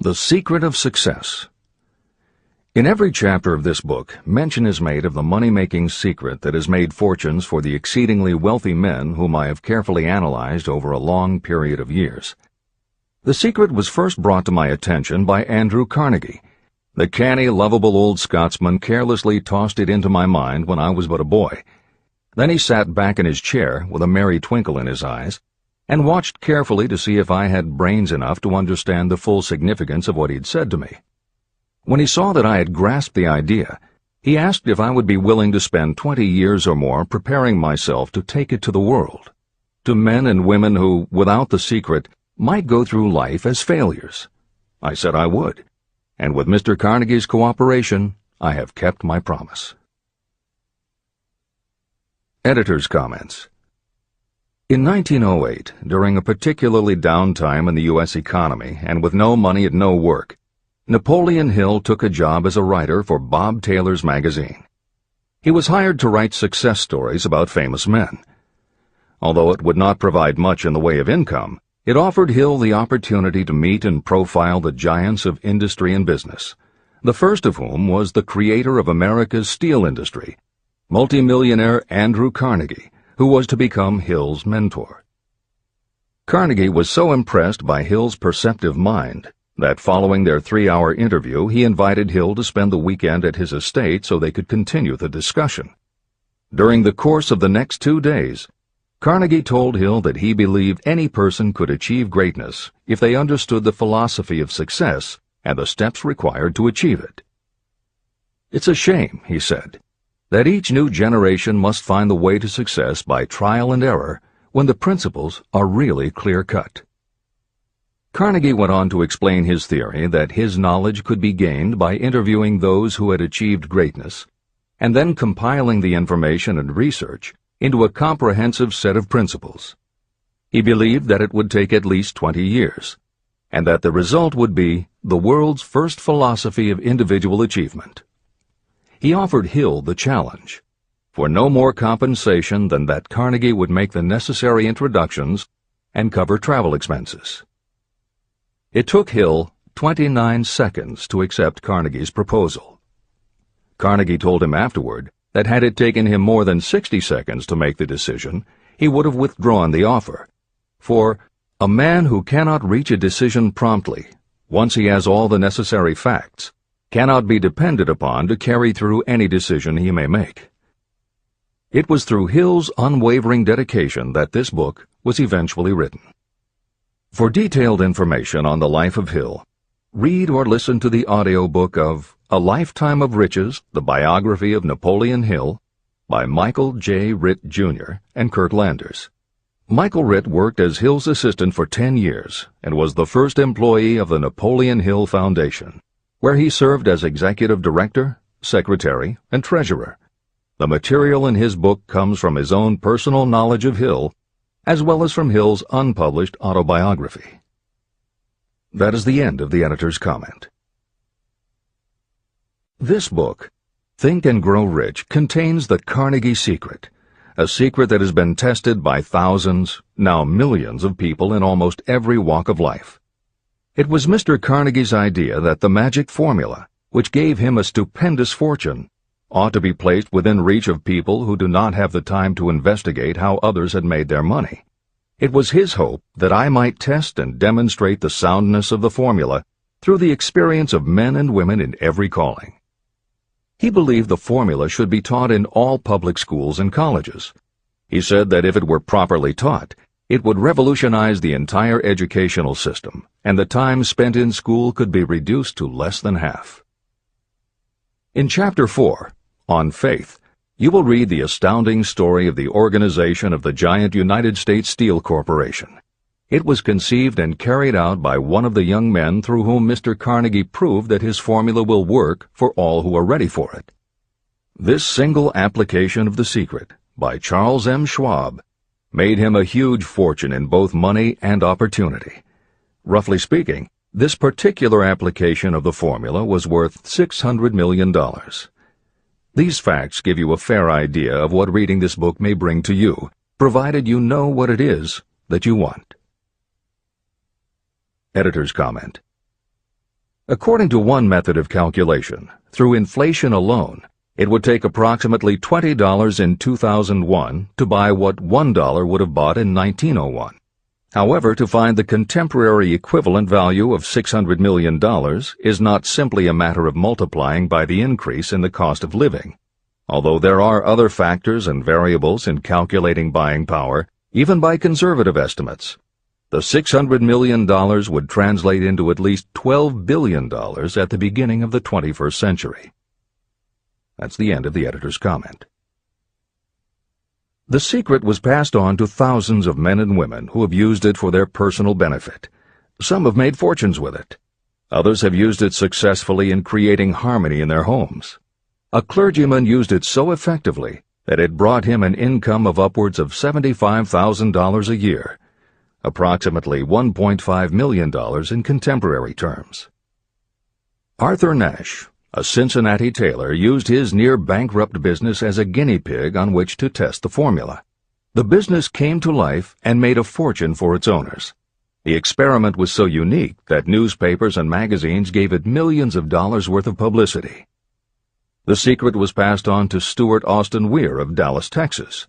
The Secret of Success. In every chapter of this book, mention is made of the money-making secret that has made fortunes for the exceedingly wealthy men whom I have carefully analyzed over a long period of years. The secret was first brought to my attention by Andrew Carnegie. The canny, lovable old Scotsman carelessly tossed it into my mind when I was but a boy. Then he sat back in his chair with a merry twinkle in his eyes and watched carefully to see if I had brains enough to understand the full significance of what he'd said to me. When he saw that I had grasped the idea, he asked if I would be willing to spend 20 years or more preparing myself to take it to the world, to men and women who, without the secret, might go through life as failures. I said I would, and with Mr. Carnegie's cooperation, I have kept my promise. Editor's comments. In 1908, during a particularly down time in the U.S. economy and with no money and no work, Napoleon Hill took a job as a writer for Bob Taylor's magazine. He was hired to write success stories about famous men. Although it would not provide much in the way of income, it offered Hill the opportunity to meet and profile the giants of industry and business, the first of whom was the creator of America's steel industry, multimillionaire Andrew Carnegie, who was to become Hill's mentor. Carnegie was so impressed by Hill's perceptive mind that following their 3-hour interview he invited Hill to spend the weekend at his estate so they could continue the discussion. During the course of the next 2 days, Carnegie told Hill that he believed any person could achieve greatness if they understood the philosophy of success and the steps required to achieve it. "It's a shame," he said, "that each new generation must find the way to success by trial and error when the principles are really clear-cut." Carnegie went on to explain his theory that his knowledge could be gained by interviewing those who had achieved greatness and then compiling the information and research into a comprehensive set of principles. He believed that it would take at least 20 years, and that the result would be the world's first philosophy of individual achievement. He offered Hill the challenge, for no more compensation than that Carnegie would make the necessary introductions and cover travel expenses. It took Hill 29 seconds to accept Carnegie's proposal. Carnegie told him afterward that had it taken him more than 60 seconds to make the decision, he would have withdrawn the offer. For a man who cannot reach a decision promptly, once he has all the necessary facts, cannot be depended upon to carry through any decision he may make. It was through Hill's unwavering dedication that this book was eventually written. For detailed information on the life of Hill, read or listen to the audiobook of A Lifetime of Riches, the Biography of Napoleon Hill, by Michael J. Ritt, Jr. and Kurt Landers. Michael Ritt worked as Hill's assistant for 10 years and was the first employee of the Napoleon Hill Foundation, where he served as executive director, secretary, and treasurer. The material in his book comes from his own personal knowledge of Hill, as well as from Hill's unpublished autobiography. That is the end of the editor's comment. This book, Think and Grow Rich, contains the Carnegie secret, a secret that has been tested by thousands, now millions of people in almost every walk of life. It was Mr. Carnegie's idea that the magic formula, which gave him a stupendous fortune, ought to be placed within reach of people who do not have the time to investigate how others had made their money. It was his hope that I might test and demonstrate the soundness of the formula through the experience of men and women in every calling. He believed the formula should be taught in all public schools and colleges. He said that if it were properly taught, it would revolutionize the entire educational system, and the time spent in school could be reduced to less than half. In Chapter 4, On Faith, you will read the astounding story of the organization of the giant United States Steel Corporation. It was conceived and carried out by one of the young men through whom Mr. Carnegie proved that his formula will work for all who are ready for it. This single application of the secret, by Charles M. Schwab, made him a huge fortune in both money and opportunity. Roughly speaking, this particular application of the formula was worth $600 million. These facts give you a fair idea of what reading this book may bring to you, provided you know what it is that you want. Editor's comment. According to one method of calculation, through inflation alone, it would take approximately $20 in 2001 to buy what $1 would have bought in 1901. However, to find the contemporary equivalent value of $600 million is not simply a matter of multiplying by the increase in the cost of living. Although there are other factors and variables in calculating buying power, even by conservative estimates, the $600 million would translate into at least $12 billion at the beginning of the 21st century. That's the end of the editor's comment. The secret was passed on to thousands of men and women who have used it for their personal benefit. Some have made fortunes with it. Others have used it successfully in creating harmony in their homes. A clergyman used it so effectively that it brought him an income of upwards of $75,000 a year, approximately $1.5 million in contemporary terms. Arthur Nash, a Cincinnati tailor, used his near-bankrupt business as a guinea pig on which to test the formula. The business came to life and made a fortune for its owners. The experiment was so unique that newspapers and magazines gave it millions of dollars worth of publicity. The secret was passed on to Stuart Austin Weir of Dallas, Texas.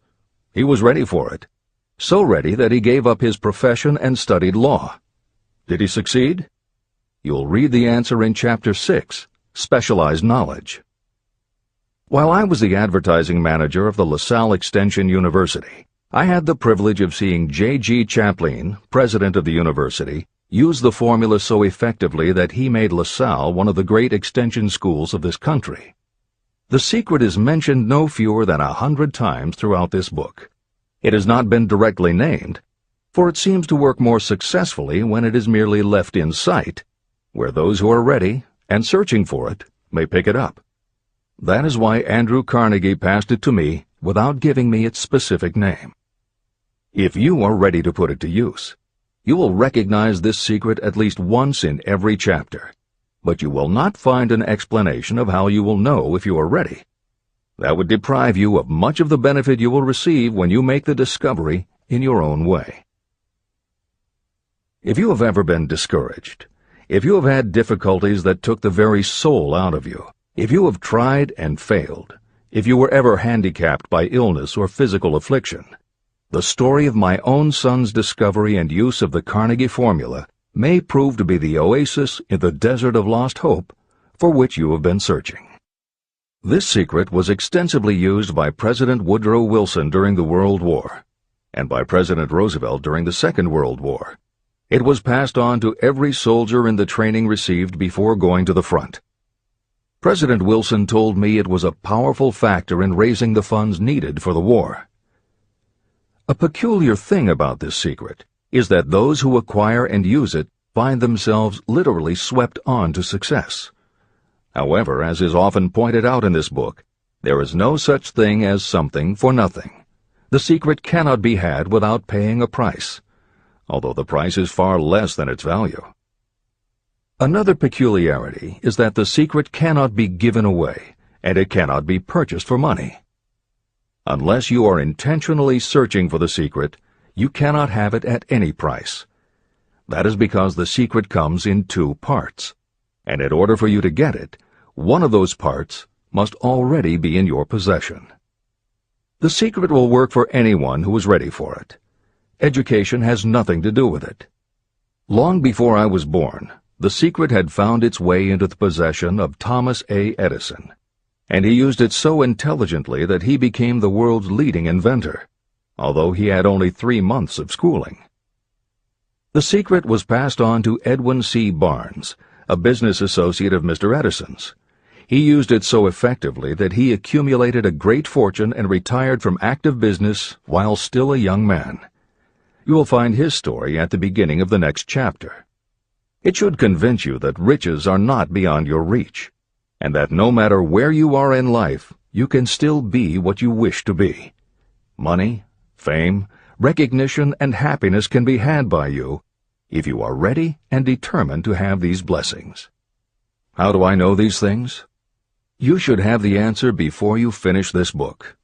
He was ready for it, so ready that he gave up his profession and studied law. Did he succeed? You'll read the answer in Chapter 6. Specialized knowledge. While I was the advertising manager of the LaSalle Extension University, I had the privilege of seeing J.G. Chaplin, president of the university, use the formula so effectively that he made LaSalle one of the great extension schools of this country. The secret is mentioned no fewer than 100 times throughout this book. It has not been directly named, for it seems to work more successfully when it is merely left in sight, where those who are ready and searching for it may pick it up. That is why Andrew Carnegie passed it to me without giving me its specific name. If you are ready to put it to use, you will recognize this secret at least once in every chapter, but you will not find an explanation of how you will know if you are ready. That would deprive you of much of the benefit you will receive when you make the discovery in your own way. If you have ever been discouraged, if you have had difficulties that took the very soul out of you, if you have tried and failed, if you were ever handicapped by illness or physical affliction, the story of my own son's discovery and use of the Carnegie formula may prove to be the oasis in the desert of lost hope for which you have been searching. This secret was extensively used by President Woodrow Wilson during the World War, and by President Roosevelt during the Second World War. It was passed on to every soldier in the training received before going to the front. President Wilson told me it was a powerful factor in raising the funds needed for the war. A peculiar thing about this secret is that those who acquire and use it find themselves literally swept on to success. However, as is often pointed out in this book, there is no such thing as something for nothing. The secret cannot be had without paying a price, although the price is far less than its value. Another peculiarity is that the secret cannot be given away, and it cannot be purchased for money. Unless you are intentionally searching for the secret, you cannot have it at any price. That is because the secret comes in two parts, and in order for you to get it, one of those parts must already be in your possession. The secret will work for anyone who is ready for it. Education has nothing to do with it. Long before I was born, the secret had found its way into the possession of Thomas A. Edison, and he used it so intelligently that he became the world's leading inventor, although he had only 3 months of schooling. The secret was passed on to Edwin C. Barnes, a business associate of Mr. Edison's. He used it so effectively that he accumulated a great fortune and retired from active business while still a young man. You will find his story at the beginning of the next chapter. It should convince you that riches are not beyond your reach, and that no matter where you are in life, you can still be what you wish to be. Money, fame, recognition, and happiness can be had by you if you are ready and determined to have these blessings. How do I know these things? You should have the answer before you finish this book.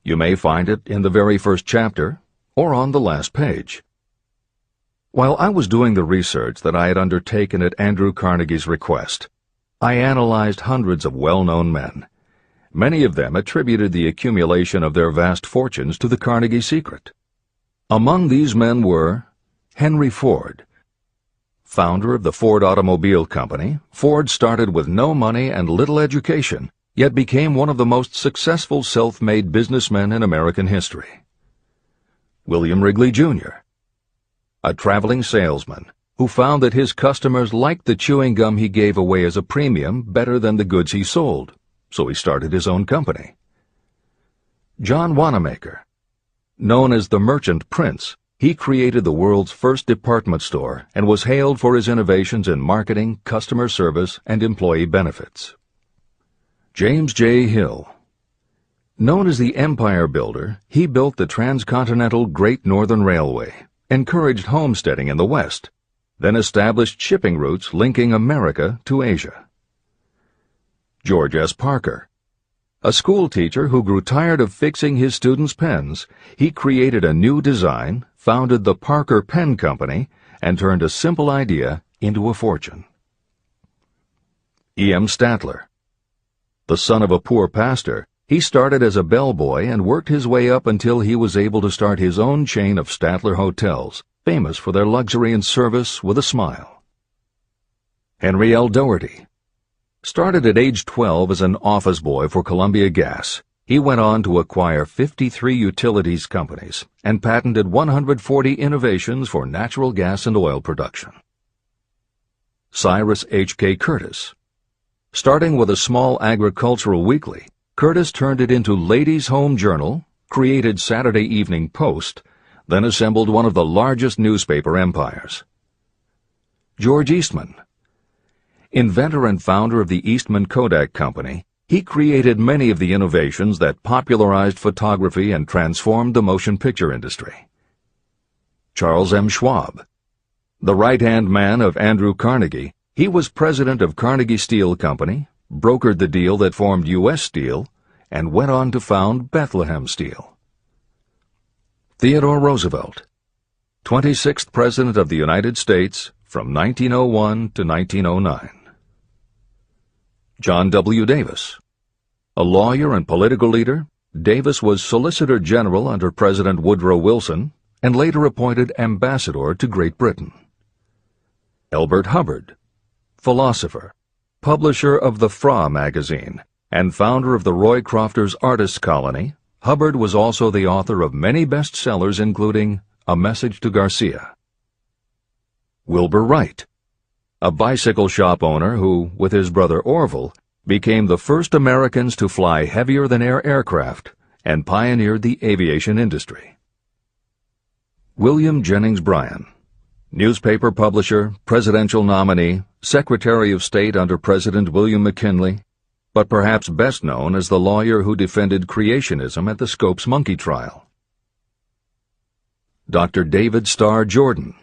You may find it in the very first chapter or on the last page. While I was doing the research that I had undertaken at Andrew Carnegie's request, I analyzed hundreds of well-known men. Many of them attributed the accumulation of their vast fortunes to the Carnegie secret. Among these men were Henry Ford. Founder of the Ford Automobile Company, Ford started with no money and little education, yet became one of the most successful self-made businessmen in American history. William Wrigley, Jr., a traveling salesman who found that his customers liked the chewing gum he gave away as a premium better than the goods he sold, so he started his own company. John Wanamaker. Known as the Merchant Prince, he created the world's first department store and was hailed for his innovations in marketing, customer service, and employee benefits. James J. Hill. Known as the Empire Builder, he built the transcontinental Great Northern Railway, encouraged homesteading in the West, then established shipping routes linking America to Asia. George S. Parker. A school teacher who grew tired of fixing his students' pens, he created a new design, founded the Parker Pen Company, and turned a simple idea into a fortune. E. M. Statler. The son of a poor pastor, he started as a bellboy and worked his way up until he was able to start his own chain of Statler hotels, famous for their luxury and service with a smile. Henry L. Doherty. Started at age 12 as an office boy for Columbia Gas, he went on to acquire 53 utilities companies and patented 140 innovations for natural gas and oil production. Cyrus H. K. Curtis. Starting with a small agricultural weekly, Curtis turned it into Ladies' Home Journal, created Saturday Evening Post, then assembled one of the largest newspaper empires. George Eastman. Inventor and founder of the Eastman Kodak Company, he created many of the innovations that popularized photography and transformed the motion picture industry. Charles M. Schwab. The right-hand man of Andrew Carnegie, he was president of Carnegie Steel Company, brokered the deal that formed U.S. Steel, and went on to found Bethlehem Steel. Theodore Roosevelt. 26th President of the United States from 1901 to 1909. John W. Davis. A lawyer and political leader, Davis was Solicitor General under President Woodrow Wilson and later appointed ambassador to Great Britain. Elbert Hubbard. Philosopher, publisher of the Fra magazine, and founder of the Roycrofters Artists Colony, Hubbard was also the author of many bestsellers including A Message to Garcia. Wilbur Wright. A bicycle shop owner who, with his brother Orville, became the first Americans to fly heavier-than-air aircraft and pioneered the aviation industry. William Jennings Bryan. Newspaper publisher, presidential nominee, Secretary of State under President William McKinley, but perhaps best known as the lawyer who defended creationism at the Scopes monkey trial. Dr. David Starr Jordan.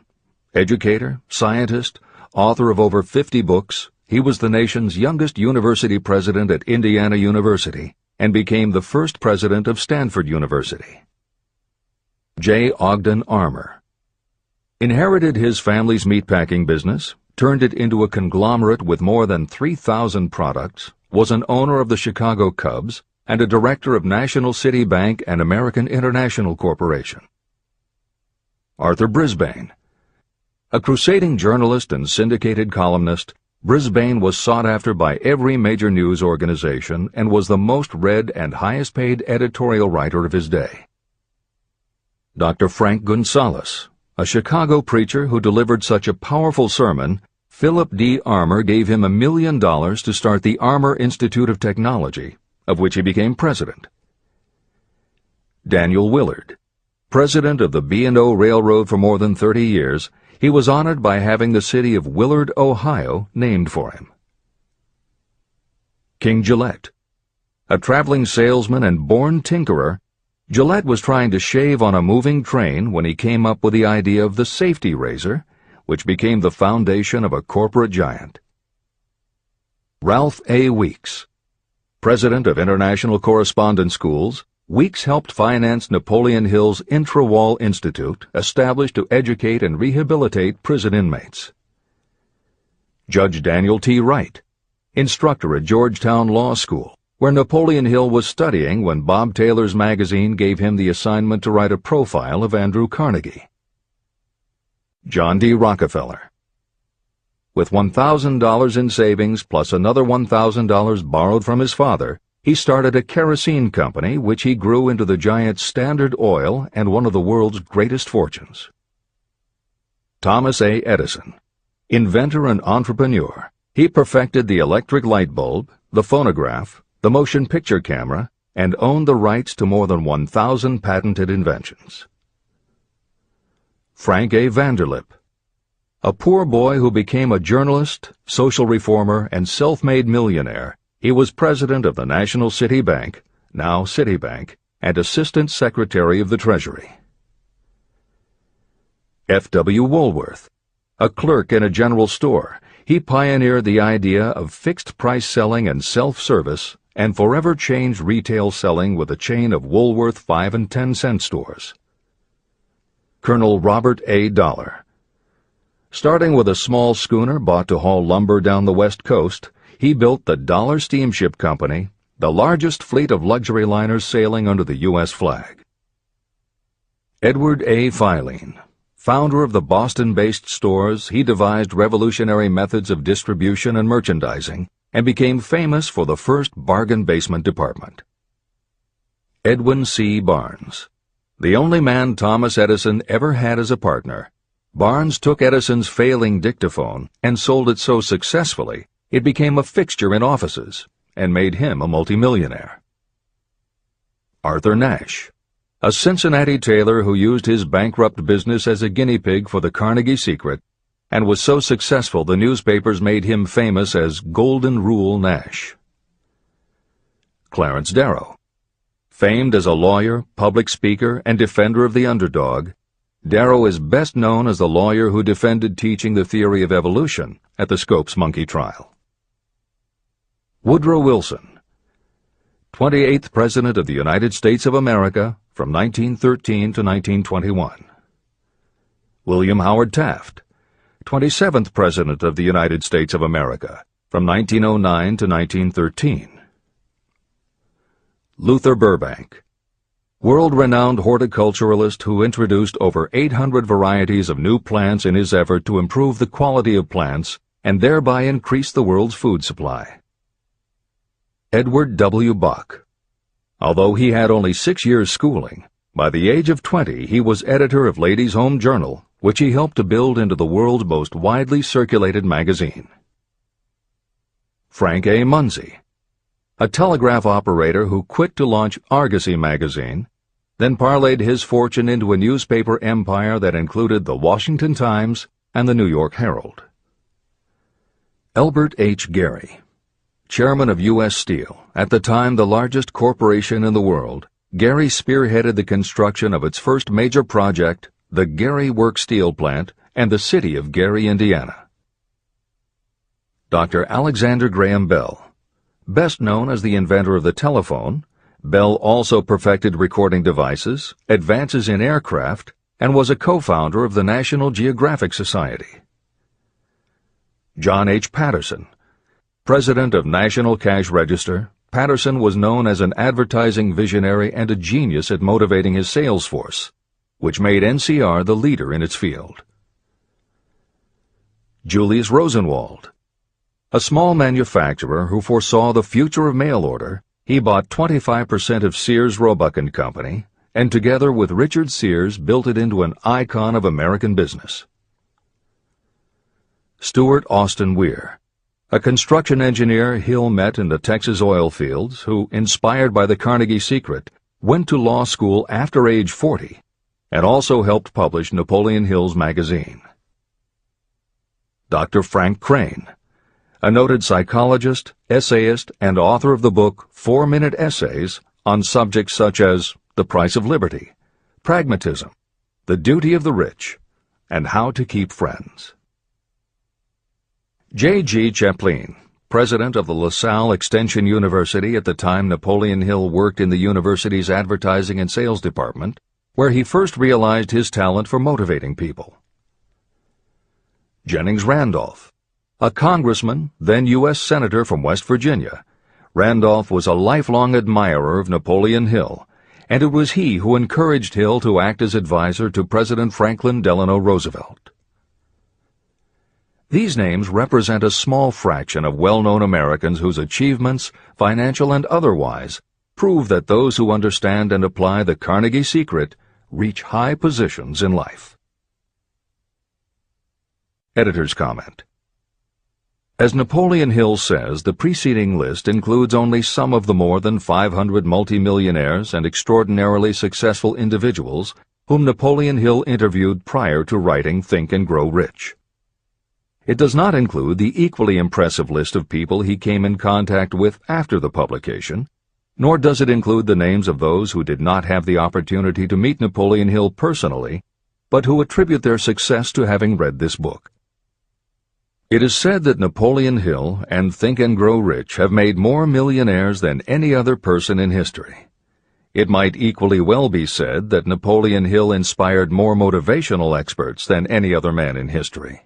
Educator, scientist, author of over 50 books, he was the nation's youngest university president at Indiana University and became the first president of Stanford University. J. Ogden Armour. Inherited his family's meatpacking business, turned it into a conglomerate with more than 3,000 products, was an owner of the Chicago Cubs, and a director of National City Bank and American International Corporation. Arthur Brisbane. A crusading journalist and syndicated columnist, Brisbane was sought after by every major news organization and was the most read and highest-paid editorial writer of his day. Dr. Frank Gunsaulus. A Chicago preacher who delivered such a powerful sermon, Philip D. Armour gave him $1 million to start the Armour Institute of Technology, of which he became president. Daniel Willard. President of the B&O Railroad for more than 30 years, he was honored by having the city of Willard, Ohio, named for him. King Gillette. A traveling salesman and born tinkerer, Gillette was trying to shave on a moving train when he came up with the idea of the safety razor, which became the foundation of a corporate giant. Ralph A. Weeks. President of International Correspondence Schools, Weeks helped finance Napoleon Hill's Intra-Wall Institute, established to educate and rehabilitate prison inmates. Judge Daniel T. Wright, instructor at Georgetown Law School, where Napoleon Hill was studying when Bob Taylor's magazine gave him the assignment to write a profile of Andrew Carnegie. John D. Rockefeller. With $1,000 in savings plus another $1,000 borrowed from his father, he started a kerosene company which he grew into the giant Standard Oil and one of the world's greatest fortunes. Thomas A. Edison. Inventor and entrepreneur, he perfected the electric light bulb, the phonograph, the motion picture camera, and owned the rights to more than 1,000 patented inventions. Frank A. Vanderlip. A poor boy who became a journalist, social reformer, and self-made millionaire, he was president of the National City Bank, now Citibank, and Assistant Secretary of the Treasury. F. W. Woolworth. A clerk in a general store, he pioneered the idea of fixed-price selling and self-service and forever changed retail selling with a chain of Woolworth 5 and 10 cent stores. Colonel Robert A. Dollar. Starting with a small schooner bought to haul lumber down the West Coast, he built the Dollar Steamship Company, the largest fleet of luxury liners sailing under the U.S. flag. Edward A. Filene. Founder of the Boston-based stores, he devised revolutionary methods of distribution and merchandising and became famous for the first bargain basement department. Edwin C. Barnes. The only man Thomas Edison ever had as a partner, Barnes took Edison's failing dictaphone and sold it so successfully it became a fixture in offices and made him a multimillionaire. Arthur Nash. A Cincinnati tailor who used his bankrupt business as a guinea pig for the Carnegie Secret and was so successful the newspapers made him famous as Golden Rule Nash. Clarence Darrow. Famed as a lawyer, public speaker, and defender of the underdog, Darrow is best known as the lawyer who defended teaching the theory of evolution at the Scopes monkey trial. Woodrow Wilson. 28th President of the United States of America from 1913 to 1921. William Howard Taft. 27th President of the United States of America from 1909 to 1913. Luther Burbank. World-renowned horticulturalist who introduced over 800 varieties of new plants in his effort to improve the quality of plants and thereby increase the world's food supply. Edward W. Bok. Although he had only 6 years' schooling, by the age of 20 he was editor of Ladies' Home Journal, which he helped to build into the world's most widely circulated magazine. Frank A. Munsey. A telegraph operator who quit to launch Argosy magazine, then parlayed his fortune into a newspaper empire that included the Washington Times and the New York Herald. Elbert H. Gary. Chairman of U.S. Steel, at the time the largest corporation in the world, Gary spearheaded the construction of its first major project, the Gary Works Steel Plant, and the city of Gary, Indiana. Dr. Alexander Graham Bell. Best known as the inventor of the telephone, Bell also perfected recording devices, advances in aircraft, and was a co-founder of the National Geographic Society. John H. Patterson. President of National Cash Register, Patterson was known as an advertising visionary and a genius at motivating his sales force, which made NCR the leader in its field. Julius Rosenwald. A small manufacturer who foresaw the future of mail order, he bought 25% of Sears Roebuck & Company, and together with Richard Sears built it into an icon of American business. Stuart Austin Weir. A construction engineer Hill met in the Texas oil fields who, inspired by the Carnegie Secret, went to law school after age 40 and also helped publish Napoleon Hill's magazine. Dr. Frank Crane. A noted psychologist, essayist, and author of the book 4-Minute Essays on subjects such as the price of liberty, pragmatism, the duty of the rich, and how to keep friends. J. G. Chaplin, president of the LaSalle Extension University at the time Napoleon Hill worked in the university's advertising and sales department, where he first realized his talent for motivating people. Jennings Randolph, a congressman, then U.S. Senator from West Virginia. Randolph was a lifelong admirer of Napoleon Hill, and it was he who encouraged Hill to act as advisor to President Franklin Delano Roosevelt. These names represent a small fraction of well-known Americans whose achievements, financial and otherwise, prove that those who understand and apply the Carnegie secret reach high positions in life. Editor's comment. As Napoleon Hill says, the preceding list includes only some of the more than 500 multimillionaires and extraordinarily successful individuals whom Napoleon Hill interviewed prior to writing Think and Grow Rich. It does not include the equally impressive list of people he came in contact with after the publication, nor does it include the names of those who did not have the opportunity to meet Napoleon Hill personally, but who attribute their success to having read this book. It is said that Napoleon Hill and Think and Grow Rich have made more millionaires than any other person in history. It might equally well be said that Napoleon Hill inspired more motivational experts than any other man in history.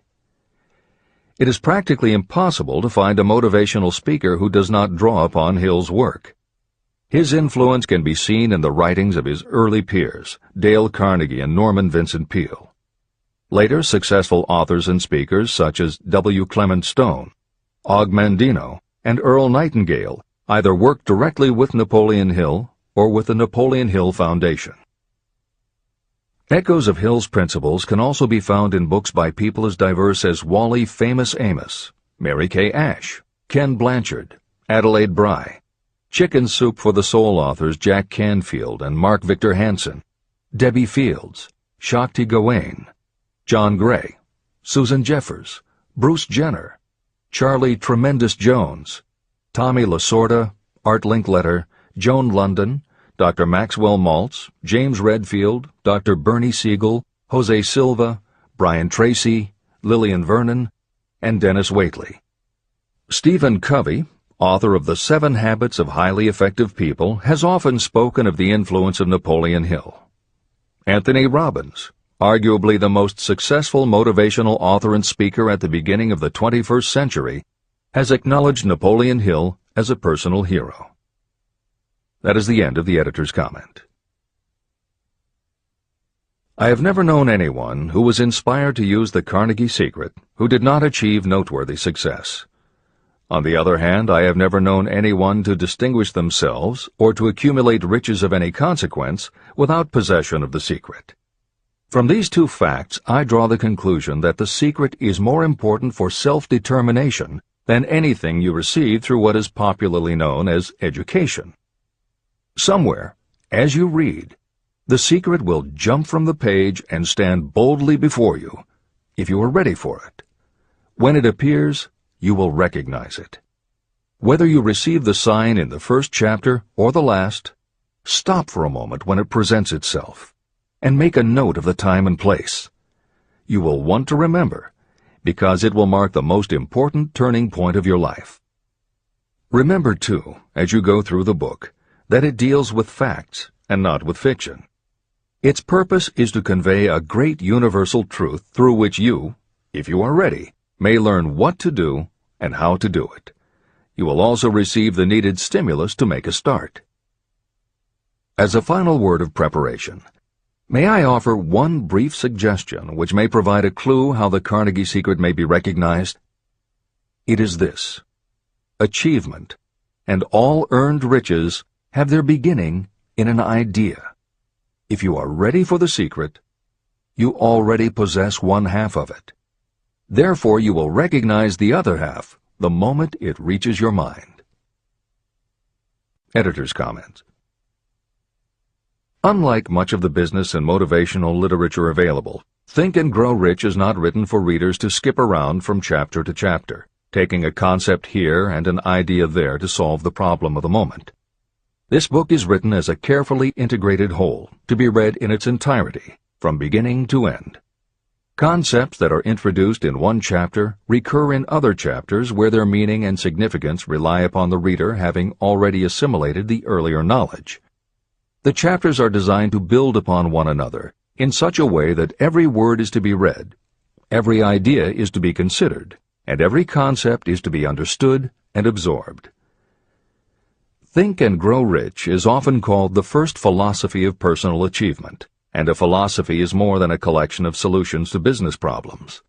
It is practically impossible to find a motivational speaker who does not draw upon Hill's work. His influence can be seen in the writings of his early peers, Dale Carnegie and Norman Vincent Peale. Later, successful authors and speakers such as W. Clement Stone, Og Mandino, and Earl Nightingale either worked directly with Napoleon Hill or with the Napoleon Hill Foundation. Echoes of Hill's principles can also be found in books by people as diverse as Wally Famous Amos, Mary Kay Ash, Ken Blanchard, Adelaide Bry, Chicken Soup for the Soul authors Jack Canfield and Mark Victor Hansen, Debbie Fields, Shakti Gawain, John Gray, Susan Jeffers, Bruce Jenner, Charlie Tremendous Jones, Tommy Lasorda, Art Linkletter, Joan London, Dr. Maxwell Maltz, James Redfield, Dr. Bernie Siegel, Jose Silva, Brian Tracy, Lillian Vernon, and Dennis Waitley. Stephen Covey, author of The 7 Habits of Highly Effective People, has often spoken of the influence of Napoleon Hill. Anthony Robbins, arguably the most successful motivational author and speaker at the beginning of the 21st century, has acknowledged Napoleon Hill as a personal hero. That is the end of the editor's comment. I have never known anyone who was inspired to use the Carnegie secret who did not achieve noteworthy success. On the other hand, I have never known anyone to distinguish themselves or to accumulate riches of any consequence without possession of the secret. From these two facts, I draw the conclusion that the secret is more important for self-determination than anything you receive through what is popularly known as education. Somewhere, as you read, the secret will jump from the page and stand boldly before you, if you are ready for it. When it appears, you will recognize it. Whether you receive the sign in the first chapter or the last, stop for a moment when it presents itself, and make a note of the time and place. You will want to remember, because it will mark the most important turning point of your life. Remember, too, as you go through the book, that it deals with facts and not with fiction. Its purpose is to convey a great universal truth through which you, if you are ready, may learn what to do and how to do it. You will also receive the needed stimulus to make a start. As a final word of preparation, may I offer one brief suggestion which may provide a clue how the Carnegie secret may be recognized? It is this: achievement and all earned riches have their beginning in an idea. If you are ready for the secret, you already possess one half of it. Therefore, you will recognize the other half the moment it reaches your mind. Editor's comment. Unlike much of the business and motivational literature available, Think and Grow Rich is not written for readers to skip around from chapter to chapter, taking a concept here and an idea there to solve the problem of the moment. This book is written as a carefully integrated whole, to be read in its entirety, from beginning to end. Concepts that are introduced in one chapter recur in other chapters where their meaning and significance rely upon the reader having already assimilated the earlier knowledge. The chapters are designed to build upon one another in such a way that every word is to be read, every idea is to be considered, and every concept is to be understood and absorbed. Think and Grow Rich is often called the first philosophy of personal achievement, and a philosophy is more than a collection of solutions to business problems.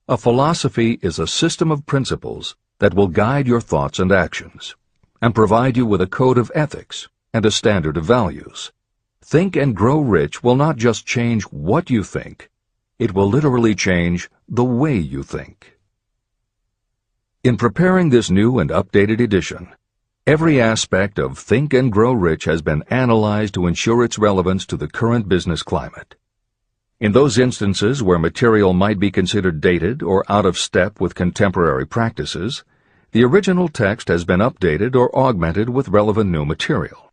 A philosophy is a system of principles that will guide your thoughts and actions, and provide you with a code of ethics and a standard of values. Think and Grow Rich will not just change what you think, it will literally change the way you think. In preparing this new and updated edition, every aspect of Think and Grow Rich has been analyzed to ensure its relevance to the current business climate. In those instances where material might be considered dated or out of step with contemporary practices, the original text has been updated or augmented with relevant new material.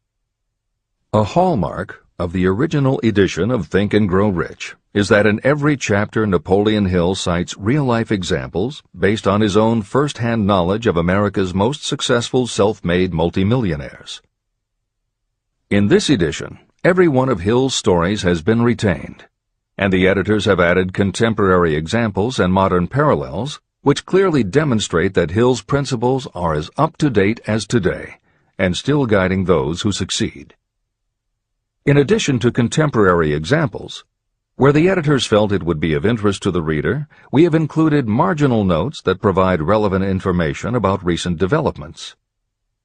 A hallmark of the original edition of Think and Grow Rich is that in every chapter Napoleon Hill cites real-life examples based on his own first-hand knowledge of America's most successful self-made multimillionaires. In this edition, every one of Hill's stories has been retained, and the editors have added contemporary examples and modern parallels which clearly demonstrate that Hill's principles are as up-to-date as today and still guiding those who succeed. In addition to contemporary examples, where the editors felt it would be of interest to the reader, we have included marginal notes that provide relevant information about recent developments.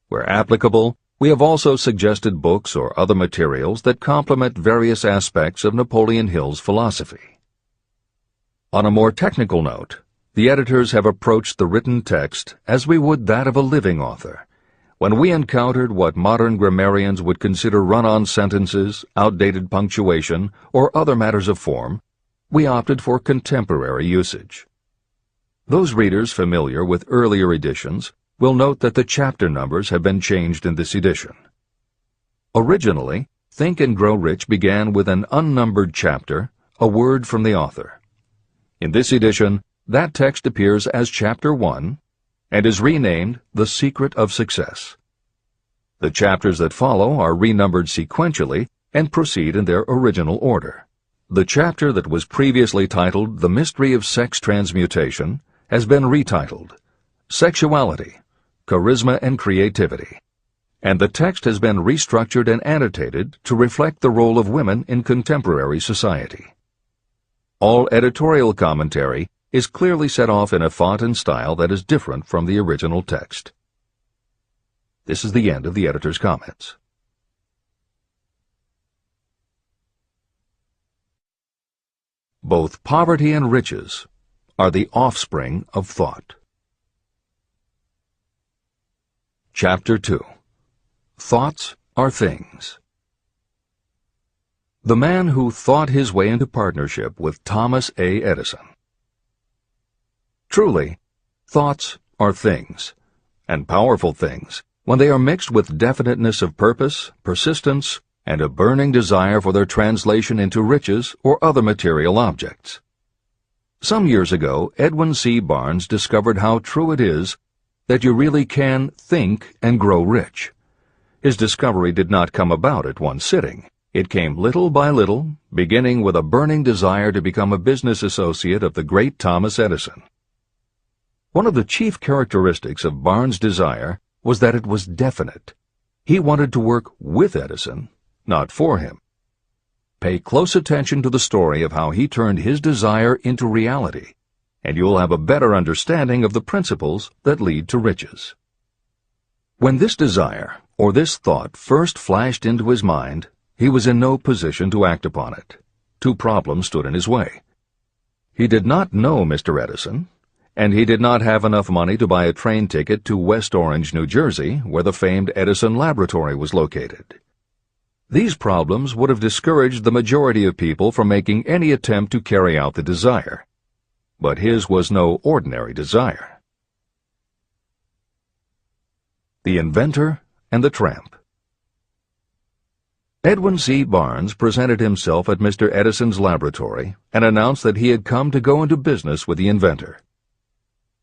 Where applicable, we have also suggested books or other materials that complement various aspects of Napoleon Hill's philosophy. On a more technical note, the editors have approached the written text as we would that of a living author. When we encountered what modern grammarians would consider run-on sentences, outdated punctuation, or other matters of form, we opted for contemporary usage. Those readers familiar with earlier editions will note that the chapter numbers have been changed in this edition. Originally, Think and Grow Rich began with an unnumbered chapter, a word from the author. In this edition, that text appears as Chapter 1, and is renamed The Secret of Success. The chapters that follow are renumbered sequentially and proceed in their original order. The chapter that was previously titled The Mystery of Sex Transmutation has been retitled Sexuality, Charisma and Creativity, and the text has been restructured and annotated to reflect the role of women in contemporary society. All editorial commentary is clearly set off in a font and style that is different from the original text. This is the end of the editor's comments. Both poverty and riches are the offspring of thought. Chapter 2. Thoughts are things. The man who thought his way into partnership with Thomas A. Edison. Truly, thoughts are things, and powerful things, when they are mixed with definiteness of purpose, persistence, and a burning desire for their translation into riches or other material objects. Some years ago, Edwin C. Barnes discovered how true it is that you really can think and grow rich. His discovery did not come about at one sitting. It came little by little, beginning with a burning desire to become a business associate of the great Thomas Edison. One of the chief characteristics of Barnes' desire was that it was definite. He wanted to work with Edison, not for him. Pay close attention to the story of how he turned his desire into reality, and you'll have a better understanding of the principles that lead to riches. When this desire, or this thought, first flashed into his mind, he was in no position to act upon it. Two problems stood in his way. He did not know Mr. Edison, and he did not have enough money to buy a train ticket to West Orange, New Jersey, where the famed Edison Laboratory was located. These problems would have discouraged the majority of people from making any attempt to carry out the desire. But his was no ordinary desire. The Inventor and the Tramp. Edwin C. Barnes presented himself at Mr. Edison's laboratory and announced that he had come to go into business with the inventor.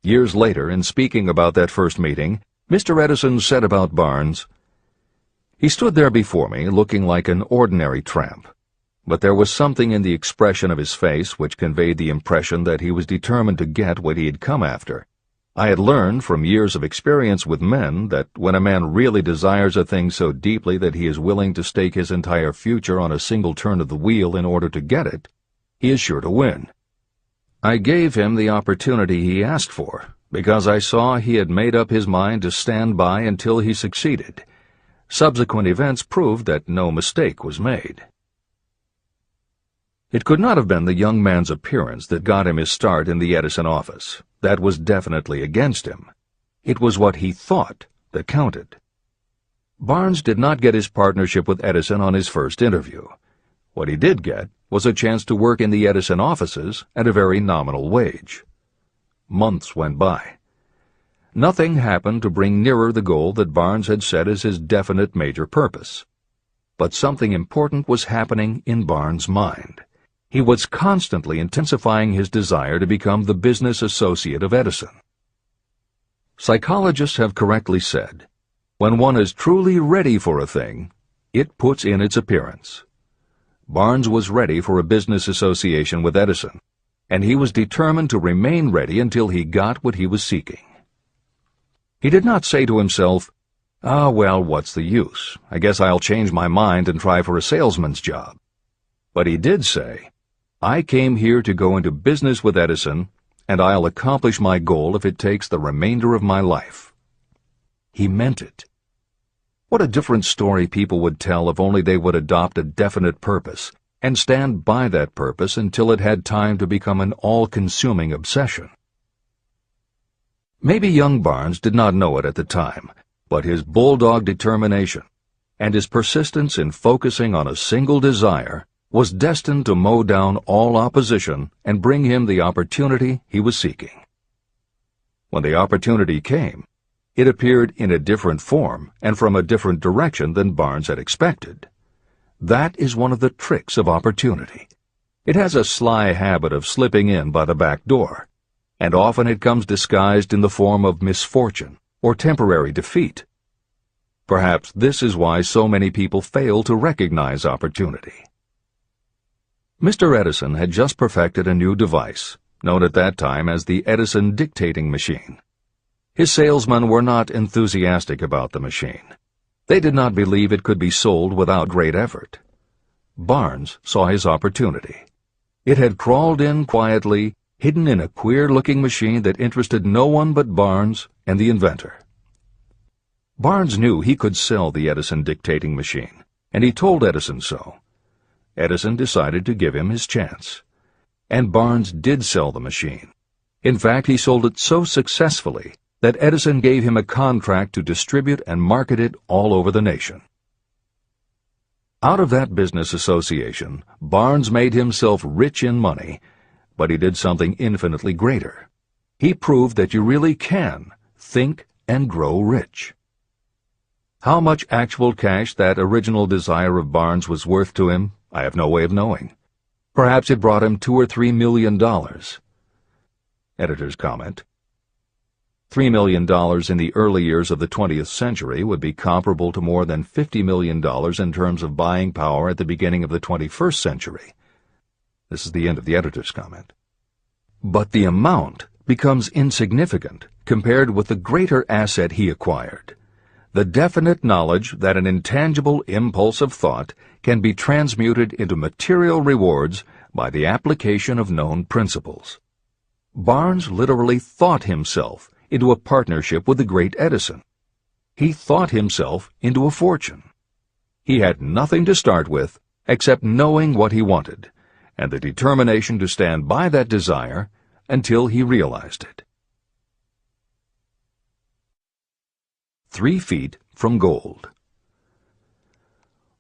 Years later, in speaking about that first meeting, Mr. Edison said about Barnes, "He stood there before me looking like an ordinary tramp, but there was something in the expression of his face which conveyed the impression that he was determined to get what he had come after. I had learned from years of experience with men that when a man really desires a thing so deeply that he is willing to stake his entire future on a single turn of the wheel in order to get it, he is sure to win. I gave him the opportunity he asked for, because I saw he had made up his mind to stand by until he succeeded. Subsequent events proved that no mistake was made." It could not have been the young man's appearance that got him his start in the Edison office. That was definitely against him. It was what he thought that counted. Barnes did not get his partnership with Edison on his first interview. What he did get was a chance to work in the Edison offices at a very nominal wage. Months went by. Nothing happened to bring nearer the goal that Barnes had set as his definite major purpose. But something important was happening in Barnes' mind. He was constantly intensifying his desire to become the business associate of Edison. Psychologists have correctly said, when one is truly ready for a thing, it puts in its appearance. Barnes was ready for a business association with Edison, and he was determined to remain ready until he got what he was seeking. He did not say to himself, "Ah, well, what's the use? I guess I'll change my mind and try for a salesman's job." But he did say, "I came here to go into business with Edison, and I'll accomplish my goal if it takes the remainder of my life." He meant it. What a different story people would tell if only they would adopt a definite purpose and stand by that purpose until it had time to become an all-consuming obsession. Maybe young Barnes did not know it at the time, but his bulldog determination and his persistence in focusing on a single desire was destined to mow down all opposition and bring him the opportunity he was seeking. When the opportunity came, it appeared in a different form and from a different direction than Barnes had expected. That is one of the tricks of opportunity. It has a sly habit of slipping in by the back door, and often it comes disguised in the form of misfortune or temporary defeat. Perhaps this is why so many people fail to recognize opportunity. Mr. Edison had just perfected a new device, known at that time as the Edison dictating machine. His salesmen were not enthusiastic about the machine. They did not believe it could be sold without great effort. Barnes saw his opportunity. It had crawled in quietly, hidden in a queer-looking machine that interested no one but Barnes and the inventor. Barnes knew he could sell the Edison dictating machine, and he told Edison so. Edison decided to give him his chance. And Barnes did sell the machine. In fact, he sold it so successfully that Edison gave him a contract to distribute and market it all over the nation. Out of that business association, Barnes made himself rich in money, but he did something infinitely greater. He proved that you really can think and grow rich. How much actual cash that original desire of Barnes was worth to him, I have no way of knowing. Perhaps it brought him $2 or $3 million. Editor's comment. $3 million in the early years of the 20th century would be comparable to more than $50 million in terms of buying power at the beginning of the 21st century. This is the end of the editor's comment. But the amount becomes insignificant compared with the greater asset he acquired. The definite knowledge that an intangible impulse of thought can be transmuted into material rewards by the application of known principles. Barnes literally thought himself into a partnership with the great Edison. He thought himself into a fortune. He had nothing to start with except knowing what he wanted, and the determination to stand by that desire until he realized it. 3 feet from gold.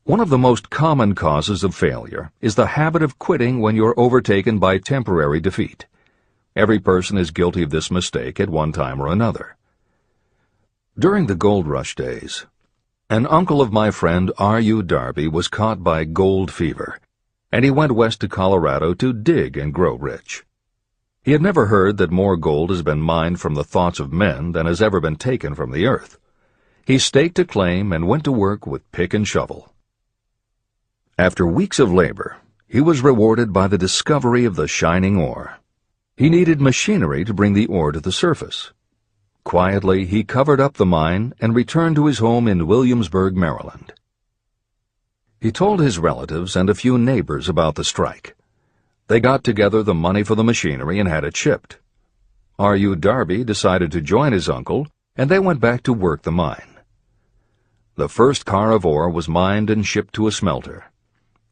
One of the most common causes of failure is the habit of quitting when you're overtaken by temporary defeat. Every person is guilty of this mistake at one time or another. During the gold rush days, An uncle of my friend R.U. Darby was caught by gold fever, and he went west to Colorado to dig and grow rich. He had never heard that more gold has been mined from the thoughts of men than has ever been taken from the earth. He staked a claim and went to work with pick and shovel. After weeks of labor, he was rewarded by the discovery of the shining ore. He needed machinery to bring the ore to the surface. Quietly, he covered up the mine and returned to his home in Williamsburg, Maryland. He told his relatives and a few neighbors about the strike. They got together the money for the machinery and had it shipped. R.U. Darby decided to join his uncle, and they went back to work the mine. The first car of ore was mined and shipped to a smelter.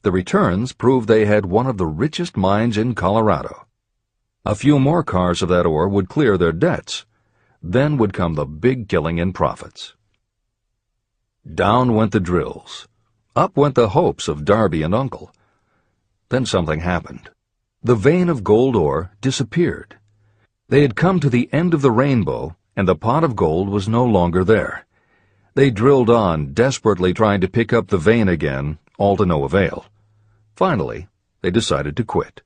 The returns proved they had one of the richest mines in Colorado. A few more cars of that ore would clear their debts. Then would come the big killing in profits. Down went the drills. Up went the hopes of Darby and Uncle. Then something happened. The vein of gold ore disappeared. They had come to the end of the rainbow, and the pot of gold was no longer there. They drilled on, desperately trying to pick up the vein again, all to no avail. Finally, they decided to quit.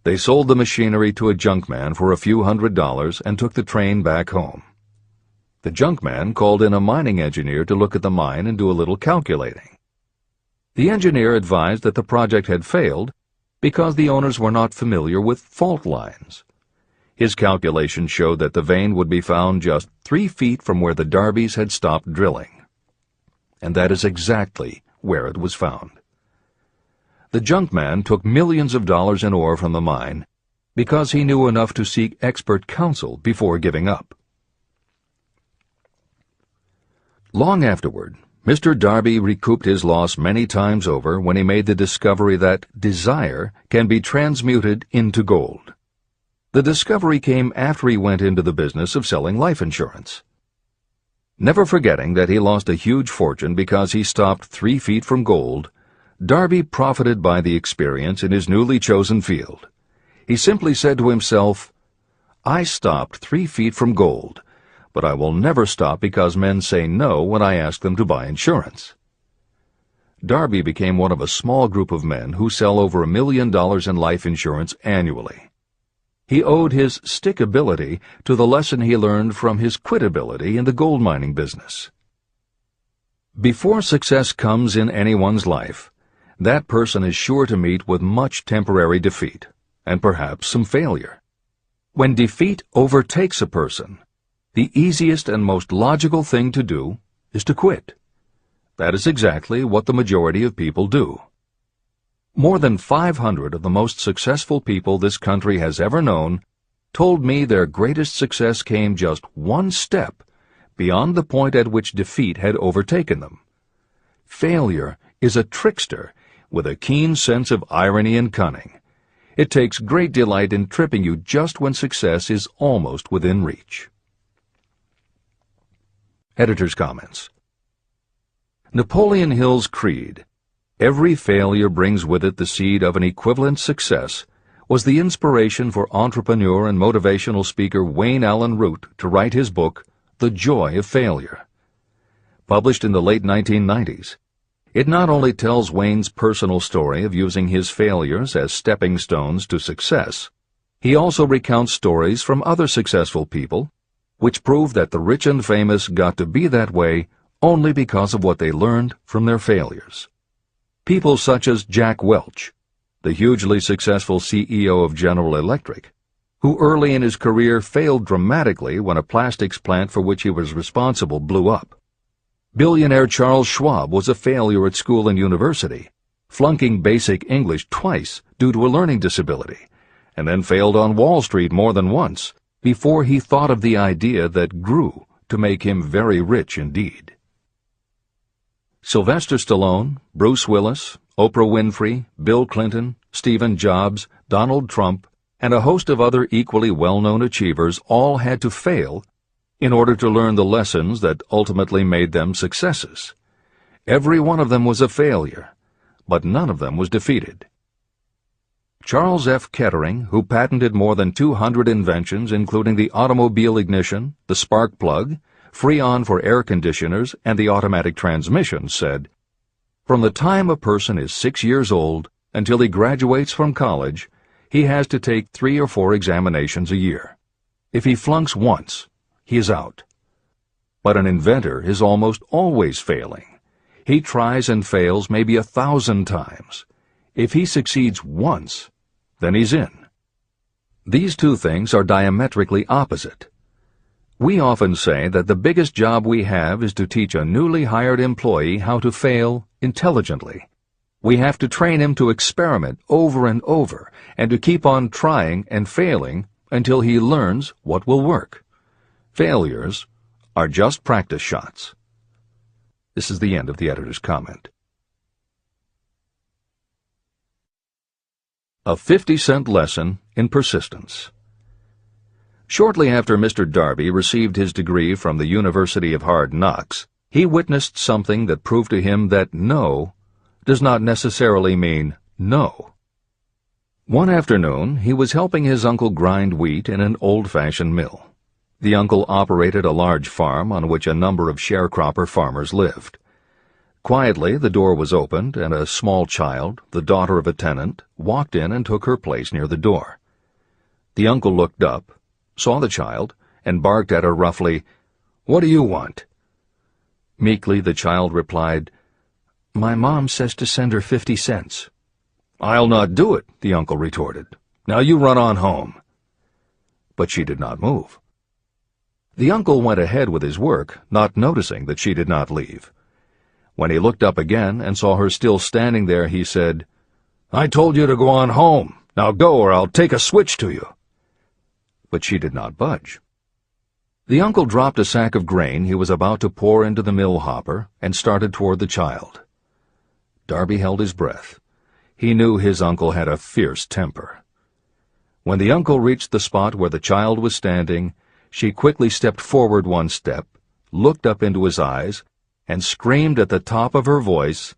They sold the machinery to a junkman for a few $100s and took the train back home. The junkman called in a mining engineer to look at the mine and do a little calculating. The engineer advised that the project had failed because the owners were not familiar with fault lines. His calculations showed that the vein would be found just 3 feet from where the Darbys had stopped drilling. And that is exactly where it was found. The junkman took millions of dollars in ore from the mine because he knew enough to seek expert counsel before giving up. Long afterward, Mr. Darby recouped his loss many times over when he made the discovery that desire can be transmuted into gold. The discovery came after he went into the business of selling life insurance. Never forgetting that he lost a huge fortune because he stopped 3 feet from gold, Darby profited by the experience in his newly chosen field. He simply said to himself, "I stopped 3 feet from gold, but I will never stop because men say no when I ask them to buy insurance." Darby became one of a small group of men who sell over $1 million in life insurance annually. He owed his stickability to the lesson he learned from his quitability in the gold mining business. Before success comes in anyone's life, that person is sure to meet with much temporary defeat, and perhaps some failure. When defeat overtakes a person, the easiest and most logical thing to do is to quit. That is exactly what the majority of people do. More than 500 of the most successful people this country has ever known told me their greatest success came just one step beyond the point at which defeat had overtaken them. Failure is a trickster with a keen sense of irony and cunning. It takes great delight in tripping you just when success is almost within reach. Editor's comments. Napoleon Hill's creed, "Every failure brings with it the seed of an equivalent success," was the inspiration for entrepreneur and motivational speaker Wayne Allen Root to write his book, The Joy of Failure. Published in the late 1990s, it not only tells Wayne's personal story of using his failures as stepping stones to success, he also recounts stories from other successful people, which prove that the rich and famous got to be that way only because of what they learned from their failures. People such as Jack Welch, the hugely successful CEO of General Electric, who early in his career failed dramatically when a plastics plant for which he was responsible blew up. Billionaire Charles Schwab was a failure at school and university, flunking basic English twice due to a learning disability, and then failed on Wall Street more than once before he thought of the idea that grew to make him very rich indeed. Sylvester Stallone, Bruce Willis, Oprah Winfrey, Bill Clinton, Stephen Jobs, Donald Trump, and a host of other equally well-known achievers all had to fail in order to learn the lessons that ultimately made them successes. Every one of them was a failure, but none of them was defeated. Charles F. Kettering, who patented more than 200 inventions including the automobile ignition, the spark plug, Freon for air conditioners and the automatic transmission, said, "From the time a person is 6 years old until he graduates from college, he has to take 3 or 4 examinations a year. If he flunks once, he is out." But an inventor is almost always failing. He tries and fails maybe 1,000 times. If he succeeds once, then he's in. These two things are diametrically opposite. We often say that the biggest job we have is to teach a newly hired employee how to fail intelligently. We have to train him to experiment over and over and to keep on trying and failing until he learns what will work. Failures are just practice shots. This is the end of the editor's comment. A 50-cent lesson in persistence. Shortly after Mr. Darby received his degree from the University of Hard Knocks, he witnessed something that proved to him that no does not necessarily mean no. One afternoon, he was helping his uncle grind wheat in an old-fashioned mill. The uncle operated a large farm on which a number of sharecropper farmers lived. Quietly, the door was opened, and a small child, the daughter of a tenant, walked in and took her place near the door. The uncle looked up, saw the child, and barked at her roughly, "What do you want?" Meekly, the child replied, "My mom says to send her 50 cents. "I'll not do it," the uncle retorted. "Now you run on home." But she did not move. The uncle went ahead with his work, not noticing that she did not leave. When he looked up again and saw her still standing there, he said, "I told you to go on home. Now go, or I'll take a switch to you." But she did not budge. The uncle dropped a sack of grain he was about to pour into the mill hopper and started toward the child. Darby held his breath. He knew his uncle had a fierce temper. When the uncle reached the spot where the child was standing, she quickly stepped forward 1 step, looked up into his eyes, and screamed at the top of her voice,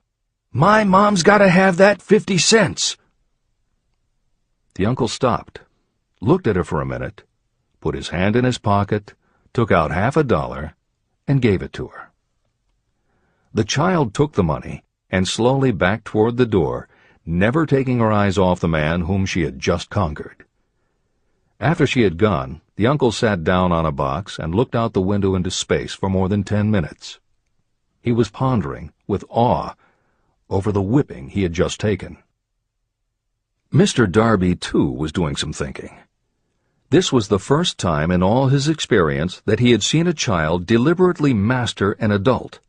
"My mom's got to have that 50 cents!" The uncle stopped, looked at her for a minute, put his hand in his pocket, took out $50, and gave it to her. The child took the money and slowly backed toward the door, never taking her eyes off the man whom she had just conquered. After she had gone, the uncle sat down on a box and looked out the window into space for more than 10 minutes. He was pondering, with awe, over the whipping he had just taken. Mr. Darby, too, was doing some thinking. This was the first time in all his experience that he had seen a child deliberately master an adult.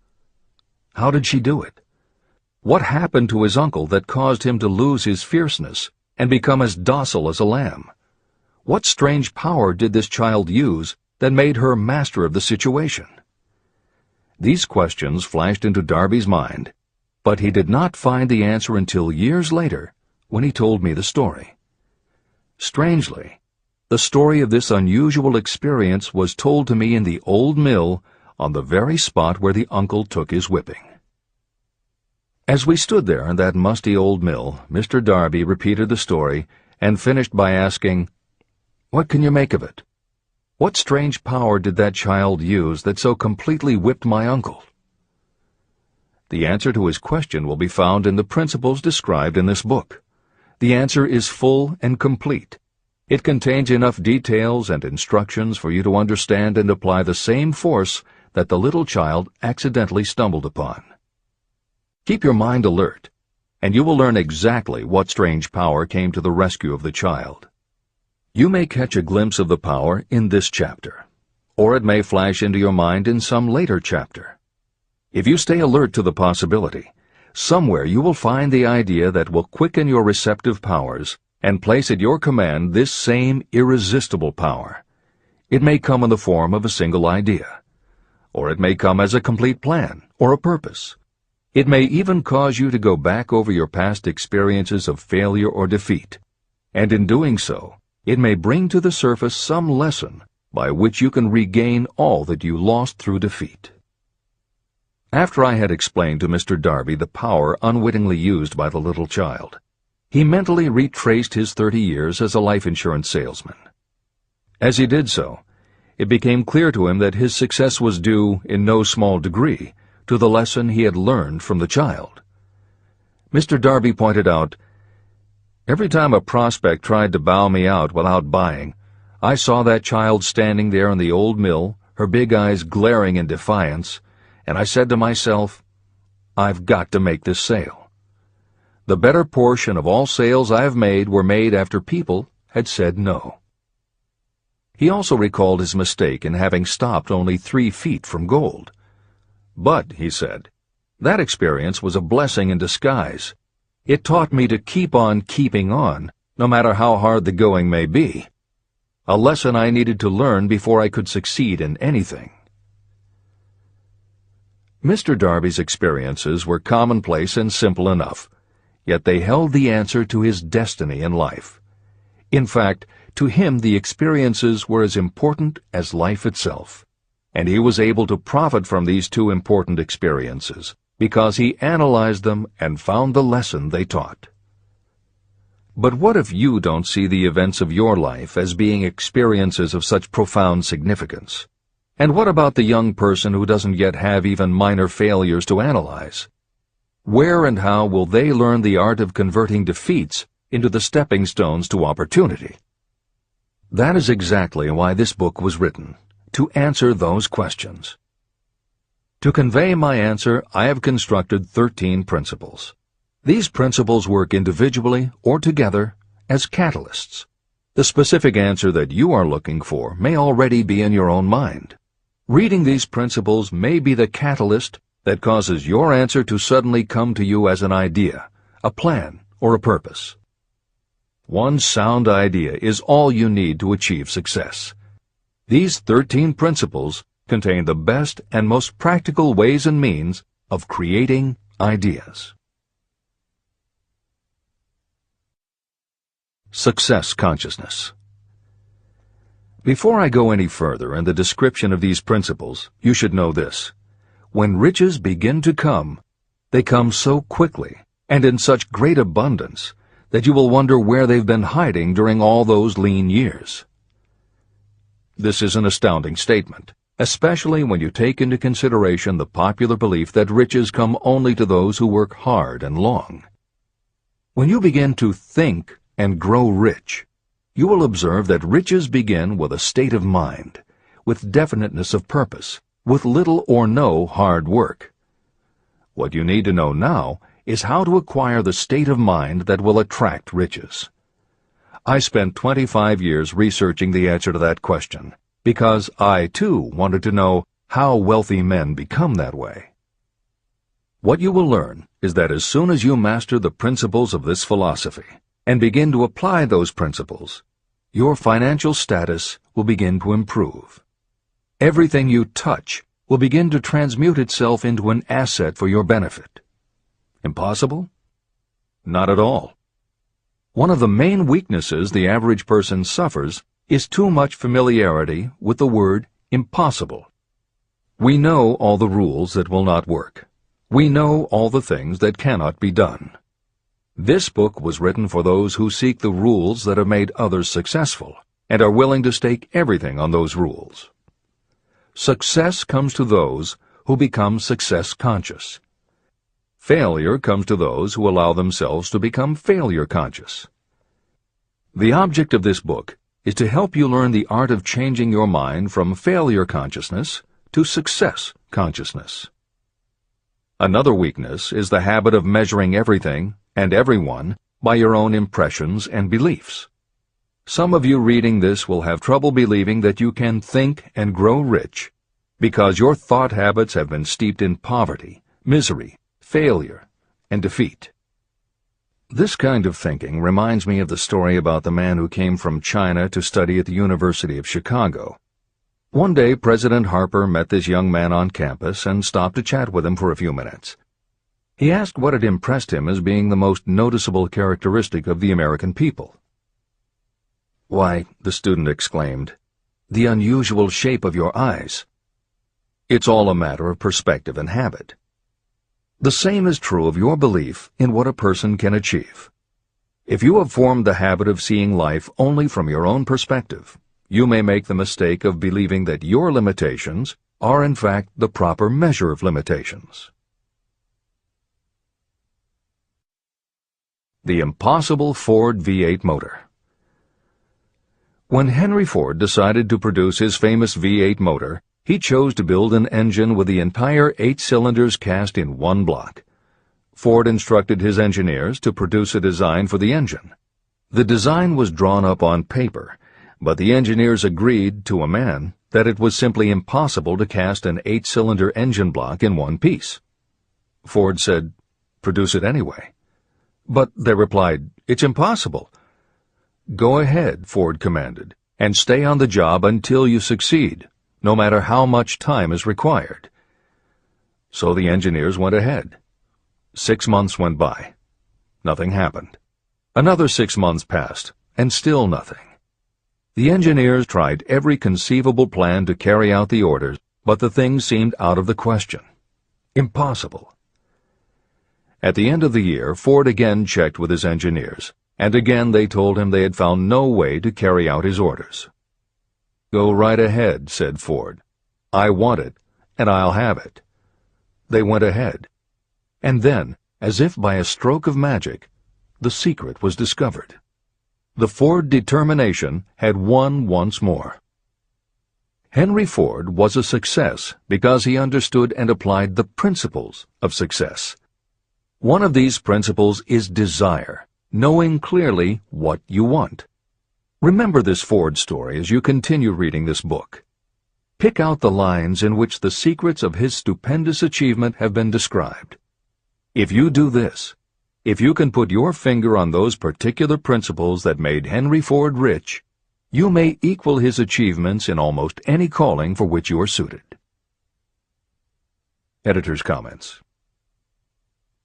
How did she do it? What happened to his uncle that caused him to lose his fierceness and become as docile as a lamb? What strange power did this child use that made her master of the situation? These questions flashed into Darby's mind, but he did not find the answer until years later, when he told me the story. Strangely, the story of this unusual experience was told to me in the old mill on the very spot where the uncle took his whipping. As we stood there in that musty old mill, Mr. Darby repeated the story and finished by asking, "What can you make of it? What strange power did that child use that so completely whipped my uncle?" The answer to his question will be found in the principles described in this book. The answer is full and complete. It contains enough details and instructions for you to understand and apply the same force that the little child accidentally stumbled upon. Keep your mind alert, and you will learn exactly what strange power came to the rescue of the child. You may catch a glimpse of the power in this chapter, or it may flash into your mind in some later chapter. If you stay alert to the possibility, somewhere you will find the idea that will quicken your receptive powers and place at your command this same irresistible power. It may come in the form of a single idea, or it may come as a complete plan or a purpose. It may even cause you to go back over your past experiences of failure or defeat, and in doing so, it may bring to the surface some lesson by which you can regain all that you lost through defeat. After I had explained to Mr. Darby the power unwittingly used by the little child, he mentally retraced his 30 years as a life insurance salesman. As he did so, it became clear to him that his success was due, in no small degree, to the lesson he had learned from the child. Mr. Darby pointed out, "Every time a prospect tried to bow me out without buying, I saw that child standing there in the old mill, her big eyes glaring in defiance, and I said to myself, I've got to make this sale. The better portion of all sales I have made were made after people had said no." He also recalled his mistake in having stopped only 3 feet from gold. "But," he said, "that experience was a blessing in disguise. It taught me to keep on keeping on, no matter how hard the going may be. A lesson I needed to learn before I could succeed in anything." Mr. Darby's experiences were commonplace and simple enough, yet they held the answer to his destiny in life. In fact, to him the experiences were as important as life itself, and he was able to profit from these 2 important experiences because he analyzed them and found the lesson they taught. But what if you don't see the events of your life as being experiences of such profound significance? And what about the young person who doesn't yet have even minor failures to analyze? Where and how will they learn the art of converting defeats into the stepping stones to opportunity? That is exactly why this book was written, to answer those questions. To convey my answer, I have constructed 13 principles. These principles work individually or together as catalysts. The specific answer that you are looking for may already be in your own mind. Reading these principles may be the catalyst that causes your answer to suddenly come to you as an idea, a plan, or a purpose. One sound idea is all you need to achieve success. These 13 principles contain the best and most practical ways and means of creating ideas. Success consciousness. Before I go any further in the description of these principles, you should know this. When riches begin to come, they come so quickly and in such great abundance that you will wonder where they've been hiding during all those lean years. This is an astounding statement, especially when you take into consideration the popular belief that riches come only to those who work hard and long. When you begin to think and grow rich, you will observe that riches begin with a state of mind, with definiteness of purpose, with little or no hard work. What you need to know now is how to acquire the state of mind that will attract riches. I spent 25 years researching the answer to that question, because I, too, wanted to know how wealthy men become that way. What you will learn is that as soon as you master the principles of this philosophy, and begin to apply those principles, your financial status will begin to improve. Everything you touch will begin to transmute itself into an asset for your benefit. Impossible? Not at all. One of the main weaknesses the average person suffers is too much familiarity with the word impossible. We know all the rules that will not work. We know all the things that cannot be done. This book was written for those who seek the rules that have made others successful and are willing to stake everything on those rules. Success comes to those who become success conscious. Failure comes to those who allow themselves to become failure conscious. The object of this book is to help you learn the art of changing your mind from failure consciousness to success consciousness. Another weakness is the habit of measuring everything and everyone by your own impressions and beliefs. Some of you reading this will have trouble believing that you can think and grow rich because your thought habits have been steeped in poverty, misery, failure, and defeat. This kind of thinking reminds me of the story about the man who came from China to study at the University of Chicago. One day, President Harper met this young man on campus and stopped to chat with him for a few minutes. He asked what had impressed him as being the most noticeable characteristic of the American people. "Why," the student exclaimed, "the unusual shape of your eyes." It's all a matter of perspective and habit. The same is true of your belief in what a person can achieve. If you have formed the habit of seeing life only from your own perspective, you may make the mistake of believing that your limitations are in fact the proper measure of limitations. The impossible Ford V8 motor. When Henry Ford decided to produce his famous V8 motor, he chose to build an engine with the entire 8 cylinders cast in one block. Ford instructed his engineers to produce a design for the engine. The design was drawn up on paper, but the engineers agreed to a man that it was simply impossible to cast an 8-cylinder engine block in one piece. Ford said, "Produce it anyway." But they replied, "It's impossible." "Go ahead," Ford commanded, "and stay on the job until you succeed, no matter how much time is required." So the engineers went ahead. 6 months went by. Nothing happened. Another 6 months passed, and still nothing. The engineers tried every conceivable plan to carry out the orders, but the thing seemed out of the question. Impossible. At the end of the year, Ford again checked with his engineers, and again they told him they had found no way to carry out his orders. "Go right ahead," said Ford. "I want it, and I'll have it." They went ahead. And then, as if by a stroke of magic, the secret was discovered. The Ford determination had won once more. Henry Ford was a success because he understood and applied the principles of success. One of these principles is desire, knowing clearly what you want. Remember this Ford story as you continue reading this book. Pick out the lines in which the secrets of his stupendous achievement have been described. If you do this, if you can put your finger on those particular principles that made Henry Ford rich, you may equal his achievements in almost any calling for which you are suited. Editor's comments.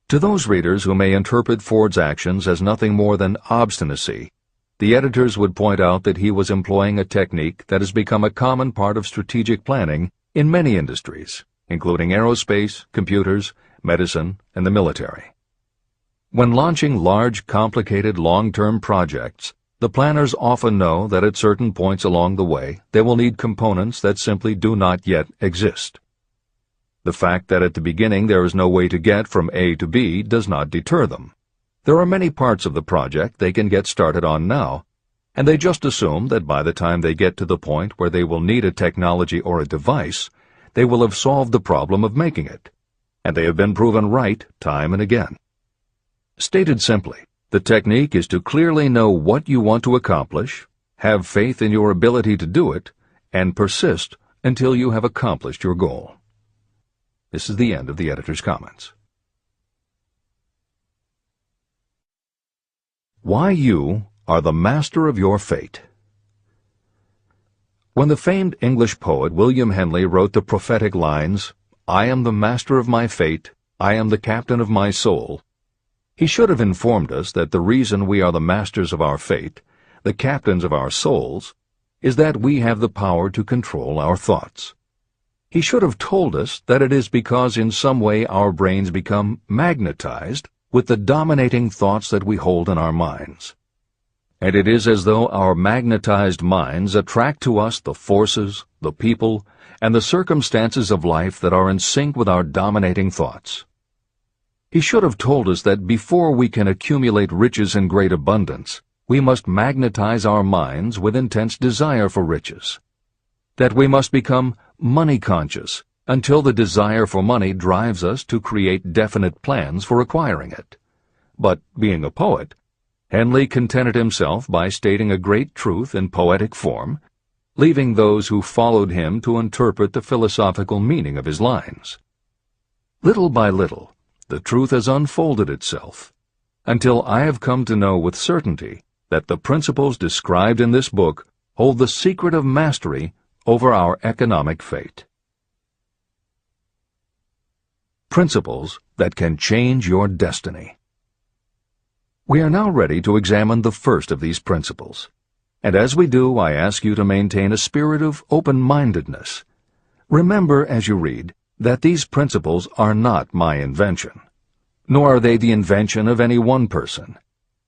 To those readers who may interpret Ford's actions as nothing more than obstinacy, the editors would point out that he was employing a technique that has become a common part of strategic planning in many industries, including aerospace, computers, medicine, and the military. When launching large, complicated, long-term projects, the planners often know that at certain points along the way they will need components that simply do not yet exist. The fact that at the beginning there is no way to get from A to B does not deter them. There are many parts of the project they can get started on now, and they just assume that by the time they get to the point where they will need a technology or a device, they will have solved the problem of making it, and they have been proven right time and again. Stated simply, the technique is to clearly know what you want to accomplish, have faith in your ability to do it, and persist until you have accomplished your goal. This is the end of the editor's comments. Why you are the master of your fate. When the famed English poet William Henley wrote the prophetic lines, "I am the master of my fate, I am the captain of my soul," he should have informed us that the reason we are the masters of our fate, the captains of our souls, is that we have the power to control our thoughts. He should have told us that it is because in some way our brains become magnetized with the dominating thoughts that we hold in our minds. And it is as though our magnetized minds attract to us the forces, the people, and the circumstances of life that are in sync with our dominating thoughts. He should have told us that before we can accumulate riches in great abundance, we must magnetize our minds with intense desire for riches. That we must become money-conscious until the desire for money drives us to create definite plans for acquiring it. But, being a poet, Henley contented himself by stating a great truth in poetic form, leaving those who followed him to interpret the philosophical meaning of his lines. Little by little, the truth has unfolded itself, until I have come to know with certainty that the principles described in this book hold the secret of mastery over our economic fate. Principles that can change your destiny. We are now ready to examine the first of these principles, and as we do, I ask you to maintain a spirit of open-mindedness. Remember as you read that these principles are not my invention, nor are they the invention of any one person.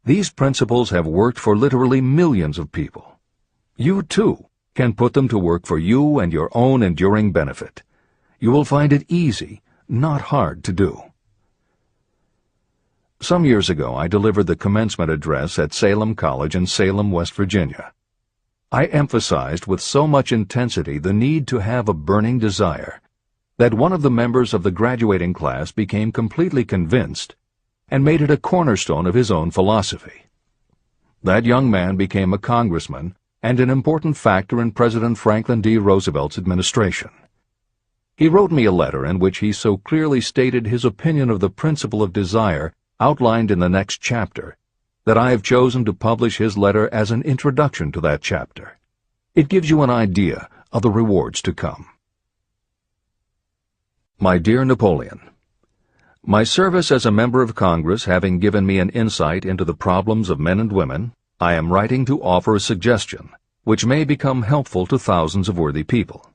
These principles have worked for literally millions of people. You, too, can put them to work for you and your own enduring benefit. You will find it easy, not hard to do. Some years ago, I delivered the commencement address at Salem College in Salem, West Virginia. I emphasized with so much intensity the need to have a burning desire that one of the members of the graduating class became completely convinced and made it a cornerstone of his own philosophy. That young man became a congressman and an important factor in President Franklin D. Roosevelt's administration. He wrote me a letter in which he so clearly stated his opinion of the principle of desire outlined in the next chapter that I have chosen to publish his letter as an introduction to that chapter. It gives you an idea of the rewards to come. My dear Napoleon, my service as a member of Congress having given me an insight into the problems of men and women, I am writing to offer a suggestion which may become helpful to thousands of worthy people.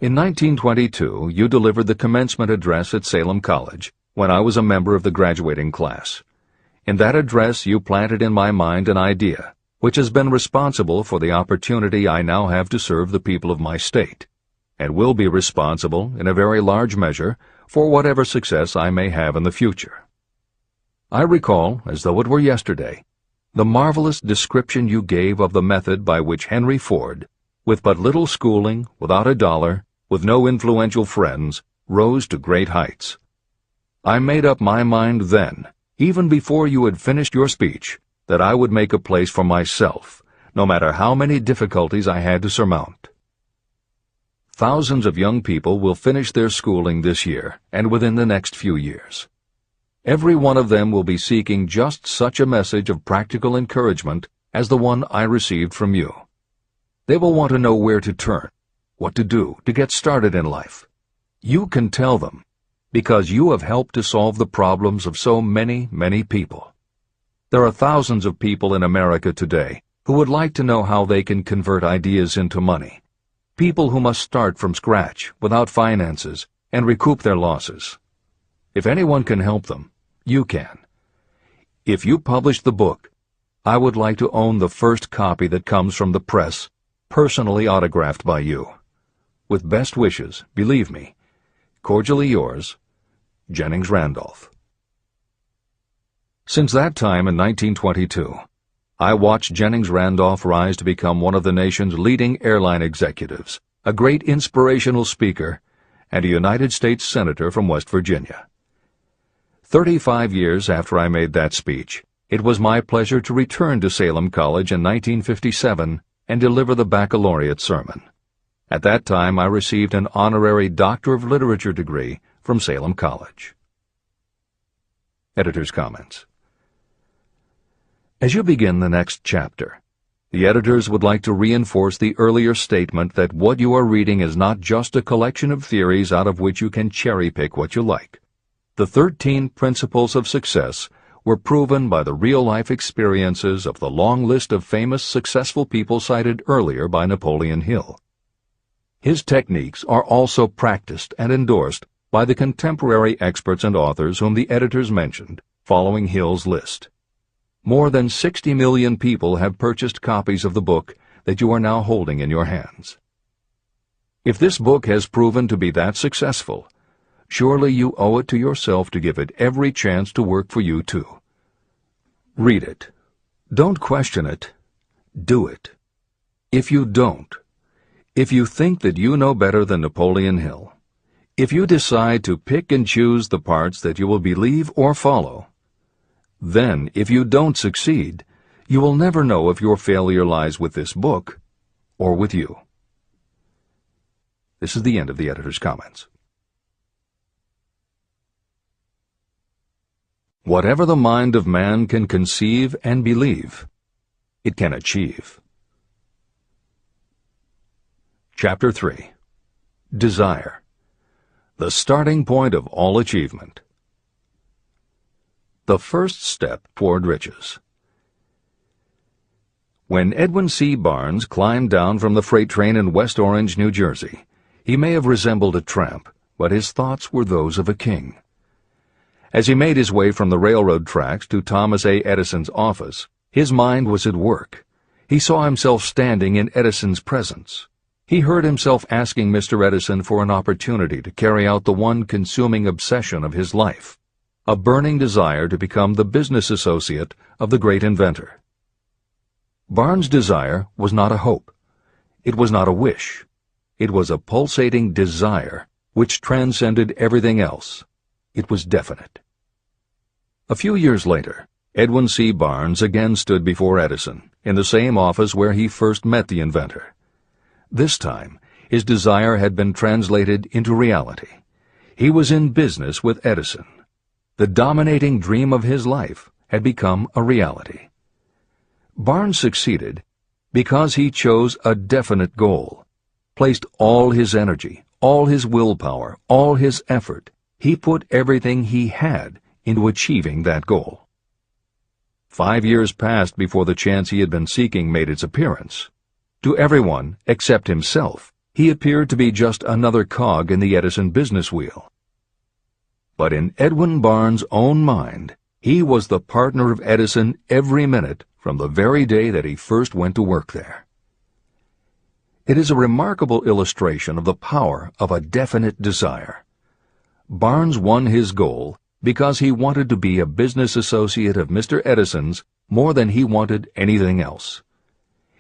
In 1922, you delivered the commencement address at Salem College when I was a member of the graduating class. In that address, you planted in my mind an idea which has been responsible for the opportunity I now have to serve the people of my state, and will be responsible, in a very large measure, for whatever success I may have in the future. I recall, as though it were yesterday, the marvelous description you gave of the method by which Henry Ford, with but little schooling, without a dollar, with no influential friends, rose to great heights. I made up my mind then, even before you had finished your speech, that I would make a place for myself, no matter how many difficulties I had to surmount. Thousands of young people will finish their schooling this year and within the next few years. Every one of them will be seeking just such a message of practical encouragement as the one I received from you. They will want to know where to turn, what to do to get started in life. You can tell them, because you have helped to solve the problems of so many, many people. There are thousands of people in America today who would like to know how they can convert ideas into money. People who must start from scratch, without finances, and recoup their losses. If anyone can help them, you can. If you publish the book, I would like to own the first copy that comes from the press, personally autographed by you. With best wishes, believe me, cordially yours, Jennings Randolph. Since that time in 1922, I watched Jennings Randolph rise to become one of the nation's leading airline executives, a great inspirational speaker, and a United States Senator from West Virginia. 35 years after I made that speech, it was my pleasure to return to Salem College in 1957 and deliver the baccalaureate sermon. At that time, I received an honorary Doctor of Literature degree from Salem College. Editor's comments. As you begin the next chapter, the editors would like to reinforce the earlier statement that what you are reading is not just a collection of theories out of which you can cherry-pick what you like. The 13 principles of success were proven by the real-life experiences of the long list of famous successful people cited earlier by Napoleon Hill. His techniques are also practiced and endorsed by the contemporary experts and authors whom the editors mentioned, following Hill's list. More than 60 million people have purchased copies of the book that you are now holding in your hands. If this book has proven to be that successful, surely you owe it to yourself to give it every chance to work for you too. Read it. Don't question it. Do it. If you don't, if you think that you know better than Napoleon Hill, if you decide to pick and choose the parts that you will believe or follow, then, if you don't succeed, you will never know if your failure lies with this book or with you. This is the end of the editor's comments. Whatever the mind of man can conceive and believe, it can achieve. Chapter 3. Desire, the starting point of all achievement. The first step toward riches. When Edwin C. Barnes climbed down from the freight train in West Orange, New Jersey, he may have resembled a tramp, but his thoughts were those of a king. As he made his way from the railroad tracks to Thomas A. Edison's office, his mind was at work. He saw himself standing in Edison's presence. He heard himself asking Mr. Edison for an opportunity to carry out the one consuming obsession of his life, a burning desire to become the business associate of the great inventor. Barnes' desire was not a hope. It was not a wish. It was a pulsating desire which transcended everything else. It was definite. A few years later, Edwin C. Barnes again stood before Edison, in the same office where he first met the inventor. This time, his desire had been translated into reality. He was in business with Edison. The dominating dream of his life had become a reality. Barnes succeeded because he chose a definite goal, placed all his energy, all his willpower, all his effort. He put everything he had into achieving that goal. 5 years passed before the chance he had been seeking made its appearance. To everyone except himself, he appeared to be just another cog in the Edison business wheel. But in Edwin Barnes' own mind, he was the partner of Edison every minute from the very day that he first went to work there. It is a remarkable illustration of the power of a definite desire. Barnes won his goal because he wanted to be a business associate of Mr. Edison's more than he wanted anything else.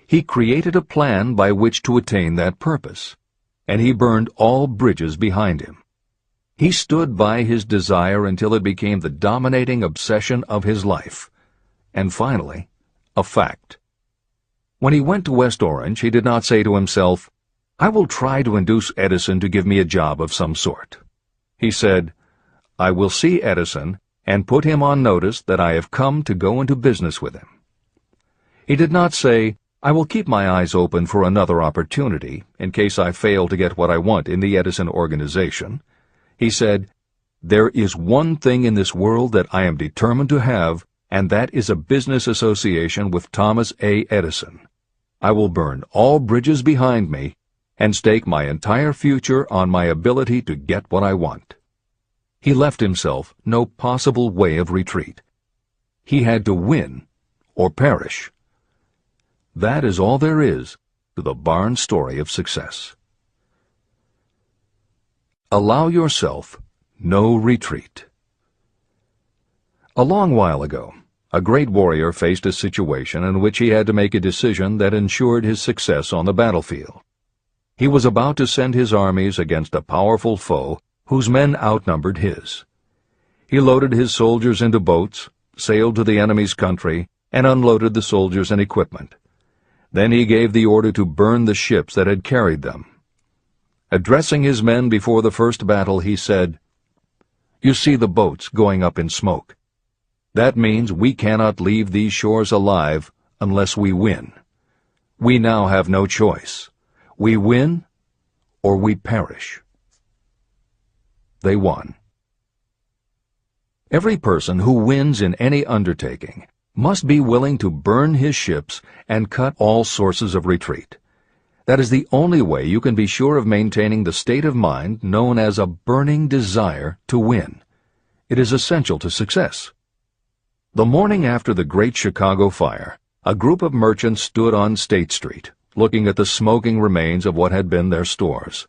He created a plan by which to attain that purpose, and he burned all bridges behind him. He stood by his desire until it became the dominating obsession of his life, and finally, a fact. When he went to West Orange, he did not say to himself, "I will try to induce Edison to give me a job of some sort." He said, "I will see Edison and put him on notice that I have come to go into business with him." He did not say, "I will keep my eyes open for another opportunity in case I fail to get what I want in the Edison organization." He said, "There is one thing in this world that I am determined to have, and that is a business association with Thomas A. Edison. I will burn all bridges behind me and stake my entire future on my ability to get what I want." He left himself no possible way of retreat. He had to win or perish. That is all there is to the Barnes story of success. Allow yourself no retreat. A long while ago, a great warrior faced a situation in which he had to make a decision that ensured his success on the battlefield. He was about to send his armies against a powerful foe whose men outnumbered his. He loaded his soldiers into boats, sailed to the enemy's country, and unloaded the soldiers and equipment. Then he gave the order to burn the ships that had carried them. Addressing his men before the first battle, he said, "You see the boats going up in smoke. That means we cannot leave these shores alive unless we win. We now have no choice. We win or we perish." They won. Every person who wins in any undertaking must be willing to burn his ships and cut all sources of retreat. That is the only way you can be sure of maintaining the state of mind known as a burning desire to win. It is essential to success. The morning after the Great Chicago Fire, a group of merchants stood on State Street, looking at the smoking remains of what had been their stores.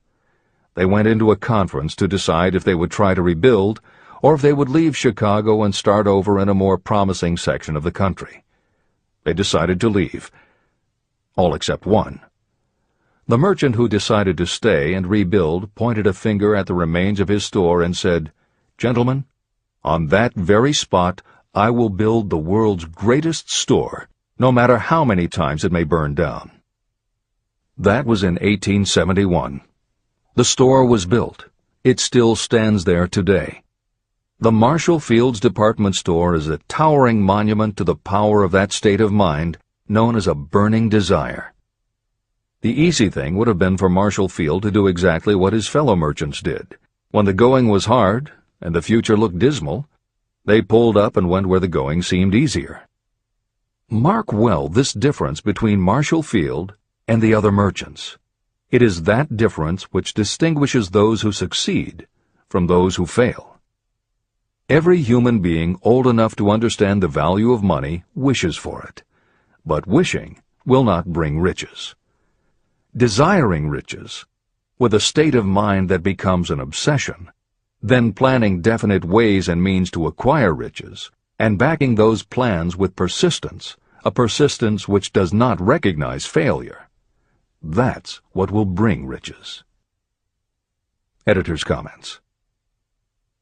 They went into a conference to decide if they would try to rebuild or if they would leave Chicago and start over in a more promising section of the country. They decided to leave. All except one. The merchant who decided to stay and rebuild pointed a finger at the remains of his store and said, "Gentlemen, on that very spot I will build the world's greatest store, no matter how many times it may burn down." That was in 1871. The store was built. It still stands there today. The Marshall Field's department store is a towering monument to the power of that state of mind known as a burning desire. The easy thing would have been for Marshall Field to do exactly what his fellow merchants did. When the going was hard and the future looked dismal, they pulled up and went where the going seemed easier. Mark well this difference between Marshall Field and the other merchants. It is that difference which distinguishes those who succeed from those who fail. Every human being old enough to understand the value of money wishes for it, but wishing will not bring riches. Desiring riches, with a state of mind that becomes an obsession, then planning definite ways and means to acquire riches, and backing those plans with persistence, a persistence which does not recognize failure, that's what will bring riches. Editor's comments.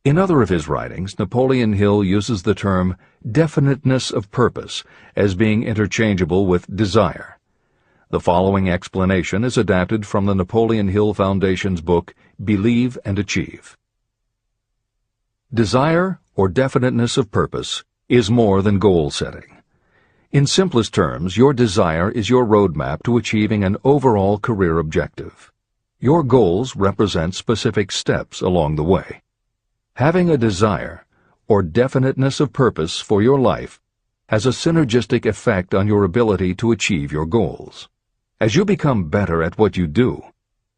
In other of his writings, Napoleon Hill uses the term definiteness of purpose as being interchangeable with desire. The following explanation is adapted from the Napoleon Hill Foundation's book, Believe and Achieve. Desire, or definiteness of purpose, is more than goal setting. In simplest terms, your desire is your roadmap to achieving an overall career objective. Your goals represent specific steps along the way. Having a desire, or definiteness of purpose for your life, has a synergistic effect on your ability to achieve your goals. As you become better at what you do,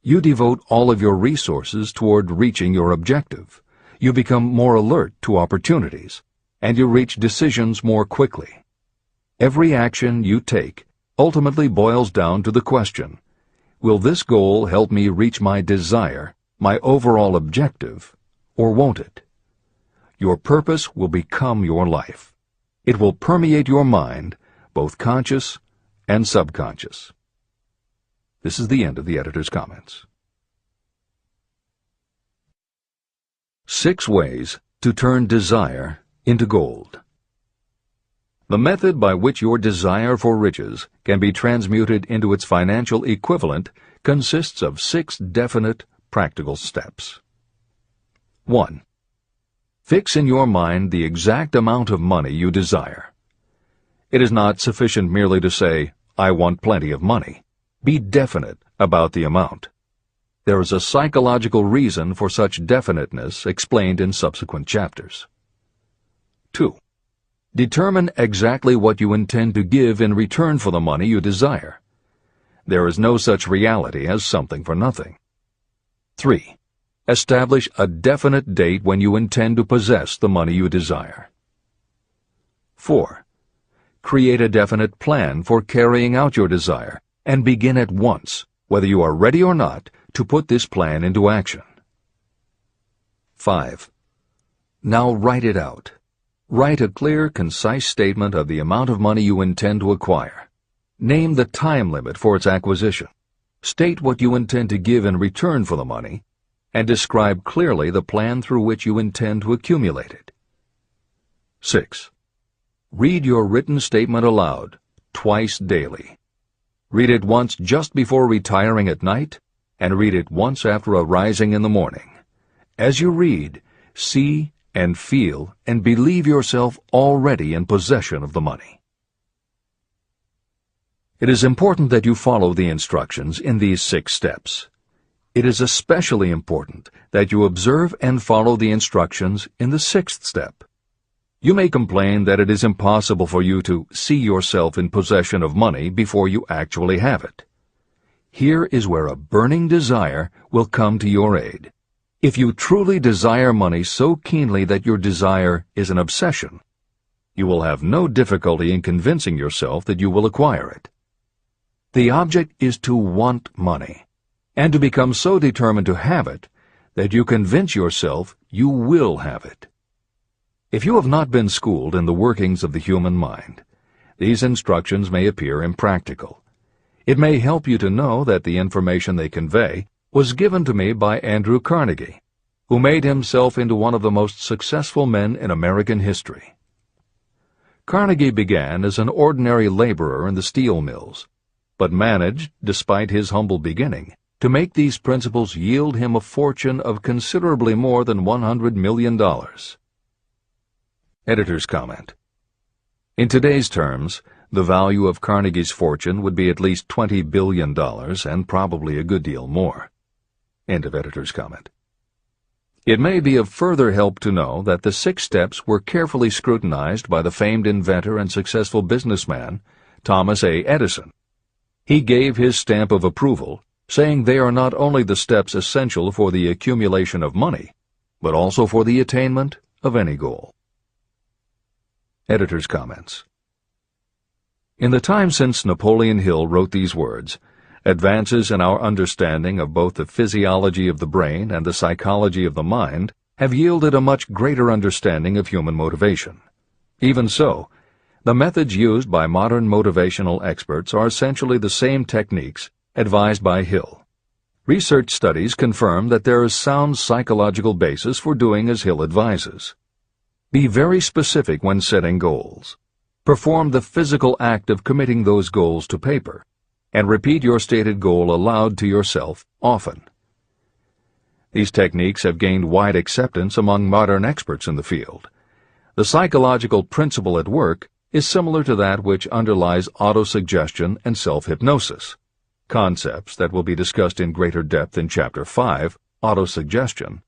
you devote all of your resources toward reaching your objective. You become more alert to opportunities, and you reach decisions more quickly. Every action you take ultimately boils down to the question, will this goal help me reach my desire, my overall objective, or won't it? Your purpose will become your life. It will permeate your mind, both conscious and subconscious. This is the end of the editor's comments. 6 ways to turn desire into gold. The method by which your desire for riches can be transmuted into its financial equivalent consists of 6 definite, practical steps. 1. Fix in your mind the exact amount of money you desire. It is not sufficient merely to say, "I want plenty of money." Be definite about the amount. There is a psychological reason for such definiteness explained in subsequent chapters. 2. Determine exactly what you intend to give in return for the money you desire. There is no such reality as something for nothing. 3. Establish a definite date when you intend to possess the money you desire. 4. Create a definite plan for carrying out your desire, and begin at once, whether you are ready or not, to put this plan into action. 5. Now write it out. Write a clear, concise statement of the amount of money you intend to acquire. Name the time limit for its acquisition. State what you intend to give in return for the money, and describe clearly the plan through which you intend to accumulate it. 6. Read your written statement aloud, twice daily. Read it once just before retiring at night, and read it once after arising in the morning. As you read, see and feel and believe yourself already in possession of the money. It is important that you follow the instructions in these 6 steps. It is especially important that you observe and follow the instructions in the 6th step. You may complain that it is impossible for you to see yourself in possession of money before you actually have it. Here is where a burning desire will come to your aid. If you truly desire money so keenly that your desire is an obsession, you will have no difficulty in convincing yourself that you will acquire it. The object is to want money, and to become so determined to have it that you convince yourself you will have it. If you have not been schooled in the workings of the human mind, these instructions may appear impractical. It may help you to know that the information they convey was given to me by Andrew Carnegie, who made himself into one of the most successful men in American history. Carnegie began as an ordinary laborer in the steel mills, but managed, despite his humble beginning, to make these principles yield him a fortune of considerably more than $100 million. Editor's comment. In today's terms, the value of Carnegie's fortune would be at least $20 billion and probably a good deal more. End of editor's comment. It may be of further help to know that the 6 steps were carefully scrutinized by the famed inventor and successful businessman, Thomas A. Edison. He gave his stamp of approval, saying they are not only the steps essential for the accumulation of money, but also for the attainment of any goal. Editor's comments. In the time since Napoleon Hill wrote these words, advances in our understanding of both the physiology of the brain and the psychology of the mind have yielded a much greater understanding of human motivation. Even so, the methods used by modern motivational experts are essentially the same techniques advised by Hill. Research studies confirm that there is sound psychological basis for doing as Hill advises. Be very specific when setting goals. Perform the physical act of committing those goals to paper, and repeat your stated goal aloud to yourself often. These techniques have gained wide acceptance among modern experts in the field. The psychological principle at work is similar to that which underlies autosuggestion and self-hypnosis, concepts that will be discussed in greater depth in Chapter 5, Autosuggestion,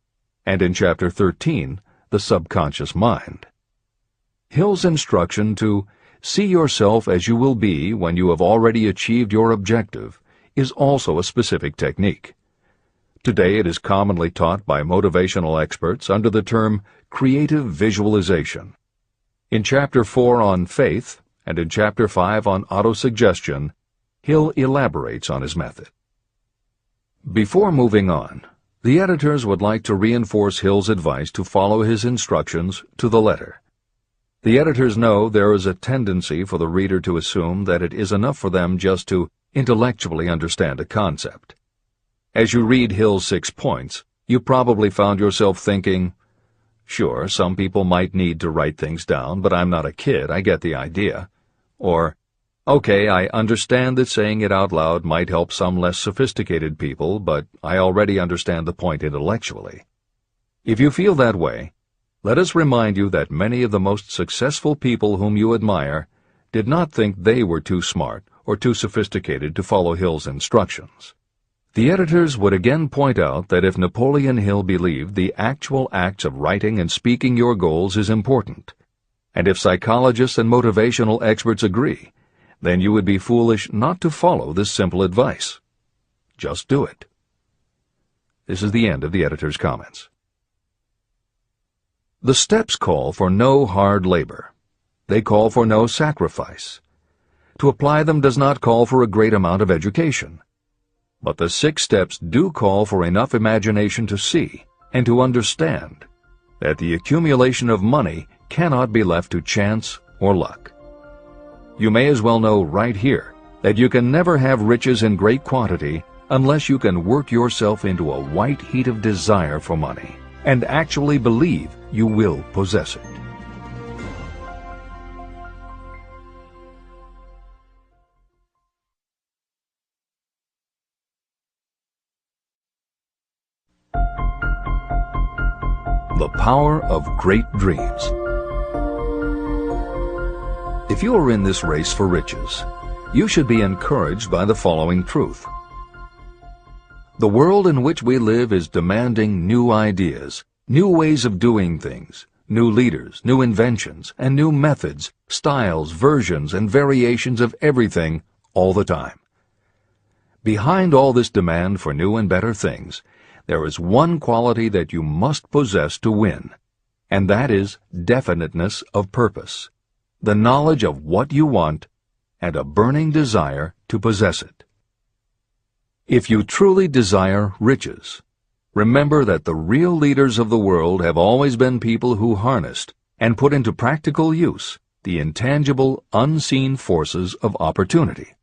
and in Chapter 13, The Subconscious Mind. Hill's instruction to see yourself as you will be when you have already achieved your objective is also a specific technique. Today it is commonly taught by motivational experts under the term creative visualization. In Chapter 4 on faith and in Chapter 5 on autosuggestion, Hill elaborates on his method. Before moving on, the editors would like to reinforce Hill's advice to follow his instructions to the letter. The editors know there is a tendency for the reader to assume that it is enough for them just to intellectually understand a concept. As you read Hill's 6 points, you probably found yourself thinking, sure, some people might need to write things down, but I'm not a kid, I get the idea. Or, okay, I understand that saying it out loud might help some less sophisticated people, but I already understand the point intellectually. If you feel that way, let us remind you that many of the most successful people whom you admire did not think they were too smart or too sophisticated to follow Hill's instructions. The editors would again point out that if Napoleon Hill believed the actual acts of writing and speaking your goals is important, and if psychologists and motivational experts agree, then you would be foolish not to follow this simple advice. Just do it. This is the end of the editor's comments. The steps call for no hard labor. They call for no sacrifice. To apply them does not call for a great amount of education. But the 6 steps do call for enough imagination to see and to understand that the accumulation of money cannot be left to chance or luck. You may as well know right here that you can never have riches in great quantity unless you can work yourself into a white heat of desire for money and actually believe you will possess it. The power of great dreams. If you are in this race for riches, you should be encouraged by the following truth. The world in which we live is demanding new ideas, new ways of doing things, new leaders, new inventions, and new methods, styles, versions, and variations of everything all the time. Behind all this demand for new and better things, there is one quality that you must possess to win, and that is definiteness of purpose, the knowledge of what you want, and a burning desire to possess it. If you truly desire riches, remember that the real leaders of the world have always been people who harnessed and put into practical use the intangible, unseen forces of opportunity.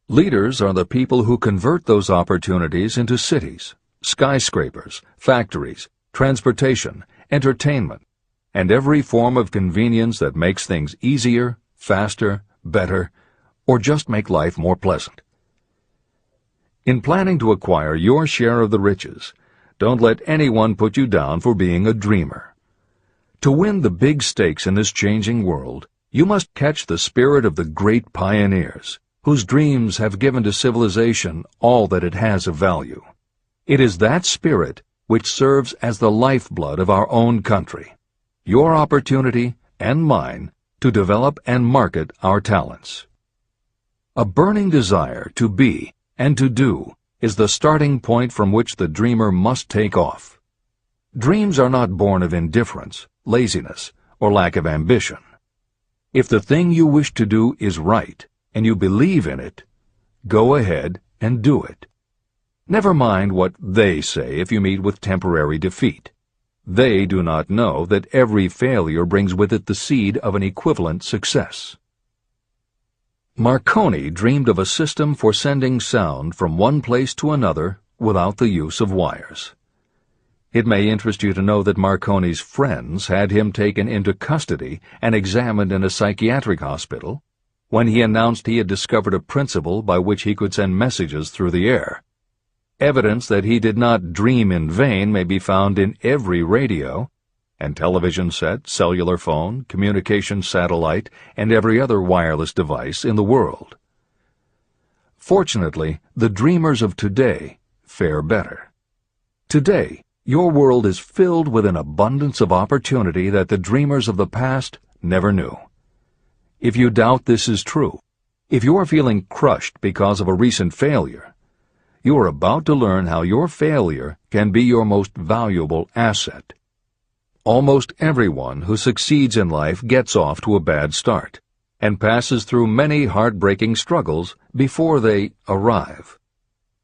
Leaders are the people who convert those opportunities into cities, skyscrapers, factories, transportation, entertainment, and every form of convenience that makes things easier, faster, better, or just make life more pleasant. In planning to acquire your share of the riches, don't let anyone put you down for being a dreamer. To win the big stakes in this changing world, you must catch the spirit of the great pioneers, whose dreams have given to civilization all that it has of value. It is that spirit which serves as the lifeblood of our own country, your opportunity and mine to develop and market our talents. A burning desire to be and to do is the starting point from which the dreamer must take off. Dreams are not born of indifference, laziness, or lack of ambition. If the thing you wish to do is right, and you believe in it, go ahead and do it. Never mind what they say if you meet with temporary defeat. They do not know that every failure brings with it the seed of an equivalent success. Marconi dreamed of a system for sending sound from one place to another without the use of wires. It may interest you to know that Marconi's friends had him taken into custody and examined in a psychiatric hospital when he announced he had discovered a principle by which he could send messages through the air. Evidence that he did not dream in vain may be found in every radio and television set, cellular phone, communication satellite, and every other wireless device in the world. Fortunately, the dreamers of today fare better. Today, your world is filled with an abundance of opportunity that the dreamers of the past never knew. If you doubt this is true, if you are feeling crushed because of a recent failure, you are about to learn how your failure can be your most valuable asset. Almost everyone who succeeds in life gets off to a bad start and passes through many heartbreaking struggles before they arrive.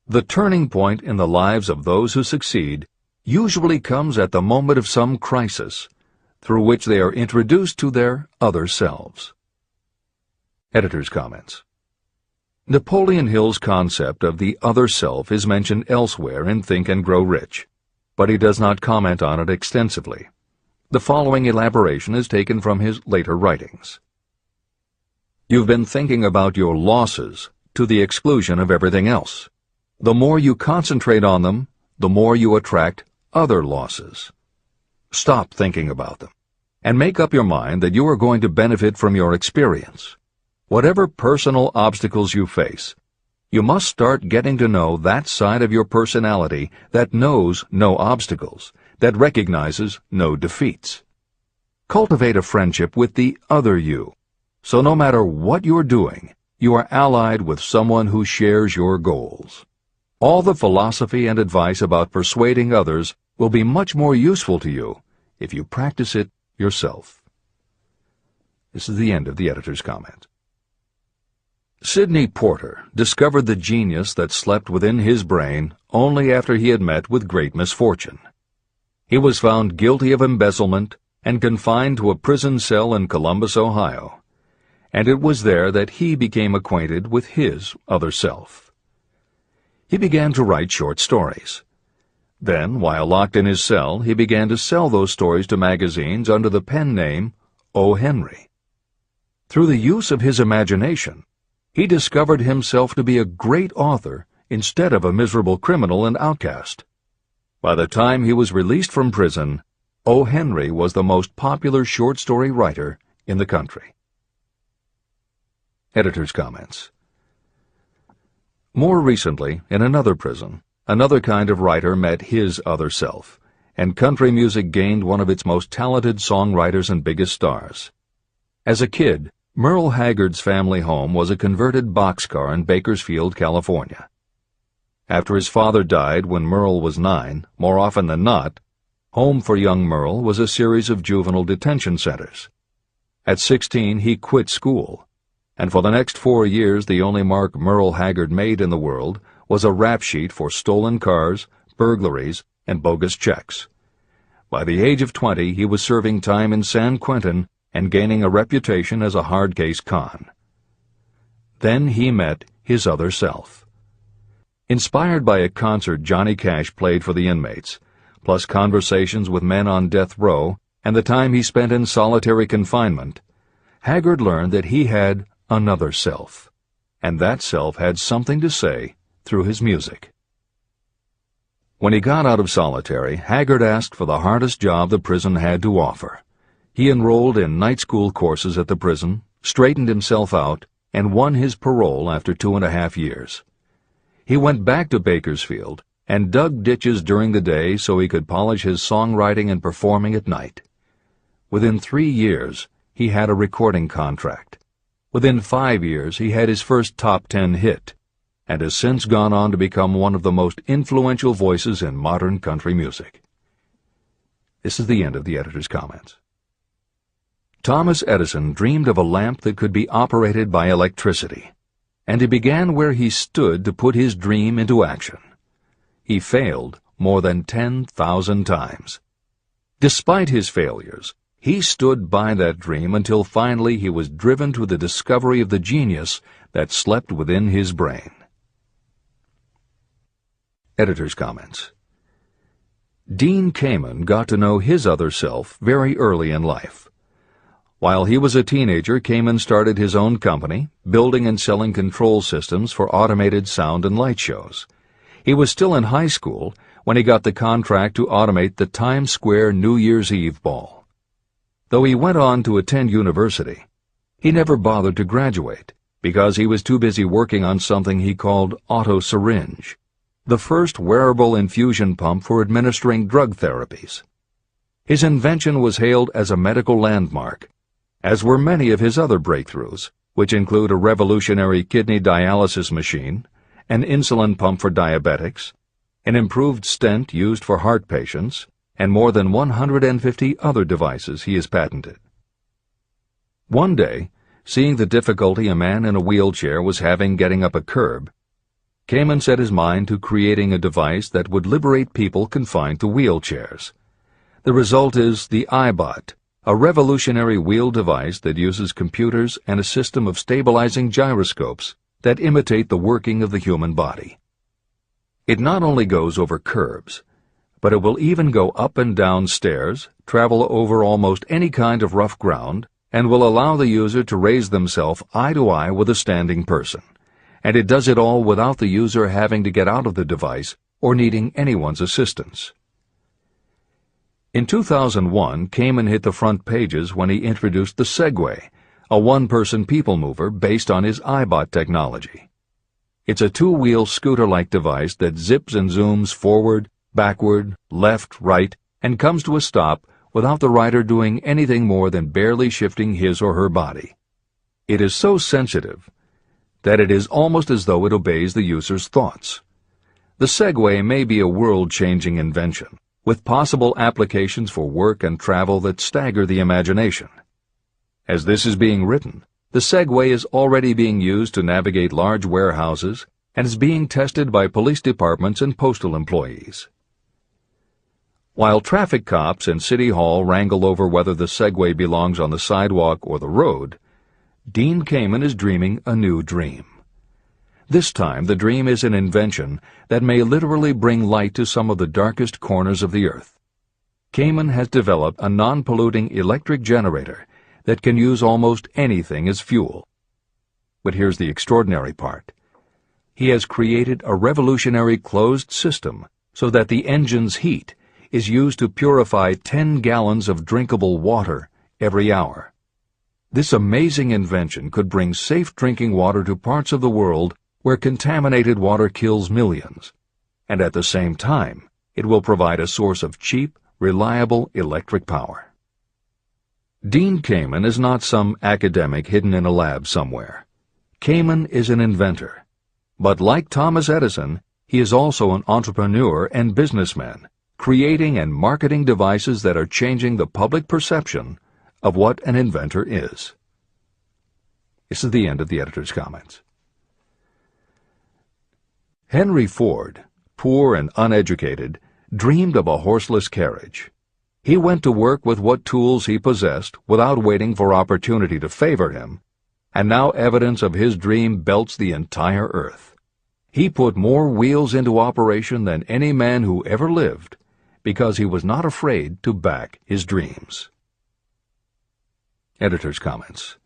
The turning point in the lives of those who succeed usually comes at the moment of some crisis through which they are introduced to their other selves. Editor's comments. Napoleon Hill's concept of the other self is mentioned elsewhere in Think and Grow Rich, but he does not comment on it extensively. The following elaboration is taken from his later writings. You've been thinking about your losses to the exclusion of everything else. The more you concentrate on them, the more you attract other losses. Stop thinking about them, and make up your mind that you are going to benefit from your experience. Whatever personal obstacles you face, you must start getting to know that side of your personality that knows no obstacles, that recognizes no defeats. Cultivate a friendship with the other you, so no matter what you're doing, you are allied with someone who shares your goals. All the philosophy and advice about persuading others will be much more useful to you if you practice it yourself. This is the end of the editor's comment. Sidney Porter discovered the genius that slept within his brain only after he had met with great misfortune. He was found guilty of embezzlement and confined to a prison cell in Columbus, Ohio, and it was there that he became acquainted with his other self. He began to write short stories. Then, while locked in his cell, he began to sell those stories to magazines under the pen name O. Henry. Through the use of his imagination, he discovered himself to be a great author instead of a miserable criminal and outcast. By the time he was released from prison, O. Henry was the most popular short story writer in the country. Editor's comments. More recently, in another prison, another kind of writer met his other self, and country music gained one of its most talented songwriters and biggest stars. As a kid, Merle Haggard's family home was a converted boxcar in Bakersfield, California. After his father died when Merle was 9, more often than not, home for young Merle was a series of juvenile detention centers. At 16, he quit school, and for the next 4 years the only mark Merle Haggard made in the world was a rap sheet for stolen cars, burglaries, and bogus checks. By the age of 20, he was serving time in San Quentin and gaining a reputation as a hard-case con. Then he met his other self. Inspired by a concert Johnny Cash played for the inmates, plus conversations with men on death row and the time he spent in solitary confinement, Haggard learned that he had another self, and that self had something to say through his music. When he got out of solitary, Haggard asked for the hardest job the prison had to offer. He enrolled in night school courses at the prison, straightened himself out, and won his parole after 2.5 years. He went back to Bakersfield and dug ditches during the day so he could polish his songwriting and performing at night. Within 3 years, he had a recording contract. Within 5 years, he had his first top 10 hit, and has since gone on to become one of the most influential voices in modern country music. This is the end of the editor's comments. Thomas Edison dreamed of a lamp that could be operated by electricity. and he began where he stood to put his dream into action. He failed more than 10,000 times. Despite his failures, he stood by that dream until finally he was driven to the discovery of the genius that slept within his brain. Editor's comments. Dean Kamen got to know his other self very early in life. While he was a teenager, Kamen started his own company, building and selling control systems for automated sound and light shows. He was still in high school when he got the contract to automate the Times Square New Year's Eve ball. Though he went on to attend university, he never bothered to graduate because he was too busy working on something he called auto-syringe, the first wearable infusion pump for administering drug therapies. His invention was hailed as a medical landmark, as were many of his other breakthroughs, which include a revolutionary kidney dialysis machine, an insulin pump for diabetics, an improved stent used for heart patients, and more than 150 other devices he has patented. One day, seeing the difficulty a man in a wheelchair was having getting up a curb, Kamen set his mind to creating a device that would liberate people confined to wheelchairs. The result is the iBot, a revolutionary wheel device that uses computers and a system of stabilizing gyroscopes that imitate the working of the human body. It not only goes over curbs, but it will even go up and down stairs, travel over almost any kind of rough ground, and will allow the user to raise themselves eye to eye with a standing person. And it does it all without the user having to get out of the device or needing anyone's assistance. In 2001, Kamen hit the front pages when he introduced the Segway, a one-person people mover based on his iBot technology. It's a two-wheel scooter-like device that zips and zooms forward, backward, left, right, and comes to a stop without the rider doing anything more than barely shifting his or her body. It is so sensitive that it is almost as though it obeys the user's thoughts. The Segway may be a world-changing invention, with possible applications for work and travel that stagger the imagination. As this is being written, the Segway is already being used to navigate large warehouses and is being tested by police departments and postal employees. While traffic cops and City Hall wrangle over whether the Segway belongs on the sidewalk or the road, Dean Kamen is dreaming a new dream. This time, the dream is an invention that may literally bring light to some of the darkest corners of the earth. Kamen has developed a non-polluting electric generator that can use almost anything as fuel. But here's the extraordinary part. He has created a revolutionary closed system so that the engine's heat is used to purify 10 gallons of drinkable water every hour. This amazing invention could bring safe drinking water to parts of the world where contaminated water kills millions, and at the same time, it will provide a source of cheap, reliable electric power. Dean Kamen is not some academic hidden in a lab somewhere. Kamen is an inventor. But like Thomas Edison, he is also an entrepreneur and businessman, creating and marketing devices that are changing the public perception of what an inventor is. This is the end of the editor's comments. Henry Ford, poor and uneducated, dreamed of a horseless carriage. He went to work with what tools he possessed without waiting for opportunity to favor him, and now evidence of his dream belts the entire earth. He put more wheels into operation than any man who ever lived, because he was not afraid to back his dreams. Editor's comments.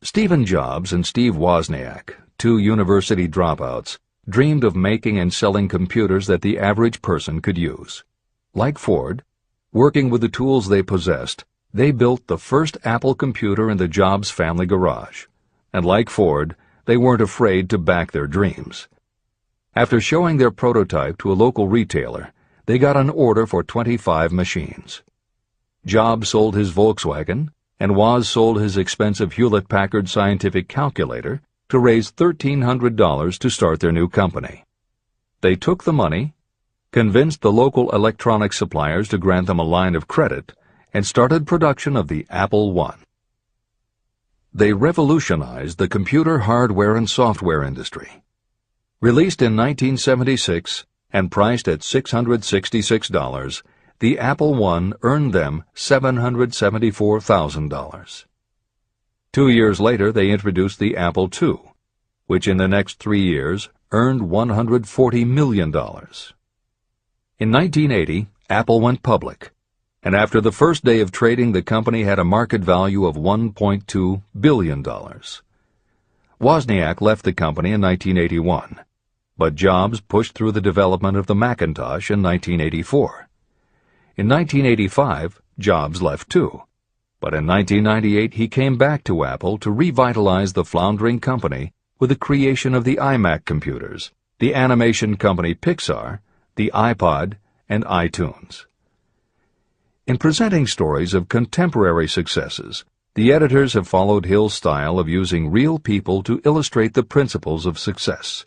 Stephen Jobs and Steve Wozniak, two university dropouts, dreamed of making and selling computers that the average person could use. Like Ford, working with the tools they possessed, they built the first Apple computer in the Jobs family garage. And like Ford, they weren't afraid to back their dreams. After showing their prototype to a local retailer, they got an order for 25 machines. Jobs sold his Volkswagen, and Woz sold his expensive Hewlett-Packard scientific calculator to raise $1,300 to start their new company. They took the money, convinced the local electronics suppliers to grant them a line of credit, and started production of the Apple I. they revolutionized the computer hardware and software industry. Released in 1976 and priced at $666, the Apple I earned them $774,000. 2 years later, they introduced the Apple II, which in the next 3 years earned $140 million. In 1980, Apple went public, and after the first day of trading, the company had a market value of $1.2 billion. Wozniak left the company in 1981, but Jobs pushed through the development of the Macintosh in 1984. In 1985, Jobs left too, but in 1998 he came back to Apple to revitalize the floundering company with the creation of the iMac computers, the animation company Pixar, the iPod, and iTunes. In presenting stories of contemporary successes, the editors have followed Hill's style of using real people to illustrate the principles of success.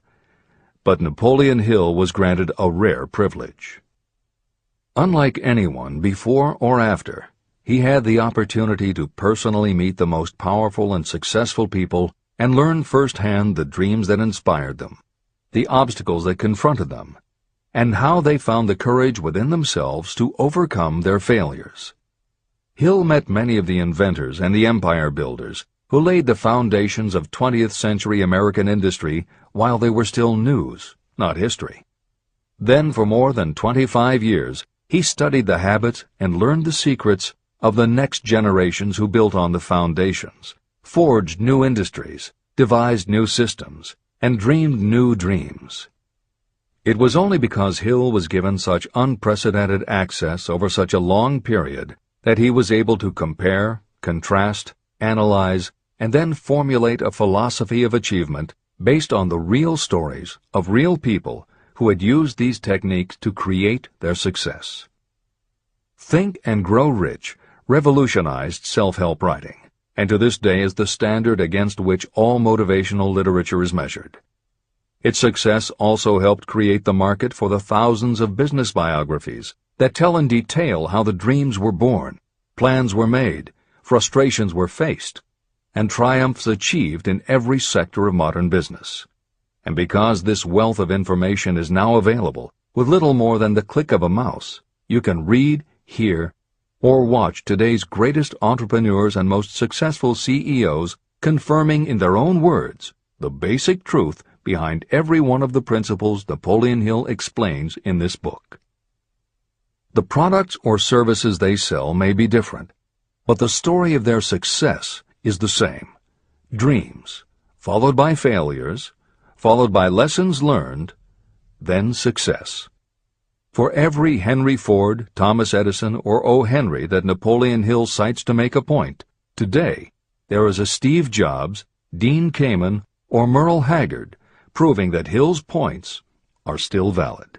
But Napoleon Hill was granted a rare privilege. Unlike anyone before or after, he had the opportunity to personally meet the most powerful and successful people and learn firsthand the dreams that inspired them, the obstacles that confronted them, and how they found the courage within themselves to overcome their failures. Hill met many of the inventors and the empire builders who laid the foundations of 20th century American industry while they were still news, not history. Then for more than 25 years, he studied the habits and learned the secrets of the next generations who built on the foundations, forged new industries, devised new systems, and dreamed new dreams. It was only because Hill was given such unprecedented access over such a long period that he was able to compare, contrast, analyze, and then formulate a philosophy of achievement based on the real stories of real people who had used these techniques to create their success. Think and Grow Rich revolutionized self-help writing, and to this day is the standard against which all motivational literature is measured. Its success also helped create the market for the thousands of business biographies that tell in detail how the dreams were born, plans were made, frustrations were faced, and triumphs achieved in every sector of modern business. And because this wealth of information is now available with little more than the click of a mouse, you can read, hear, or watch today's greatest entrepreneurs and most successful CEOs confirming in their own words the basic truth behind every one of the principles Napoleon Hill explains in this book. The products or services they sell may be different, but the story of their success is the same. Dreams, followed by failures, followed by lessons learned, then success. For every Henry Ford, Thomas Edison, or O. Henry that Napoleon Hill cites to make a point, today there is a Steve Jobs, Dean Kamen, or Merle Haggard, proving that Hill's points are still valid.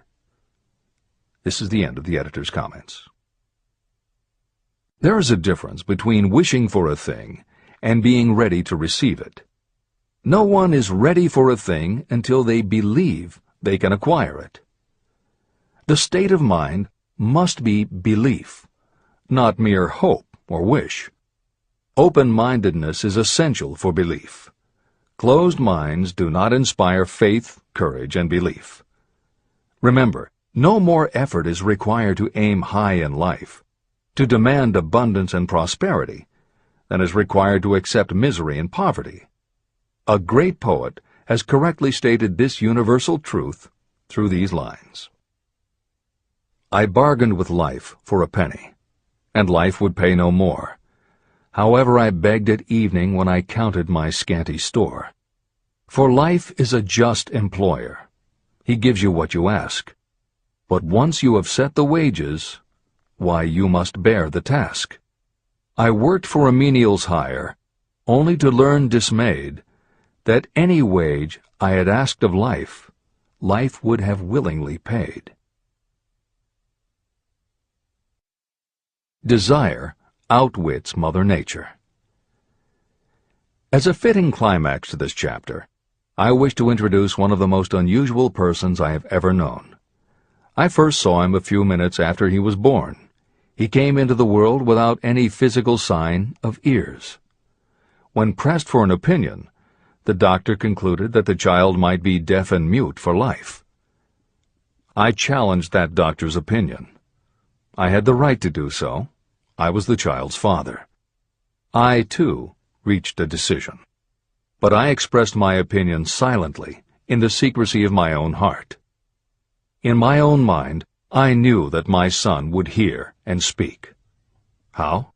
This is the end of the editor's comments. There is a difference between wishing for a thing and being ready to receive it. No one is ready for a thing until they believe they can acquire it. The state of mind must be belief, not mere hope or wish. Open-mindedness is essential for belief. Closed minds do not inspire faith, courage, and belief. Remember, no more effort is required to aim high in life, to demand abundance and prosperity, than is required to accept misery and poverty. A great poet has correctly stated this universal truth through these lines. I bargained with life for a penny, and life would pay no more. However, I begged at evening when I counted my scanty store. For life is a just employer. He gives you what you ask. But once you have set the wages, why, you must bear the task. I worked for a menial's hire, only to learn dismayed that any wage I had asked of life, life would have willingly paid. Desire outwits Mother Nature. As a fitting climax to this chapter, I wish to introduce one of the most unusual persons I have ever known. I first saw him a few minutes after he was born. He came into the world without any physical sign of ears. When pressed for an opinion, the doctor concluded that the child might be deaf and mute for life. I challenged that doctor's opinion. I had the right to do so. I was the child's father. I, too, reached a decision. But I expressed my opinion silently, in the secrecy of my own heart. In my own mind, I knew that my son would hear and speak. How?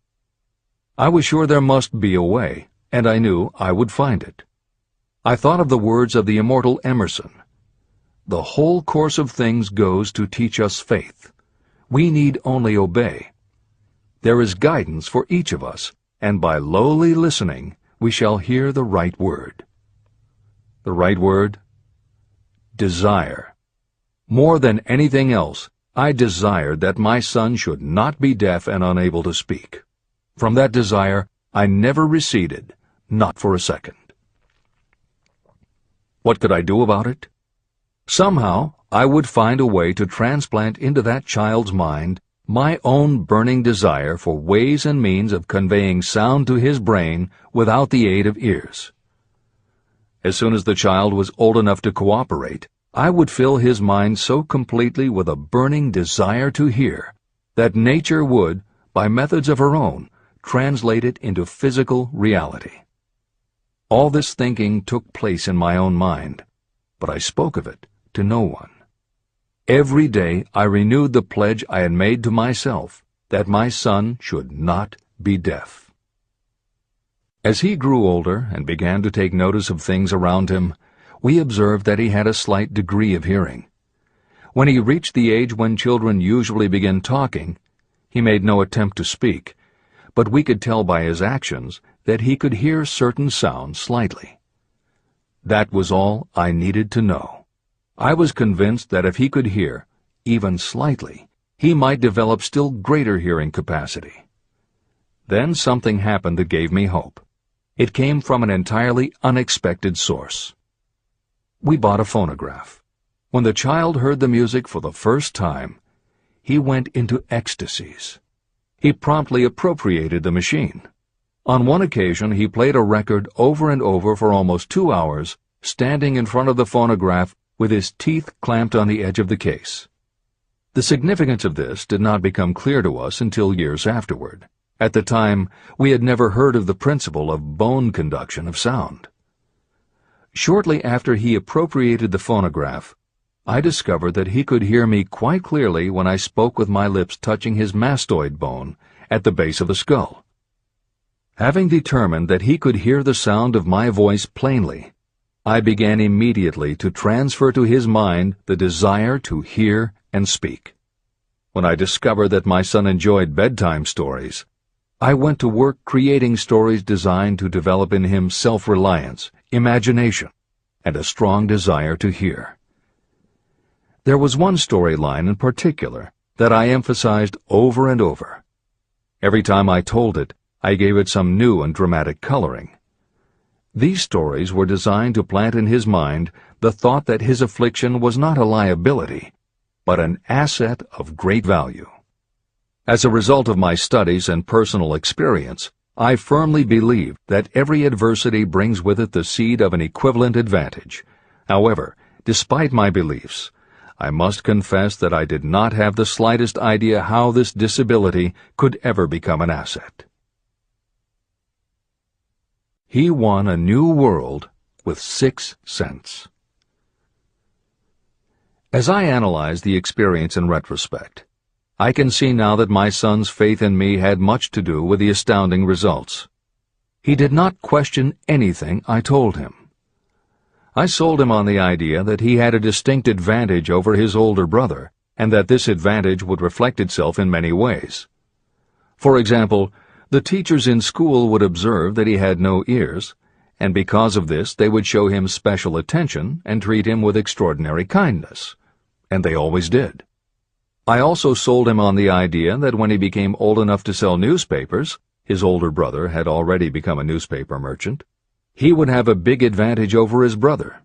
I was sure there must be a way, and I knew I would find it. I thought of the words of the immortal Emerson. The whole course of things goes to teach us faith. We need only obey. There is guidance for each of us, and by lowly listening, we shall hear the right word. The right word? Desire. More than anything else, I desired that my son should not be deaf and unable to speak. From that desire, I never receded, not for a second. What could I do about it? Somehow, I would find a way to transplant into that child's mind my own burning desire for ways and means of conveying sound to his brain without the aid of ears. As soon as the child was old enough to cooperate, I would fill his mind so completely with a burning desire to hear that nature would, by methods of her own, translate it into physical reality. All this thinking took place in my own mind, but I spoke of it to no one. Every day I renewed the pledge I had made to myself that my son should not be deaf. As he grew older and began to take notice of things around him, we observed that he had a slight degree of hearing. When he reached the age when children usually begin talking, he made no attempt to speak, but we could tell by his actions that he could hear certain sounds slightly. That was all I needed to know. I was convinced that if he could hear, even slightly, he might develop still greater hearing capacity. Then something happened that gave me hope. It came from an entirely unexpected source. We bought a phonograph. When the child heard the music for the first time, he went into ecstasies. He promptly appropriated the machine. On one occasion, he played a record over and over for almost 2 hours, standing in front of the phonograph with his teeth clamped on the edge of the case. The significance of this did not become clear to us until years afterward. At the time, we had never heard of the principle of bone conduction of sound. Shortly after he appropriated the phonograph, I discovered that he could hear me quite clearly when I spoke with my lips touching his mastoid bone at the base of the skull. Having determined that he could hear the sound of my voice plainly, I began immediately to transfer to his mind the desire to hear and speak. When I discovered that my son enjoyed bedtime stories, I went to work creating stories designed to develop in him self-reliance, imagination, and a strong desire to hear. There was one storyline in particular that I emphasized over and over. Every time I told it, I gave it some new and dramatic coloring. These stories were designed to plant in his mind the thought that his affliction was not a liability, but an asset of great value. As a result of my studies and personal experience, I firmly believe that every adversity brings with it the seed of an equivalent advantage. However, despite my beliefs, I must confess that I did not have the slightest idea how this disability could ever become an asset. He won a new world with 6 cents. As I analyze the experience in retrospect, I can see now that my son's faith in me had much to do with the astounding results. He did not question anything I told him. I sold him on the idea that he had a distinct advantage over his older brother, and that this advantage would reflect itself in many ways. For example, the teachers in school would observe that he had no ears, and because of this they would show him special attention and treat him with extraordinary kindness. And they always did. I also sold him on the idea that when he became old enough to sell newspapers, his older brother had already become a newspaper merchant, he would have a big advantage over his brother.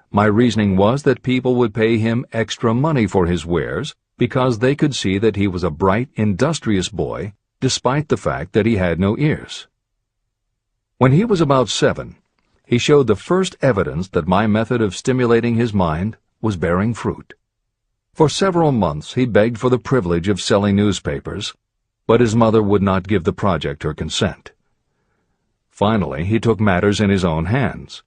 My reasoning was that people would pay him extra money for his wares because they could see that he was a bright, industrious boy, despite the fact that he had no ears. When he was about 7, he showed the first evidence that my method of stimulating his mind was bearing fruit. For several months he begged for the privilege of selling newspapers, but his mother would not give the project her consent. Finally, he took matters in his own hands.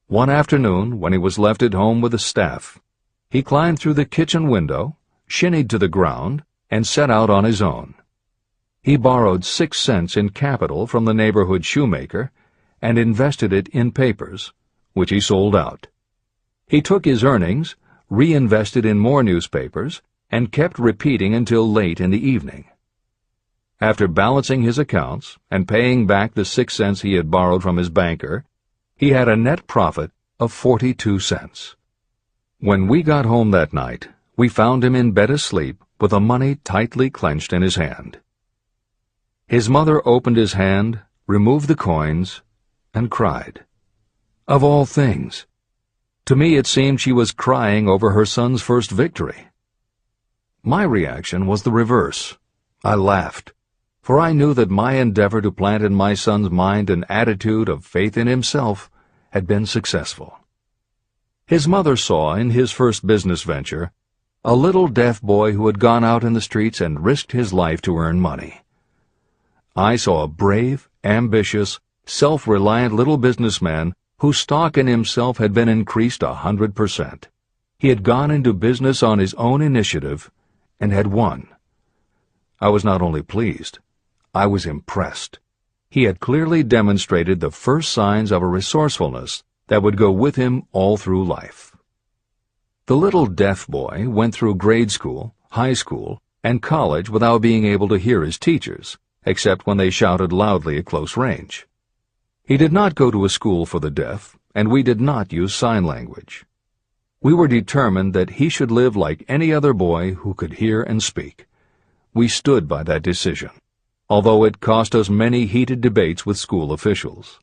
One afternoon, when he was left at home with the staff, he climbed through the kitchen window, shinnied to the ground, and set out on his own. He borrowed 6 cents in capital from the neighborhood shoemaker and invested it in papers, which he sold out. He took his earnings, reinvested in more newspapers, and kept repeating until late in the evening. After balancing his accounts and paying back the 6 cents he had borrowed from his banker, he had a net profit of 42 cents. When we got home that night, we found him in bed asleep with the money tightly clenched in his hand. His mother opened his hand, removed the coins, and cried. Of all things! To me it seemed she was crying over her son's first victory. My reaction was the reverse. I laughed, for I knew that my endeavor to plant in my son's mind an attitude of faith in himself had been successful. His mother saw in his first business venture a little deaf boy who had gone out in the streets and risked his life to earn money. I saw a brave, ambitious, self-reliant little businessman whose stock in himself had been increased 100%. He had gone into business on his own initiative and had won. I was not only pleased, I was impressed. He had clearly demonstrated the first signs of a resourcefulness that would go with him all through life. The little deaf boy went through grade school, high school, and college without being able to hear his teachers, except when they shouted loudly at close range. He did not go to a school for the deaf, and we did not use sign language. We were determined that he should live like any other boy who could hear and speak. We stood by that decision, although it cost us many heated debates with school officials.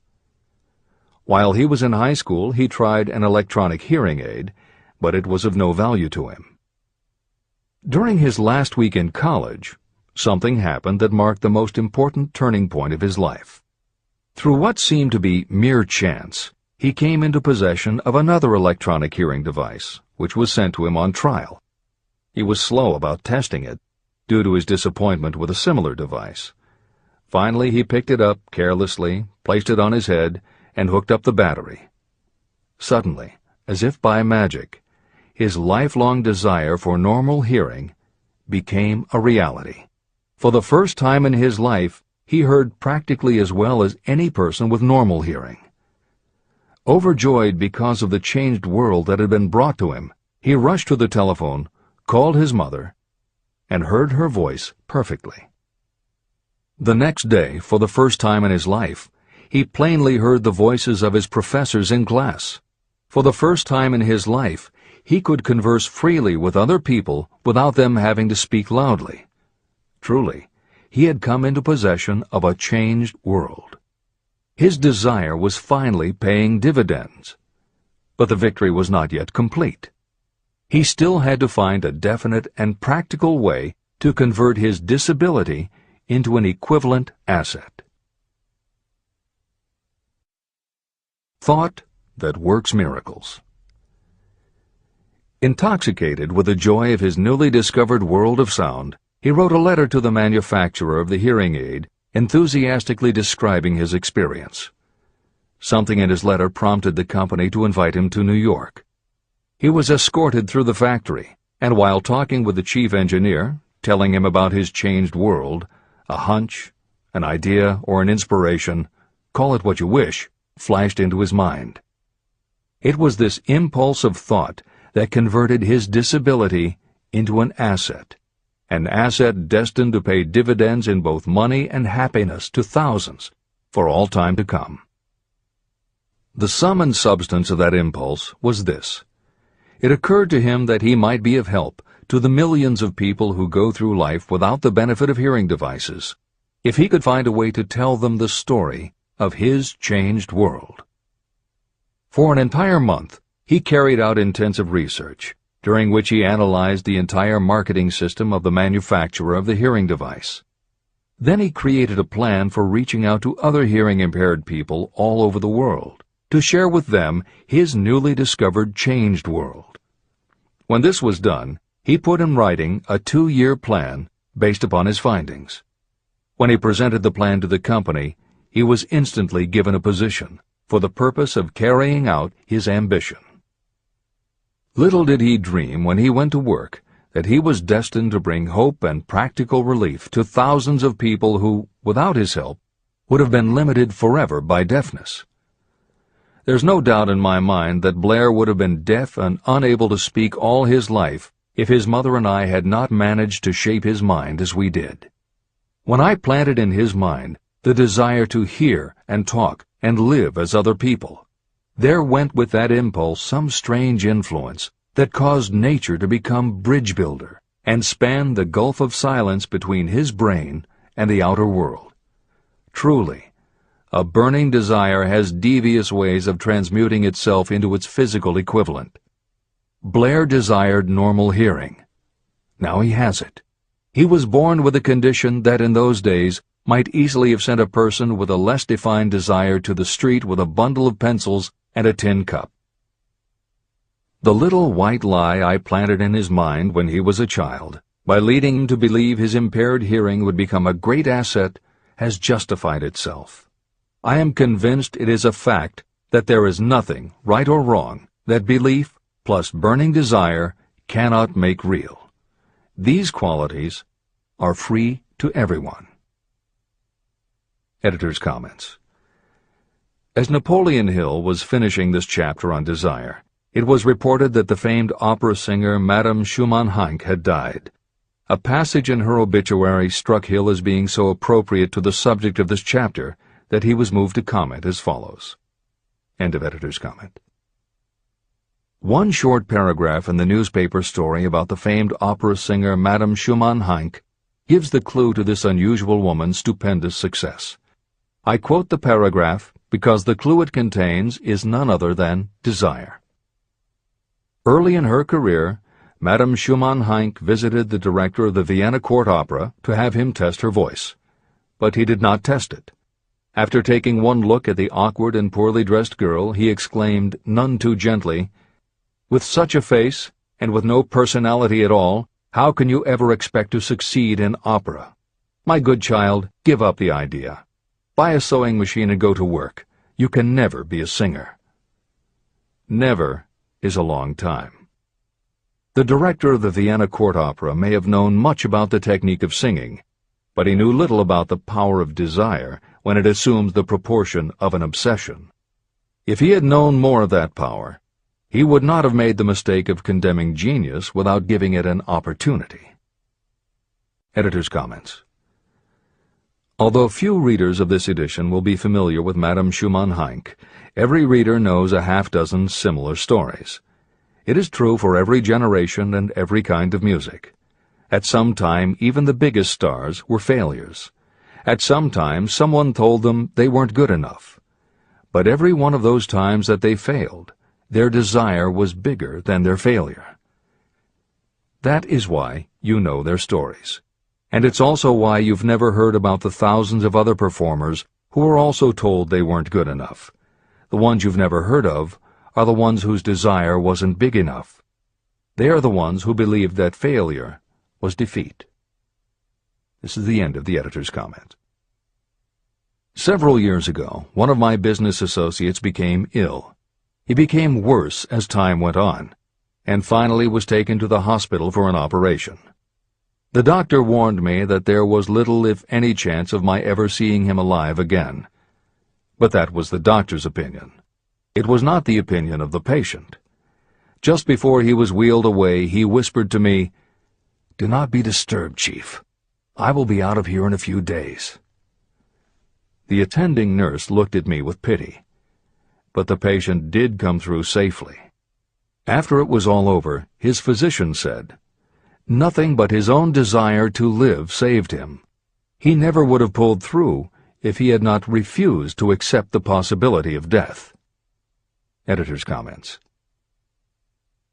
While he was in high school, he tried an electronic hearing aid, but it was of no value to him. During his last week in college, something happened that marked the most important turning point of his life. Through what seemed to be mere chance, he came into possession of another electronic hearing device, which was sent to him on trial. He was slow about testing it, due to his disappointment with a similar device. Finally, he picked it up carelessly, placed it on his head, and hooked up the battery. Suddenly, as if by magic, his lifelong desire for normal hearing became a reality. For the first time in his life, he heard practically as well as any person with normal hearing. Overjoyed because of the changed world that had been brought to him, he rushed to the telephone, called his mother, and heard her voice perfectly. The next day, for the first time in his life, he plainly heard the voices of his professors in class. For the first time in his life, he could converse freely with other people without them having to speak loudly. Truly, he had come into possession of a changed world. His desire was finally paying dividends. But the victory was not yet complete. He still had to find a definite and practical way to convert his disability into an equivalent asset. Thought that works miracles. Intoxicated with the joy of his newly discovered world of sound, he wrote a letter to the manufacturer of the hearing aid, enthusiastically describing his experience. Something in his letter prompted the company to invite him to New York. He was escorted through the factory, and while talking with the chief engineer, telling him about his changed world, a hunch, an idea, or an inspiration, call it what you wish, flashed into his mind. It was this impulse of thought that converted his disability into an asset destined to pay dividends in both money and happiness to thousands for all time to come. The sum and substance of that impulse was this. It occurred to him that he might be of help to the millions of people who go through life without the benefit of hearing devices, if he could find a way to tell them the story of his changed world. For an entire month, he carried out intensive research, during which he analyzed the entire marketing system of the manufacturer of the hearing device. Then he created a plan for reaching out to other hearing-impaired people all over the world, to share with them his newly discovered changed world. When this was done, he put in writing a 2-year plan based upon his findings. When he presented the plan to the company, he was instantly given a position for the purpose of carrying out his ambition. Little did he dream when he went to work that he was destined to bring hope and practical relief to thousands of people who, without his help, would have been limited forever by deafness. There's no doubt in my mind that Blair would have been deaf and unable to speak all his life if his mother and I had not managed to shape his mind as we did. When I planted in his mind the desire to hear and talk and live as other people, there went with that impulse some strange influence that caused nature to become bridge builder and span the gulf of silence between his brain and the outer world. Truly, a burning desire has devious ways of transmuting itself into its physical equivalent. Blair desired normal hearing. Now he has it. He was born with a condition that in those days might easily have sent a person with a less defined desire to the street with a bundle of pencils and a tin cup. The little white lie I planted in his mind when he was a child, by leading him to believe his impaired hearing would become a great asset, has justified itself. I am convinced it is a fact that there is nothing, right or wrong, that belief plus burning desire cannot make real. These qualities are free to everyone. Editor's comments. As Napoleon Hill was finishing this chapter on desire, it was reported that the famed opera singer Madame Schumann-Heink had died. A passage in her obituary struck Hill as being so appropriate to the subject of this chapter that he was moved to comment as follows. End of editor's comment. One short paragraph in the newspaper story about the famed opera singer Madame Schumann-Heink gives the clue to this unusual woman's stupendous success. I quote the paragraph because the clue it contains is none other than desire. Early in her career, Madame Schumann-Heink visited the director of the Vienna Court Opera to have him test her voice. But he did not test it. After taking one look at the awkward and poorly dressed girl, he exclaimed, none too gently, "With such a face, and with no personality at all, how can you ever expect to succeed in opera? My good child, give up the idea. Buy a sewing machine and go to work. You can never be a singer." Never is a long time. The director of the Vienna Court Opera may have known much about the technique of singing, but he knew little about the power of desire when it assumes the proportion of an obsession. If he had known more of that power, he would not have made the mistake of condemning genius without giving it an opportunity. Editor's comments. Although few readers of this edition will be familiar with Madame Schumann-Heink, every reader knows a half-dozen similar stories. It is true for every generation and every kind of music. At some time, even the biggest stars were failures. At some time, someone told them they weren't good enough. But every one of those times that they failed, their desire was bigger than their failure. That is why you know their stories. And it's also why you've never heard about the thousands of other performers who were also told they weren't good enough. The ones you've never heard of are the ones whose desire wasn't big enough. They are the ones who believed that failure was defeat. This is the end of the editor's comment. Several years ago, one of my business associates became ill. He became worse as time went on, and finally was taken to the hospital for an operation. The doctor warned me that there was little if any chance of my ever seeing him alive again. But that was the doctor's opinion. It was not the opinion of the patient. Just before he was wheeled away, he whispered to me, "Do not be disturbed, Chief. I will be out of here in a few days." The attending nurse looked at me with pity. But the patient did come through safely. After it was all over, his physician said, "Nothing but his own desire to live saved him. He never would have pulled through if he had not refused to accept the possibility of death." Editor's comments.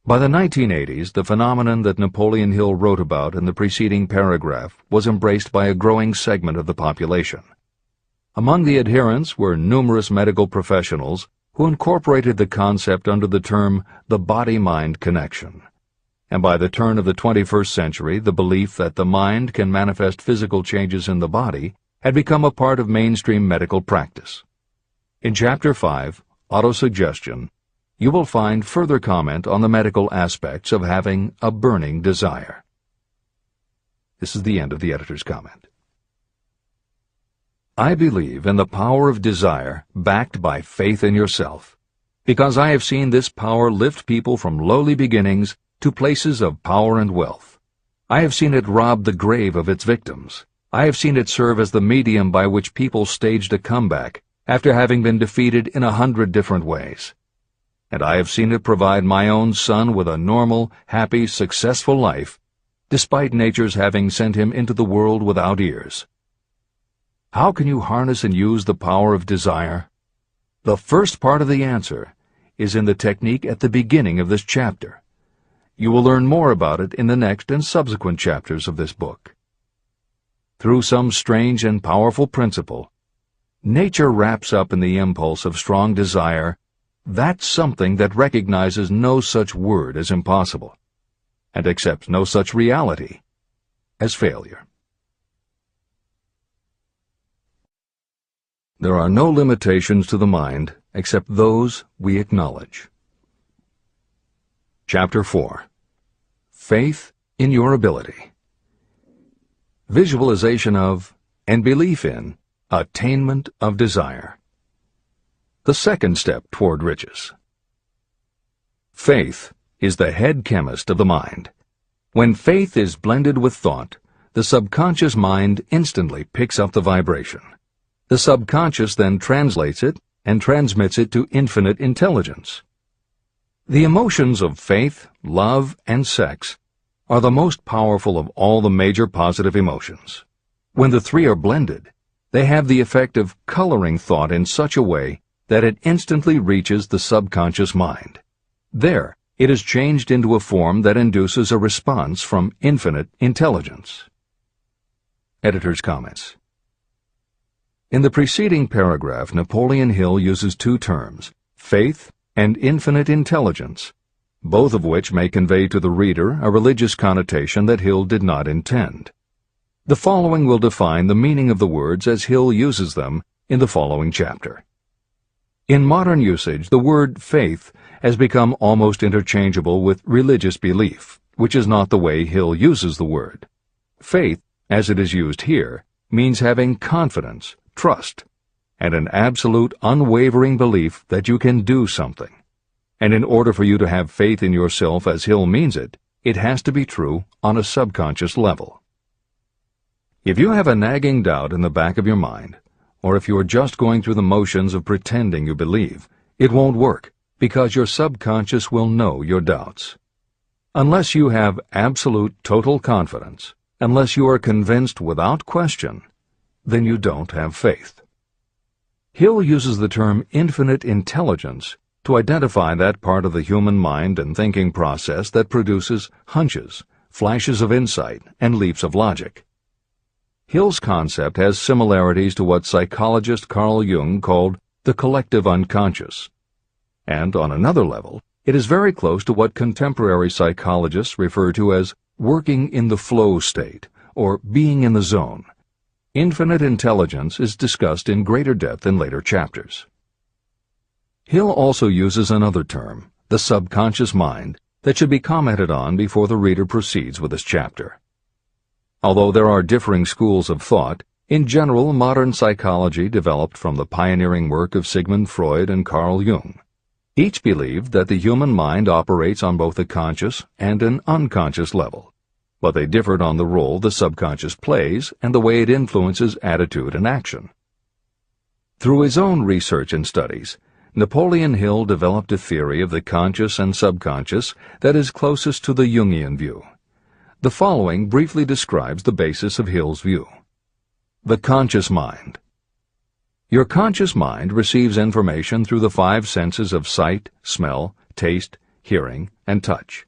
By the 1980s, the phenomenon that Napoleon Hill wrote about in the preceding paragraph was embraced by a growing segment of the population. Among the adherents were numerous medical professionals who incorporated the concept under the term the body-mind connection. And by the turn of the 21st century, the belief that the mind can manifest physical changes in the body had become a part of mainstream medical practice. In Chapter 5, Autosuggestion, you will find further comment on the medical aspects of having a burning desire. This is the end of the editor's comment. I believe in the power of desire backed by faith in yourself, because I have seen this power lift people from lowly beginnings to places of power and wealth. I have seen it rob the grave of its victims. I have seen it serve as the medium by which people staged a comeback after having been defeated in 100 different ways. And I have seen it provide my own son with a normal, happy, successful life, despite nature's having sent him into the world without ears. How can you harness and use the power of desire? The first part of the answer is in the technique at the beginning of this chapter. You will learn more about it in the next and subsequent chapters of this book. Through some strange and powerful principle, nature wraps up in the impulse of strong desire that something that recognizes no such word as impossible, and accepts no such reality as failure. There are no limitations to the mind except those we acknowledge. Chapter 4. Faith in your ability. Visualization of and belief in attainment of desire. The second step toward riches. Faith is the head chemist of the mind. When faith is blended with thought, the subconscious mind instantly picks up the vibration. The subconscious then translates it and transmits it to infinite intelligence. The emotions of faith, love, and sex are the most powerful of all the major positive emotions. When the three are blended, they have the effect of coloring thought in such a way that it instantly reaches the subconscious mind. There, it is changed into a form that induces a response from infinite intelligence. Editor's comments. In the preceding paragraph, Napoleon Hill uses two terms, faith and infinite intelligence, both of which may convey to the reader a religious connotation that Hill did not intend. The following will define the meaning of the words as Hill uses them in the following chapter. In modern usage, the word faith has become almost interchangeable with religious belief, which is not the way Hill uses the word. Faith, as it is used here, means having confidence, trust, and an absolute unwavering belief that you can do something. And in order for you to have faith in yourself as Hill means it, it has to be true on a subconscious level. If you have a nagging doubt in the back of your mind, or if you are just going through the motions of pretending you believe, it won't work, because your subconscious will know your doubts. Unless you have absolute total confidence, unless you are convinced without question, then you don't have faith. Hill uses the term infinite intelligence to identify that part of the human mind and thinking process that produces hunches, flashes of insight, and leaps of logic. Hill's concept has similarities to what psychologist Carl Jung called the collective unconscious. And on another level, it is very close to what contemporary psychologists refer to as working in the flow state, or being in the zone. Infinite intelligence is discussed in greater depth in later chapters. Hill also uses another term, the subconscious mind, that should be commented on before the reader proceeds with this chapter. Although there are differing schools of thought, in general modern psychology developed from the pioneering work of Sigmund Freud and Carl Jung. Each believed that the human mind operates on both a conscious and an unconscious level, but they differed on the role the subconscious plays and the way it influences attitude and action. Through his own research and studies, Napoleon Hill developed a theory of the conscious and subconscious that is closest to the Jungian view. The following briefly describes the basis of Hill's view. The conscious mind. Your conscious mind receives information through the five senses of sight, smell, taste, hearing, and touch.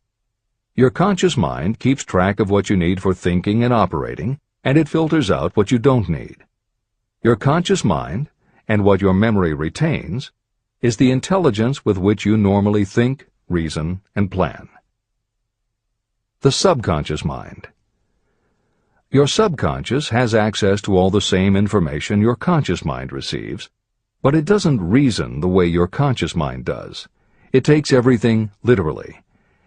Your conscious mind keeps track of what you need for thinking and operating, and it filters out what you don't need. Your conscious mind, and what your memory retains, is the intelligence with which you normally think, reason, and plan. The subconscious mind. Your subconscious has access to all the same information your conscious mind receives, but it doesn't reason the way your conscious mind does. It takes everything literally.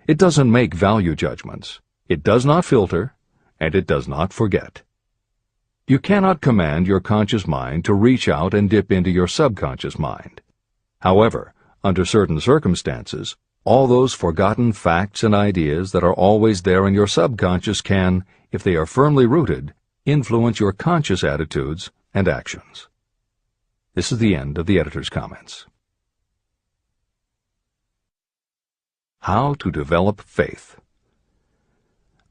It doesn't make value judgments. It does not filter, and it does not forget. You cannot command your conscious mind to reach out and dip into your subconscious mind. However, under certain circumstances, all those forgotten facts and ideas that are always there in your subconscious can, if they are firmly rooted, influence your conscious attitudes and actions. This is the end of the editor's comments. How to develop faith.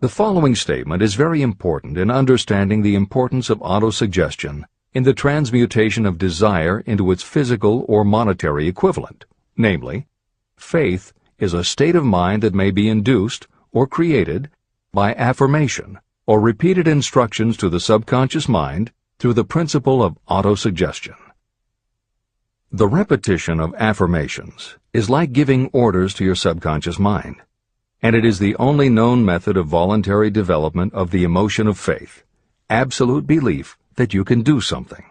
The following statement is very important in understanding the importance of autosuggestion in the transmutation of desire into its physical or monetary equivalent, namely, faith is a state of mind that may be induced or created by affirmation or repeated instructions to the subconscious mind through the principle of autosuggestion. The repetition of affirmations is like giving orders to your subconscious mind, and it is the only known method of voluntary development of the emotion of faith, absolute belief that you can do something.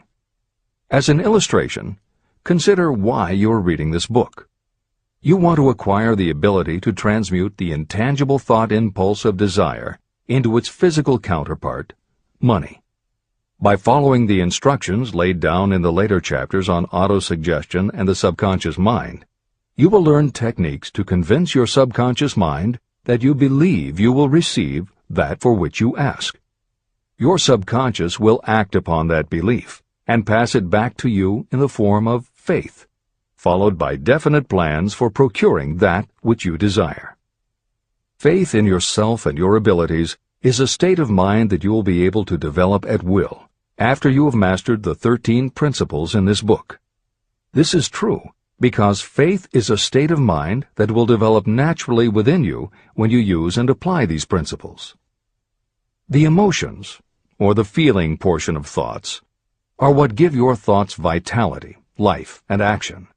As an illustration, consider why you are reading this book. You want to acquire the ability to transmute the intangible thought impulse of desire into its physical counterpart, money. By following the instructions laid down in the later chapters on autosuggestion and the subconscious mind, you will learn techniques to convince your subconscious mind that you believe you will receive that for which you ask. Your subconscious will act upon that belief and pass it back to you in the form of faith, followed by definite plans for procuring that which you desire. Faith in yourself and your abilities is a state of mind that you will be able to develop at will after you have mastered the 13 principles in this book. This is true because faith is a state of mind that will develop naturally within you when you use and apply these principles. The emotions, or the feeling portion of thoughts, are what give your thoughts vitality, life, and action.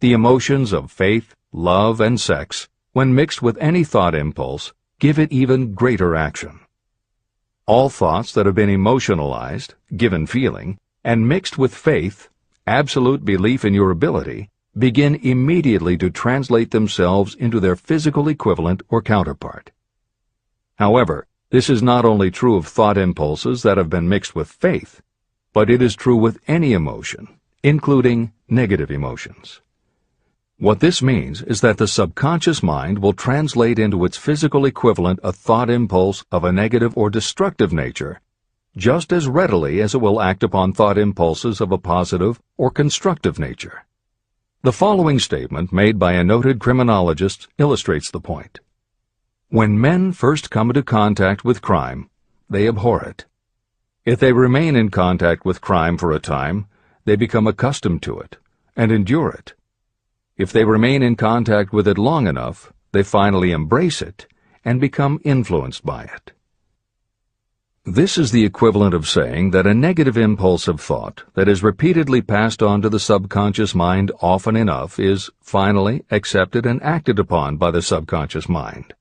The emotions of faith, love, and sex, when mixed with any thought impulse, give it even greater action. All thoughts that have been emotionalized, given feeling, and mixed with faith, absolute belief in your ability, begin immediately to translate themselves into their physical equivalent or counterpart. However, this is not only true of thought impulses that have been mixed with faith, but it is true with any emotion, including negative emotions. What this means is that the subconscious mind will translate into its physical equivalent a thought impulse of a negative or destructive nature just as readily as it will act upon thought impulses of a positive or constructive nature. The following statement made by a noted criminologist illustrates the point. When men first come into contact with crime, they abhor it. If they remain in contact with crime for a time, they become accustomed to it and endure it. If they remain in contact with it long enough, they finally embrace it and become influenced by it. This is the equivalent of saying that a negative impulse of thought that is repeatedly passed on to the subconscious mind often enough is finally accepted and acted upon by the subconscious mind.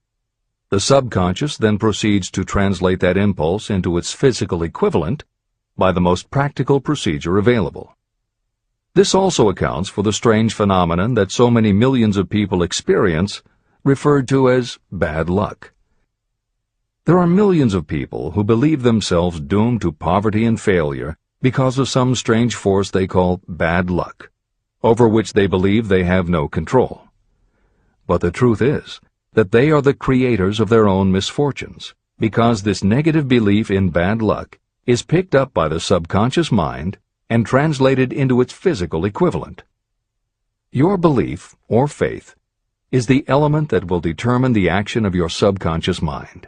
The subconscious then proceeds to translate that impulse into its physical equivalent by the most practical procedure available. This also accounts for the strange phenomenon that so many millions of people experience, referred to as bad luck. There are millions of people who believe themselves doomed to poverty and failure because of some strange force they call bad luck, over which they believe they have no control. But the truth is that they are the creators of their own misfortunes, because this negative belief in bad luck is picked up by the subconscious mind and translated into its physical equivalent. Your belief, or faith, is the element that will determine the action of your subconscious mind.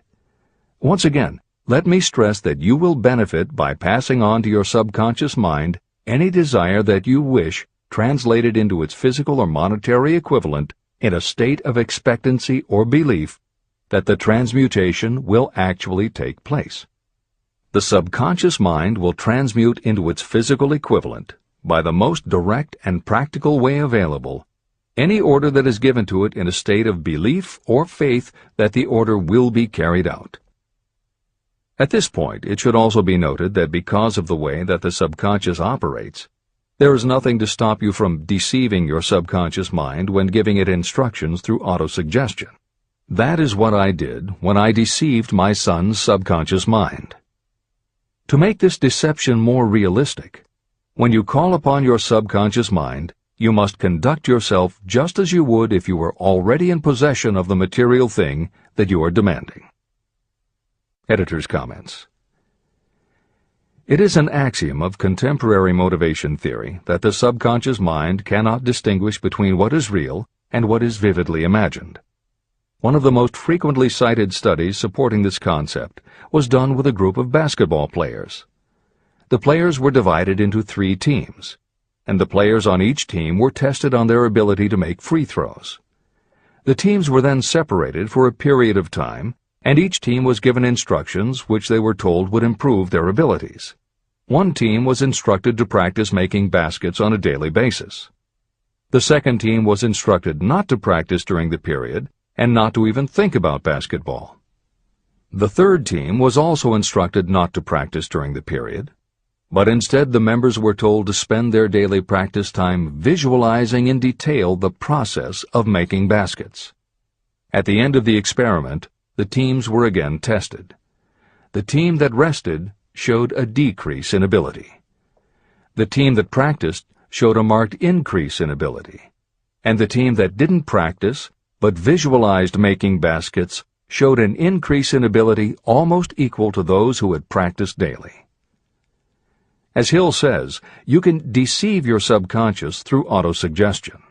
Once again, let me stress that you will benefit by passing on to your subconscious mind any desire that you wish translated into its physical or monetary equivalent in a state of expectancy or belief that the transmutation will actually take place. The subconscious mind will transmute into its physical equivalent, by the most direct and practical way available, any order that is given to it in a state of belief or faith that the order will be carried out. At this point, it should also be noted that because of the way that the subconscious operates, there is nothing to stop you from deceiving your subconscious mind when giving it instructions through autosuggestion. That is what I did when I deceived my son's subconscious mind. To make this deception more realistic, when you call upon your subconscious mind, you must conduct yourself just as you would if you were already in possession of the material thing that you are demanding. Editor's comments. It is an axiom of contemporary motivation theory that the subconscious mind cannot distinguish between what is real and what is vividly imagined. One of the most frequently cited studies supporting this concept was done with a group of basketball players. The players were divided into 3 teams, and the players on each team were tested on their ability to make free throws. The teams were then separated for a period of time, and each team was given instructions which they were told would improve their abilities. One team was instructed to practice making baskets on a daily basis. The second team was instructed not to practice during the period and not to even think about basketball. The third team was also instructed not to practice during the period, but instead the members were told to spend their daily practice time visualizing in detail the process of making baskets. At the end of the experiment, the teams were again tested. The team that rested showed a decrease in ability. The team that practiced showed a marked increase in ability. And the team that didn't practice but visualized making baskets showed an increase in ability almost equal to those who had practiced daily. As Hill says, you can deceive your subconscious through autosuggestion.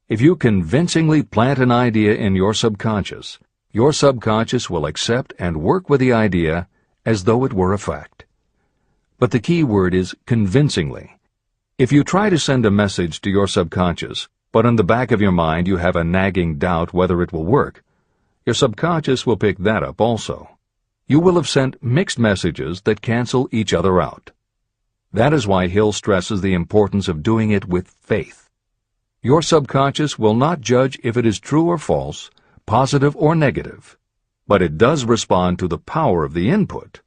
If you convincingly plant an idea in your subconscious will accept and work with the idea as though it were a fact. But the key word is convincingly. If you try to send a message to your subconscious, but in the back of your mind you have a nagging doubt whether it will work, your subconscious will pick that up also. You will have sent mixed messages that cancel each other out. That is why Hill stresses the importance of doing it with faith. Your subconscious will not judge if it is true or false, positive or negative, but it does respond to the power of the input,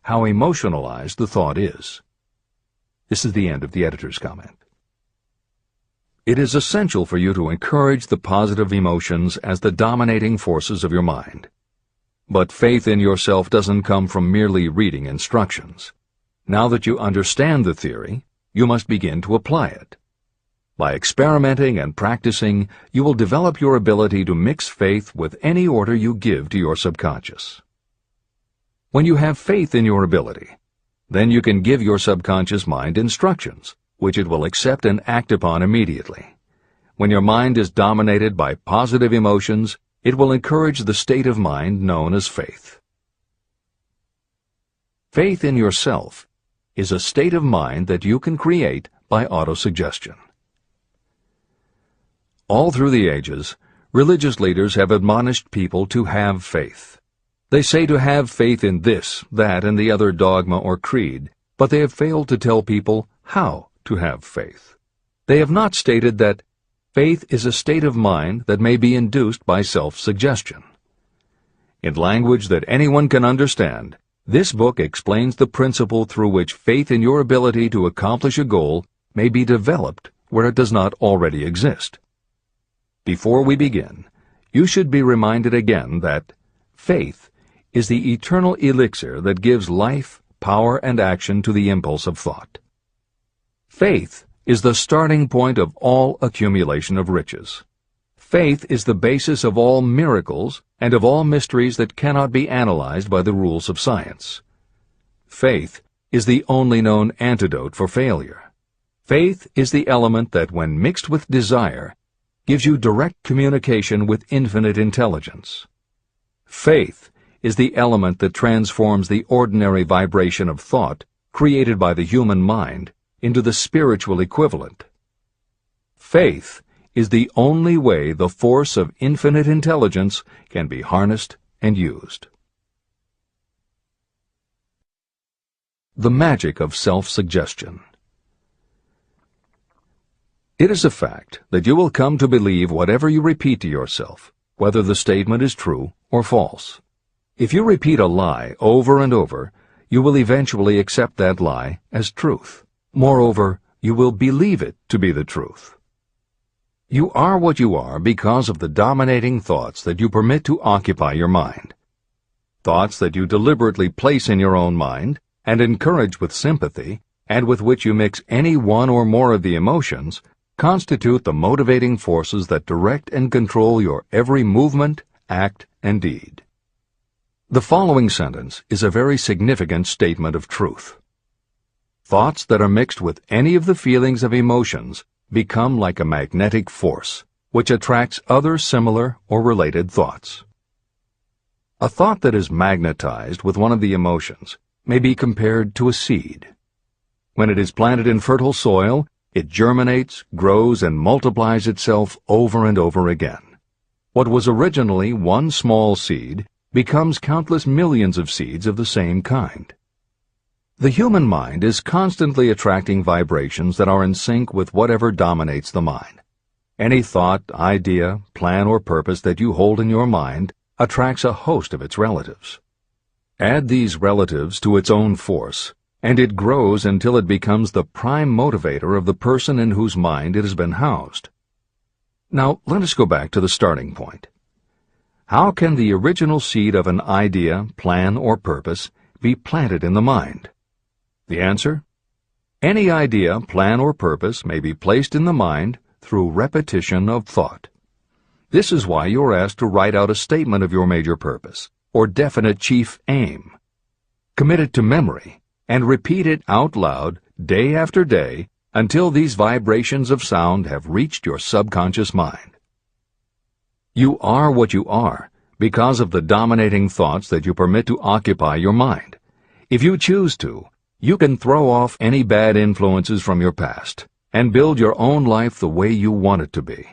how emotionalized the thought is. This is the end of the editor's comment. It is essential for you to encourage the positive emotions as the dominating forces of your mind. But faith in yourself doesn't come from merely reading instructions. Now that you understand the theory, you must begin to apply it. By experimenting and practicing, you will develop your ability to mix faith with any order you give to your subconscious. When you have faith in your ability, then you can give your subconscious mind instructions, which it will accept and act upon immediately. When your mind is dominated by positive emotions, it will encourage the state of mind known as faith. Faith in yourself is a state of mind that you can create by autosuggestion. All through the ages, religious leaders have admonished people to have faith. They say to have faith in this, that, and the other dogma or creed, but they have failed to tell people how to have faith. They have not stated that faith is a state of mind that may be induced by self-suggestion. In language that anyone can understand, this book explains the principle through which faith in your ability to accomplish a goal may be developed where it does not already exist. Before we begin, you should be reminded again that faith is the eternal elixir that gives life, power, and action to the impulse of thought. Faith is the starting point of all accumulation of riches. Faith is the basis of all miracles and of all mysteries that cannot be analyzed by the rules of science. Faith is the only known antidote for failure. Faith is the element that, when mixed with desire, gives you direct communication with infinite intelligence. Faith is the element that transforms the ordinary vibration of thought created by the human mind into the spiritual equivalent. Faith is the only way the force of infinite intelligence can be harnessed and used. The magic of self-suggestion. It is a fact that you will come to believe whatever you repeat to yourself, whether the statement is true or false. If you repeat a lie over and over, you will eventually accept that lie as truth. Moreover, you will believe it to be the truth. You are what you are because of the dominating thoughts that you permit to occupy your mind. Thoughts that you deliberately place in your own mind and encourage with sympathy, and with which you mix any one or more of the emotions, constitute the motivating forces that direct and control your every movement, act, and deed. The following sentence is a very significant statement of truth. Thoughts that are mixed with any of the feelings of emotions become like a magnetic force, which attracts other similar or related thoughts. A thought that is magnetized with one of the emotions may be compared to a seed. When it is planted in fertile soil, it germinates, grows, and multiplies itself over and over again. What was originally one small seed becomes countless millions of seeds of the same kind. The human mind is constantly attracting vibrations that are in sync with whatever dominates the mind. Any thought, idea, plan, or purpose that you hold in your mind attracts a host of its relatives. Add these relatives to its own force, and it grows until it becomes the prime motivator of the person in whose mind it has been housed. Now, let us go back to the starting point. How can the original seed of an idea, plan, or purpose be planted in the mind? The answer? Any idea, plan, or purpose may be placed in the mind through repetition of thought. This is why you are asked to write out a statement of your major purpose, or definite chief aim. Commit it to memory, and repeat it out loud day after day until these vibrations of sound have reached your subconscious mind. You are what you are because of the dominating thoughts that you permit to occupy your mind. If you choose to, you can throw off any bad influences from your past and build your own life the way you want it to be.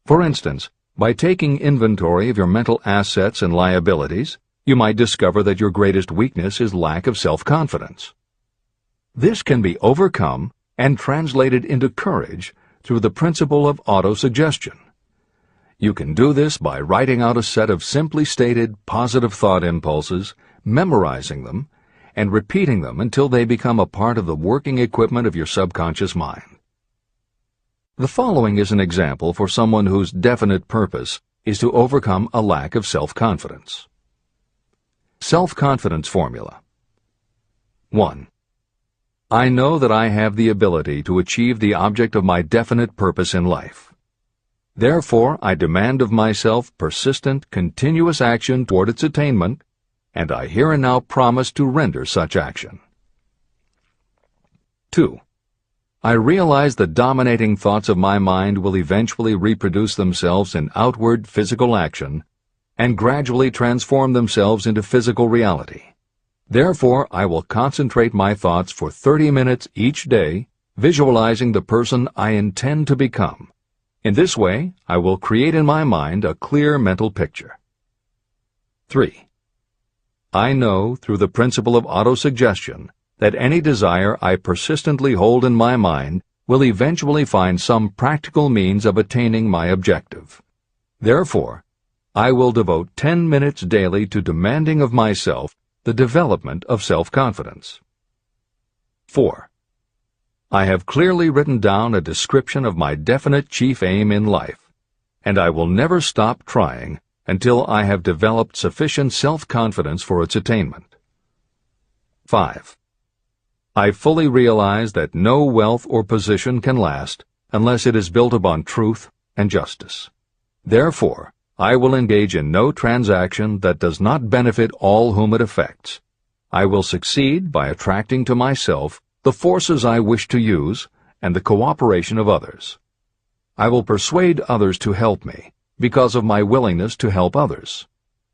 For instance, by taking inventory of your mental assets and liabilities, you might discover that your greatest weakness is lack of self-confidence. This can be overcome and translated into courage through the principle of autosuggestion. You can do this by writing out a set of simply stated positive thought impulses, memorizing them, and repeating them until they become a part of the working equipment of your subconscious mind. The following is an example for someone whose definite purpose is to overcome a lack of self-confidence. Self-confidence formula. 1. I know that I have the ability to achieve the object of my definite purpose in life. Therefore, I demand of myself persistent, continuous action toward its attainment, and I here and now promise to render such action. 2. I realize the dominating thoughts of my mind will eventually reproduce themselves in outward physical action and gradually transform themselves into physical reality. Therefore, I will concentrate my thoughts for 30 minutes each day, visualizing the person I intend to become. In this way, I will create in my mind a clear mental picture. 3. I know, through the principle of autosuggestion, that any desire I persistently hold in my mind will eventually find some practical means of attaining my objective. Therefore, I will devote 10 minutes daily to demanding of myself the development of self-confidence. 4. I have clearly written down a description of my definite chief aim in life, and I will never stop trying until I have developed sufficient self-confidence for its attainment. 5. I fully realize that no wealth or position can last unless it is built upon truth and justice. Therefore, I will engage in no transaction that does not benefit all whom it affects. I will succeed by attracting to myself the forces I wish to use and the cooperation of others. I will persuade others to help me because of my willingness to help others.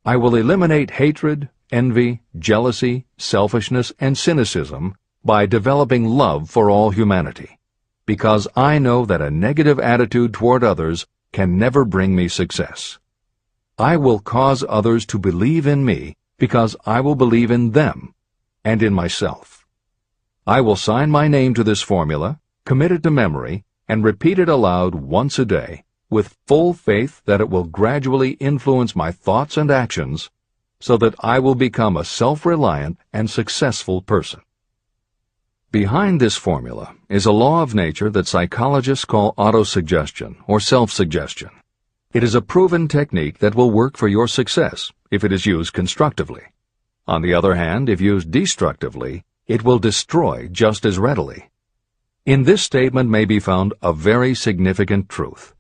I will eliminate hatred, envy, jealousy, selfishness, and cynicism by developing love for all humanity. because I know that a negative attitude toward others can never bring me success. I will cause others to believe in me because I will believe in them and in myself. I will sign my name to this formula, commit it to memory, and repeat it aloud once a day, with full faith that it will gradually influence my thoughts and actions so that I will become a self-reliant and successful person. Behind this formula is a law of nature that psychologists call autosuggestion or self-suggestion. It is a proven technique that will work for your success if it is used constructively. On the other hand, if used destructively, it will destroy just as readily. In this statement may be found a very significant truth,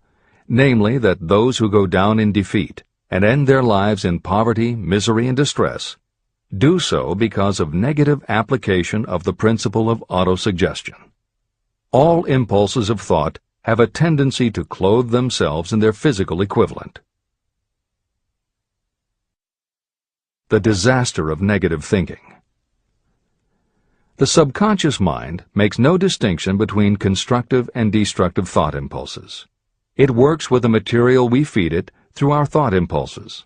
namely that those who go down in defeat and end their lives in poverty, misery, and distress do so because of negative application of the principle of autosuggestion. All impulses of thought have a tendency to clothe themselves in their physical equivalent. The disaster of negative thinking. The subconscious mind makes no distinction between constructive and destructive thought impulses. It works with the material we feed it through our thought impulses.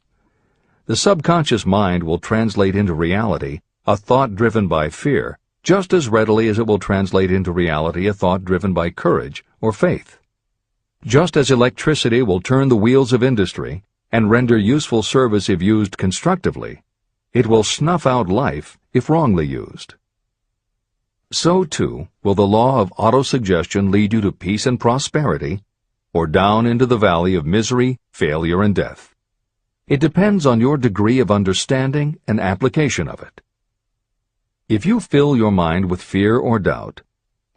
The subconscious mind will translate into reality a thought driven by fear just as readily as it will translate into reality a thought driven by courage or faith. Just as electricity will turn the wheels of industry and render useful service if used constructively, it will snuff out life if wrongly used. So, too, will the law of autosuggestion lead you to peace and prosperity, or down into the valley of misery, failure, and death. It depends on your degree of understanding and application of it. If you fill your mind with fear or doubt,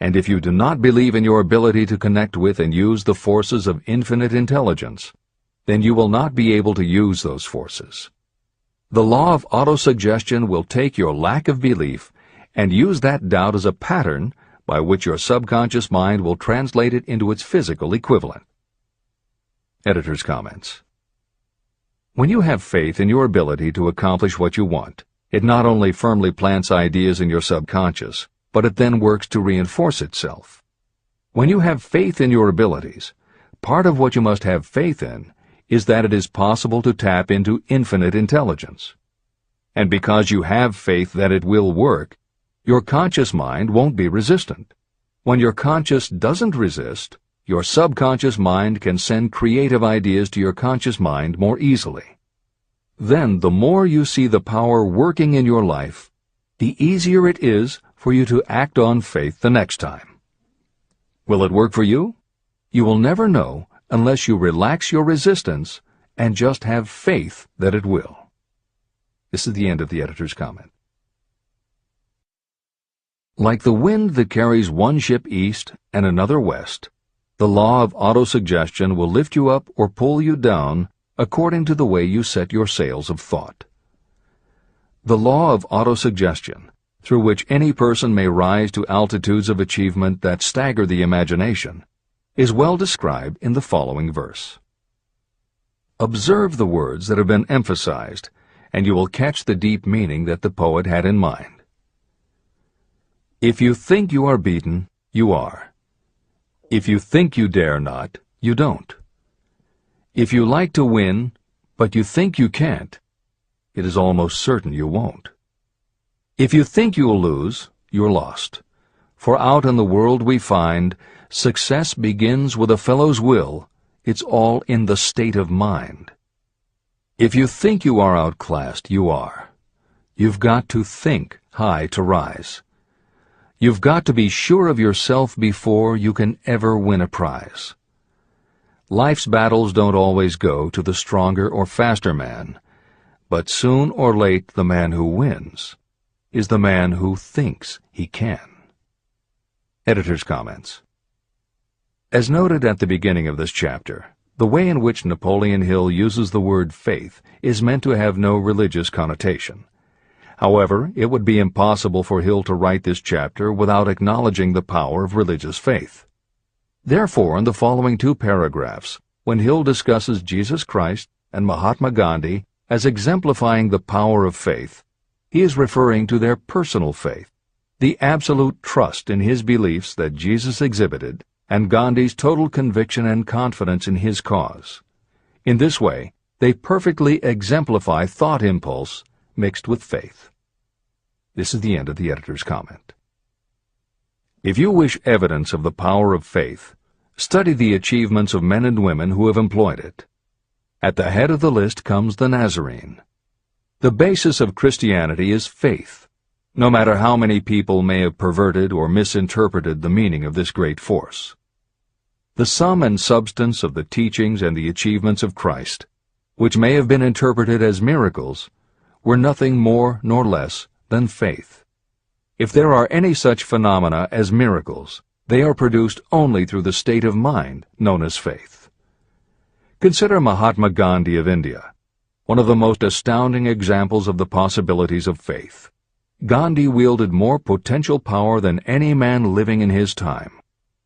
and if you do not believe in your ability to connect with and use the forces of infinite intelligence, then you will not be able to use those forces. The law of autosuggestion will take your lack of belief and use that doubt as a pattern by which your subconscious mind will translate it into its physical equivalent. Editor's comments. When you have faith in your ability to accomplish what you want, it not only firmly plants ideas in your subconscious, but it then works to reinforce itself. When you have faith in your abilities, part of what you must have faith in is that it is possible to tap into infinite intelligence. And because you have faith that it will work, your conscious mind won't be resistant. When your conscious doesn't resist, your subconscious mind can send creative ideas to your conscious mind more easily. Then, the more you see the power working in your life, the easier it is for you to act on faith the next time. Will it work for you? You will never know unless you relax your resistance and just have faith that it will. This is the end of the editor's comment. Like the wind that carries one ship east and another west, the law of autosuggestion will lift you up or pull you down according to the way you set your sails of thought. The law of autosuggestion, through which any person may rise to altitudes of achievement that stagger the imagination, is well described in the following verse. Observe the words that have been emphasized, and you will catch the deep meaning that the poet had in mind. If you think you are beaten, you are. If you think you dare not, you don't. If you like to win, but you think you can't, it is almost certain you won't. If you think you'll lose, you're lost. For out in the world we find, success begins with a fellow's will. It's all in the state of mind. If you think you are outclassed, you are. You've got to think high to rise. You've got to be sure of yourself before you can ever win a prize. Life's battles don't always go to the stronger or faster man, but soon or late the man who wins is the man who thinks he can. Editor's comments. As noted at the beginning of this chapter, the way in which Napoleon Hill uses the word faith is meant to have no religious connotation. However, it would be impossible for Hill to write this chapter without acknowledging the power of religious faith. Therefore, in the following two paragraphs, when Hill discusses Jesus Christ and Mahatma Gandhi as exemplifying the power of faith, he is referring to their personal faith, the absolute trust in his beliefs that Jesus exhibited, and Gandhi's total conviction and confidence in his cause. In this way, they perfectly exemplify thought impulse mixed with faith. This is the end of the editor's comment. If you wish evidence of the power of faith, study the achievements of men and women who have employed it. At the head of the list comes the Nazarene. The basis of Christianity is faith, no matter how many people may have perverted or misinterpreted the meaning of this great force. The sum and substance of the teachings and the achievements of Christ, which may have been interpreted as miracles, were nothing more nor less than faith. If there are any such phenomena as miracles, they are produced only through the state of mind known as faith. Consider Mahatma Gandhi of India, one of the most astounding examples of the possibilities of faith. Gandhi wielded more potential power than any man living in his time,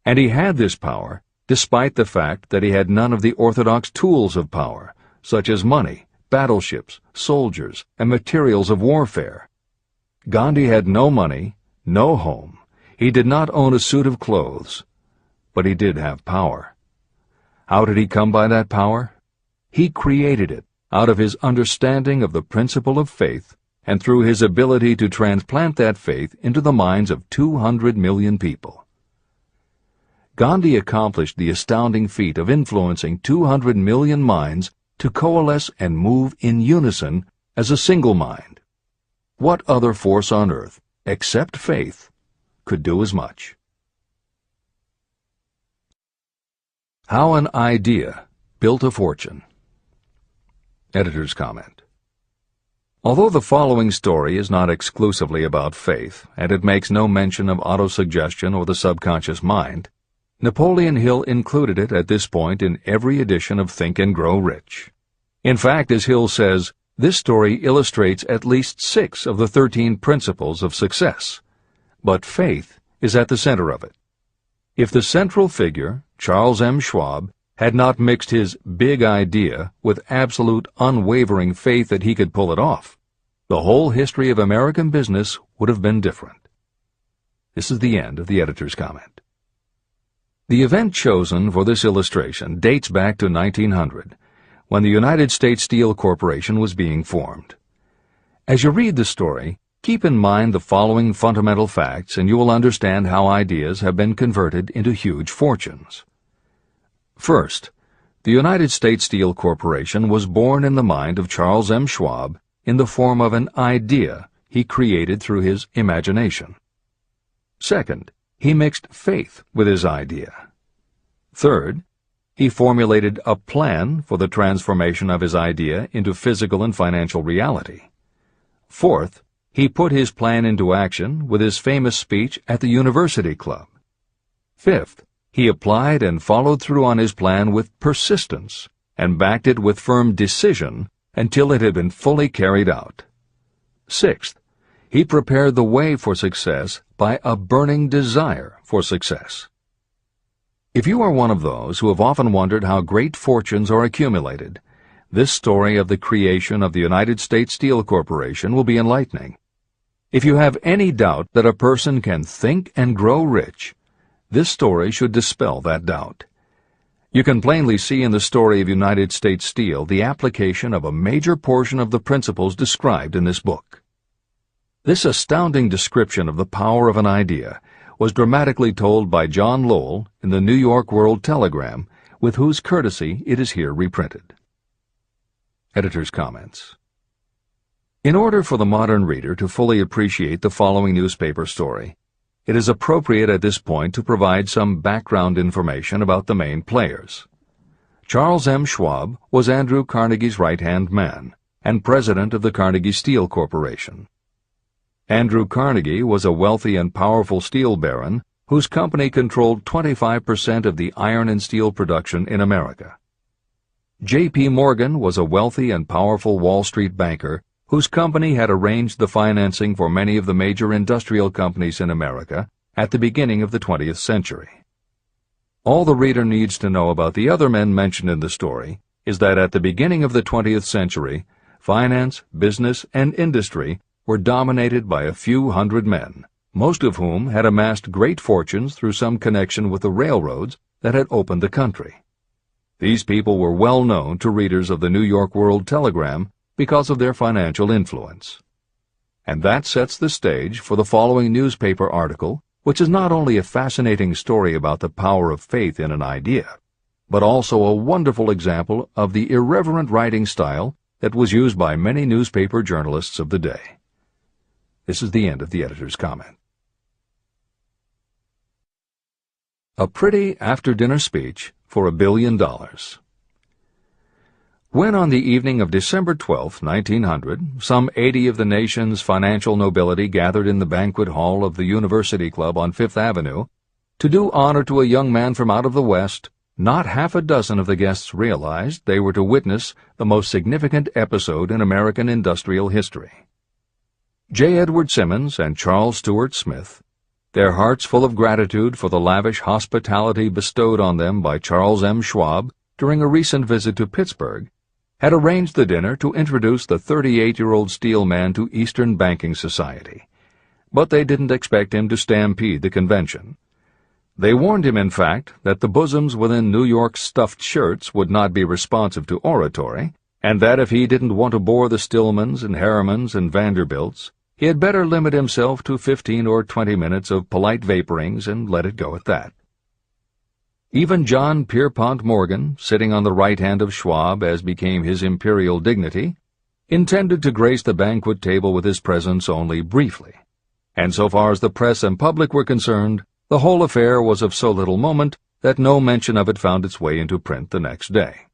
and he had this power despite the fact that he had none of the orthodox tools of power, such as money, battleships, soldiers, and materials of warfare. Gandhi had no money, no home. He did not own a suit of clothes, but he did have power. How did he come by that power? He created it out of his understanding of the principle of faith and through his ability to transplant that faith into the minds of 200 million people. Gandhi accomplished the astounding feat of influencing 200 million minds to coalesce and move in unison as a single mind. What other force on earth, except faith, could do as much? How an idea built a fortune. Editor's comment. Although the following story is not exclusively about faith, and it makes no mention of autosuggestion or the subconscious mind, Napoleon Hill included it at this point in every edition of Think and Grow Rich. In fact, as Hill says, this story illustrates at least 6 of the 13 principles of success, but faith is at the center of it. If the central figure, Charles M. Schwab, had not mixed his big idea with absolute unwavering faith that he could pull it off, the whole history of American business would have been different. This is the end of the editor's comment. The event chosen for this illustration dates back to 1900, when the United States Steel Corporation was being formed. As you read the story, keep in mind the following fundamental facts and you will understand how ideas have been converted into huge fortunes. First, the United States Steel Corporation was born in the mind of Charles M. Schwab in the form of an idea he created through his imagination. Second, he mixed faith with his idea. Third, he formulated a plan for the transformation of his idea into physical and financial reality. Fourth, he put his plan into action with his famous speech at the University Club. Fifth, he applied and followed through on his plan with persistence and backed it with firm decision until it had been fully carried out. Sixth, he prepared the way for success by a burning desire for success. If you are one of those who have often wondered how great fortunes are accumulated, this story of the creation of the United States Steel Corporation will be enlightening. If you have any doubt that a person can think and grow rich, this story should dispel that doubt. You can plainly see in the story of United States Steel the application of a major portion of the principles described in this book. This astounding description of the power of an idea was dramatically told by John Lowell in the New York World Telegram, with whose courtesy it is here reprinted. Editor's comments. In order for the modern reader to fully appreciate the following newspaper story, it is appropriate at this point to provide some background information about the main players. Charles M. Schwab was Andrew Carnegie's right-hand man and president of the Carnegie Steel Corporation. Andrew Carnegie was a wealthy and powerful steel baron whose company controlled 25% of the iron and steel production in America. J.P. Morgan was a wealthy and powerful Wall Street banker whose company had arranged the financing for many of the major industrial companies in America at the beginning of the 20th century. All the reader needs to know about the other men mentioned in the story is that at the beginning of the 20th century, finance, business, and industry were dominated by a few hundred men, most of whom had amassed great fortunes through some connection with the railroads that had opened the country. These people were well known to readers of the New York World Telegram because of their financial influence. And that sets the stage for the following newspaper article, which is not only a fascinating story about the power of faith in an idea, but also a wonderful example of the irreverent writing style that was used by many newspaper journalists of the day. This is the end of the editor's comment. A pretty after-dinner speech for $1 billion. When on the evening of December 12, 1900, some 80 of the nation's financial nobility gathered in the banquet hall of the University Club on Fifth Avenue to do honor to a young man from out of the West, not half a dozen of the guests realized they were to witness the most significant episode in American industrial history. J. Edward Simmons and Charles Stewart Smith, their hearts full of gratitude for the lavish hospitality bestowed on them by Charles M. Schwab during a recent visit to Pittsburgh, had arranged the dinner to introduce the 38-year-old steel man to Eastern banking society. But they didn't expect him to stampede the convention. They warned him, in fact, that the bosoms within New York's stuffed shirts would not be responsive to oratory, and that if he didn't want to bore the Stillmans and Harrimans and Vanderbilts, he had better limit himself to 15 or 20 minutes of polite vaporings and let it go at that. Even John Pierpont Morgan, sitting on the right hand of Schwab as became his imperial dignity, intended to grace the banquet table with his presence only briefly, and so far as the press and public were concerned, the whole affair was of so little moment that no mention of it found its way into print the next day.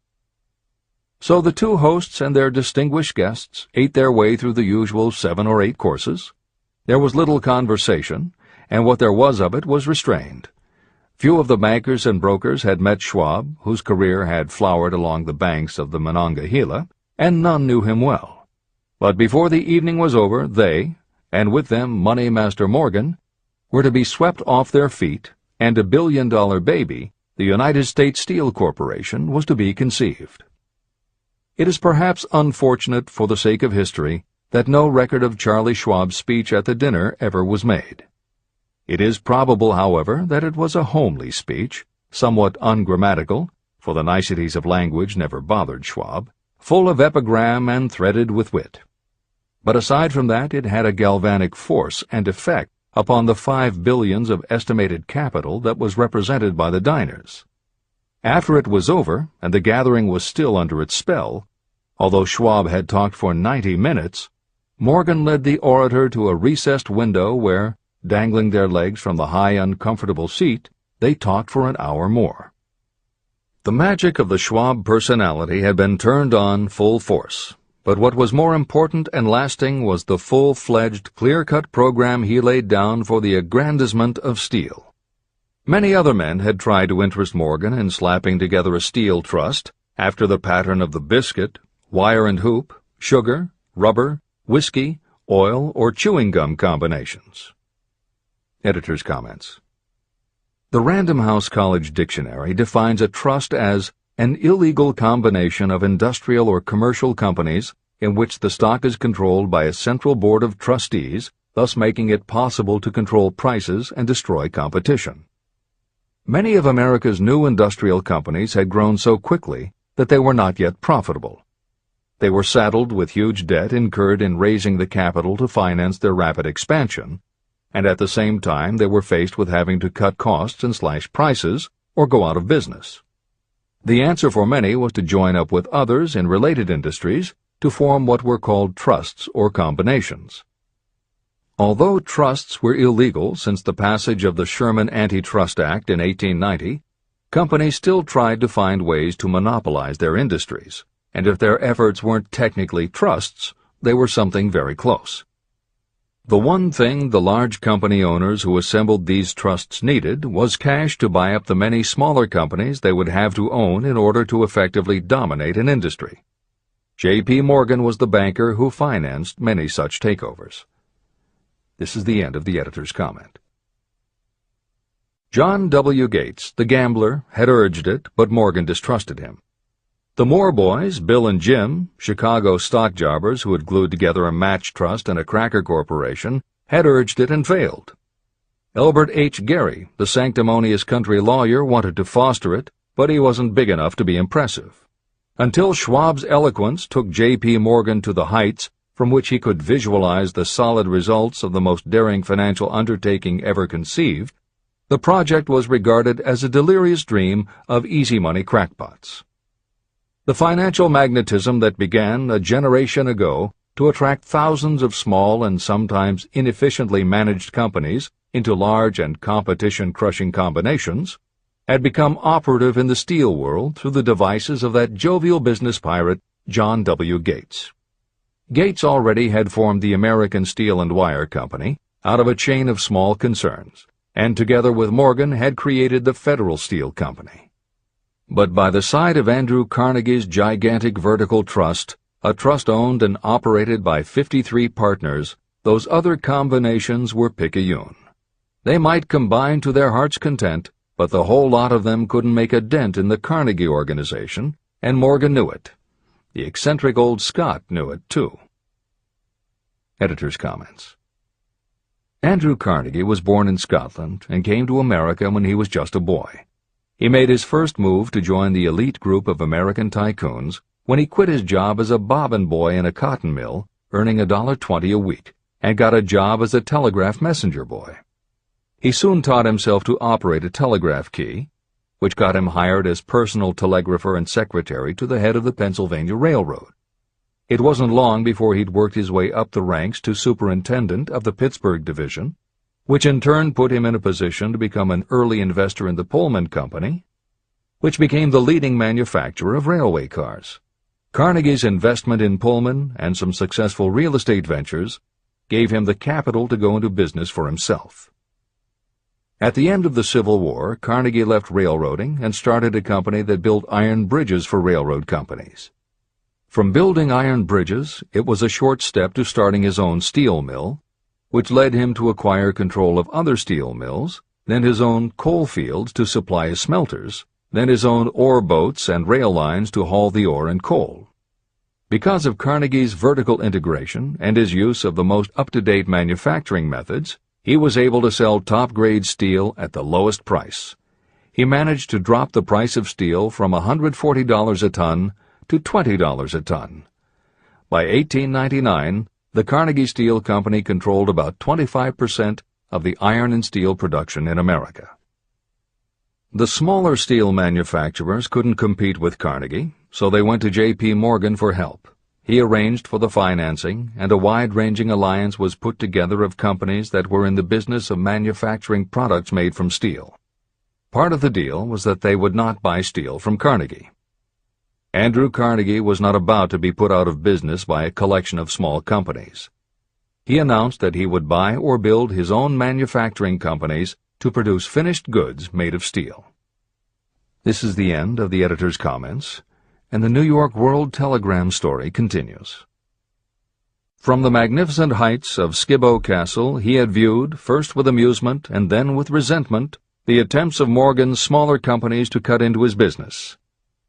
So the two hosts and their distinguished guests ate their way through the usual 7 or 8 courses. There was little conversation, and what there was of it was restrained. Few of the bankers and brokers had met Schwab, whose career had flowered along the banks of the Monongahela, and none knew him well. But before the evening was over, they, and with them Money Master Morgan, were to be swept off their feet, and $1 billion baby, the United States Steel Corporation, was to be conceived. It is perhaps unfortunate for the sake of history that no record of Charlie Schwab's speech at the dinner ever was made. It is probable, however, that it was a homely speech, somewhat ungrammatical, for the niceties of language never bothered Schwab, full of epigram and threaded with wit. But aside from that, it had a galvanic force and effect upon the $5 billion of estimated capital that was represented by the diners. After it was over, and the gathering was still under its spell, although Schwab had talked for 90 minutes, Morgan led the orator to a recessed window where, dangling their legs from the high, uncomfortable seat, they talked for an hour more. The magic of the Schwab personality had been turned on full force, but what was more important and lasting was the full-fledged, clear-cut program he laid down for the aggrandizement of steel. Many other men had tried to interest Morgan in slapping together a steel trust after the pattern of the biscuit, wire and hoop, sugar, rubber, whiskey, oil, or chewing gum combinations. Editor's comments. The Random House College Dictionary defines a trust as an illegal combination of industrial or commercial companies in which the stock is controlled by a central board of trustees, thus making it possible to control prices and destroy competition. Many of America's new industrial companies had grown so quickly that they were not yet profitable. They were saddled with huge debt incurred in raising the capital to finance their rapid expansion, and at the same time they were faced with having to cut costs and slash prices or go out of business. The answer for many was to join up with others in related industries to form what were called trusts or combinations. Although trusts were illegal since the passage of the Sherman Antitrust Act in 1890, companies still tried to find ways to monopolize their industries, and if their efforts weren't technically trusts, they were something very close. The one thing the large company owners who assembled these trusts needed was cash to buy up the many smaller companies they would have to own in order to effectively dominate an industry. J.P. Morgan was the banker who financed many such takeovers. This is the end of the editor's comment. John W. Gates, the gambler, had urged it, but Morgan distrusted him. The Moore boys, Bill and Jim, Chicago stock jobbers who had glued together a match trust and a cracker corporation, had urged it and failed. Elbert H. Gerry, the sanctimonious country lawyer, wanted to foster it, but he wasn't big enough to be impressive. Until Schwab's eloquence took J.P. Morgan to the heights from which he could visualize the solid results of the most daring financial undertaking ever conceived, the project was regarded as a delirious dream of easy-money crackpots. The financial magnetism that began a generation ago to attract thousands of small and sometimes inefficiently managed companies into large and competition-crushing combinations had become operative in the steel world through the devices of that jovial business pirate, John W. Gates. Gates already had formed the American Steel and Wire Company out of a chain of small concerns, and together with Morgan had created the Federal Steel Company. But by the side of Andrew Carnegie's gigantic vertical trust, a trust owned and operated by 53 partners, those other combinations were picayune. They might combine to their heart's content, but the whole lot of them couldn't make a dent in the Carnegie organization, and Morgan knew it. The eccentric old Scot knew it, too. Editor's comments. Andrew Carnegie was born in Scotland and came to America when he was just a boy. He made his first move to join the elite group of American tycoons when he quit his job as a bobbin boy in a cotton mill, earning $1.20 a week, and got a job as a telegraph messenger boy. He soon taught himself to operate a telegraph key, which got him hired as personal telegrapher and secretary to the head of the Pennsylvania Railroad. It wasn't long before he'd worked his way up the ranks to superintendent of the Pittsburgh division, which in turn put him in a position to become an early investor in the Pullman Company, which became the leading manufacturer of railway cars. Carnegie's investment in Pullman and some successful real estate ventures gave him the capital to go into business for himself. At the end of the Civil War, Carnegie left railroading and started a company that built iron bridges for railroad companies. From building iron bridges, it was a short step to starting his own steel mill, which led him to acquire control of other steel mills, then his own coal fields to supply his smelters, then his own ore boats and rail lines to haul the ore and coal. Because of Carnegie's vertical integration and his use of the most up-to-date manufacturing methods, he was able to sell top-grade steel at the lowest price. He managed to drop the price of steel from $140 a ton to $20 a ton. By 1899, the Carnegie Steel Company controlled about 25% of the iron and steel production in America. The smaller steel manufacturers couldn't compete with Carnegie, so they went to J.P. Morgan for help. He arranged for the financing, and a wide-ranging alliance was put together of companies that were in the business of manufacturing products made from steel. Part of the deal was that they would not buy steel from Carnegie. Andrew Carnegie was not about to be put out of business by a collection of small companies. He announced that he would buy or build his own manufacturing companies to produce finished goods made of steel. This is the end of the editor's comments, and the New York World Telegram story continues. From the magnificent heights of Skibo Castle he had viewed, first with amusement and then with resentment, the attempts of Morgan's smaller companies to cut into his business.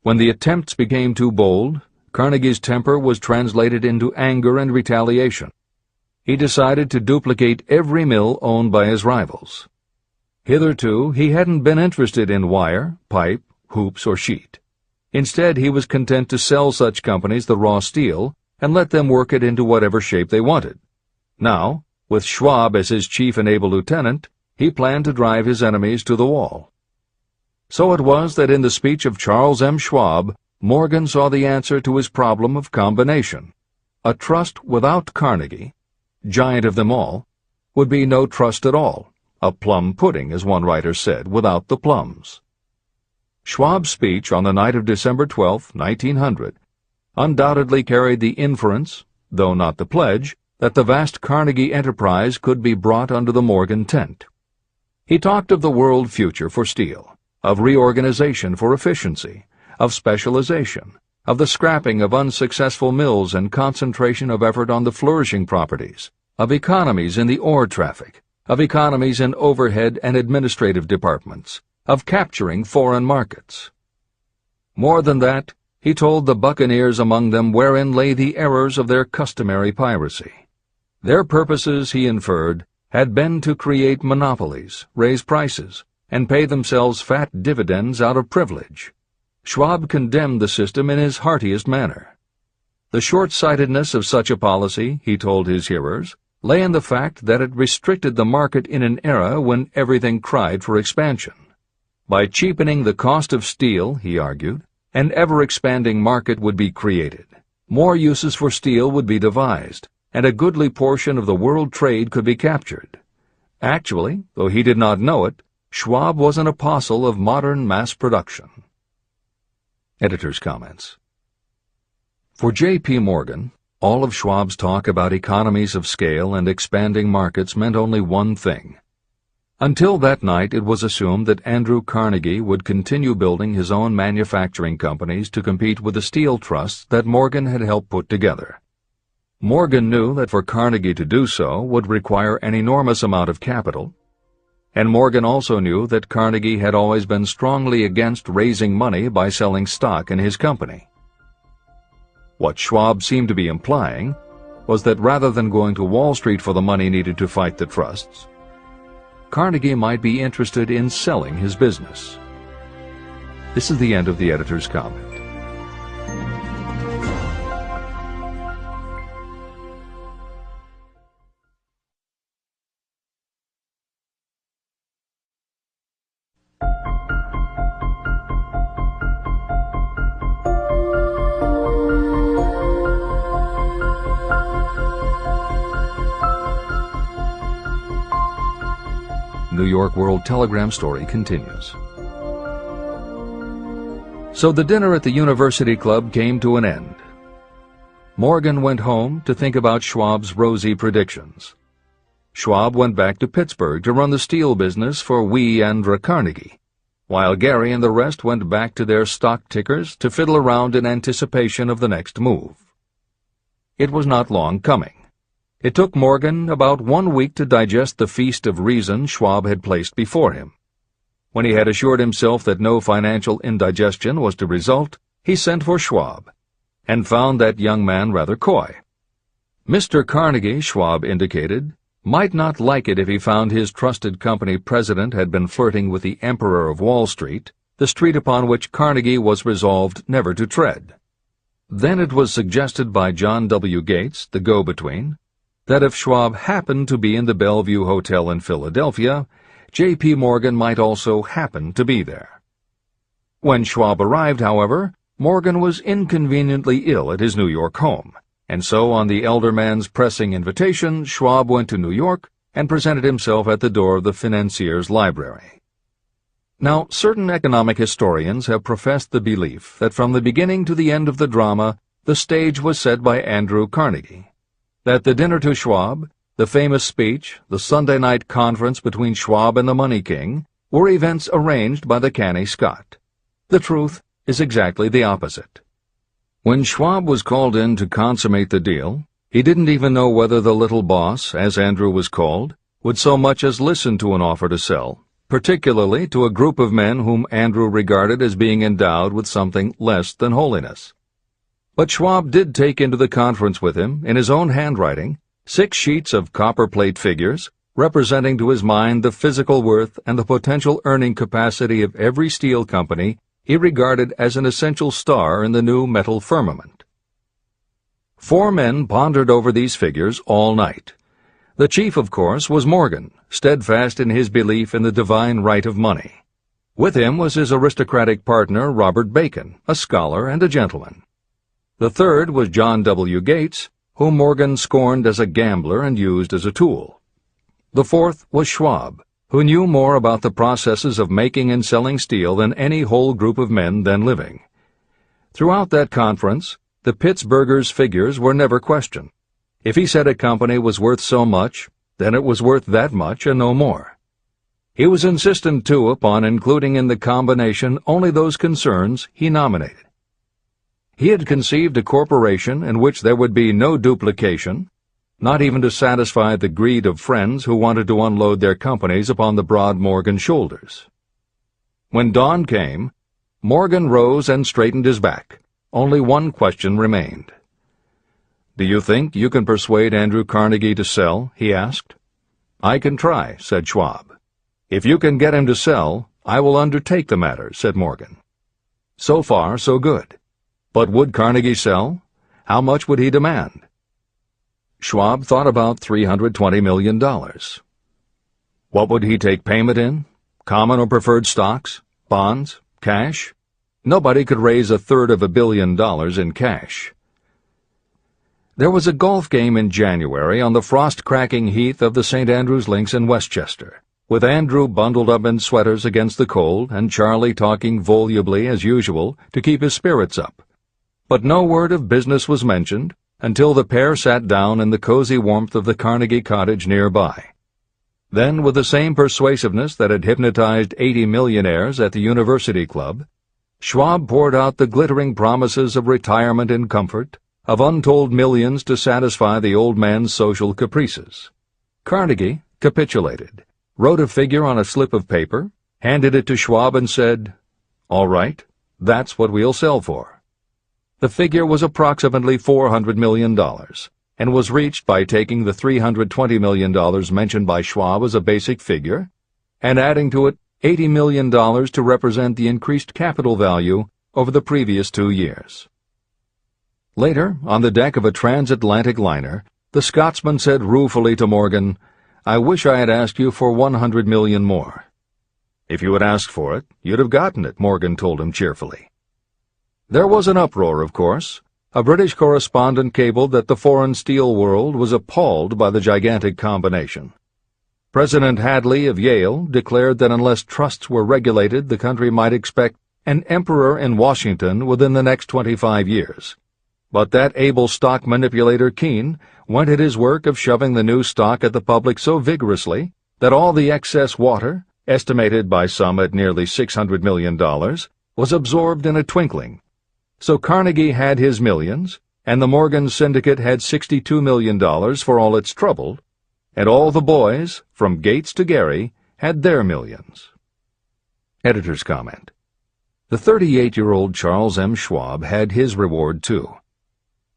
When the attempts became too bold, Carnegie's temper was translated into anger and retaliation. He decided to duplicate every mill owned by his rivals. Hitherto, he hadn't been interested in wire, pipe, hoops, or sheet. Instead, he was content to sell such companies the raw steel and let them work it into whatever shape they wanted. Now, with Schwab as his chief and able lieutenant, he planned to drive his enemies to the wall. So it was that in the speech of Charles M. Schwab, Morgan saw the answer to his problem of combination. A trust without Carnegie, giant of them all, would be no trust at all, a plum pudding, as one writer said, without the plums. Schwab's speech on the night of December 12, 1900, undoubtedly carried the inference, though not the pledge, that the vast Carnegie enterprise could be brought under the Morgan tent. He talked of the world future for steel, of reorganization for efficiency, of specialization, of the scrapping of unsuccessful mills and concentration of effort on the flourishing properties, of economies in the ore traffic, of economies in overhead and administrative departments, of capturing foreign markets. More than that, he told the buccaneers among them wherein lay the errors of their customary piracy. Their purposes, he inferred, had been to create monopolies, raise prices, and pay themselves fat dividends out of privilege. Schwab condemned the system in his heartiest manner. The short-sightedness of such a policy, he told his hearers, lay in the fact that it restricted the market in an era when everything cried for expansion. By cheapening the cost of steel, he argued, an ever-expanding market would be created. More uses for steel would be devised, and a goodly portion of the world trade could be captured. Actually, though he did not know it, Schwab was an apostle of modern mass production. Editor's comments. For J.P. Morgan, all of Schwab's talk about economies of scale and expanding markets meant only one thing. Until that night, it was assumed that Andrew Carnegie would continue building his own manufacturing companies to compete with the steel trusts that Morgan had helped put together. Morgan knew that for Carnegie to do so would require an enormous amount of capital, and Morgan also knew that Carnegie had always been strongly against raising money by selling stock in his company. What Schwab seemed to be implying was that rather than going to Wall Street for the money needed to fight the trusts, Carnegie might be interested in selling his business. This is the end of the editor's comment. New York World Telegram story continues. So the dinner at the University Club came to an end. Morgan went home to think about Schwab's rosy predictions. Schwab went back to Pittsburgh to run the steel business for Andrew Carnegie, while Gary and the rest went back to their stock tickers to fiddle around in anticipation of the next move. It was not long coming. It took Morgan about 1 week to digest the feast of reason Schwab had placed before him. When he had assured himself that no financial indigestion was to result, he sent for Schwab, and found that young man rather coy. Mr. Carnegie, Schwab indicated, might not like it if he found his trusted company president had been flirting with the Emperor of Wall Street, the street upon which Carnegie was resolved never to tread. Then it was suggested by John W. Gates, the go-between, that if Schwab happened to be in the Bellevue Hotel in Philadelphia, J.P. Morgan might also happen to be there. When Schwab arrived, however, Morgan was inconveniently ill at his New York home, and so on the elder man's pressing invitation, Schwab went to New York and presented himself at the door of the financier's library. Now, certain economic historians have professed the belief that from the beginning to the end of the drama, the stage was set by Andrew Carnegie, that the dinner to Schwab, the famous speech, the Sunday night conference between Schwab and the Money King, were events arranged by the canny Scot. The truth is exactly the opposite. When Schwab was called in to consummate the deal, he didn't even know whether the little boss, as Andrew was called, would so much as listen to an offer to sell, particularly to a group of men whom Andrew regarded as being endowed with something less than holiness. But Schwab did take into the conference with him, in his own handwriting, 6 sheets of copperplate figures, representing to his mind the physical worth and the potential earning capacity of every steel company he regarded as an essential star in the new metal firmament. 4 men pondered over these figures all night. The chief, of course, was Morgan, steadfast in his belief in the divine right of money. With him was his aristocratic partner, Robert Bacon, a scholar and a gentleman. The third was John W. Gates, whom Morgan scorned as a gambler and used as a tool. The fourth was Schwab, who knew more about the processes of making and selling steel than any whole group of men then living. Throughout that conference, the Pittsburgher's figures were never questioned. If he said a company was worth so much, then it was worth that much and no more. He was insistent, too, upon including in the combination only those concerns he nominated. He had conceived a corporation in which there would be no duplication, not even to satisfy the greed of friends who wanted to unload their companies upon the broad Morgan shoulders. When dawn came, Morgan rose and straightened his back. Only one question remained. "Do you think you can persuade Andrew Carnegie to sell?" he asked. "I can try," said Schwab. "If you can get him to sell, I will undertake the matter," said Morgan. So far, so good. But would Carnegie sell? How much would he demand? Schwab thought about $320 million. What would he take payment in? Common or preferred stocks? Bonds? Cash? Nobody could raise $1/3 billion in cash. There was a golf game in January on the frost-cracking heath of the St. Andrews Links in Westchester, with Andrew bundled up in sweaters against the cold and Charlie talking volubly as usual to keep his spirits up. But no word of business was mentioned until the pair sat down in the cozy warmth of the Carnegie cottage nearby. Then, with the same persuasiveness that had hypnotized 80 millionaires at the University Club, Schwab poured out the glittering promises of retirement and comfort, of untold millions to satisfy the old man's social caprices. Carnegie capitulated, wrote a figure on a slip of paper, handed it to Schwab and said, "All right, that's what we'll sell for." The figure was approximately $400 million, and was reached by taking the $320 million mentioned by Schwab as a basic figure, and adding to it $80 million to represent the increased capital value over the previous 2 years. Later, on the deck of a transatlantic liner, the Scotsman said ruefully to Morgan, "I wish I had asked you for $100 million more." "If you had asked for it, you'd have gotten it," Morgan told him cheerfully. There was an uproar, of course. A British correspondent cabled that the foreign steel world was appalled by the gigantic combination. President Hadley of Yale declared that unless trusts were regulated, the country might expect an emperor in Washington within the next 25 years. But that able stock manipulator Keene went at his work of shoving the new stock at the public so vigorously that all the excess water, estimated by some at nearly $600 million, was absorbed in a twinkling. So Carnegie had his millions, and the Morgan Syndicate had $62 million for all its trouble, and all the boys, from Gates to Gary, had their millions. Editor's comment. The 38-year-old Charles M. Schwab had his reward, too.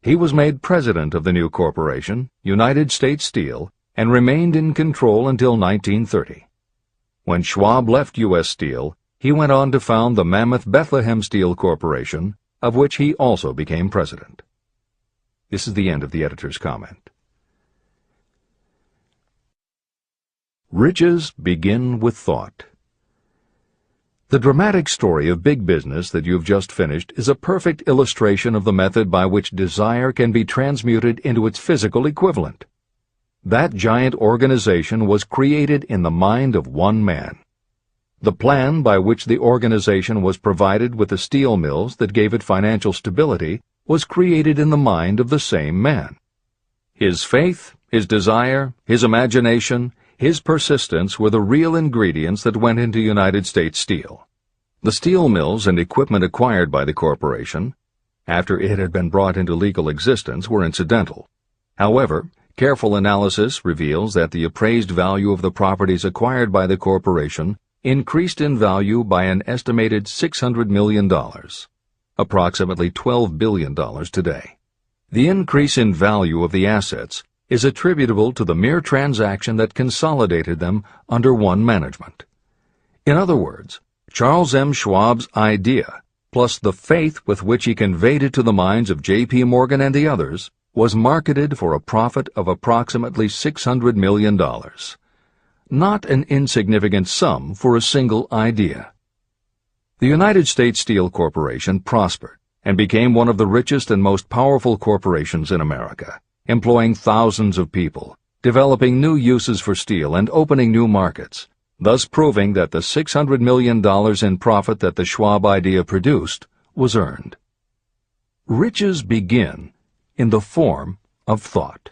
He was made president of the new corporation, United States Steel, and remained in control until 1930. When Schwab left U.S. Steel, he went on to found the mammoth Bethlehem Steel Corporation, of which he also became president. This is the end of the editor's comment. Riches begin with thought. The dramatic story of big business that you've just finished is a perfect illustration of the method by which desire can be transmuted into its physical equivalent. That giant organization was created in the mind of one man. The plan by which the organization was provided with the steel mills that gave it financial stability was created in the mind of the same man. His faith, his desire, his imagination, his persistence were the real ingredients that went into United States Steel. The steel mills and equipment acquired by the corporation, after it had been brought into legal existence, were incidental. However, careful analysis reveals that the appraised value of the properties acquired by the corporation increased in value by an estimated $600 million, approximately $12 billion today. The increase in value of the assets is attributable to the mere transaction that consolidated them under one management. In other words, Charles M. Schwab's idea, plus the faith with which he conveyed it to the minds of J.P. Morgan and the others, was marketed for a profit of approximately $600 million. Not an insignificant sum for a single idea. The United States Steel Corporation prospered and became one of the richest and most powerful corporations in America, employing thousands of people, developing new uses for steel and opening new markets, thus proving that the $600 million in profit that the Schwab idea produced was earned. Riches begin in the form of thought.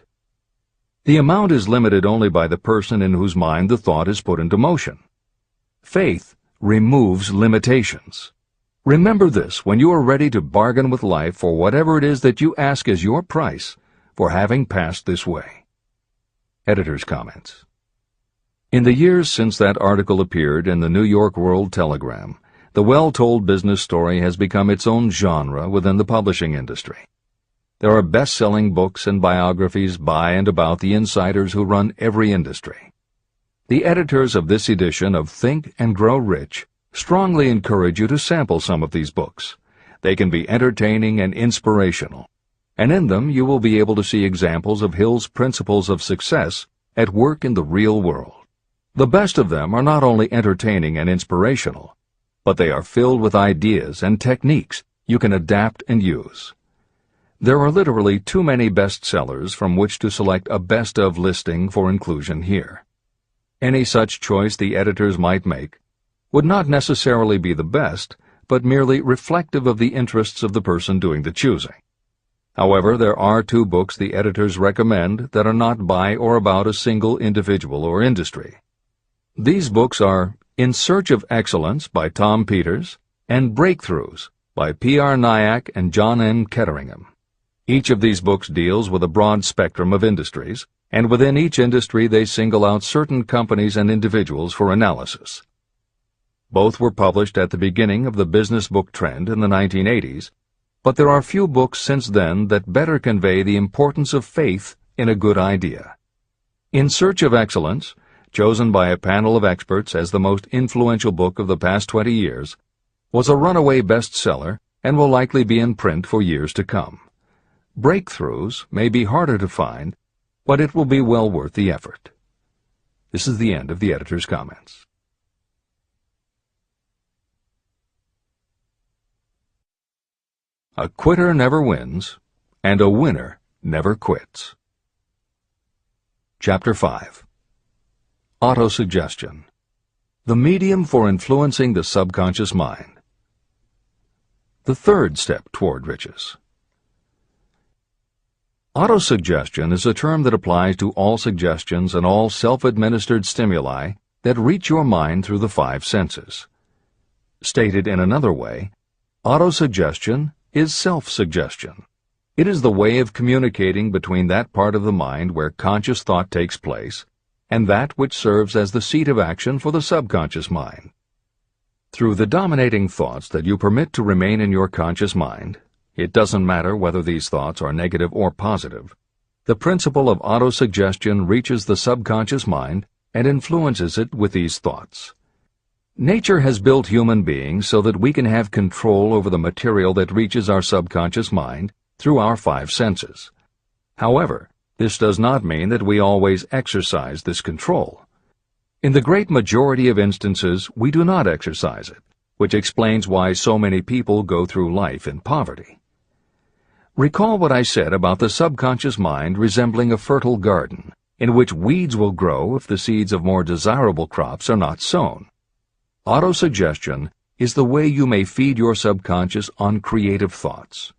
The amount is limited only by the person in whose mind the thought is put into motion. Faith removes limitations. Remember this when you are ready to bargain with life for whatever it is that you ask as your price for having passed this way. Editor's comments. In the years since that article appeared in the New York World Telegram, the well-told business story has become its own genre within the publishing industry. There are best-selling books and biographies by and about the insiders who run every industry. The editors of this edition of Think and Grow Rich strongly encourage you to sample some of these books. They can be entertaining and inspirational, and in them you will be able to see examples of Hill's principles of success at work in the real world. The best of them are not only entertaining and inspirational, but they are filled with ideas and techniques you can adapt and use. There are literally too many bestsellers from which to select a best of listing for inclusion here. Any such choice the editors might make would not necessarily be the best, but merely reflective of the interests of the person doing the choosing. However, there are 2 books the editors recommend that are not by or about a single individual or industry. These books are In Search of Excellence by Tom Peters and Breakthroughs by P.R. Nyack and John N. Ketteringham. Each of these books deals with a broad spectrum of industries, and within each industry they single out certain companies and individuals for analysis. Both were published at the beginning of the business book trend in the 1980s, but there are few books since then that better convey the importance of faith in a good idea. In Search of Excellence, chosen by a panel of experts as the most influential book of the past 20 years, was a runaway bestseller and will likely be in print for years to come. Breakthroughs may be harder to find, but it will be well worth the effort. This is the end of the editor's comments. A quitter never wins, and a winner never quits. Chapter 5. Autosuggestion. The medium for influencing the subconscious mind. The third step toward riches. Autosuggestion is a term that applies to all suggestions and all self-administered stimuli that reach your mind through the 5 senses. Stated in another way, autosuggestion is self-suggestion. It is the way of communicating between that part of the mind where conscious thought takes place and that which serves as the seat of action for the subconscious mind. Through the dominating thoughts that you permit to remain in your conscious mind, it doesn't matter whether these thoughts are negative or positive, the principle of autosuggestion reaches the subconscious mind and influences it with these thoughts. Nature has built human beings so that we can have control over the material that reaches our subconscious mind through our 5 senses. However, this does not mean that we always exercise this control. In the great majority of instances, we do not exercise it, which explains why so many people go through life in poverty. Recall what I said about the subconscious mind resembling a fertile garden, in which weeds will grow if the seeds of more desirable crops are not sown. Autosuggestion is the way you may feed your subconscious on creative thoughts.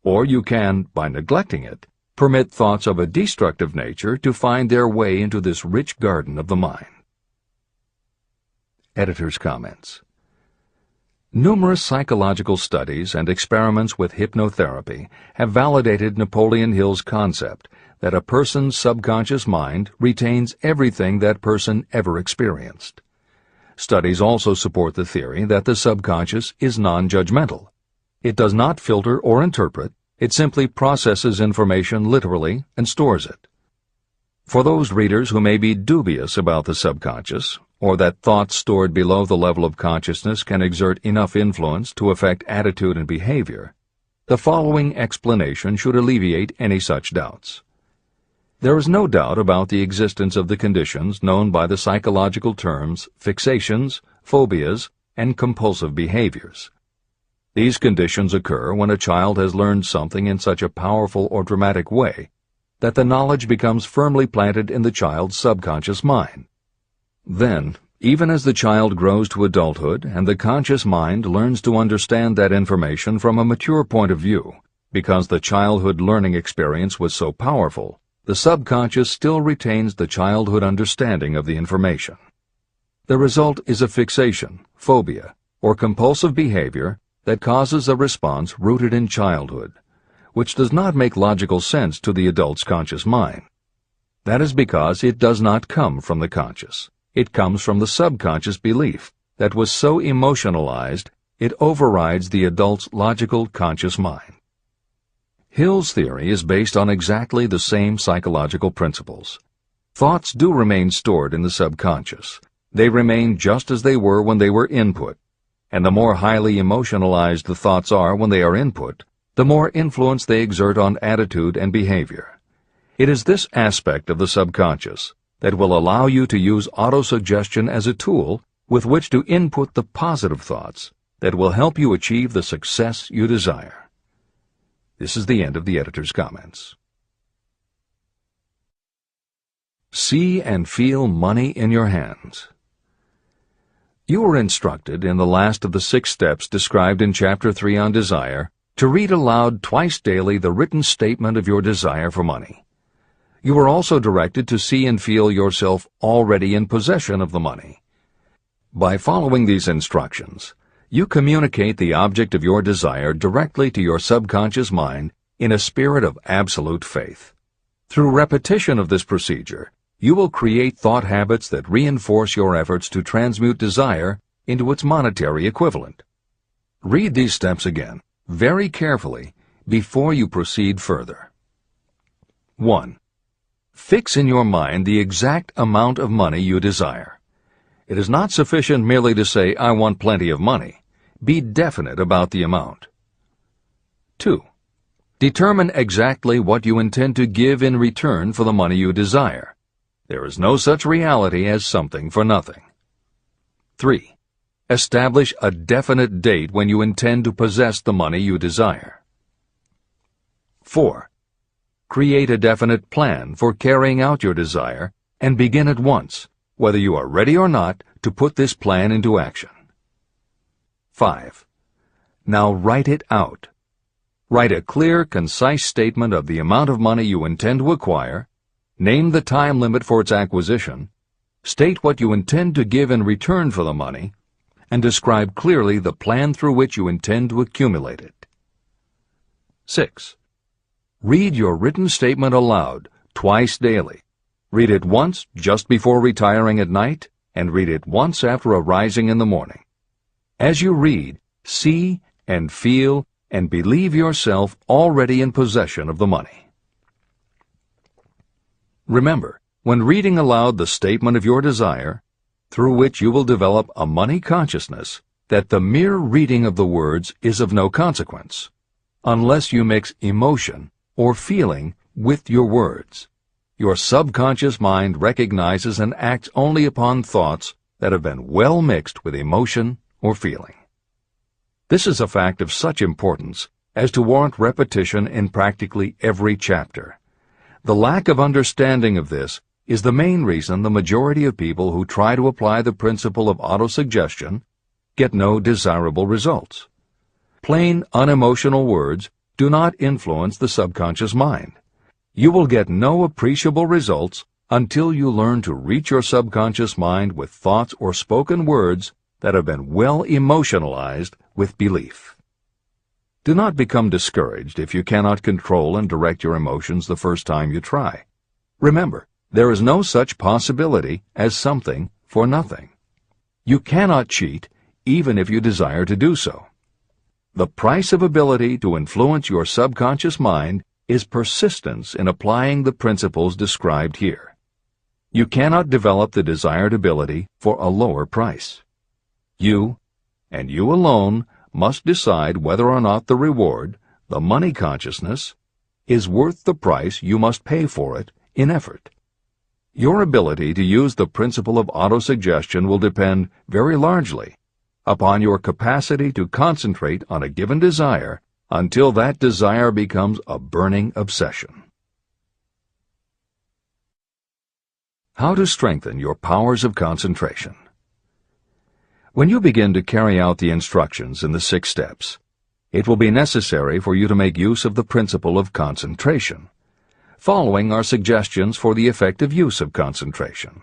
Or you can, by neglecting it, permit thoughts of a destructive nature to find their way into this rich garden of the mind. Editor's comments. Numerous psychological studies and experiments with hypnotherapy have validated Napoleon Hill's concept that a person's subconscious mind retains everything that person ever experienced. Studies also support the theory that the subconscious is non-judgmental. It does not filter or interpret, it simply processes information literally and stores it. For those readers who may be dubious about the subconscious, or that thoughts stored below the level of consciousness can exert enough influence to affect attitude and behavior, the following explanation should alleviate any such doubts. There is no doubt about the existence of the conditions known by the psychological terms fixations, phobias, and compulsive behaviors. These conditions occur when a child has learned something in such a powerful or dramatic way that the knowledge becomes firmly planted in the child's subconscious mind. Then, even as the child grows to adulthood and the conscious mind learns to understand that information from a mature point of view, because the childhood learning experience was so powerful, the subconscious still retains the childhood understanding of the information. The result is a fixation, phobia, or compulsive behavior that causes a response rooted in childhood, which does not make logical sense to the adult's conscious mind. That is because it does not come from the conscious. It comes from the subconscious belief that was so emotionalized it overrides the adult's logical conscious mind. Hill's theory is based on exactly the same psychological principles. Thoughts do remain stored in the subconscious. They remain just as they were when they were input, and the more highly emotionalized the thoughts are when they are input, the more influence they exert on attitude and behavior. It is this aspect of the subconscious that will allow you to use autosuggestion as a tool with which to input the positive thoughts that will help you achieve the success you desire. This is the end of the editor's comments. See and feel money in your hands. You were instructed in the last of the 6 steps described in Chapter 3 on Desire to read aloud twice daily the written statement of your desire for money. You were also directed to see and feel yourself already in possession of the money. By following these instructions, you communicate the object of your desire directly to your subconscious mind in a spirit of absolute faith. Through repetition of this procedure, you will create thought habits that reinforce your efforts to transmute desire into its monetary equivalent. Read these steps again, very carefully, before you proceed further. 1. Fix in your mind the exact amount of money you desire. It is not sufficient merely to say, "I want plenty of money." Be definite about the amount. 2. Determine exactly what you intend to give in return for the money you desire. There is no such reality as something for nothing. 3. Establish a definite date when you intend to possess the money you desire. 4. Create a definite plan for carrying out your desire and begin at once, whether you are ready or not, to put this plan into action. 5. Now write it out. Write a clear, concise statement of the amount of money you intend to acquire, name the time limit for its acquisition, state what you intend to give in return for the money, and describe clearly the plan through which you intend to accumulate it. 6. Read your written statement aloud twice daily. Read it once just before retiring at night, and read it once after arising in the morning. As you read, see and feel and believe yourself already in possession of the money. Remember, when reading aloud the statement of your desire, through which you will develop a money consciousness, that the mere reading of the words is of no consequence, unless you mix emotion or feeling with your words. Your subconscious mind recognizes and acts only upon thoughts that have been well mixed with emotion or feeling. This is a fact of such importance as to warrant repetition in practically every chapter. The lack of understanding of this is the main reason the majority of people who try to apply the principle of autosuggestion get no desirable results. Plain, unemotional words do not influence the subconscious mind. You will get no appreciable results until you learn to reach your subconscious mind with thoughts or spoken words that have been well emotionalized with belief. Do not become discouraged if you cannot control and direct your emotions the first time you try. Remember, there is no such possibility as something for nothing. You cannot cheat even if you desire to do so. The price of ability to influence your subconscious mind is persistence in applying the principles described here. You cannot develop the desired ability for a lower price. You, and you alone, must decide whether or not the reward, the money consciousness, is worth the price you must pay for it in effort. Your ability to use the principle of autosuggestion will depend very largely upon your capacity to concentrate on a given desire until that desire becomes a burning obsession. How to strengthen your powers of concentration. When you begin to carry out the instructions in the 6 steps, it will be necessary for you to make use of the principle of concentration. Following are suggestions for the effective use of concentration.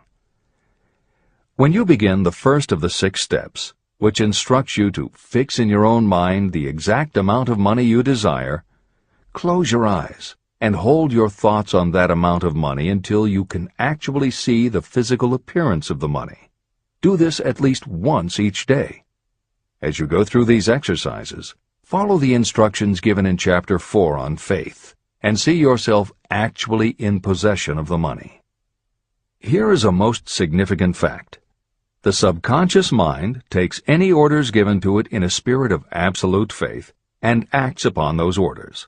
When you begin the first of the 6 steps, which instructs you to fix in your own mind the exact amount of money you desire, close your eyes and hold your thoughts on that amount of money until you can actually see the physical appearance of the money. Do this at least once each day. As you go through these exercises, follow the instructions given in Chapter 4 on faith and see yourself actually in possession of the money. Here is a most significant fact. The subconscious mind takes any orders given to it in a spirit of absolute faith and acts upon those orders.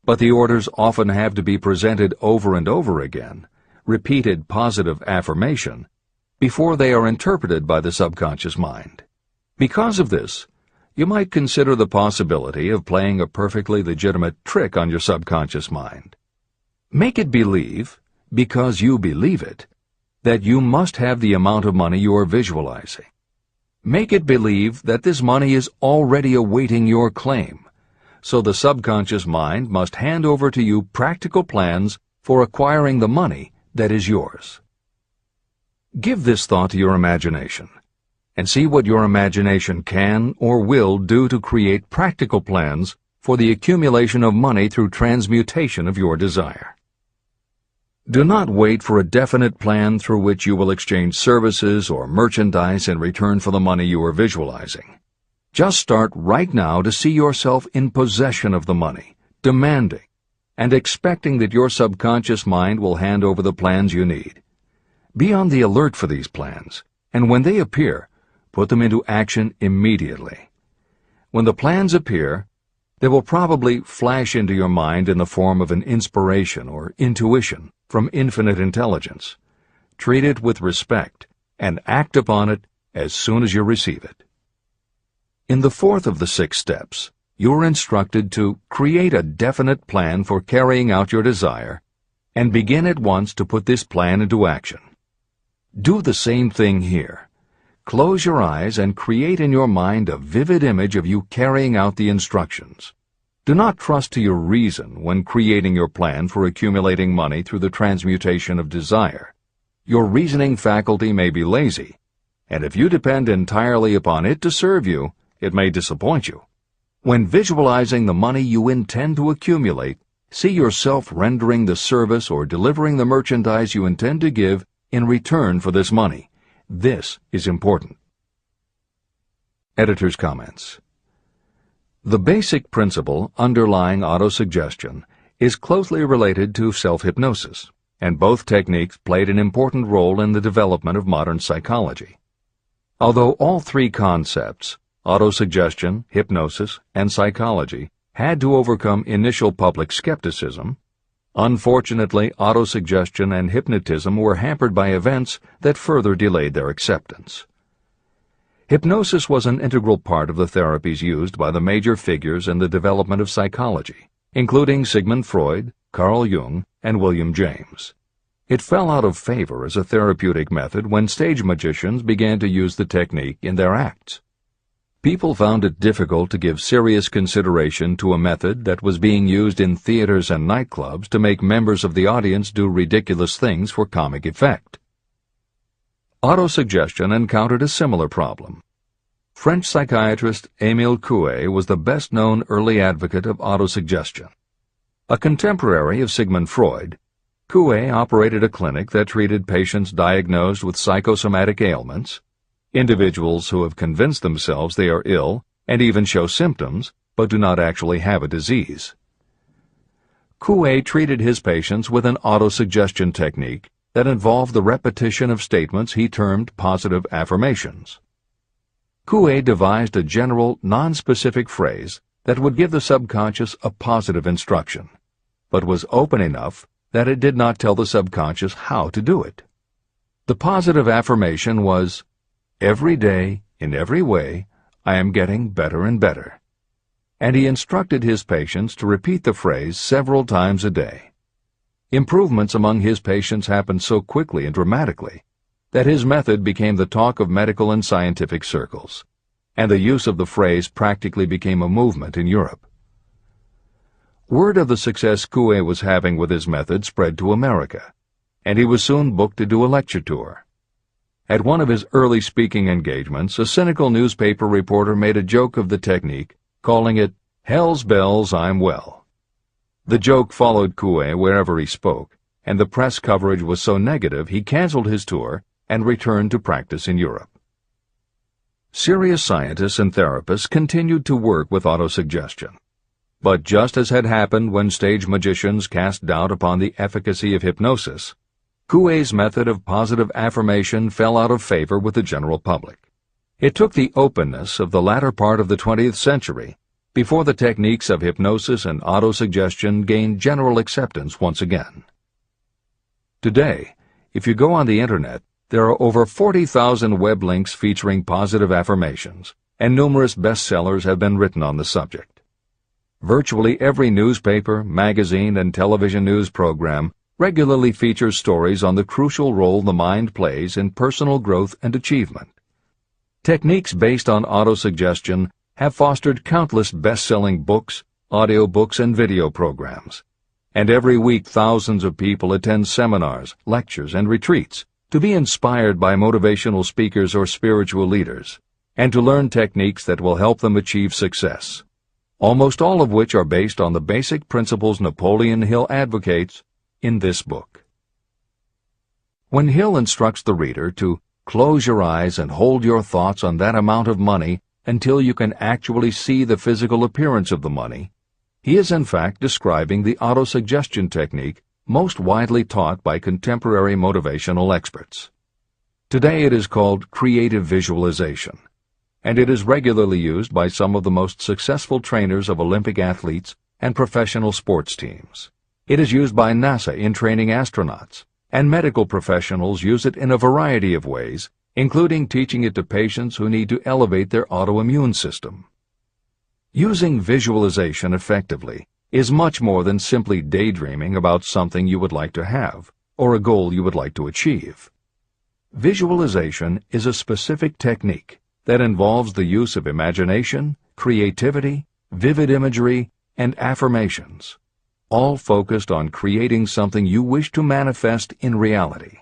But the orders often have to be presented over and over again, repeated positive affirmation, before they are interpreted by the subconscious mind. Because of this, you might consider the possibility of playing a perfectly legitimate trick on your subconscious mind. Make it believe, because you believe it, that you must have the amount of money you are visualizing. Make it believe that this money is already awaiting your claim, so the subconscious mind must hand over to you practical plans for acquiring the money that is yours. Give this thought to your imagination, and see what your imagination can or will do to create practical plans for the accumulation of money through transmutation of your desire. Do not wait for a definite plan through which you will exchange services or merchandise in return for the money you are visualizing. Just start right now to see yourself in possession of the money, demanding, and expecting that your subconscious mind will hand over the plans you need. Be on the alert for these plans, and when they appear, put them into action immediately. When the plans appear, they will probably flash into your mind in the form of an inspiration or intuition from infinite intelligence. Treat it with respect and act upon it as soon as you receive it. In the fourth of the 6 steps, you are instructed to create a definite plan for carrying out your desire and begin at once to put this plan into action. Do the same thing here. Close your eyes and create in your mind a vivid image of you carrying out the instructions. Do not trust to your reason when creating your plan for accumulating money through the transmutation of desire. Your reasoning faculty may be lazy, and if you depend entirely upon it to serve you, it may disappoint you. When visualizing the money you intend to accumulate, see yourself rendering the service or delivering the merchandise you intend to give in return for this money. This is important. Editor's comments. The basic principle underlying autosuggestion is closely related to self-hypnosis, and both techniques played an important role in the development of modern psychology. Although all 3 concepts, autosuggestion, hypnosis, and psychology, had to overcome initial public skepticism, unfortunately, autosuggestion and hypnotism were hampered by events that further delayed their acceptance. Hypnosis was an integral part of the therapies used by the major figures in the development of psychology, including Sigmund Freud, Carl Jung, and William James. It fell out of favor as a therapeutic method when stage magicians began to use the technique in their acts. People found it difficult to give serious consideration to a method that was being used in theaters and nightclubs to make members of the audience do ridiculous things for comic effect. Autosuggestion encountered a similar problem. French psychiatrist Émile Coué was the best-known early advocate of autosuggestion. A contemporary of Sigmund Freud, Coué operated a clinic that treated patients diagnosed with psychosomatic ailments, individuals who have convinced themselves they are ill and even show symptoms but do not actually have a disease. Coué treated his patients with an autosuggestion technique that involved the repetition of statements he termed positive affirmations. Coué devised a general, non-specific phrase that would give the subconscious a positive instruction, but was open enough that it did not tell the subconscious how to do it. The positive affirmation was, "Every day, in every way, I am getting better and better." And he instructed his patients to repeat the phrase several times a day. Improvements among his patients happened so quickly and dramatically that his method became the talk of medical and scientific circles, and the use of the phrase practically became a movement in Europe. Word of the success Coué was having with his method spread to America, and he was soon booked to do a lecture tour. At one of his early speaking engagements, a cynical newspaper reporter made a joke of the technique, calling it, "Hell's bells, I'm well." The joke followed Coué wherever he spoke, and the press coverage was so negative he canceled his tour and returned to practice in Europe. Serious scientists and therapists continued to work with autosuggestion. But just as had happened when stage magicians cast doubt upon the efficacy of hypnosis, Coué's method of positive affirmation fell out of favor with the general public. It took the openness of the latter part of the 20th century before the techniques of hypnosis and autosuggestion gained general acceptance once again. Today, if you go on the Internet, there are over 40,000 web links featuring positive affirmations, and numerous bestsellers have been written on the subject. Virtually every newspaper, magazine, and television news program regularly features stories on the crucial role the mind plays in personal growth and achievement. Techniques based on autosuggestion have fostered countless best-selling books, audiobooks, and video programs. And every week thousands of people attend seminars, lectures, and retreats to be inspired by motivational speakers or spiritual leaders, and to learn techniques that will help them achieve success, almost all of which are based on the basic principles Napoleon Hill advocates in this book. When Hill instructs the reader to close your eyes and hold your thoughts on that amount of money until you can actually see the physical appearance of the money, he is in fact describing the autosuggestion technique most widely taught by contemporary motivational experts. Today it is called creative visualization, and it is regularly used by some of the most successful trainers of Olympic athletes and professional sports teams. It is used by NASA in training astronauts, and medical professionals use it in a variety of ways, including teaching it to patients who need to elevate their autoimmune system. Using visualization effectively is much more than simply daydreaming about something you would like to have or a goal you would like to achieve. Visualization is a specific technique that involves the use of imagination, creativity, vivid imagery, and affirmations, all focused on creating something you wish to manifest in reality.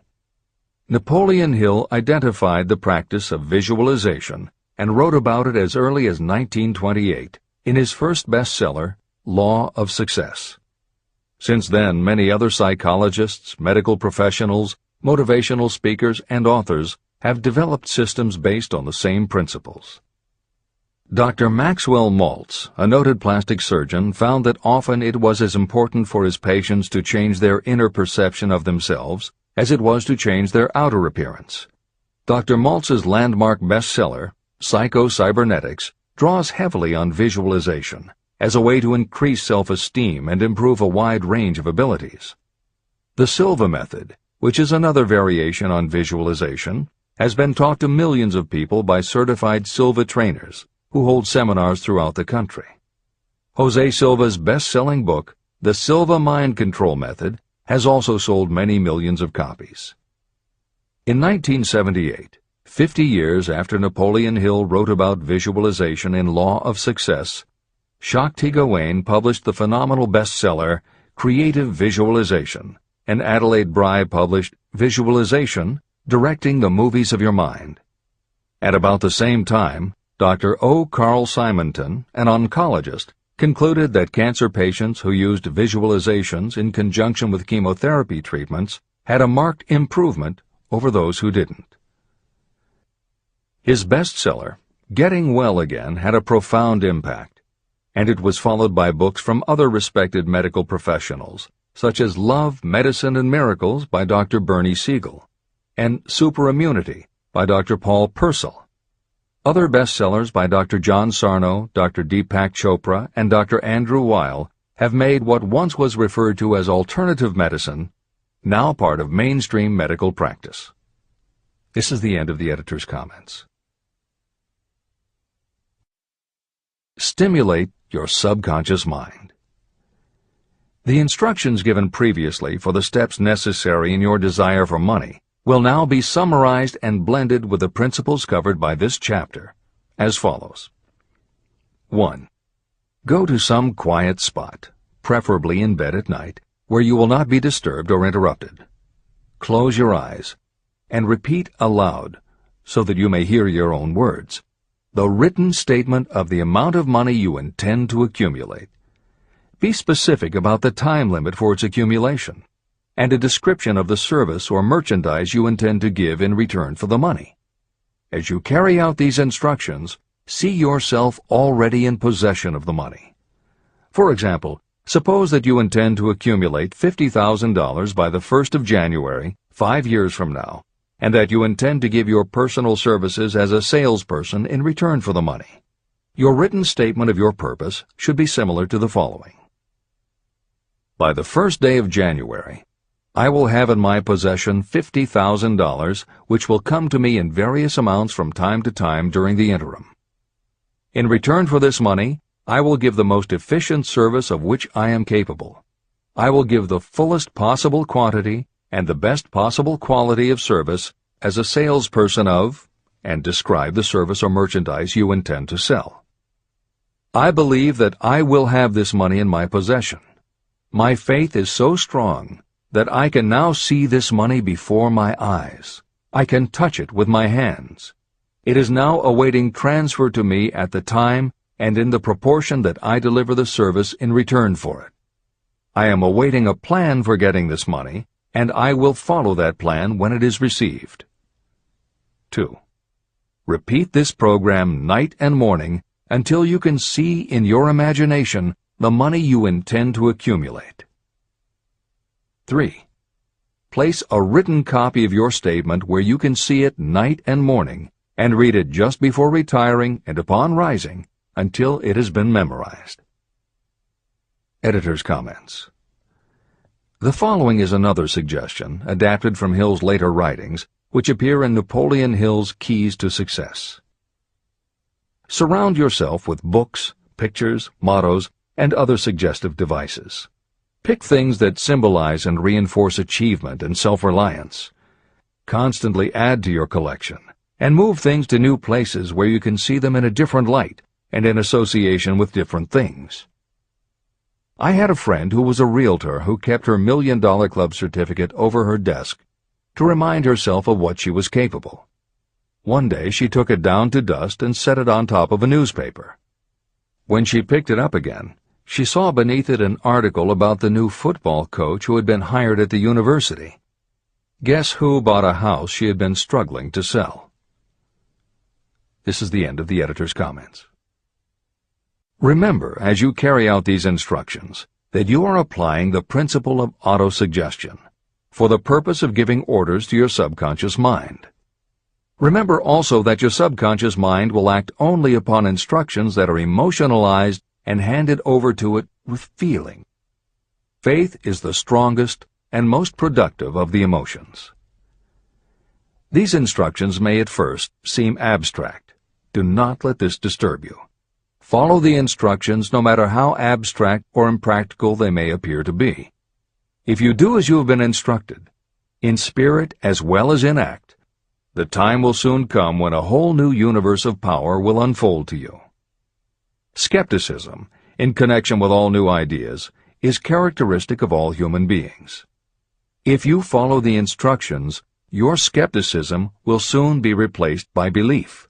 Napoleon Hill identified the practice of visualization and wrote about it as early as 1928 in his first bestseller, Law of Success. Since then, many other psychologists, medical professionals, motivational speakers, and authors have developed systems based on the same principles. Dr. Maxwell Maltz, a noted plastic surgeon, found that often it was as important for his patients to change their inner perception of themselves as it was to change their outer appearance. Dr. Maltz's landmark bestseller, Psycho-Cybernetics, draws heavily on visualization as a way to increase self-esteem and improve a wide range of abilities. The Silva method, which is another variation on visualization, has been taught to millions of people by certified Silva trainers who hold seminars throughout the country. Jose Silva's best-selling book, The Silva Mind Control Method, has also sold many millions of copies. In 1978, 50 years after Napoleon Hill wrote about visualization in Law of Success, Shakti Gawain published the phenomenal bestseller Creative Visualization, and Adelaide Bry published Visualization, Directing the Movies of Your Mind. At about the same time, Dr. O. Carl Simonton, an oncologist, concluded that cancer patients who used visualizations in conjunction with chemotherapy treatments had a marked improvement over those who didn't. His bestseller, Getting Well Again, had a profound impact, and it was followed by books from other respected medical professionals, such as Love, Medicine, and Miracles by Dr. Bernie Siegel, and Superimmunity by Dr. Paul Purcell. Other bestsellers by Dr. John Sarno, Dr. Deepak Chopra, and Dr. Andrew Weil have made what once was referred to as alternative medicine now part of mainstream medical practice. This is the end of the editor's comments. Stimulate your subconscious mind. The instructions given previously for the steps necessary in your desire for money will now be summarized and blended with the principles covered by this chapter, as follows. 1. Go to some quiet spot, preferably in bed at night, where you will not be disturbed or interrupted. Close your eyes and repeat aloud, so that you may hear your own words, the written statement of the amount of money you intend to accumulate. Be specific about the time limit for its accumulation, and a description of the service or merchandise you intend to give in return for the money. As you carry out these instructions, see yourself already in possession of the money. For example, suppose that you intend to accumulate $50,000 by the 1st of January 5 years from now, and that you intend to give your personal services as a salesperson in return for the money. Your written statement of your purpose should be similar to the following. By the first day of January, I will have in my possession $50,000, which will come to me in various amounts from time to time during the interim. In return for this money, I will give the most efficient service of which I am capable. I will give the fullest possible quantity and the best possible quality of service as a salesperson of, and describe the service or merchandise you intend to sell. I believe that I will have this money in my possession. My faith is so strong that I can now see this money before my eyes. I can touch it with my hands. It is now awaiting transfer to me at the time and in the proportion that I deliver the service in return for it. I am awaiting a plan for getting this money, and I will follow that plan when it is received. 2. Repeat this program night and morning until you can see in your imagination the money you intend to accumulate. 3. Place a written copy of your statement where you can see it night and morning, and read it just before retiring and upon rising until it has been memorized. Editor's comments. The following is another suggestion, adapted from Hill's later writings, which appear in Napoleon Hill's Keys to Success. Surround yourself with books, pictures, mottos, and other suggestive devices. Pick things that symbolize and reinforce achievement and self-reliance. Constantly add to your collection, and move things to new places where you can see them in a different light and in association with different things. I had a friend who was a realtor who kept her $1 Million Club certificate over her desk to remind herself of what she was capable. One day she took it down to dust and set it on top of a newspaper. When she picked it up again, she saw beneath it an article about the new football coach who had been hired at the university. Guess who bought a house she had been struggling to sell? This is the end of the editor's comments. Remember, as you carry out these instructions, that you are applying the principle of autosuggestion for the purpose of giving orders to your subconscious mind. Remember also that your subconscious mind will act only upon instructions that are emotionalized and handed over to it with feeling. Faith is the strongest and most productive of the emotions. These instructions may at first seem abstract. Do not let this disturb you. Follow the instructions no matter how abstract or impractical they may appear to be. If you do as you have been instructed, in spirit as well as in act, the time will soon come when a whole new universe of power will unfold to you. Skepticism, in connection with all new ideas, is characteristic of all human beings. If you follow the instructions, your skepticism will soon be replaced by belief,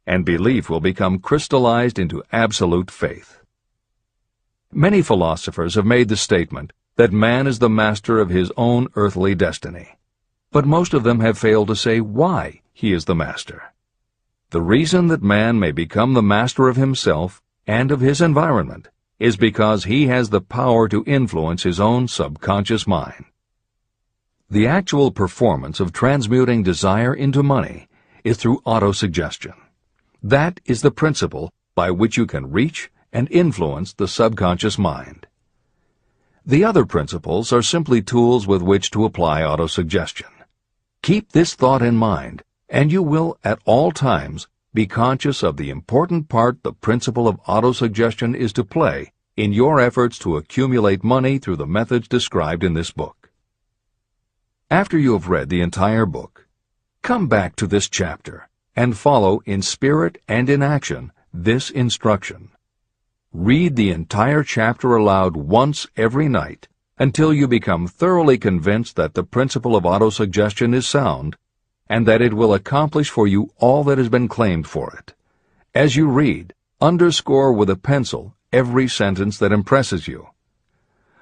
and belief will become crystallized into absolute faith. Many philosophers have made the statement that man is the master of his own earthly destiny, but most of them have failed to say why he is the master. The reason that man may become the master of himself and of his environment is because he has the power to influence his own subconscious mind. The actual performance of transmuting desire into money is through autosuggestion. That is the principle by which you can reach and influence the subconscious mind. The other principles are simply tools with which to apply autosuggestion. Keep this thought in mind, and you will at all times be conscious of the important part the principle of autosuggestion is to play in your efforts to accumulate money through the methods described in this book. After you have read the entire book, come back to this chapter and follow in spirit and in action this instruction. Read the entire chapter aloud once every night until you become thoroughly convinced that the principle of autosuggestion is sound and that it will accomplish for you all that has been claimed for it. As you read, underscore with a pencil every sentence that impresses you.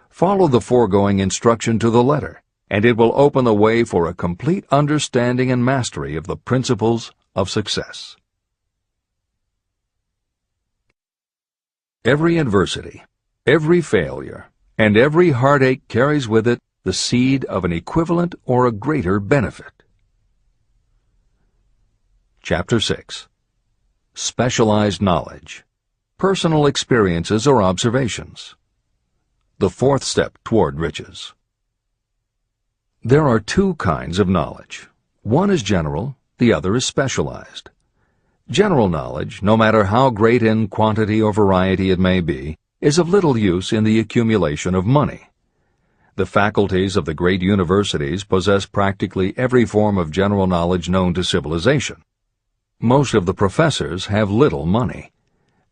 Follow the foregoing instruction to the letter, and it will open the way for a complete understanding and mastery of the principles of success. Every adversity, every failure, and every heartache carries with it the seed of an equivalent or a greater benefit. Chapter 6. Specialized Knowledge. Personal experiences or observations. The fourth step toward riches. There are two kinds of knowledge. One is general, the other is specialized. General knowledge, no matter how great in quantity or variety it may be, is of little use in the accumulation of money. The faculties of the great universities possess practically every form of general knowledge known to civilization. Most of the professors have little money.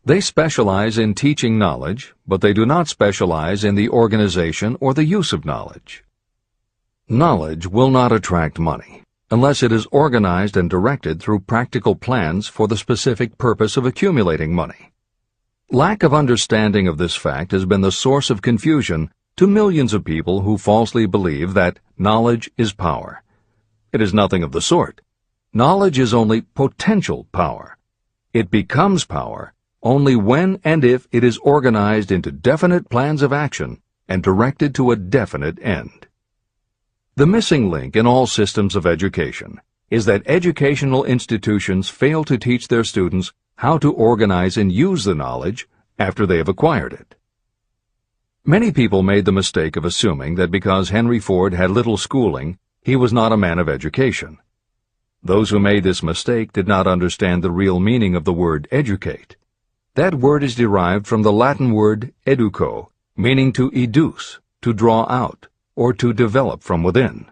They specialize in teaching knowledge, but they do not specialize in the organization or the use of knowledge. Knowledge will not attract money unless it is organized and directed through practical plans for the specific purpose of accumulating money. Lack of understanding of this fact has been the source of confusion to millions of people who falsely believe that knowledge is power. It is nothing of the sort. Knowledge is only potential power. It becomes power only when and if it is organized into definite plans of action and directed to a definite end. The missing link in all systems of education is that educational institutions fail to teach their students how to organize and use the knowledge after they have acquired it. Many people made the mistake of assuming that because Henry Ford had little schooling, he was not a man of education. Those who made this mistake did not understand the real meaning of the word educate. That word is derived from the Latin word educo, meaning to educe, to draw out, or to develop from within.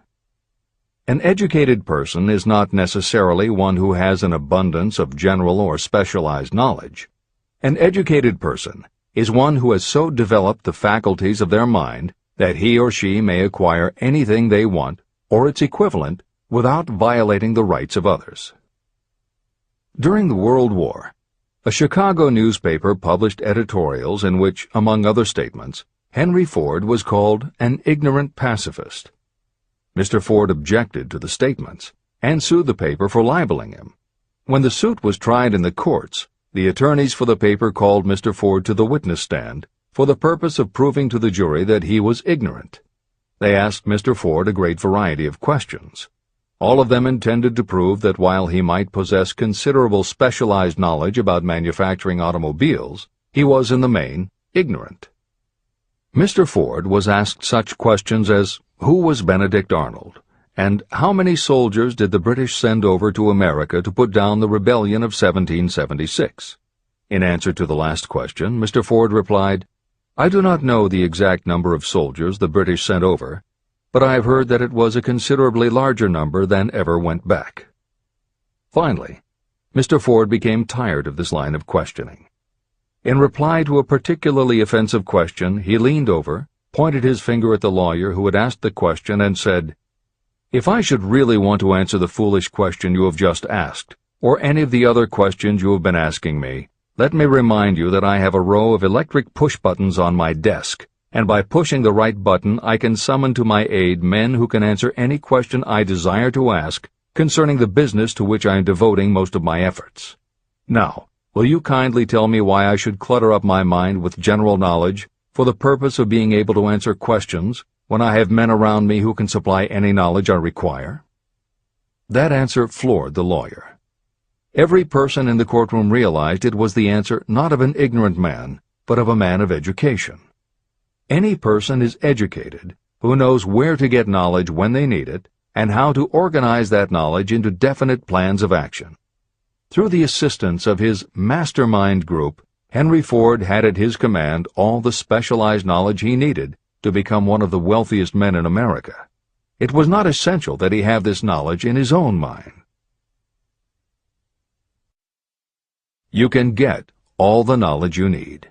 An educated person is not necessarily one who has an abundance of general or specialized knowledge. An educated person is one who has so developed the faculties of their mind that he or she may acquire anything they want, or its equivalent, without violating the rights of others. During the World War, a Chicago newspaper published editorials in which, among other statements, Henry Ford was called an ignorant pacifist. Mr. Ford objected to the statements and sued the paper for libeling him. When the suit was tried in the courts, the attorneys for the paper called Mr. Ford to the witness stand for the purpose of proving to the jury that he was ignorant. They asked Mr. Ford a great variety of questions. All of them intended to prove that while he might possess considerable specialized knowledge about manufacturing automobiles, he was in the main ignorant. Mr. Ford was asked such questions as, who was Benedict Arnold, and how many soldiers did the British send over to America to put down the rebellion of 1776? In answer to the last question, Mr. Ford replied, I do not know the exact number of soldiers the British sent over, but I have heard that it was a considerably larger number than ever went back. Finally, Mr. Ford became tired of this line of questioning. In reply to a particularly offensive question, he leaned over, pointed his finger at the lawyer who had asked the question, and said, If I should really want to answer the foolish question you have just asked, or any of the other questions you have been asking me, let me remind you that I have a row of electric push buttons on my desk, and by pushing the right button I can summon to my aid men who can answer any question I desire to ask concerning the business to which I am devoting most of my efforts. Now, will you kindly tell me why I should clutter up my mind with general knowledge for the purpose of being able to answer questions when I have men around me who can supply any knowledge I require? That answer floored the lawyer. Every person in the courtroom realized it was the answer not of an ignorant man, but of a man of education. Any person is educated who knows where to get knowledge when they need it and how to organize that knowledge into definite plans of action. Through the assistance of his mastermind group, Henry Ford had at his command all the specialized knowledge he needed to become one of the wealthiest men in America. It was not essential that he have this knowledge in his own mind. You can get all the knowledge you need.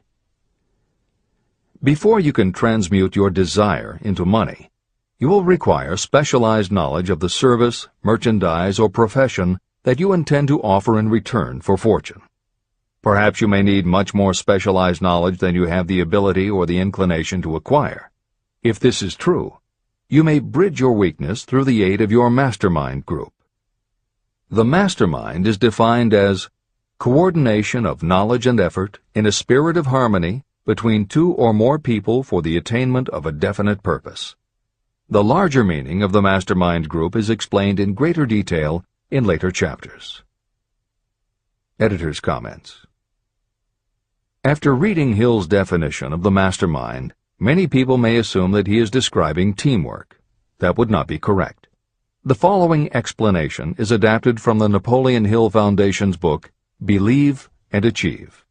Before you can transmute your desire into money, you will require specialized knowledge of the service, merchandise, or profession that you intend to offer in return for fortune. Perhaps you may need much more specialized knowledge than you have the ability or the inclination to acquire. If this is true, you may bridge your weakness through the aid of your mastermind group. The mastermind is defined as coordination of knowledge and effort in a spirit of harmony between two or more people for the attainment of a definite purpose. The larger meaning of the mastermind group is explained in greater detail in later chapters. Editor's comments. After reading Hill's definition of the mastermind, many people may assume that he is describing teamwork. That would not be correct. The following explanation is adapted from the Napoleon Hill Foundation's book, Believe and Achieve.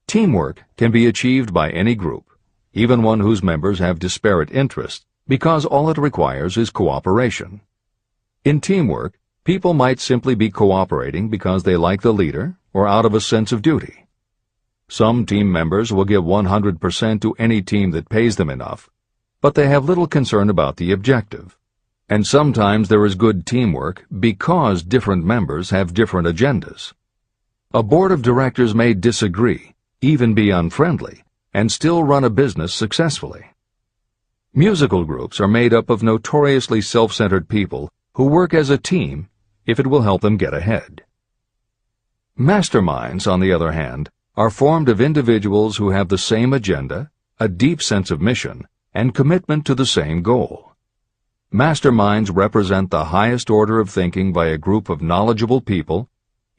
Teamwork can be achieved by any group, even one whose members have disparate interests, because all it requires is cooperation. In teamwork, people might simply be cooperating because they like the leader or out of a sense of duty. Some team members will give 100% to any team that pays them enough, but they have little concern about the objective. And sometimes there is good teamwork because different members have different agendas. A board of directors may disagree, even be unfriendly, and still run a business successfully. Musical groups are made up of notoriously self-centered people who work as a team if it will help them get ahead. Masterminds, on the other hand, are formed of individuals who have the same agenda, a deep sense of mission, and commitment to the same goal. Masterminds represent the highest order of thinking by a group of knowledgeable people,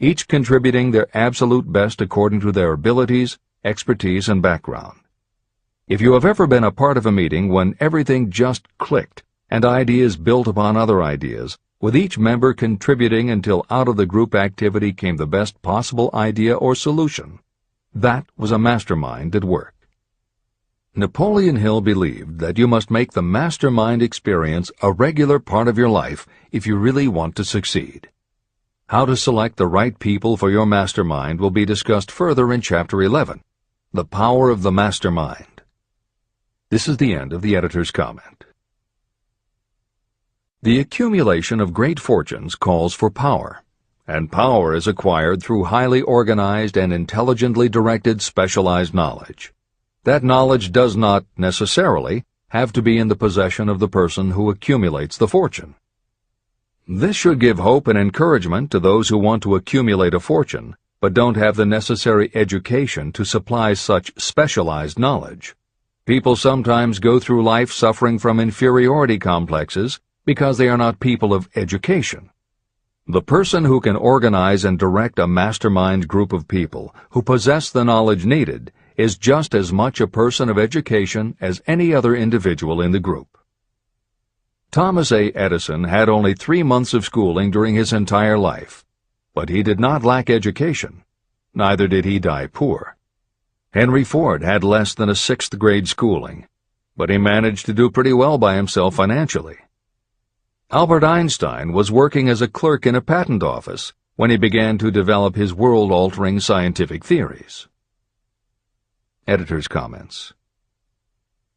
each contributing their absolute best according to their abilities, expertise, and background. If you have ever been a part of a meeting when everything just clicked and ideas built upon other ideas, with each member contributing until out of the group activity came the best possible idea or solution, that was a mastermind at work. Napoleon Hill believed that you must make the mastermind experience a regular part of your life if you really want to succeed. How to select the right people for your mastermind will be discussed further in Chapter 11, The Power of the Mastermind. This is the end of the editor's comment. The accumulation of great fortunes calls for power, and power is acquired through highly organized and intelligently directed specialized knowledge. That knowledge does not, necessarily, have to be in the possession of the person who accumulates the fortune. This should give hope and encouragement to those who want to accumulate a fortune, but don't have the necessary education to supply such specialized knowledge. People sometimes go through life suffering from inferiority complexes because they are not people of education. The person who can organize and direct a mastermind group of people who possess the knowledge needed is just as much a person of education as any other individual in the group. Thomas A. Edison had only 3 months of schooling during his entire life, but he did not lack education. Neither did he die poor. Henry Ford had less than a 6th grade schooling, but he managed to do pretty well by himself financially. Albert Einstein was working as a clerk in a patent office when he began to develop his world-altering scientific theories. Editor's comments.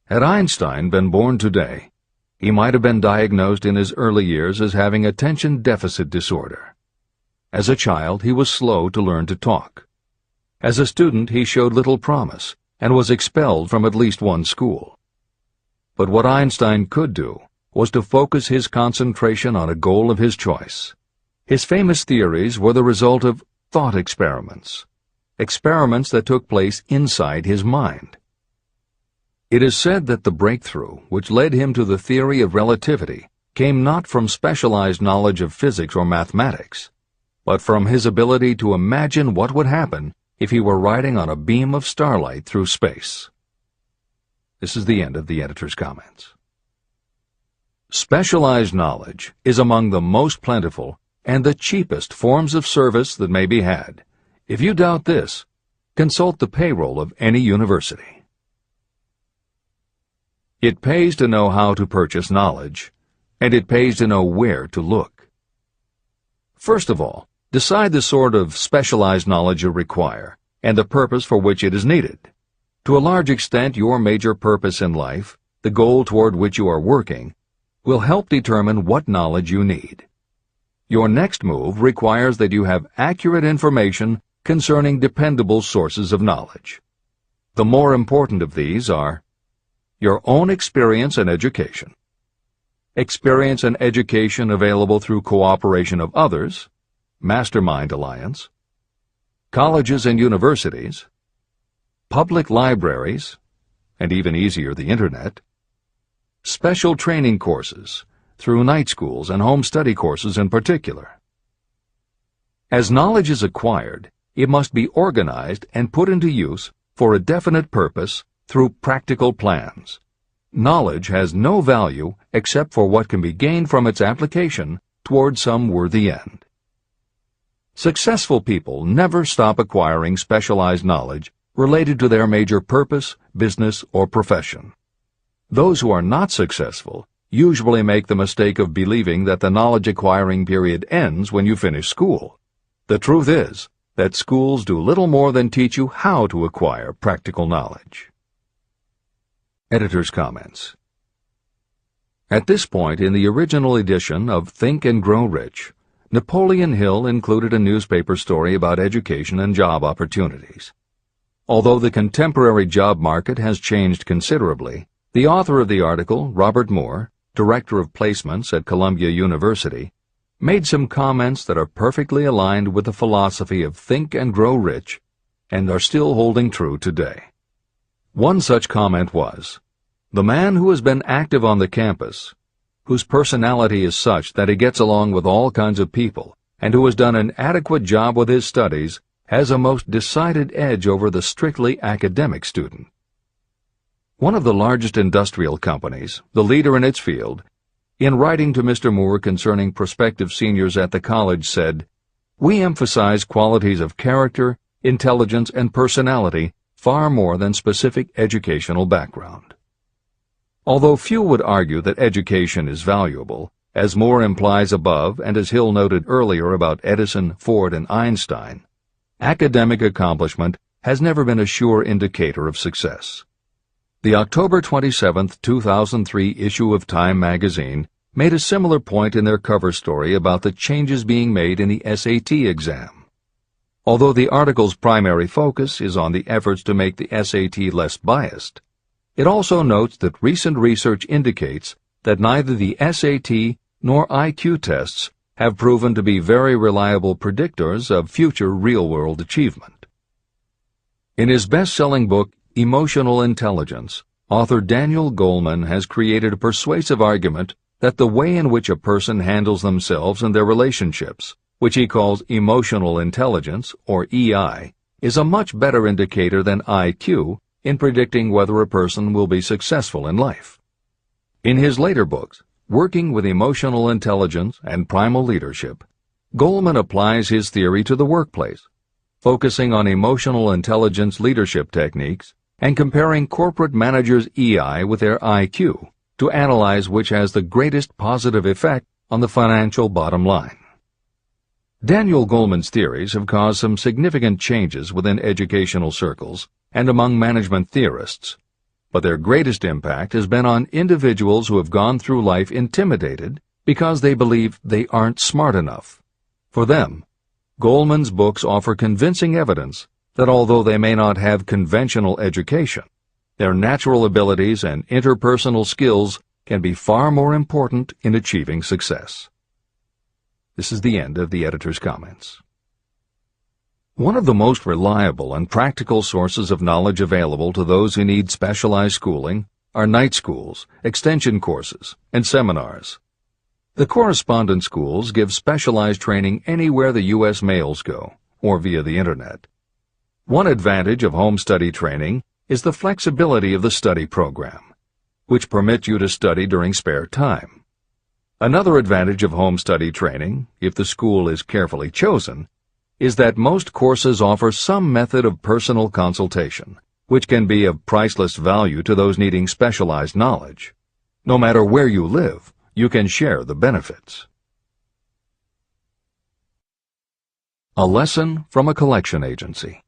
Had Einstein been born today, he might have been diagnosed in his early years as having attention deficit disorder. As a child, he was slow to learn to talk. As a student, he showed little promise and was expelled from at least one school. But what Einstein could do was to focus his concentration on a goal of his choice. His famous theories were the result of thought experiments that took place inside his mind. It is said that the breakthrough which led him to the theory of relativity came not from specialized knowledge of physics or mathematics, but from his ability to imagine what would happen if he were riding on a beam of starlight through space. This is the end of the editor's comments. Specialized knowledge is among the most plentiful and the cheapest forms of service that may be had. If you doubt this, consult the payroll of any university. It pays to know how to purchase knowledge, and it pays to know where to look. First of all, decide the sort of specialized knowledge you require and the purpose for which it is needed. To a large extent, your major purpose in life, the goal toward which you are working, will help determine what knowledge you need. Your next move requires that you have accurate information concerning dependable sources of knowledge. The more important of these are your own experience and education, experience and education available through cooperation of others, mastermind alliance, colleges and universities, public libraries, and even easier, the Internet, special training courses, through night schools and home study courses in particular. As knowledge is acquired, it must be organized and put into use for a definite purpose through practical plans. Knowledge has no value except for what can be gained from its application toward some worthy end. Successful people never stop acquiring specialized knowledge related to their major purpose, business, or profession. Those who are not successful usually make the mistake of believing that the knowledge-acquiring period ends when you finish school. The truth is that schools do little more than teach you how to acquire practical knowledge. Editor's comments. At this point in the original edition of Think and Grow Rich, Napoleon Hill included a newspaper story about education and job opportunities. Although the contemporary job market has changed considerably, the author of the article, Robert Moore, Director of Placements at Columbia University, made some comments that are perfectly aligned with the philosophy of Think and Grow Rich and are still holding true today. One such comment was, "The man who has been active on the campus, whose personality is such that he gets along with all kinds of people, and who has done an adequate job with his studies, has a most decided edge over the strictly academic student." One of the largest industrial companies, the leader in its field, in writing to Mr. Moore concerning prospective seniors at the college said, "We emphasize qualities of character, intelligence, and personality far more than specific educational background." Although few would argue that education is valuable, as Moore implies above and as Hill noted earlier about Edison, Ford, and Einstein, academic accomplishment has never been a sure indicator of success. The October 27, 2003 issue of Time magazine made a similar point in their cover story about the changes being made in the SAT exam. Although the article's primary focus is on the efforts to make the SAT less biased, it also notes that recent research indicates that neither the SAT nor IQ tests have proven to be very reliable predictors of future real-world achievement. In his best-selling book, Emotional Intelligence, author Daniel Goleman has created a persuasive argument that the way in which a person handles themselves and their relationships, which he calls emotional intelligence, or EI, is a much better indicator than IQ in predicting whether a person will be successful in life. In his later books, Working with Emotional Intelligence and Primal Leadership, Goleman applies his theory to the workplace, focusing on emotional intelligence leadership techniques and comparing corporate managers' EI with their IQ to analyze which has the greatest positive effect on the financial bottom line. Daniel Goleman's theories have caused some significant changes within educational circles and among management theorists, but their greatest impact has been on individuals who have gone through life intimidated because they believe they aren't smart enough. For them, Goleman's books offer convincing evidence that although they may not have conventional education, their natural abilities and interpersonal skills can be far more important in achieving success. This is the end of the editor's comments. One of the most reliable and practical sources of knowledge available to those who need specialized schooling are night schools, extension courses, and seminars. The correspondence schools give specialized training anywhere the U.S. mails go, or via the Internet. One advantage of home study training is the flexibility of the study program, which permits you to study during spare time. Another advantage of home study training, if the school is carefully chosen, is that most courses offer some method of personal consultation, which can be of priceless value to those needing specialized knowledge. No matter where you live, you can share the benefits. A lesson from a collection agency.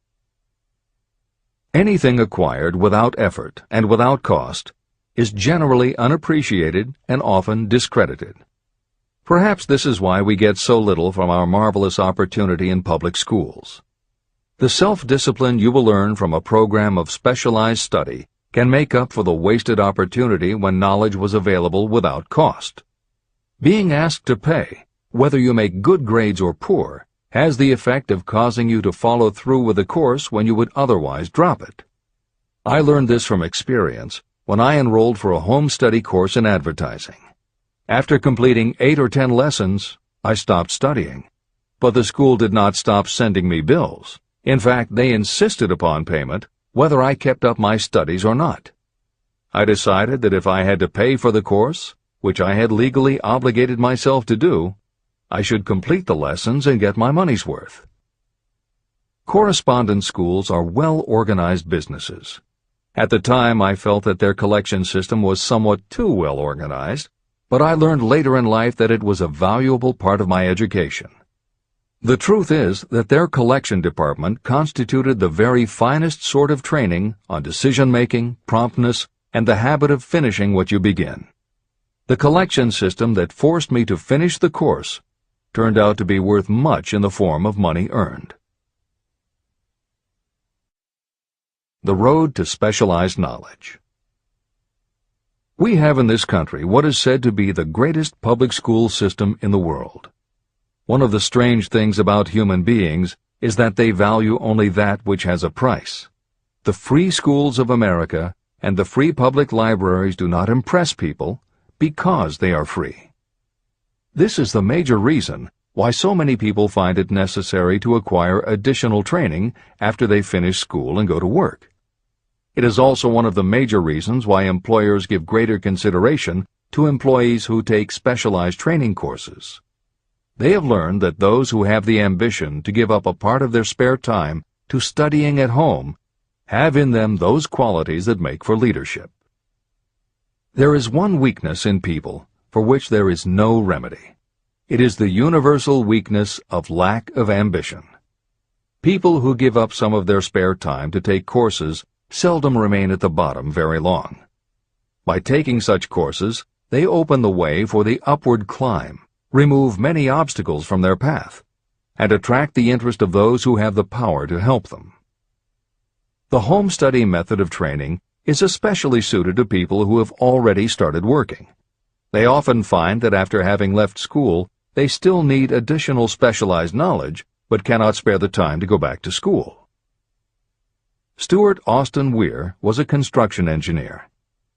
Anything acquired without effort and without cost is generally unappreciated and often discredited. Perhaps this is why we get so little from our marvelous opportunity in public schools. The self-discipline you will learn from a program of specialized study can make up for the wasted opportunity when knowledge was available without cost. Being asked to pay, whether you make good grades or poor, has the effect of causing you to follow through with the course when you would otherwise drop it. I learned this from experience when I enrolled for a home study course in advertising. After completing 8 or 10 lessons, I stopped studying. But the school did not stop sending me bills. In fact, they insisted upon payment, whether I kept up my studies or not. I decided that if I had to pay for the course, which I had legally obligated myself to do, I should complete the lessons and get my money's worth. Correspondence schools are well-organized businesses. At the time, I felt that their collection system was somewhat too well-organized, but I learned later in life that it was a valuable part of my education. The truth is that their collection department constituted the very finest sort of training on decision-making, promptness, and the habit of finishing what you begin. The collection system that forced me to finish the course turned out to be worth much in the form of money earned. The road to specialized knowledge. We have in this country what is said to be the greatest public school system in the world. One of the strange things about human beings is that they value only that which has a price. The free schools of America and the free public libraries do not impress people because they are free. This is the major reason why so many people find it necessary to acquire additional training after they finish school and go to work. It is also one of the major reasons why employers give greater consideration to employees who take specialized training courses. They have learned that those who have the ambition to give up a part of their spare time to studying at home have in them those qualities that make for leadership. There is one weakness in people for which there is no remedy. It is the universal weakness of lack of ambition. People who give up some of their spare time to take courses seldom remain at the bottom very long. By taking such courses, they open the way for the upward climb, remove many obstacles from their path, and attract the interest of those who have the power to help them. The home study method of training is especially suited to people who have already started working. They often find that after having left school, they still need additional specialized knowledge, but cannot spare the time to go back to school. Stuart Austin Weir was a construction engineer.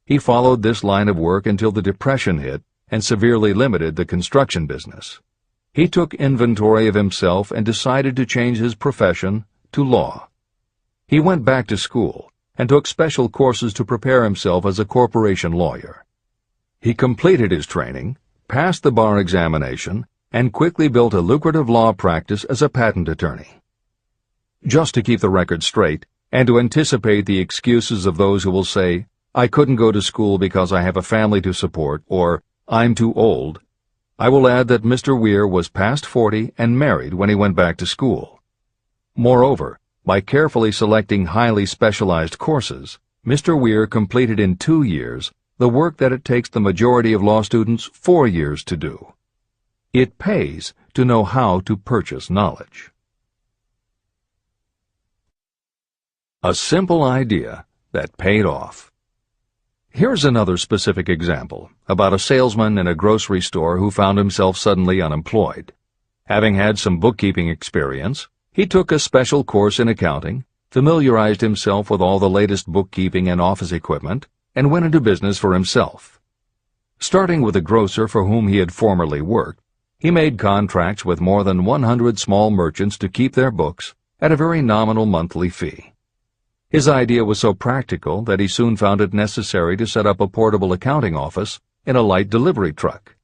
He followed this line of work until the Depression hit and severely limited the construction business. He took inventory of himself and decided to change his profession to law. He went back to school and took special courses to prepare himself as a corporation lawyer. He completed his training, passed the bar examination, and quickly built a lucrative law practice as a patent attorney. Just to keep the record straight, and to anticipate the excuses of those who will say, "I couldn't go to school because I have a family to support," or "I'm too old," I will add that Mr. Weir was past 40 and married when he went back to school. Moreover, by carefully selecting highly specialized courses, Mr. Weir completed in 2 years the work that it takes the majority of law students 4 years to do. It pays to know how to purchase knowledge. A simple idea that paid off. Here's another specific example about a salesman in a grocery store who found himself suddenly unemployed. Having had some bookkeeping experience, he took a special course in accounting, familiarized himself with all the latest bookkeeping and office equipment, and went into business for himself. Starting with a grocer for whom he had formerly worked, he made contracts with more than 100 small merchants to keep their books at a very nominal monthly fee. His idea was so practical that he soon found it necessary to set up a portable accounting office in a light delivery truck.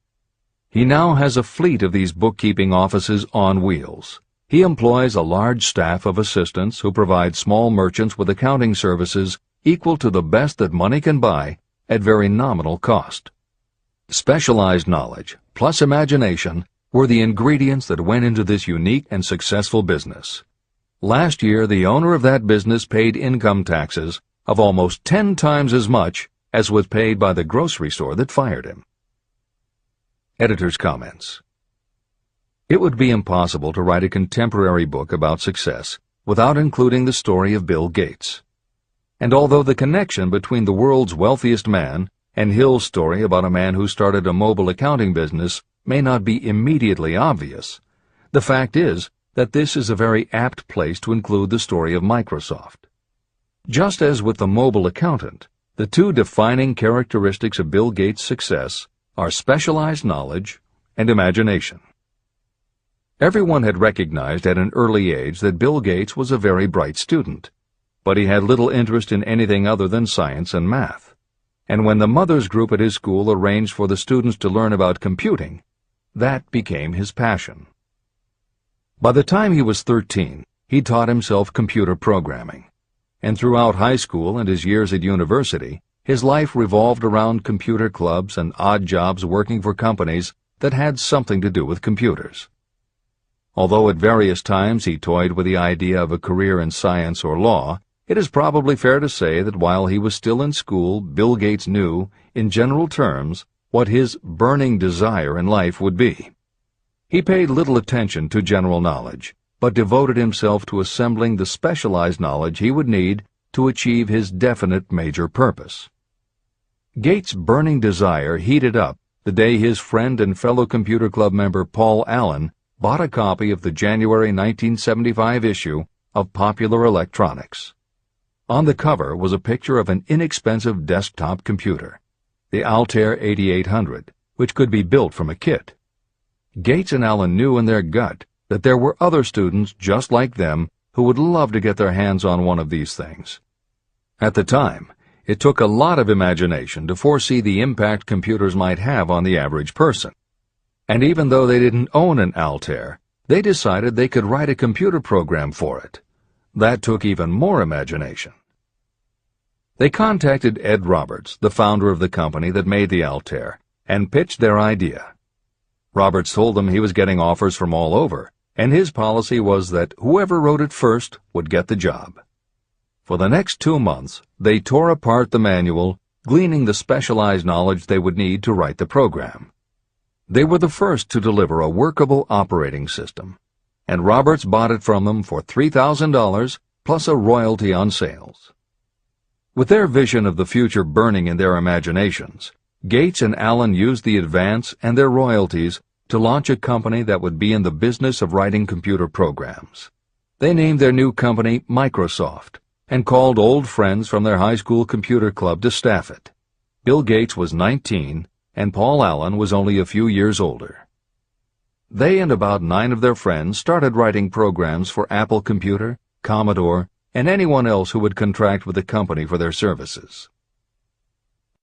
He now has a fleet of these bookkeeping offices on wheels. He employs a large staff of assistants who provide small merchants with accounting services equal to the best that money can buy at very nominal cost. Specialized knowledge plus imagination were the ingredients that went into this unique and successful business. Last year, the owner of that business paid income taxes of almost 10 times as much as was paid by the grocery store that fired him. Editor's comments. It would be impossible to write a contemporary book about success without including the story of Bill Gates. And although the connection between the world's wealthiest man and Hill's story about a man who started a mobile accounting business may not be immediately obvious, the fact is that this is a very apt place to include the story of Microsoft. Just as with the mobile accountant, The two defining characteristics of Bill Gates' success are specialized knowledge and imagination. Everyone had recognized at an early age that Bill Gates was a very bright student, but he had little interest in anything other than science and math. And when the mothers group at his school arranged for the students to learn about computing, that became his passion. By the time he was 13, he taught himself computer programming. And throughout high school and his years at university, his life revolved around computer clubs and odd jobs working for companies that had something to do with computers. Although at various times he toyed with the idea of a career in science or law, it is probably fair to say that while he was still in school, Bill Gates knew, in general terms, what his burning desire in life would be. He paid little attention to general knowledge, but devoted himself to assembling the specialized knowledge he would need to achieve his definite major purpose. Gates' burning desire heated up the day his friend and fellow computer club member Paul Allen bought a copy of the January 1975 issue of Popular Electronics. On the cover was a picture of an inexpensive desktop computer, the Altair 8800, which could be built from a kit. Gates and Allen knew in their gut that there were other students just like them who would love to get their hands on one of these things. At the time, it took a lot of imagination to foresee the impact computers might have on the average person. And even though they didn't own an Altair, they decided they could write a computer program for it. That took even more imagination. They contacted Ed Roberts, the founder of the company that made the Altair, and pitched their idea. Roberts told them he was getting offers from all over, and his policy was that whoever wrote it first would get the job. For the next 2 months, they tore apart the manual, gleaning the specialized knowledge they would need to write the program. They were the first to deliver a workable operating system, and Roberts bought it from them for $3,000 plus a royalty on sales. With their vision of the future burning in their imaginations, Gates and Allen used the advance and their royalties to launch a company that would be in the business of writing computer programs. They named their new company Microsoft and called old friends from their high school computer club to staff it. Bill Gates was 19 and Paul Allen was only a few years older. They and about 9 of their friends started writing programs for Apple Computer, Commodore, and anyone else who would contract with the company for their services.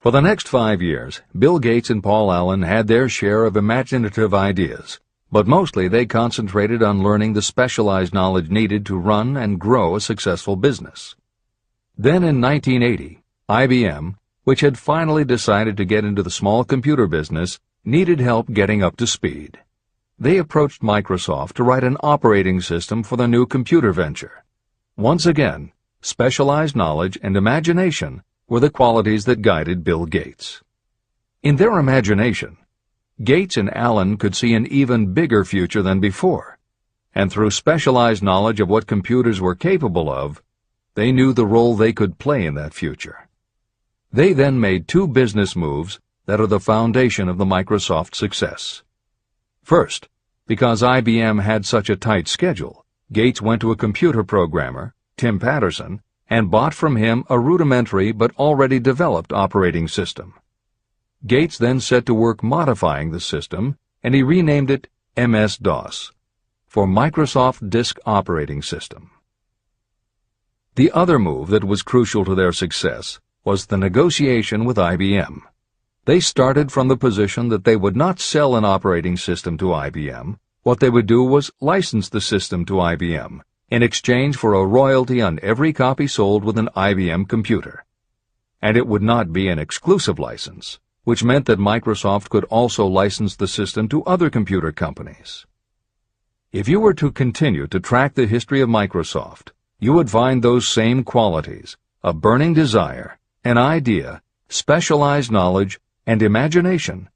For the next 5 years, Bill Gates and Paul Allen had their share of imaginative ideas, but mostly they concentrated on learning the specialized knowledge needed to run and grow a successful business. Then in 1980, IBM, which had finally decided to get into the small computer business, needed help getting up to speed. They approached Microsoft to write an operating system for the new computer venture. Once again, specialized knowledge and imagination were the qualities that guided Bill Gates. In their imagination, Gates and Allen could see an even bigger future than before, and through specialized knowledge of what computers were capable of, they knew the role they could play in that future. They then made 2 business moves that are the foundation of the Microsoft success. First, because IBM had such a tight schedule, Gates went to a computer programmer, Tim Patterson, and bought from him a rudimentary but already developed operating system. Gates then set to work modifying the system, and he renamed it MS-DOS, for Microsoft Disk Operating System. The other move that was crucial to their success was the negotiation with IBM. They started from the position that they would not sell an operating system to IBM. What they would do was license the system to IBM in exchange for a royalty on every copy sold with an IBM computer. And it would not be an exclusive license, which meant that Microsoft could also license the system to other computer companies. If you were to continue to track the history of Microsoft, you would find those same qualities: a burning desire, an idea, specialized knowledge, and imagination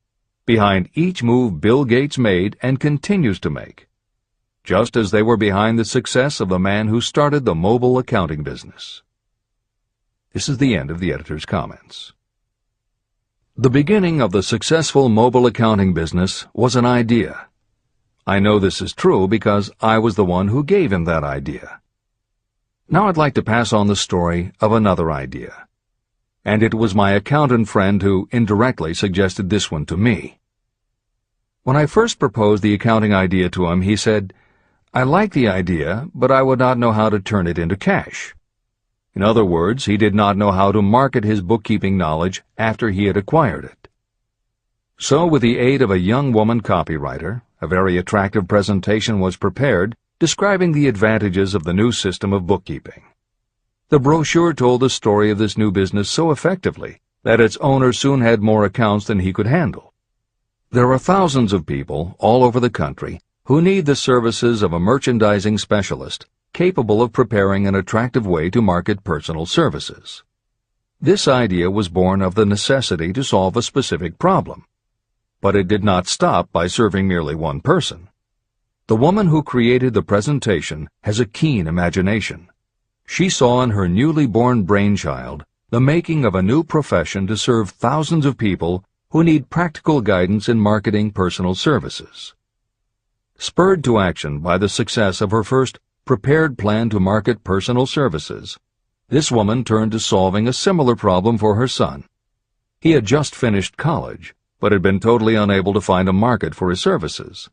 behind each move Bill Gates made and continues to make, just as they were behind the success of the man who started the mobile accounting business. This is the end of the editor's comments. The beginning of the successful mobile accounting business was an idea. I know this is true because I was the one who gave him that idea. Now I'd like to pass on the story of another idea. and it was my accountant friend who indirectly suggested this one to me. When I first proposed the accounting idea to him, he said, "I like the idea, but I would not know how to turn it into cash." In other words, he did not know how to market his bookkeeping knowledge after he had acquired it. So, with the aid of a young woman copywriter, a very attractive presentation was prepared describing the advantages of the new system of bookkeeping. The brochure told the story of this new business so effectively that its owner soon had more accounts than he could handle. There are thousands of people all over the country who need the services of a merchandising specialist capable of preparing an attractive way to market personal services. This idea was born of the necessity to solve a specific problem. But it did not stop by serving merely one person. The woman who created the presentation has a keen imagination. She saw in her newly born brainchild the making of a new profession to serve thousands of people who need practical guidance in marketing personal services. Spurred to action by the success of her first prepared plan to market personal services, this woman turned to solving a similar problem for her son. He had just finished college, but had been totally unable to find a market for his services.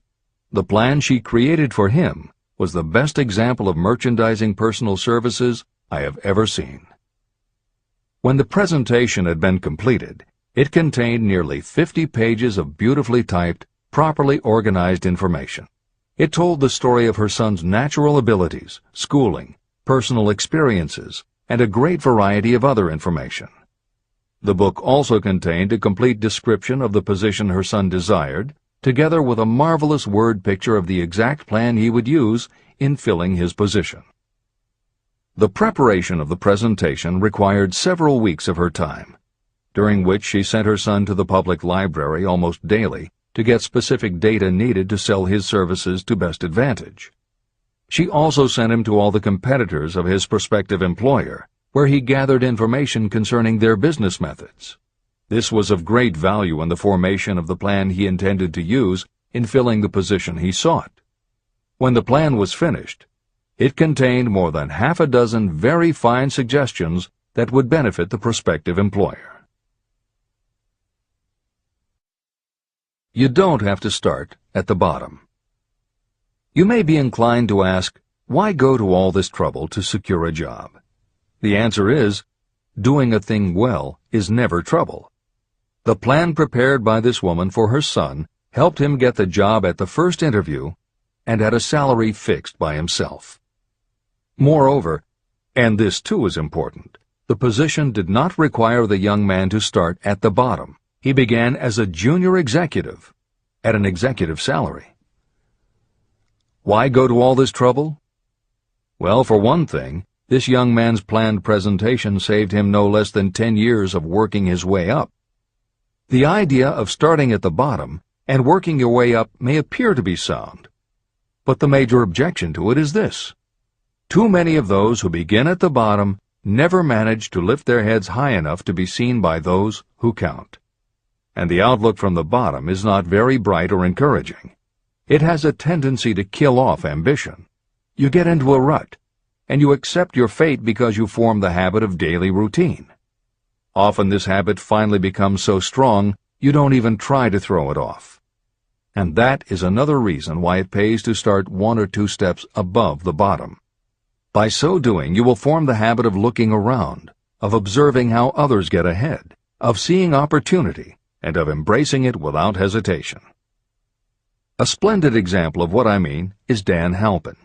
The plan she created for him was the best example of merchandising personal services I have ever seen. When the presentation had been completed, it contained nearly 50 pages of beautifully typed, properly organized information. It told the story of her son's natural abilities, schooling, personal experiences, and a great variety of other information. The book also contained a complete description of the position her son desired, together with a marvelous word picture of the exact plan he would use in filling his position. The preparation of the presentation required several weeks of her time, during which she sent her son to the public library almost daily to get specific data needed to sell his services to best advantage. She also sent him to all the competitors of his prospective employer, where he gathered information concerning their business methods. This was of great value in the formation of the plan he intended to use in filling the position he sought. When the plan was finished, it contained more than half a dozen very fine suggestions that would benefit the prospective employer. You don't have to start at the bottom. You may be inclined to ask, why go to all this trouble to secure a job? The answer is, doing a thing well is never trouble. The plan prepared by this woman for her son helped him get the job at the first interview and at a salary fixed by himself. Moreover, and this too is important, the position did not require the young man to start at the bottom. He began as a junior executive at an executive salary. Why go to all this trouble? Well, for one thing, this young man's planned presentation saved him no less than 10 years of working his way up. The idea of starting at the bottom and working your way up may appear to be sound, but the major objection to it is this. Too many of those who begin at the bottom never manage to lift their heads high enough to be seen by those who count. And the outlook from the bottom is not very bright or encouraging. It has a tendency to kill off ambition. You get into a rut, and you accept your fate because you form the habit of daily routine. Often this habit finally becomes so strong you don't even try to throw it off. And that is another reason why it pays to start 1 or 2 steps above the bottom. By so doing, you will form the habit of looking around, of observing how others get ahead, of seeing opportunity, and of embracing it without hesitation. A splendid example of what I mean is Dan Halpin.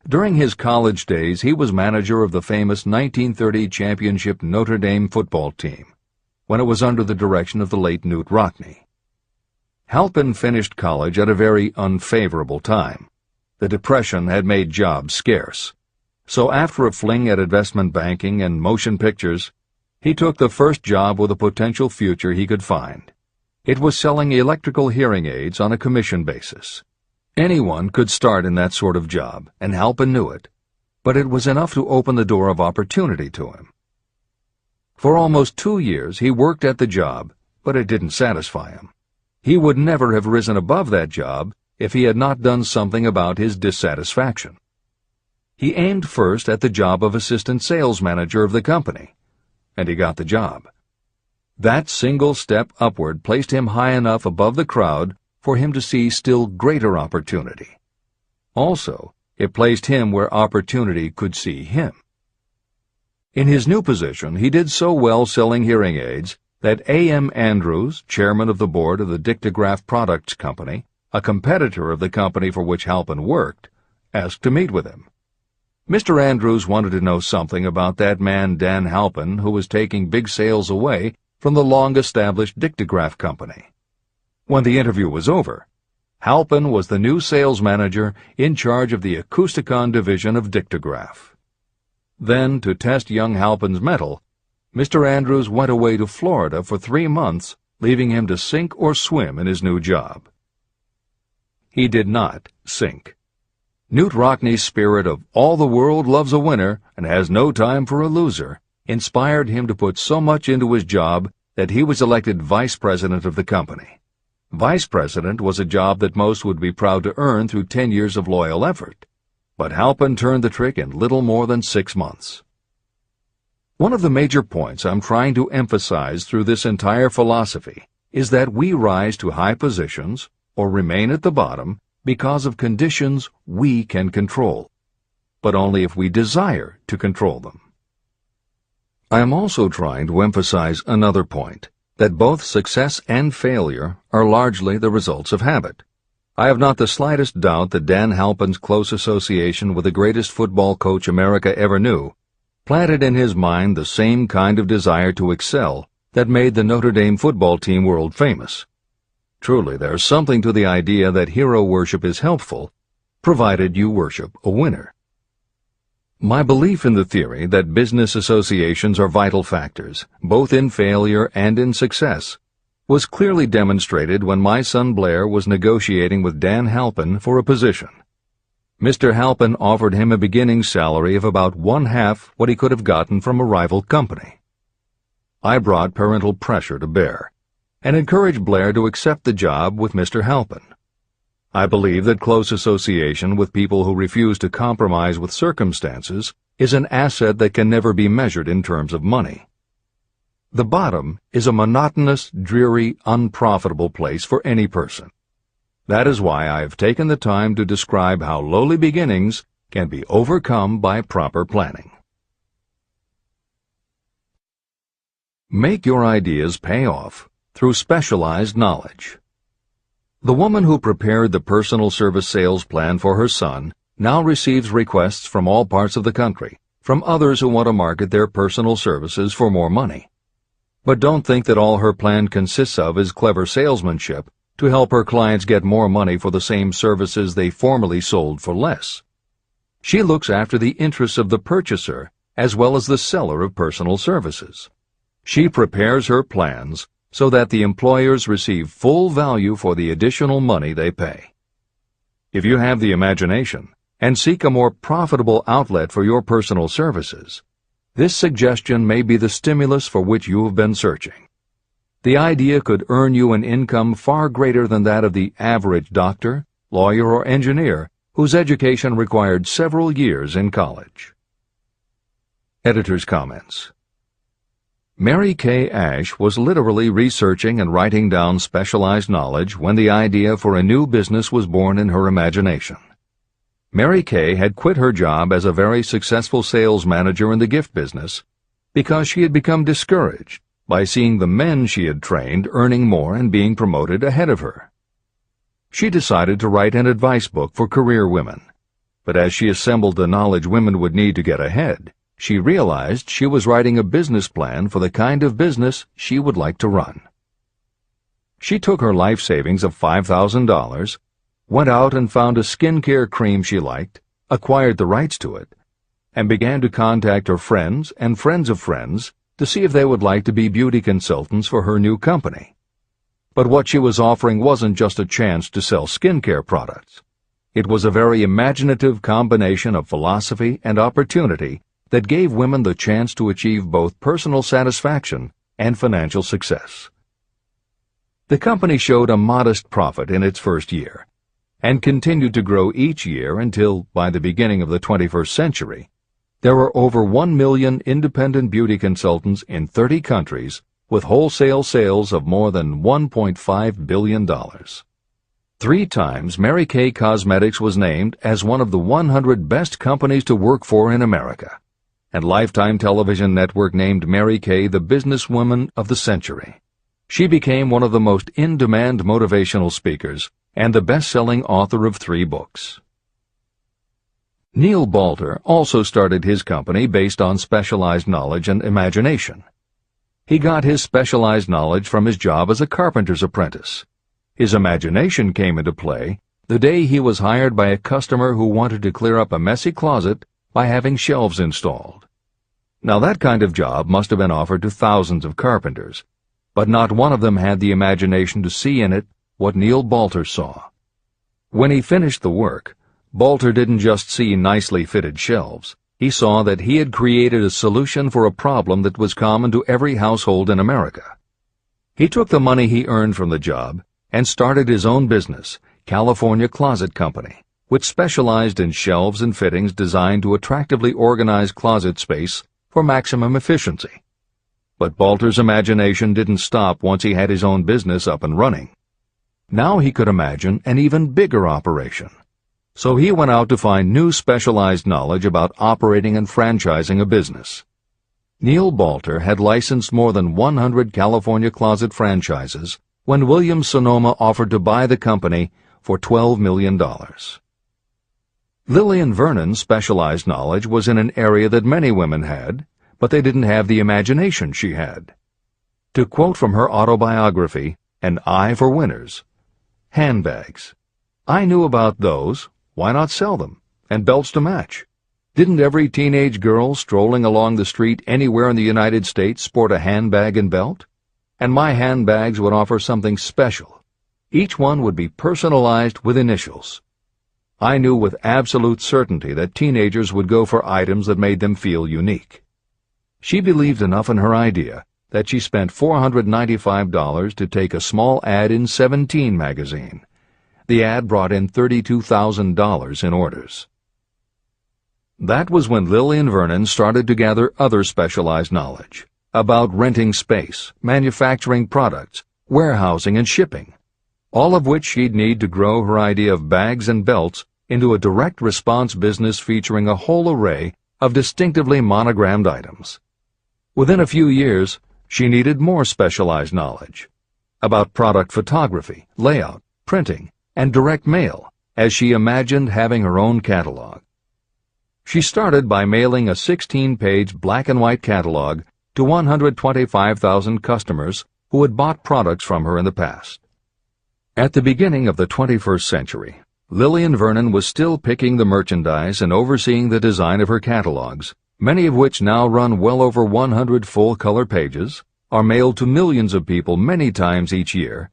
During his college days, he was manager of the famous 1930 championship Notre Dame football team, when it was under the direction of the late Knute Rockne. Halpin finished college at a very unfavorable time. The Depression had made jobs scarce. So after a fling at investment banking and motion pictures, he took the first job with a potential future he could find. It was selling electrical hearing aids on a commission basis. Anyone could start in that sort of job, and Halpin knew it, but it was enough to open the door of opportunity to him. For almost 2 years he worked at the job, but it didn't satisfy him. He would never have risen above that job if he had not done something about his dissatisfaction. He aimed first at the job of assistant sales manager of the company. and he got the job. That single step upward placed him high enough above the crowd for him to see still greater opportunity. Also, it placed him where opportunity could see him. In his new position, he did so well selling hearing aids that A.M. Andrews, chairman of the board of the Dictograph Products Company, a competitor of the company for which Halpin worked, asked to meet with him. Mr. Andrews wanted to know something about that man Dan Halpin, who was taking big sales away from the long-established Dictograph Company. When the interview was over, Halpin was the new sales manager in charge of the Acousticon division of Dictograph. Then, to test young Halpin's mettle, Mr. Andrews went away to Florida for 3 months, leaving him to sink or swim in his new job. He did not sink. Newt Rockney's spirit of "all the world loves a winner and has no time for a loser" inspired him to put so much into his job that he was elected vice president of the company. Vice president was a job that most would be proud to earn through 10 years of loyal effort, but Halpin turned the trick in little more than 6 months. One of the major points I'm trying to emphasize through this entire philosophy is that we rise to high positions or remain at the bottom because of conditions we can control, but only if we desire to control them. I am also trying to emphasize another point, that both success and failure are largely the results of habit. I have not the slightest doubt that Dan Halpin's close association with the greatest football coach America ever knew planted in his mind the same kind of desire to excel that made the Notre Dame football team world famous. Truly, there's something to the idea that hero worship is helpful, provided you worship a winner. My belief in the theory that business associations are vital factors, both in failure and in success, was clearly demonstrated when my son Blair was negotiating with Dan Halpin for a position. Mr. Halpin offered him a beginning salary of about 1/2 what he could have gotten from a rival company. I brought parental pressure to bear, and encouraged Blair to accept the job with Mr. Halpin. I believe that close association with people who refuse to compromise with circumstances is an asset that can never be measured in terms of money. The bottom is a monotonous, dreary, unprofitable place for any person. That is why I have taken the time to describe how lowly beginnings can be overcome by proper planning. Make your ideas pay off through specialized knowledge. The woman who prepared the personal service sales plan for her son now receives requests from all parts of the country, from others who want to market their personal services for more money. But don't think that all her plan consists of is clever salesmanship to help her clients get more money for the same services they formerly sold for less. She looks after the interests of the purchaser as well as the seller of personal services. She prepares her plans so that the employers receive full value for the additional money they pay. If you have the imagination and seek a more profitable outlet for your personal services, this suggestion may be the stimulus for which you have been searching. The idea could earn you an income far greater than that of the average doctor, lawyer, or engineer whose education required several years in college. Editor's comments. Mary Kay Ash was literally researching and writing down specialized knowledge when the idea for a new business was born in her imagination. Mary Kay had quit her job as a very successful sales manager in the gift business because she had become discouraged by seeing the men she had trained earning more and being promoted ahead of her. She decided to write an advice book for career women, but as she assembled the knowledge women would need to get ahead, she realized she was writing a business plan for the kind of business she would like to run. She took her life savings of $5,000, went out and found a skincare cream she liked, acquired the rights to it, and began to contact her friends and friends of friends to see if they would like to be beauty consultants for her new company. But what she was offering wasn't just a chance to sell skincare products. It was a very imaginative combination of philosophy and opportunity that gave women the chance to achieve both personal satisfaction and financial success. The company showed a modest profit in its first year, and continued to grow each year until, by the beginning of the 21st century, There are over 1 million independent beauty consultants in 30 countries with wholesale sales of more than $1.5 billion. 3 times Mary Kay Cosmetics was named as one of the 100 best companies to work for in America, and Lifetime Television Network named Mary Kay the businesswoman of the century. She became one of the most in-demand motivational speakers and the best-selling author of 3 books. Neil Balter also started his company based on specialized knowledge and imagination. He got his specialized knowledge from his job as a carpenter's apprentice. His imagination came into play the day he was hired by a customer who wanted to clear up a messy closet by having shelves installed. Now that kind of job must have been offered to thousands of carpenters, but not one of them had the imagination to see in it what Neil Balter saw. When he finished the work, Balter didn't just see nicely fitted shelves. He saw that he had created a solution for a problem that was common to every household in America. He took the money he earned from the job and started his own business, California Closet Company, which specialized in shelves and fittings designed to attractively organize closet space for maximum efficiency. But Balter's imagination didn't stop once he had his own business up and running. Now he could imagine an even bigger operation. So he went out to find new specialized knowledge about operating and franchising a business. Neil Balter had licensed more than 100 California Closet franchises when Williams-Sonoma offered to buy the company for $12 million. Lillian Vernon's specialized knowledge was in an area that many women had, but they didn't have the imagination she had. To quote from her autobiography, An Eye for Winners, handbags. I knew about those. Why not sell them? And belts to match. Didn't every teenage girl strolling along the street anywhere in the United States sport a handbag and belt? And my handbags would offer something special. Each one would be personalized with initials. I knew with absolute certainty that teenagers would go for items that made them feel unique. She believed enough in her idea that she spent $495 to take a small ad in 17 magazine. The ad brought in $32,000 in orders. That was when Lillian Vernon started to gather other specialized knowledge about renting space, manufacturing products, warehousing, and shipping, all of which she'd need to grow her idea of bags and belts into a direct response business featuring a whole array of distinctively monogrammed items. Within a few years, she needed more specialized knowledge about product photography, layout, printing, and direct mail, as she imagined having her own catalog. She started by mailing a 16-page black-and-white catalog to 125,000 customers who had bought products from her in the past. At the beginning of the 21st century, Lillian Vernon was still picking the merchandise and overseeing the design of her catalogs, many of which now run well over 100 full-color pages, are mailed to millions of people many times each year,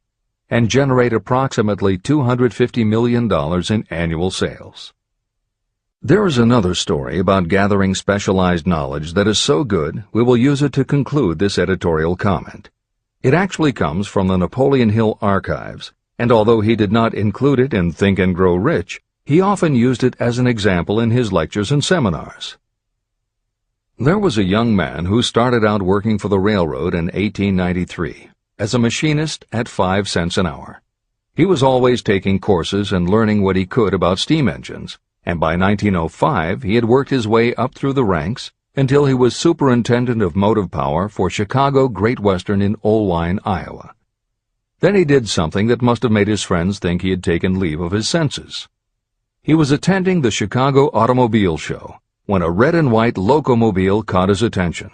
and generate approximately $250 million in annual sales. There is another story about gathering specialized knowledge that is so good we will use it to conclude this editorial comment. It actually comes from the Napoleon Hill archives, and although he did not include it in Think and Grow Rich, he often used it as an example in his lectures and seminars. There was a young man who started out working for the railroad in 1893. As a machinist at 5 cents an hour. He was always taking courses and learning what he could about steam engines, and by 1905 he had worked his way up through the ranks until he was superintendent of motive power for Chicago Great Western in Olwine, Iowa. Then he did something that must have made his friends think he had taken leave of his senses. He was attending the Chicago Automobile Show when a red and white locomobile caught his attention.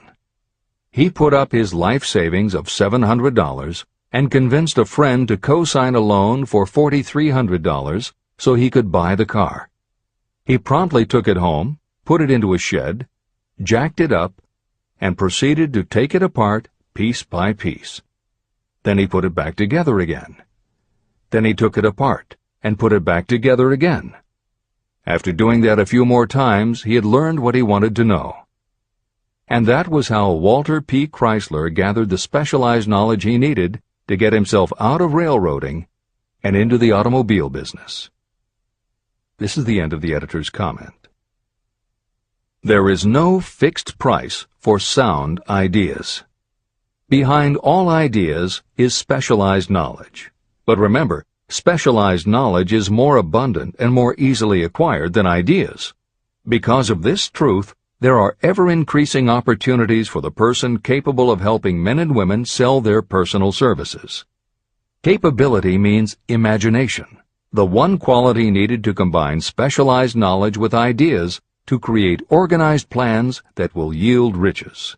He put up his life savings of $700 and convinced a friend to co-sign a loan for $4,300 so he could buy the car. He promptly took it home, put it into a shed, jacked it up, and proceeded to take it apart piece by piece. Then he put it back together again. Then he took it apart and put it back together again. After doing that a few more times, he had learned what he wanted to know. And that was how Walter P. Chrysler gathered the specialized knowledge he needed to get himself out of railroading and into the automobile business. This is the end of the editor's comment. There is no fixed price for sound ideas. Behind all ideas is specialized knowledge. But remember, specialized knowledge is more abundant and more easily acquired than ideas. Because of this truth, there are ever-increasing opportunities for the person capable of helping men and women sell their personal services. Capability means imagination, the one quality needed to combine specialized knowledge with ideas to create organized plans that will yield riches.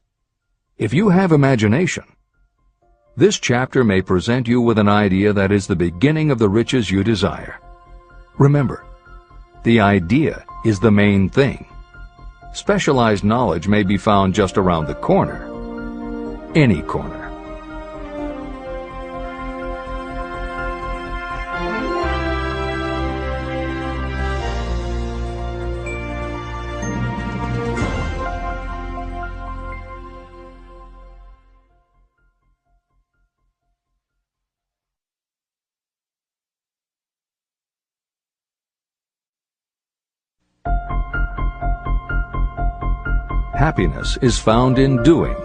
If you have imagination, this chapter may present you with an idea that is the beginning of the riches you desire. Remember, the idea is the main thing. Specialized knowledge may be found just around the corner. Any corner. Happiness is found in doing,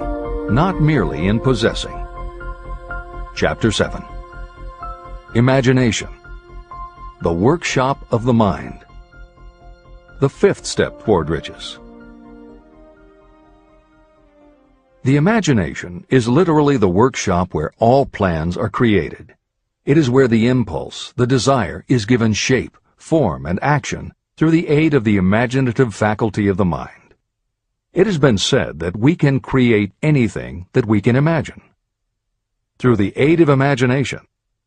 not merely in possessing. Chapter 7. Imagination, the workshop of the mind. The fifth step toward riches. The imagination is literally the workshop where all plans are created. It is where the impulse, the desire, is given shape, form, and action through the aid of the imaginative faculty of the mind. It has been said that we can create anything that we can imagine. Through the aid of imagination,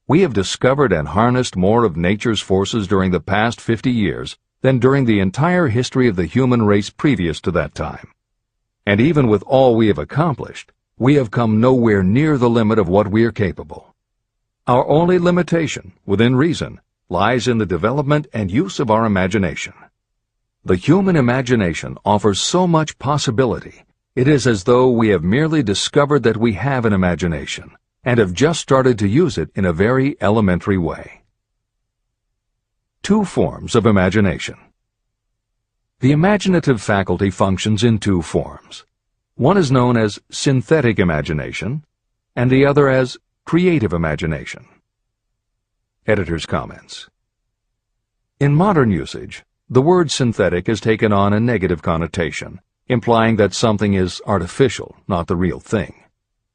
we have discovered and harnessed more of nature's forces during the past 50 years than during the entire history of the human race previous to that time. And even with all we have accomplished, we have come nowhere near the limit of what we are capable. Our only limitation, within reason, lies in the development and use of our imagination. The human imagination offers so much possibility, it is as though we have merely discovered that we have an imagination, and have just started to use it in a very elementary way. Two forms of imagination. The imaginative faculty functions in two forms. One is known as synthetic imagination, and the other as creative imagination. Editor's comments. In modern usage, the word synthetic has taken on a negative connotation, implying that something is artificial, not the real thing.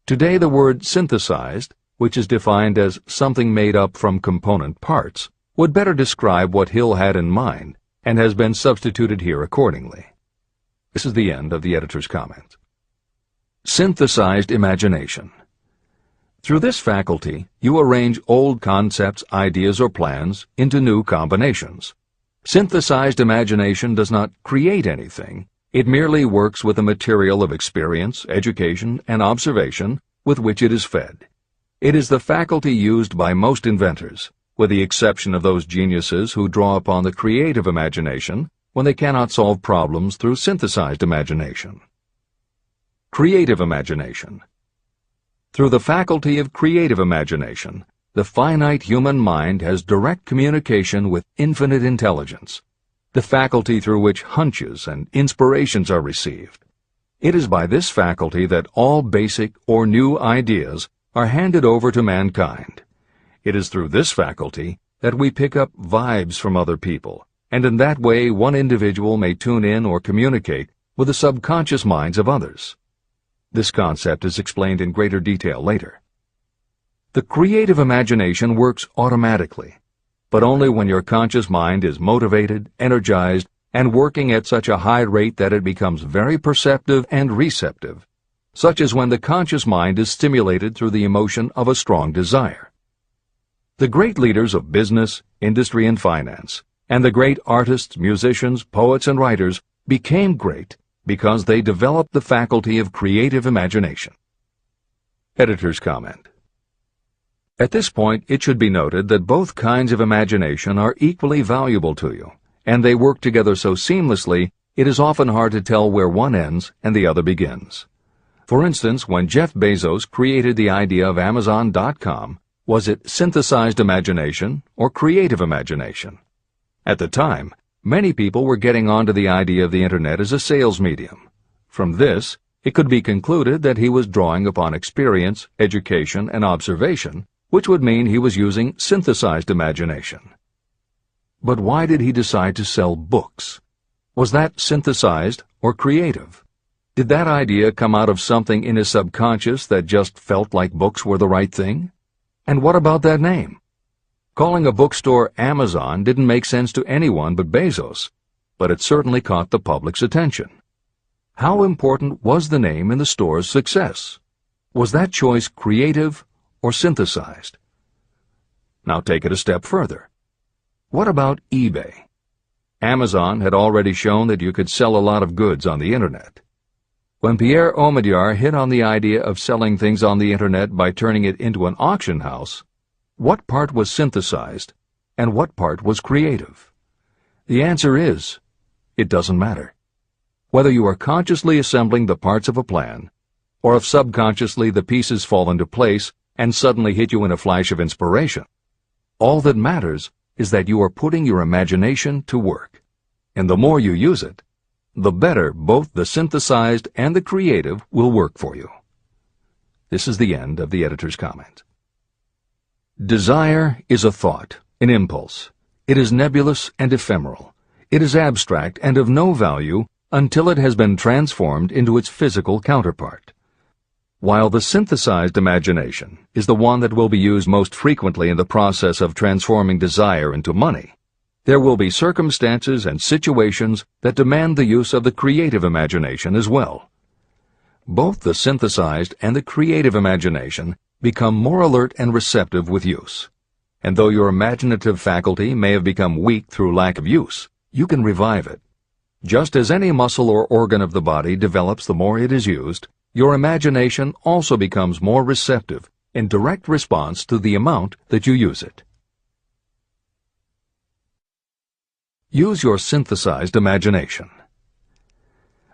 Today the word synthesized, which is defined as something made up from component parts, would better describe what Hill had in mind, and has been substituted here accordingly. This is the end of the editor's comment. Synthesized imagination. Through this faculty, you arrange old concepts, ideas, or plans into new combinations. Synthesized imagination does not create anything. It merely works with the material of experience, education, and observation with which it is fed. It is the faculty used by most inventors, with the exception of those geniuses who draw upon the creative imagination when they cannot solve problems through synthesized imagination. Creative imagination. Through the faculty of creative imagination, the finite human mind has direct communication with infinite intelligence, the faculty through which hunches and inspirations are received. It is by this faculty that all basic or new ideas are handed over to mankind. It is through this faculty that we pick up vibes from other people, and in that way one individual may tune in or communicate with the subconscious minds of others. This concept is explained in greater detail later. The creative imagination works automatically, but only when your conscious mind is motivated, energized, and working at such a high rate that it becomes very perceptive and receptive, such as when the conscious mind is stimulated through the emotion of a strong desire. The great leaders of business, industry, and finance, and the great artists, musicians, poets, and writers became great because they developed the faculty of creative imagination. Editor's comment. At this point, it should be noted that both kinds of imagination are equally valuable to you, and they work together so seamlessly it is often hard to tell where one ends and the other begins. For instance, when Jeff Bezos created the idea of Amazon.com, was it synthesized imagination or creative imagination? At the time, Many people were getting onto the idea of the Internet as a sales medium. From this, it could be concluded that he was drawing upon experience, education, and observation, which would mean he was using synthesized imagination. But why did he decide to sell books? Was that synthesized or creative? Did that idea come out of something in his subconscious that just felt like books were the right thing? And what about that name? Calling a bookstore Amazon didn't make sense to anyone but Bezos, but it certainly caught the public's attention. How important was the name in the store's success? Was that choice creative or synthesized? Now take it a step further. What about eBay? Amazon had already shown that you could sell a lot of goods on the Internet. When Pierre Omidyar hit on the idea of selling things on the Internet by turning it into an auction house, what part was synthesized and what part was creative? The answer is, it doesn't matter. Whether you are consciously assembling the parts of a plan, or if subconsciously the pieces fall into place and suddenly hit you in a flash of inspiration, all that matters is that you are putting your imagination to work. And the more you use it, the better both the synthesized and the creative will work for you. This is the end of the editor's comment. Desire is a thought, an impulse. It is nebulous and ephemeral. It is abstract and of no value until it has been transformed into its physical counterpart. While the synthesized imagination is the one that will be used most frequently in the process of transforming desire into money, there will be circumstances and situations that demand the use of the creative imagination as well. Both the synthesized and the creative imagination become more alert and receptive with use. And though your imaginative faculty may have become weak through lack of use, you can revive it. Just as any muscle or organ of the body develops the more it is used, your imagination also becomes more receptive in direct response to the amount that you use it. Use your synthesized imagination.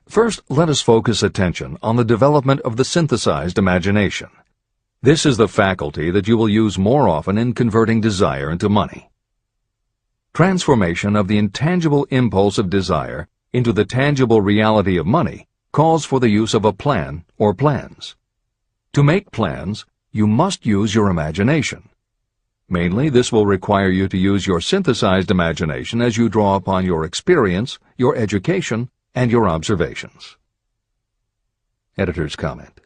First, let us focus attention on the development of the synthesized imagination. This is the faculty that you will use more often in converting desire into money. Transformation of the intangible impulse of desire into the tangible reality of money calls for the use of a plan or plans. To make plans, you must use your imagination. Mainly, this will require you to use your synthesized imagination as you draw upon your experience, your education, and your observations. Editor's comment.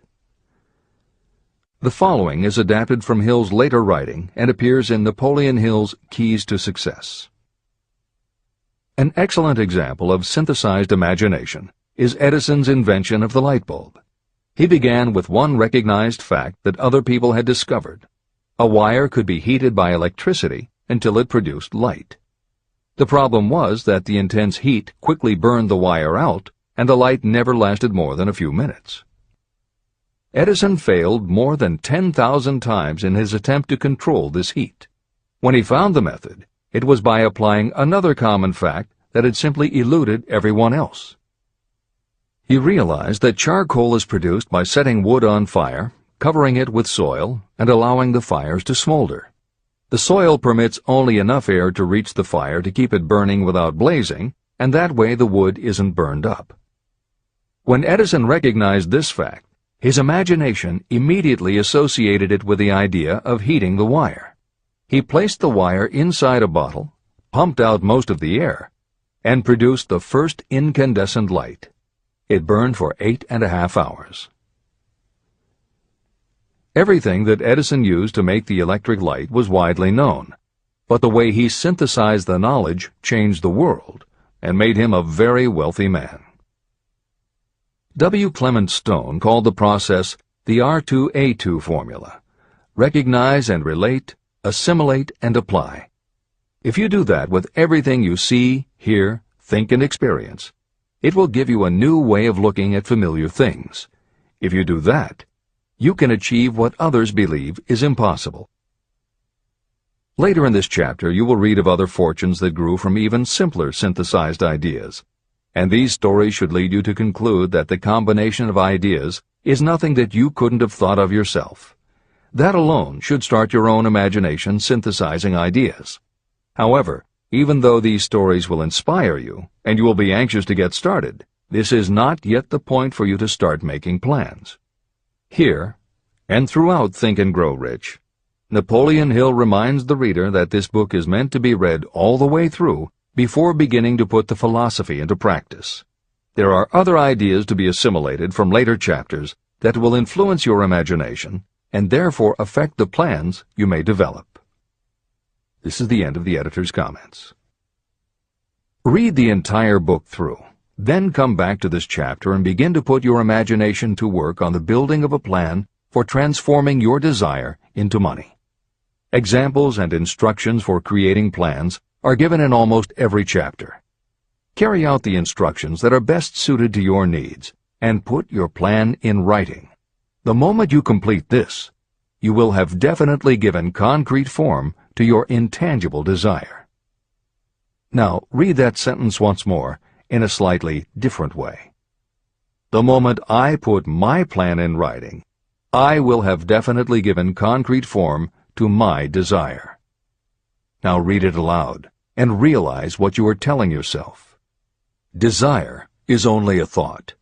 The following is adapted from Hill's later writing and appears in Napoleon Hill's Keys to Success. An excellent example of synthesized imagination is Edison's invention of the light bulb. He began with one recognized fact that other people had discovered. A wire could be heated by electricity until it produced light. The problem was that the intense heat quickly burned the wire out, and the light never lasted more than a few minutes. Edison failed more than 10,000 times in his attempt to control this heat. When he found the method, it was by applying another common fact that had simply eluded everyone else. He realized that charcoal is produced by setting wood on fire, covering it with soil, and allowing the fires to smolder. The soil permits only enough air to reach the fire to keep it burning without blazing, and that way the wood isn't burned up. When Edison recognized this fact, his imagination immediately associated it with the idea of heating the wire. He placed the wire inside a bottle, pumped out most of the air, and produced the first incandescent light. It burned for 8.5 hours. Everything that Edison used to make the electric light was widely known, but the way he synthesized the knowledge changed the world and made him a very wealthy man. W. Clement Stone called the process the R2A2 formula: recognize and relate, assimilate and apply. If you do that with everything you see, hear, think, and experience, it will give you a new way of looking at familiar things. If you do that, you can achieve what others believe is impossible. Later in this chapter, you will read of other fortunes that grew from even simpler synthesized ideas. And these stories should lead you to conclude that the combination of ideas is nothing that you couldn't have thought of yourself. That alone should start your own imagination synthesizing ideas. However, Even though these stories will inspire you, and you will be anxious to get started, this is not yet the point for you to start making plans. Here, and throughout Think and Grow Rich, Napoleon Hill reminds the reader that this book is meant to be read all the way through before beginning to put the philosophy into practice. There are other ideas to be assimilated from later chapters that will influence your imagination and therefore affect the plans you may develop. This is the end of the editor's comments. Read the entire book through, then come back to this chapter and begin to put your imagination to work on the building of a plan for transforming your desire into money. Examples and instructions for creating plans are given in almost every chapter. Carry out the instructions that are best suited to your needs and put your plan in writing. The moment you complete this, you will have definitely given concrete form to your intangible desire. Now, read that sentence once more in a slightly different way. The moment I put my plan in writing, I will have definitely given concrete form to my desire. Now read it aloud and realize what you are telling yourself. Desire is only a thought.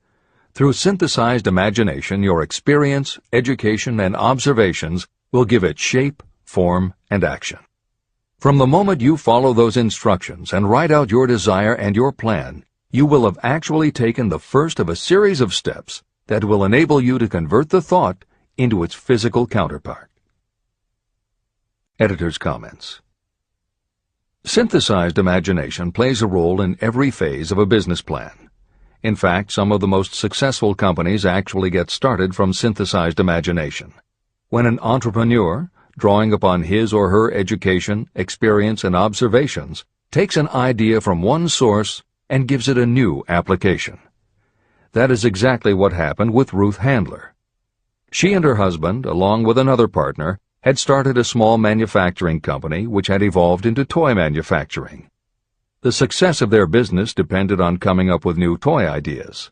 Through synthesized imagination, your experience, education, and observations will give it shape, form, and action. From the moment you follow those instructions and write out your desire and your plan, you will have actually taken the first of a series of steps that will enable you to convert the thought into its physical counterpart. Editor's comments. Synthesized imagination plays a role in every phase of a business plan. In fact, some of the most successful companies actually get started from synthesized imagination. When an entrepreneur, drawing upon his or her education, experience, and observations, takes an idea from one source and gives it a new application. That is exactly what happened with Ruth Handler. She and her husband, along with another partner, had started a small manufacturing company which had evolved into toy manufacturing. The success of their business depended on coming up with new toy ideas.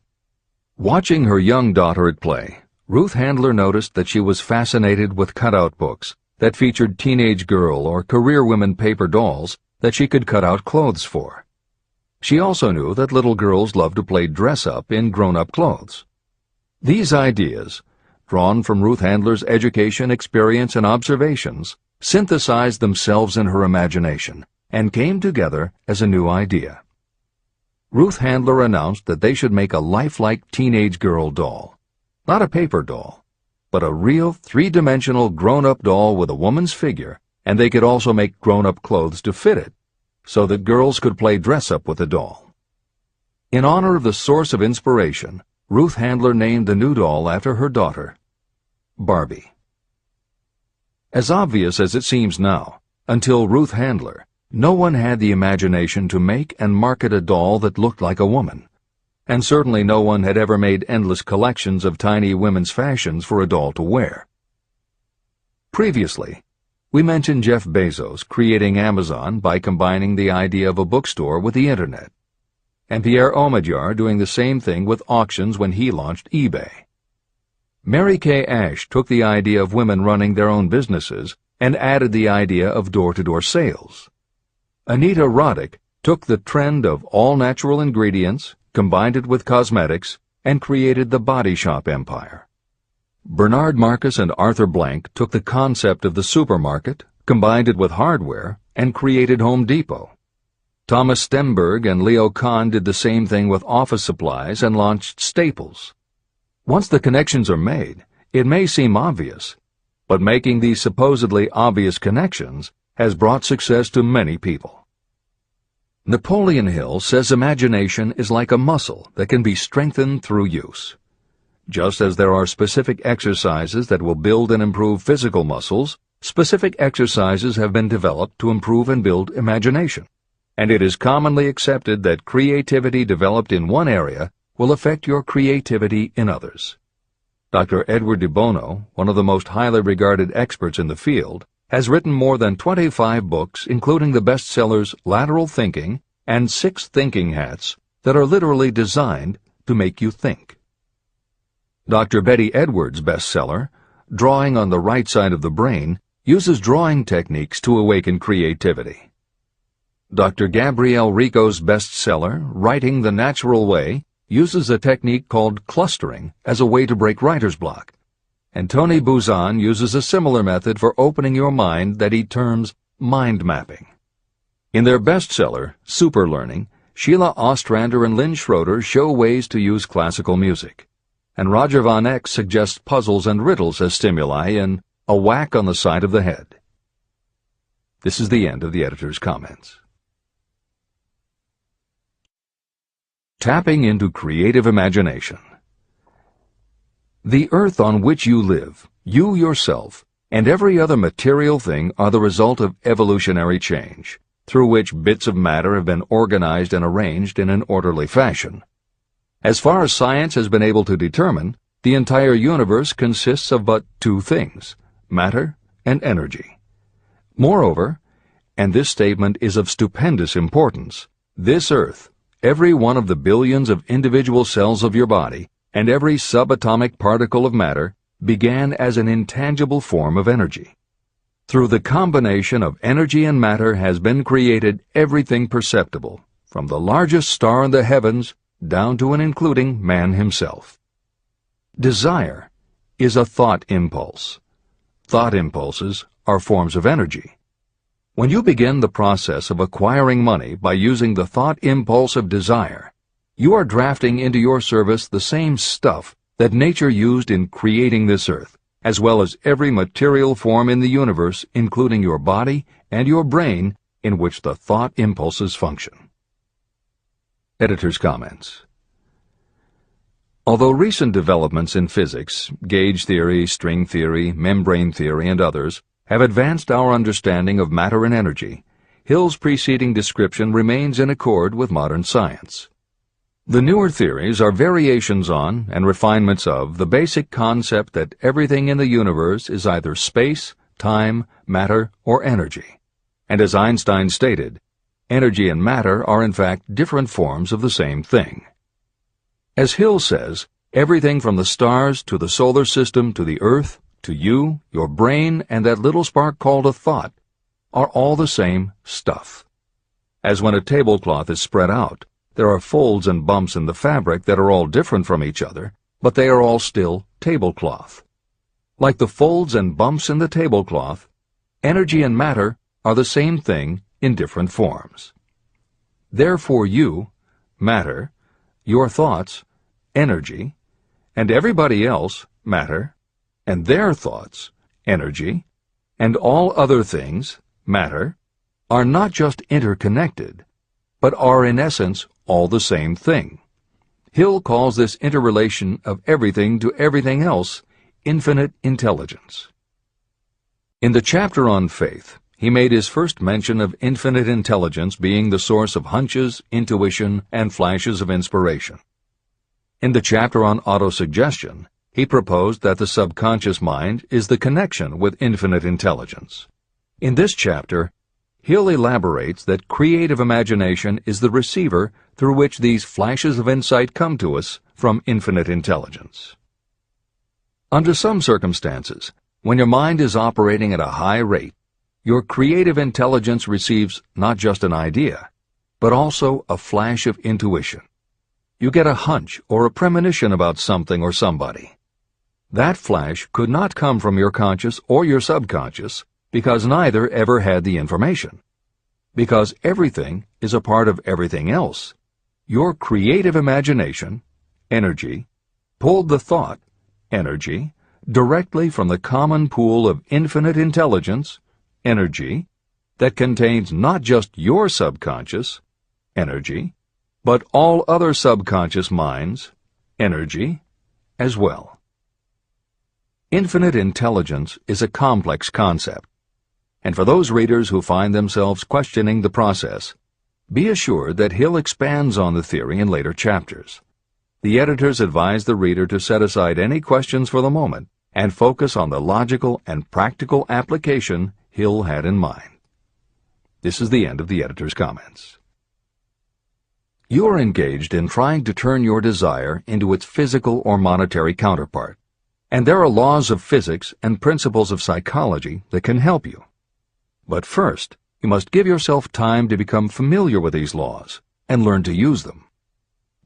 Watching her young daughter at play, Ruth Handler noticed that she was fascinated with cutout books that featured teenage girl or career women paper dolls that she could cut out clothes for. She also knew that little girls loved to play dress-up in grown-up clothes. These ideas, drawn from Ruth Handler's education, experience, and observations, synthesized themselves in her imagination and came together as a new idea. Ruth Handler announced that they should make a lifelike teenage girl doll. Not a paper doll, but a real three-dimensional grown-up doll with a woman's figure, and they could also make grown-up clothes to fit it, so that girls could play dress-up with the doll. In honor of the source of inspiration, Ruth Handler named the new doll after her daughter, Barbie. As obvious as it seems now, until Ruth Handler, no one had the imagination to make and market a doll that looked like a woman, and certainly no one had ever made endless collections of tiny women's fashions for a doll to wear. Previously, we mentioned Jeff Bezos creating Amazon by combining the idea of a bookstore with the Internet, and Pierre Omidyar doing the same thing with auctions when he launched eBay. Mary Kay Ash took the idea of women running their own businesses and added the idea of door-to-door sales. Anita Roddick took the trend of all-natural ingredients, combined it with cosmetics, and created the body shop empire. Bernard Marcus and Arthur Blank took the concept of the supermarket, combined it with hardware, and created Home Depot. Thomas Stemberg and Leo Kahn did the same thing with office supplies and launched Staples. Once the connections are made, it may seem obvious, but making these supposedly obvious connections has brought success to many people. Napoleon Hill says imagination is like a muscle that can be strengthened through use. Just as there are specific exercises that will build and improve physical muscles, specific exercises have been developed to improve and build imagination, and it is commonly accepted that creativity developed in one area will affect your creativity in others. Dr. Edward de Bono, one of the most highly regarded experts in the field, has written more than 25 books, including the bestsellers Lateral Thinking and 6 Thinking Hats, that are literally designed to make you think. Dr. Betty Edwards' bestseller, Drawing on the Right Side of the Brain, uses drawing techniques to awaken creativity. Dr. Gabrielle Rico's bestseller, Writing the Natural Way, uses a technique called clustering as a way to break writer's block. And Tony Buzan uses a similar method for opening your mind that he terms mind mapping. In their bestseller, Super Learning, Sheila Ostrander and Lynn Schroeder show ways to use classical music. And Roger Von Eck suggests puzzles and riddles as stimuli in A Whack on the Side of the Head. This is the end of the editor's comments. Tapping into creative imagination. The earth on which you live, you yourself, and every other material thing are the result of evolutionary change, through which bits of matter have been organized and arranged in an orderly fashion. As far as science has been able to determine, the entire universe consists of but two things, matter and energy. Moreover, and this statement is of stupendous importance, this earth, every one of the billions of individual cells of your body, and every subatomic particle of matter began as an intangible form of energy. Through the combination of energy and matter has been created everything perceptible, from the largest star in the heavens down to and including man himself. Desire is a thought impulse. Thought impulses are forms of energy. When you begin the process of acquiring money by using the thought impulse of desire, you are drafting into your service the same stuff that nature used in creating this earth, as well as every material form in the universe, including your body and your brain, in which the thought impulses function. Editor's comments. Although recent developments in physics, gauge theory, string theory, membrane theory, and others, have advanced our understanding of matter and energy, Hill's preceding description remains in accord with modern science. The newer theories are variations on and refinements of the basic concept that everything in the universe is either space, time, matter, or energy. And as Einstein stated, energy and matter are in fact different forms of the same thing. As Hill says, everything from the stars to the solar system to the earth, to you, your brain, and that little spark called a thought, are all the same stuff. As when a tablecloth is spread out, there are folds and bumps in the fabric that are all different from each other, but they are all still tablecloth. Like the folds and bumps in the tablecloth, energy and matter are the same thing in different forms. Therefore you, matter, your thoughts, energy, and everybody else, matter, and their thoughts, energy, and all other things, matter, are not just interconnected, but are in essence all the same thing. Hill calls this interrelation of everything to everything else infinite intelligence. In the chapter on faith, he made his first mention of infinite intelligence being the source of hunches, intuition, and flashes of inspiration. In the chapter on autosuggestion, he proposed that the subconscious mind is the connection with infinite intelligence. In this chapter, Hill elaborates that creative imagination is the receiver through which these flashes of insight come to us from infinite intelligence. Under some circumstances, when your mind is operating at a high rate, your creative intelligence receives not just an idea, but also a flash of intuition. You get a hunch or a premonition about something or somebody. That flash could not come from your conscious or your subconscious, because neither ever had the information. Because everything is a part of everything else, your creative imagination, energy, pulled the thought, energy, directly from the common pool of infinite intelligence, energy, that contains not just your subconscious, energy, but all other subconscious minds, energy, as well. Infinite intelligence is a complex concept, and for those readers who find themselves questioning the process, be assured that Hill expands on the theory in later chapters. The editors advise the reader to set aside any questions for the moment and focus on the logical and practical application Hill had in mind. This is the end of the editor's comments. You are engaged in trying to turn your desire into its physical or monetary counterpart, and there are laws of physics and principles of psychology that can help you. But first, you must give yourself time to become familiar with these laws and learn to use them.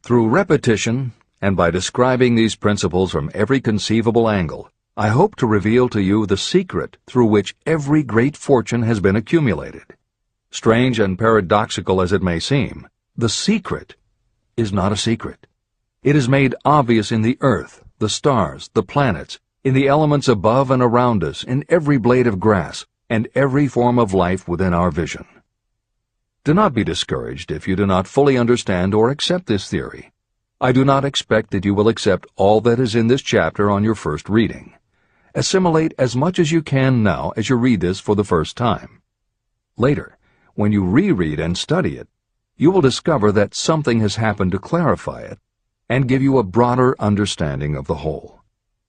Through repetition, and by describing these principles from every conceivable angle, I hope to reveal to you the secret through which every great fortune has been accumulated. Strange and paradoxical as it may seem, the secret is not a secret. It is made obvious in the earth, the stars, the planets, in the elements above and around us, in every blade of grass, and every form of life within our vision. Do not be discouraged if you do not fully understand or accept this theory. I do not expect that you will accept all that is in this chapter on your first reading. Assimilate as much as you can now as you read this for the first time. Later, when you reread and study it, you will discover that something has happened to clarify it and give you a broader understanding of the whole.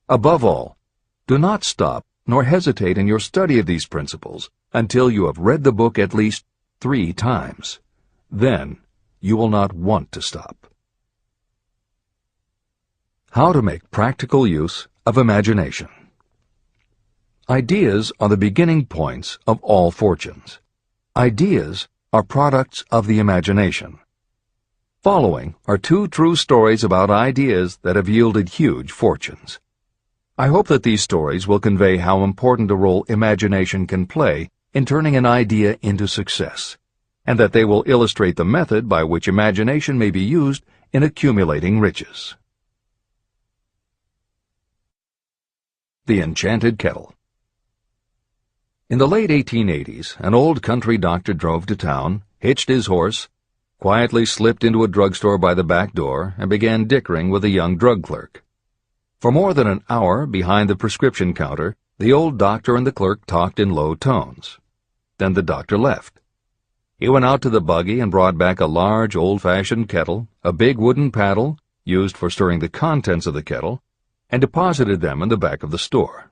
Above all, do not stop nor hesitate in your study of these principles until you have read the book at least 3 times. Then you will not want to stop. How to make practical use of imagination. Ideas are the beginning points of all fortunes. Ideas are products of the imagination. Following are 2 true stories about ideas that have yielded huge fortunes. I hope that these stories will convey how important a role imagination can play in turning an idea into success, and that they will illustrate the method by which imagination may be used in accumulating riches. The Enchanted Kettle. In the late 1880s, an old country doctor drove to town, hitched his horse, quietly slipped into a drugstore by the back door, and began dickering with a young drug clerk. For more than an hour, behind the prescription counter, the old doctor and the clerk talked in low tones. Then the doctor left. He went out to the buggy and brought back a large, old-fashioned kettle, a big wooden paddle, used for stirring the contents of the kettle, and deposited them in the back of the store.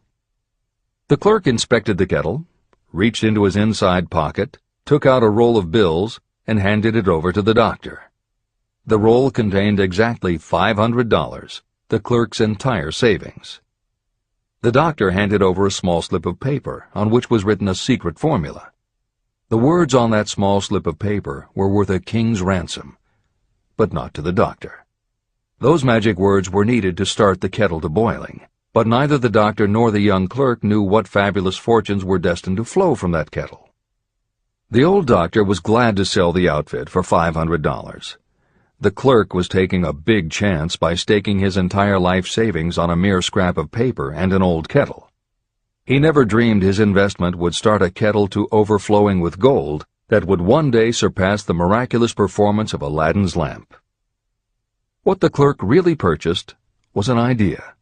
The clerk inspected the kettle, reached into his inside pocket, took out a roll of bills, and handed it over to the doctor. The roll contained exactly $500, the clerk's entire savings. The doctor handed over a small slip of paper on which was written a secret formula. The words on that small slip of paper were worth a king's ransom, but not to the doctor. Those magic words were needed to start the kettle to boiling, but neither the doctor nor the young clerk knew what fabulous fortunes were destined to flow from that kettle. The old doctor was glad to sell the outfit for $500. The clerk was taking a big chance by staking his entire life savings on a mere scrap of paper and an old kettle. He never dreamed his investment would start a kettle to overflowing with gold that would one day surpass the miraculous performance of Aladdin's lamp. What the clerk really purchased was an idea.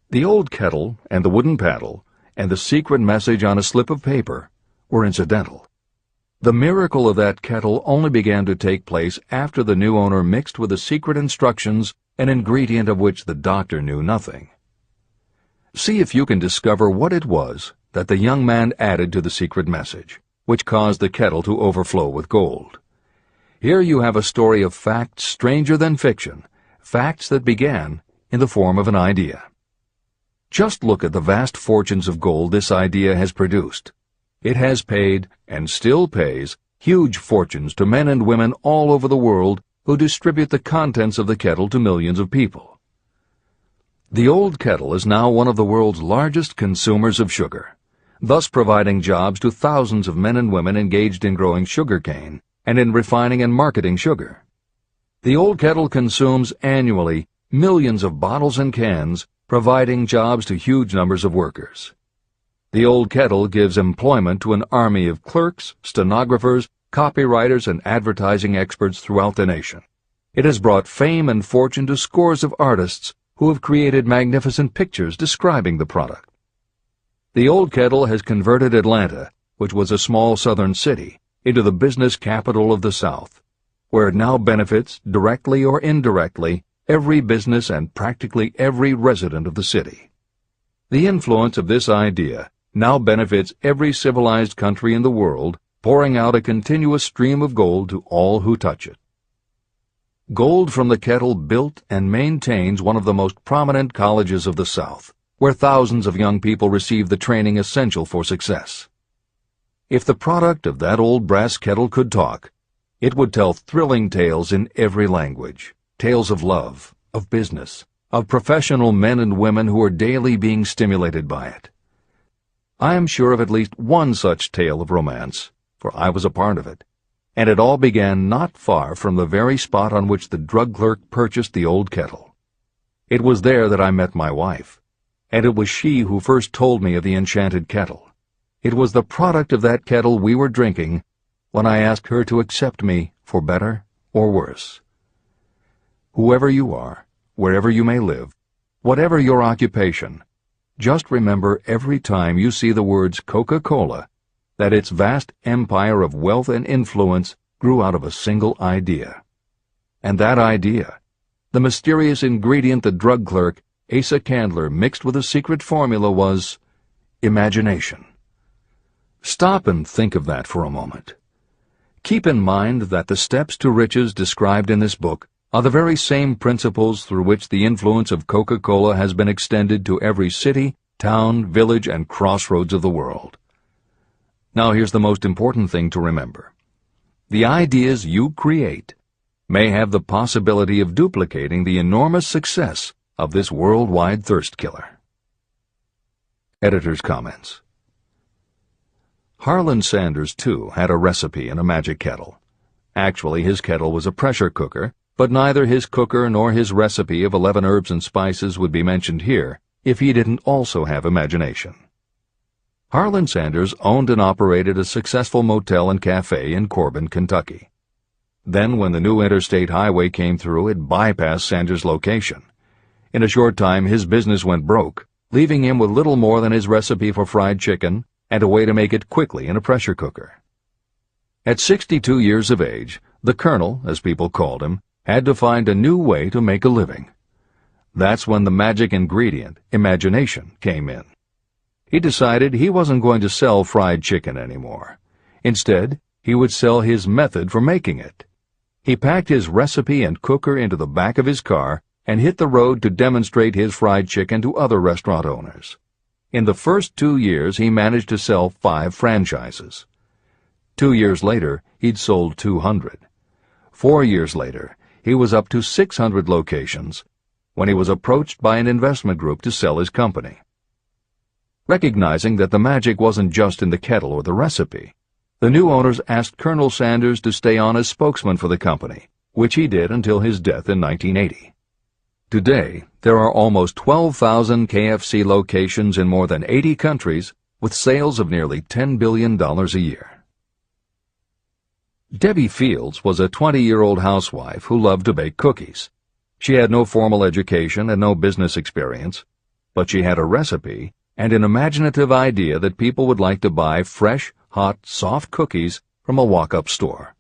The old kettle and the wooden paddle and the secret message on a slip of paper were incidental. The miracle of that kettle only began to take place after the new owner mixed with the secret instructions an ingredient of which the doctor knew nothing. See if you can discover what it was that the young man added to the secret message, which caused the kettle to overflow with gold. Here you have a story of facts stranger than fiction, facts that began in the form of an idea. Just look at the vast fortunes of gold this idea has produced. It has paid, and still pays, huge fortunes to men and women all over the world who distribute the contents of the kettle to millions of people. The old kettle is now one of the world's largest consumers of sugar, thus providing jobs to thousands of men and women engaged in growing sugar cane and in refining and marketing sugar. The old kettle consumes annually millions of bottles and cans, providing jobs to huge numbers of workers. The old kettle gives employment to an army of clerks, stenographers, copywriters, and advertising experts throughout the nation. It has brought fame and fortune to scores of artists who have created magnificent pictures describing the product. The old kettle has converted Atlanta, which was a small southern city, into the business capital of the South, where it now benefits, directly or indirectly, every business and practically every resident of the city. The influence of this idea now benefits every civilized country in the world, pouring out a continuous stream of gold to all who touch it. Gold from the kettle built and maintains one of the most prominent colleges of the South, where thousands of young people receive the training essential for success. If the product of that old brass kettle could talk, it would tell thrilling tales in every language, tales of love, of business, of professional men and women who are daily being stimulated by it. I am sure of at least one such tale of romance, for I was a part of it, and it all began not far from the very spot on which the drug clerk purchased the old kettle. It was there that I met my wife, and it was she who first told me of the enchanted kettle. It was the product of that kettle we were drinking when I asked her to accept me for better or worse. Whoever you are, wherever you may live, whatever your occupation, just remember every time you see the words Coca-Cola that its vast empire of wealth and influence grew out of a single idea. And that idea, the mysterious ingredient the drug clerk, Asa Candler, mixed with a secret formula, was imagination. Stop and think of that for a moment. Keep in mind that the steps to riches described in this book are the very same principles through which the influence of Coca-Cola has been extended to every city, town, village, and crossroads of the world. Now here's the most important thing to remember. The ideas you create may have the possibility of duplicating the enormous success of this worldwide thirst killer. Editor's comments. Harlan Sanders, too, had a recipe in a magic kettle. Actually, his kettle was a pressure cooker, but neither his cooker nor his recipe of 11 herbs and spices would be mentioned here if he didn't also have imagination. Harlan Sanders owned and operated a successful motel and cafe in Corbin, Kentucky. Then, when the new interstate highway came through, it bypassed Sanders' location. In a short time, his business went broke, leaving him with little more than his recipe for fried chicken and a way to make it quickly in a pressure cooker. At 62 years of age, the Colonel, as people called him, had to find a new way to make a living. That's when the magic ingredient, imagination, came in. He decided he wasn't going to sell fried chicken anymore. Instead, he would sell his method for making it. He packed his recipe and cooker into the back of his car and hit the road to demonstrate his fried chicken to other restaurant owners. In the first 2 years, he managed to sell 5 franchises. 2 years later, he'd sold 200. 4 years later, he was up to 600 locations when he was approached by an investment group to sell his company. Recognizing that the magic wasn't just in the kettle or the recipe, the new owners asked Colonel Sanders to stay on as spokesman for the company, which he did until his death in 1980. Today, there are almost 12,000 KFC locations in more than 80 countries with sales of nearly $10 billion a year. Debbie Fields was a 20-year-old housewife who loved to bake cookies. She had no formal education and no business experience, but she had a recipe and an imaginative idea that people would like to buy fresh, hot, soft cookies from a walk-up store.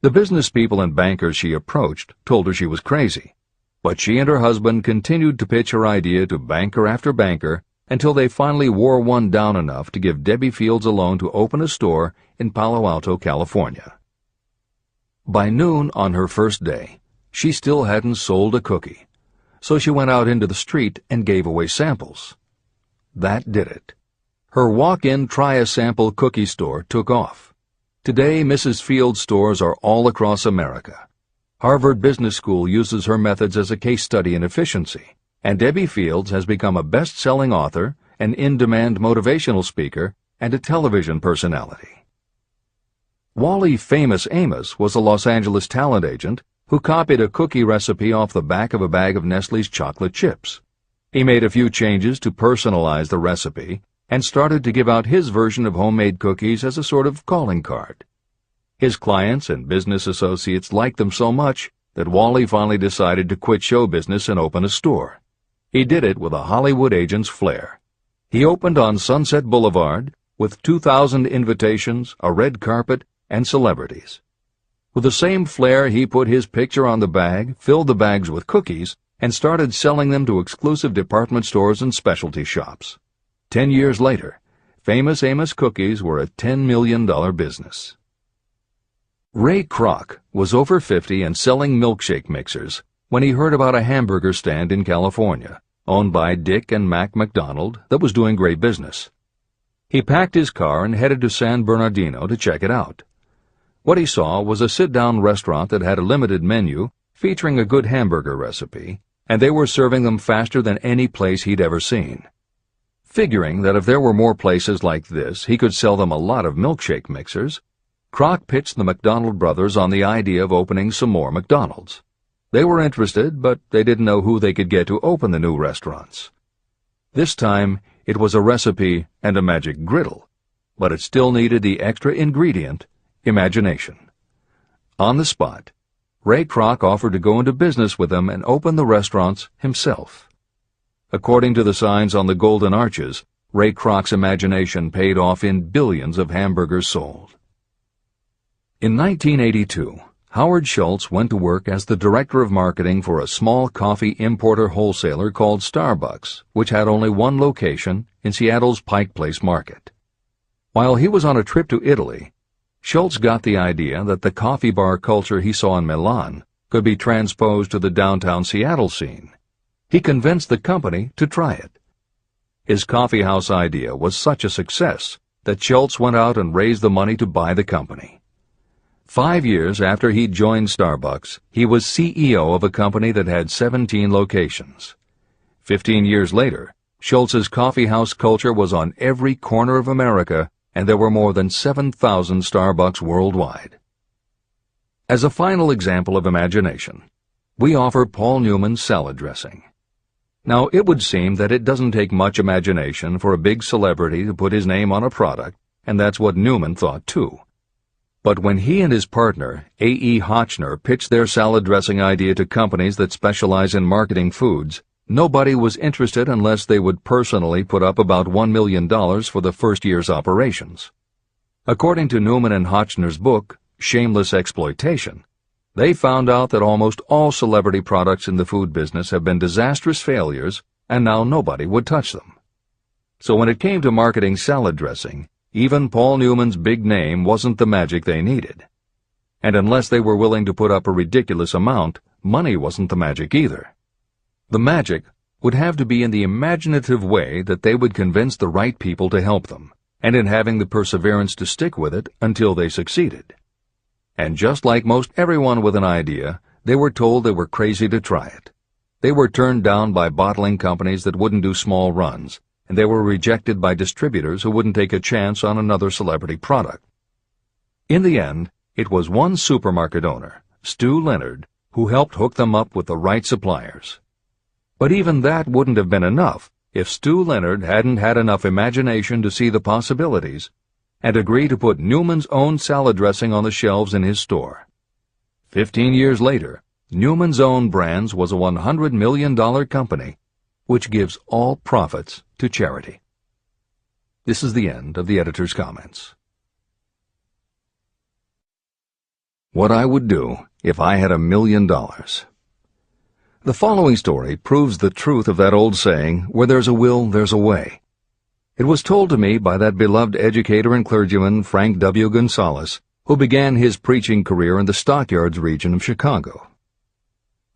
The business people and bankers she approached told her she was crazy, but she and her husband continued to pitch her idea to banker after banker until they finally wore one down enough to give Debbie Fields a loan to open a store in Palo Alto, California. By noon on her first day, she still hadn't sold a cookie, so she went out into the street and gave away samples. That did it. Her walk-in try-a-sample cookie store took off. Today, Mrs. Fields' stores are all across America. Harvard Business School uses her methods as a case study in efficiency, and Debbie Fields has become a best-selling author, an in-demand motivational speaker, and a television personality. Wally Famous Amos was a Los Angeles talent agent who copied a cookie recipe off the back of a bag of Nestle's chocolate chips. He made a few changes to personalize the recipe and started to give out his version of homemade cookies as a sort of calling card. His clients and business associates liked them so much that Wally finally decided to quit show business and open a store. He did it with a Hollywood agent's flair. He opened on Sunset Boulevard with 2,000 invitations, a red carpet, and celebrities. With the same flair, he put his picture on the bag, filled the bags with cookies, and started selling them to exclusive department stores and specialty shops. 10 years later, Famous Amos cookies were a $10 million business. Ray Kroc was over 50 and selling milkshake mixers when he heard about a hamburger stand in California, owned by Dick and Mac McDonald, that was doing great business. He packed his car and headed to San Bernardino to check it out. What he saw was a sit-down restaurant that had a limited menu featuring a good hamburger recipe, and they were serving them faster than any place he'd ever seen. Figuring that if there were more places like this, he could sell them a lot of milkshake mixers, Kroc pitched the McDonald brothers on the idea of opening some more McDonald's. They were interested, but they didn't know who they could get to open the new restaurants. This time, it was a recipe and a magic griddle, but it still needed the extra ingredient, imagination. On the spot, Ray Kroc offered to go into business with them and open the restaurants himself. According to the signs on the golden arches, Ray Kroc's imagination paid off in billions of hamburgers sold. In 1982, Howard Schultz went to work as the director of marketing for a small coffee importer wholesaler called Starbucks, which had only one location in Seattle's Pike Place market. While he was on a trip to Italy, Schultz got the idea that the coffee bar culture he saw in Milan could be transposed to the downtown Seattle scene. He convinced the company to try it. His coffeehouse idea was such a success that Schultz went out and raised the money to buy the company. 5 years after he'd joined Starbucks, he was CEO of a company that had 17 locations. 15 years later, Schultz's coffeehouse culture was on every corner of America, and there were more than 7,000 Starbucks worldwide. As a final example of imagination, we offer Paul Newman's salad dressing. Now, it would seem that it doesn't take much imagination for a big celebrity to put his name on a product, and that's what Newman thought too. But when he and his partner, A.E. Hotchner, pitched their salad dressing idea to companies that specialize in marketing foods, nobody was interested unless they would personally put up about $1 million for the first year's operations. According to Newman and Hotchner's book, Shameless Exploitation, they found out that almost all celebrity products in the food business have been disastrous failures, and now nobody would touch them. So when it came to marketing salad dressing, even Paul Newman's big name wasn't the magic they needed. And unless they were willing to put up a ridiculous amount, money wasn't the magic either. The magic would have to be in the imaginative way that they would convince the right people to help them, and in having the perseverance to stick with it until they succeeded. And just like most everyone with an idea, they were told they were crazy to try it. They were turned down by bottling companies that wouldn't do small runs, and they were rejected by distributors who wouldn't take a chance on another celebrity product. In the end, it was one supermarket owner, Stu Leonard, who helped hook them up with the right suppliers. But even that wouldn't have been enough if Stu Leonard hadn't had enough imagination to see the possibilities and agree to put Newman's own salad dressing on the shelves in his store. 15 years later, Newman's Own Brands was a $100 million company, which gives all profits to charity. This is the end of the editor's comments. What I would do if I had $1 million. The following story proves the truth of that old saying, where there's a will, there's a way. It was told to me by that beloved educator and clergyman Frank W. Gonzalez, who began his preaching career in the Stockyards region of Chicago.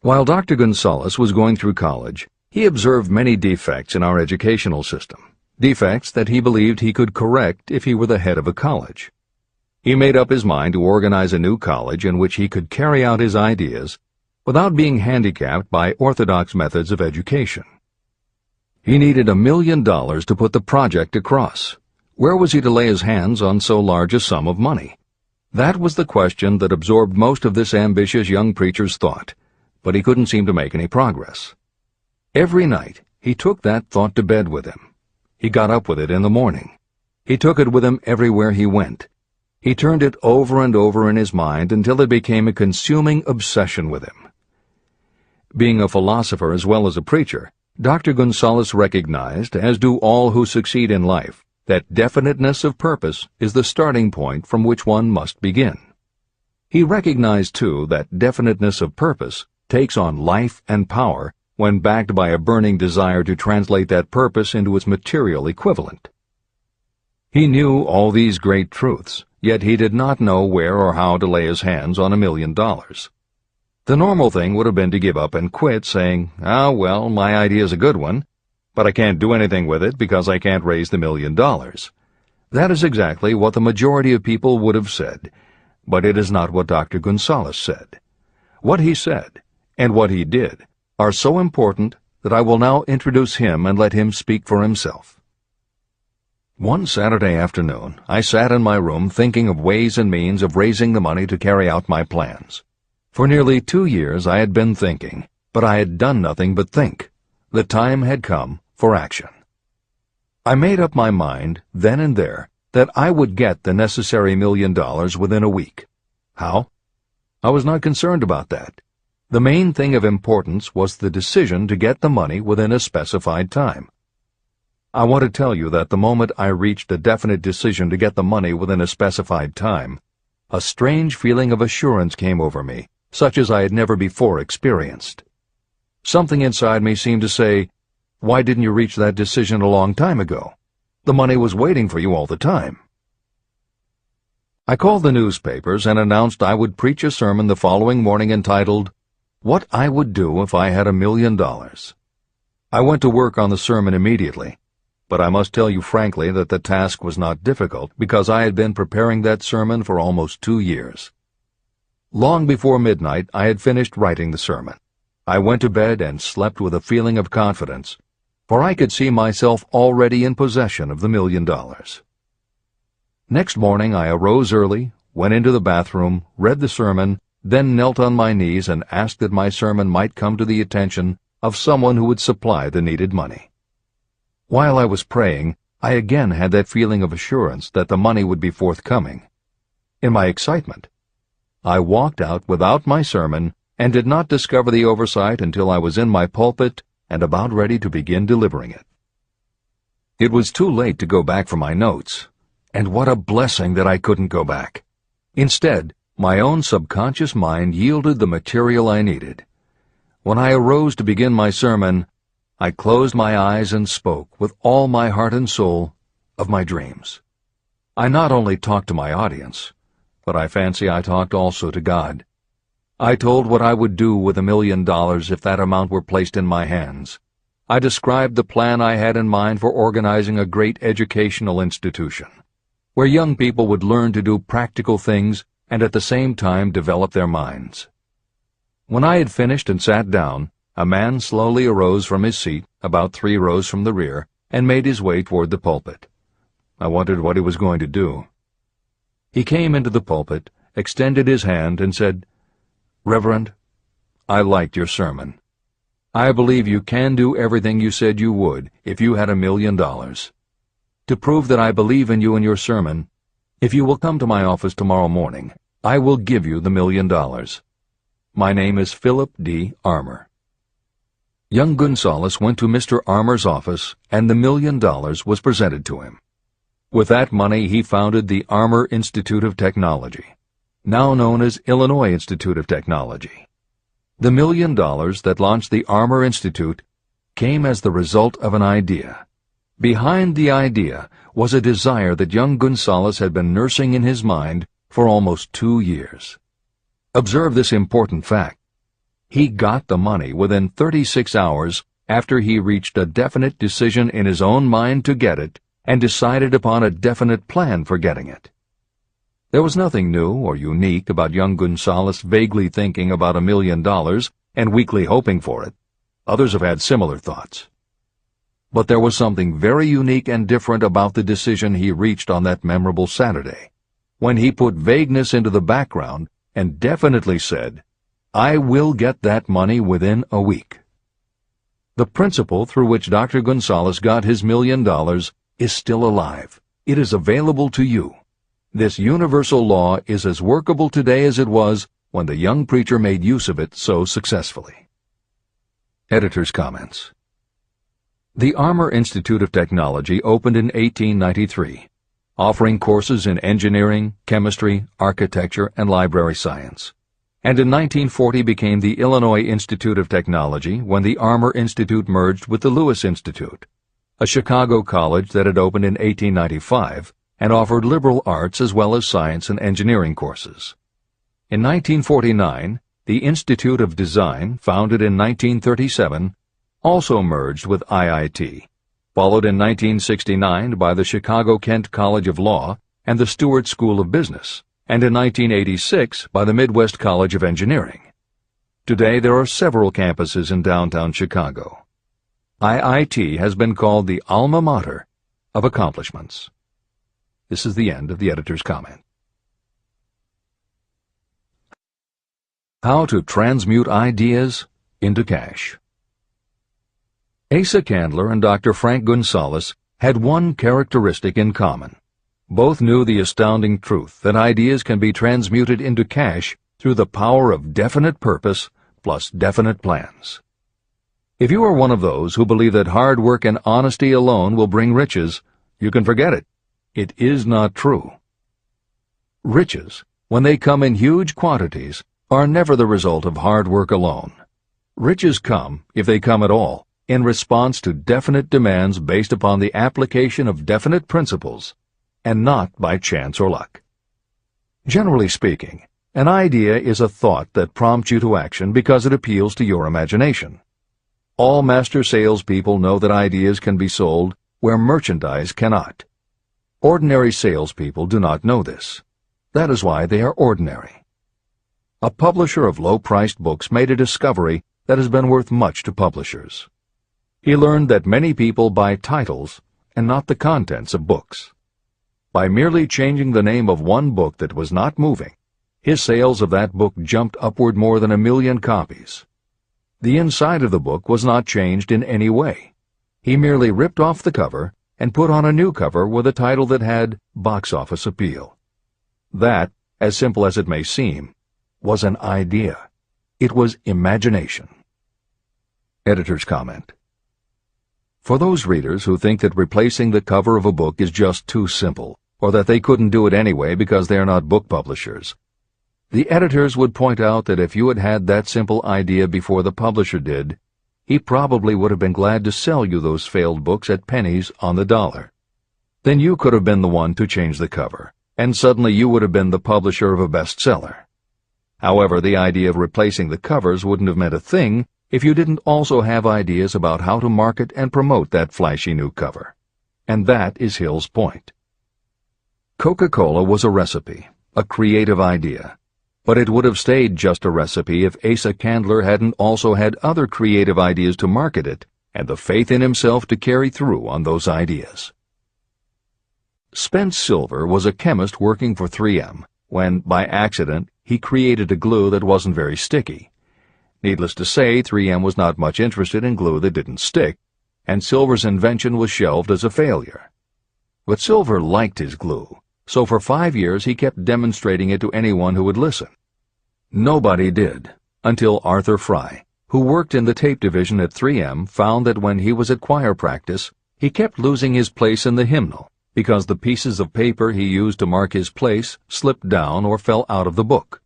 While Dr. Gonzalez was going through college, he observed many defects in our educational system, defects that he believed he could correct if he were the head of a college. He made up his mind to organize a new college in which he could carry out his ideas without being handicapped by orthodox methods of education. He needed $1 million to put the project across. Where was he to lay his hands on so large a sum of money? That was the question that absorbed most of this ambitious young preacher's thought, but he couldn't seem to make any progress. Every night, he took that thought to bed with him. He got up with it in the morning. He took it with him everywhere he went. He turned it over and over in his mind until it became a consuming obsession with him. Being a philosopher as well as a preacher, Dr. Gonzalez recognized, as do all who succeed in life, that definiteness of purpose is the starting point from which one must begin. He recognized, too, that definiteness of purpose takes on life and power when backed by a burning desire to translate that purpose into its material equivalent. He knew all these great truths, yet he did not know where or how to lay his hands on $1 million. The normal thing would have been to give up and quit, saying, "Ah, well, my idea's a good one, but I can't do anything with it because I can't raise the $1 million." That is exactly what the majority of people would have said, but it is not what Dr. Gonzalez said. What he said, and what he did, are so important that I will now introduce him and let him speak for himself. One Saturday afternoon, I sat in my room thinking of ways and means of raising the money to carry out my plans. For nearly 2 years I had been thinking, but I had done nothing but think. The time had come for action. I made up my mind, then and there, that I would get the necessary $1 million within a week. How? I was not concerned about that. The main thing of importance was the decision to get the money within a specified time. I want to tell you that the moment I reached a definite decision to get the money within a specified time, a strange feeling of assurance came over me, such as I had never before experienced. Something inside me seemed to say, "Why didn't you reach that decision a long time ago? The money was waiting for you all the time." I called the newspapers and announced I would preach a sermon the following morning entitled, "What I Would Do If I Had $1 Million." I went to work on the sermon immediately, but I must tell you frankly that the task was not difficult because I had been preparing that sermon for almost 2 years. Long before midnight, I had finished writing the sermon. I went to bed and slept with a feeling of confidence, for I could see myself already in possession of the $1 million. Next morning I arose early, went into the bathroom, read the sermon, then knelt on my knees and asked that my sermon might come to the attention of someone who would supply the needed money. While I was praying, I again had that feeling of assurance that the money would be forthcoming. In my excitement, I walked out without my sermon and did not discover the oversight until I was in my pulpit and about ready to begin delivering it. It was too late to go back for my notes, and what a blessing that I couldn't go back. Instead, my own subconscious mind yielded the material I needed. When I arose to begin my sermon, I closed my eyes and spoke with all my heart and soul of my dreams. I not only talked to my audience, but I fancy I talked also to God. I told what I would do with $1 million if that amount were placed in my hands. I described the plan I had in mind for organizing a great educational institution, where young people would learn to do practical things and at the same time develop their minds. When I had finished and sat down, a man slowly arose from his seat, about 3 rows from the rear, and made his way toward the pulpit. I wondered what he was going to do. He came into the pulpit, extended his hand, and said, "Reverend, I liked your sermon. I believe you can do everything you said you would if you had $1 million. To prove that I believe in you and your sermon, if you will come to my office tomorrow morning, I will give you the $1 million. My name is Philip D. Armour." Young Gonzalez went to Mr. Armour's office, and the $1 million was presented to him. With that money he founded the Armour Institute of Technology, now known as Illinois Institute of Technology. The $1 million that launched the Armour Institute came as the result of an idea. Behind the idea was a desire that young Gonzalez had been nursing in his mind for almost 2 years. Observe this important fact. He got the money within 36 hours after he reached a definite decision in his own mind to get it and decided upon a definite plan for getting it. There was nothing new or unique about young Gonzalez vaguely thinking about $1 million and weakly hoping for it. Others have had similar thoughts. But there was something very unique and different about the decision he reached on that memorable Saturday, when he put vagueness into the background and definitely said, "I will get that money within a week." The principle through which Dr. Gonzalez got his $1 million is still alive. It is available to you. This universal law is as workable today as it was when the young preacher made use of it so successfully. Editor's comments. The Armour Institute of Technology opened in 1893, offering courses in engineering, chemistry, architecture, and library science, and in 1940 became the Illinois Institute of Technology when the Armour Institute merged with the Lewis Institute, a Chicago college that had opened in 1895 and offered liberal arts as well as science and engineering courses. In 1949, the Institute of Design, founded in 1937, also merged with IIT, followed in 1969 by the Chicago-Kent College of Law and the Stewart School of Business, and in 1986 by the Midwest College of Engineering. Today there are several campuses in downtown Chicago. IIT has been called the alma mater of accomplishments. This is the end of the editor's comment. How to transmute ideas into cash. Asa Candler and Dr. Frank Gonzalez had one characteristic in common. Both knew the astounding truth that ideas can be transmuted into cash through the power of definite purpose plus definite plans. If you are one of those who believe that hard work and honesty alone will bring riches, you can forget it. It is not true. Riches, when they come in huge quantities, are never the result of hard work alone. Riches come, if they come at all, in response to definite demands based upon the application of definite principles, and not by chance or luck. Generally speaking, an idea is a thought that prompts you to action because it appeals to your imagination. All master salespeople know that ideas can be sold where merchandise cannot. Ordinary salespeople do not know this. That is why they are ordinary. A publisher of low-priced books made a discovery that has been worth much to publishers. He learned that many people buy titles and not the contents of books. By merely changing the name of one book that was not moving, his sales of that book jumped upward more than 1 million copies. The inside of the book was not changed in any way. He merely ripped off the cover and put on a new cover with a title that had box office appeal. That, as simple as it may seem, was an idea. It was imagination. Editor's comment. For those readers who think that replacing the cover of a book is just too simple, or that they couldn't do it anyway because they are not book publishers, the editors would point out that if you had had that simple idea before the publisher did, he probably would have been glad to sell you those failed books at pennies on the dollar. Then you could have been the one to change the cover, and suddenly you would have been the publisher of a bestseller. However, the idea of replacing the covers wouldn't have meant a thing if you didn't also have ideas about how to market and promote that flashy new cover. And that is Hill's point. Coca-Cola was a recipe, a creative idea. But it would have stayed just a recipe if Asa Candler hadn't also had other creative ideas to market it and the faith in himself to carry through on those ideas. Spence Silver was a chemist working for 3M when, by accident, he created a glue that wasn't very sticky. Needless to say, 3M was not much interested in glue that didn't stick, and Silver's invention was shelved as a failure. But Silver liked his glue, so for 5 years he kept demonstrating it to anyone who would listen. Nobody did, until Arthur Fry, who worked in the tape division at 3M, found that when he was at choir practice, he kept losing his place in the hymnal because the pieces of paper he used to mark his place slipped down or fell out of the book.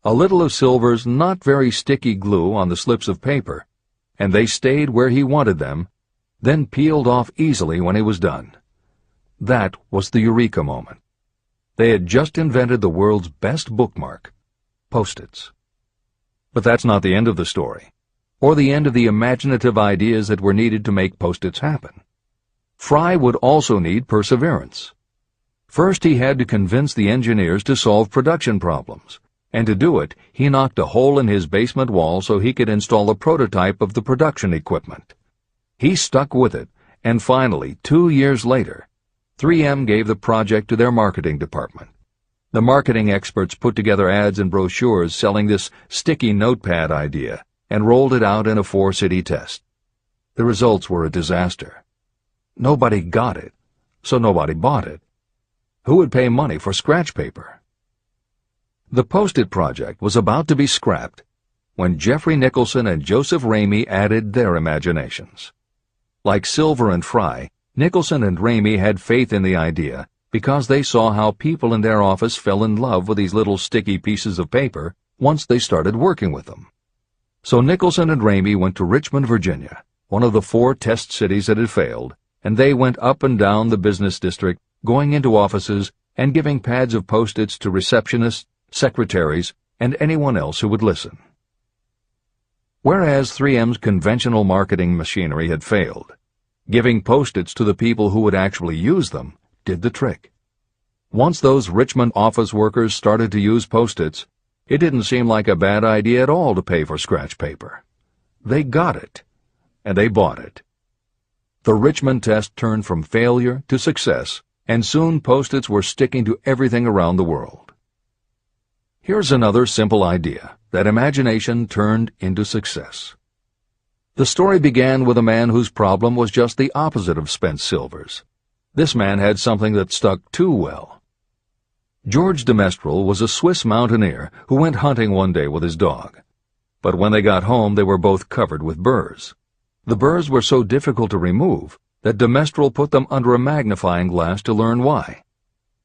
A little of Silver's not very sticky glue on the slips of paper, and they stayed where he wanted them, then peeled off easily when he was done. That was the eureka moment. They had just invented the world's best bookmark, Post-its. But that's not the end of the story, or the end of the imaginative ideas that were needed to make Post-its happen. Fry would also need perseverance. First, he had to convince the engineers to solve production problems, and to do it, he knocked a hole in his basement wall so he could install a prototype of the production equipment. He stuck with it, and finally, 2 years later, 3M gave the project to their marketing department. The marketing experts put together ads and brochures selling this sticky notepad idea and rolled it out in a 4-city test. The results were a disaster. Nobody got it, so nobody bought it. Who would pay money for scratch paper? The Post-it project was about to be scrapped when Jeffrey Nicholson and Joseph Ramey added their imaginations. Like Silver and Fry, Nicholson and Ramey had faith in the idea because they saw how people in their office fell in love with these little sticky pieces of paper once they started working with them. So Nicholson and Ramey went to Richmond, Virginia, one of the 4 test cities that had failed, and they went up and down the business district, going into offices and giving pads of Post-its to receptionists, secretaries, and anyone else who would listen. Whereas 3M's conventional marketing machinery had failed, Giving Post-its to the people who would actually use them did the trick. Once those Richmond office workers started to use Post-its, it didn't seem like a bad idea at all to pay for scratch paper. They got it, and they bought it. The Richmond test turned from failure to success, and soon Post-its were sticking to everything around the world. Here's another simple idea that imagination turned into success. The story began with a man whose problem was just the opposite of spent silvers. This man had something that stuck too well. George de Mestral was a Swiss mountaineer who went hunting one day with his dog. But when they got home, they were both covered with burrs. The burrs were so difficult to remove that de Mestral put them under a magnifying glass to learn why.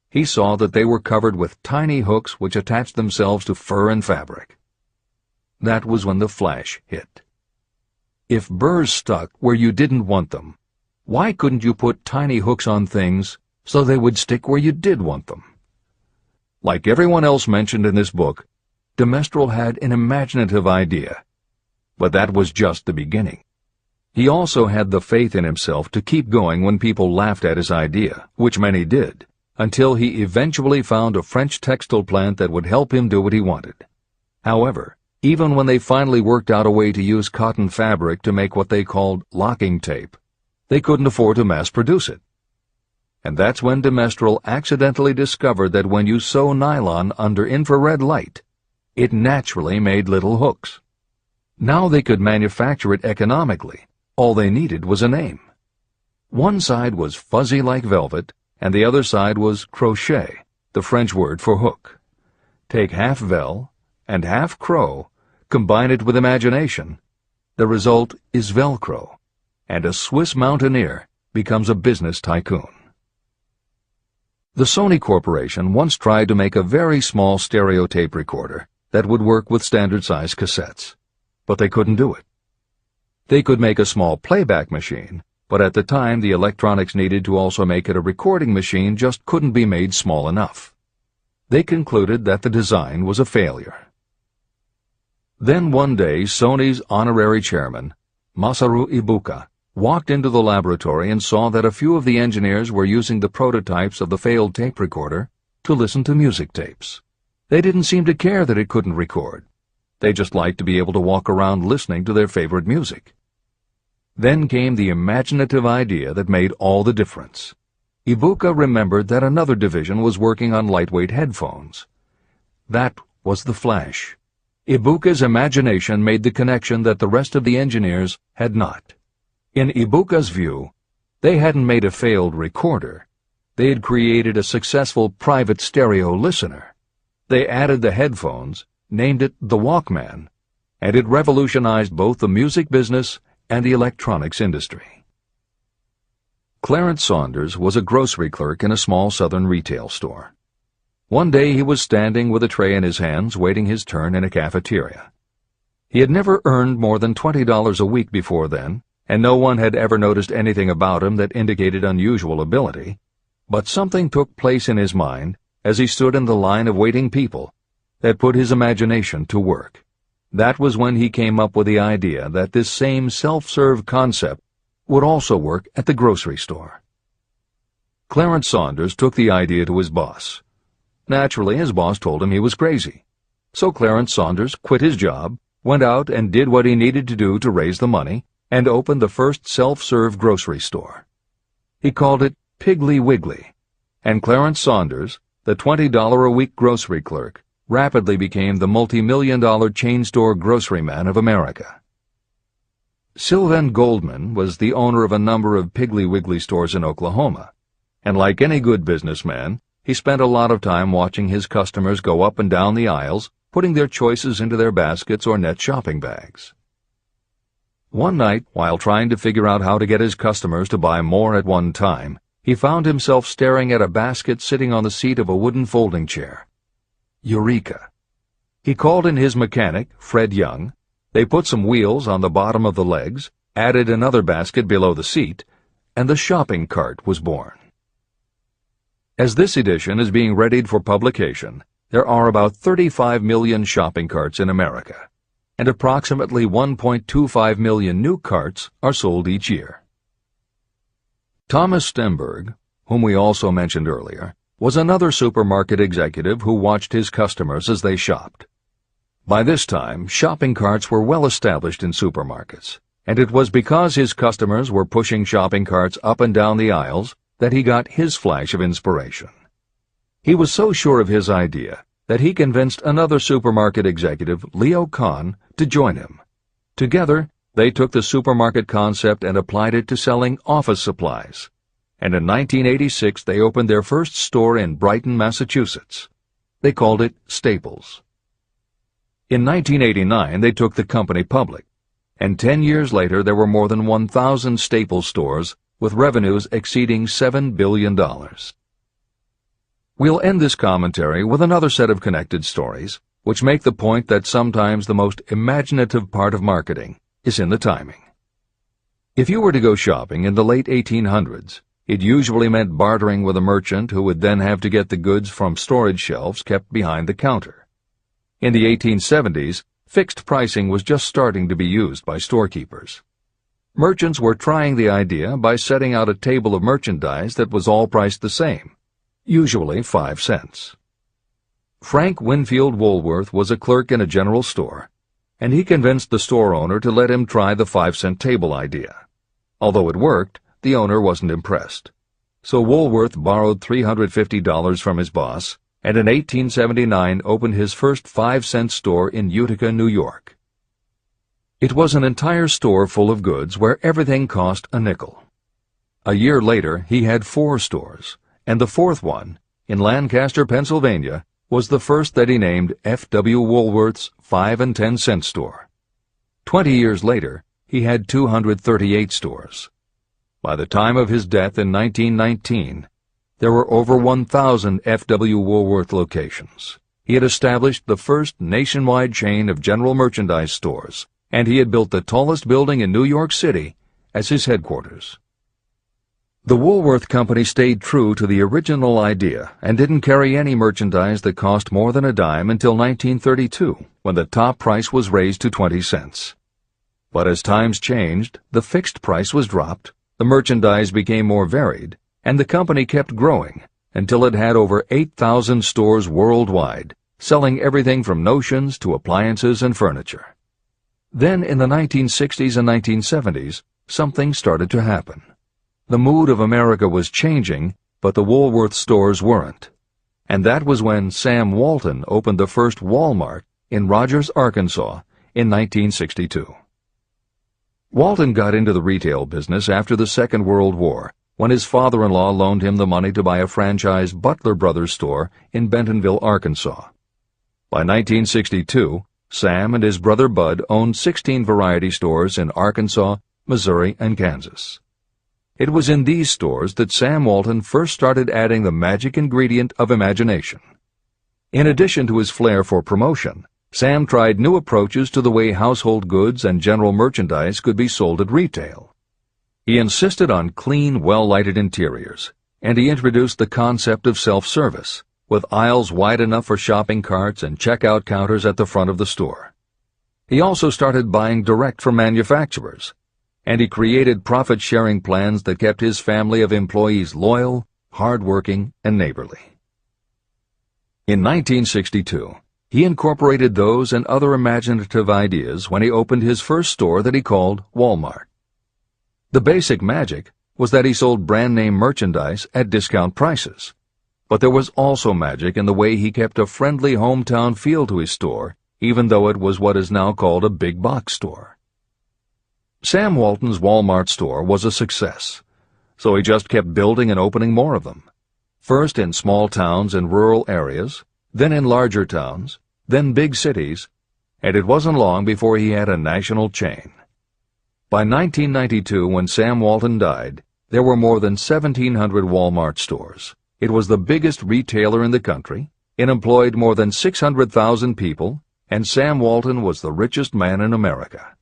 He saw that they were covered with tiny hooks which attached themselves to fur and fabric. That was when the flash hit. If burrs stuck where you didn't want them, why couldn't you put tiny hooks on things so they would stick where you did want them? Like everyone else mentioned in this book, de Mestral had an imaginative idea, but that was just the beginning. He also had the faith in himself to keep going when people laughed at his idea, which many did, until he eventually found a French textile plant that would help him do what he wanted. However, even when they finally worked out a way to use cotton fabric to make what they called locking tape, they couldn't afford to mass-produce it. And that's when de Mestral accidentally discovered that when you sew nylon under infrared light, it naturally made little hooks. Now they could manufacture it economically. All they needed was a name. One side was fuzzy like velvet, and the other side was crochet, the French word for hook. Take half vel and half crow, combine it with imagination. The result is Velcro, and a Swiss mountaineer becomes a business tycoon. The Sony Corporation once tried to make a very small stereo tape recorder that would work with standard-size cassettes, but they couldn't do it. They could make a small playback machine, but at the time the electronics needed to also make it a recording machine just couldn't be made small enough. They concluded that the design was a failure. Then one day Sony's honorary chairman, Masaru Ibuka, walked into the laboratory and saw that a few of the engineers were using the prototypes of the failed tape recorder to listen to music tapes. They didn't seem to care that it couldn't record. They just liked to be able to walk around listening to their favorite music. Then came the imaginative idea that made all the difference. Ibuka remembered that another division was working on lightweight headphones. That was the flash. Ibuka's imagination made the connection that the rest of the engineers had not. In Ibuka's view, they hadn't made a failed recorder. They had created a successful private stereo listener. They added the headphones, named it the Walkman, and it revolutionized both the music business and the electronics industry. Clarence Saunders was a grocery clerk in a small southern retail store. One day he was standing with a tray in his hands waiting his turn in a cafeteria. He had never earned more than $20 a week before then, and no one had ever noticed anything about him that indicated unusual ability, but something took place in his mind as he stood in the line of waiting people that put his imagination to work. That was when he came up with the idea that this same self-serve concept would also work at the grocery store. Clarence Saunders took the idea to his boss. Naturally, his boss told him he was crazy. So Clarence Saunders quit his job, went out and did what he needed to do to raise the money, and opened the first self-serve grocery store. He called it Piggly Wiggly, and Clarence Saunders, the $20-a-week grocery clerk, rapidly became the multi-million-dollar chain store grocery man of America. Sylvan Goldman was the owner of a number of Piggly Wiggly stores in Oklahoma, and like any good businessman, he spent a lot of time watching his customers go up and down the aisles, putting their choices into their baskets or net shopping bags. One night, while trying to figure out how to get his customers to buy more at one time, he found himself staring at a basket sitting on the seat of a wooden folding chair. Eureka! He called in his mechanic, Fred Young. They put some wheels on the bottom of the legs, added another basket below the seat, and the shopping cart was born. As this edition is being readied for publication, there are about 35 million shopping carts in America, and approximately 1.25 million new carts are sold each year. Thomas Stemberg, whom we also mentioned earlier, was another supermarket executive who watched his customers as they shopped. By this time, shopping carts were well established in supermarkets, and it was because his customers were pushing shopping carts up and down the aisles that he got his flash of inspiration. He was so sure of his idea that he convinced another supermarket executive, Leo Kahn, to join him. Together, they took the supermarket concept and applied it to selling office supplies. And in 1986 they opened their first store in Brighton, Massachusetts. They called it Staples. In 1989 they took the company public, and 10 years later there were more than 1,000 Staples stores with revenues exceeding $7 billion. We'll end this commentary with another set of connected stories, which make the point that sometimes the most imaginative part of marketing is in the timing. If you were to go shopping in the late 1800s, it usually meant bartering with a merchant who would then have to get the goods from storage shelves kept behind the counter. In the 1870s, fixed pricing was just starting to be used by storekeepers. Merchants were trying the idea by setting out a table of merchandise that was all priced the same, usually 5 cents. Frank Winfield Woolworth was a clerk in a general store, and he convinced the store owner to let him try the 5-cent table idea. Although it worked, the owner wasn't impressed. So Woolworth borrowed $350 from his boss, and in 1879 opened his first 5-cent store in Utica, New York. It was an entire store full of goods where everything cost a nickel. A year later, he had 4 stores, and the 4th one, in Lancaster, Pennsylvania, was the first that he named F.W. Woolworth's 5 and 10 cent store. 20 years later, he had 238 stores. By the time of his death in 1919, there were over 1,000 F.W. Woolworth locations. He had established the first nationwide chain of general merchandise stores, and he had built the tallest building in New York City as his headquarters. The Woolworth Company stayed true to the original idea and didn't carry any merchandise that cost more than a dime until 1932, when the top price was raised to 20 cents. But as times changed, the fixed price was dropped, the merchandise became more varied, and the company kept growing until it had over 8,000 stores worldwide, selling everything from notions to appliances and furniture. Then in the 1960s and 1970s, something started to happen. The mood of America was changing, but the Woolworth stores weren't. And that was when Sam Walton opened the first Walmart in Rogers, Arkansas, in 1962. Walton got into the retail business after the Second World War, when his father-in-law loaned him the money to buy a franchise Butler Brothers store in Bentonville, Arkansas. By 1962, Sam and his brother Bud owned 16 variety stores in Arkansas, Missouri, and Kansas. It was in these stores that Sam Walton first started adding the magic ingredient of imagination. In addition to his flair for promotion, Sam tried new approaches to the way household goods and general merchandise could be sold at retail. He insisted on clean, well-lighted interiors, and he introduced the concept of self-service, with aisles wide enough for shopping carts and checkout counters at the front of the store. He also started buying direct from manufacturers, and he created profit-sharing plans that kept his family of employees loyal, hard-working, and neighborly. In 1962, he incorporated those and other imaginative ideas when he opened his first store that he called Walmart. The basic magic was that he sold brand-name merchandise at discount prices, but there was also magic in the way he kept a friendly hometown feel to his store, even though it was what is now called a big box store. Sam Walton's Walmart store was a success, so he just kept building and opening more of them, first in small towns and rural areas, then in larger towns, then big cities, and it wasn't long before he had a national chain. By 1992, when Sam Walton died, there were more than 1,700 Walmart stores. It was the biggest retailer in the country, it employed more than 600,000 people, and Sam Walton was the richest man in America.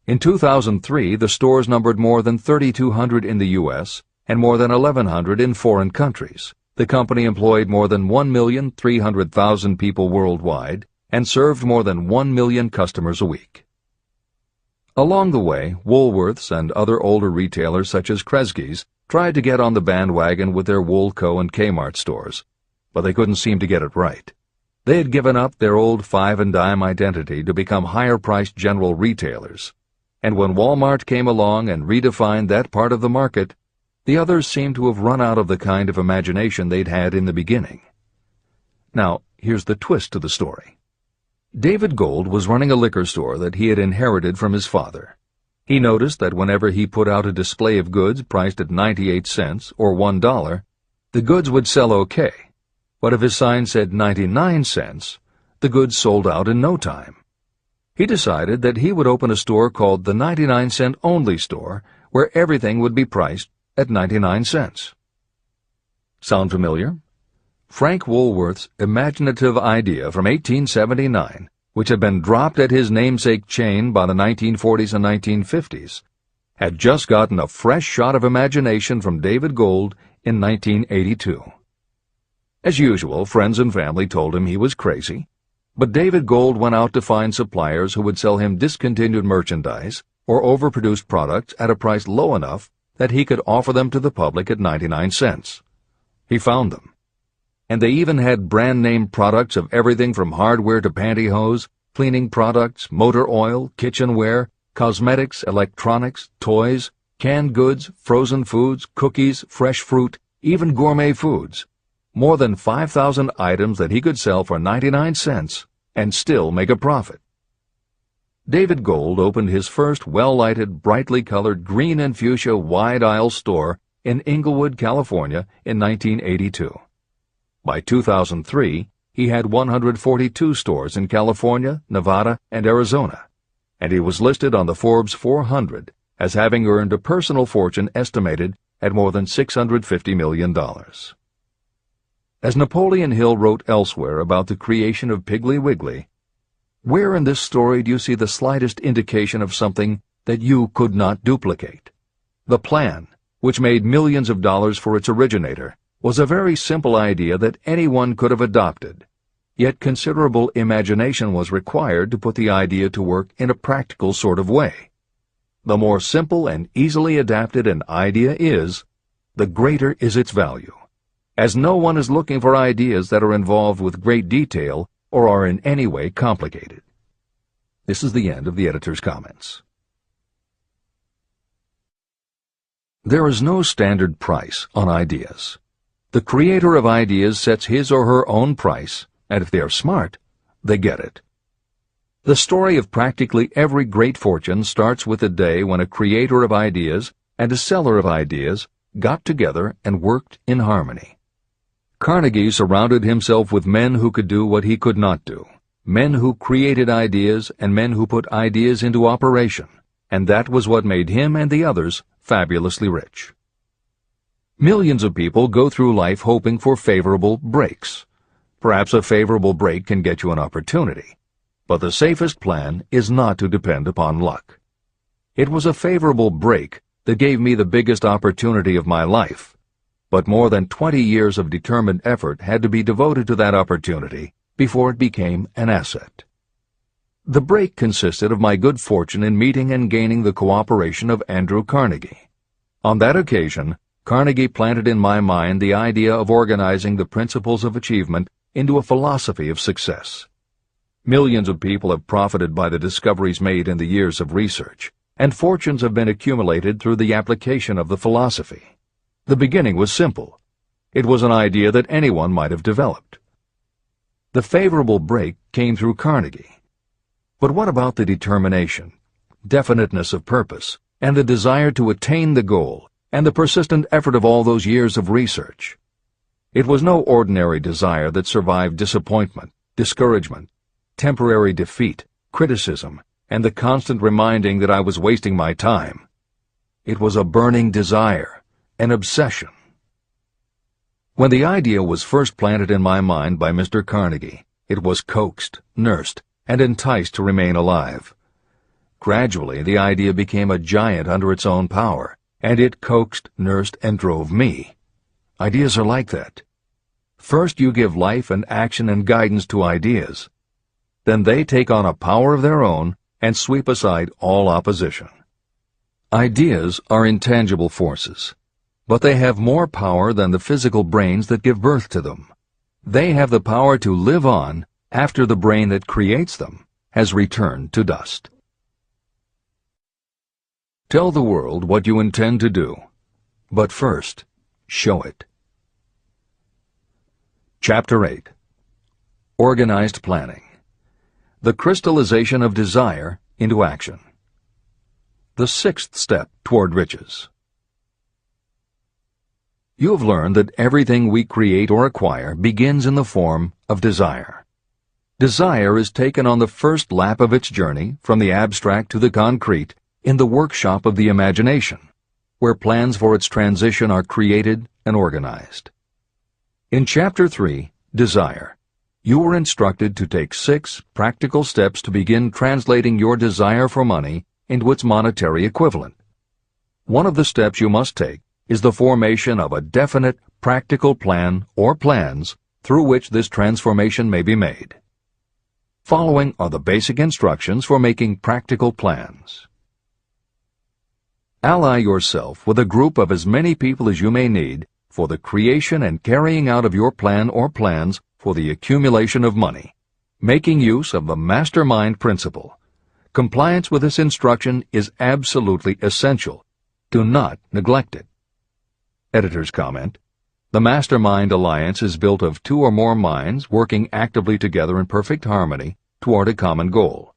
In 2003, the stores numbered more than 3,200 in the U.S. and more than 1,100 in foreign countries. The company employed more than 1,300,000 people worldwide and served more than 1 million customers a week. Along the way, Woolworths and other older retailers such as Kresge's tried to get on the bandwagon with their Woolco and Kmart stores, but they couldn't seem to get it right. They had given up their old five-and-dime identity to become higher-priced general retailers, and when Walmart came along and redefined that part of the market, the others seemed to have run out of the kind of imagination they'd had in the beginning. Now, here's the twist to the story. David Gold was running a liquor store that he had inherited from his father. He noticed that whenever he put out a display of goods priced at 98 cents or $1, the goods would sell okay, but if his sign said 99 cents, the goods sold out in no time. He decided that he would open a store called the 99-cent only store, where everything would be priced at 99 cents. Sound familiar? Frank Woolworth's imaginative idea from 1879, which had been dropped at his namesake chain by the 1940s and 1950s, had just gotten a fresh shot of imagination from David Gold in 1982. As usual, friends and family told him he was crazy, but David Gold went out to find suppliers who would sell him discontinued merchandise or overproduced products at a price low enough that he could offer them to the public at 99 cents. He found them. And they even had brand-name products of everything from hardware to pantyhose, cleaning products, motor oil, kitchenware, cosmetics, electronics, toys, canned goods, frozen foods, cookies, fresh fruit, even gourmet foods. More than 5,000 items that he could sell for 99 cents and still make a profit. David Gold opened his first well-lighted, brightly colored green and fuchsia wide-aisle store in Inglewood, California in 1982. By 2003, he had 142 stores in California, Nevada, and Arizona, and he was listed on the Forbes 400 as having earned a personal fortune estimated at more than $650 million. As Napoleon Hill wrote elsewhere about the creation of Piggly Wiggly, where in this story do you see the slightest indication of something that you could not duplicate? The plan, which made millions of dollars for its originator, was a very simple idea that anyone could have adopted, yet considerable imagination was required to put the idea to work in a practical sort of way. The more simple and easily adapted an idea is, the greater is its value, as no one is looking for ideas that are involved with great detail or are in any way complicated. This is the end of the editor's comments. There is no standard price on ideas. The creator of ideas sets his or her own price, and if they are smart, they get it. The story of practically every great fortune starts with a day when a creator of ideas and a seller of ideas got together and worked in harmony. Carnegie surrounded himself with men who could do what he could not do, men who created ideas and men who put ideas into operation, and that was what made him and the others fabulously rich. Millions of people go through life hoping for favorable breaks. Perhaps a favorable break can get you an opportunity, but the safest plan is not to depend upon luck. It was a favorable break that gave me the biggest opportunity of my life, but more than 20 years of determined effort had to be devoted to that opportunity before it became an asset. The break consisted of my good fortune in meeting and gaining the cooperation of Andrew Carnegie. On that occasion, Carnegie planted in my mind the idea of organizing the principles of achievement into a philosophy of success. Millions of people have profited by the discoveries made in the years of research, and fortunes have been accumulated through the application of the philosophy. The beginning was simple. It was an idea that anyone might have developed. The favorable break came through Carnegie. But what about the determination, definiteness of purpose, and the desire to attain the goal, and the persistent effort of all those years of research? It was no ordinary desire that survived disappointment, discouragement, temporary defeat, criticism, and the constant reminding that I was wasting my time. It was a burning desire, an obsession. When the idea was first planted in my mind by Mr. Carnegie, it was coaxed, nursed, and enticed to remain alive. Gradually, the idea became a giant under its own power, and it coaxed, nursed, and drove me. Ideas are like that. First you give life and action and guidance to ideas. Then they take on a power of their own and sweep aside all opposition. Ideas are intangible forces. but they have more power than the physical brains that give birth to them. They have the power to live on after the brain that creates them has returned to dust. Tell the world what you intend to do, but first, show it. Chapter 8. Organized Planning. The crystallization of desire into action. The sixth step toward riches. You have learned that everything we create or acquire begins in the form of desire. Desire is taken on the first lap of its journey from the abstract to the concrete in the workshop of the imagination, where plans for its transition are created and organized. In Chapter 3, Desire, you were instructed to take 6 practical steps to begin translating your desire for money into its monetary equivalent. One of the steps you must take is the formation of a definite, practical plan or plans through which this transformation may be made. Following are the basic instructions for making practical plans. Ally yourself with a group of as many people as you may need for the creation and carrying out of your plan or plans for the accumulation of money, making use of the mastermind principle. Compliance with this instruction is absolutely essential. Do not neglect it. Editor's comment: the Mastermind Alliance is built of 2 or more minds working actively together in perfect harmony toward a common goal.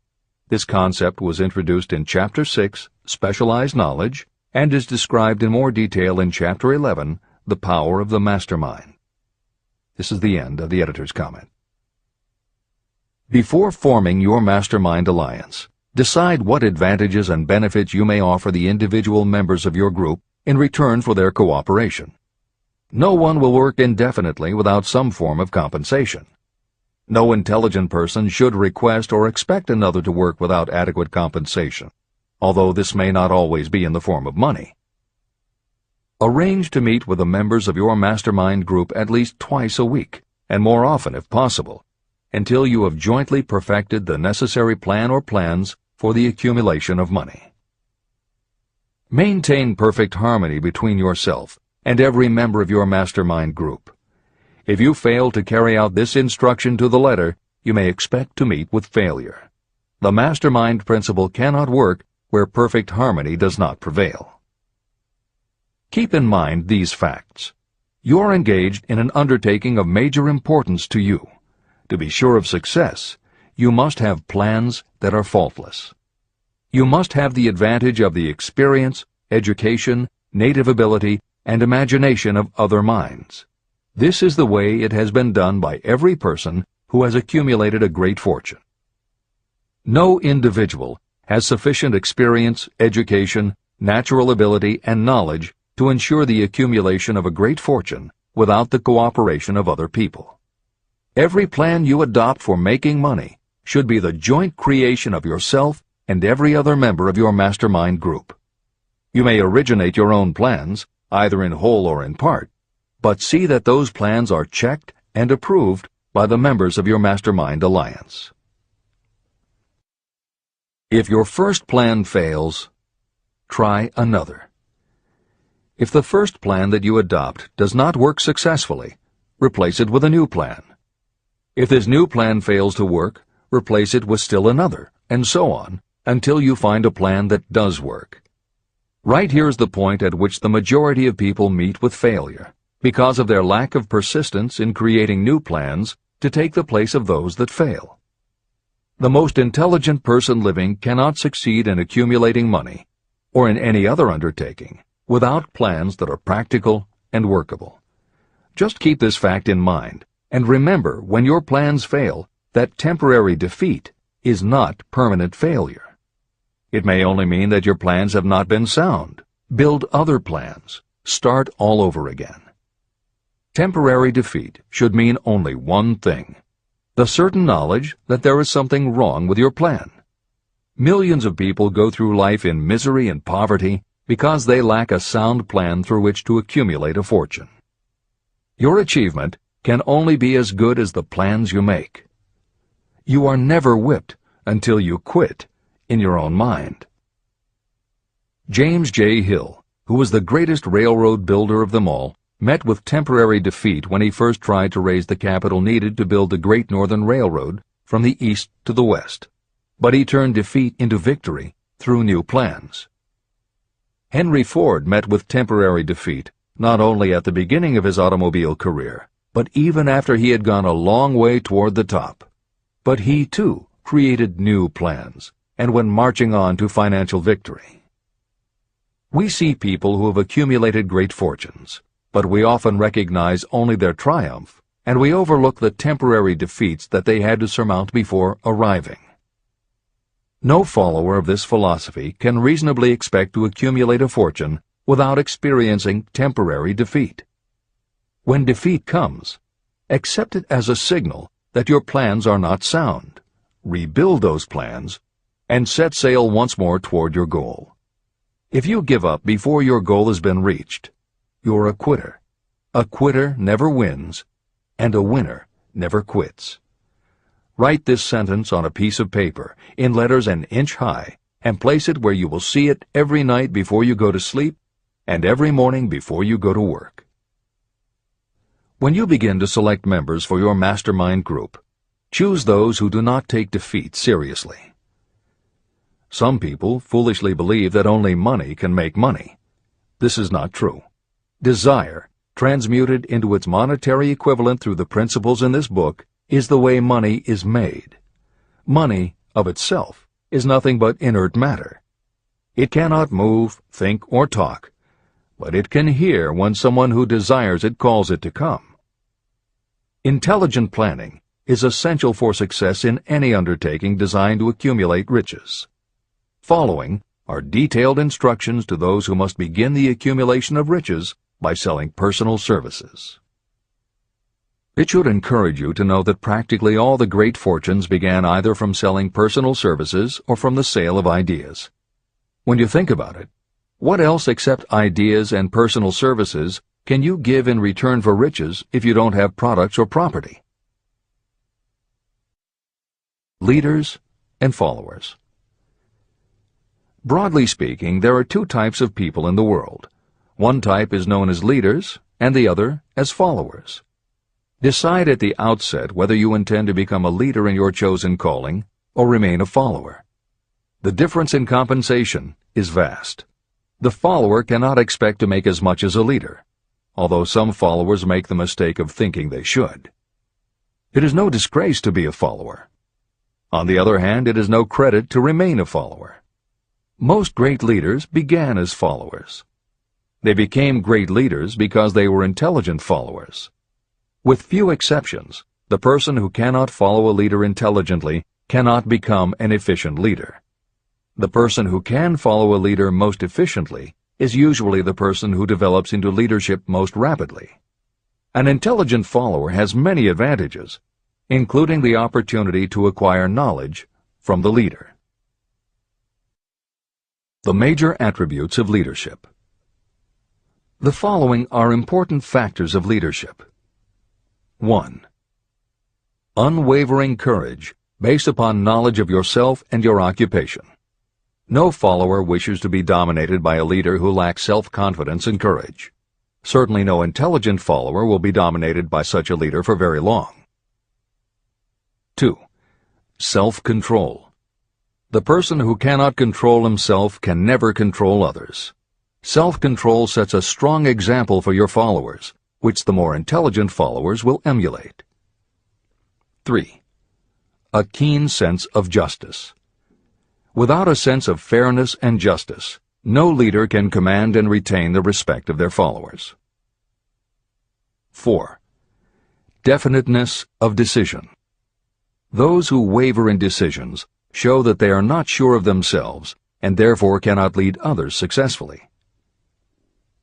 This concept was introduced in Chapter 6, Specialized Knowledge, and is described in more detail in Chapter 11, The Power of the Mastermind. This is the end of the editor's comment. Before forming your Mastermind Alliance, decide what advantages and benefits you may offer the individual members of your group in return for their cooperation. No one will work indefinitely without some form of compensation. No intelligent person should request or expect another to work without adequate compensation, although this may not always be in the form of money. Arrange to meet with the members of your mastermind group at least twice a week, and more often if possible, until you have jointly perfected the necessary plan or plans for the accumulation of money. Maintain perfect harmony between yourself and every member of your mastermind group. If you fail to carry out this instruction to the letter, you may expect to meet with failure. The mastermind principle cannot work where perfect harmony does not prevail. Keep in mind these facts. You are engaged in an undertaking of major importance to you. To be sure of success, you must have plans that are faultless. You must have the advantage of the experience, education, native ability, and imagination of other minds. This is the way it has been done by every person who has accumulated a great fortune. No individual has sufficient experience, education, natural ability, and knowledge to ensure the accumulation of a great fortune without the cooperation of other people. Every plan you adopt for making money should be the joint creation of yourself and every other member of your mastermind group. You may originate your own plans, either in whole or in part, but see that those plans are checked and approved by the members of your mastermind alliance. If your first plan fails, try another. If the first plan that you adopt does not work successfully, replace it with a new plan. If this new plan fails to work, replace it with still another, and so on, until you find a plan that does work. Right here is the point at which the majority of people meet with failure, because of their lack of persistence in creating new plans to take the place of those that fail. The most intelligent person living cannot succeed in accumulating money, or in any other undertaking, without plans that are practical and workable. Just keep this fact in mind, and remember when your plans fail that temporary defeat is not permanent failure. It may only mean that your plans have not been sound. Build other plans. Start all over again. Temporary defeat should mean only one thing: the certain knowledge that there is something wrong with your plan. Millions of people go through life in misery and poverty because they lack a sound plan through which to accumulate a fortune. Your achievement can only be as good as the plans you make. You are never whipped until you quit in your own mind. James J. Hill, who was the greatest railroad builder of them all, met with temporary defeat when he first tried to raise the capital needed to build the Great Northern Railroad from the east to the west. But he turned defeat into victory through new plans. Henry Ford met with temporary defeat not only at the beginning of his automobile career, but even after he had gone a long way toward the top. But he, too, created new plans and went marching on to financial victory. We see people who have accumulated great fortunes, but we often recognize only their triumph, and we overlook the temporary defeats that they had to surmount before arriving. No follower of this philosophy can reasonably expect to accumulate a fortune without experiencing temporary defeat. When defeat comes, accept it as a signal that your plans are not sound. Rebuild those plans and set sail once more toward your goal. If you give up before your goal has been reached, you're a quitter. A quitter never wins, and a winner never quits. Write this sentence on a piece of paper in letters an inch high and place it where you will see it every night before you go to sleep and every morning before you go to work. When you begin to select members for your mastermind group, choose those who do not take defeat seriously. Some people foolishly believe that only money can make money. This is not true. Desire, transmuted into its monetary equivalent through the principles in this book, is the way money is made. Money, of itself, is nothing but inert matter. It cannot move, think, or talk, but it can hear when someone who desires it calls it to come. Intelligent planning is essential for success in any undertaking designed to accumulate riches. Following are detailed instructions to those who must begin the accumulation of riches by selling personal services. It should encourage you to know that practically all the great fortunes began either from selling personal services or from the sale of ideas. When you think about it, what else except ideas and personal services can you give in return for riches if you don't have products or property? Leaders and followers. Broadly speaking, there are two types of people in the world. One type is known as leaders, and the other as followers. Decide at the outset whether you intend to become a leader in your chosen calling or remain a follower. The difference in compensation is vast. The follower cannot expect to make as much as a leader, although some followers make the mistake of thinking they should. It is no disgrace to be a follower. On the other hand, it is no credit to remain a follower. Most great leaders began as followers. They became great leaders because they were intelligent followers. With few exceptions, the person who cannot follow a leader intelligently cannot become an efficient leader. The person who can follow a leader most efficiently is usually the person who develops into leadership most rapidly. An intelligent follower has many advantages, including the opportunity to acquire knowledge from the leader. The major attributes of leadership. The following are important factors of leadership. 1. Unwavering courage based upon knowledge of yourself and your occupation. No follower wishes to be dominated by a leader who lacks self-confidence and courage. Certainly no intelligent follower will be dominated by such a leader for very long. 2. Self-control. The person who cannot control himself can never control others. Self-control sets a strong example for your followers, which the more intelligent followers will emulate. 3. A keen sense of justice. Without a sense of fairness and justice, no leader can command and retain the respect of their followers. 4. Definiteness of decision. Those who waver in decisions show that they are not sure of themselves and therefore cannot lead others successfully.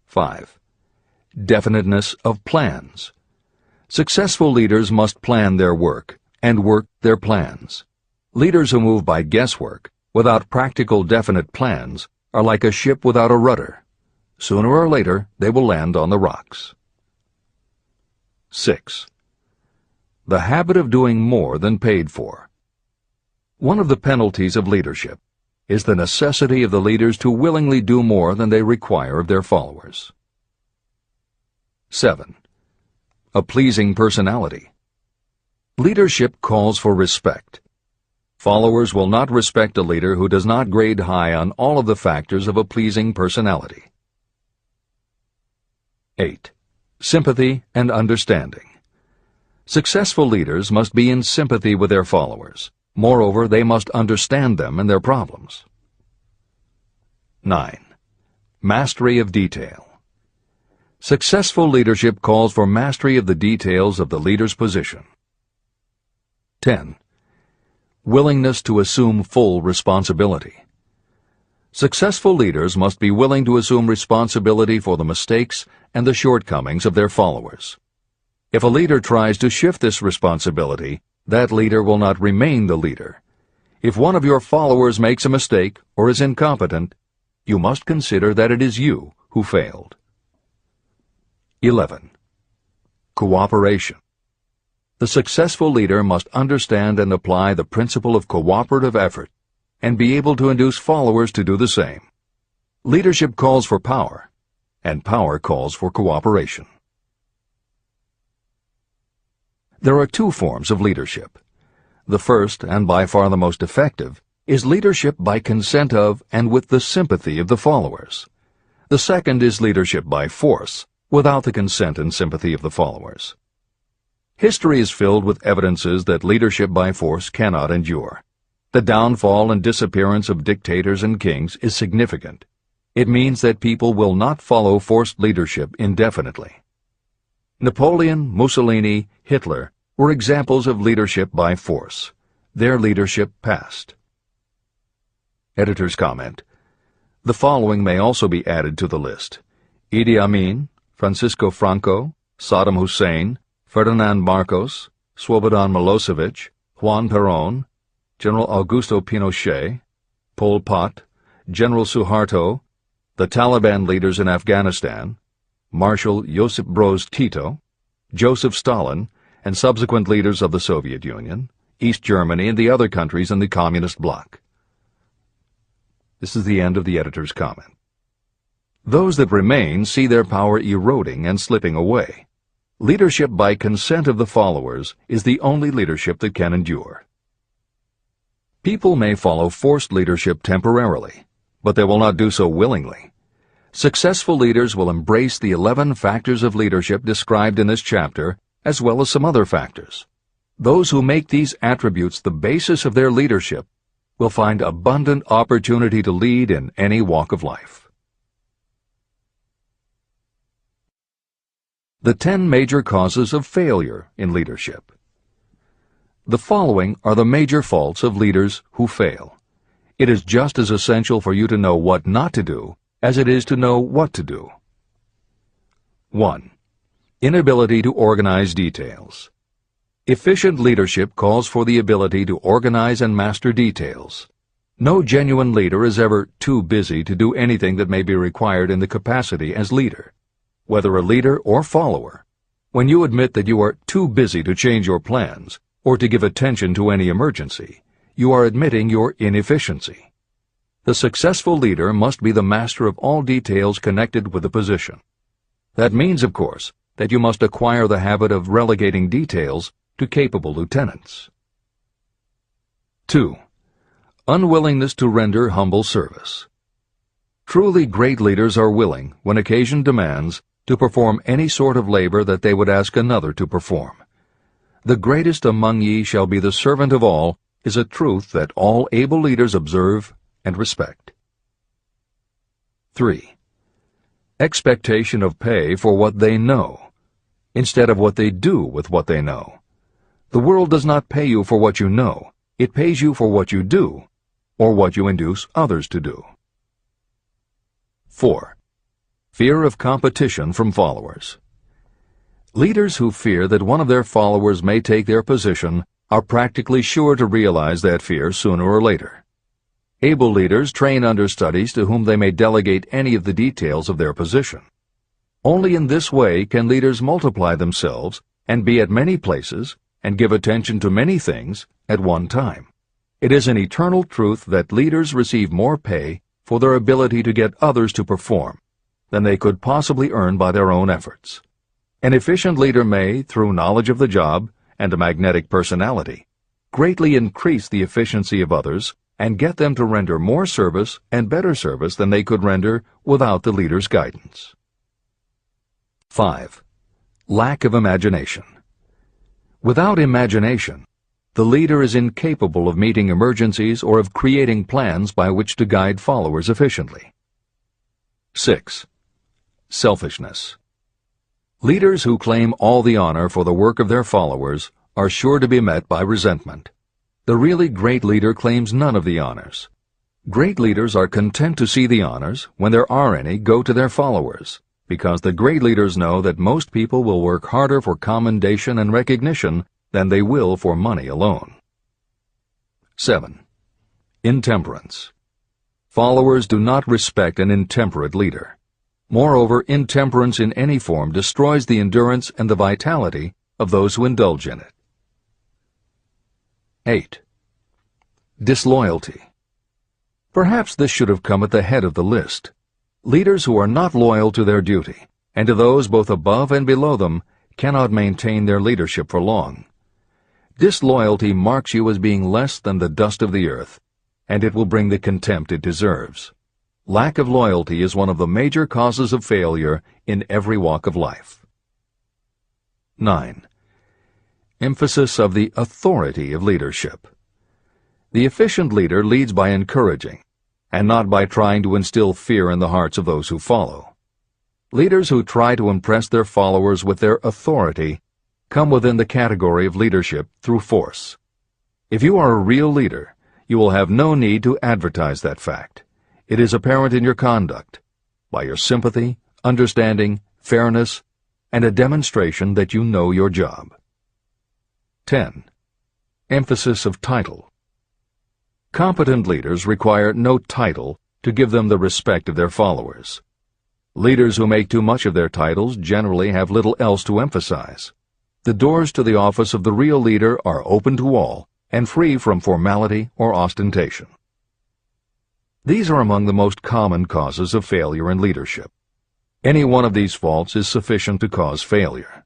5. Definiteness of plans. Successful leaders must plan their work and work their plans. Leaders who move by guesswork, without practical definite plans, are like a ship without a rudder. Sooner or later, they will land on the rocks. 6. The habit of doing more than paid for. One of the penalties of leadership is the necessity of the leaders to willingly do more than they require of their followers. 7. A pleasing personality. Leadership calls for respect. Followers will not respect a leader who does not grade high on all of the factors of a pleasing personality. 8. Sympathy and understanding. Successful leaders must be in sympathy with their followers. Moreover, they must understand them and their problems. 9. Mastery of detail. Successful leadership calls for mastery of the details of the leader's position. 10. Willingness to assume full responsibility. Successful leaders must be willing to assume responsibility for the mistakes and the shortcomings of their followers. If a leader tries to shift this responsibility, that leader will not remain the leader. If one of your followers makes a mistake or is incompetent, you must consider that it is you who failed. 11. Cooperation. The successful leader must understand and apply the principle of cooperative effort and be able to induce followers to do the same. Leadership calls for power, and power calls for cooperation. There are two forms of leadership. The first, and by far the most effective, is leadership by consent of and with the sympathy of the followers. The second is leadership by force, without the consent and sympathy of the followers. History is filled with evidences that leadership by force cannot endure. The downfall and disappearance of dictators and kings is significant. It means that people will not follow forced leadership indefinitely. Napoleon, Mussolini, Hitler were examples of leadership by force. Their leadership passed. Editor's comment. The following may also be added to the list: Idi Amin, Francisco Franco, Saddam Hussein, Ferdinand Marcos, Slobodan Milosevic, Juan Perón, General Augusto Pinochet, Pol Pot, General Suharto, the Taliban leaders in Afghanistan, Marshal Josip Broz Tito, Joseph Stalin, and subsequent leaders of the Soviet Union, East Germany, and the other countries in the Communist bloc. This is the end of the editor's comment. Those that remain see their power eroding and slipping away. Leadership by consent of the followers is the only leadership that can endure. People may follow forced leadership temporarily, but they will not do so willingly. Successful leaders will embrace the 11 factors of leadership described in this chapter, as well as some other factors. Those who make these attributes the basis of their leadership will find abundant opportunity to lead in any walk of life. The 10 major causes of failure in leadership. The following are the major faults of leaders who fail. It is just as essential for you to know what not to do as it is to know what to do. 1. Inability to organize details. Efficient leadership calls for the ability to organize and master details. No genuine leader is ever too busy to do anything that may be required in the capacity as leader. Whether a leader or follower, when you admit that you are too busy to change your plans or to give attention to any emergency, you are admitting your inefficiency. The successful leader must be the master of all details connected with the position. That means, of course, that you must acquire the habit of relegating details to capable lieutenants. 2. Unwillingness to render humble service. Truly great leaders are willing, when occasion demands, to perform any sort of labor that they would ask another to perform. The greatest among ye shall be the servant of all is a truth that all able leaders observe and respect. 3. Expectation of pay for what they know, instead of what they do with what they know. The world does not pay you for what you know, it pays you for what you do, or what you induce others to do. 4. Fear of competition from followers. Leaders who fear that one of their followers may take their position are practically sure to realize that fear sooner or later. Able leaders train understudies to whom they may delegate any of the details of their position. Only in this way can leaders multiply themselves and be at many places and give attention to many things at one time. It is an eternal truth that leaders receive more pay for their ability to get others to perform than they could possibly earn by their own efforts. An efficient leader may, through knowledge of the job and a magnetic personality, greatly increase the efficiency of others and get them to render more service and better service than they could render without the leader's guidance. 5. Lack of imagination. Without imagination, the leader is incapable of meeting emergencies or of creating plans by which to guide followers efficiently. 6. Selfishness. Leaders who claim all the honor for the work of their followers are sure to be met by resentment. The really great leader claims none of the honors. Great leaders are content to see the honors, when there are any, go to their followers, because the great leaders know that most people will work harder for commendation and recognition than they will for money alone. 7. Intemperance. Followers do not respect an intemperate leader. Moreover, intemperance in any form destroys the endurance and the vitality of those who indulge in it. 8. Disloyalty. Perhaps this should have come at the head of the list. Leaders who are not loyal to their duty, and to those both above and below them, cannot maintain their leadership for long. Disloyalty marks you as being less than the dust of the earth, and it will bring the contempt it deserves. Lack of loyalty is one of the major causes of failure in every walk of life. 9. Emphasis of the authority of leadership. The efficient leader leads by encouraging, and not by trying to instill fear in the hearts of those who follow. Leaders who try to impress their followers with their authority come within the category of leadership through force. If you are a real leader, you will have no need to advertise that fact. It is apparent in your conduct, by your sympathy, understanding, fairness, and a demonstration that you know your job. 10. Emphasis of title. Competent leaders require no title to give them the respect of their followers. Leaders who make too much of their titles generally have little else to emphasize. The doors to the office of the real leader are open to all and free from formality or ostentation. These are among the most common causes of failure in leadership. Any one of these faults is sufficient to cause failure.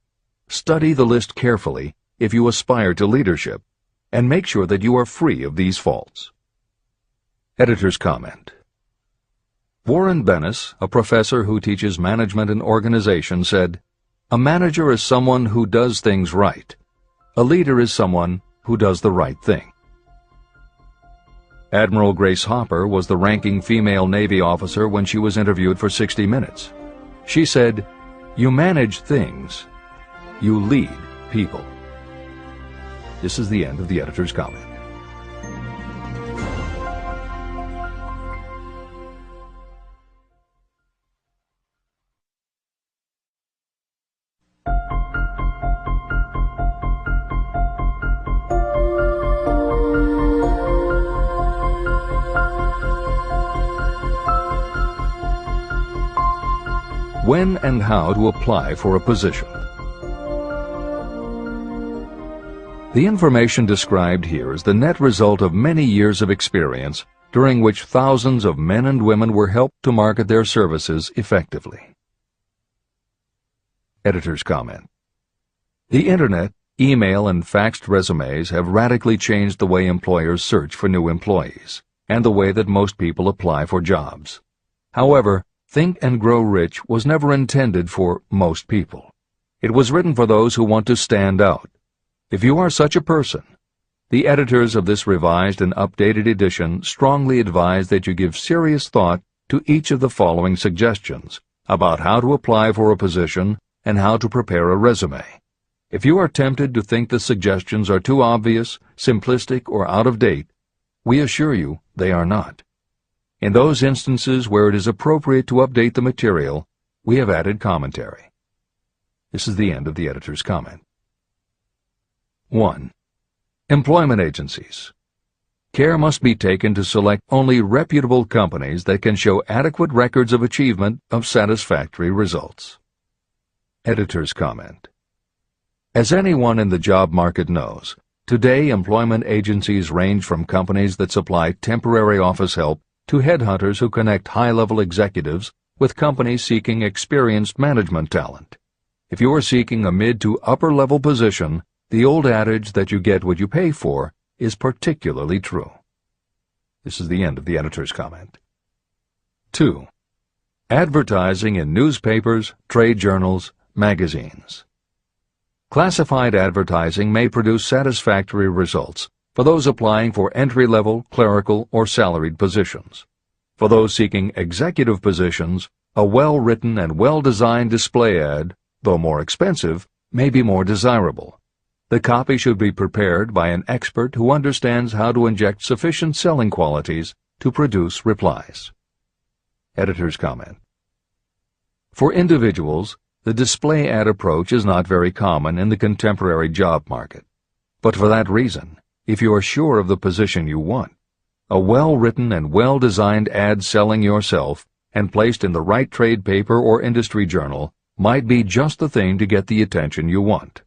Study the list carefully if you aspire to leadership, and make sure that you are free of these faults. Editor's comment. Warren Bennis, a professor who teaches management and organization, said, "A manager is someone who does things right. A leader is someone who does the right thing." Admiral Grace Hopper was the ranking female Navy officer when she was interviewed for 60 Minutes. She said, "You manage things. You lead people." This is the end of the editor's comment. When and how to apply for a position. The information described here is the net result of many years of experience, during which thousands of men and women were helped to market their services effectively. Editor's comment. The Internet, email, and faxed resumes have radically changed the way employers search for new employees, and the way that most people apply for jobs. However, Think and Grow Rich was never intended for most people. It was written for those who want to stand out. If you are such a person, the editors of this revised and updated edition strongly advise that you give serious thought to each of the following suggestions about how to apply for a position and how to prepare a resume. If you are tempted to think the suggestions are too obvious, simplistic, or out of date, we assure you they are not. In those instances where it is appropriate to update the material, we have added commentary. This is the end of the editor's comment. 1. Employment agencies. Care must be taken to select only reputable companies that can show adequate records of achievement of satisfactory results. Editor's comment. As anyone in the job market knows, Today, employment agencies range from companies that supply temporary office help to headhunters who connect high-level executives with companies seeking experienced management talent. If you are seeking a mid to upper-level position, the old adage that you get what you pay for is particularly true. This is the end of the editor's comment. 2. Advertising in newspapers, trade journals, magazines. Classified advertising may produce satisfactory results for those applying for entry-level, clerical, or salaried positions. For those seeking executive positions, a well-written and well-designed display ad, though more expensive, may be more desirable. The copy should be prepared by an expert who understands how to inject sufficient selling qualities to produce replies. Editor's comment. For individuals, the display ad approach is not very common in the contemporary job market. But for that reason, if you are sure of the position you want, a well-written and well-designed ad selling yourself and placed in the right trade paper or industry journal might be just the thing to get the attention you want.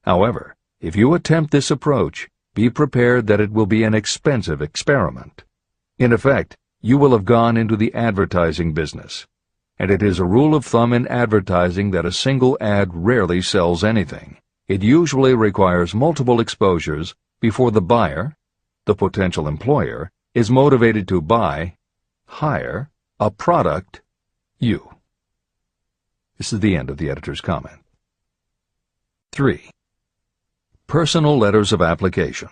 However, if you attempt this approach, be prepared that it will be an expensive experiment. In effect, you will have gone into the advertising business, and it is a rule of thumb in advertising that a single ad rarely sells anything. It usually requires multiple exposures before the buyer, the potential employer, is motivated to buy, hire, a product, you. This is the end of the editor's comment. 3. Personal letters of application.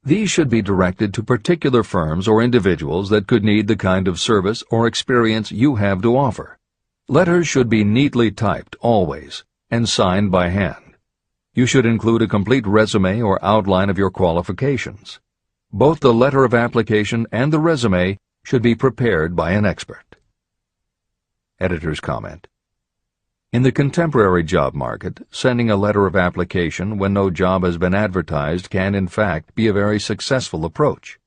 These should be directed to particular firms or individuals that could need the kind of service or experience you have to offer. Letters should be neatly typed always and signed by hand. You should include a complete resume or outline of your qualifications. Both the letter of application and the resume should be prepared by an expert. Editor's comment. In the contemporary job market, sending a letter of application when no job has been advertised can in fact be a very successful approach.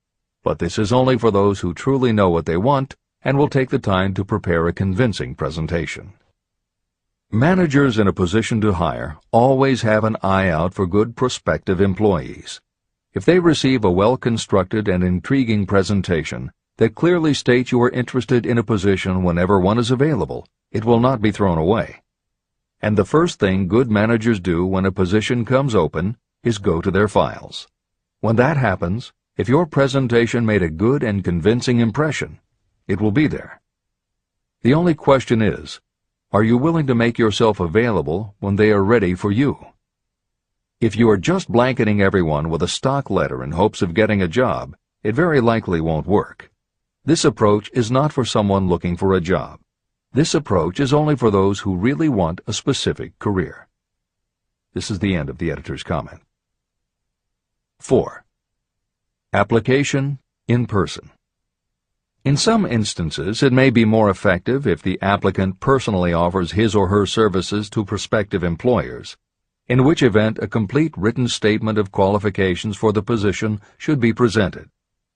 But this is only for those who truly know what they want and will take the time to prepare a convincing presentation. Managers in a position to hire always have an eye out for good prospective employees. If they receive a well-constructed and intriguing presentation that clearly states you are interested in a position whenever one is available, it will not be thrown away. And the first thing good managers do when a position comes open is go to their files. When that happens, if your presentation made a good and convincing impression, it will be there. The only question is, are you willing to make yourself available when they are ready for you? If you are just blanketing everyone with a stock letter in hopes of getting a job, it very likely won't work. This approach is not for someone looking for a job. This approach is only for those who really want a specific career. This is the end of the editor's comment. 4. Application in person. In some instances, it may be more effective if the applicant personally offers his or her services to prospective employers, in which event a complete written statement of qualifications for the position should be presented,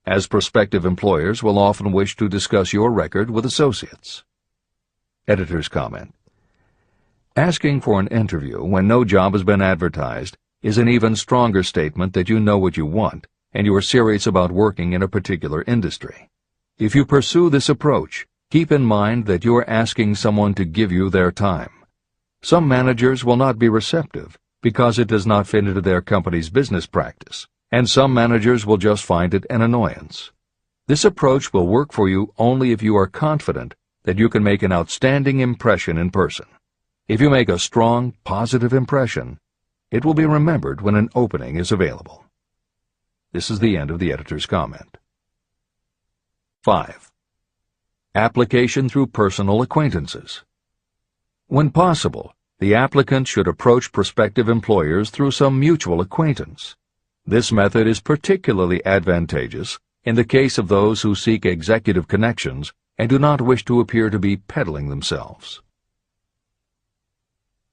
as prospective employers will often wish to discuss your record with associates. Editor's comment. Asking for an interview when no job has been advertised is an even stronger statement that you know what you want and you are serious about working in a particular industry. If you pursue this approach, keep in mind that you are asking someone to give you their time. Some managers will not be receptive because it does not fit into their company's business practice, and some managers will just find it an annoyance. This approach will work for you only if you are confident that you can make an outstanding impression in person. If you make a strong, positive impression, it will be remembered when an opening is available. This is the end of the editor's comment. 5. Application through personal acquaintances. When possible, the applicant should approach prospective employers through some mutual acquaintance. This method is particularly advantageous in the case of those who seek executive connections and do not wish to appear to be peddling themselves.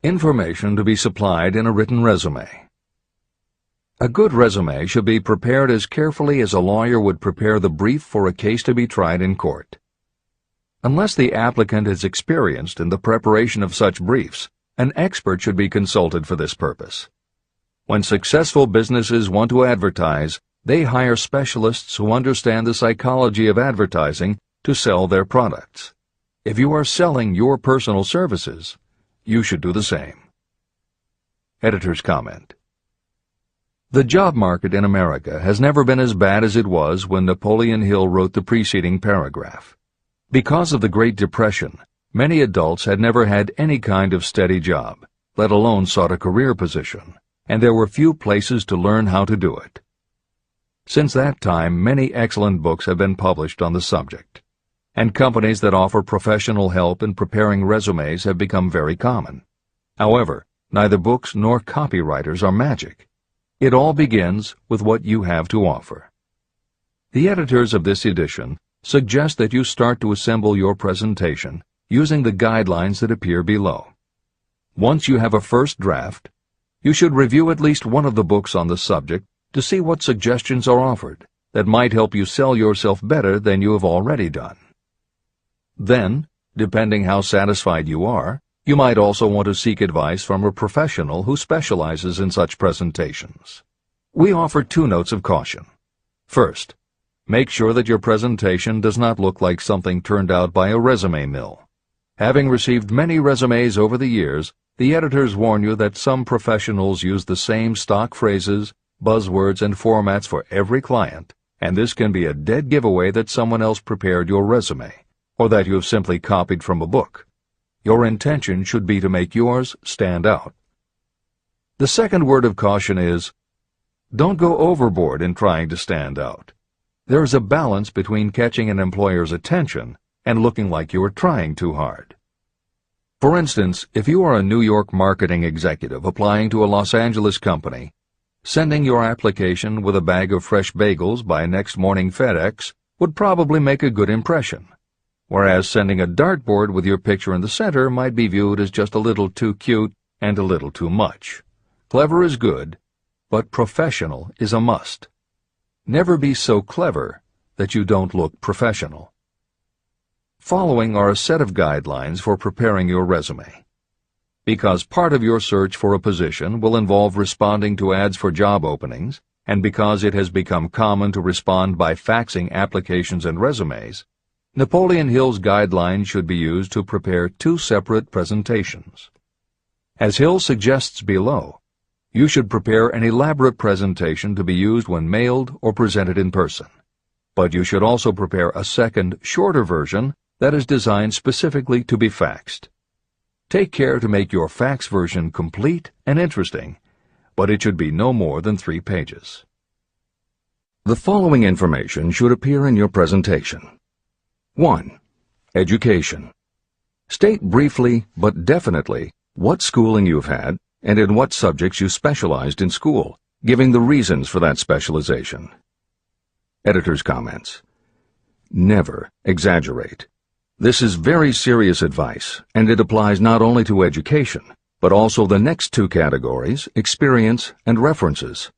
Information to be supplied in a written resume. A good resume should be prepared as carefully as a lawyer would prepare the brief for a case to be tried in court. Unless the applicant is experienced in the preparation of such briefs, an expert should be consulted for this purpose. When successful businesses want to advertise, they hire specialists who understand the psychology of advertising to sell their products. If you are selling your personal services, you should do the same. Editor's comment. The job market in America has never been as bad as it was when Napoleon Hill wrote the preceding paragraph. Because of the Great Depression, many adults had never had any kind of steady job, let alone sought a career position, and there were few places to learn how to do it. Since that time, many excellent books have been published on the subject, and companies that offer professional help in preparing resumes have become very common. However, neither books nor copywriters are magic. It all begins with what you have to offer. The editors of this edition suggest that you start to assemble your presentation using the guidelines that appear below. Once you have a first draft, you should review at least one of the books on the subject to see what suggestions are offered that might help you sell yourself better than you have already done. Then, depending how satisfied you are, you might also want to seek advice from a professional who specializes in such presentations. We offer 2 notes of caution. First, make sure that your presentation does not look like something turned out by a resume mill. Having received many resumes over the years, the editors warn you that some professionals use the same stock phrases, buzzwords, and formats for every client, and this can be a dead giveaway that someone else prepared your resume, or that you have simply copied from a book. Your intention should be to make yours stand out. The second word of caution is, don't go overboard in trying to stand out. There is a balance between catching an employer's attention and looking like you are trying too hard. For instance, if you are a New York marketing executive applying to a Los Angeles company, sending your application with a bag of fresh bagels by next morning FedEx would probably make a good impression, whereas sending a dartboard with your picture in the center might be viewed as just a little too cute and a little too much. Clever is good, but professional is a must. Never be so clever that you don't look professional. Following are a set of guidelines for preparing your resume. Because part of your search for a position will involve responding to ads for job openings, and because it has become common to respond by faxing applications and resumes, Napoleon Hill's guidelines should be used to prepare 2 separate presentations. As Hill suggests below, you should prepare an elaborate presentation to be used when mailed or presented in person. But you should also prepare a second, shorter version that is designed specifically to be faxed. Take care to make your fax version complete and interesting, but it should be no more than 3 pages. The following information should appear in your presentation. 1. Education. State briefly but definitely what schooling you've had and in what subjects you specialized in school, giving the reasons for that specialization. Editor's comments. Never exaggerate. This is very serious advice, and it applies not only to education, but also the next 2 categories, experience and references.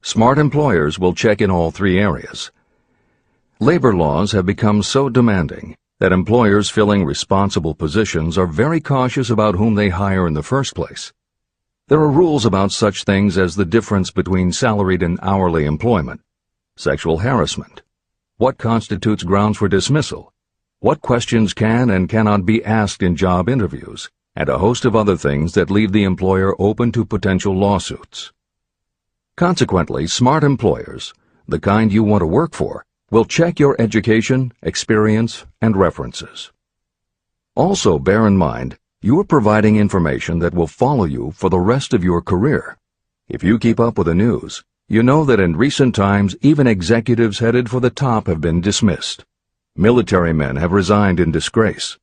Smart employers will check in all 3 areas. Labor laws have become so demanding that employers filling responsible positions are very cautious about whom they hire in the first place. There are rules about such things as the difference between salaried and hourly employment, sexual harassment, what constitutes grounds for dismissal, what questions can and cannot be asked in job interviews, and a host of other things that leave the employer open to potential lawsuits. Consequently, smart employers, the kind you want to work for, will check your education, experience, and references. Also, bear in mind, you are providing information that will follow you for the rest of your career. If you keep up with the news, you know that in recent times even executives headed for the top have been dismissed. Military men have resigned in disgrace.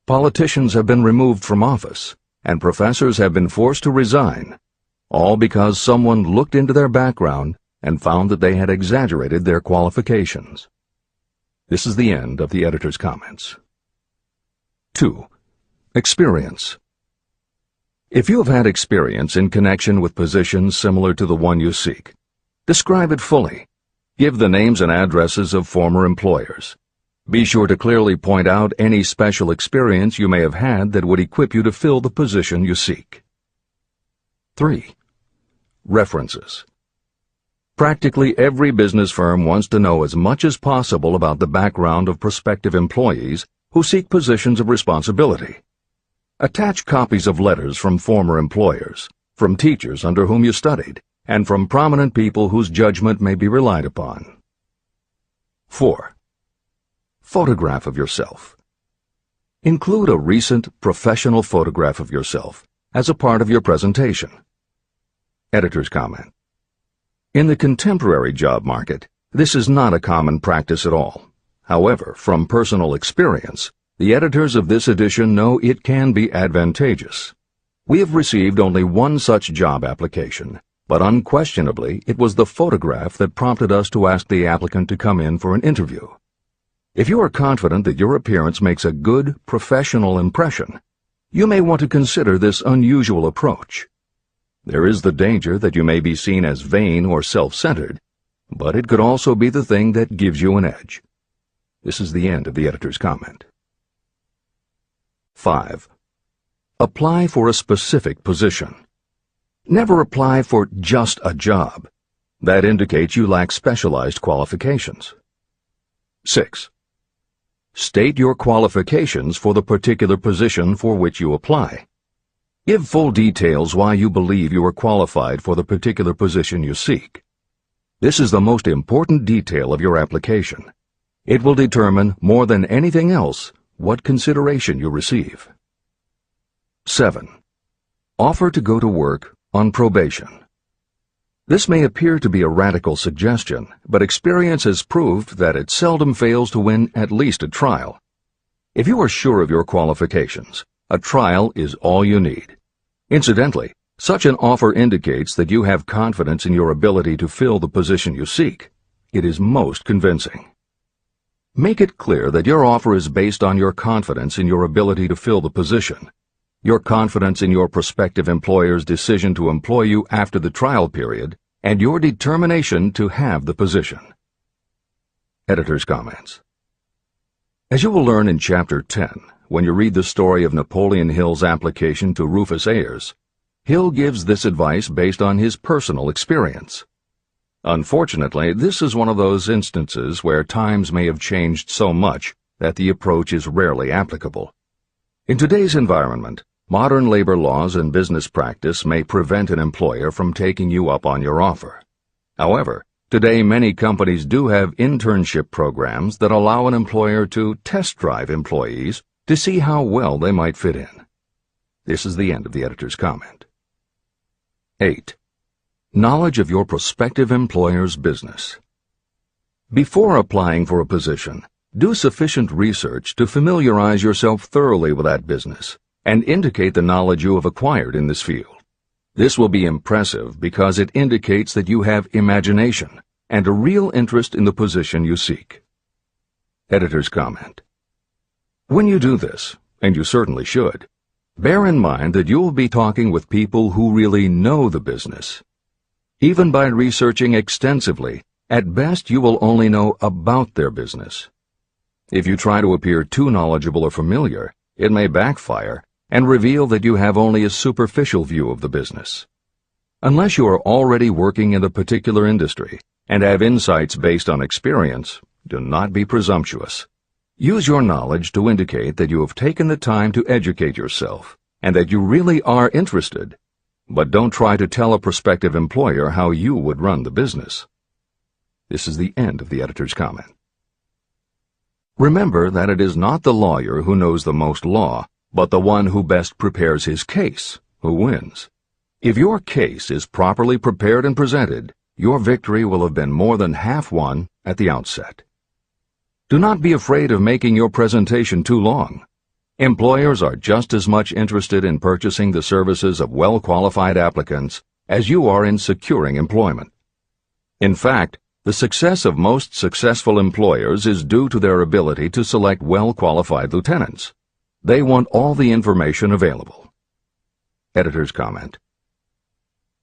Politicians have been removed from office, and professors have been forced to resign, all because someone looked into their background and found that they had exaggerated their qualifications. This is the end of the editor's comments. 2. Experience. If you have had experience in connection with positions similar to the one you seek, describe it fully. Give the names and addresses of former employers. Be sure to clearly point out any special experience you may have had that would equip you to fill the position you seek. 3. References. Practically every business firm wants to know as much as possible about the background of prospective employees who seek positions of responsibility. Attach copies of letters from former employers, from teachers under whom you studied, and from prominent people whose judgment may be relied upon. 4. Photograph of yourself. Include a recent professional photograph of yourself as a part of your presentation. Editor's comment. In the contemporary job market, this is not a common practice at all. However, from personal experience, the editors of this edition know it can be advantageous. We have received only one such job application, but unquestionably it was the photograph that prompted us to ask the applicant to come in for an interview. If you are confident that your appearance makes a good, professional impression, you may want to consider this unusual approach. There is the danger that you may be seen as vain or self-centered, but it could also be the thing that gives you an edge. This is the end of the editor's comment. 5. Apply for a specific position. Never apply for just a job. That indicates you lack specialized qualifications. 6. State your qualifications for the particular position for which you apply. Give full details why you believe you are qualified for the particular position you seek. This is the most important detail of your application. It will determine, more than anything else, what consideration you receive. 7. Offer to go to work on probation. This may appear to be a radical suggestion, but experience has proved that it seldom fails to win at least a trial. If you are sure of your qualifications, a trial is all you need. Incidentally, such an offer indicates that you have confidence in your ability to fill the position you seek. It is most convincing. Make it clear that your offer is based on your confidence in your ability to fill the position, your confidence in your prospective employer's decision to employ you after the trial period, and your determination to have the position. Editor's comments. As you will learn in Chapter 10, when you read the story of Napoleon Hill's application to Rufus Ayers, Hill gives this advice based on his personal experience. Unfortunately, this is one of those instances where times may have changed so much that the approach is rarely applicable. In today's environment, modern labor laws and business practice may prevent an employer from taking you up on your offer. However, today many companies do have internship programs that allow an employer to test drive employees to see how well they might fit in. This is the end of the editor's comment. 8. Knowledge of your prospective employer's business. Before applying for a position, do sufficient research to familiarize yourself thoroughly with that business and indicate the knowledge you have acquired in this field. This will be impressive because it indicates that you have imagination and a real interest in the position you seek. Editor's comment. When you do this, and you certainly should, bear in mind that you will be talking with people who really know the business. Even by researching extensively, at best you will only know about their business. If you try to appear too knowledgeable or familiar, it may backfire and reveal that you have only a superficial view of the business. Unless you are already working in a particular industry and have insights based on experience, do not be presumptuous. Use your knowledge to indicate that you have taken the time to educate yourself and that you really are interested, but don't try to tell a prospective employer how you would run the business. This is the end of the editor's comment. Remember that it is not the lawyer who knows the most law, but the one who best prepares his case who wins. If your case is properly prepared and presented, your victory will have been more than half won at the outset. Do not be afraid of making your presentation too long. Employers are just as much interested in purchasing the services of well-qualified applicants as you are in securing employment. In fact, the success of most successful employers is due to their ability to select well-qualified lieutenants. They want all the information available. Editor's comment.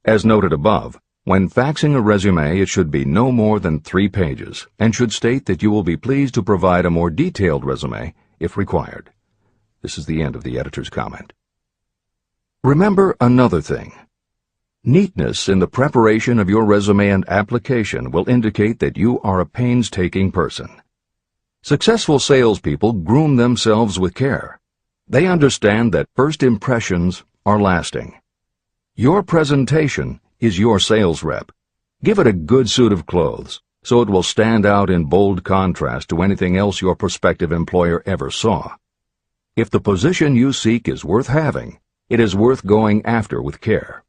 As noted above, when faxing a resume, it should be no more than 3 pages and should state that you will be pleased to provide a more detailed resume if required. This is the end of the editor's comment. Remember another thing. Neatness in the preparation of your resume and application will indicate that you are a painstaking person. Successful salespeople groom themselves with care. They understand that first impressions are lasting. Your presentation is your sales rep. Give it a good suit of clothes, so it will stand out in bold contrast to anything else your prospective employer ever saw. If the position you seek is worth having, it is worth going after with care.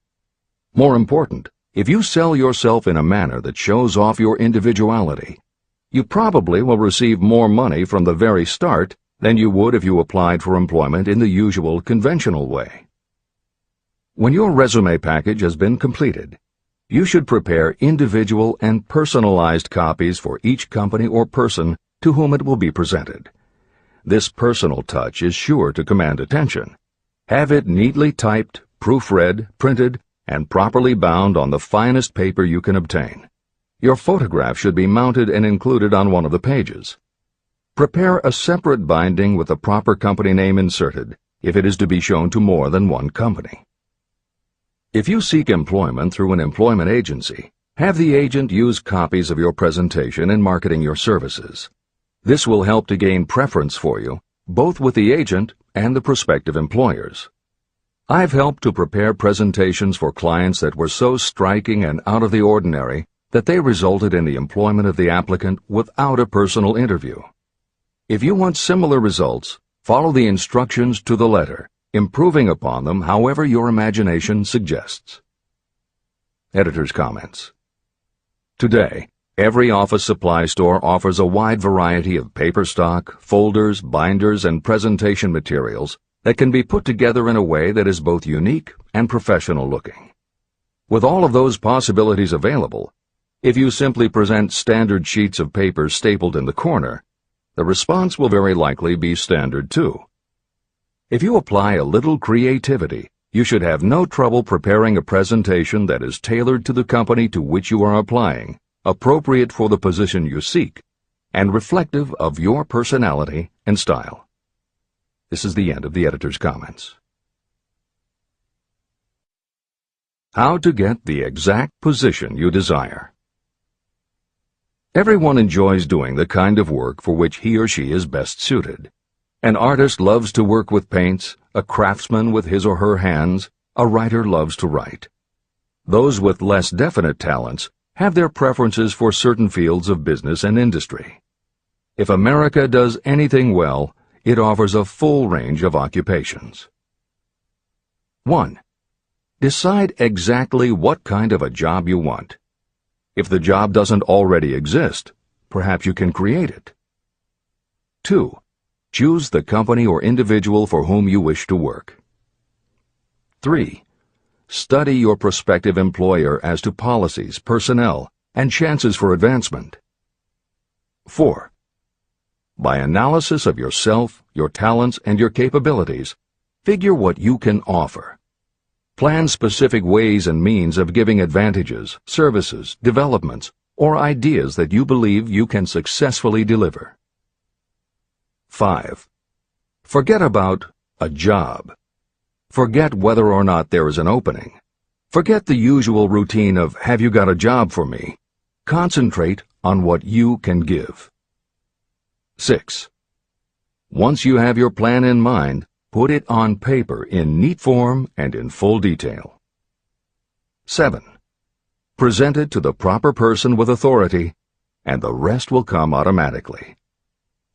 More important, if you sell yourself in a manner that shows off your individuality, you probably will receive more money from the very start than you would if you applied for employment in the usual conventional way. When your resume package has been completed, you should prepare individual and personalized copies for each company or person to whom it will be presented. This personal touch is sure to command attention. Have it neatly typed, proofread, printed, and properly bound on the finest paper you can obtain. Your photograph should be mounted and included on one of the pages. Prepare a separate binding with the proper company name inserted if it is to be shown to more than one company. If you seek employment through an employment agency, have the agent use copies of your presentation in marketing your services. This will help to gain preference for you, both with the agent and the prospective employers. I've helped to prepare presentations for clients that were so striking and out of the ordinary that they resulted in the employment of the applicant without a personal interview. If you want similar results, follow the instructions to the letter, improving upon them however your imagination suggests. Editor's comments. Today, every office supply store offers a wide variety of paper stock, folders, binders, and presentation materials that can be put together in a way that is both unique and professional looking. With all of those possibilities available, if you simply present standard sheets of paper stapled in the corner, the response will very likely be standard too. If you apply a little creativity, you should have no trouble preparing a presentation that is tailored to the company to which you are applying, appropriate for the position you seek, and reflective of your personality and style. This is the end of the editor's comments. How to get the exact position you desire. Everyone enjoys doing the kind of work for which he or she is best suited. An artist loves to work with paints, a craftsman with his or her hands, a writer loves to write. Those with less definite talents have their preferences for certain fields of business and industry. If America does anything well, it offers a full range of occupations. 1. Decide exactly what kind of a job you want. If the job doesn't already exist, perhaps you can create it. 2. Choose the company or individual for whom you wish to work. 3. Study your prospective employer as to policies, personnel, and chances for advancement. 4. By analysis of yourself, your talents, and your capabilities, figure what you can offer. Plan specific ways and means of giving advantages, services, developments, or ideas that you believe you can successfully deliver. 5. Forget about a job. Forget whether or not there is an opening. Forget the usual routine of, have you got a job for me? Concentrate on what you can give. 6. Once you have your plan in mind, put it on paper in neat form and in full detail. 7. Present it to the proper person with authority, and the rest will come automatically.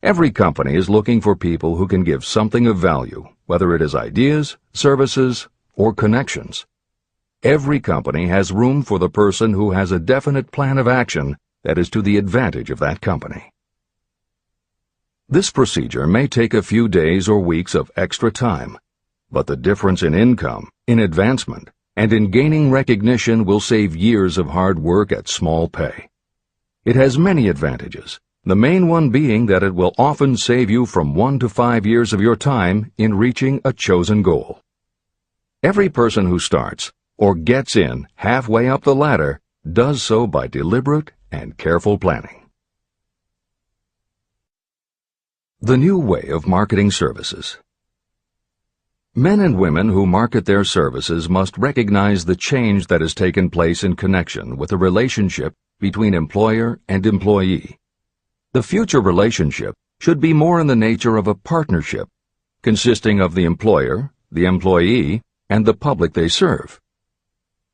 Every company is looking for people who can give something of value, whether it is ideas, services, or connections. Every company has room for the person who has a definite plan of action that is to the advantage of that company. This procedure may take a few days or weeks of extra time, but the difference in income, in advancement, and in gaining recognition will save years of hard work at small pay. It has many advantages, the main one being that it will often save you from 1 to 5 years of your time in reaching a chosen goal. Every person who starts, or gets in halfway up the ladder, does so by deliberate and careful planning. The new way of marketing services. Men and women who market their services must recognize the change that has taken place in connection with the relationship between employer and employee. The future relationship should be more in the nature of a partnership, consisting of the employer, the employee, and the public they serve.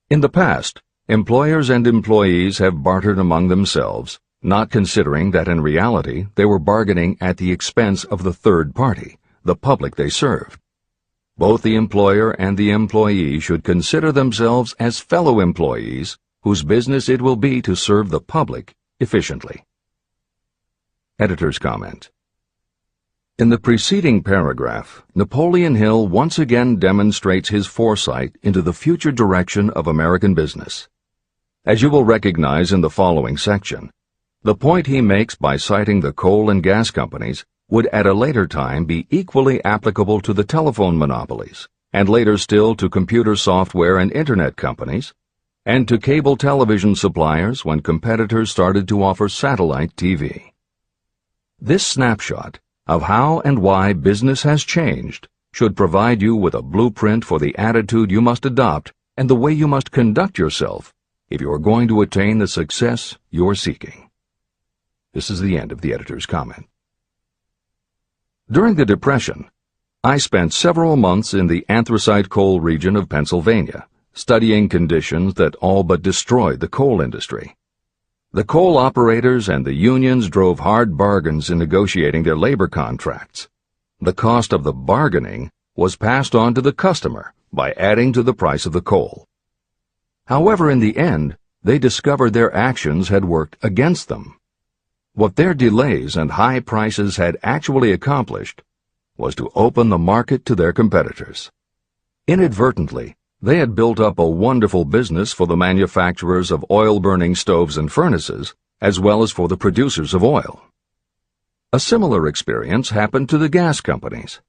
In the past, employers and employees have bartered among themselves, not considering that in reality they were bargaining at the expense of the third party, the public they served. Both the employer and the employee should consider themselves as fellow employees whose business it will be to serve the public efficiently. Editor's comment. In the preceding paragraph, Napoleon Hill once again demonstrates his foresight into the future direction of American business. As you will recognize in the following section, the point he makes by citing the coal and gas companies would at a later time be equally applicable to the telephone monopolies, and later still to computer software and internet companies, and to cable television suppliers when competitors started to offer satellite TV. This snapshot of how and why business has changed should provide you with a blueprint for the attitude you must adopt and the way you must conduct yourself if you are going to attain the success you're seeking. This is the end of the editor's comment. During the Depression, I spent several months in the anthracite coal region of Pennsylvania, studying conditions that all but destroyed the coal industry. The coal operators and the unions drove hard bargains in negotiating their labor contracts. The cost of the bargaining was passed on to the customer by adding to the price of the coal. However, in the end, they discovered their actions had worked against them. What their delays and high prices had actually accomplished was to open the market to their competitors. Inadvertently, they had built up a wonderful business for the manufacturers of oil-burning stoves and furnaces, as well as for the producers of oil. A similar experience happened to the gas companies.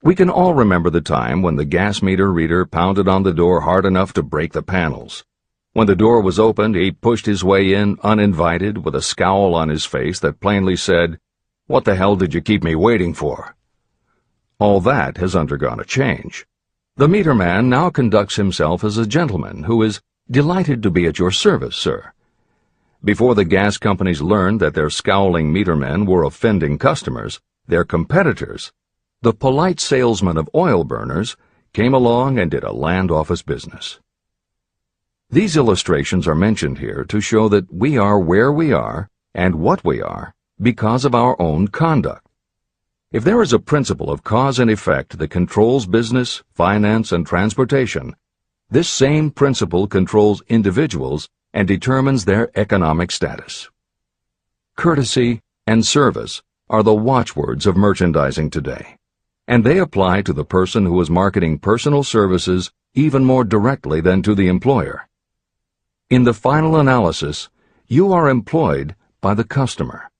We can all remember the time when the gas meter reader pounded on the door hard enough to break the panels. When the door was opened, he pushed his way in uninvited with a scowl on his face that plainly said, "What the hell did you keep me waiting for?" All that has undergone a change. The meter man now conducts himself as a gentleman who is delighted to be at your service, sir. Before the gas companies learned that their scowling metermen were offending customers, their competitors, the polite salesmen of oil burners, came along and did a land office business. These illustrations are mentioned here to show that we are where we are and what we are because of our own conduct. If there is a principle of cause and effect that controls business, finance, and transportation, this same principle controls individuals and determines their economic status. Courtesy and service are the watchwords of merchandising today, and they apply to the person who is marketing personal services even more directly than to the employer. In the final analysis, you are employed by the customer.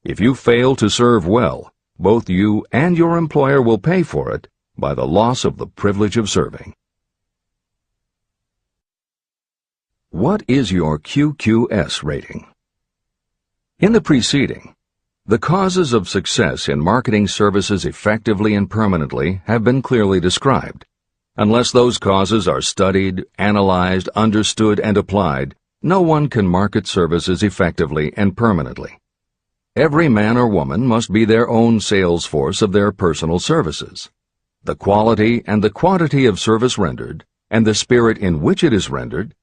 If you fail to serve well, both you and your employer will pay for it by the loss of the privilege of serving. What is your QQS rating? In the preceding, the causes of success in marketing services effectively and permanently have been clearly described. Unless those causes are studied, analyzed, understood, and applied, no one can market services effectively and permanently. Every man or woman must be their own sales force of their personal services. The quality and the quantity of service rendered, and the spirit in which it is rendered,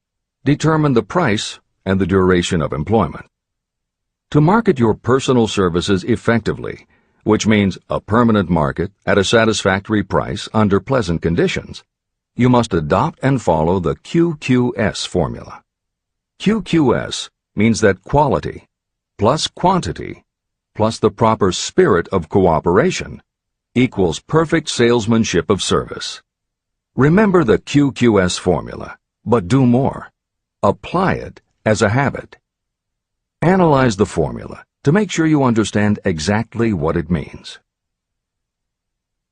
determine the price and the duration of employment. To market your personal services effectively, which means a permanent market at a satisfactory price under pleasant conditions, you must adopt and follow the QQS formula. QQS means that quality plus quantity plus the proper spirit of cooperation equals perfect salesmanship of service. Remember the QQS formula, but do more. Apply it as a habit. Analyze the formula to make sure you understand exactly what it means.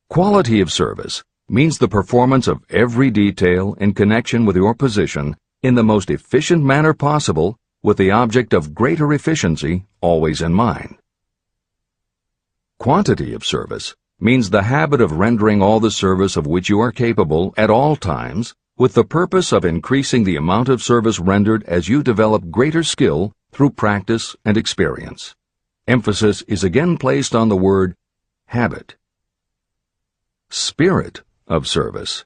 Quality of service means the performance of every detail in connection with your position in the most efficient manner possible with the object of greater efficiency always in mind. Quantity of service means the habit of rendering all the service of which you are capable at all times, with the purpose of increasing the amount of service rendered as you develop greater skill through practice and experience. Emphasis is again placed on the word habit. Spirit of service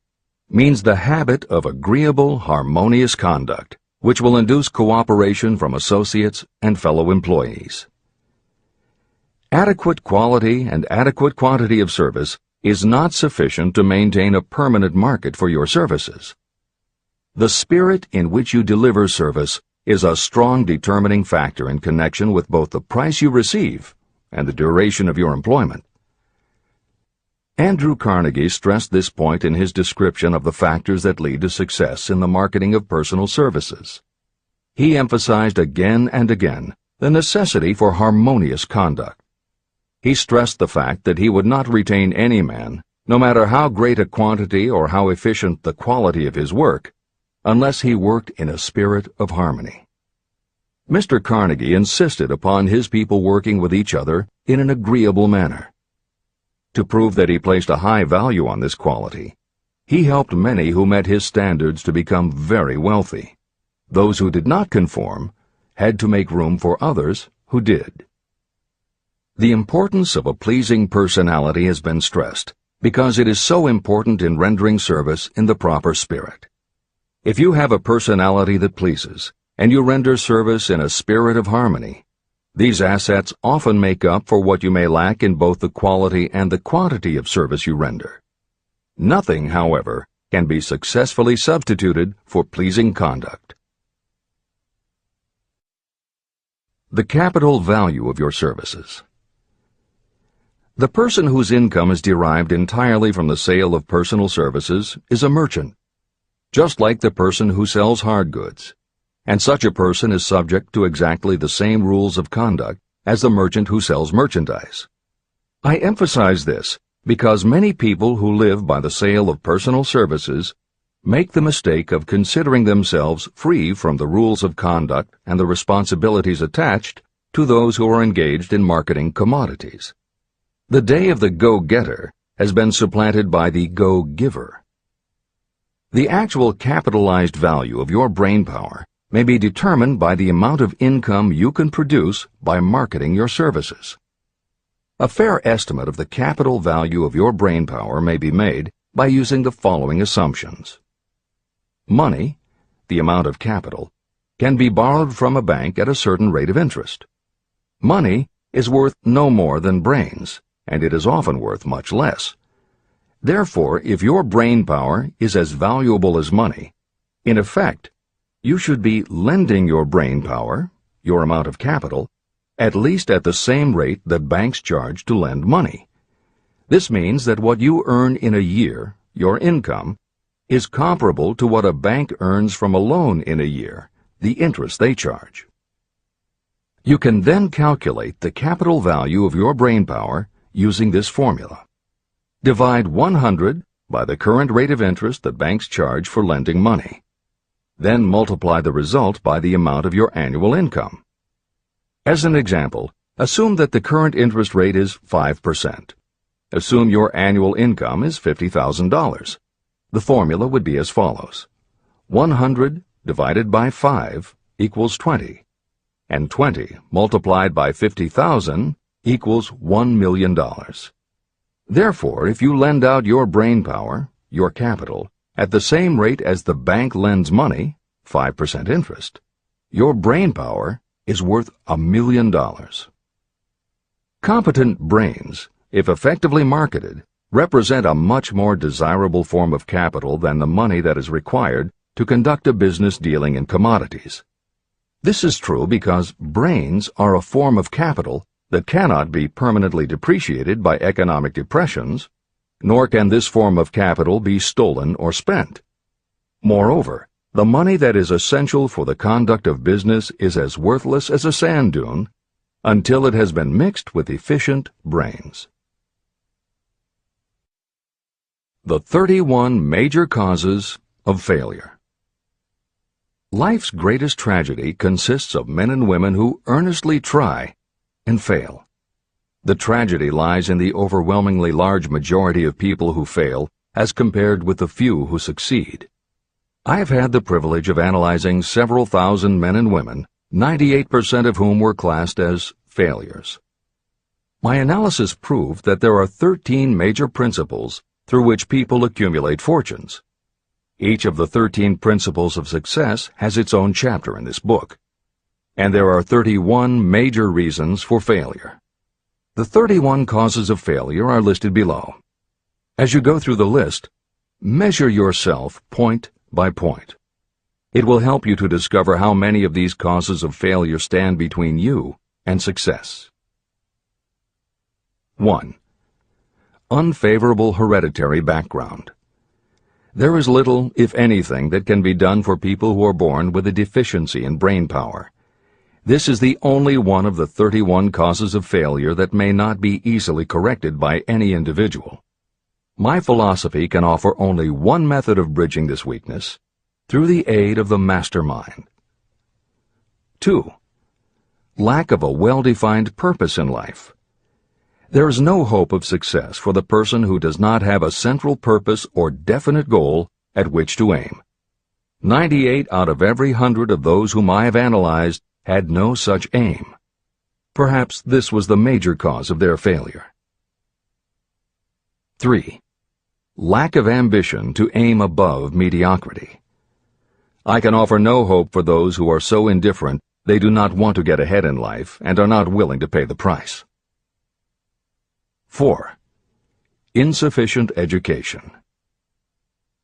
means the habit of agreeable, harmonious conduct, which will induce cooperation from associates and fellow employees. Adequate quality and adequate quantity of service is not sufficient to maintain a permanent market for your services. The spirit in which you deliver service is a strong determining factor in connection with both the price you receive and the duration of your employment. Andrew Carnegie stressed this point in his description of the factors that lead to success in the marketing of personal services. He emphasized again and again the necessity for harmonious conduct. He stressed the fact that he would not retain any man, no matter how great a quantity or how efficient the quality of his work, unless he worked in a spirit of harmony. Mr. Carnegie insisted upon his people working with each other in an agreeable manner. To prove that he placed a high value on this quality, he helped many who met his standards to become very wealthy. Those who did not conform had to make room for others who did. The importance of a pleasing personality has been stressed because it is so important in rendering service in the proper spirit. If you have a personality that pleases, and you render service in a spirit of harmony, these assets often make up for what you may lack in both the quality and the quantity of service you render. Nothing, however, can be successfully substituted for pleasing conduct. The capital value of your services. The person whose income is derived entirely from the sale of personal services is a merchant, just like the person who sells hard goods, and such a person is subject to exactly the same rules of conduct as the merchant who sells merchandise. I emphasize this because many people who live by the sale of personal services make the mistake of considering themselves free from the rules of conduct and the responsibilities attached to those who are engaged in marketing commodities. The day of the go-getter has been supplanted by the go-giver. The actual capitalized value of your brainpower may be determined by the amount of income you can produce by marketing your services. A fair estimate of the capital value of your brainpower may be made by using the following assumptions. Money, the amount of capital, can be borrowed from a bank at a certain rate of interest. Money is worth no more than brains, and it is often worth much less. Therefore, if your brainpower is as valuable as money, in effect, you should be lending your brainpower, your amount of capital, at least at the same rate that banks charge to lend money. This means that what you earn in a year, your income, is comparable to what a bank earns from a loan in a year, the interest they charge. You can then calculate the capital value of your brainpower using this formula. Divide 100 by the current rate of interest that banks charge for lending money. Then multiply the result by the amount of your annual income. As an example, assume that the current interest rate is 5%. Assume your annual income is $50,000. The formula would be as follows. 100 divided by 5 equals 20, and 20 multiplied by 50,000 equals $1 million. Therefore, if you lend out your brainpower, your capital, at the same rate as the bank lends money, 5% interest, your brainpower is worth $1 million. Competent brains, if effectively marketed, represent a much more desirable form of capital than the money that is required to conduct a business dealing in commodities. This is true because brains are a form of capital that cannot be permanently depreciated by economic depressions, nor can this form of capital be stolen or spent. Moreover, the money that is essential for the conduct of business is as worthless as a sand dune until it has been mixed with efficient brains. The 31 major causes of failure. Life's greatest tragedy consists of men and women who earnestly try and fail. The tragedy lies in the overwhelmingly large majority of people who fail as compared with the few who succeed. I have had the privilege of analyzing several thousand men and women, 98% of whom were classed as failures. My analysis proved that there are 13 major principles through which people accumulate fortunes. Each of the 13 principles of success has its own chapter in this book. And there are 31 major reasons for failure. The 31 causes of failure are listed below. As you go through the list, measure yourself point by point. It will help you to discover how many of these causes of failure stand between you and success. 1. Unfavorable hereditary background. There is little, if anything, that can be done for people who are born with a deficiency in brain power. This is the only one of the 31 causes of failure that may not be easily corrected by any individual. My philosophy can offer only one method of bridging this weakness, through the aid of the mastermind. 2. Lack of a well-defined purpose in life. There is no hope of success for the person who does not have a central purpose or definite goal at which to aim. 98 out of every 100 of those whom I have analyzed had no such aim. Perhaps this was the major cause of their failure. 3. Lack of ambition to aim above mediocrity. I can offer no hope for those who are so indifferent they do not want to get ahead in life and are not willing to pay the price. 4. Insufficient education.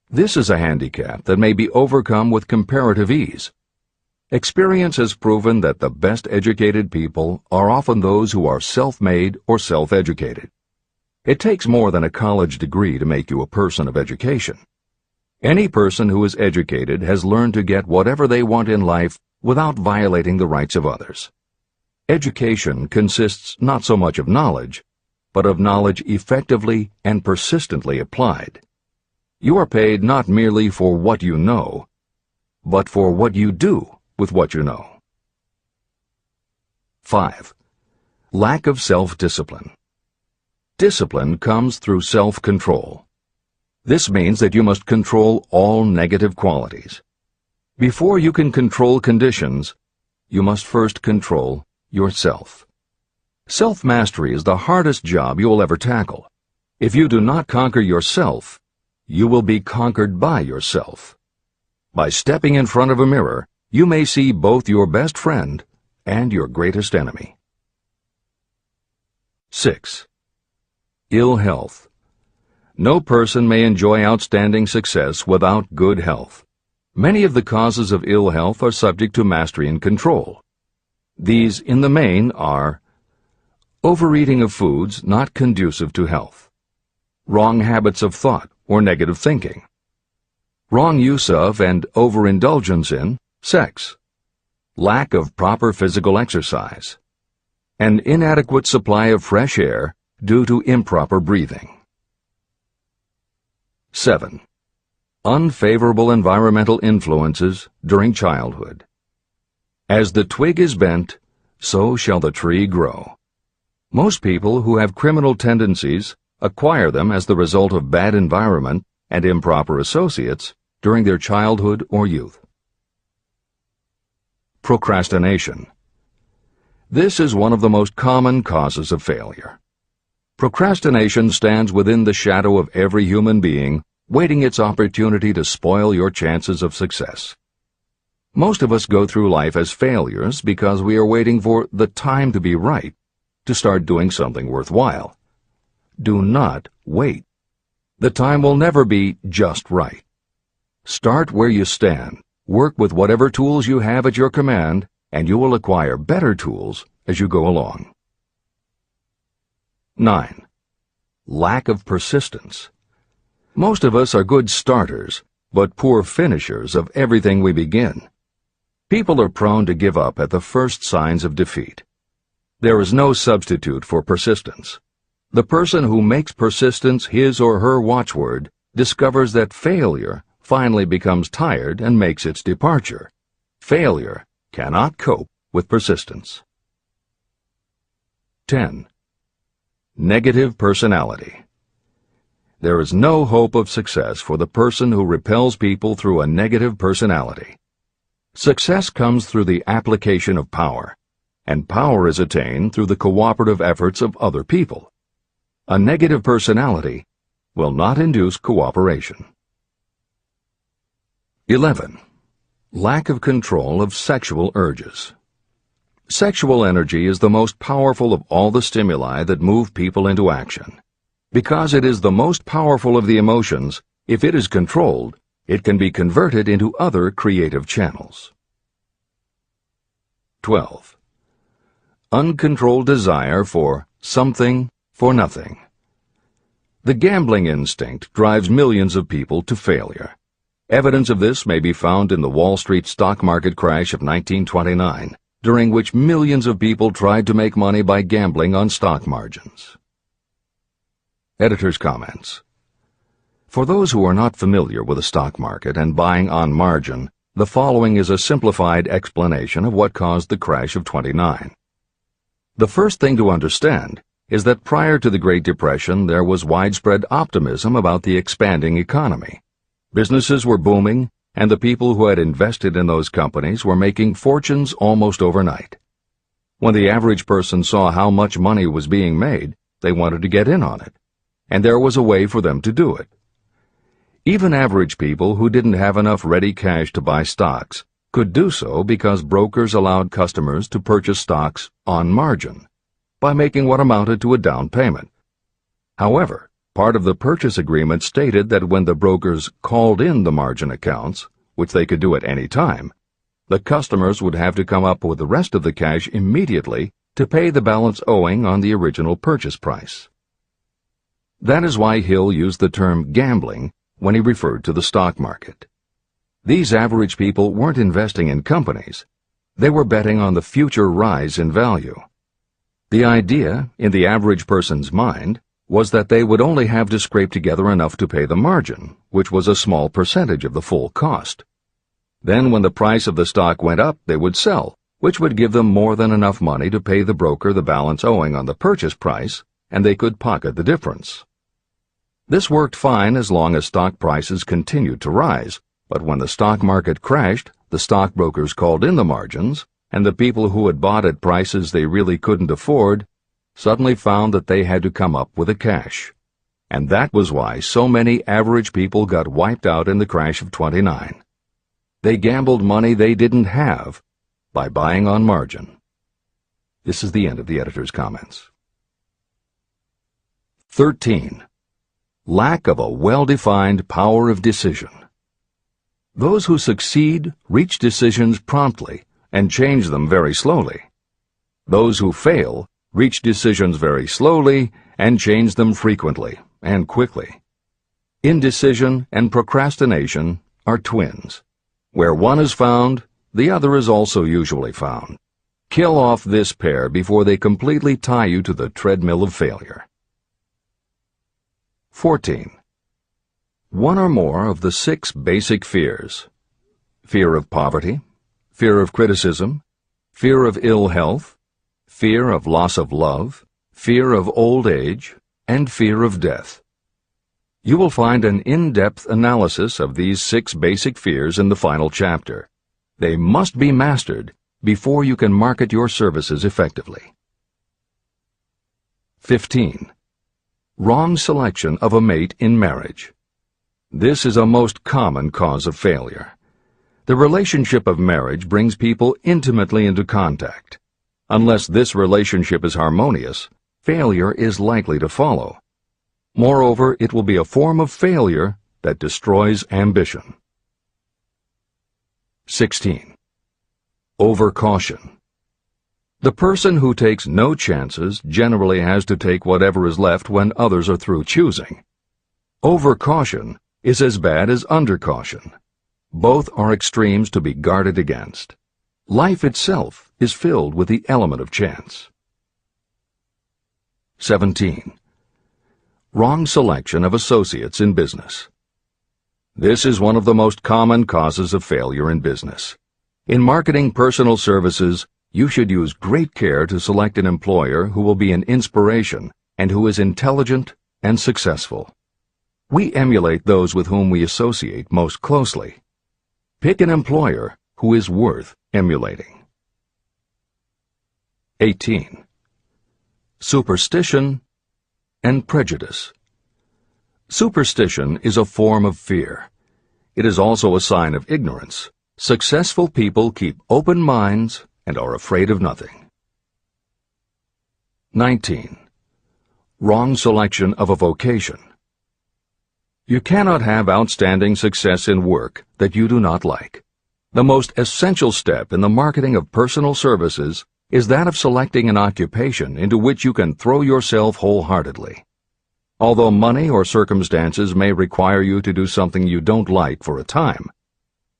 This is a handicap that may be overcome with comparative ease. Experience has proven that the best educated people are often those who are self-made or self-educated. It takes more than a college degree to make you a person of education. Any person who is educated has learned to get whatever they want in life without violating the rights of others. Education consists not so much of knowledge, but of knowledge effectively and persistently applied. You are paid not merely for what you know, but for what you do with what you know. 5. Lack of self-discipline. Discipline comes through self-control. This means that you must control all negative qualities. Before you can control conditions, you must first control yourself. Self-mastery is the hardest job you will ever tackle. If you do not conquer yourself, you will be conquered by yourself. By stepping in front of a mirror, you may see both your best friend and your greatest enemy. 6. Ill health. No person may enjoy outstanding success without good health. Many of the causes of ill health are subject to mastery and control. These, in the main, are overeating of foods not conducive to health, wrong habits of thought or negative thinking, wrong use of and overindulgence in sex, lack of proper physical exercise, an inadequate supply of fresh air due to improper breathing. 7. Unfavorable environmental influences during childhood. As the twig is bent, so shall the tree grow. Most people who have criminal tendencies acquire them as the result of bad environment and improper associates during their childhood or youth. Procrastination. This is one of the most common causes of failure. Procrastination stands within the shadow of every human being, waiting its opportunity to spoil your chances of success. Most of us go through life as failures because we are waiting for the time to be right to start doing something worthwhile. Do not wait. The time will never be just right. Start where you stand, work with whatever tools you have at your command, and you will acquire better tools as you go along. 9. Lack of persistence. Most of us are good starters, but poor finishers of everything we begin. People are prone to give up at the first signs of defeat. There is no substitute for persistence. The person who makes persistence his or her watchword discovers that failure finally becomes tired and makes its departure. Failure cannot cope with persistence. 10. Negative personality. There is no hope of success for the person who repels people through a negative personality. Success comes through the application of power, and power is attained through the cooperative efforts of other people. A negative personality will not induce cooperation. 11. Lack of control of sexual urges. Sexual energy is the most powerful of all the stimuli that move people into action. Because it is the most powerful of the emotions, if it is controlled, it can be converted into other creative channels. 12. Uncontrolled desire for something for nothing. The gambling instinct drives millions of people to failure. Evidence of this may be found in the Wall Street stock market crash of 1929, during which millions of people tried to make money by gambling on stock margins. Editor's comments. For those who are not familiar with the stock market and buying on margin, the following is a simplified explanation of what caused the crash of '29. The first thing to understand is that prior to the Great Depression there was widespread optimism about the expanding economy. Businesses were booming, and the people who had invested in those companies were making fortunes almost overnight. When the average person saw how much money was being made, they wanted to get in on it, and there was a way for them to do it. Even average people who didn't have enough ready cash to buy stocks could do so because brokers allowed customers to purchase stocks on margin by making what amounted to a down payment. However, part of the purchase agreement stated that when the brokers called in the margin accounts, which they could do at any time, the customers would have to come up with the rest of the cash immediately to pay the balance owing on the original purchase price. That is why Hill used the term gambling when he referred to the stock market. These average people weren't investing in companies. They were betting on the future rise in value. The idea, in the average person's mind, was that they would only have to scrape together enough to pay the margin, which was a small percentage of the full cost. Then when the price of the stock went up, they would sell, which would give them more than enough money to pay the broker the balance owing on the purchase price, and they could pocket the difference. This worked fine as long as stock prices continued to rise, but when the stock market crashed, the stockbrokers called in the margins, and the people who had bought at prices they really couldn't afford suddenly found that they had to come up with the cash. And that was why so many average people got wiped out in the crash of '29. They gambled money they didn't have by buying on margin. This is the end of the editor's comments. 13. Lack of a well-defined power of decision. Those who succeed reach decisions promptly and change them very slowly. Those who fail reach decisions very slowly and change them frequently and quickly. Indecision and procrastination are twins. Where one is found, the other is also usually found. Kill off this pair before they completely tie you to the treadmill of failure. 14. One or more of the 6 basic fears: fear of poverty, fear of criticism, fear of ill health, fear of loss of love, fear of old age, and fear of death. You will find an in-depth analysis of these 6 basic fears in the final chapter. They must be mastered before you can market your services effectively. 15. Wrong selection of a mate in marriage. This is a most common cause of failure. The relationship of marriage brings people intimately into contact. Unless this relationship is harmonious, failure is likely to follow. Moreover, it will be a form of failure that destroys ambition. 16. Overcaution. The person who takes no chances generally has to take whatever is left when others are through choosing. Overcaution is as bad as undercaution. Both are extremes to be guarded against. Life itself is filled with the element of chance. 17. Wrong selection of associates in business. This is one of the most common causes of failure in business. In marketing personal services, you should use great care to select an employer who will be an inspiration and who is intelligent and successful. We emulate those with whom we associate most closely. Pick an employer who is worth emulating. 18. Superstition and prejudice. Superstition is a form of fear. It is also a sign of ignorance. Successful people keep open minds and are afraid of nothing. 19. Wrong selection of a vocation. You cannot have outstanding success in work that you do not like. The most essential step in the marketing of personal services is that of selecting an occupation into which you can throw yourself wholeheartedly. Although money or circumstances may require you to do something you don't like for a time,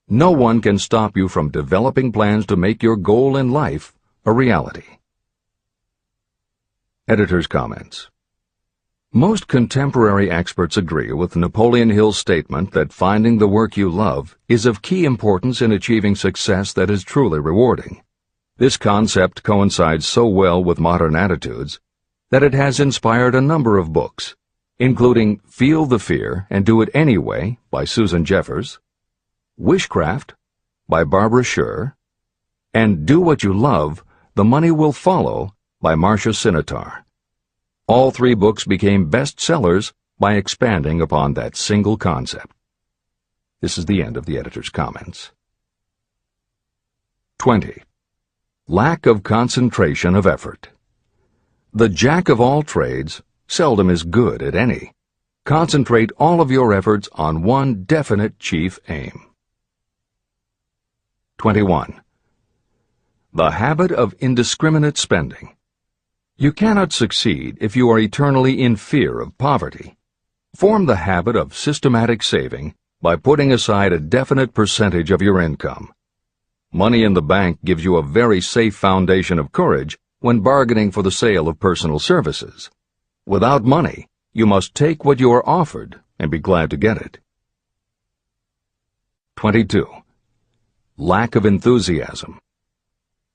no one can stop you from developing plans to make your goal in life a reality. Editor's comments. Most contemporary experts agree with Napoleon Hill's statement that finding the work you love is of key importance in achieving success that is truly rewarding. This concept coincides so well with modern attitudes that it has inspired a number of books, including Feel the Fear and Do It Anyway by Susan Jeffers, Wishcraft by Barbara Sher, and Do What You Love, The Money Will Follow by Marcia Sinitar. All three books became bestsellers by expanding upon that single concept. This is the end of the editor's comments. 20. Lack of concentration of effort. The jack of all trades seldom is good at any. Concentrate all of your efforts on one definite chief aim. 21. The habit of indiscriminate spending. You cannot succeed if you are eternally in fear of poverty. Form the habit of systematic saving by putting aside a definite percentage of your income. Money in the bank gives you a very safe foundation of courage when bargaining for the sale of personal services. Without money, you must take what you are offered and be glad to get it. 22. Lack of enthusiasm.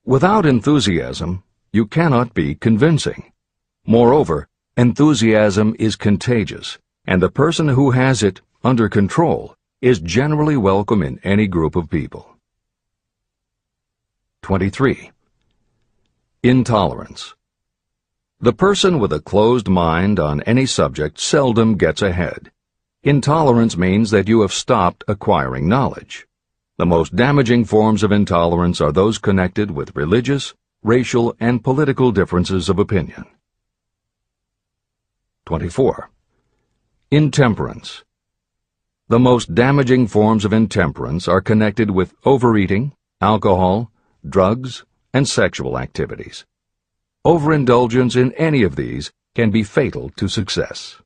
Without enthusiasm, you cannot be convincing. Moreover, enthusiasm is contagious, and the person who has it under control is generally welcome in any group of people. 23. Intolerance. The person with a closed mind on any subject seldom gets ahead. Intolerance means that you have stopped acquiring knowledge. The most damaging forms of intolerance are those connected with religious, racial, and political differences of opinion. 24. Intemperance. The most damaging forms of intemperance are connected with overeating, alcohol, drugs, and sexual activities. Overindulgence in any of these can be fatal to success.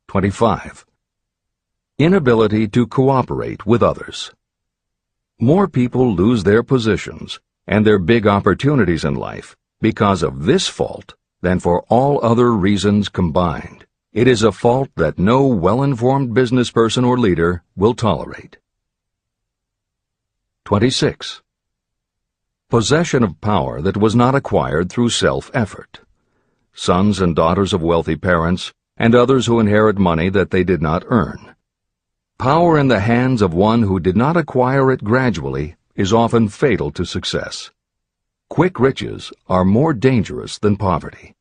25. Inability to cooperate with others. More people lose their positions and their big opportunities in life because of this fault than for all other reasons combined. It is a fault that no well-informed business person or leader will tolerate. 26. Possession of power that was not acquired through self-effort. Sons and daughters of wealthy parents and others who inherit money that they did not earn. Power in the hands of one who did not acquire it gradually is often fatal to success. Quick riches are more dangerous than poverty.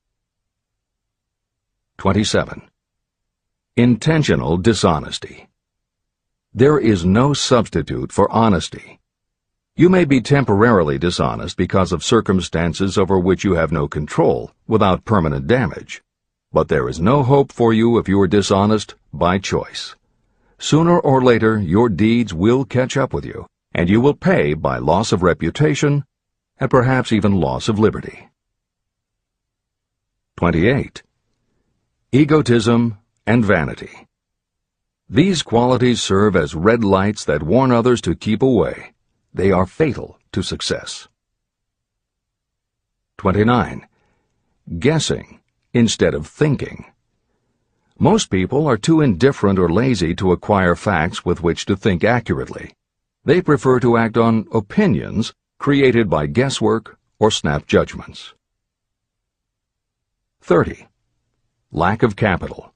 27. Intentional dishonesty. There is no substitute for honesty. You may be temporarily dishonest because of circumstances over which you have no control without permanent damage, but there is no hope for you if you are dishonest by choice. Sooner or later, your deeds will catch up with you, and you will pay by loss of reputation and perhaps even loss of liberty. 28. Egotism and vanity. These qualities serve as red lights that warn others to keep away. They are fatal to success. 29. Guessing instead of thinking. Most people are too indifferent or lazy to acquire facts with which to think accurately. They prefer to act on opinions created by guesswork or snap judgments. 30. Lack of capital.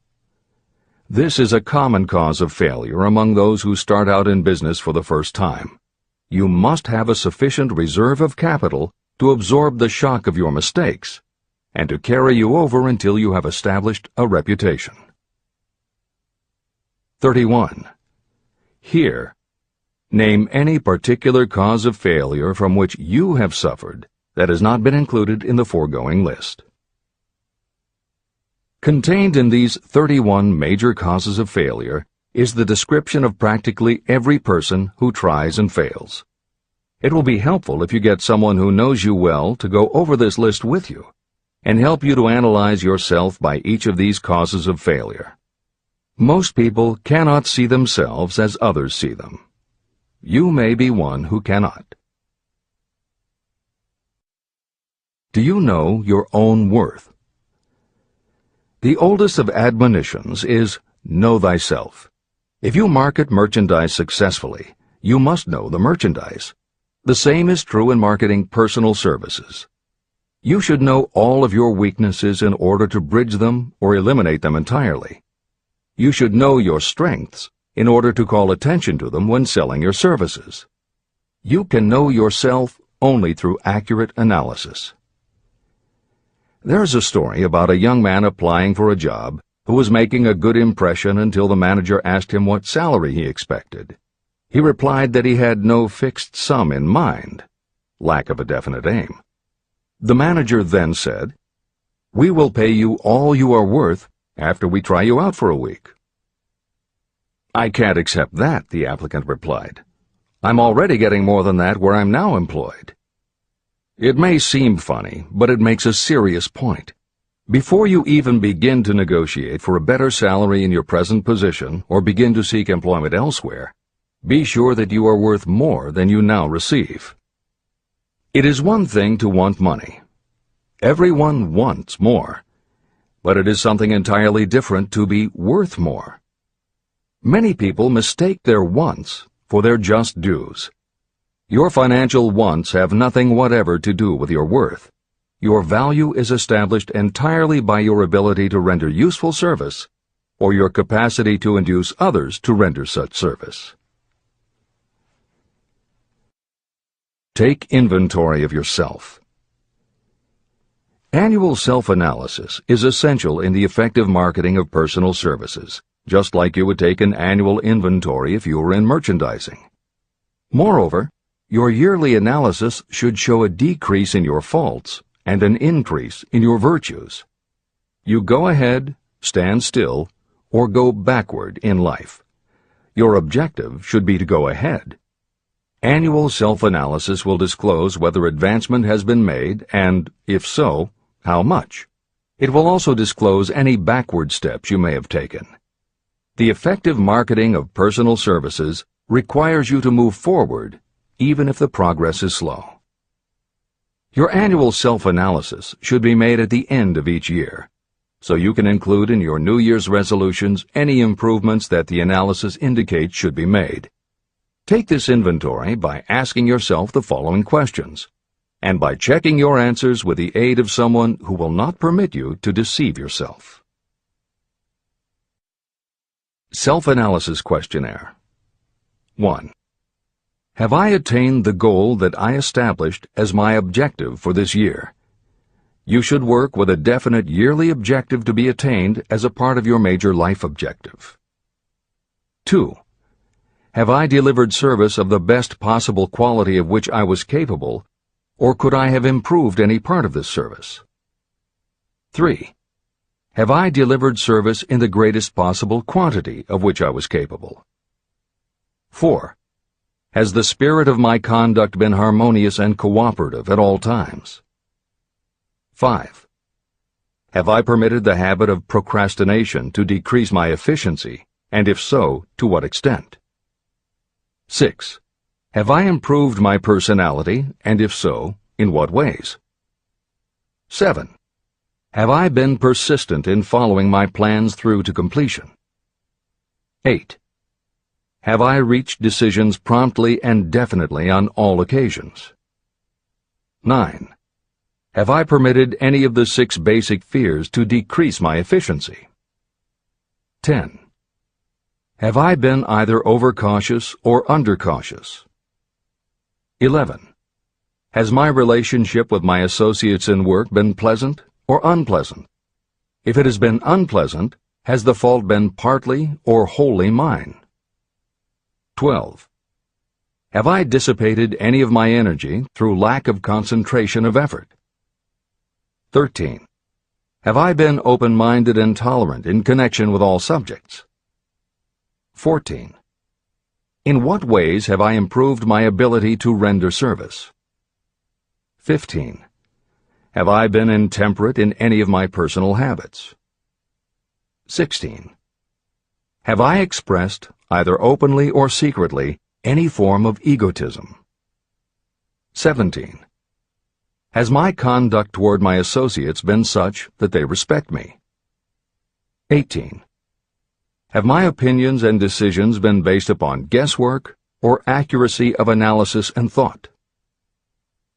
This is a common cause of failure among those who start out in business for the first time. You must have a sufficient reserve of capital to absorb the shock of your mistakes and to carry you over until you have established a reputation. 31. Here, name any particular cause of failure from which you have suffered that has not been included in the foregoing list. Contained in these 31 major causes of failure is the description of practically every person who tries and fails. It will be helpful if you get someone who knows you well to go over this list with you and help you to analyze yourself by each of these causes of failure. Most people cannot see themselves as others see them. You may be one who cannot. Do you know your own worth? The oldest of admonitions is, know thyself. If you market merchandise successfully, you must know the merchandise. The same is true in marketing personal services. You should know all of your weaknesses in order to bridge them or eliminate them entirely. You should know your strengths in order to call attention to them when selling your services. You can know yourself only through accurate analysis. There is a story about a young man applying for a job who was making a good impression until the manager asked him what salary he expected. He replied that he had no fixed sum in mind, lack of a definite aim. The manager then said, "We will pay you all you are worth after we try you out for a week." "I can't accept that," the applicant replied. "I'm already getting more than that where I'm now employed." It may seem funny, but it makes a serious point. Before you even begin to negotiate for a better salary in your present position or begin to seek employment elsewhere, be sure that you are worth more than you now receive. It is one thing to want money. Everyone wants more. But it is something entirely different to be worth more. Many people mistake their wants for their just dues. Your financial wants have nothing whatever to do with your worth. Your value is established entirely by your ability to render useful service or your capacity to induce others to render such service. Take inventory of yourself. Annual self-analysis is essential in the effective marketing of personal services, just like you would take an annual inventory if you were in merchandising. Moreover, your yearly analysis should show a decrease in your faults and an increase in your virtues. You go ahead, stand still, or go backward in life. Your objective should be to go ahead. Annual self-analysis will disclose whether advancement has been made and, if so, how much. It will also disclose any backward steps you may have taken. The effective marketing of personal services requires you to move forward, even if the progress is slow. Your annual self-analysis should be made at the end of each year, so you can include in your New Year's resolutions any improvements that the analysis indicates should be made. Take this inventory by asking yourself the following questions, and by checking your answers with the aid of someone who will not permit you to deceive yourself. Self-analysis questionnaire. 1. Have I attained the goal that I established as my objective for this year? You should work with a definite yearly objective to be attained as a part of your major life objective. 2. Have I delivered service of the best possible quality of which I was capable, or could I have improved any part of this service? 3. Have I delivered service in the greatest possible quantity of which I was capable? 4. Has the spirit of my conduct been harmonious and cooperative at all times? 5. Have I permitted the habit of procrastination to decrease my efficiency, and if so, to what extent? 6. Have I improved my personality, and if so, in what ways? 7. Have I been persistent in following my plans through to completion? 8. Have I reached decisions promptly and definitely on all occasions? 9. Have I permitted any of the 6 basic fears to decrease my efficiency? 10. Have I been either overcautious or undercautious? 11. Has my relationship with my associates in work been pleasant or unpleasant? If it has been unpleasant, has the fault been partly or wholly mine? 12. Have I dissipated any of my energy through lack of concentration of effort? 13. Have I been open-minded and tolerant in connection with all subjects? 14. In what ways have I improved my ability to render service? 15. Have I been intemperate in any of my personal habits? 16. Have I expressed, either openly or secretly, any form of egotism? 17. Has my conduct toward my associates been such that they respect me? 18. Have my opinions and decisions been based upon guesswork or accuracy of analysis and thought?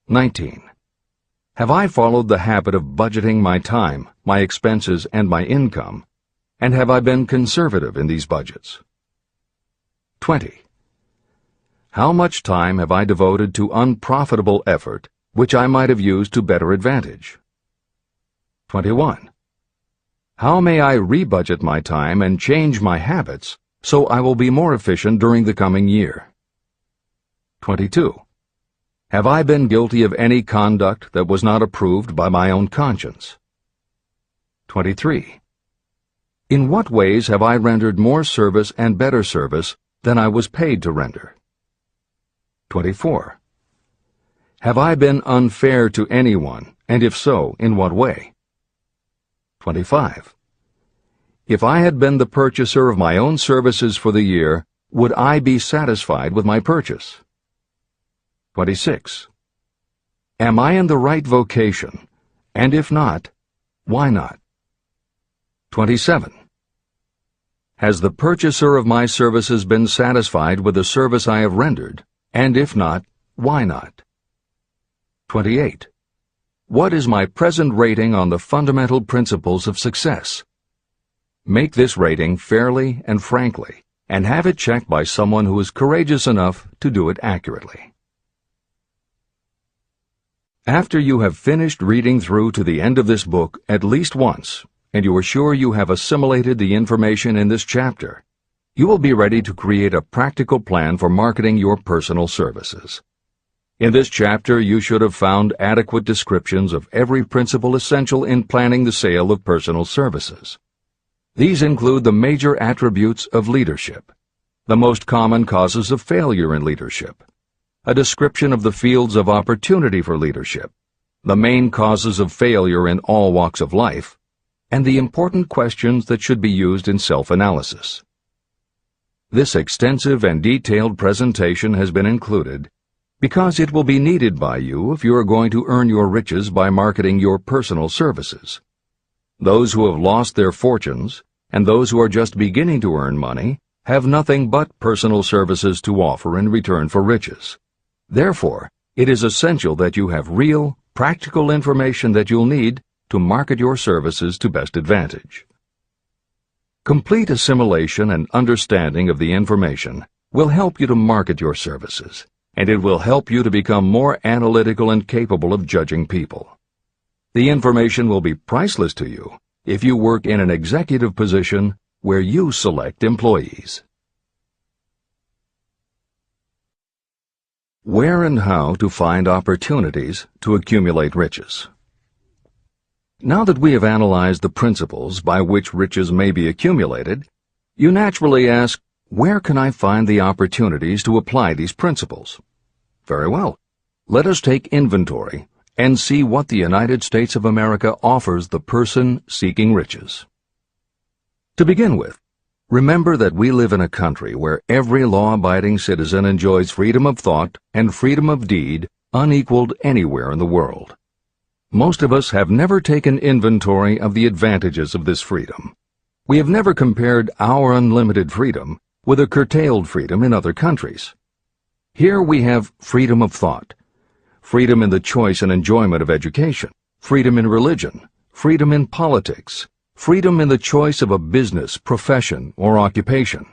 19. Have I followed the habit of budgeting my time, my expenses, and my income, and have I been conservative in these budgets? 20. How much time have I devoted to unprofitable effort which I might have used to better advantage? 21. How may I rebudget my time and change my habits so I will be more efficient during the coming year? 22. Have I been guilty of any conduct that was not approved by my own conscience? 23. In what ways have I rendered more service and better service than I was paid to render? 24. Have I been unfair to anyone, and if so, in what way? 25. If I had been the purchaser of my own services for the year, would I be satisfied with my purchase? 26. Am I in the right vocation, and if not, why not? 27. Has the purchaser of my services been satisfied with the service I have rendered, and if not, why not? 28. What is my present rating on the fundamental principles of success? Make this rating fairly and frankly, and have it checked by someone who is courageous enough to do it accurately. After you have finished reading through to the end of this book at least once, and you are sure you have assimilated the information in this chapter, you will be ready to create a practical plan for marketing your personal services. In this chapter, you should have found adequate descriptions of every principle essential in planning the sale of personal services. These include the major attributes of leadership, the most common causes of failure in leadership, a description of the fields of opportunity for leadership, the main causes of failure in all walks of life, and the important questions that should be used in self-analysis. This extensive and detailed presentation has been included because it will be needed by you if you are going to earn your riches by marketing your personal services. Those who have lost their fortunes and those who are just beginning to earn money have nothing but personal services to offer in return for riches. Therefore, it is essential that you have real, practical information that you'll need to market your services to best advantage. Complete assimilation and understanding of the information will help you to market your services, and it will help you to become more analytical and capable of judging people. The information will be priceless to you if you work in an executive position where you select employees. Where and how to find opportunities to accumulate riches. Now that we have analyzed the principles by which riches may be accumulated, you naturally ask, where can I find the opportunities to apply these principles? Very well. Let us take inventory and see what the United States of America offers the person seeking riches. To begin with, remember that we live in a country where every law-abiding citizen enjoys freedom of thought and freedom of deed unequaled anywhere in the world. Most of us have never taken inventory of the advantages of this freedom. We have never compared our unlimited freedom with a curtailed freedom in other countries. Here we have freedom of thought, freedom in the choice and enjoyment of education, freedom in religion, freedom in politics, freedom in the choice of a business, profession, or occupation,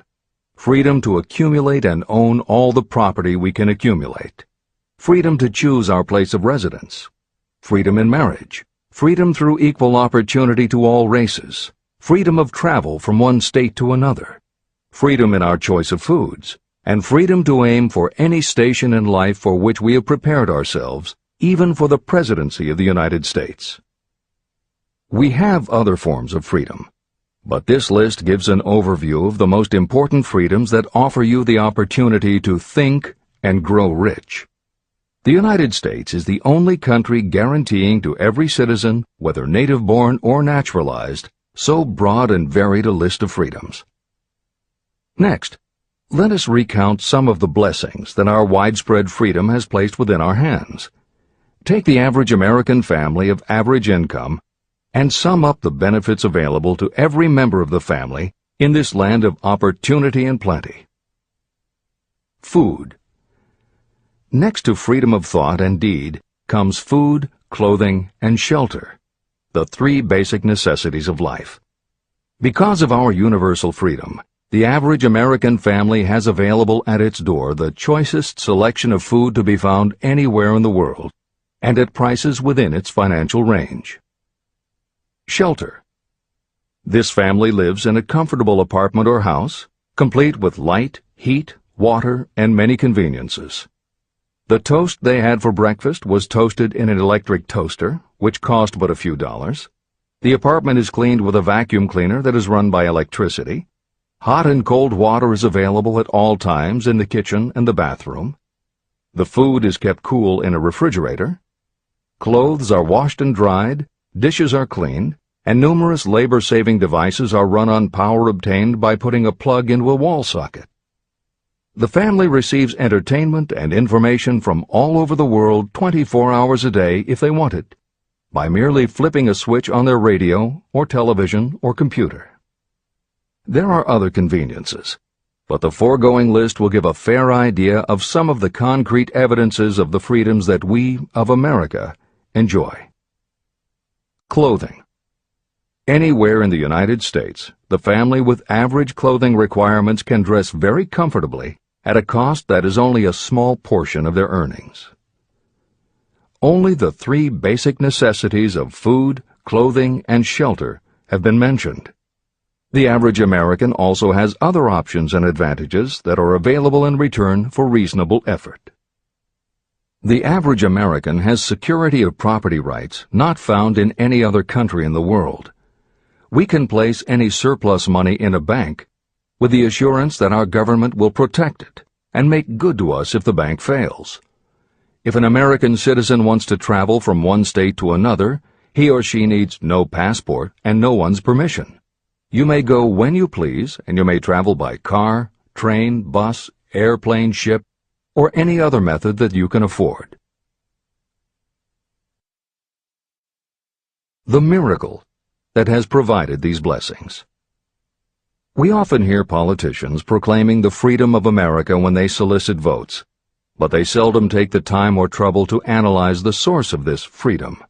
freedom to accumulate and own all the property we can accumulate, freedom to choose our place of residence, freedom in marriage, freedom through equal opportunity to all races, freedom of travel from one state to another, freedom in our choice of foods, and freedom to aim for any station in life for which we have prepared ourselves, even for the presidency of the United States. We have other forms of freedom, but this list gives an overview of the most important freedoms that offer you the opportunity to think and grow rich. The United States is the only country guaranteeing to every citizen, whether native-born or naturalized, so broad and varied a list of freedoms. Next, let us recount some of the blessings that our widespread freedom has placed within our hands. Take the average American family of average income and sum up the benefits available to every member of the family in this land of opportunity and plenty. Food. Next to freedom of thought and deed comes food, clothing, and shelter, the three basic necessities of life. Because of our universal freedom, the average American family has available at its door the choicest selection of food to be found anywhere in the world, and at prices within its financial range. Shelter. This family lives in a comfortable apartment or house, complete with light, heat, water, and many conveniences. The toast they had for breakfast was toasted in an electric toaster, which cost but a few dollars. The apartment is cleaned with a vacuum cleaner that is run by electricity. Hot and cold water is available at all times in the kitchen and the bathroom. The food is kept cool in a refrigerator. Clothes are washed and dried, dishes are cleaned, and numerous labor-saving devices are run on power obtained by putting a plug into a wall socket. The family receives entertainment and information from all over the world 24 hours a day if they want it, by merely flipping a switch on their radio or television or computer. There are other conveniences, but the foregoing list will give a fair idea of some of the concrete evidences of the freedoms that we, of America, enjoy. Clothing. Anywhere in the United States, the family with average clothing requirements can dress very comfortably at a cost that is only a small portion of their earnings. Only the three basic necessities of food, clothing, and shelter have been mentioned. The average American also has other options and advantages that are available in return for reasonable effort. The average American has security of property rights not found in any other country in the world. We can place any surplus money in a bank with the assurance that our government will protect it and make good to us if the bank fails. If an American citizen wants to travel from one state to another, he or she needs no passport and no one's permission. You may go when you please, and you may travel by car, train, bus, airplane, ship, or any other method that you can afford. The miracle that has provided these blessings. We often hear politicians proclaiming the freedom of America when they solicit votes, but they seldom take the time or trouble to analyze the source of this freedom.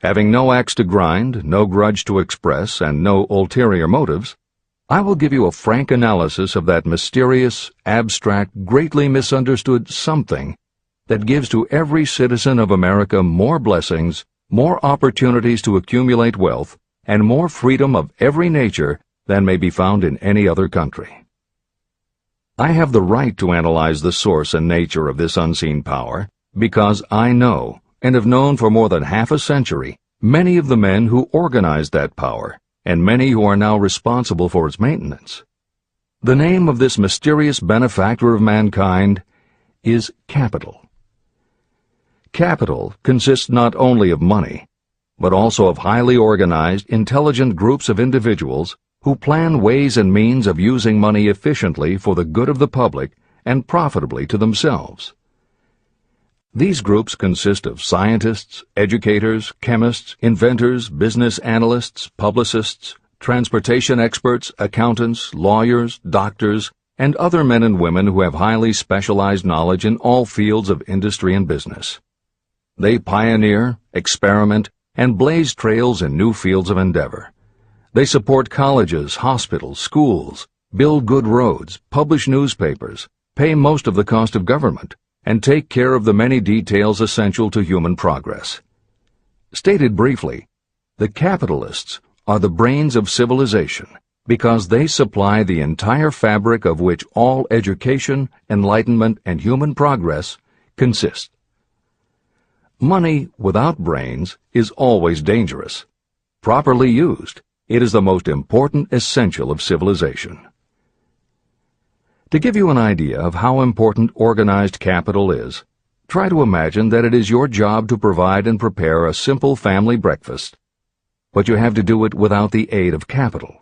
Having no axe to grind, no grudge to express, and no ulterior motives, I will give you a frank analysis of that mysterious, abstract, greatly misunderstood something that gives to every citizen of America more blessings, more opportunities to accumulate wealth, and more freedom of every nature than may be found in any other country. I have the right to analyze the source and nature of this unseen power because I know, and have known for more than half a century, many of the men who organized that power, and many who are now responsible for its maintenance. The name of this mysterious benefactor of mankind is capital. Capital consists not only of money, but also of highly organized, intelligent groups of individuals who plan ways and means of using money efficiently for the good of the public and profitably to themselves. These groups consist of scientists, educators, chemists, inventors, business analysts, publicists, transportation experts, accountants, lawyers, doctors, and other men and women who have highly specialized knowledge in all fields of industry and business. They pioneer, experiment, and blaze trails in new fields of endeavor. They support colleges, hospitals, schools, build good roads, publish newspapers, pay most of the cost of government, and take care of the many details essential to human progress. Stated briefly, the capitalists are the brains of civilization because they supply the entire fabric of which all education, enlightenment, and human progress consist. Money without brains is always dangerous. Properly used, it is the most important essential of civilization. To give you an idea of how important organized capital is, try to imagine that it is your job to provide and prepare a simple family breakfast, but you have to do it without the aid of capital.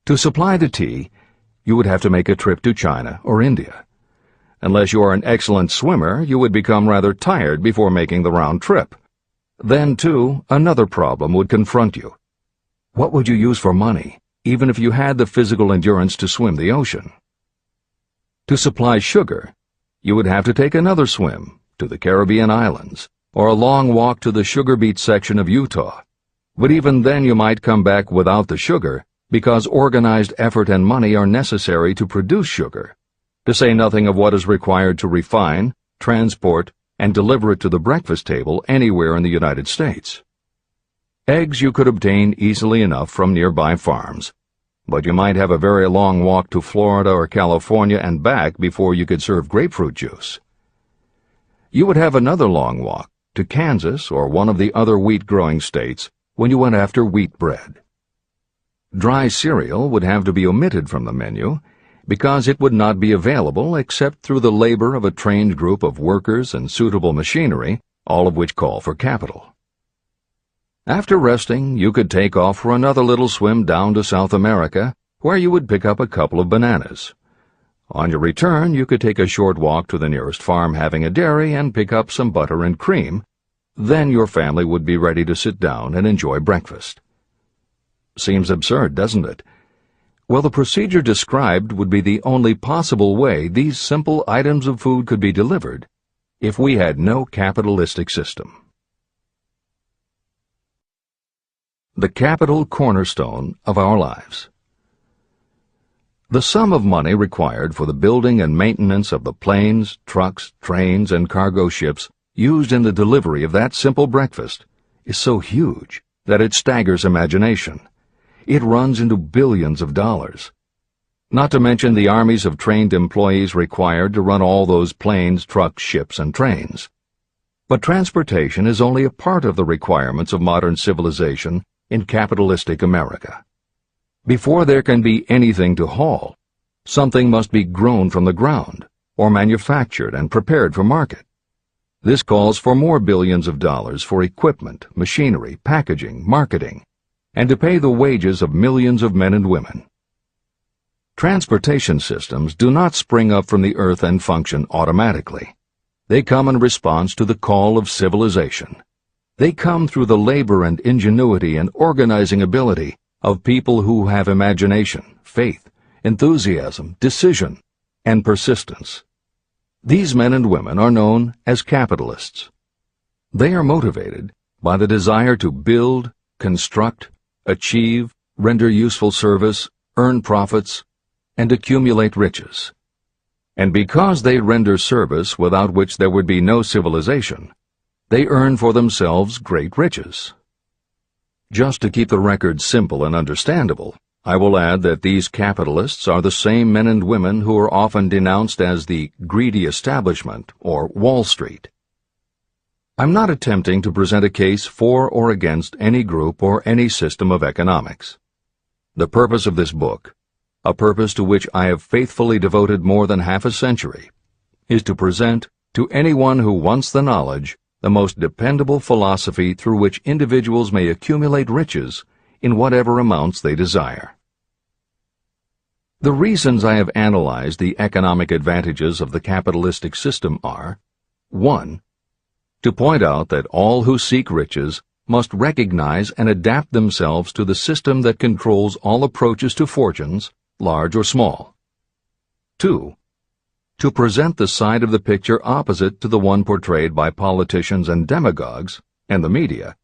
To supply the tea, you would have to make a trip to China or India. Unless you are an excellent swimmer, you would become rather tired before making the round trip. Then, too, another problem would confront you. What would you use for money, even if you had the physical endurance to swim the ocean? To supply sugar, you would have to take another swim to the Caribbean islands, or a long walk to the sugar beet section of Utah. But even then you might come back without the sugar, because organized effort and money are necessary to produce sugar, to say nothing of what is required to refine, transport, and deliver it to the breakfast table anywhere in the United States. Eggs you could obtain easily enough from nearby farms, but you might have a very long walk to Florida or California and back before you could serve grapefruit juice. You would have another long walk to Kansas or one of the other wheat-growing states when you went after wheat bread. Dry cereal would have to be omitted from the menu because it would not be available except through the labor of a trained group of workers and suitable machinery, all of which call for capital. After resting, you could take off for another little swim down to South America, where you would pick up a couple of bananas. On your return, you could take a short walk to the nearest farm having a dairy and pick up some butter and cream. Then your family would be ready to sit down and enjoy breakfast. Seems absurd, doesn't it? Well, the procedure described would be the only possible way these simple items of food could be delivered if we had no capitalistic system. The capital cornerstone of our lives. The sum of money required for the building and maintenance of the planes, trucks, trains, and cargo ships used in the delivery of that simple breakfast is so huge that it staggers imagination. It runs into billions of dollars. Not to mention the armies of trained employees required to run all those planes, trucks, ships, and trains. But transportation is only a part of the requirements of modern civilization in capitalistic America. Before there can be anything to haul, something must be grown from the ground, or manufactured and prepared for market. This calls for more billions of dollars for equipment, machinery, packaging, marketing, and to pay the wages of millions of men and women. Transportation systems do not spring up from the earth and function automatically. They come in response to the call of civilization. They come through the labor and ingenuity and organizing ability of people who have imagination, faith, enthusiasm, decision, and persistence. These men and women are known as capitalists. They are motivated by the desire to build, construct, achieve, render useful service, earn profits, and accumulate riches. And because they render service without which there would be no civilization, they earn for themselves great riches. Just to keep the record simple and understandable, I will add that these capitalists are the same men and women who are often denounced as the greedy establishment or Wall Street. I'm not attempting to present a case for or against any group or any system of economics. The purpose of this book, a purpose to which I have faithfully devoted more than half a century, is to present to anyone who wants the knowledge the most dependable philosophy through which individuals may accumulate riches in whatever amounts they desire. The reasons I have analyzed the economic advantages of the capitalistic system are: 1. To point out that all who seek riches must recognize and adapt themselves to the system that controls all approaches to fortunes, large or small. 2. To present the side of the picture opposite to the one portrayed by politicians and demagogues and the media,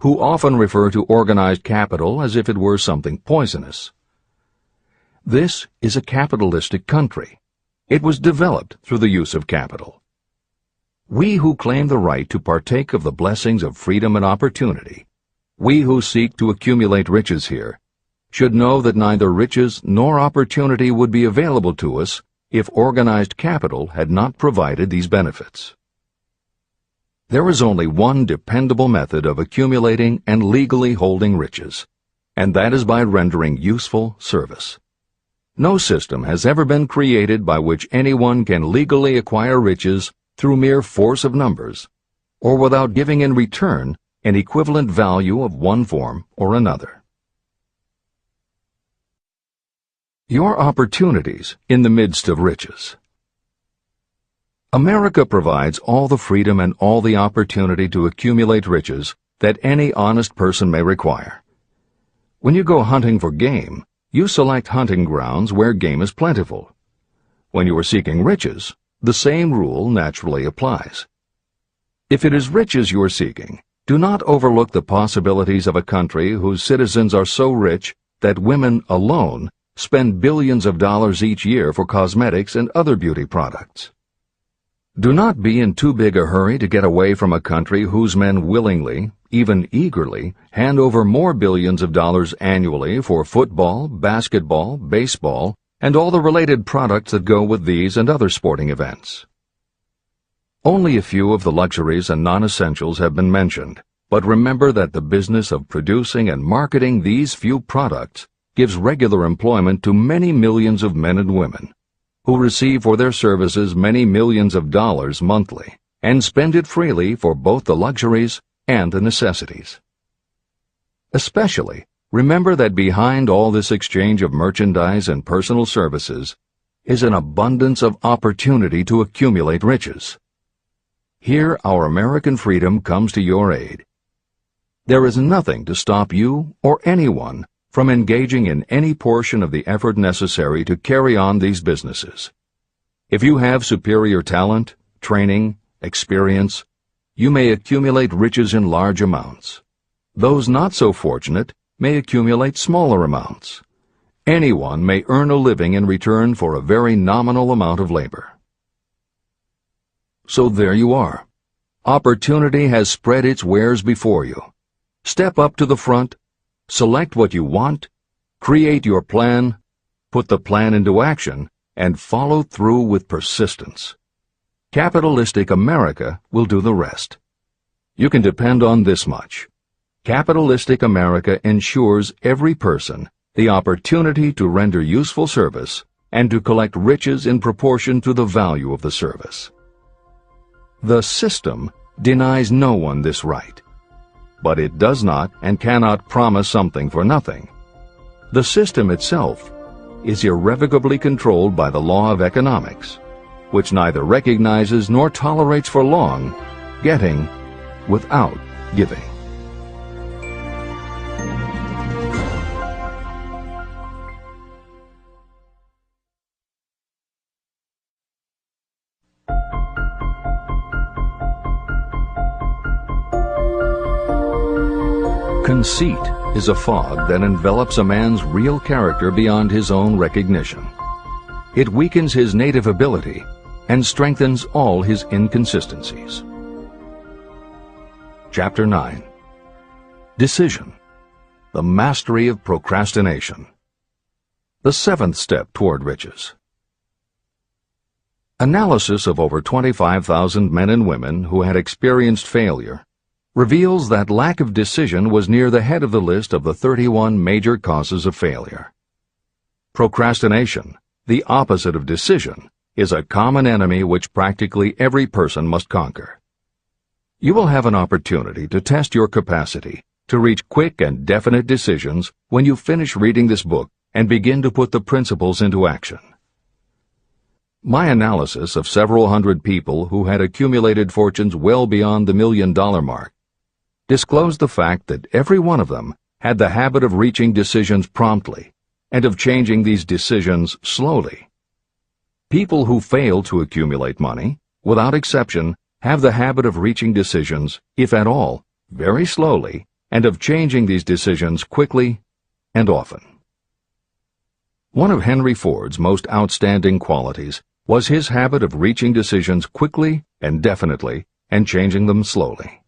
who often refer to organized capital as if it were something poisonous. This is a capitalistic country. It was developed through the use of capital. We who claim the right to partake of the blessings of freedom and opportunity, we who seek to accumulate riches here, should know that neither riches nor opportunity would be available to us if organized capital had not provided these benefits. There is only one dependable method of accumulating and legally holding riches, and that is by rendering useful service. No system has ever been created by which anyone can legally acquire riches through mere force of numbers, or without giving in return an equivalent value of one form or another. Your opportunities in the midst of riches. America provides all the freedom and all the opportunity to accumulate riches that any honest person may require. When you go hunting for game, you select hunting grounds where game is plentiful. When you are seeking riches, the same rule naturally applies. If it is riches you are seeking, do not overlook the possibilities of a country whose citizens are so rich that women alone spend billions of dollars each year for cosmetics and other beauty products. Do not be in too big a hurry to get away from a country whose men willingly, even eagerly, hand over more billions of dollars annually for football, basketball, baseball, and all the related products that go with these and other sporting events. Only a few of the luxuries and non-essentials have been mentioned, but remember that the business of producing and marketing these few products gives regular employment to many millions of men and women, who receive for their services many millions of dollars monthly, and spend it freely for both the luxuries and the necessities. Especially, remember that behind all this exchange of merchandise and personal services is an abundance of opportunity to accumulate riches. Here our American freedom comes to your aid. There is nothing to stop you or anyone from engaging in any portion of the effort necessary to carry on these businesses. If you have superior talent, training, experience, you may accumulate riches in large amounts. Those not so fortunate may accumulate smaller amounts. Anyone may earn a living in return for a very nominal amount of labor. So there you are. Opportunity has spread its wares before you. Step up to the front, select what you want, create your plan, put the plan into action, and follow through with persistence. Capitalistic America will do the rest. You can depend on this much. Capitalistic America ensures every person the opportunity to render useful service and to collect riches in proportion to the value of the service. The system denies no one this right, but it does not and cannot promise something for nothing. The system itself is irrevocably controlled by the law of economics, which neither recognizes nor tolerates for long getting without giving. Conceit is a fog that envelops a man's real character beyond his own recognition. It weakens his native ability and strengthens all his inconsistencies. Chapter 9. Decision. The mastery of procrastination. The seventh step toward riches. Analysis of over 25,000 men and women who had experienced failure reveals that lack of decision was near the head of the list of the 31 major causes of failure. Procrastination, the opposite of decision, is a common enemy which practically every person must conquer. You will have an opportunity to test your capacity to reach quick and definite decisions when you finish reading this book and begin to put the principles into action. My analysis of several hundred people who had accumulated fortunes well beyond the $1 million mark disclosed the fact that every one of them had the habit of reaching decisions promptly and of changing these decisions slowly. People who fail to accumulate money, without exception, have the habit of reaching decisions, if at all, very slowly and of changing these decisions quickly and often. One of Henry Ford's most outstanding qualities was his habit of reaching decisions quickly and definitely and changing them slowly.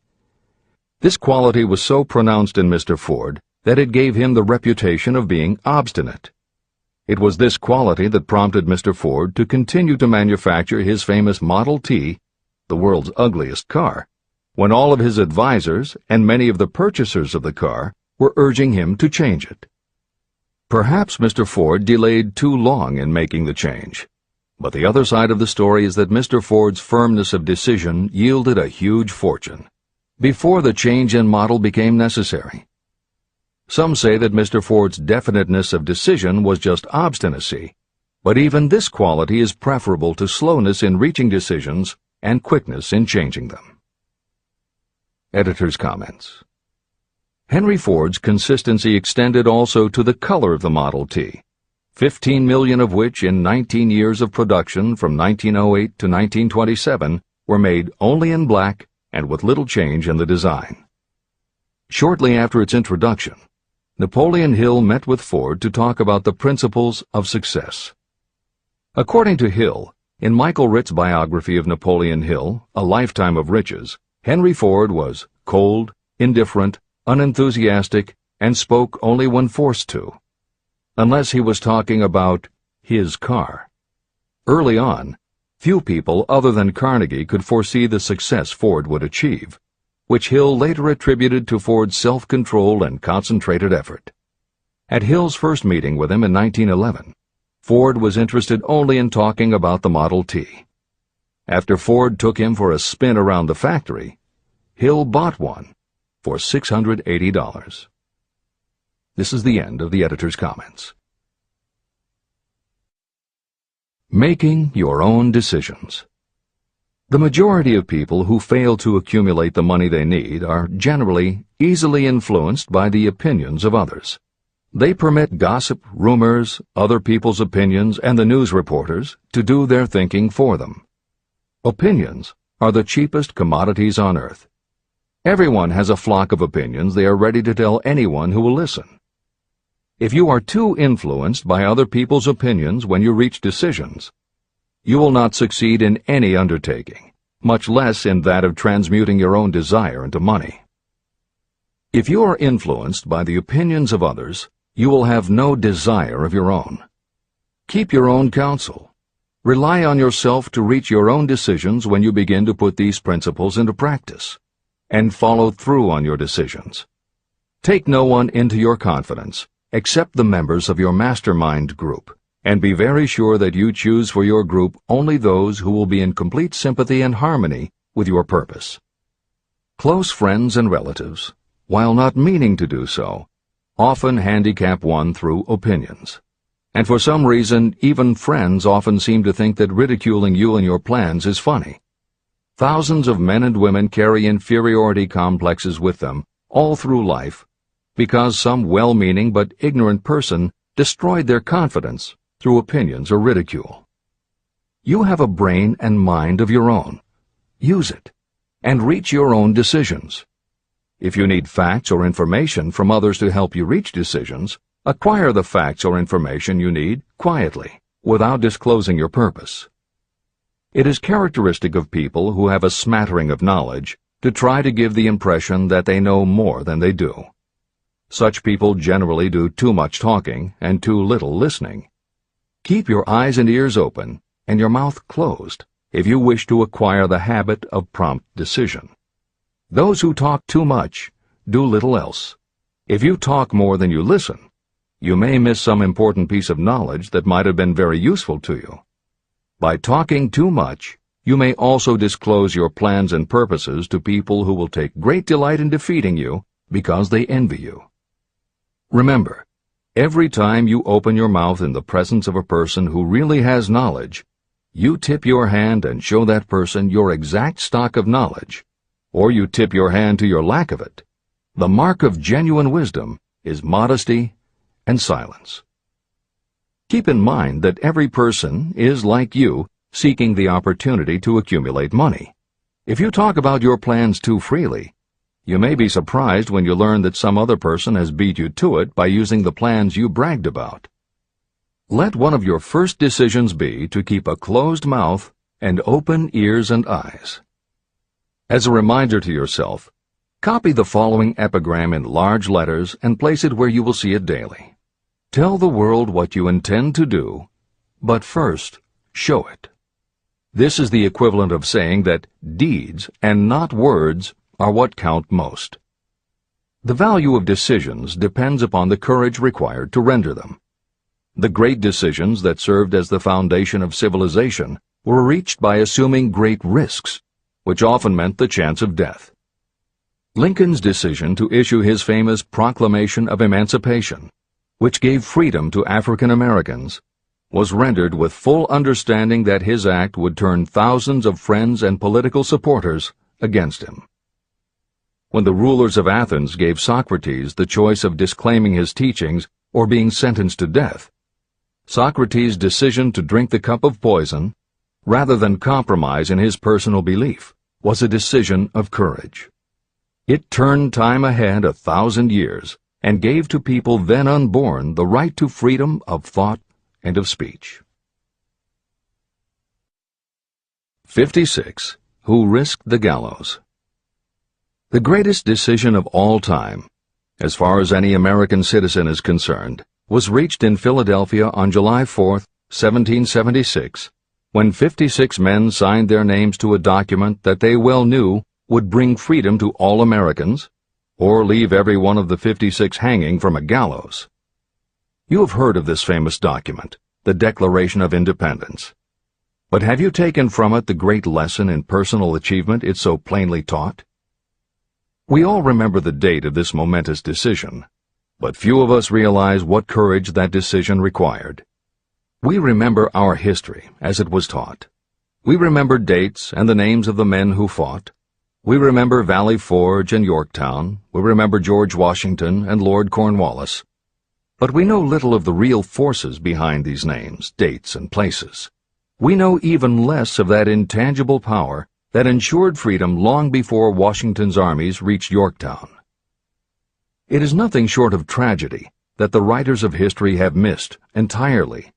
This quality was so pronounced in Mr. Ford that it gave him the reputation of being obstinate. It was this quality that prompted Mr. Ford to continue to manufacture his famous Model T, the world's ugliest car, when all of his advisors and many of the purchasers of the car were urging him to change it. Perhaps Mr. Ford delayed too long in making the change, but the other side of the story is that Mr. Ford's firmness of decision yielded a huge fortune before the change in model became necessary. Some say that Mr. Ford's definiteness of decision was just obstinacy, but even this quality is preferable to slowness in reaching decisions and quickness in changing them. Editor's comments. Henry Ford's consistency extended also to the color of the Model T, 15 million of which in 19 years of production from 1908 to 1927 were made only in black and with little change in the design. Shortly after its introduction, Napoleon Hill met with Ford to talk about the principles of success. According to Hill, in Michael Ritt's biography of Napoleon Hill, A Lifetime of Riches, Henry Ford was cold, indifferent, unenthusiastic, and spoke only when forced to, unless he was talking about his car. Early on, few people other than Carnegie could foresee the success Ford would achieve, which Hill later attributed to Ford's self-control and concentrated effort. At Hill's first meeting with him in 1911, Ford was interested only in talking about the Model T. After Ford took him for a spin around the factory, Hill bought one for $680. This is the end of the editor's comments. Making your own decisions. The majority of people who fail to accumulate the money they need are generally easily influenced by the opinions of others. They permit gossip, rumors, other people's opinions, and the news reporters to do their thinking for them. Opinions are the cheapest commodities on earth. Everyone has a flock of opinions they are ready to tell anyone who will listen. If you are too influenced by other people's opinions when you reach decisions, you will not succeed in any undertaking, much less in that of transmuting your own desire into money. If you are influenced by the opinions of others, you will have no desire of your own. Keep your own counsel. Rely on yourself to reach your own decisions when you begin to put these principles into practice, and follow through on your decisions. Take no one into your confidence except the members of your mastermind group, and be very sure that you choose for your group only those who will be in complete sympathy and harmony with your purpose. Close friends and relatives, while not meaning to do so, often handicap one through opinions. And for some reason, even friends often seem to think that ridiculing you and your plans is funny. Thousands of men and women carry inferiority complexes with them all through life because some well-meaning but ignorant person destroyed their confidence through opinions or ridicule. You have a brain and mind of your own. Use it, and reach your own decisions. If you need facts or information from others to help you reach decisions, acquire the facts or information you need quietly, without disclosing your purpose. It is characteristic of people who have a smattering of knowledge to try to give the impression that they know more than they do. Such people generally do too much talking and too little listening. Keep your eyes and ears open and your mouth closed if you wish to acquire the habit of prompt decision. Those who talk too much do little else. If you talk more than you listen, you may miss some important piece of knowledge that might have been very useful to you. By talking too much, you may also disclose your plans and purposes to people who will take great delight in defeating you because they envy you. Remember, every time you open your mouth in the presence of a person who really has knowledge, you tip your hand and show that person your exact stock of knowledge, or you tip your hand to your lack of it. The mark of genuine wisdom is modesty and silence. Keep in mind that every person is, like you, seeking the opportunity to accumulate money. If you talk about your plans too freely, You may be surprised when you learn that some other person has beat you to it by using the plans you bragged about. Let one of your first decisions be to keep a closed mouth and open ears and eyes. As a reminder to yourself, copy the following epigram in large letters and place it where you will see it daily. Tell the world what you intend to do, but first, show it. This is the equivalent of saying that deeds and not words are what count most. The value of decisions depends upon the courage required to render them. The great decisions that served as the foundation of civilization were reached by assuming great risks, which often meant the chance of death. Lincoln's decision to issue his famous Proclamation of Emancipation, which gave freedom to African Americans, was rendered with full understanding that his act would turn thousands of friends and political supporters against him. When the rulers of Athens gave Socrates the choice of disclaiming his teachings or being sentenced to death, Socrates' decision to drink the cup of poison, rather than compromise in his personal belief, was a decision of courage. It turned time ahead 1,000 years and gave to people then unborn the right to freedom of thought and of speech. 56. Who risked the gallows? The greatest decision of all time, as far as any American citizen is concerned, was reached in Philadelphia on July 4, 1776, when 56 men signed their names to a document that they well knew would bring freedom to all Americans, or leave every one of the 56 hanging from a gallows. You have heard of this famous document, the Declaration of Independence. But have you taken from it the great lesson in personal achievement it so plainly taught? We all remember the date of this momentous decision, but few of us realize what courage that decision required. We remember our history as it was taught. We remember dates and the names of the men who fought. We remember Valley Forge and Yorktown. We remember George Washington and Lord Cornwallis. But we know little of the real forces behind these names, dates, and places. We know even less of that intangible power that ensured freedom long before Washington's armies reached Yorktown. It is nothing short of tragedy that the writers of history have missed entirely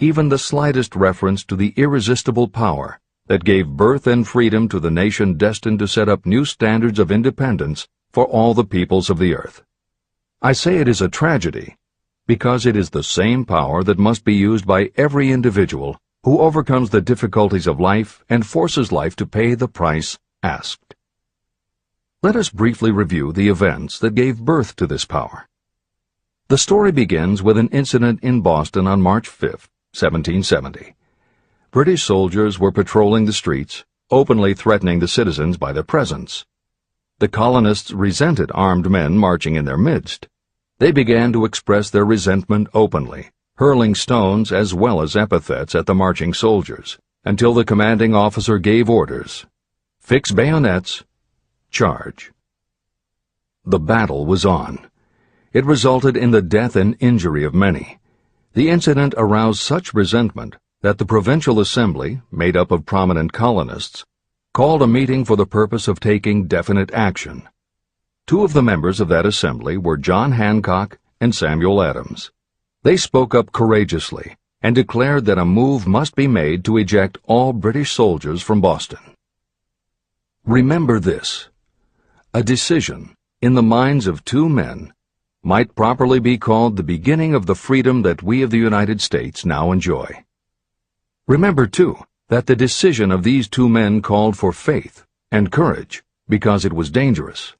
even the slightest reference to the irresistible power that gave birth and freedom to the nation destined to set up new standards of independence for all the peoples of the earth. I say it is a tragedy because it is the same power that must be used by every individual who overcomes the difficulties of life and forces life to pay the price asked. Let us briefly review the events that gave birth to this power. The story begins with an incident in Boston on March 5, 1770. British soldiers were patrolling the streets, openly threatening the citizens by their presence. The colonists resented armed men marching in their midst. They began to express their resentment openly, hurling stones as well as epithets at the marching soldiers, until the commanding officer gave orders. Fix bayonets. Charge. The battle was on. It resulted in the death and injury of many. The incident aroused such resentment that the Provincial Assembly, made up of prominent colonists, called a meeting for the purpose of taking definite action. Two of the members of that assembly were John Hancock and Samuel Adams. They spoke up courageously and declared that a move must be made to eject all British soldiers from Boston. Remember this. A decision, in the minds of two men, might properly be called the beginning of the freedom that we of the United States now enjoy. Remember, too, that the decision of these two men called for faith and courage because it was dangerous.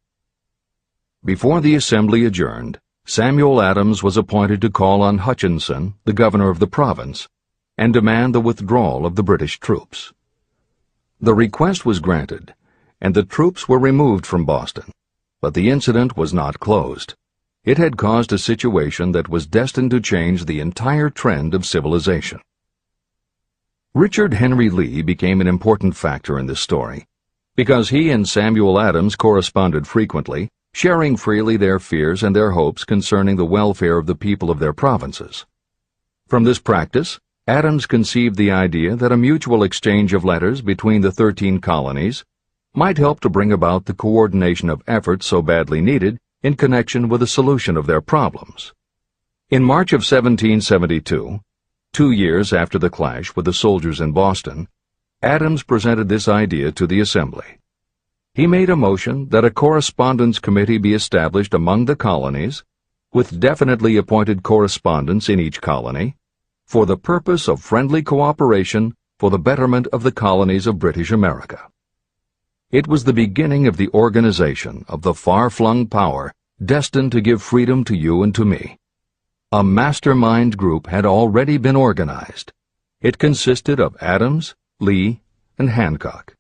Before the assembly adjourned, Samuel Adams was appointed to call on Hutchinson, the governor of the province, and demand the withdrawal of the British troops. The request was granted, and the troops were removed from Boston, but the incident was not closed. It had caused a situation that was destined to change the entire trend of civilization. Richard Henry Lee became an important factor in this story, because he and Samuel Adams corresponded frequently, sharing freely their fears and their hopes concerning the welfare of the people of their provinces. From this practice, Adams conceived the idea that a mutual exchange of letters between the 13 colonies might help to bring about the coordination of efforts so badly needed in connection with the solution of their problems. In March of 1772, 2 years after the clash with the soldiers in Boston, Adams presented this idea to the Assembly. He made a motion that a correspondence committee be established among the colonies, with definitely appointed correspondents in each colony, for the purpose of friendly cooperation for the betterment of the colonies of British America. It was the beginning of the organization of the far-flung power destined to give freedom to you and to me. A mastermind group had already been organized. It consisted of Adams, Lee, and Hancock.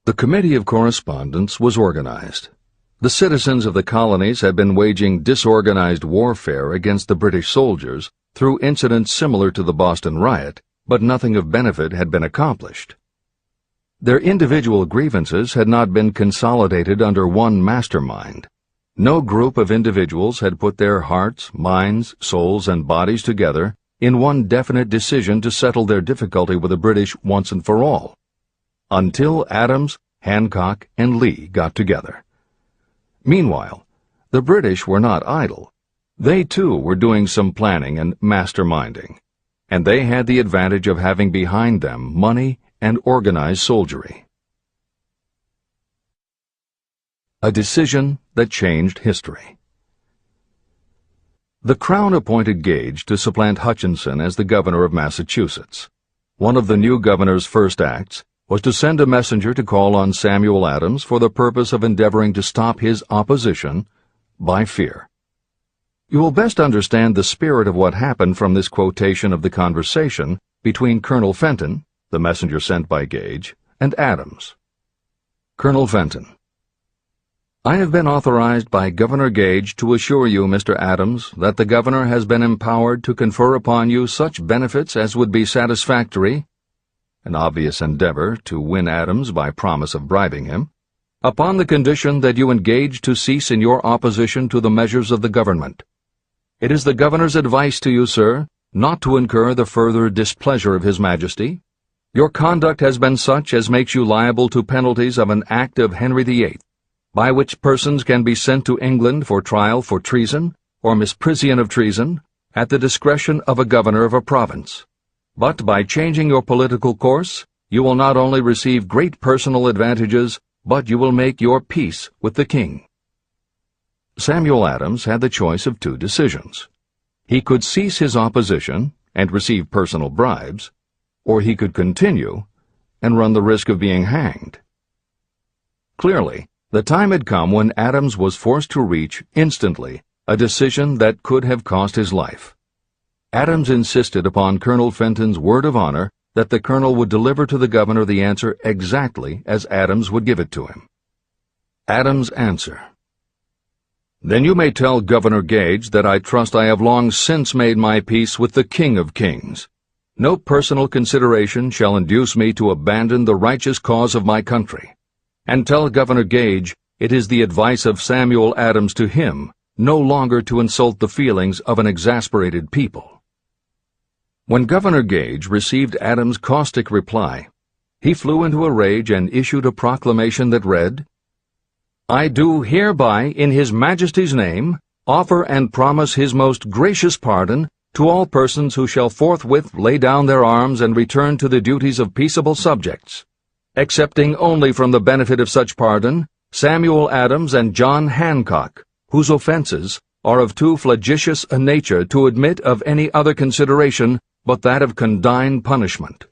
The Committee of Correspondence was organized. The citizens of the colonies had been waging disorganized warfare against the British soldiers through incidents similar to the Boston riot, but nothing of benefit had been accomplished. Their individual grievances had not been consolidated under one mastermind. No group of individuals had put their hearts, minds, souls, and bodies together in one definite decision to settle their difficulty with the British once and for all, until Adams, Hancock, and Lee got together. Meanwhile, the British were not idle. They, too, were doing some planning and masterminding, and they had the advantage of having behind them money and organized soldiery. A decision that changed history. The Crown appointed Gage to supplant Hutchinson as the governor of Massachusetts. One of the new governor's first acts was to send a messenger to call on Samuel Adams for the purpose of endeavoring to stop his opposition by fear. You will best understand the spirit of what happened from this quotation of the conversation between Colonel Fenton, the messenger sent by Gage, and Adams. Colonel Fenton: I have been authorized by Governor Gage to assure you, Mr. Adams, that the governor has been empowered to confer upon you such benefits as would be satisfactory, an obvious endeavor to win Adams by promise of bribing him, upon the condition that you engage to cease in your opposition to the measures of the government. It is the governor's advice to you, sir, not to incur the further displeasure of His Majesty. Your conduct has been such as makes you liable to penalties of an act of Henry VIII, by which persons can be sent to England for trial for treason or misprision of treason at the discretion of a governor of a province. But by changing your political course, you will not only receive great personal advantages, but you will make your peace with the king. Samuel Adams had the choice of two decisions. He could cease his opposition and receive personal bribes, or he could continue and run the risk of being hanged. Clearly, the time had come when Adams was forced to reach, instantly, a decision that could have cost his life. Adams insisted upon Colonel Fenton's word of honor that the colonel would deliver to the governor the answer exactly as Adams would give it to him. Adams' answer: Then you may tell Governor Gage that I trust I have long since made my peace with the King of Kings. No personal consideration shall induce me to abandon the righteous cause of my country. And tell Governor Gage it is the advice of Samuel Adams to him no longer to insult the feelings of an exasperated people. When Governor Gage received Adams' caustic reply, he flew into a rage and issued a proclamation that read, I do hereby, in His Majesty's name, offer and promise His most gracious pardon to all persons who shall forthwith lay down their arms and return to the duties of peaceable subjects, excepting only from the benefit of such pardon Samuel Adams and John Hancock, whose offenses are of too flagitious a nature to admit of any other consideration but that of condign punishment.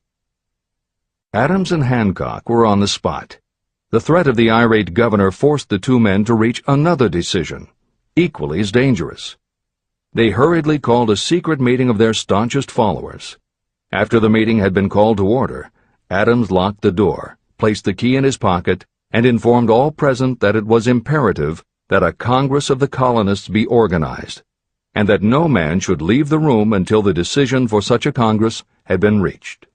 Adams and Hancock were on the spot. The threat of the irate governor forced the two men to reach another decision, equally as dangerous. They hurriedly called a secret meeting of their staunchest followers. After the meeting had been called to order, Adams locked the door, placed the key in his pocket, and informed all present that it was imperative that a Congress of the colonists be organized, and that no man should leave the room until the decision for such a Congress had been reached.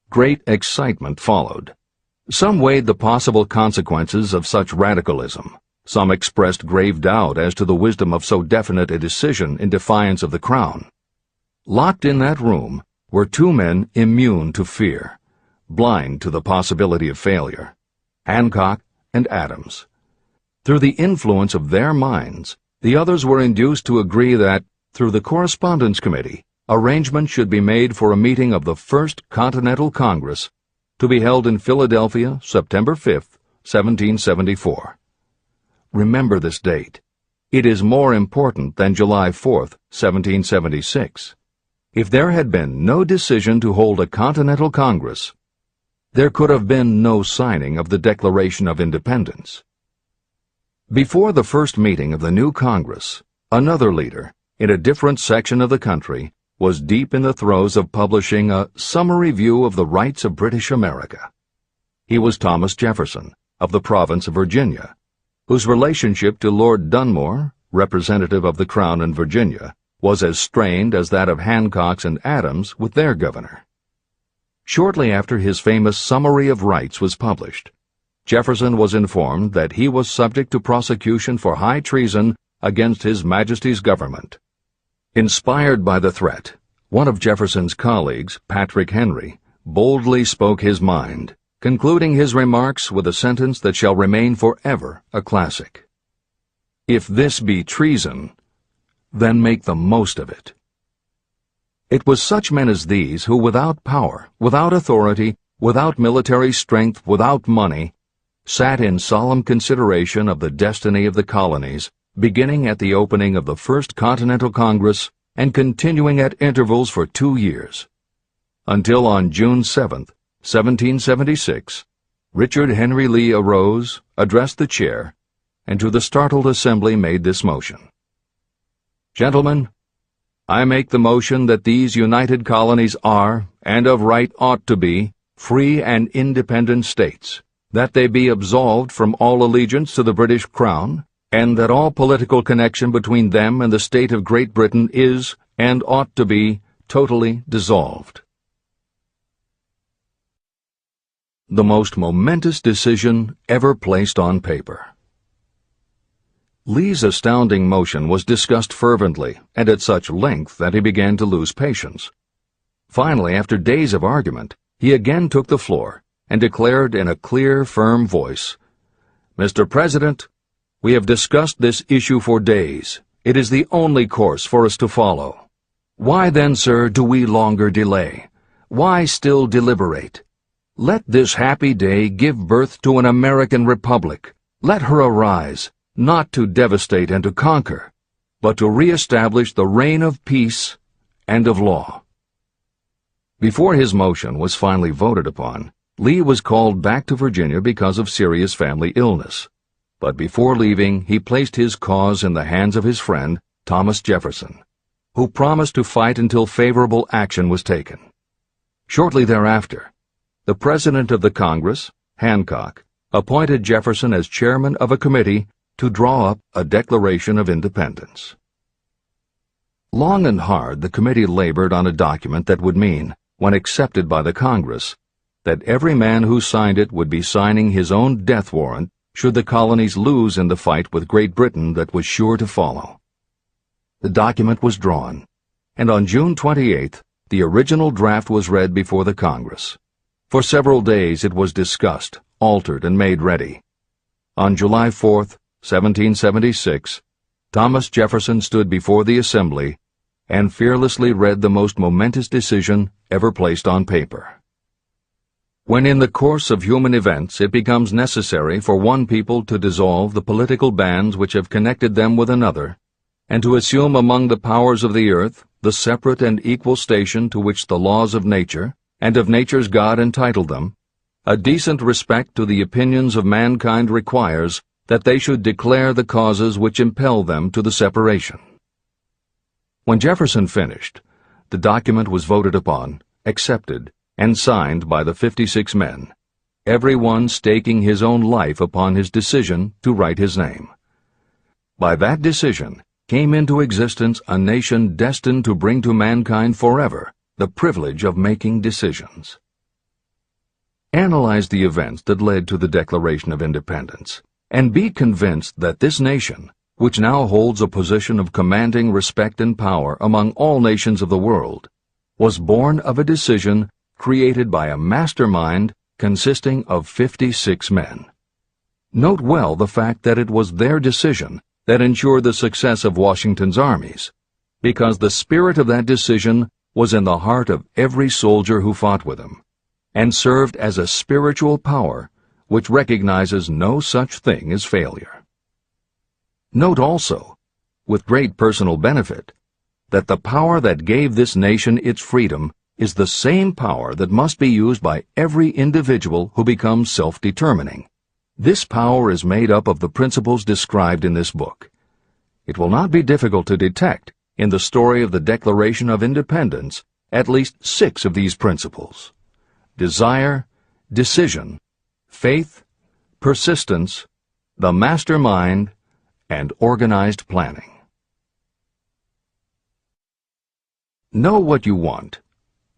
Great excitement followed. Some weighed the possible consequences of such radicalism. Some expressed grave doubt as to the wisdom of so definite a decision in defiance of the Crown. Locked in that room were two men immune to fear, blind to the possibility of failure. Hancock, and Adams. Through the influence of their minds, the others were induced to agree that, through the Correspondence Committee, arrangements should be made for a meeting of the First Continental Congress to be held in Philadelphia, September 5, 1774. Remember this date. It is more important than July 4, 1776. If there had been no decision to hold a Continental Congress, there could have been no signing of the Declaration of Independence. Before the first meeting of the new Congress, another leader, in a different section of the country, was deep in the throes of publishing a summary view of the rights of British America. He was Thomas Jefferson, of the province of Virginia, whose relationship to Lord Dunmore, representative of the Crown in Virginia, was as strained as that of Hancock's and Adams with their governor. Shortly after his famous Summary of Rights was published, Jefferson was informed that he was subject to prosecution for high treason against His Majesty's government. Inspired by the threat, one of Jefferson's colleagues, Patrick Henry, boldly spoke his mind, concluding his remarks with a sentence that shall remain forever a classic. "If this be treason, then make the most of it." It was such men as these who, without power, without authority, without military strength, without money, sat in solemn consideration of the destiny of the colonies, beginning at the opening of the First Continental Congress and continuing at intervals for 2 years, until on June 7, 1776, Richard Henry Lee arose, addressed the chair, and to the startled assembly made this motion: "Gentlemen, I make the motion that these united colonies are, and of right ought to be, free and independent states, that they be absolved from all allegiance to the British Crown, and that all political connection between them and the state of Great Britain is, and ought to be, totally dissolved." The most momentous decision ever placed on paper. Lee's astounding motion was discussed fervently and at such length that he began to lose patience. Finally, after days of argument, he again took the floor and declared in a clear, firm voice, "Mr. President, we have discussed this issue for days. It is the only course for us to follow. Why then, sir, do we longer delay? Why still deliberate? Let this happy day give birth to an American republic. Let her arise, not to devastate and to conquer, but to re-establish the reign of peace and of law." Before his motion was finally voted upon, Lee was called back to Virginia because of serious family illness. But before leaving, he placed his cause in the hands of his friend, Thomas Jefferson, who promised to fight until favorable action was taken. Shortly thereafter, the President of the Congress, Hancock, appointed Jefferson as chairman of a committee to draw up a Declaration of Independence. Long and hard the committee labored on a document that would mean, when accepted by the Congress, that every man who signed it would be signing his own death warrant should the colonies lose in the fight with Great Britain that was sure to follow. The document was drawn, and on June 28th, the original draft was read before the Congress. For several days it was discussed, altered, and made ready. On July 4th, 1776, Thomas Jefferson stood before the Assembly and fearlessly read the most momentous decision ever placed on paper. When in the course of human events it becomes necessary for one people to dissolve the political bands which have connected them with another, and to assume among the powers of the earth the separate and equal station to which the laws of nature and of nature's God entitled them, a decent respect to the opinions of mankind requires that they should declare the causes which impel them to the separation. When Jefferson finished, the document was voted upon, accepted, and signed by the 56 men, every one staking his own life upon his decision to write his name. By that decision came into existence a nation destined to bring to mankind forever the privilege of making decisions. Analyze the events that led to the Declaration of Independence, and be convinced that this nation, which now holds a position of commanding respect and power among all nations of the world, was born of a decision created by a mastermind consisting of 56 men. Note well the fact that it was their decision that ensured the success of Washington's armies, because the spirit of that decision was in the heart of every soldier who fought with him, and served as a spiritual power which recognizes no such thing as failure. Note also, with great personal benefit, that the power that gave this nation its freedom is the same power that must be used by every individual who becomes self-determining. This power is made up of the principles described in this book. It will not be difficult to detect in the story of the Declaration of Independence at least 6 of these principles: desire, decision, faith, persistence, the mastermind, and organized planning. Know what you want,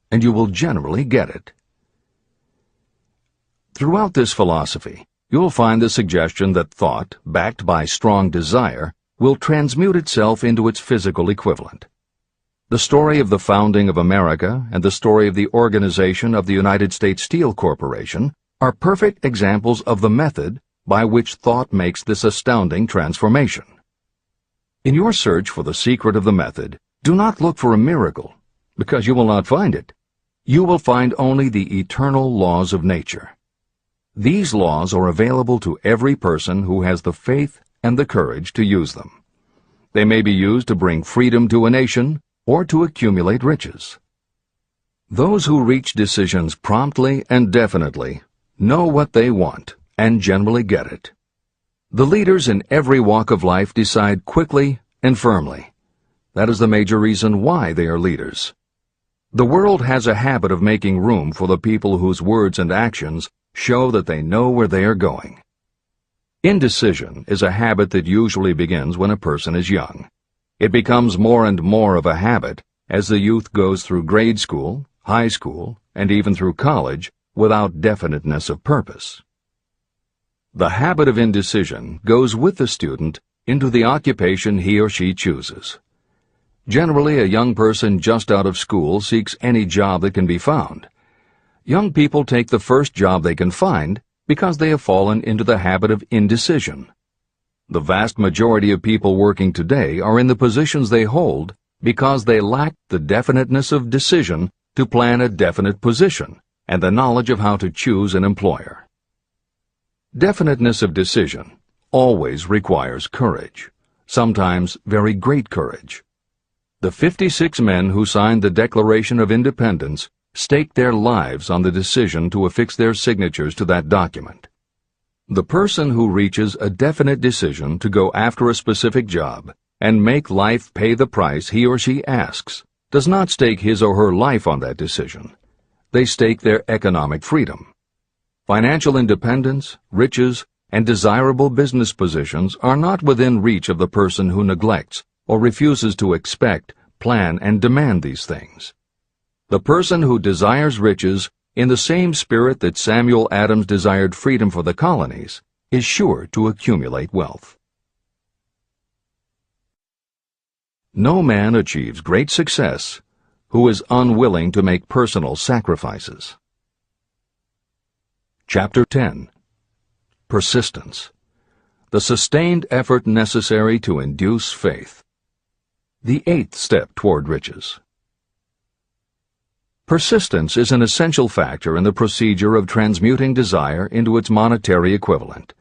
and you will generally get it. Throughout this philosophy, you'll find the suggestion that thought, backed by strong desire, will transmute itself into its physical equivalent. The story of the founding of America and the story of the organization of the United States Steel Corporation are perfect examples of the method by which thought makes this astounding transformation. In your search for the secret of the method, do not look for a miracle, because you will not find it. You will find only the eternal laws of nature. These laws are available to every person who has the faith and the courage to use them. They may be used to bring freedom to a nation or to accumulate riches. Those who reach decisions promptly and definitely know what they want and generally get it. The leaders in every walk of life decide quickly and firmly. That is the major reason why they are leaders. The world has a habit of making room for the people whose words and actions show that they know where they are going. Indecision is a habit that usually begins when a person is young. It becomes more and more of a habit as the youth goes through grade school, high school, and even through college without definiteness of purpose. The habit of indecision goes with the student into the occupation he or she chooses. Generally, a young person just out of school seeks any job that can be found. Young people take the first job they can find because they have fallen into the habit of indecision. The vast majority of people working today are in the positions they hold because they lack the definiteness of decision to plan a definite position and the knowledge of how to choose an employer. Definiteness of decision always requires courage, sometimes very great courage. The 56 men who signed the Declaration of Independence staked their lives on the decision to affix their signatures to that document. The person who reaches a definite decision to go after a specific job and make life pay the price he or she asks does not stake his or her life on that decision. They stake their economic freedom. Financial independence, riches, and desirable business positions are not within reach of the person who neglects or refuses to expect, plan, and demand these things. The person who desires riches in the same spirit that Samuel Adams desired freedom for the colonies is sure to accumulate wealth. No man achieves great success who is unwilling to make personal sacrifices. Chapter 10. Persistence. The sustained effort necessary to induce faith. The 8th step toward riches. Persistence is an essential factor in the procedure of transmuting desire into its monetary equivalent.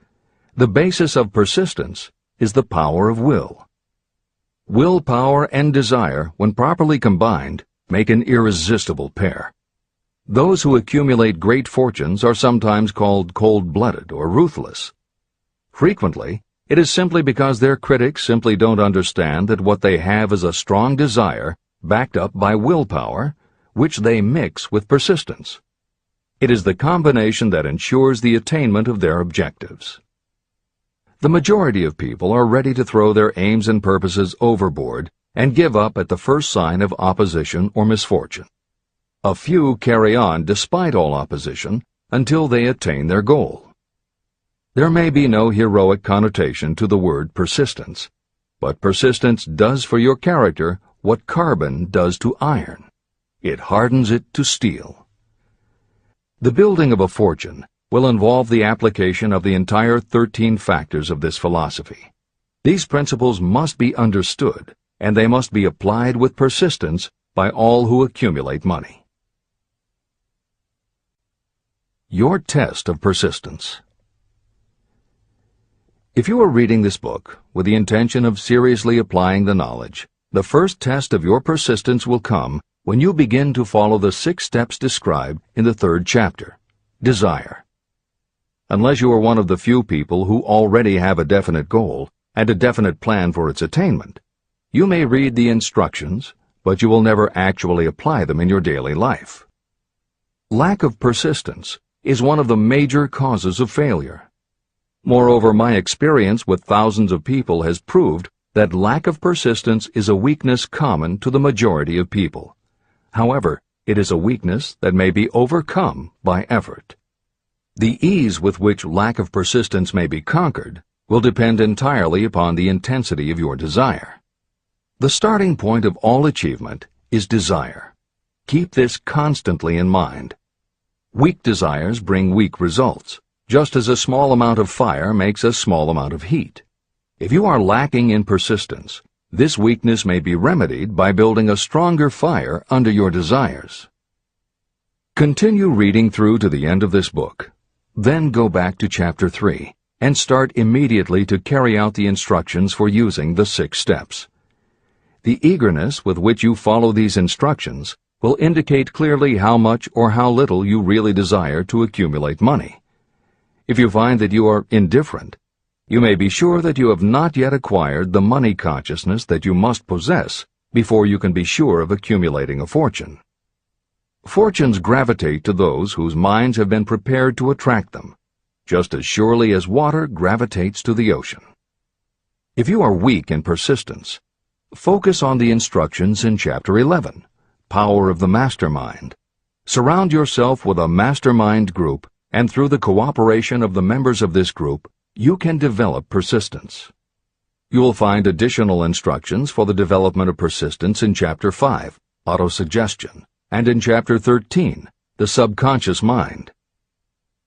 The basis of persistence is the power of will. Willpower and desire, when properly combined, make an irresistible pair. Those who accumulate great fortunes are sometimes called cold-blooded or ruthless. Frequently, it is simply because their critics simply don't understand that what they have is a strong desire backed up by willpower, which they mix with persistence. It is the combination that ensures the attainment of their objectives. The majority of people are ready to throw their aims and purposes overboard and give up at the first sign of opposition or misfortune. A few carry on despite all opposition until they attain their goal. There may be no heroic connotation to the word persistence, but persistence does for your character what carbon does to iron. It hardens it to steel. The building of a fortune will involve the application of the entire 13 factors of this philosophy. These principles must be understood, and they must be applied with persistence by all who accumulate money. Your test of persistence. If you are reading this book with the intention of seriously applying the knowledge, the first test of your persistence will come when you begin to follow the 6 steps described in the 3rd chapter. Desire. Unless you are one of the few people who already have a definite goal and a definite plan for its attainment, you may read the instructions, but you will never actually apply them in your daily life. Lack of persistence is one of the major causes of failure. Moreover, my experience with thousands of people has proved that lack of persistence is a weakness common to the majority of people. However, it is a weakness that may be overcome by effort. The ease with which lack of persistence may be conquered will depend entirely upon the intensity of your desire. The starting point of all achievement is desire. Keep this constantly in mind. Weak desires bring weak results, just as a small amount of fire makes a small amount of heat. If you are lacking in persistence, this weakness may be remedied by building a stronger fire under your desires. Continue reading through to the end of this book. Then go back to Chapter 3 and start immediately to carry out the instructions for using the 6 steps. The eagerness with which you follow these instructions will indicate clearly how much or how little you really desire to accumulate money. If you find that you are indifferent, you may be sure that you have not yet acquired the money consciousness that you must possess before you can be sure of accumulating a fortune. Fortunes gravitate to those whose minds have been prepared to attract them, just as surely as water gravitates to the ocean. If you are weak in persistence, focus on the instructions in Chapter 11, Power of the Mastermind. Surround yourself with a mastermind group, and through the cooperation of the members of this group, you can develop persistence. You will find additional instructions for the development of persistence in Chapter 5, Autosuggestion, and in Chapter 13, The Subconscious Mind.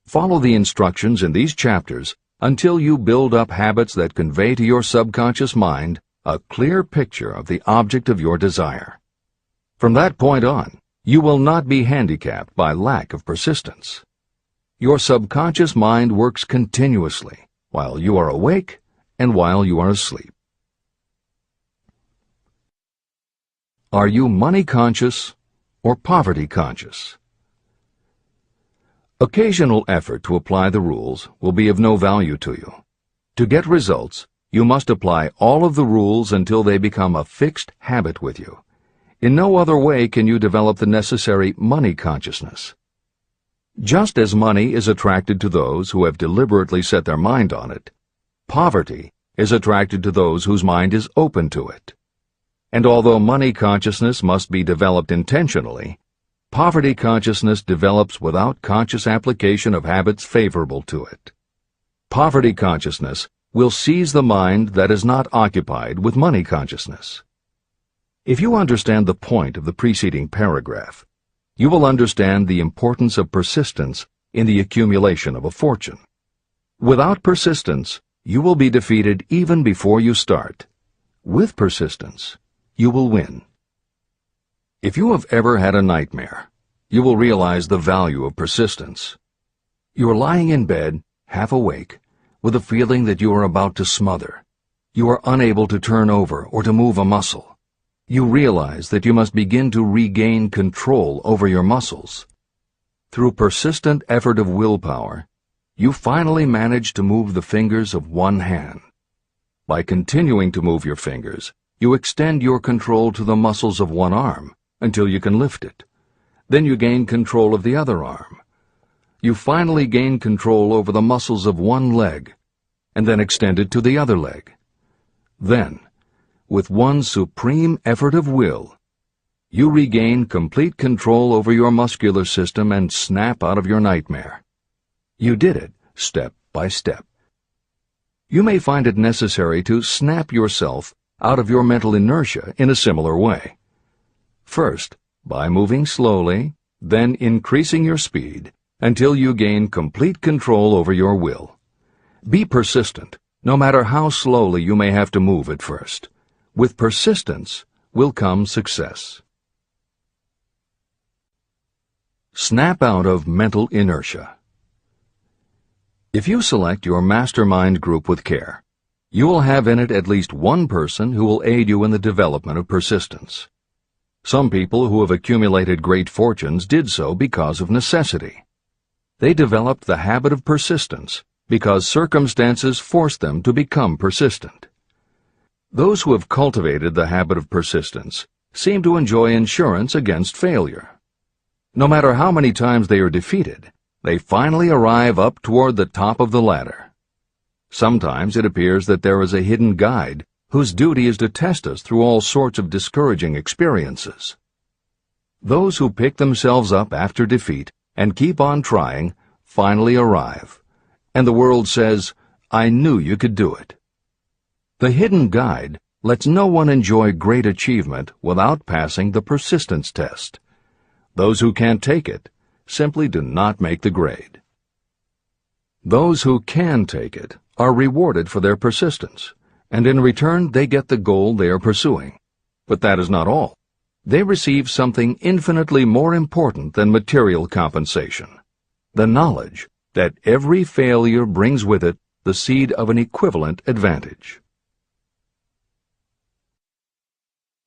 Follow the instructions in these chapters until you build up habits that convey to your subconscious mind a clear picture of the object of your desire. From that point on, you will not be handicapped by lack of persistence. Your subconscious mind works continuously while you are awake and while you are asleep. Are you money conscious or poverty conscious? Occasional effort to apply the rules will be of no value to you. To get results, you must apply all of the rules until they become a fixed habit with you. In no other way can you develop the necessary money consciousness. Just as money is attracted to those who have deliberately set their mind on it, poverty is attracted to those whose mind is open to it. And although money consciousness must be developed intentionally, poverty consciousness develops without conscious application of habits favorable to it. Poverty consciousness will seize the mind that is not occupied with money consciousness. If you understand the point of the preceding paragraph, you will understand the importance of persistence in the accumulation of a fortune. Without persistence, you will be defeated even before you start. With persistence, you will win. If you have ever had a nightmare, you will realize the value of persistence. You are lying in bed, half awake, with a feeling that you are about to smother. You are unable to turn over or to move a muscle. You realize that you must begin to regain control over your muscles. Through persistent effort of willpower, you finally manage to move the fingers of one hand. By continuing to move your fingers, you extend your control to the muscles of one arm until you can lift it. Then you gain control of the other arm. You finally gain control over the muscles of one leg, and then extend it to the other leg. Then, with one supreme effort of will, you regain complete control over your muscular system and snap out of your nightmare. You did it step by step. You may find it necessary to snap yourself out of your mental inertia in a similar way. First, by moving slowly, then increasing your speed, until you gain complete control over your will. Be persistent, no matter how slowly you may have to move at first. With persistence will come success. Snap out of mental inertia. If you select your mastermind group with care, you will have in it at least one person who will aid you in the development of persistence. Some people who have accumulated great fortunes did so because of necessity. They developed the habit of persistence because circumstances forced them to become persistent. Those who have cultivated the habit of persistence seem to enjoy insurance against failure. No matter how many times they are defeated, they finally arrive up toward the top of the ladder. Sometimes it appears that there is a hidden guide whose duty is to test us through all sorts of discouraging experiences. Those who pick themselves up after defeat and keep on trying finally arrive, and the world says, "I knew you could do it." The hidden guide lets no one enjoy great achievement without passing the persistence test. Those who can't take it simply do not make the grade. Those who can take it are rewarded for their persistence, and in return they get the goal they are pursuing. But that is not all. They receive something infinitely more important than material compensation: the knowledge that every failure brings with it the seed of an equivalent advantage.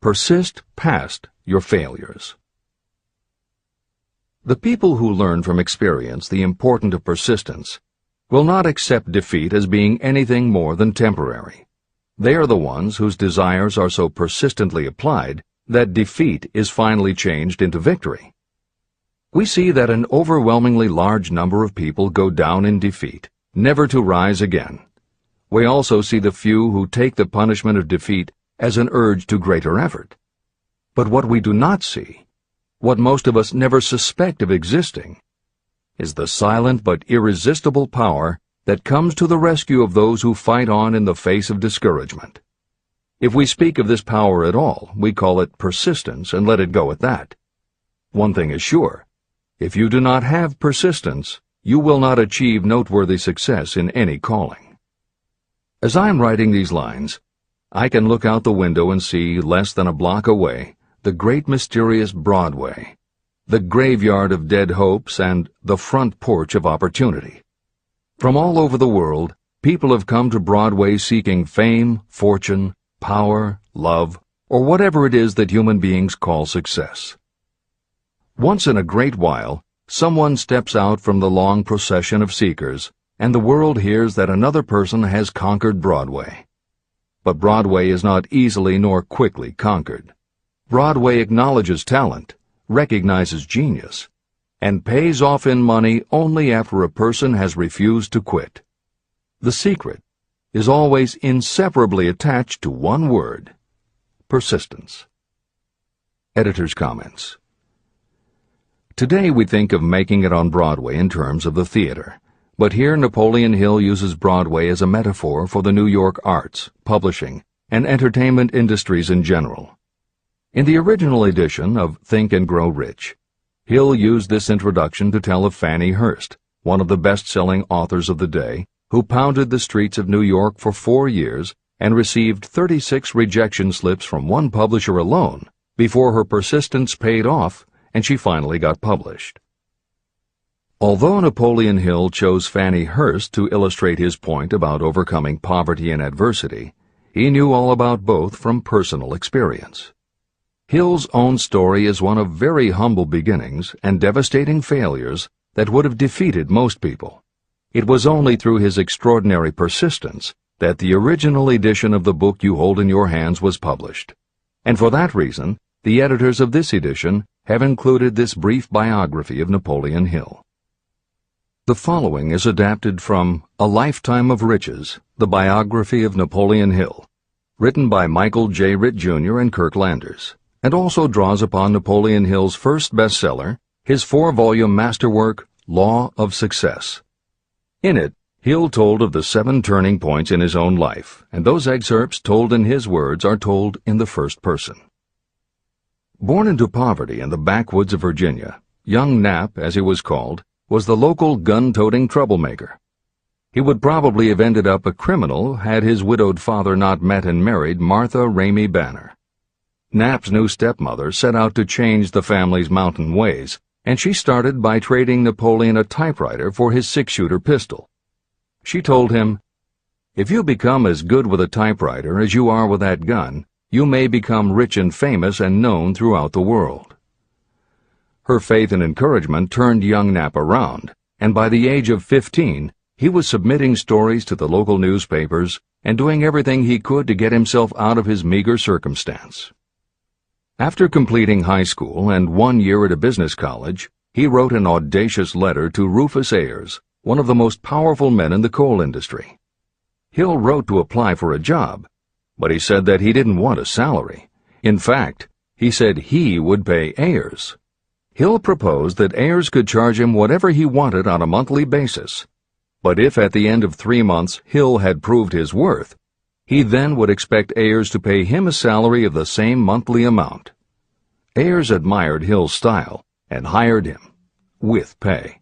Persist past your failures. The people who learn from experience the importance of persistence will not accept defeat as being anything more than temporary. They are the ones whose desires are so persistently applied that defeat is finally changed into victory. We see that an overwhelmingly large number of people go down in defeat, never to rise again. We also see the few who take the punishment of defeat as an urge to greater effort. But what we do not see, what most of us never suspect of existing, is the silent but irresistible power that comes to the rescue of those who fight on in the face of discouragement. If we speak of this power at all, we call it persistence and let it go at that. One thing is sure: if you do not have persistence, you will not achieve noteworthy success in any calling. As I am writing these lines, I can look out the window and see, less than a block away, the great mysterious Broadway, the graveyard of dead hopes and the front porch of opportunity. From all over the world, people have come to Broadway seeking fame, fortune, power, love, or whatever it is that human beings call success. Once in a great while, someone steps out from the long procession of seekers, and the world hears that another person has conquered Broadway. But Broadway is not easily nor quickly conquered. Broadway acknowledges talent, recognizes genius, and pays off in money only after a person has refused to quit. The secret is always inseparably attached to one word: persistence. Editor's comments. Today we think of making it on Broadway in terms of the theater, but here Napoleon Hill uses Broadway as a metaphor for the New York arts, publishing, and entertainment industries in general. In the original edition of Think and Grow Rich, Hill used this introduction to tell of Fannie Hurst, one of the best-selling authors of the day, who pounded the streets of New York for 4 years and received 36 rejection slips from one publisher alone before her persistence paid off and she finally got published. Although Napoleon Hill chose Fannie Hurst to illustrate his point about overcoming poverty and adversity, he knew all about both from personal experience. Hill's own story is one of very humble beginnings and devastating failures that would have defeated most people. It was only through his extraordinary persistence that the original edition of the book you hold in your hands was published. And for that reason, the editors of this edition have included this brief biography of Napoleon Hill. The following is adapted from A Lifetime of Riches, the biography of Napoleon Hill, written by Michael J. Ritt, Jr. and Kirk Landers, and also draws upon Napoleon Hill's first bestseller, his 4-volume masterwork, Law of Success. In it, Hill told of the 7 turning points in his own life, and those excerpts told in his words are told in the first person. Born into poverty in the backwoods of Virginia, young Nap, as he was called, was the local gun-toting troublemaker. He would probably have ended up a criminal had his widowed father not met and married Martha Ramey Banner. Nap's new stepmother set out to change the family's mountain ways, and she started by trading Napoleon a typewriter for his six-shooter pistol. She told him, "If you become as good with a typewriter as you are with that gun, you may become rich and famous and known throughout the world." Her faith and encouragement turned young Nap around, and by the age of 15, he was submitting stories to the local newspapers and doing everything he could to get himself out of his meager circumstance. After completing high school and 1 year at a business college, he wrote an audacious letter to Rufus Ayers, one of the most powerful men in the coal industry. Hill wrote to apply for a job, but he said that he didn't want a salary. In fact, he said he would pay Ayers. Hill proposed that Ayers could charge him whatever he wanted on a monthly basis, but if at the end of 3 months Hill had proved his worth, he then would expect Ayers to pay him a salary of the same monthly amount. Ayers admired Hill's style and hired him, with pay.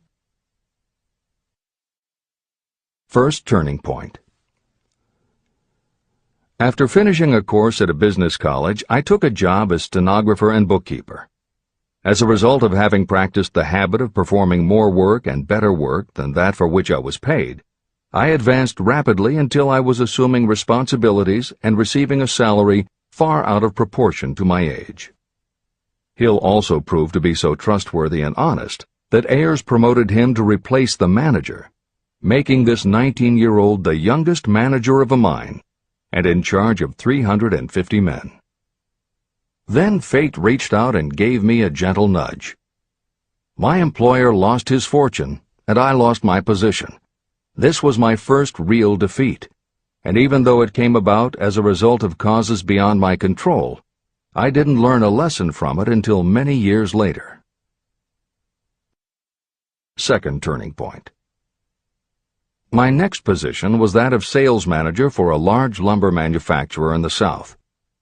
First turning point. After finishing a course at a business college, I took a job as stenographer and bookkeeper. As a result of having practiced the habit of performing more work and better work than that for which I was paid, I advanced rapidly until I was assuming responsibilities and receiving a salary far out of proportion to my age. Hill also proved to be so trustworthy and honest that Ayers promoted him to replace the manager, making this 19-year-old the youngest manager of a mine and in charge of 350 men. Then fate reached out and gave me a gentle nudge. My employer lost his fortune, and I lost my position. This was my first real defeat, and even though it came about as a result of causes beyond my control, I didn't learn a lesson from it until many years later. Second turning point. My next position was that of sales manager for a large lumber manufacturer in the South.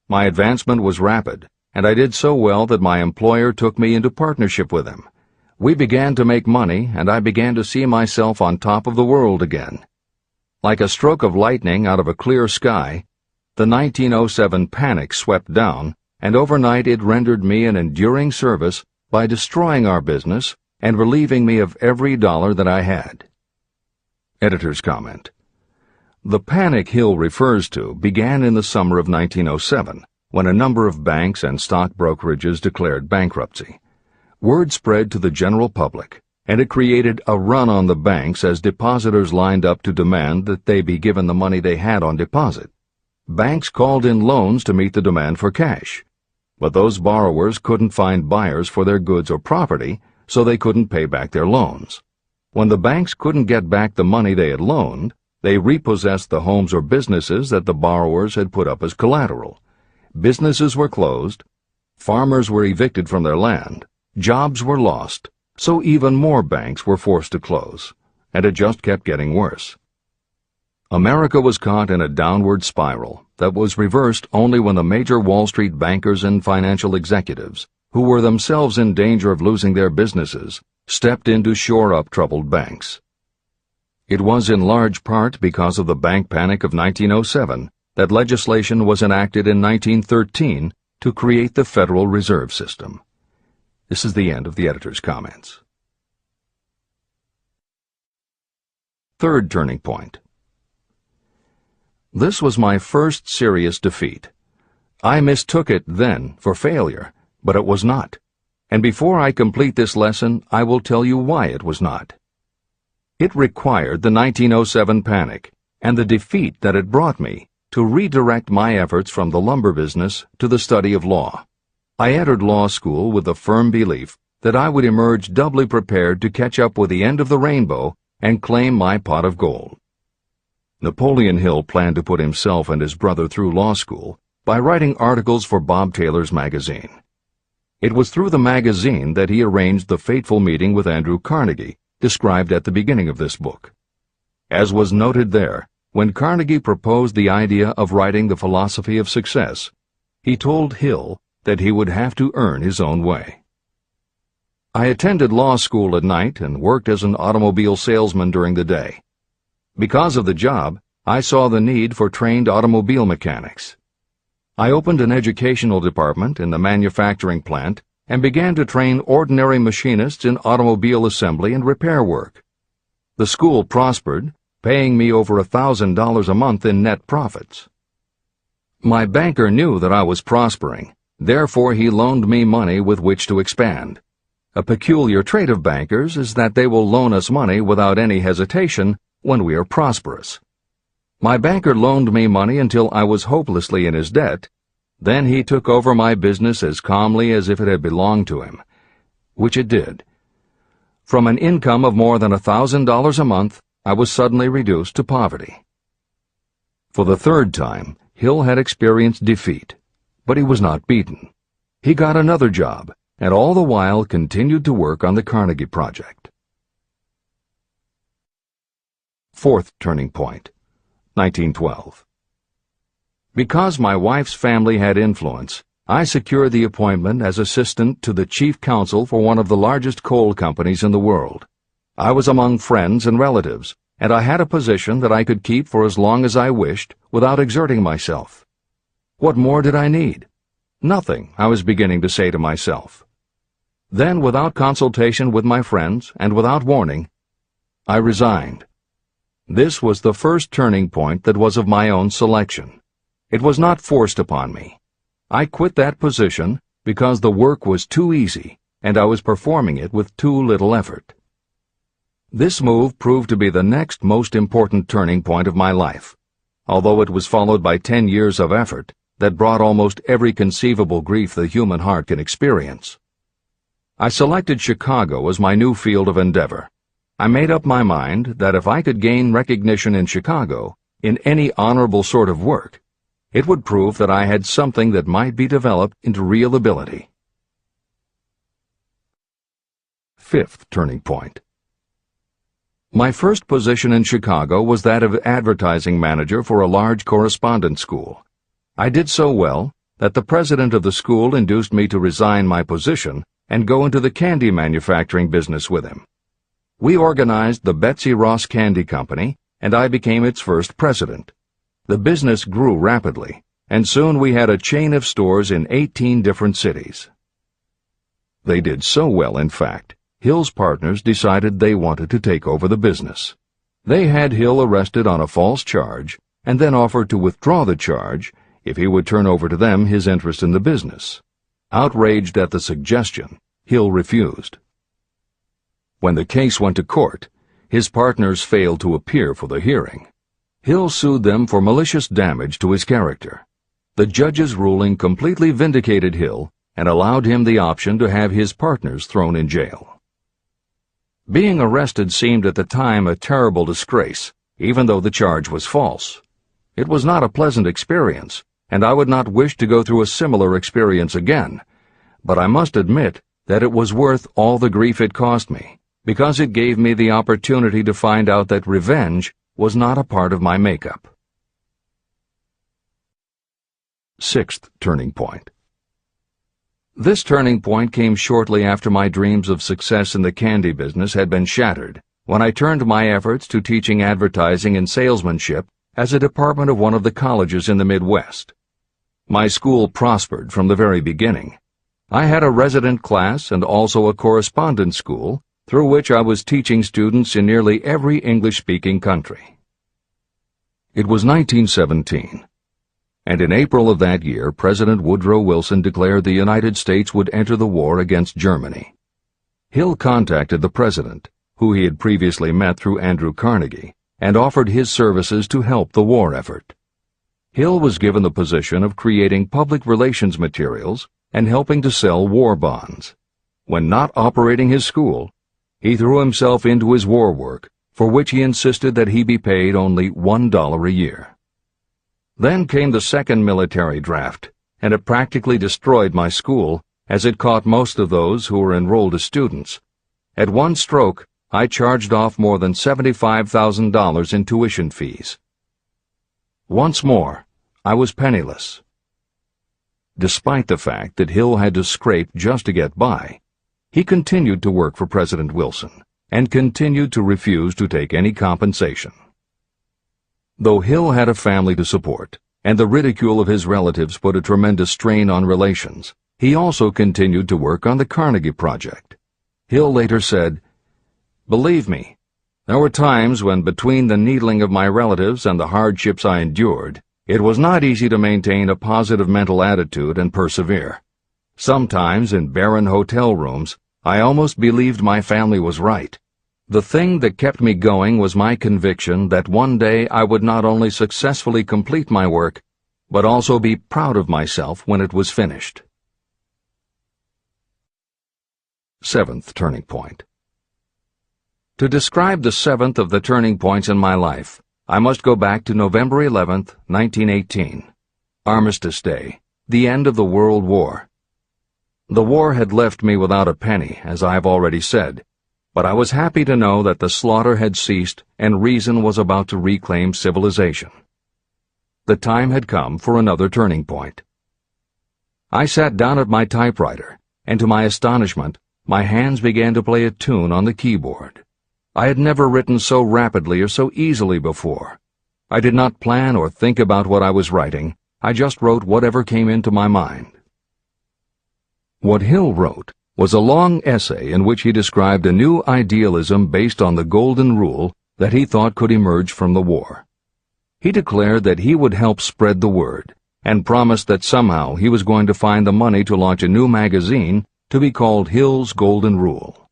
My advancement was rapid, and I did so well that my employer took me into partnership with him. We began to make money, and I began to see myself on top of the world again. Like a stroke of lightning out of a clear sky, the 1907 panic swept down, and overnight it rendered me an enduring service by destroying our business and relieving me of every dollar that I had. Editor's comment. The panic Hill refers to began in the summer of 1907, when a number of banks and stock brokerages declared bankruptcy. Word spread to the general public, and it created a run on the banks as depositors lined up to demand that they be given the money they had on deposit. Banks called in loans to meet the demand for cash, but those borrowers couldn't find buyers for their goods or property, so they couldn't pay back their loans. When the banks couldn't get back the money they had loaned, they repossessed the homes or businesses that the borrowers had put up as collateral. Businesses were closed, farmers were evicted from their land, jobs were lost, so even more banks were forced to close, and it just kept getting worse. America was caught in a downward spiral that was reversed only when the major Wall Street bankers and financial executives, who were themselves in danger of losing their businesses, stepped in to shore up troubled banks. It was in large part because of the bank panic of 1907 that legislation was enacted in 1913 to create the Federal Reserve System. This is the end of the editor's comments. Third turning point. This was my first serious defeat. I mistook it then for failure, but it was not. And before I complete this lesson, I will tell you why it was not. It required the 1907 panic and the defeat that it brought me to redirect my efforts from the lumber business to the study of law. I entered law school with the firm belief that I would emerge doubly prepared to catch up with the end of the rainbow and claim my pot of gold. Napoleon Hill planned to put himself and his brother through law school by writing articles for Bob Taylor's magazine. It was through the magazine that he arranged the fateful meeting with Andrew Carnegie, described at the beginning of this book. As was noted there, when Carnegie proposed the idea of writing The Philosophy of Success, he told Hill that he would have to earn his own way. I attended law school at night and worked as an automobile salesman during the day. Because of the job, I saw the need for trained automobile mechanics. I opened an educational department in the manufacturing plant and began to train ordinary machinists in automobile assembly and repair work. The school prospered, paying me over $1,000 a month in net profits. My banker knew that I was prospering, therefore he loaned me money with which to expand. A peculiar trait of bankers is that they will loan us money without any hesitation when we are prosperous. My banker loaned me money until I was hopelessly in his debt. Then he took over my business as calmly as if it had belonged to him, which it did. From an income of more than $1,000 a month, I was suddenly reduced to poverty. For the third time, Hill had experienced defeat, but he was not beaten. He got another job, and all the while continued to work on the Carnegie Project. Fourth turning point, 1912. Because my wife's family had influence, I secured the appointment as assistant to the chief counsel for one of the largest coal companies in the world. I was among friends and relatives, and I had a position that I could keep for as long as I wished without exerting myself. What more did I need? Nothing, I was beginning to say to myself. Then, without consultation with my friends and without warning, I resigned. This was the first turning point that was of my own selection. It was not forced upon me. I quit that position because the work was too easy and I was performing it with too little effort. This move proved to be the next most important turning point of my life, although it was followed by 10 years of effort that brought almost every conceivable grief the human heart can experience. I selected Chicago as my new field of endeavor. I made up my mind that if I could gain recognition in Chicago, in any honorable sort of work, it would prove that I had something that might be developed into real ability. Fifth turning point. My first position in Chicago was that of advertising manager for a large correspondence school. I did so well that the president of the school induced me to resign my position and go into the candy manufacturing business with him. We organized the Betsy Ross Candy Company, and I became its first president. The business grew rapidly, and soon we had a chain of stores in 18 different cities. They did so well, in fact, Hill's partners decided they wanted to take over the business. They had Hill arrested on a false charge and then offered to withdraw the charge if he would turn over to them his interest in the business. Outraged at the suggestion, Hill refused. When the case went to court, his partners failed to appear for the hearing. Hill sued them for malicious damage to his character. The judge's ruling completely vindicated Hill and allowed him the option to have his partners thrown in jail. Being arrested seemed at the time a terrible disgrace, even though the charge was false. It was not a pleasant experience, and I would not wish to go through a similar experience again, but I must admit that it was worth all the grief it cost me, because it gave me the opportunity to find out that revenge was not a part of my makeup. Sixth turning point. This turning point came shortly after my dreams of success in the candy business had been shattered, when I turned my efforts to teaching advertising and salesmanship as a department of one of the colleges in the Midwest. My school prospered from the very beginning. I had a resident class and also a correspondence school, through which I was teaching students in nearly every English-speaking country. It was 1917. And in April of that year, President Woodrow Wilson declared the United States would enter the war against Germany. Hill contacted the president, who he had previously met through Andrew Carnegie, and offered his services to help the war effort. Hill was given the position of creating public relations materials and helping to sell war bonds. When not operating his school, he threw himself into his war work, for which he insisted that he be paid only $1 a year. Then came the second military draft, and it practically destroyed my school, as it caught most of those who were enrolled as students. At one stroke, I charged off more than $75,000 in tuition fees. Once more, I was penniless. Despite the fact that Hill had to scrape just to get by, he continued to work for President Wilson and continued to refuse to take any compensation. Though Hill had a family to support, and the ridicule of his relatives put a tremendous strain on relations, he also continued to work on the Carnegie Project. Hill later said, "Believe me, there were times when between the needling of my relatives and the hardships I endured, it was not easy to maintain a positive mental attitude and persevere. Sometimes in barren hotel rooms, I almost believed my family was right. The thing that kept me going was my conviction that one day I would not only successfully complete my work, but also be proud of myself when it was finished." Seventh turning point. To describe the seventh of the turning points in my life, I must go back to November 11th, 1918. Armistice Day, the end of the World War. The war had left me without a penny, as I have already said, but I was happy to know that the slaughter had ceased and reason was about to reclaim civilization. The time had come for another turning point. I sat down at my typewriter, and to my astonishment, my hands began to play a tune on the keyboard. I had never written so rapidly or so easily before. I did not plan or think about what I was writing. I just wrote whatever came into my mind. What Hill wrote was a long essay in which he described a new idealism based on the Golden Rule that he thought could emerge from the war. He declared that he would help spread the word, and promised that somehow he was going to find the money to launch a new magazine to be called Hill's Golden Rule.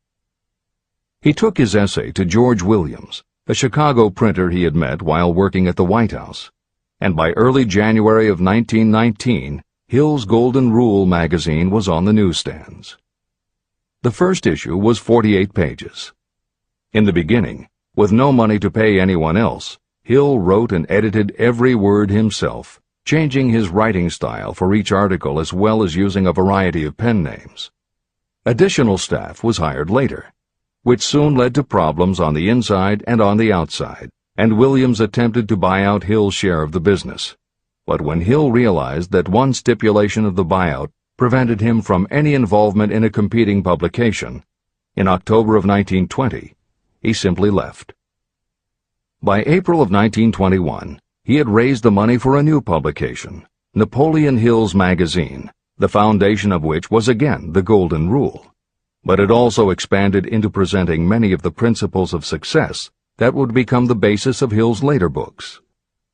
He took his essay to George Williams, a Chicago printer he had met while working at the White House, and by early January of 1919, Hill's Golden Rule magazine was on the newsstands. The first issue was 48 pages. In the beginning, with no money to pay anyone else, Hill wrote and edited every word himself, changing his writing style for each article as well as using a variety of pen names. Additional staff was hired later, which soon led to problems on the inside and on the outside, and Williams attempted to buy out Hill's share of the business. But when Hill realized that one stipulation of the buyout prevented him from any involvement in a competing publication, in October of 1920, he simply left. By April of 1921, he had raised the money for a new publication, Napoleon Hill's magazine, the foundation of which was again the Golden Rule. But it also expanded into presenting many of the principles of success that would become the basis of Hill's later books.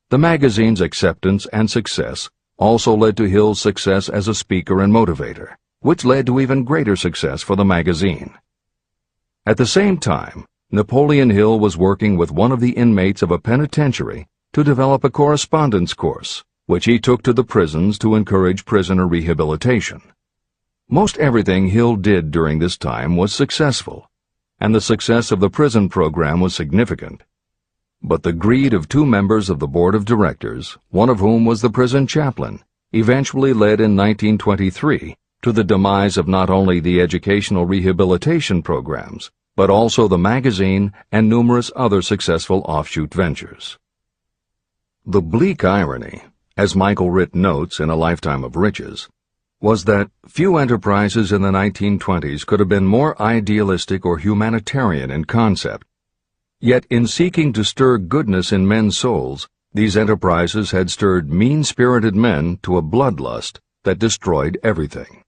The magazine's acceptance and success also led to Hill's success as a speaker and motivator, which led to even greater success for the magazine. At the same time, Napoleon Hill was working with one of the inmates of a penitentiary to develop a correspondence course, which he took to the prisons to encourage prisoner rehabilitation. Most everything Hill did during this time was successful, and the success of the prison program was significant. But the greed of two members of the board of directors, one of whom was the prison chaplain, eventually led in 1923 to the demise of not only the educational rehabilitation programs, but also the magazine and numerous other successful offshoot ventures. The bleak irony, as Michael Ritt notes in A Lifetime of Riches, was that few enterprises in the 1920s could have been more idealistic or humanitarian in concept. Yet in seeking to stir goodness in men's souls, these enterprises had stirred mean-spirited men to a bloodlust that destroyed everything.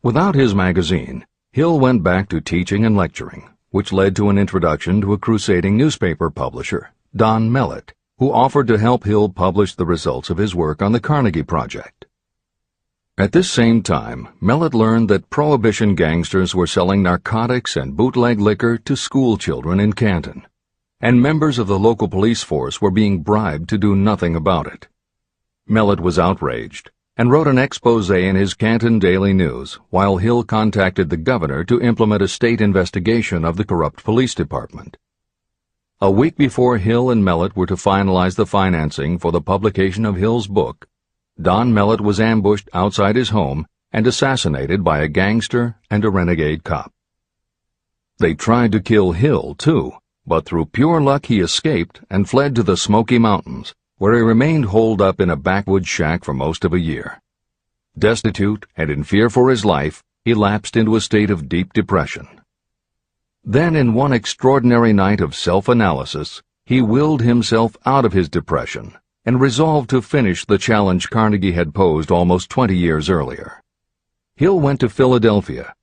Without his magazine, Hill went back to teaching and lecturing, which led to an introduction to a crusading newspaper publisher, Don Mellett, who offered to help Hill publish the results of his work on the Carnegie Project. At this same time, Mellett learned that Prohibition gangsters were selling narcotics and bootleg liquor to school children in Canton, and members of the local police force were being bribed to do nothing about it. Mellett was outraged and wrote an expose in his Canton Daily News, while Hill contacted the governor to implement a state investigation of the corrupt police department. A week before Hill and Mellett were to finalize the financing for the publication of Hill's book, Don Mellett was ambushed outside his home and assassinated by a gangster and a renegade cop. They tried to kill Hill, too, but through pure luck he escaped and fled to the Smoky Mountains, where he remained holed up in a backwoods shack for most of a year. Destitute and in fear for his life, he lapsed into a state of deep depression. Then, in one extraordinary night of self-analysis, he willed himself out of his depression and resolved to finish the challenge Carnegie had posed almost 20 years earlier. Hill went to Philadelphia,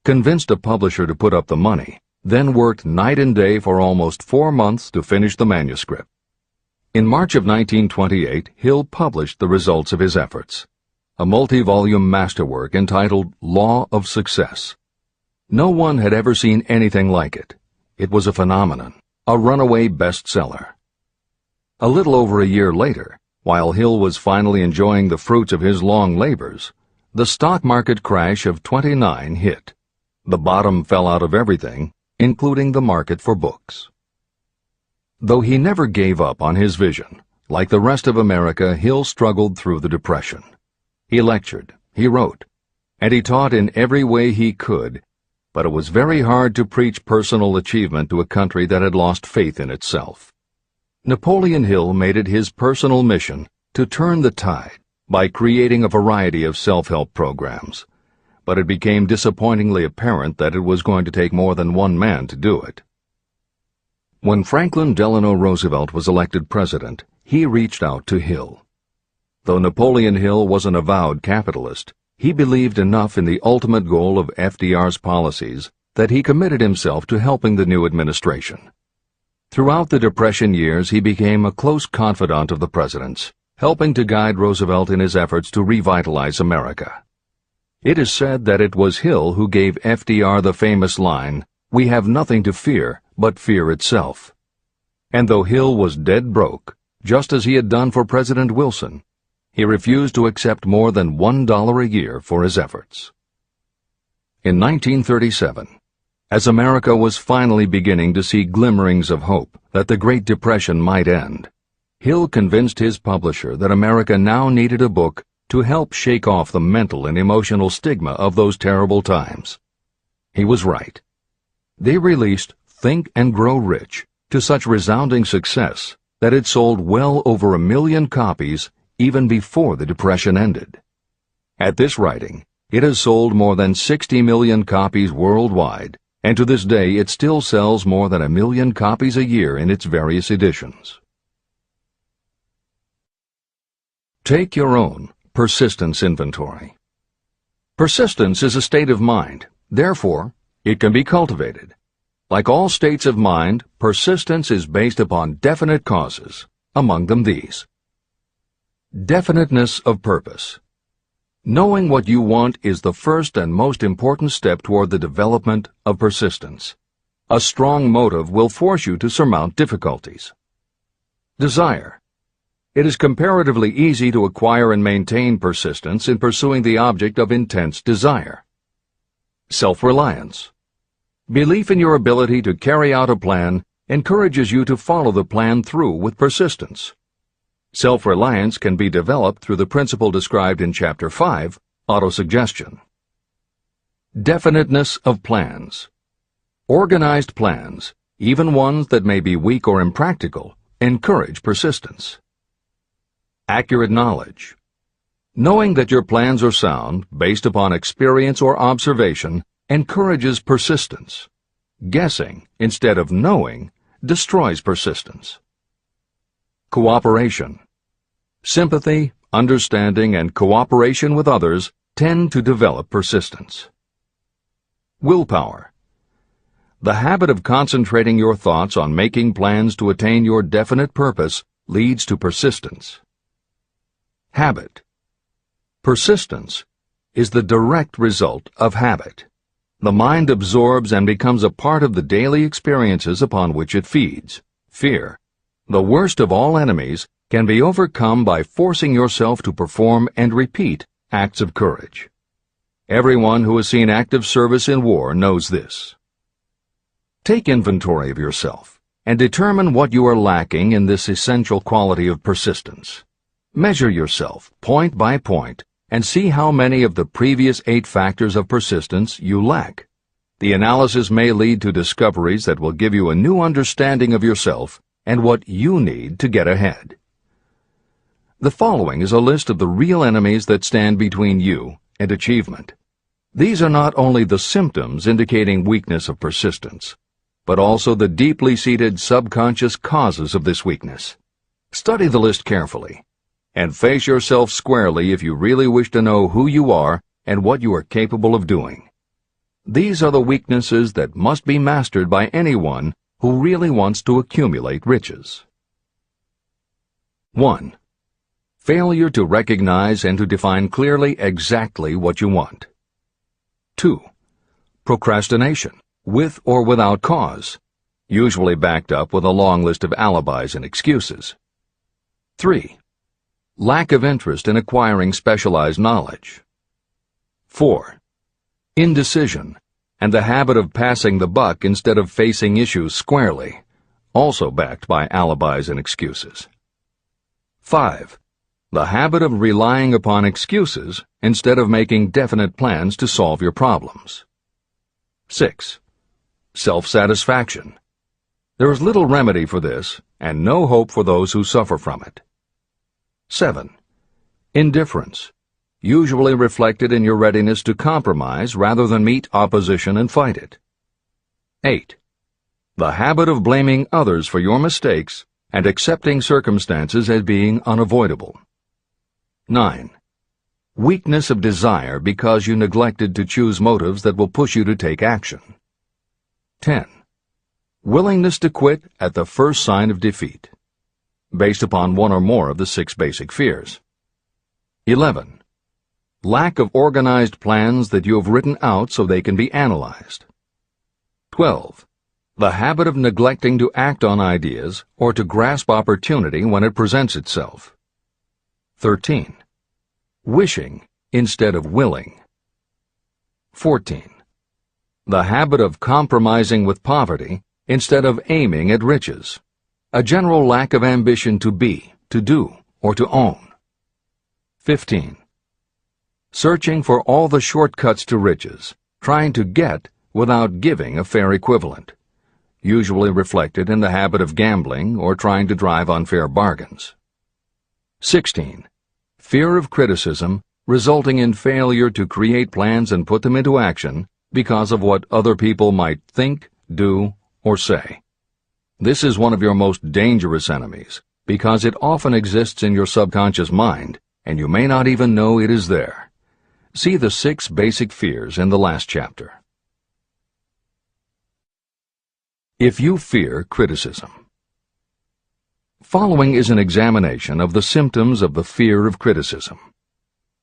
convinced a publisher to put up the money, then worked night and day for almost 4 months to finish the manuscript. In March of 1928, Hill published the results of his efforts, a multi-volume masterwork entitled Law of Success. No one had ever seen anything like it. It was a phenomenon, a runaway bestseller. A little over a year later, while Hill was finally enjoying the fruits of his long labors, the stock market crash of '29 hit. The bottom fell out of everything, including the market for books. Though he never gave up on his vision, like the rest of America, Hill struggled through the Depression. He lectured, he wrote, and he taught in every way he could, but it was very hard to preach personal achievement to a country that had lost faith in itself. Napoleon Hill made it his personal mission to turn the tide by creating a variety of self-help programs, but it became disappointingly apparent that it was going to take more than one man to do it. When Franklin Delano Roosevelt was elected president, he reached out to Hill. Though Napoleon Hill was an avowed capitalist, he believed enough in the ultimate goal of FDR's policies that he committed himself to helping the new administration. Throughout the Depression years, he became a close confidant of the president's, helping to guide Roosevelt in his efforts to revitalize America. It is said that it was Hill who gave FDR the famous line, "We have nothing to fear but fear itself." And though Hill was dead broke, just as he had done for President Wilson, he refused to accept more than $1 a year for his efforts. In 1937, as America was finally beginning to see glimmerings of hope that the Great Depression might end, Hill convinced his publisher that America now needed a book to help shake off the mental and emotional stigma of those terrible times. He was right. They released Think and Grow Rich to such resounding success that it sold well over 1 million copies even before the Depression ended. At this writing, it has sold more than 60 million copies worldwide, and to this day it still sells more than 1 million copies a year in its various editions. Take your own persistence inventory. Persistence is a state of mind. Therefore, it can be cultivated. Like all states of mind, persistence is based upon definite causes, among them these. Definiteness of purpose. Knowing what you want is the first and most important step toward the development of persistence. A strong motive will force you to surmount difficulties. Desire. It is comparatively easy to acquire and maintain persistence in pursuing the object of intense desire. Self-reliance. Belief in your ability to carry out a plan encourages you to follow the plan through with persistence. Self-reliance can be developed through the principle described in Chapter 5, Autosuggestion. Definiteness of plans. Organized plans, even ones that may be weak or impractical, encourage persistence. Accurate knowledge. Knowing that your plans are sound, based upon experience or observation, encourages persistence. Guessing, instead of knowing, destroys persistence. Cooperation. Sympathy, understanding, and cooperation with others tend to develop persistence. Willpower. The habit of concentrating your thoughts on making plans to attain your definite purpose leads to persistence. Habit. Persistence is the direct result of habit. The mind absorbs and becomes a part of the daily experiences upon which it feeds. Fear, the worst of all enemies, can be overcome by forcing yourself to perform and repeat acts of courage. Everyone who has seen active service in war knows this. Take inventory of yourself and determine what you are lacking in this essential quality of persistence. Measure yourself point by point and see how many of the previous 8 factors of persistence you lack. The analysis may lead to discoveries that will give you a new understanding of yourself and what you need to get ahead. The following is a list of the real enemies that stand between you and achievement. These are not only the symptoms indicating weakness of persistence, but also the deeply seated subconscious causes of this weakness. Study the list carefully, and face yourself squarely if you really wish to know who you are and what you are capable of doing. These are the weaknesses that must be mastered by anyone who really wants to accumulate riches. 1. Failure to recognize and to define clearly exactly what you want. 2. Procrastination, with or without cause, usually backed up with a long list of alibis and excuses. 3. Lack of interest in acquiring specialized knowledge. 4. Indecision, and the habit of passing the buck instead of facing issues squarely, also backed by alibis and excuses. 5. The habit of relying upon excuses instead of making definite plans to solve your problems. 6. Self-satisfaction. There is little remedy for this, and no hope for those who suffer from it. 7. Indifference, usually reflected in your readiness to compromise rather than meet opposition and fight it. 8. The habit of blaming others for your mistakes and accepting circumstances as being unavoidable. 9. Weakness of desire because you neglected to choose motives that will push you to take action. 10. Willingness to quit at the first sign of defeat, based upon one or more of the 6 basic fears. 11. Lack of organized plans that you have written out so they can be analyzed. 12. The habit of neglecting to act on ideas or to grasp opportunity when it presents itself. 13. Wishing instead of willing. 14. The habit of compromising with poverty instead of aiming at riches. A general lack of ambition to be, to do, or to own. 15. Searching for all the shortcuts to riches, trying to get without giving a fair equivalent, usually reflected in the habit of gambling or trying to drive unfair bargains. 16. Fear of criticism, resulting in failure to create plans and put them into action because of what other people might think, do, or say. This is one of your most dangerous enemies because it often exists in your subconscious mind and you may not even know it is there. See the 6 basic fears in the last chapter. If you fear criticism. Following is an examination of the symptoms of the fear of criticism.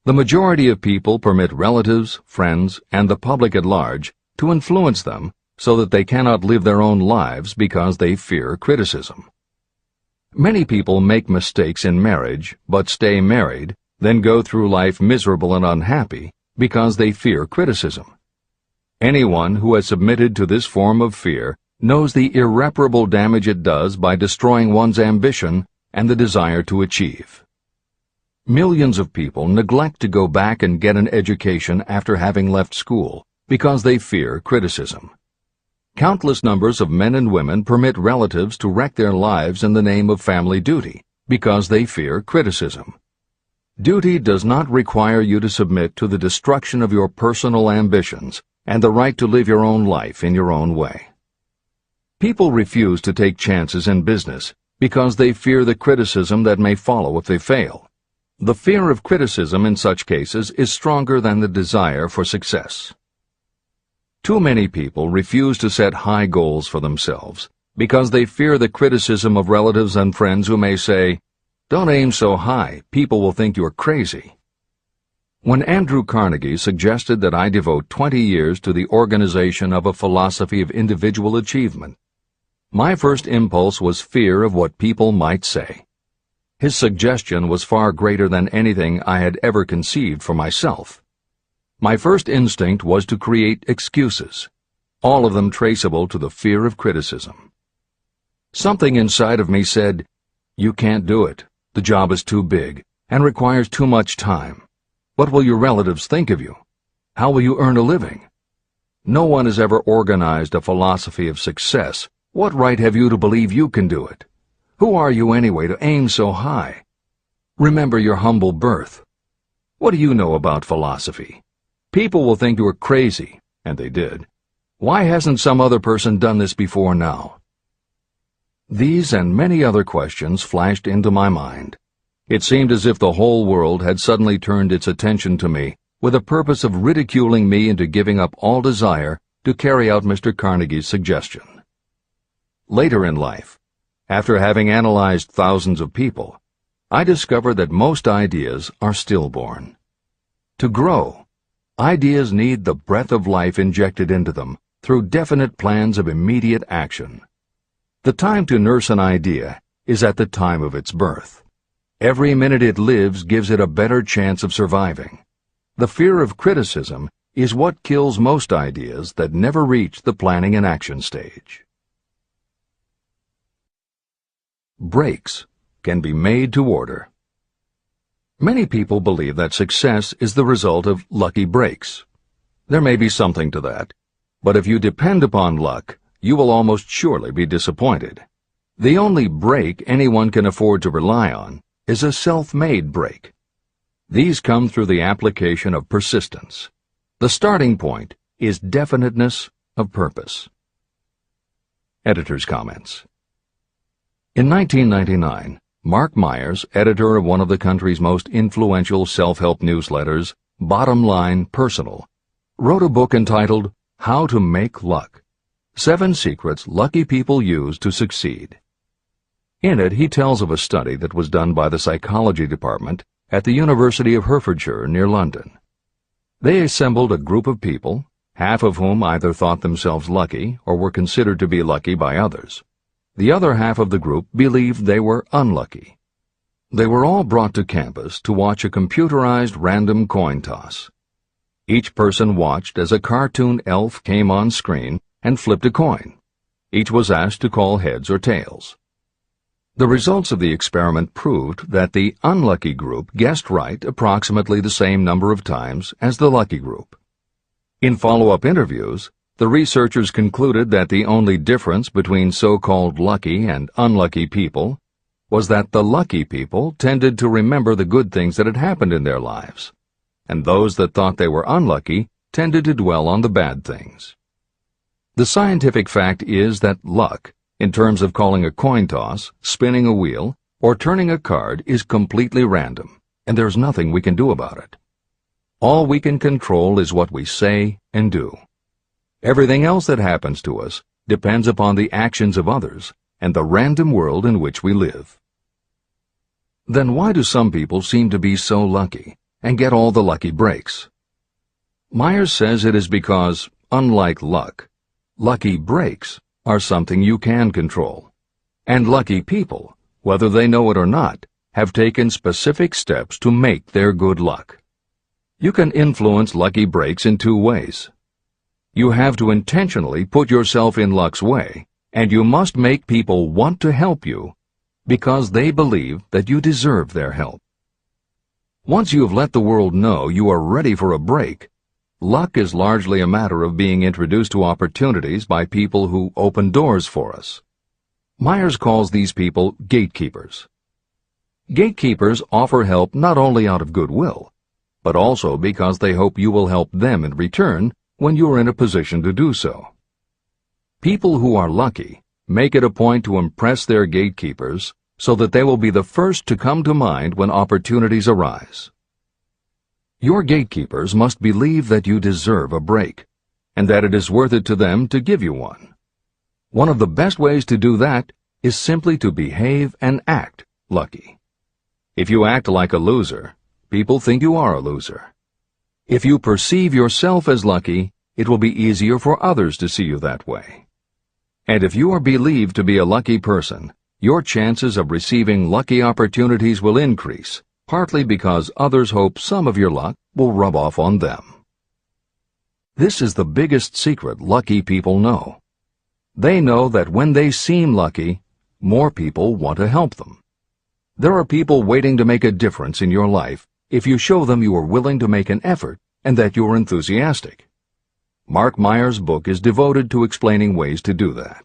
The majority of people permit relatives, friends, and the public at large to influence them so that they cannot live their own lives because they fear criticism. Many people make mistakes in marriage but stay married, then go through life miserable and unhappy because they fear criticism. Anyone who has submitted to this form of fear knows the irreparable damage it does by destroying one's ambition and the desire to achieve. Millions of people neglect to go back and get an education after having left school because they fear criticism. Countless numbers of men and women permit relatives to wreck their lives in the name of family duty because they fear criticism. Duty does not require you to submit to the destruction of your personal ambitions and the right to live your own life in your own way. People refuse to take chances in business because they fear the criticism that may follow if they fail. The fear of criticism in such cases is stronger than the desire for success. Too many people refuse to set high goals for themselves because they fear the criticism of relatives and friends who may say, "Don't aim so high, people will think you're crazy." When Andrew Carnegie suggested that I devote 20 years to the organization of a philosophy of individual achievement, my first impulse was fear of what people might say. His suggestion was far greater than anything I had ever conceived for myself. My first instinct was to create excuses, all of them traceable to the fear of criticism. Something inside of me said, "You can't do it. The job is too big and requires too much time. What will your relatives think of you? How will you earn a living? No one has ever organized a philosophy of success. What right have you to believe you can do it? Who are you anyway to aim so high? Remember your humble birth. What do you know about philosophy? People will think you are crazy, and they did. Why hasn't some other person done this before now? These and many other questions flashed into my mind. It seemed as if the whole world had suddenly turned its attention to me with the purpose of ridiculing me into giving up all desire to carry out Mr. Carnegie's suggestion. Later in life, after having analyzed thousands of people, I discovered that most ideas are stillborn. To grow, ideas need the breath of life injected into them through definite plans of immediate action. The time to nurse an idea is at the time of its birth. Every minute it lives gives it a better chance of surviving. The fear of criticism is what kills most ideas that never reach the planning and action stage. Breaks can be made to order. Many people believe that success is the result of lucky breaks. There may be something to that, but if you depend upon luck, you will almost surely be disappointed. The only break anyone can afford to rely on is a self-made break. These come through the application of persistence. The starting point is definiteness of purpose. Editor's comments. In 1999, Mark Myers, editor of one of the country's most influential self-help newsletters, Bottom Line Personal, wrote a book entitled How to Make Luck: 7 Secrets Lucky People Use to Succeed. In it, he tells of a study that was done by the psychology department at the University of Hertfordshire near London. They assembled a group of people, half of whom either thought themselves lucky or were considered to be lucky by others. The other half of the group believed they were unlucky. They were all brought to campus to watch a computerized random coin toss. Each person watched as a cartoon elf came on screen and flipped a coin. Each was asked to call heads or tails. The results of the experiment proved that the unlucky group guessed right approximately the same number of times as the lucky group. In follow-up interviews, the researchers concluded that the only difference between so-called lucky and unlucky people was that the lucky people tended to remember the good things that had happened in their lives, and those that thought they were unlucky tended to dwell on the bad things. The scientific fact is that luck, in terms of calling a coin toss, spinning a wheel, or turning a card, is completely random, and there's nothing we can do about it. All we can control is what we say and do. Everything else that happens to us depends upon the actions of others and the random world in which we live. Then why do some people seem to be so lucky and get all the lucky breaks? Myers says it is because, unlike luck, lucky breaks are something you can control. And lucky people, whether they know it or not, have taken specific steps to make their good luck. You can influence lucky breaks in 2 ways. You have to intentionally put yourself in luck's way, and you must make people want to help you because they believe that you deserve their help. Once you have let the world know you are ready for a break, luck is largely a matter of being introduced to opportunities by people who open doors for us. Myers calls these people gatekeepers. Gatekeepers offer help not only out of goodwill, but also because they hope you will help them in return when you are in a position to do so. People who are lucky make it a point to impress their gatekeepers so that they will be the first to come to mind when opportunities arise. Your gatekeepers must believe that you deserve a break, and that it is worth it to them to give you one. One of the best ways to do that is simply to behave and act lucky. If you act like a loser, people think you are a loser. If you perceive yourself as lucky, it will be easier for others to see you that way. And if you are believed to be a lucky person, your chances of receiving lucky opportunities will increase, partly because others hope some of your luck will rub off on them. This is the biggest secret lucky people know. They know that when they seem lucky, more people want to help them. There are people waiting to make a difference in your life if you show them you are willing to make an effort and that you are enthusiastic. Mark Myers' book is devoted to explaining ways to do that.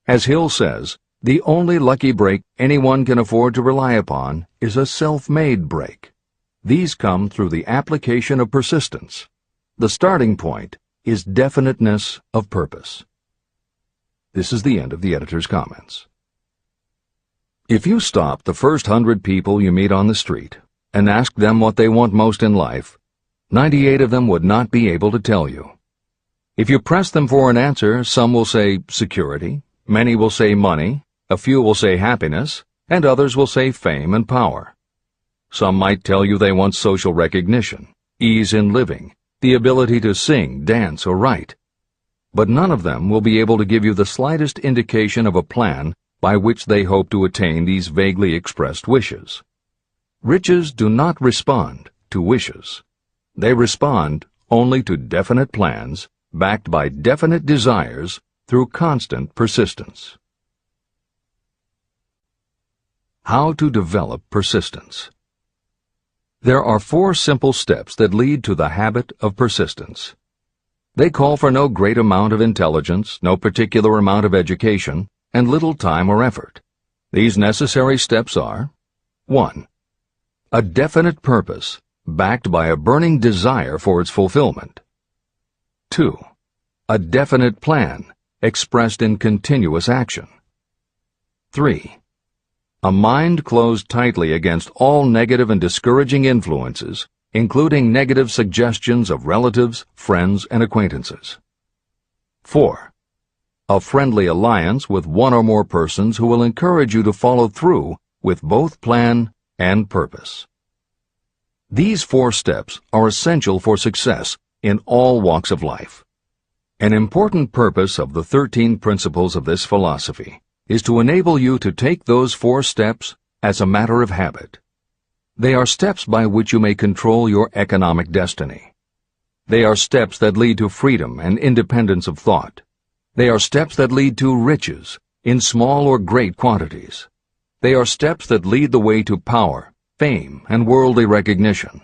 As Hill says, the only lucky break anyone can afford to rely upon is a self-made break. These come through the application of persistence. The starting point is definiteness of purpose. This is the end of the editor's comments. If you stop the first 100 people you meet on the street and ask them what they want most in life, 98 of them would not be able to tell you. If you press them for an answer, some will say security, many will say money, a few will say happiness, and others will say fame and power. Some might tell you they want social recognition, ease in living, the ability to sing, dance, or write. But none of them will be able to give you the slightest indication of a plan by which they hope to attain these vaguely expressed wishes. Riches do not respond to wishes. They respond only to definite plans backed by definite desires through constant persistence. How to develop persistence. There are 4 simple steps that lead to the habit of persistence. They call for no great amount of intelligence, no particular amount of education, and little time or effort. These necessary steps are: 1. A definite purpose, backed by a burning desire for its fulfillment. 2. A definite plan, expressed in continuous action. 3. A mind closed tightly against all negative and discouraging influences, including negative suggestions of relatives, friends, and acquaintances. 4. A friendly alliance with one or more persons who will encourage you to follow through with both plan and purpose. These 4 steps are essential for success in all walks of life. An important purpose of the 13 principles of this philosophy is to enable you to take those 4 steps as a matter of habit. They are steps by which you may control your economic destiny. They are steps that lead to freedom and independence of thought. They are steps that lead to riches, in small or great quantities. They are steps that lead the way to power, fame, and worldly recognition.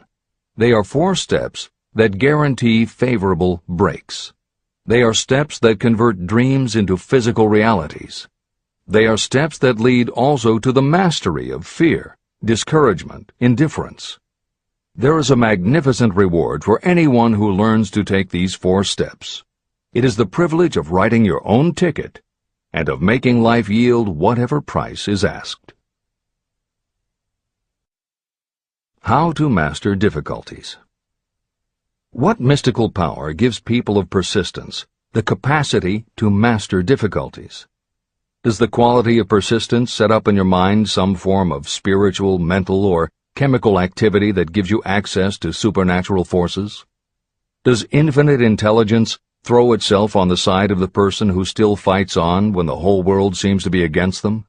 They are 4 steps that guarantee favorable breaks. They are steps that convert dreams into physical realities. They are steps that lead also to the mastery of fear, discouragement, indifference. There is a magnificent reward for anyone who learns to take these 4 steps. It is the privilege of writing your own ticket and of making life yield whatever price is asked. How to master difficulties. What mystical power gives people of persistence the capacity to master difficulties? Does the quality of persistence set up in your mind some form of spiritual, mental, or chemical activity that gives you access to supernatural forces? Does infinite intelligence throw itself on the side of the person who still fights on when the whole world seems to be against them?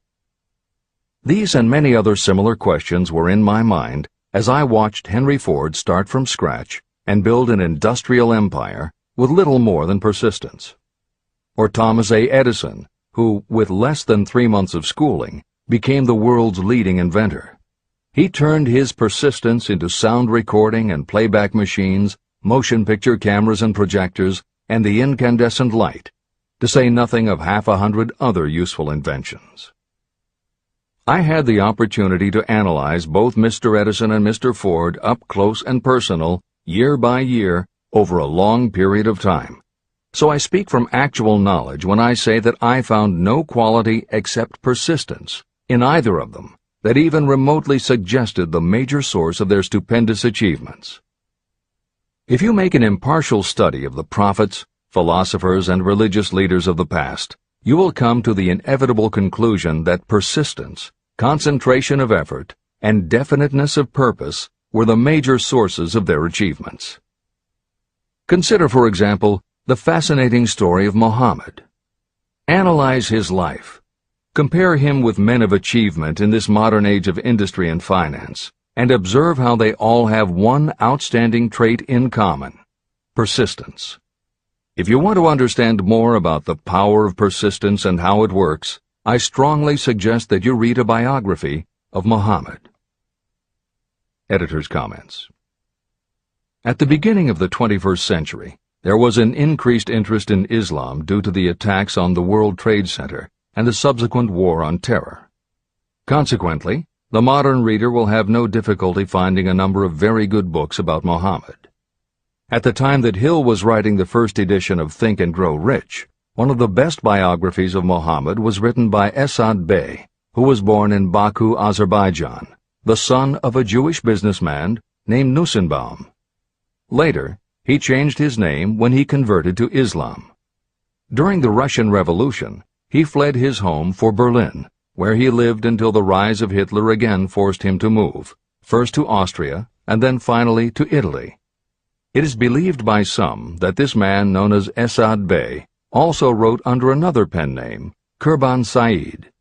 These and many other similar questions were in my mind as I watched Henry Ford start from scratch and build an industrial empire with little more than persistence. Or Thomas A. Edison, who, with less than 3 months of schooling, became the world's leading inventor. He turned his persistence into sound recording and playback machines, motion picture cameras and projectors, and the incandescent light, to say nothing of 100 other useful inventions. I had the opportunity to analyze both Mr. Edison and Mr. Ford up close and personal, year by year, over a long period of time. So I speak from actual knowledge when I say that I found no quality except persistence in either of them that even remotely suggested the major source of their stupendous achievements. If you make an impartial study of the prophets, philosophers, and religious leaders of the past, you will come to the inevitable conclusion that persistence, concentration of effort, and definiteness of purpose were the major sources of their achievements. Consider, for example, the fascinating story of Muhammad. Analyze his life. Compare him with men of achievement in this modern age of industry and finance, and observe how they all have one outstanding trait in common: persistence. If you want to understand more about the power of persistence and how it works, I strongly suggest that you read a biography of Muhammad. Editor's comments. At the beginning of the 21st century, there was an increased interest in Islam due to the attacks on the World Trade Center and the subsequent War on Terror. Consequently, the modern reader will have no difficulty finding a number of very good books about Muhammad. At the time that Hill was writing the first edition of Think and Grow Rich, one of the best biographies of Muhammad was written by Esad Bey, who was born in Baku, Azerbaijan, the son of a Jewish businessman named Nusenbaum. Later, he changed his name when he converted to Islam. During the Russian Revolution, he fled his home for Berlin, where he lived until the rise of Hitler again forced him to move, first to Austria and then finally to Italy. It is believed by some that this man known as Esad Bey also wrote under another pen name, Kurban Said,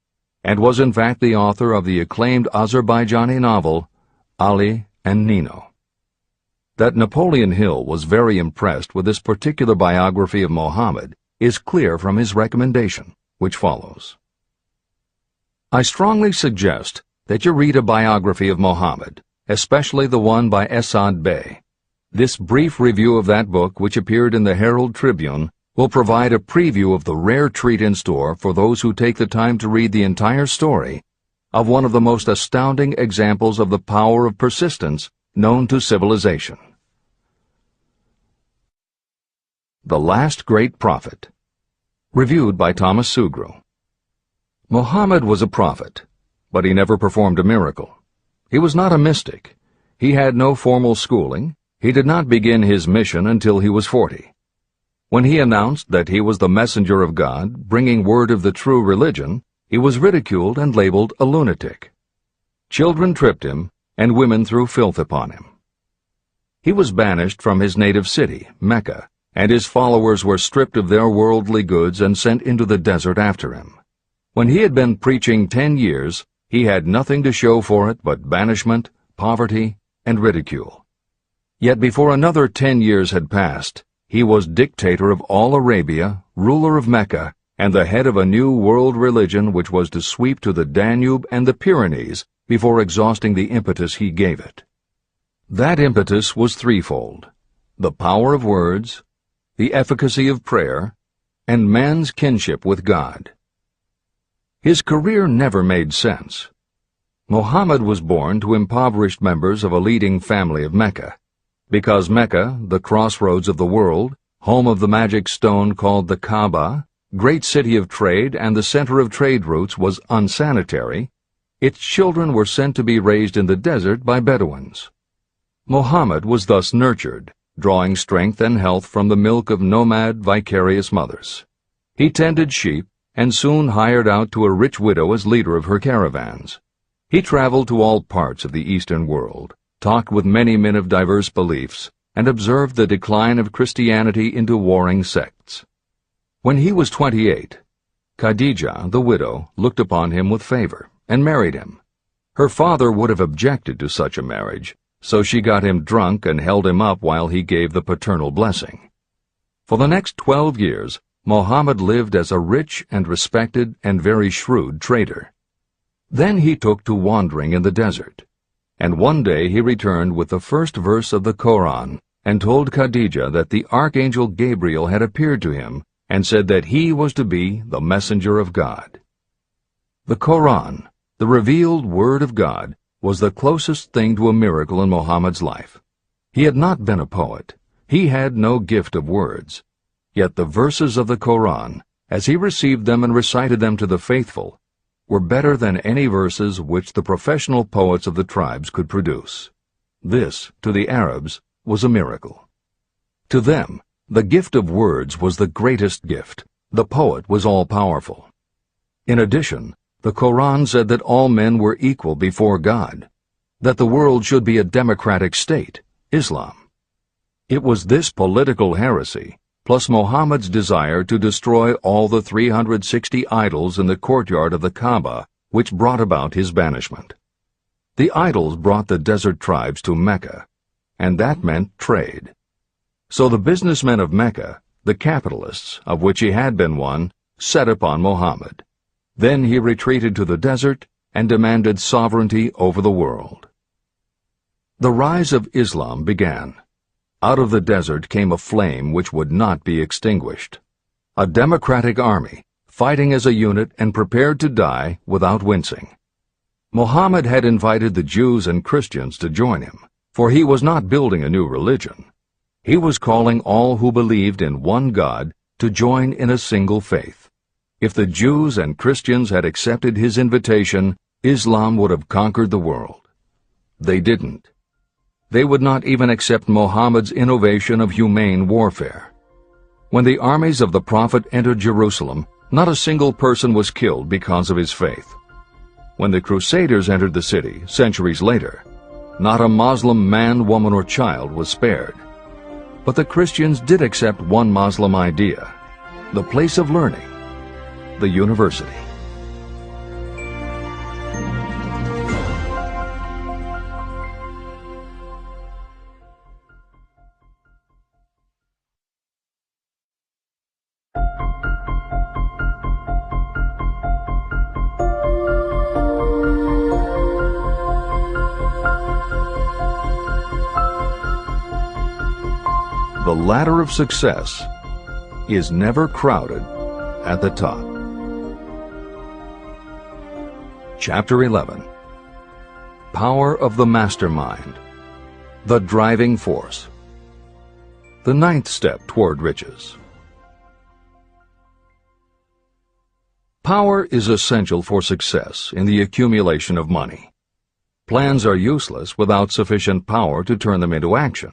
and was in fact the author of the acclaimed Azerbaijani novel, Ali and Nino. That Napoleon Hill was very impressed with this particular biography of Muhammad is clear from his recommendation, which follows. I strongly suggest that you read a biography of Muhammad, especially the one by Esad Bey. This brief review of that book, which appeared in the Herald Tribune, will provide a preview of the rare treat in store for those who take the time to read the entire story of one of the most astounding examples of the power of persistence known to civilization. The Last Great Prophet. Reviewed by Thomas Sugru. Muhammad was a prophet, but he never performed a miracle. He was not a mystic. He had no formal schooling. He did not begin his mission until he was 40. When he announced that he was the messenger of God, bringing word of the true religion, he was ridiculed and labeled a lunatic. Children tripped him, and women threw filth upon him. He was banished from his native city, Mecca, and his followers were stripped of their worldly goods and sent into the desert after him. When he had been preaching 10 years, he had nothing to show for it but banishment, poverty, and ridicule. Yet before another 10 years had passed, he was dictator of all Arabia, ruler of Mecca, and the head of a new world religion which was to sweep to the Danube and the Pyrenees before exhausting the impetus he gave it. That impetus was threefold: the power of words, the efficacy of prayer, and man's kinship with God. His career never made sense. Muhammad was born to impoverished members of a leading family of Mecca. Because Mecca, the crossroads of the world, home of the magic stone called the Kaaba, great city of trade and the center of trade routes, was unsanitary, its children were sent to be raised in the desert by Bedouins. Muhammad was thus nurtured, drawing strength and health from the milk of nomad, vicarious mothers. He tended sheep and soon hired out to a rich widow as leader of her caravans. He traveled to all parts of the Eastern world, talked with many men of diverse beliefs, and observed the decline of Christianity into warring sects. When he was 28, Khadijah, the widow, looked upon him with favor and married him. Her father would have objected to such a marriage, so she got him drunk and held him up while he gave the paternal blessing. For the next 12 years, Muhammad lived as a rich and respected and very shrewd trader. Then he took to wandering in the desert, and one day he returned with the first verse of the Koran and told Khadijah that the archangel Gabriel had appeared to him and said that he was to be the messenger of God. The Koran, the revealed word of God, was the closest thing to a miracle in Muhammad's life. He had not been a poet. He had no gift of words. Yet the verses of the Koran, as he received them and recited them to the faithful, were better than any verses which the professional poets of the tribes could produce. This, to the Arabs, was a miracle. To them, the gift of words was the greatest gift. The poet was all-powerful. In addition, the Koran said that all men were equal before God, that the world should be a democratic state, Islam. It was this political heresy, plus Muhammad's desire to destroy all the 360 idols in the courtyard of the Kaaba, which brought about his banishment. The idols brought the desert tribes to Mecca, and that meant trade. So the businessmen of Mecca, the capitalists, of which he had been one, set upon Muhammad. Then he retreated to the desert and demanded sovereignty over the world. The rise of Islam began. Out of the desert came a flame which would not be extinguished. A democratic army, fighting as a unit and prepared to die without wincing. Muhammad had invited the Jews and Christians to join him, for he was not building a new religion. He was calling all who believed in one God to join in a single faith. If the Jews and Christians had accepted his invitation, Islam would have conquered the world. They didn't. They would not even accept Muhammad's innovation of humane warfare. When the armies of the Prophet entered Jerusalem, not a single person was killed because of his faith. When the Crusaders entered the city, centuries later, not a Muslim man, woman, or child was spared. But the Christians did accept one Muslim idea, the place of learning, the university. The ladder of success is never crowded at the top. Chapter 11. Power of the Mastermind, the Driving Force. The ninth step toward riches. Power is essential for success in the accumulation of money. Plans are useless without sufficient power to turn them into action.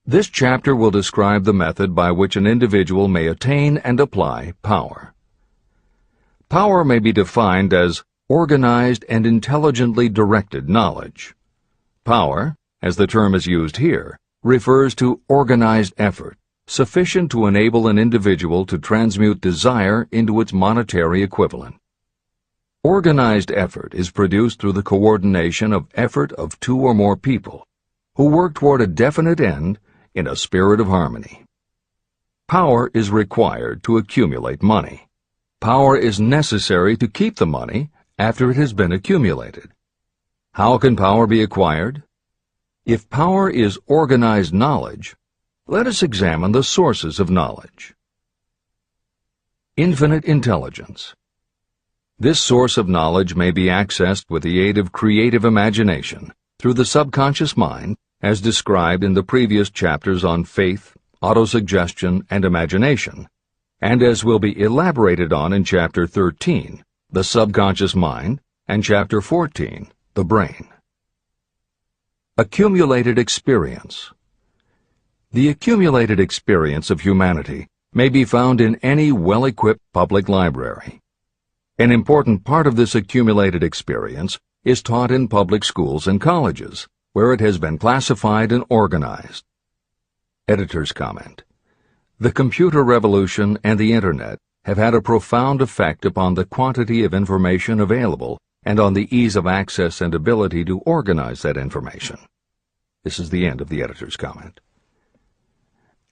This chapter will describe the method by which an individual may attain and apply power. Power may be defined as organized and intelligently directed knowledge. Power, as the term is used here, refers to organized effort, sufficient to enable an individual to transmute desire into its monetary equivalent. Organized effort is produced through the coordination of effort of two or more people who work toward a definite end in a spirit of harmony. Power is required to accumulate money. Power is necessary to keep the money after it has been accumulated. How can power be acquired? If power is organized knowledge, let us examine the sources of knowledge. Infinite intelligence. This source of knowledge may be accessed with the aid of creative imagination through the subconscious mind, as described in the previous chapters on faith, autosuggestion, and imagination, and as will be elaborated on in Chapter 13, the subconscious mind, and Chapter 14, the brain. Accumulated experience. The accumulated experience of humanity may be found in any well-equipped public library. An important part of this accumulated experience is taught in public schools and colleges, where it has been classified and organized. Editor's comment. The computer revolution and the Internet have had a profound effect upon the quantity of information available and on the ease of access and ability to organize that information. This is the end of the editor's comment.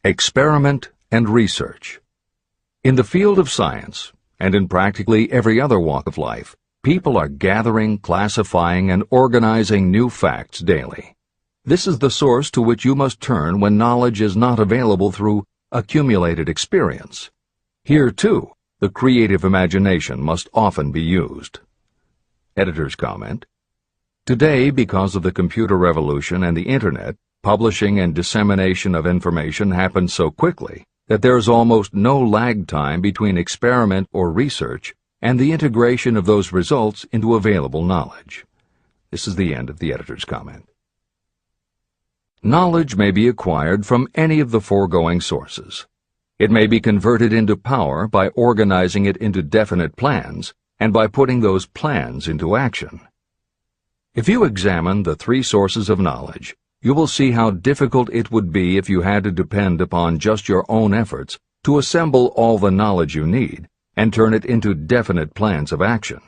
Experiment and research. In the field of science, and in practically every other walk of life, people are gathering, classifying, and organizing new facts daily. This is the source to which you must turn when knowledge is not available through accumulated experience. Here, too, the creative imagination must often be used. Editor's comment. Today, because of the computer revolution and the Internet, publishing and dissemination of information happens so quickly that there is almost no lag time between experiment or research and the integration of those results into available knowledge. This is the end of the editor's comment. Knowledge may be acquired from any of the foregoing sources. It may be converted into power by organizing it into definite plans and by putting those plans into action. If you examine the three sources of knowledge, you will see how difficult it would be if you had to depend upon just your own efforts to assemble all the knowledge you need and turn it into definite plans of action.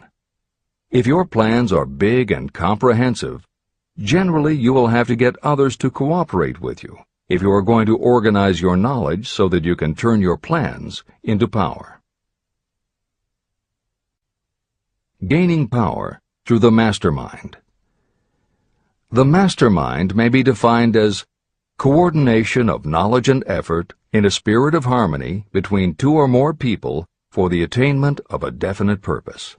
If your plans are big and comprehensive, generally you will have to get others to cooperate with you if you are going to organize your knowledge so that you can turn your plans into power. Gaining power through the mastermind. The mastermind may be defined as coordination of knowledge and effort in a spirit of harmony between two or more people for the attainment of a definite purpose.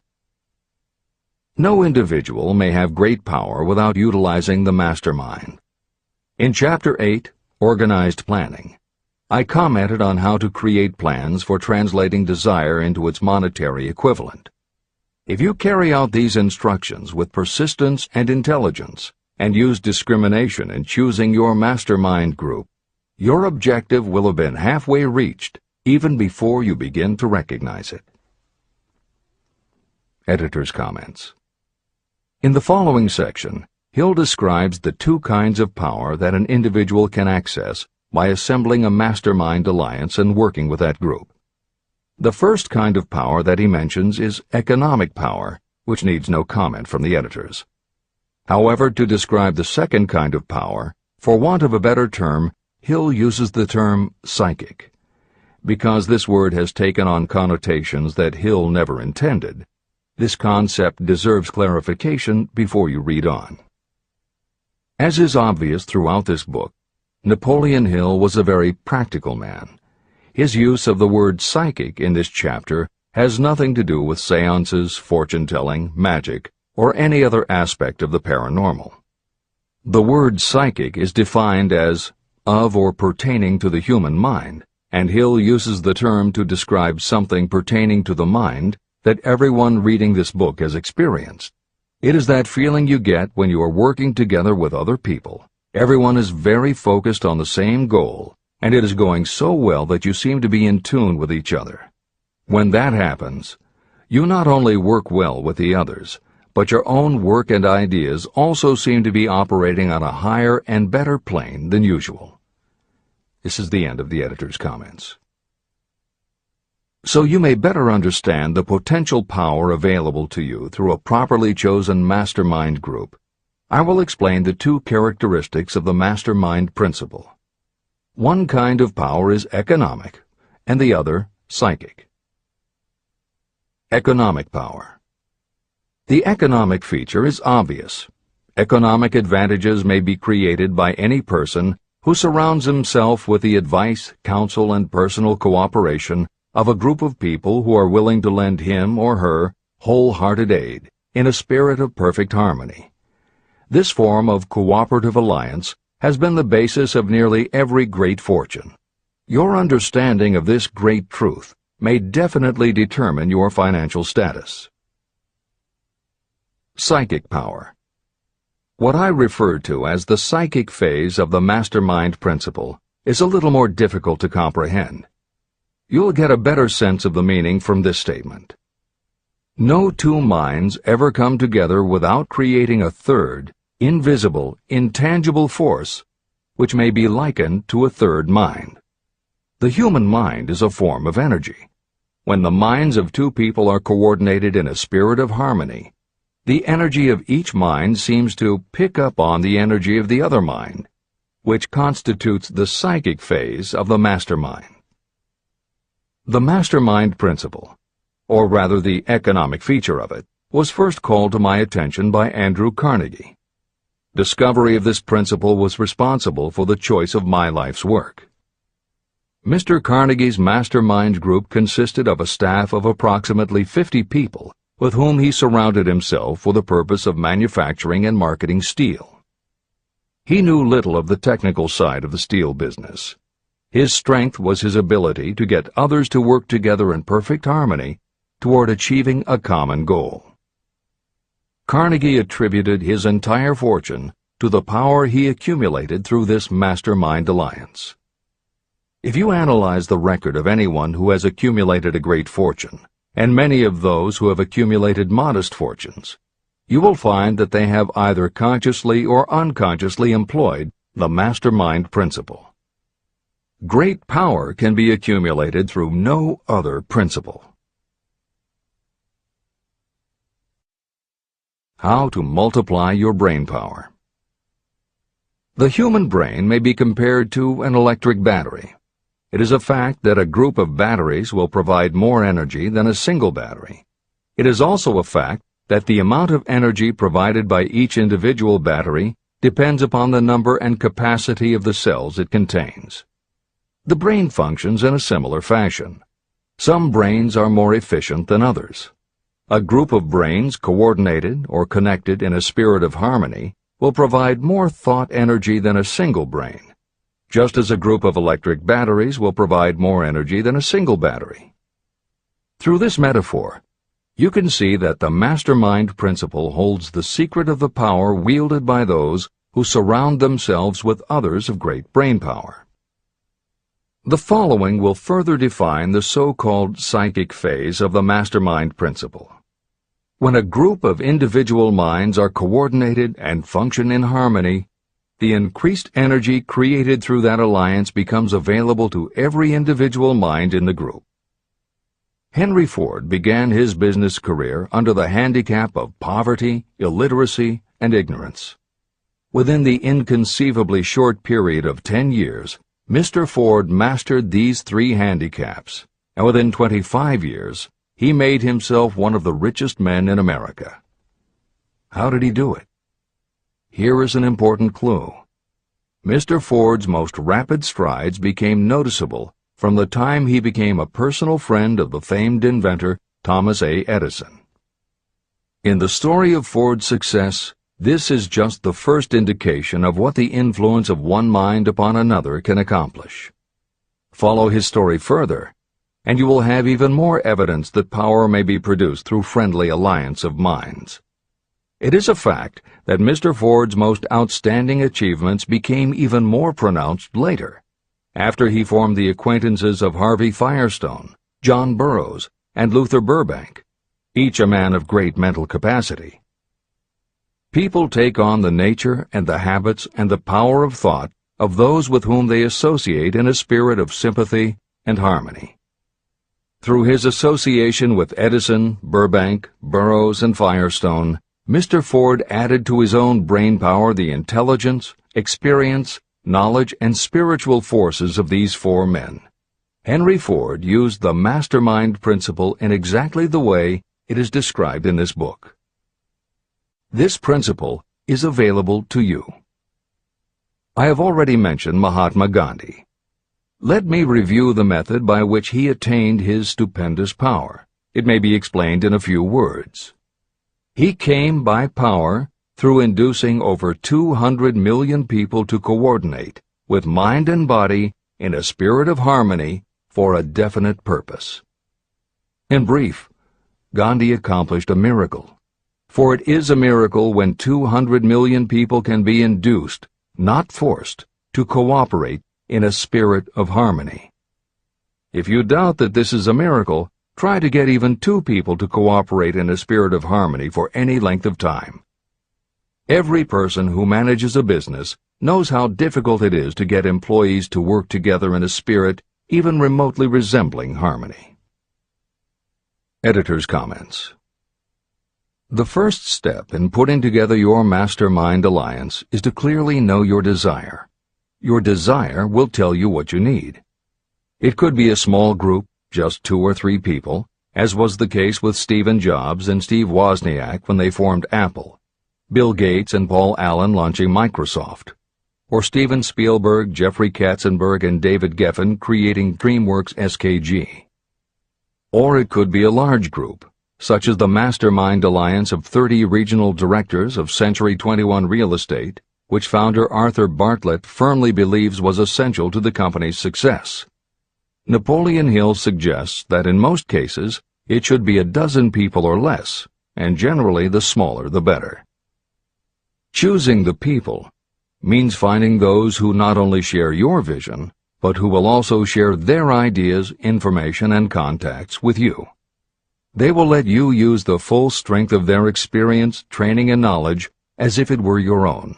No individual may have great power without utilizing the mastermind. In Chapter 8, organized planning. I commented on how to create plans for translating desire into its monetary equivalent. If you carry out these instructions with persistence and intelligence, and use discrimination in choosing your mastermind group, your objective will have been halfway reached even before you begin to recognize it. Editor's comments. In the following section, Hill describes the two kinds of power that an individual can access by assembling a mastermind alliance and working with that group. The first kind of power that he mentions is economic power, which needs no comment from the editors. However, to describe the second kind of power, for want of a better term, Hill uses the term psychic. Because this word has taken on connotations that Hill never intended, this concept deserves clarification before you read on. As is obvious throughout this book, Napoleon Hill was a very practical man. His use of the word psychic in this chapter has nothing to do with seances, fortune-telling, magic, or any other aspect of the paranormal. The word psychic is defined as of or pertaining to the human mind, and Hill uses the term to describe something pertaining to the mind that everyone reading this book has experienced. It is that feeling you get when you are working together with other people. Everyone is very focused on the same goal, and it is going so well that you seem to be in tune with each other. When that happens, you not only work well with the others, but your own work and ideas also seem to be operating on a higher and better plane than usual. This is the end of the editor's comments. So you may better understand the potential power available to you through a properly chosen mastermind group, I will explain the two characteristics of the mastermind principle. One kind of power is economic, and the other psychic. Economic power. The economic feature is obvious. Economic advantages may be created by any person who surrounds himself with the advice, counsel, and personal cooperation of a group of people who are willing to lend him or her wholehearted aid in a spirit of perfect harmony. This form of cooperative alliance has been the basis of nearly every great fortune. Your understanding of this great truth may definitely determine your financial status. Psychic power. What I refer to as the psychic phase of the mastermind principle is a little more difficult to comprehend. You'll get a better sense of the meaning from this statement. No two minds ever come together without creating a third, invisible, intangible force, which may be likened to a third mind. The human mind is a form of energy. When the minds of two people are coordinated in a spirit of harmony, the energy of each mind seems to pick up on the energy of the other mind, which constitutes the psychic phase of the mastermind. The mastermind principle, or rather the economic feature of it, was first called to my attention by Andrew Carnegie. Discovery of this principle was responsible for the choice of my life's work. Mr. Carnegie's mastermind group consisted of a staff of approximately 50 people with whom he surrounded himself for the purpose of manufacturing and marketing steel. He knew little of the technical side of the steel business. His strength was his ability to get others to work together in perfect harmony toward achieving a common goal. Carnegie attributed his entire fortune to the power he accumulated through this mastermind alliance. If you analyze the record of anyone who has accumulated a great fortune, and many of those who have accumulated modest fortunes, you will find that they have either consciously or unconsciously employed the mastermind principle. Great power can be accumulated through no other principle. How to multiply your brain power. The human brain may be compared to an electric battery. It is a fact that a group of batteries will provide more energy than a single battery. It is also a fact that the amount of energy provided by each individual battery depends upon the number and capacity of the cells it contains. The brain functions in a similar fashion. Some brains are more efficient than others. A group of brains coordinated or connected in a spirit of harmony will provide more thought energy than a single brain. just as a group of electric batteries will provide more energy than a single battery. Through this metaphor, you can see that the mastermind principle holds the secret of the power wielded by those who surround themselves with others of great brain power. The following will further define the so-called psychic phase of the mastermind principle. When a group of individual minds are coordinated and function in harmony, the increased energy created through that alliance becomes available to every individual mind in the group. Henry Ford began his business career under the handicap of poverty, illiteracy, and ignorance. Within the inconceivably short period of 10 years, Mr. Ford mastered these 3 handicaps, and within 25 years, he made himself one of the richest men in America. How did he do it? Here is an important clue. Mr. Ford's most rapid strides became noticeable from the time he became a personal friend of the famed inventor Thomas A. Edison. In the story of Ford's success, this is just the first indication of what the influence of one mind upon another can accomplish. Follow his story further, and you will have even more evidence that power may be produced through friendly alliance of minds. It is a fact that Mr. Ford's most outstanding achievements became even more pronounced later, after he formed the acquaintances of Harvey Firestone, John Burroughs, and Luther Burbank, each a man of great mental capacity. People take on the nature and the habits and the power of thought of those with whom they associate in a spirit of sympathy and harmony. Through his association with Edison, Burbank, Burroughs, and Firestone, Mr. Ford added to his own brain power the intelligence, experience, knowledge, and spiritual forces of these 4 men. Henry Ford used the mastermind principle in exactly the way it is described in this book. This principle is available to you. I have already mentioned Mahatma Gandhi. Let me review the method by which he attained his stupendous power. It may be explained in a few words. He came by power through inducing over 200 million people to coordinate with mind and body in a spirit of harmony for a definite purpose. In brief, Gandhi accomplished a miracle. For it is a miracle when 200 million people can be induced, not forced, to cooperate in a spirit of harmony. If you doubt that this is a miracle, try to get even 2 people to cooperate in a spirit of harmony for any length of time. Every person who manages a business knows how difficult it is to get employees to work together in a spirit even remotely resembling harmony. Editor's comments. The first step in putting together your mastermind alliance is to clearly know your desire. Your desire will tell you what you need. It could be a small group, just 2 or 3 people, as was the case with Stephen Jobs and Steve Wozniak when they formed Apple, Bill Gates and Paul Allen launching Microsoft, or Steven Spielberg, Jeffrey Katzenberg, and David Geffen creating DreamWorks SKG. Or it could be a large group, such as the Mastermind Alliance of 30 regional directors of Century 21 Real Estate, which founder Arthur Bartlett firmly believes was essential to the company's success. Napoleon Hill suggests that in most cases it should be a dozen people or less, and generally the smaller the better. Choosing the people means finding those who not only share your vision, but who will also share their ideas, information, and contacts with you. They will let you use the full strength of their experience, training, and knowledge as if it were your own,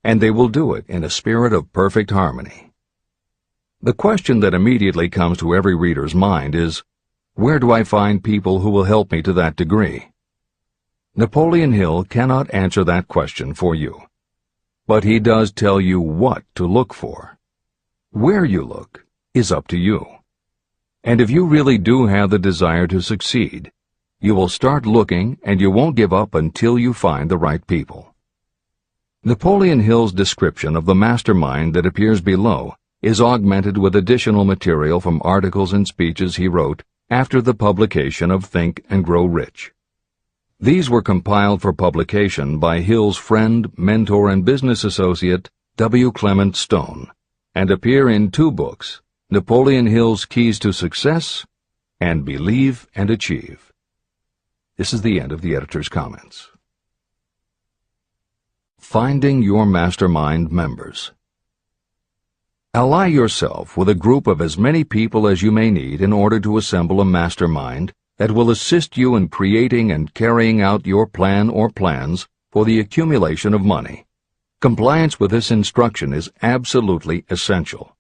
and they will do it in a spirit of perfect harmony. The question that immediately comes to every reader's mind is, where do I find people who will help me to that degree? Napoleon Hill cannot answer that question for you, but he does tell you what to look for. Where you look is up to you. And if you really do have the desire to succeed, you will start looking and you won't give up until you find the right people. Napoleon Hill's description of the mastermind that appears below is augmented with additional material from articles and speeches he wrote after the publication of Think and Grow Rich. These were compiled for publication by Hill's friend, mentor, and business associate, W. Clement Stone, and appear in 2 books, Napoleon Hill's Keys to Success and Believe and Achieve. This is the end of the editor's comments. Finding your mastermind members. Ally yourself with a group of as many people as you may need in order to assemble a mastermind that will assist you in creating and carrying out your plan or plans for the accumulation of money. Compliance with this instruction is absolutely essential.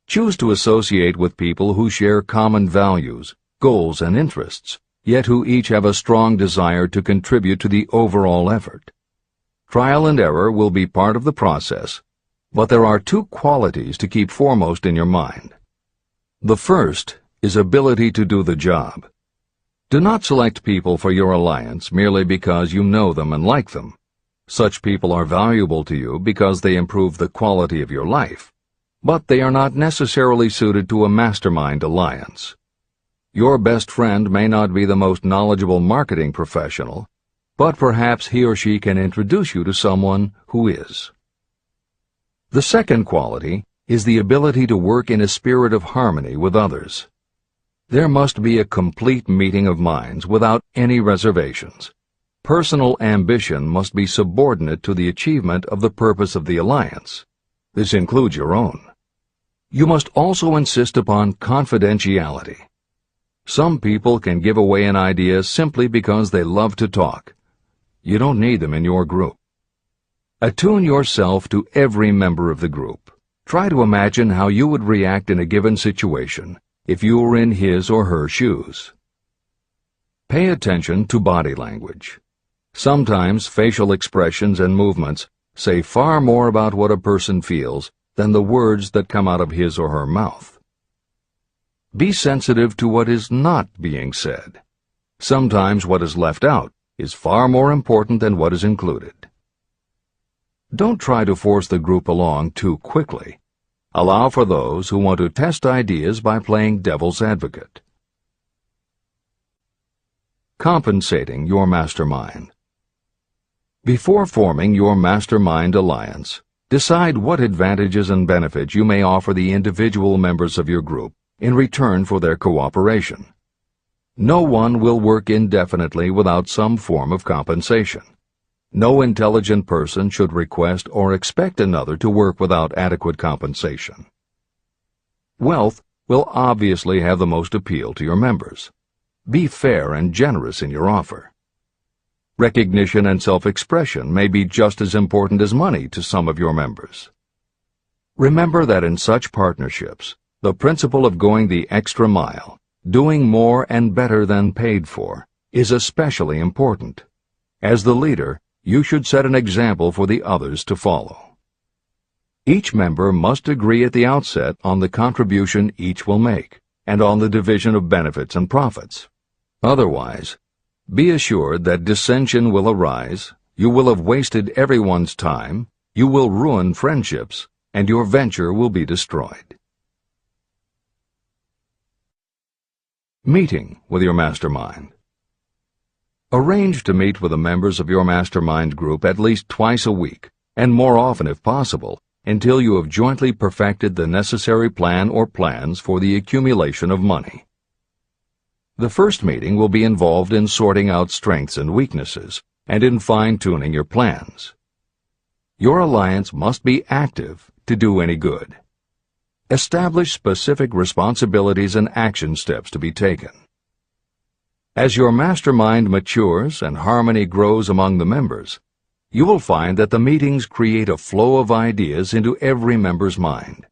Choose to associate with people who share common values, goals, and interests, yet who each have a strong desire to contribute to the overall effort. Trial and error will be part of the process, but there are 2 qualities to keep foremost in your mind. The first is ability to do the job. Do not select people for your alliance merely because you know them and like them. Such people are valuable to you because they improve the quality of your life, but they are not necessarily suited to a mastermind alliance. Your best friend may not be the most knowledgeable marketing professional, but perhaps he or she can introduce you to someone who is. The second quality is the ability to work in a spirit of harmony with others. There must be a complete meeting of minds without any reservations. Personal ambition must be subordinate to the achievement of the purpose of the alliance. This includes your own. You must also insist upon confidentiality. Some people can give away an idea simply because they love to talk. You don't need them in your group. Attune yourself to every member of the group. Try to imagine how you would react in a given situation if you were in his or her shoes. Pay attention to body language. Sometimes facial expressions and movements say far more about what a person feels than the words that come out of his or her mouth. Be sensitive to what is not being said. Sometimes what is left out is far more important than what is included. Don't try to force the group along too quickly. Allow for those who want to test ideas by playing devil's advocate. Compensating your mastermind. Before forming your mastermind alliance, decide what advantages and benefits you may offer the individual members of your group in return for their cooperation. No one will work indefinitely without some form of compensation. No intelligent person should request or expect another to work without adequate compensation. Wealth will obviously have the most appeal to your members. Be fair and generous in your offer. Recognition and self-expression may be just as important as money to some of your members. Remember that in such partnerships, the principle of going the extra mile, doing more and better than paid for, is especially important. As the leader, you should set an example for the others to follow. Each member must agree at the outset on the contribution each will make, and on the division of benefits and profits. Otherwise, be assured that dissension will arise, you will have wasted everyone's time, you will ruin friendships, and your venture will be destroyed. Meeting with your mastermind. Arrange to meet with the members of your mastermind group at least twice a week, and more often if possible, until you have jointly perfected the necessary plan or plans for the accumulation of money. The first meeting will be involved in sorting out strengths and weaknesses, and in fine-tuning your plans. Your alliance must be active to do any good. Establish specific responsibilities and action steps to be taken. As your mastermind matures and harmony grows among the members, you will find that the meetings create a flow of ideas into every member's mind.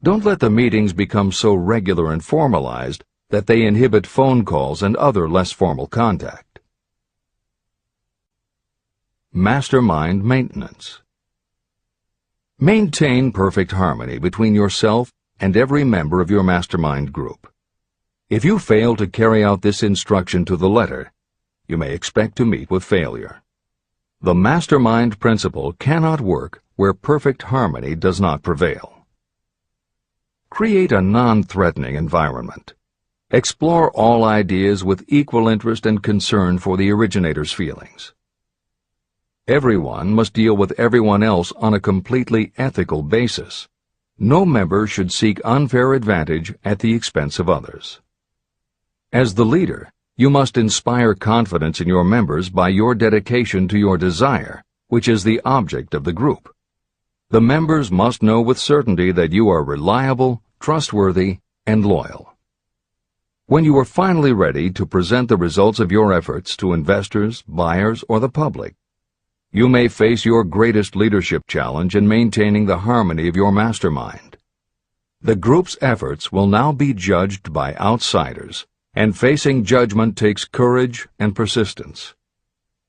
Don't let the meetings become so regular and formalized that they inhibit phone calls and other less formal contact. Mastermind maintenance. Maintain perfect harmony between yourself and every member of your mastermind group. If you fail to carry out this instruction to the letter, you may expect to meet with failure. The mastermind principle cannot work where perfect harmony does not prevail. Create a non-threatening environment. Explore all ideas with equal interest and concern for the originator's feelings. Everyone must deal with everyone else on a completely ethical basis, No member should seek unfair advantage at the expense of others. As the leader, you must inspire confidence in your members by your dedication to your desire, which is the object of the group. The members must know with certainty that you are reliable, trustworthy, and loyal. When you are finally ready to present the results of your efforts to investors, buyers, or the public, you may face your greatest leadership challenge in maintaining the harmony of your mastermind. The group's efforts will now be judged by outsiders, and facing judgment takes courage and persistence.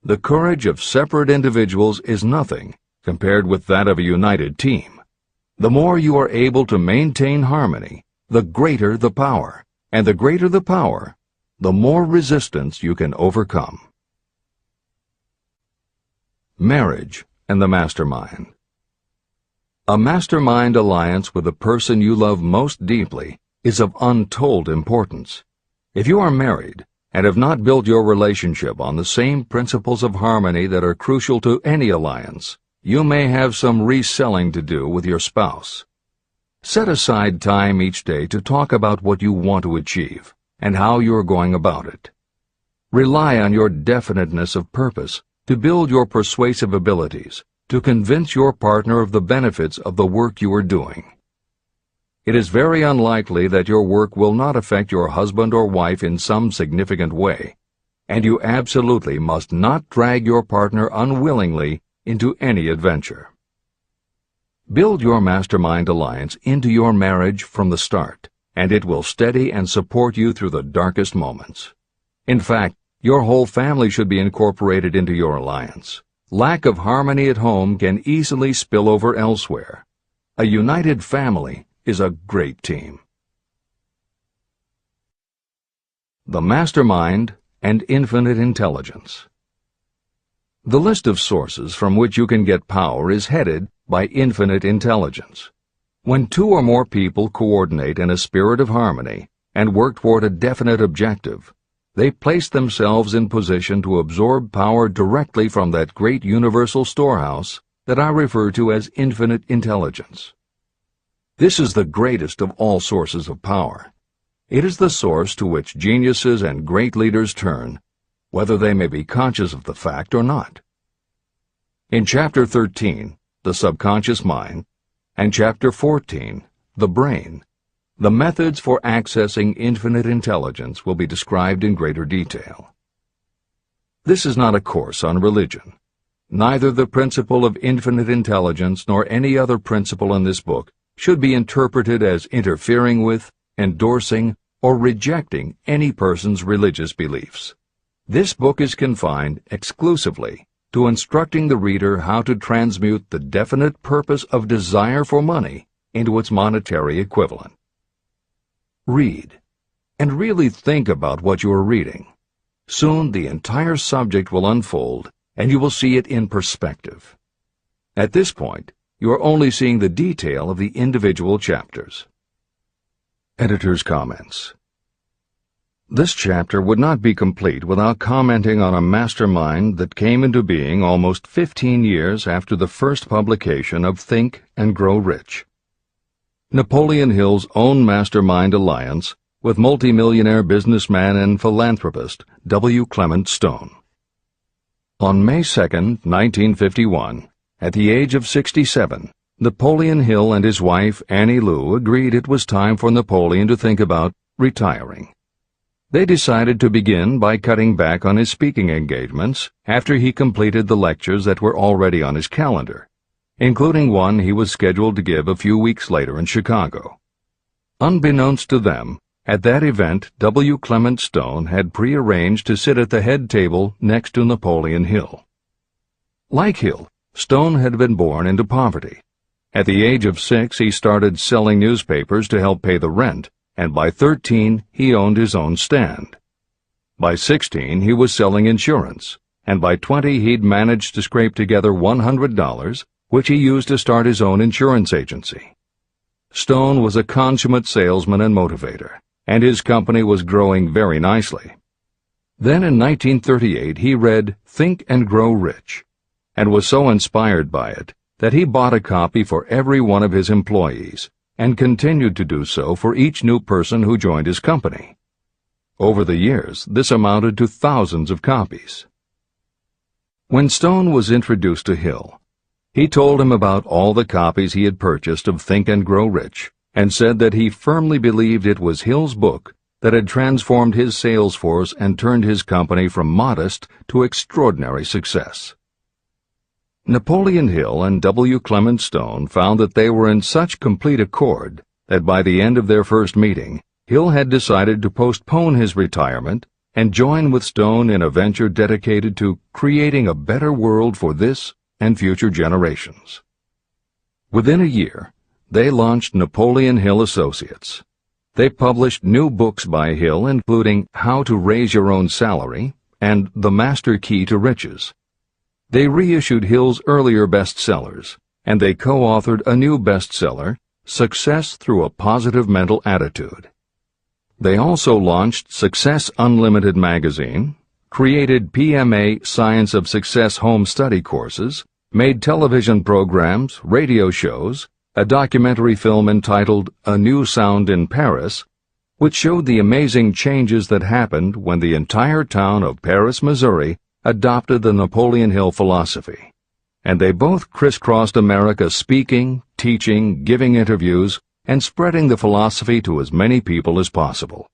The courage of separate individuals is nothing compared with that of a united team. The more you are able to maintain harmony, the greater the power, and the greater the power, the more resistance you can overcome. Marriage and the mastermind. A mastermind alliance with the person you love most deeply is of untold importance. If you are married and have not built your relationship on the same principles of harmony that are crucial to any alliance, you may have some reselling to do with your spouse. Set aside time each day to talk about what you want to achieve and how you are going about it. Rely on your definiteness of purpose to build your persuasive abilities, to convince your partner of the benefits of the work you are doing. It is very unlikely that your work will not affect your husband or wife in some significant way, and you absolutely must not drag your partner unwillingly into any adventure. Build your mastermind alliance into your marriage from the start, and it will steady and support you through the darkest moments. In fact, your whole family should be incorporated into your alliance. Lack of harmony at home can easily spill over elsewhere. A united family is a great team. The mastermind and infinite intelligence. The list of sources from which you can get power is headed by infinite intelligence. When two or more people coordinate in a spirit of harmony and work toward a definite objective, they place themselves in position to absorb power directly from that great universal storehouse that I refer to as infinite intelligence. This is the greatest of all sources of power. It is the source to which geniuses and great leaders turn, whether they may be conscious of the fact or not. In Chapter 13, The Subconscious Mind, and Chapter 14, The Brain, the methods for accessing infinite intelligence will be described in greater detail. This is not a course on religion. Neither the principle of infinite intelligence nor any other principle in this book should be interpreted as interfering with, endorsing, or rejecting any person's religious beliefs. This book is confined exclusively to instructing the reader how to transmute the definite purpose of desire for money into its monetary equivalent. Read, and really think about what you are reading. Soon the entire subject will unfold, and you will see it in perspective. At this point, you are only seeing the detail of the individual chapters. Editor's comments. This chapter would not be complete without commenting on a mastermind that came into being almost 15 years after the first publication of Think and Grow Rich. Napoleon Hill's own mastermind alliance with multimillionaire businessman and philanthropist W. Clement Stone. On May 2, 1951, at the age of 67, Napoleon Hill and his wife Annie Lou agreed it was time for Napoleon to think about retiring. They decided to begin by cutting back on his speaking engagements after he completed the lectures that were already on his calendar, including one he was scheduled to give a few weeks later in Chicago. Unbeknownst to them, at that event W. Clement Stone had prearranged to sit at the head table next to Napoleon Hill. Like Hill, Stone had been born into poverty. At the age of 6, he started selling newspapers to help pay the rent, and by 13, he owned his own stand. By 16, he was selling insurance, and by 20, he'd managed to scrape together $100, which he used to start his own insurance agency. Stone was a consummate salesman and motivator, and his company was growing very nicely. Then in 1938, he read Think and Grow Rich, and was so inspired by it that he bought a copy for every one of his employees and continued to do so for each new person who joined his company. Over the years, this amounted to thousands of copies. When Stone was introduced to Hill, he told him about all the copies he had purchased of Think and Grow Rich and said that he firmly believed it was Hill's book that had transformed his sales force and turned his company from modest to extraordinary success. Napoleon Hill and W. Clement Stone found that they were in such complete accord that by the end of their first meeting, Hill had decided to postpone his retirement and join with Stone in a venture dedicated to creating a better world for this and future generations. Within a year, they launched Napoleon Hill Associates. They published new books by Hill, including How to Raise Your Own Salary and The Master Key to Riches. They reissued Hill's earlier bestsellers, and they co-authored a new bestseller, Success Through a Positive Mental Attitude. They also launched Success Unlimited magazine, created PMA Science of Success home study courses, made television programs, radio shows, a documentary film entitled A New Sound in Paris, which showed the amazing changes that happened when the entire town of Paris, Missouri, adopted the Napoleon Hill philosophy. And they both crisscrossed America speaking, teaching, giving interviews, and spreading the philosophy to as many people as possible.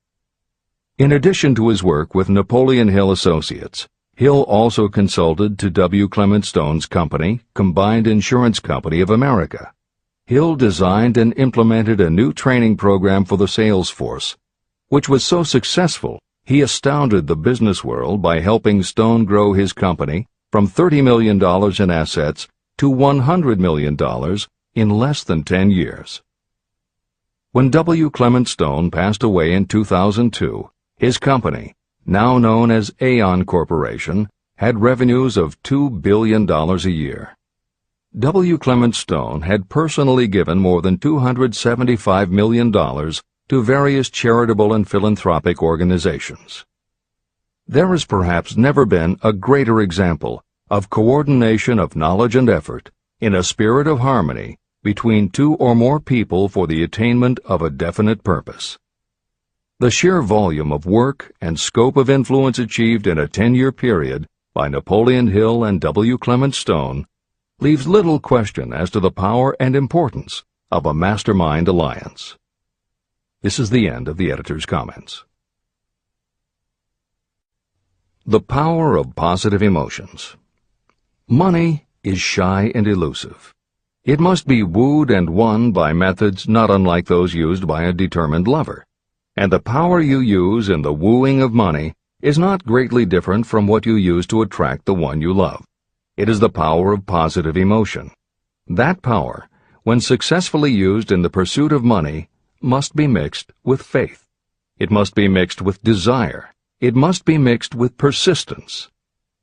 In addition to his work with Napoleon Hill Associates, Hill also consulted to W. Clement Stone's company, Combined Insurance Company of America. Hill designed and implemented a new training program for the sales force, which was so successful he astounded the business world by helping Stone grow his company from $30 million in assets to $100 million in less than 10 years. When W. Clement Stone passed away in 2002, his company, now known as Aon Corporation, had revenues of $2 billion a year. W. Clement Stone had personally given more than $275 million to various charitable and philanthropic organizations. There has perhaps never been a greater example of coordination of knowledge and effort in a spirit of harmony between two or more people for the attainment of a definite purpose. The sheer volume of work and scope of influence achieved in a 10-year period by Napoleon Hill and W. Clement Stone leaves little question as to the power and importance of a mastermind alliance. This is the end of the editor's comments. The power of positive emotions. Money is shy and elusive. It must be wooed and won by methods not unlike those used by a determined lover. And the power you use in the wooing of money is not greatly different from what you use to attract the one you love. It is the power of positive emotion. That power, when successfully used in the pursuit of money, must be mixed with faith. It must be mixed with desire. It must be mixed with persistence.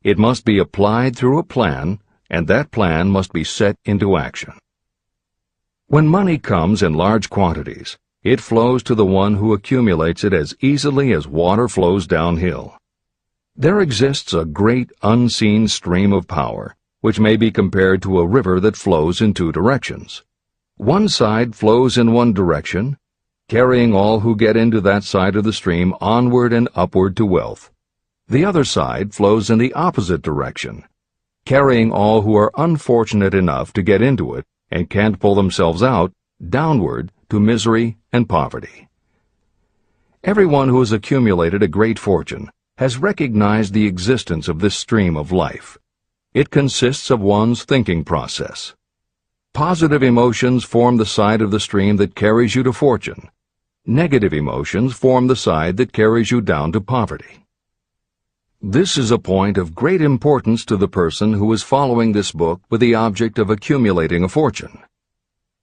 It must be applied through a plan, and that plan must be set into action. When money comes in large quantities, it flows to the one who accumulates it as easily as water flows downhill. There exists a great unseen stream of power, which may be compared to a river that flows in two directions. One side flows in one direction, carrying all who get into that side of the stream onward and upward to wealth. The other side flows in the opposite direction, carrying all who are unfortunate enough to get into it and can't pull themselves out downward to misery and poverty. Everyone who has accumulated a great fortune has recognized the existence of this stream of life. It consists of one's thinking process. Positive emotions form the side of the stream that carries you to fortune. Negative emotions form the side that carries you down to poverty. This is a point of great importance to the person who is following this book with the object of accumulating a fortune.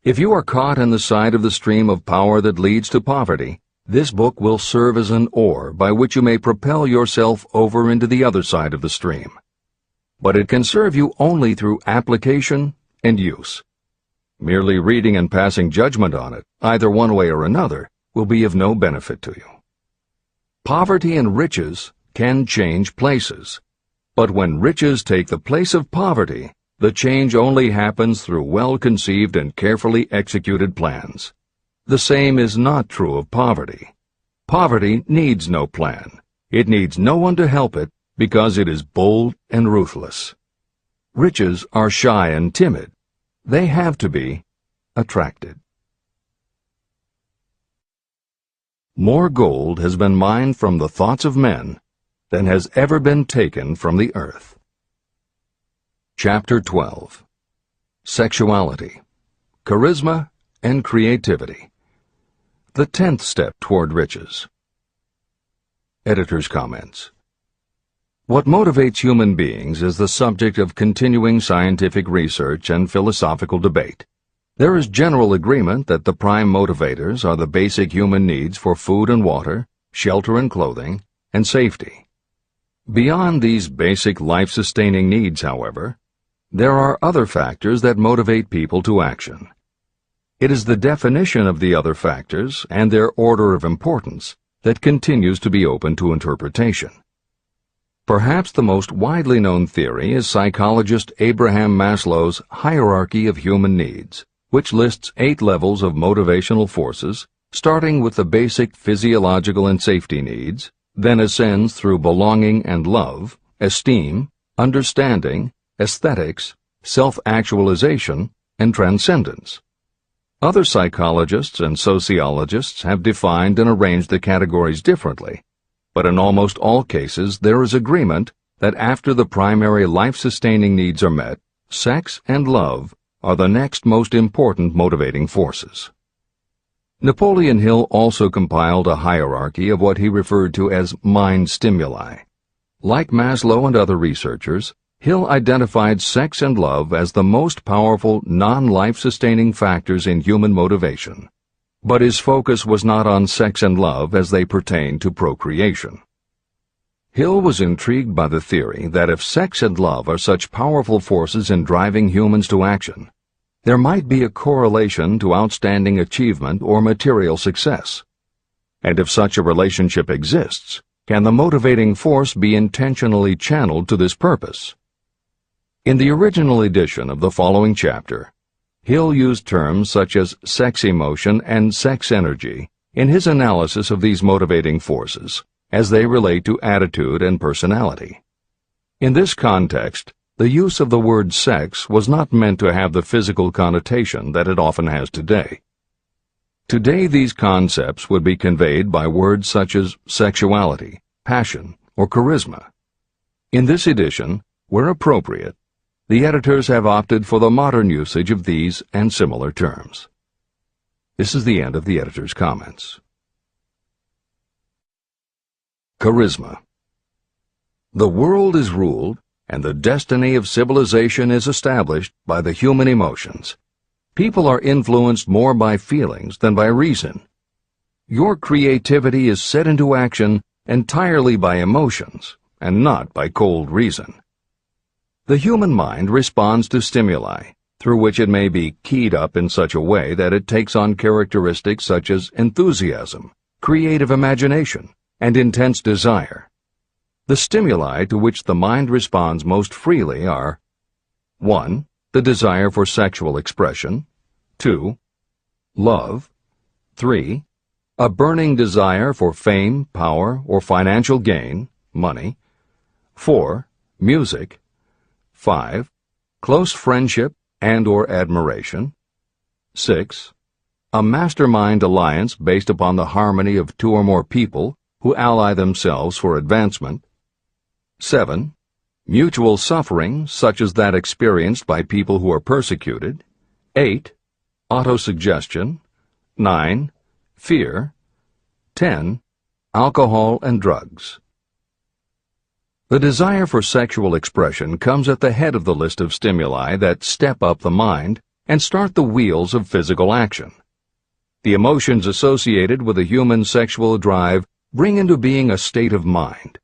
If you are caught in the side of the stream of power that leads to poverty, this book will serve as an oar by which you may propel yourself over into the other side of the stream. But it can serve you only through application and use. Merely reading and passing judgment on it, either one way or another, will be of no benefit to you. Poverty and riches can change places. But when riches take the place of poverty, The change only happens through well-conceived and carefully executed plans. The same is not true of poverty. Poverty needs no plan. It needs no one to help it because it is bold and ruthless. Riches are shy and timid. They have to be attracted. More gold has been mined from the thoughts of men than has ever been taken from the earth. Chapter 12. Sexuality, Charisma, and Creativity. The 10th step toward riches. Editor's comments. What motivates human beings is the subject of continuing scientific research and philosophical debate. There is general agreement that the prime motivators are the basic human needs for food and water, shelter and clothing, and safety. Beyond these basic life-sustaining needs, however, there are other factors that motivate people to action. It is the definition of the other factors and their order of importance that continues to be open to interpretation. Perhaps the most widely known theory is psychologist Abraham Maslow's hierarchy of human needs, which lists 8 levels of motivational forces, starting with the basic physiological and safety needs, then ascends through belonging and love, esteem, understanding, aesthetics, self-actualization, and transcendence. Other psychologists and sociologists have defined and arranged the categories differently, but in almost all cases there is agreement that after the primary life-sustaining needs are met, sex and love are the next most important motivating forces. Napoleon Hill also compiled a hierarchy of what he referred to as mind stimuli. Like Maslow and other researchers, Hill identified sex and love as the most powerful non-life-sustaining factors in human motivation, but his focus was not on sex and love as they pertain to procreation. Hill was intrigued by the theory that if sex and love are such powerful forces in driving humans to action, there might be a correlation to outstanding achievement or material success. And if such a relationship exists, can the motivating force be intentionally channeled to this purpose? In the original edition of the following chapter, Hill used terms such as sex emotion and sex energy in his analysis of these motivating forces as they relate to attitude and personality. In this context, the use of the word sex was not meant to have the physical connotation that it often has today. Today these concepts would be conveyed by words such as sexuality, passion, or charisma. In this edition, where appropriate, the editors have opted for the modern usage of these and similar terms. This is the end of the editor's comments. Charisma. The world is ruled, and the destiny of civilization is established by the human emotions. People are influenced more by feelings than by reason. Your creativity is set into action entirely by emotions, and not by cold reason. The human mind responds to stimuli, through which it may be keyed up in such a way that it takes on characteristics such as enthusiasm, creative imagination, and intense desire. The stimuli to which the mind responds most freely are 1. The desire for sexual expression, 2. Love, 3. A burning desire for fame, power, or financial gain, money, 4. Music, 5. Close friendship and or admiration, 6. A mastermind alliance based upon the harmony of 2 or more people who ally themselves for advancement, 7. Mutual suffering, such as that experienced by people who are persecuted, 8. Autosuggestion, 9. Fear, 10. Alcohol and drugs. The desire for sexual expression comes at the head of the list of stimuli that step up the mind and start the wheels of physical action. The emotions associated with a human sexual drive bring into being a state of mind.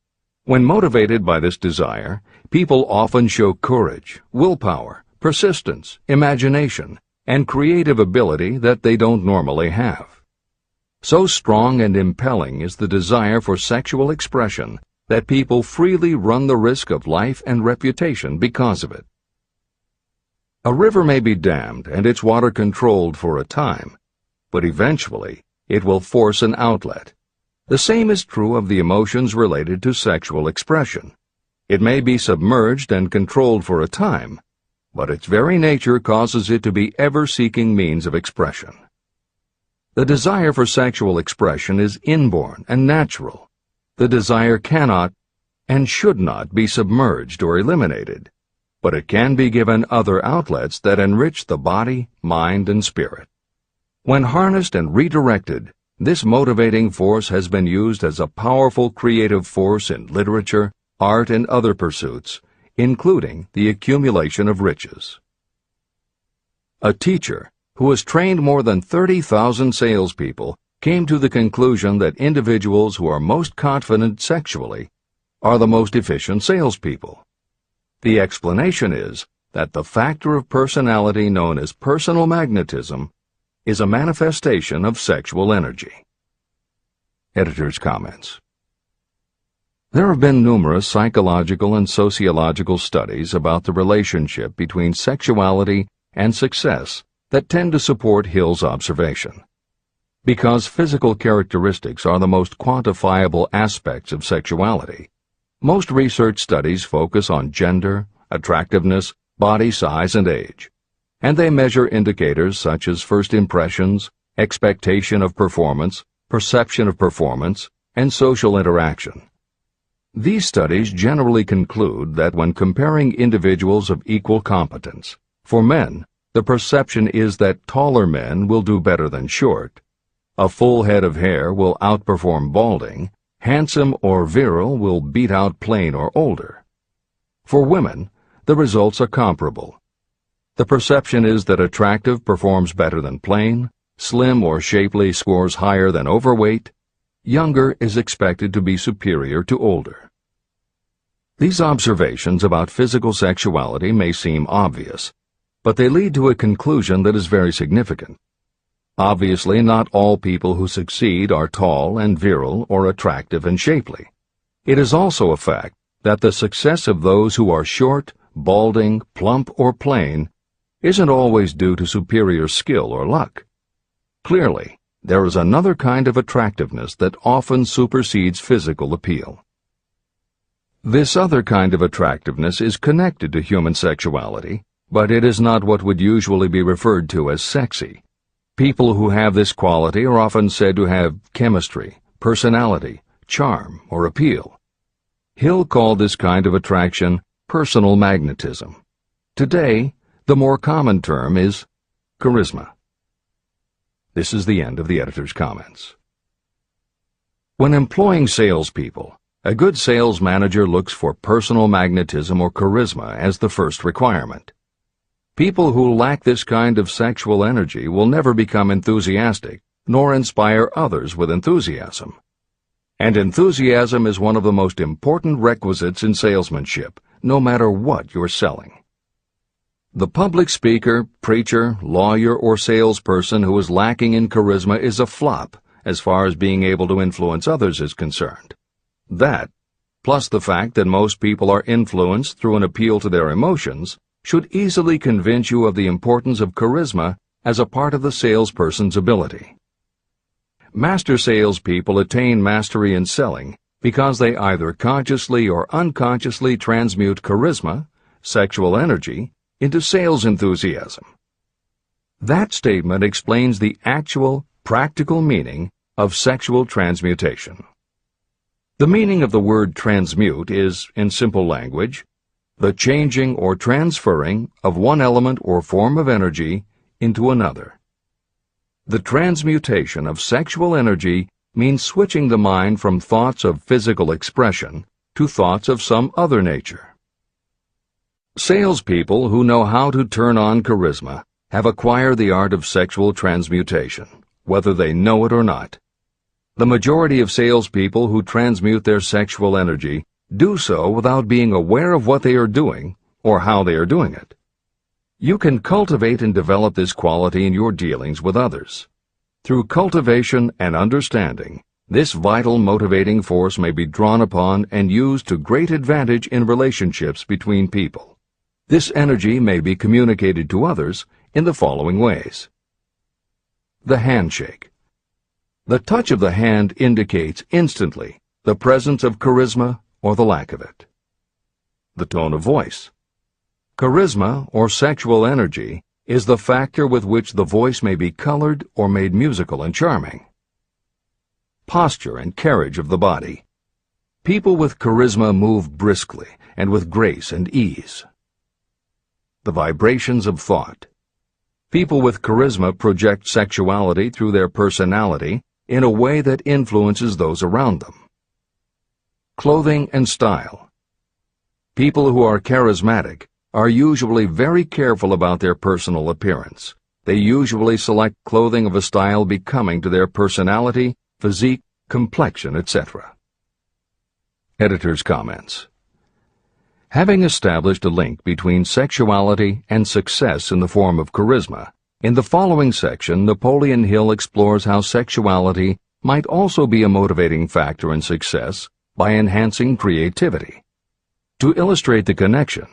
When motivated by this desire, people often show courage, willpower, persistence, imagination, and creative ability that they don't normally have. So strong and impelling is the desire for sexual expression that people freely run the risk of life and reputation because of it. A river may be dammed and its water controlled for a time, but eventually it will force an outlet. The same is true of the emotions related to sexual expression. It may be submerged and controlled for a time, but its very nature causes it to be ever-seeking means of expression. The desire for sexual expression is inborn and natural. The desire cannot and should not be submerged or eliminated, but it can be given other outlets that enrich the body, mind, and spirit. When harnessed and redirected, this motivating force has been used as a powerful creative force in literature, art, and other pursuits, including the accumulation of riches. A teacher who has trained more than 30,000 salespeople came to the conclusion that individuals who are most confident sexually are the most efficient salespeople. The explanation is that the factor of personality known as personal magnetism is a manifestation of sexual energy. Editor's comments. There have been numerous psychological and sociological studies about the relationship between sexuality and success that tend to support Hill's observation. Because physical characteristics are the most quantifiable aspects of sexuality, most research studies focus on gender, attractiveness, body size, and age, and they measure indicators such as first impressions, expectation of performance, perception of performance, and social interaction. These studies generally conclude that when comparing individuals of equal competence, for men, the perception is that taller men will do better than short, a full head of hair will outperform balding, handsome or virile will beat out plain or older. For women, the results are comparable. The perception is that attractive performs better than plain, slim or shapely scores higher than overweight, younger is expected to be superior to older. These observations about physical sexuality may seem obvious, but they lead to a conclusion that is very significant. Obviously, not all people who succeed are tall and virile or attractive and shapely. It is also a fact that the success of those who are short, balding, plump, or plain isn't always due to superior skill or luck. Clearly, there is another kind of attractiveness that often supersedes physical appeal. This other kind of attractiveness is connected to human sexuality, but it is not what would usually be referred to as sexy. People who have this quality are often said to have chemistry, personality, charm, or appeal. Hill called this kind of attraction personal magnetism. Today, the more common term is charisma. This is the end of the editor's comments. When employing salespeople, a good sales manager looks for personal magnetism or charisma as the first requirement. People who lack this kind of sexual energy will never become enthusiastic, nor inspire others with enthusiasm. And enthusiasm is one of the most important requisites in salesmanship, no matter what you're selling. The public speaker, preacher, lawyer, or salesperson who is lacking in charisma is a flop as far as being able to influence others is concerned. That, plus the fact that most people are influenced through an appeal to their emotions, should easily convince you of the importance of charisma as a part of the salesperson's ability. Master salespeople attain mastery in selling because they either consciously or unconsciously transmute charisma, sexual energy, into sales enthusiasm. That statement explains the actual, practical meaning of sexual transmutation. The meaning of the word transmute is, in simple language, the changing or transferring of one element or form of energy into another. The transmutation of sexual energy means switching the mind from thoughts of physical expression to thoughts of some other nature. Salespeople who know how to turn on charisma have acquired the art of sexual transmutation, whether they know it or not. The majority of salespeople who transmute their sexual energy do so without being aware of what they are doing or how they are doing it. You can cultivate and develop this quality in your dealings with others. Through cultivation and understanding, this vital motivating force may be drawn upon and used to great advantage in relationships between people. This energy may be communicated to others in the following ways. The handshake. The touch of the hand indicates instantly the presence of charisma or the lack of it. The tone of voice. Charisma, or sexual energy, is the factor with which the voice may be colored or made musical and charming. Posture and carriage of the body. People with charisma move briskly and with grace and ease. The vibrations of thought. People with charisma project sexuality through their personality in a way that influences those around them. Clothing and style. People who are charismatic are usually very careful about their personal appearance. They usually select clothing of a style becoming to their personality, physique, complexion, etc. Editor's comments. Having established a link between sexuality and success in the form of charisma, in the following section, Napoleon Hill explores how sexuality might also be a motivating factor in success by enhancing creativity. To illustrate the connection,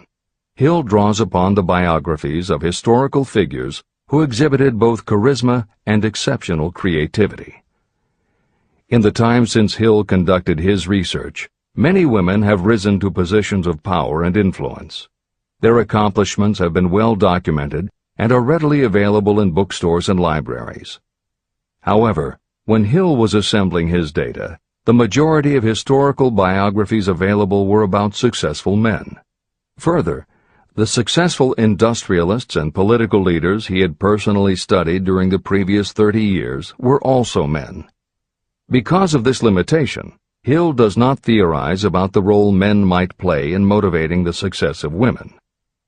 Hill draws upon the biographies of historical figures who exhibited both charisma and exceptional creativity. In the time since Hill conducted his research, many women have risen to positions of power and influence. Their accomplishments have been well documented and are readily available in bookstores and libraries. However, when Hill was assembling his data, the majority of historical biographies available were about successful men. Further, the successful industrialists and political leaders he had personally studied during the previous 30 years were also men. Because of this limitation, Hill does not theorize about the role men might play in motivating the success of women.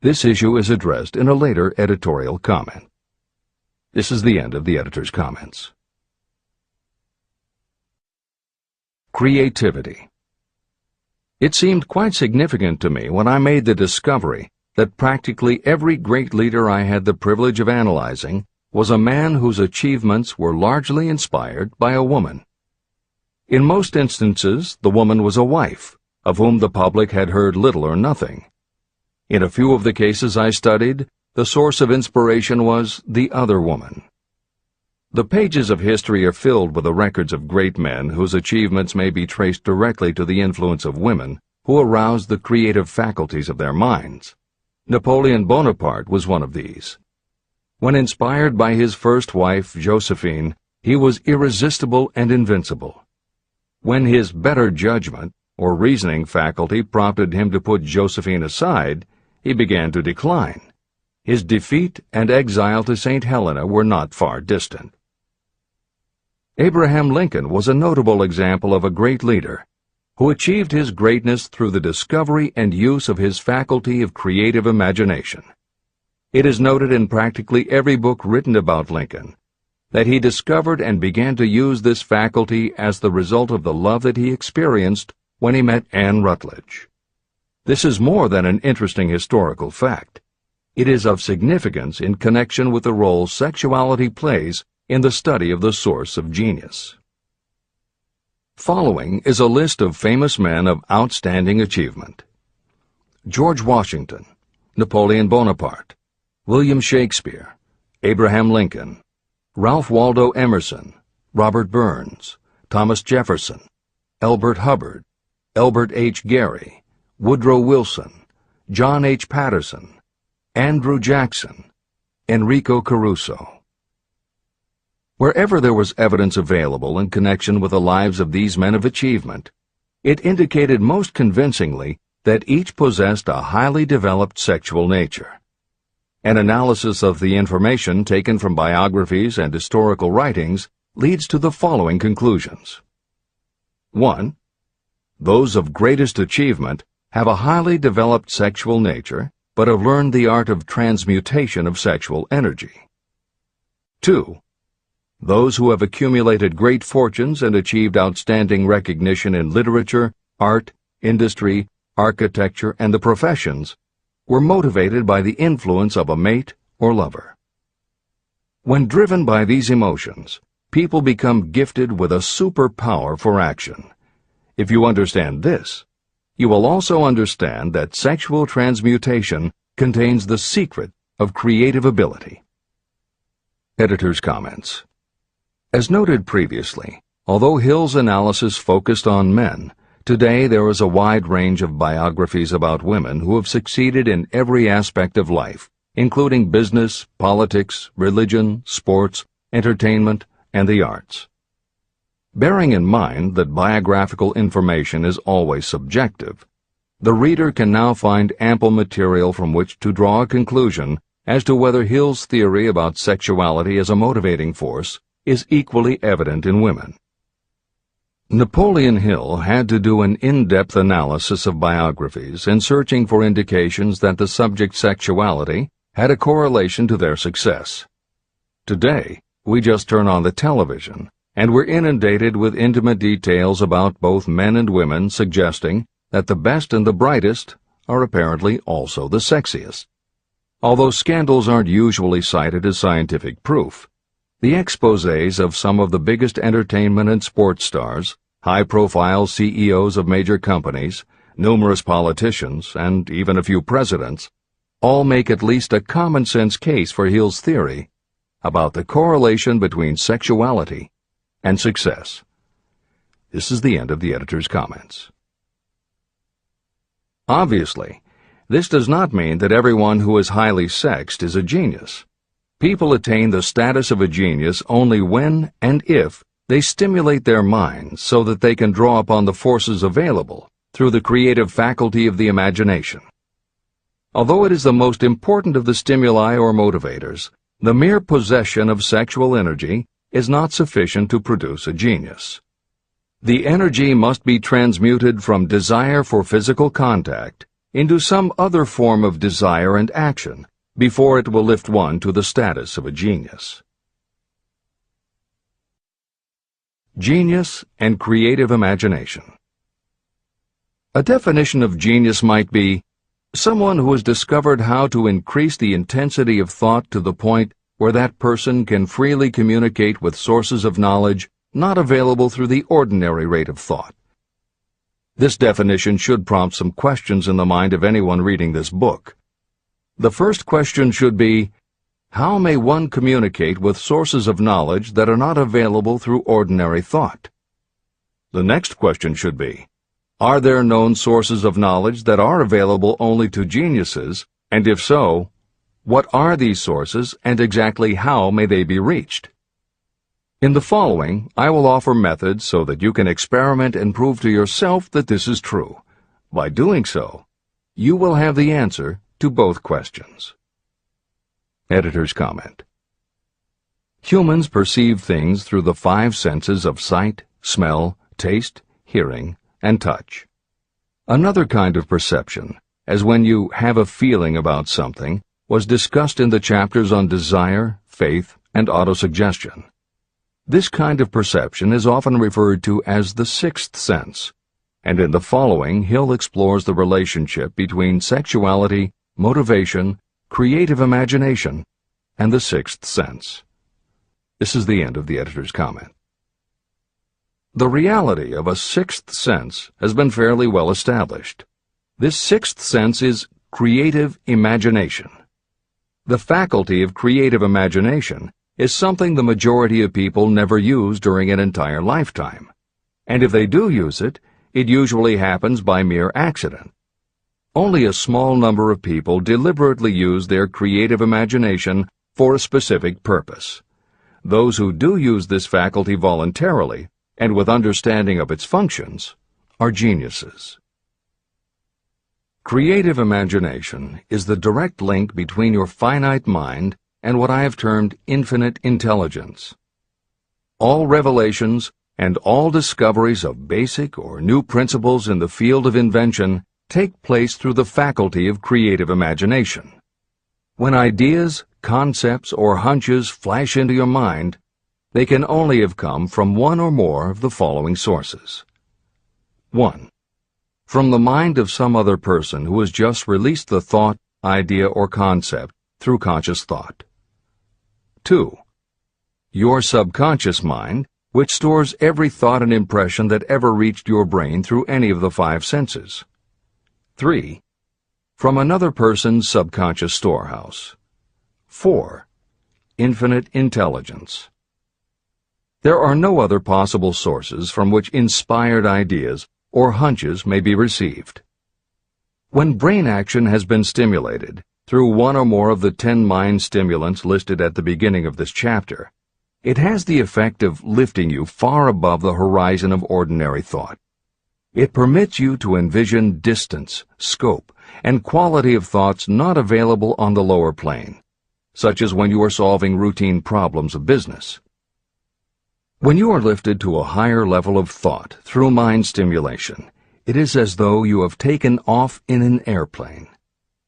This issue is addressed in a later editorial comment. This is the end of the editor's comments. Creativity. It seemed quite significant to me when I made the discovery that practically every great leader I had the privilege of analyzing was a man whose achievements were largely inspired by a woman. In most instances, the woman was a wife, of whom the public had heard little or nothing. In a few of the cases I studied, the source of inspiration was the other woman. The pages of history are filled with the records of great men whose achievements may be traced directly to the influence of women who aroused the creative faculties of their minds. Napoleon Bonaparte was one of these. When inspired by his first wife, Josephine, he was irresistible and invincible. When his better judgment or reasoning faculty prompted him to put Josephine aside, he began to decline. His defeat and exile to St. Helena were not far distant. Abraham Lincoln was a notable example of a great leader who achieved his greatness through the discovery and use of his faculty of creative imagination. It is noted in practically every book written about Lincoln that he discovered and began to use this faculty as the result of the love that he experienced when he met Anne Rutledge. This is more than an interesting historical fact. It is of significance in connection with the role sexuality plays in the study of the source of genius. Following is a list of famous men of outstanding achievement: George Washington, Napoleon Bonaparte, William Shakespeare, Abraham Lincoln, Ralph Waldo Emerson, Robert Burns, Thomas Jefferson, Elbert Hubbard, Elbert H. Gary, Woodrow Wilson, John H. Patterson, Andrew Jackson, Enrico Caruso. Wherever there was evidence available in connection with the lives of these men of achievement, it indicated most convincingly that each possessed a highly developed sexual nature. An analysis of the information taken from biographies and historical writings leads to the following conclusions. 1. Those of greatest achievement have a highly developed sexual nature, but have learned the art of transmutation of sexual energy. 2. Those who have accumulated great fortunes and achieved outstanding recognition in literature, art, industry, architecture, and the professions were motivated by the influence of a mate or lover. When driven by these emotions, people become gifted with a superpower for action. If you understand this, you will also understand that sexual transmutation contains the secret of creative ability. Editor's comments. As noted previously, although Hill's analysis focused on men, today there is a wide range of biographies about women who have succeeded in every aspect of life, including business, politics, religion, sports, entertainment, and the arts. Bearing in mind that biographical information is always subjective, the reader can now find ample material from which to draw a conclusion as to whether Hill's theory about sexuality as a motivating force is equally evident in women. Napoleon Hill had to do an in-depth analysis of biographies in searching for indications that the subject sexuality had a correlation to their success. Today, we just turn on the television, and we're inundated with intimate details about both men and women suggesting that the best and the brightest are apparently also the sexiest. Although scandals aren't usually cited as scientific proof, the exposés of some of the biggest entertainment and sports stars, high-profile CEOs of major companies, numerous politicians, and even a few presidents, all make at least a common-sense case for Hill's theory about the correlation between sexuality and success. This is the end of the editor's comments. Obviously, this does not mean that everyone who is highly sexed is a genius. People attain the status of a genius only when and if they stimulate their minds so that they can draw upon the forces available through the creative faculty of the imagination. Although it is the most important of the stimuli or motivators, the mere possession of sexual energy is not sufficient to produce a genius. The energy must be transmuted from desire for physical contact into some other form of desire and action before it will lift one to the status of a genius. Genius and creative imagination. A definition of genius might be someone who has discovered how to increase the intensity of thought to the point where that person can freely communicate with sources of knowledge not available through the ordinary rate of thought. This definition should prompt some questions in the mind of anyone reading this book. The first question should be, how may one communicate with sources of knowledge that are not available through ordinary thought? The next question should be, are there known sources of knowledge that are available only to geniuses, and if so, what are these sources and exactly how may they be reached? In the following, I will offer methods so that you can experiment and prove to yourself that this is true. By doing so, you will have the answer to both questions. Editor's comment. Humans perceive things through the 5 senses of sight, smell, taste, hearing, and touch. Another kind of perception, as when you have a feeling about something, was discussed in the chapters on desire, faith, and autosuggestion. This kind of perception is often referred to as the 6th sense, and in the following Hill explores the relationship between sexuality, motivation, creative imagination, and the 6th sense. This is the end of the editor's comment. The reality of a 6th sense has been fairly well established. This 6th sense is creative imagination. The faculty of creative imagination is something the majority of people never use during an entire lifetime, and if they do use it, it usually happens by mere accident. Only a small number of people deliberately use their creative imagination for a specific purpose. Those who do use this faculty voluntarily and with understanding of its functions are geniuses. Creative imagination is the direct link between your finite mind and what I have termed infinite intelligence. All revelations and all discoveries of basic or new principles in the field of invention take place through the faculty of creative imagination. When ideas, concepts, or hunches flash into your mind, they can only have come from one or more of the following sources. 1. From the mind of some other person who has just released the thought, idea, or concept through conscious thought. 2. Your subconscious mind, which stores every thought and impression that ever reached your brain through any of the 5 senses. 3. from another person's subconscious storehouse. 4. Infinite intelligence. There are no other possible sources from which inspired ideas or hunches may be received. When brain action has been stimulated through one or more of the 10 mind stimulants listed at the beginning of this chapter, it has the effect of lifting you far above the horizon of ordinary thought. It permits you to envision distance, scope, and quality of thoughts not available on the lower plane, such as when you are solving routine problems of business. When you are lifted to a higher level of thought through mind stimulation, it is as though you have taken off in an airplane.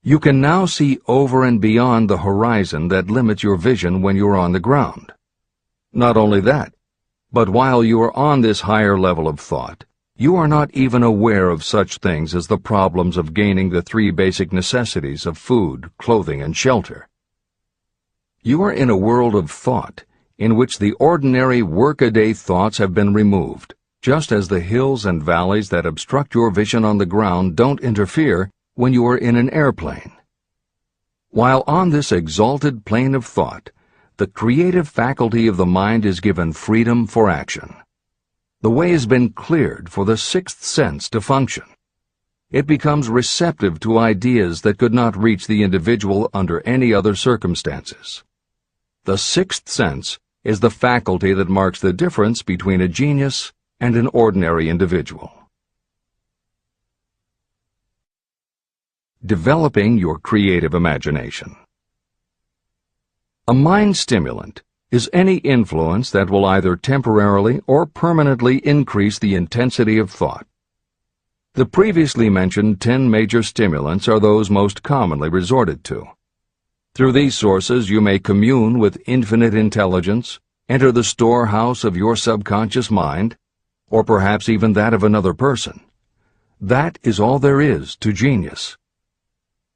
You can now see over and beyond the horizon that limits your vision when you are on the ground. Not only that, but while you are on this higher level of thought, you are not even aware of such things as the problems of gaining the 3 basic necessities of food, clothing, and shelter. You are in a world of thought in which the ordinary workaday thoughts have been removed, just as the hills and valleys that obstruct your vision on the ground don't interfere when you are in an airplane. While on this exalted plane of thought, the creative faculty of the mind is given freedom for action. The way has been cleared for the 6th sense to function. It becomes receptive to ideas that could not reach the individual under any other circumstances. The 6th sense is the faculty that marks the difference between a genius and an ordinary individual. Developing your creative imagination. A mind stimulant is any influence that will either temporarily or permanently increase the intensity of thought. The previously mentioned 10 major stimulants are those most commonly resorted to. Through these sources you may commune with infinite intelligence, enter the storehouse of your subconscious mind, or perhaps even that of another person. That is all there is to genius.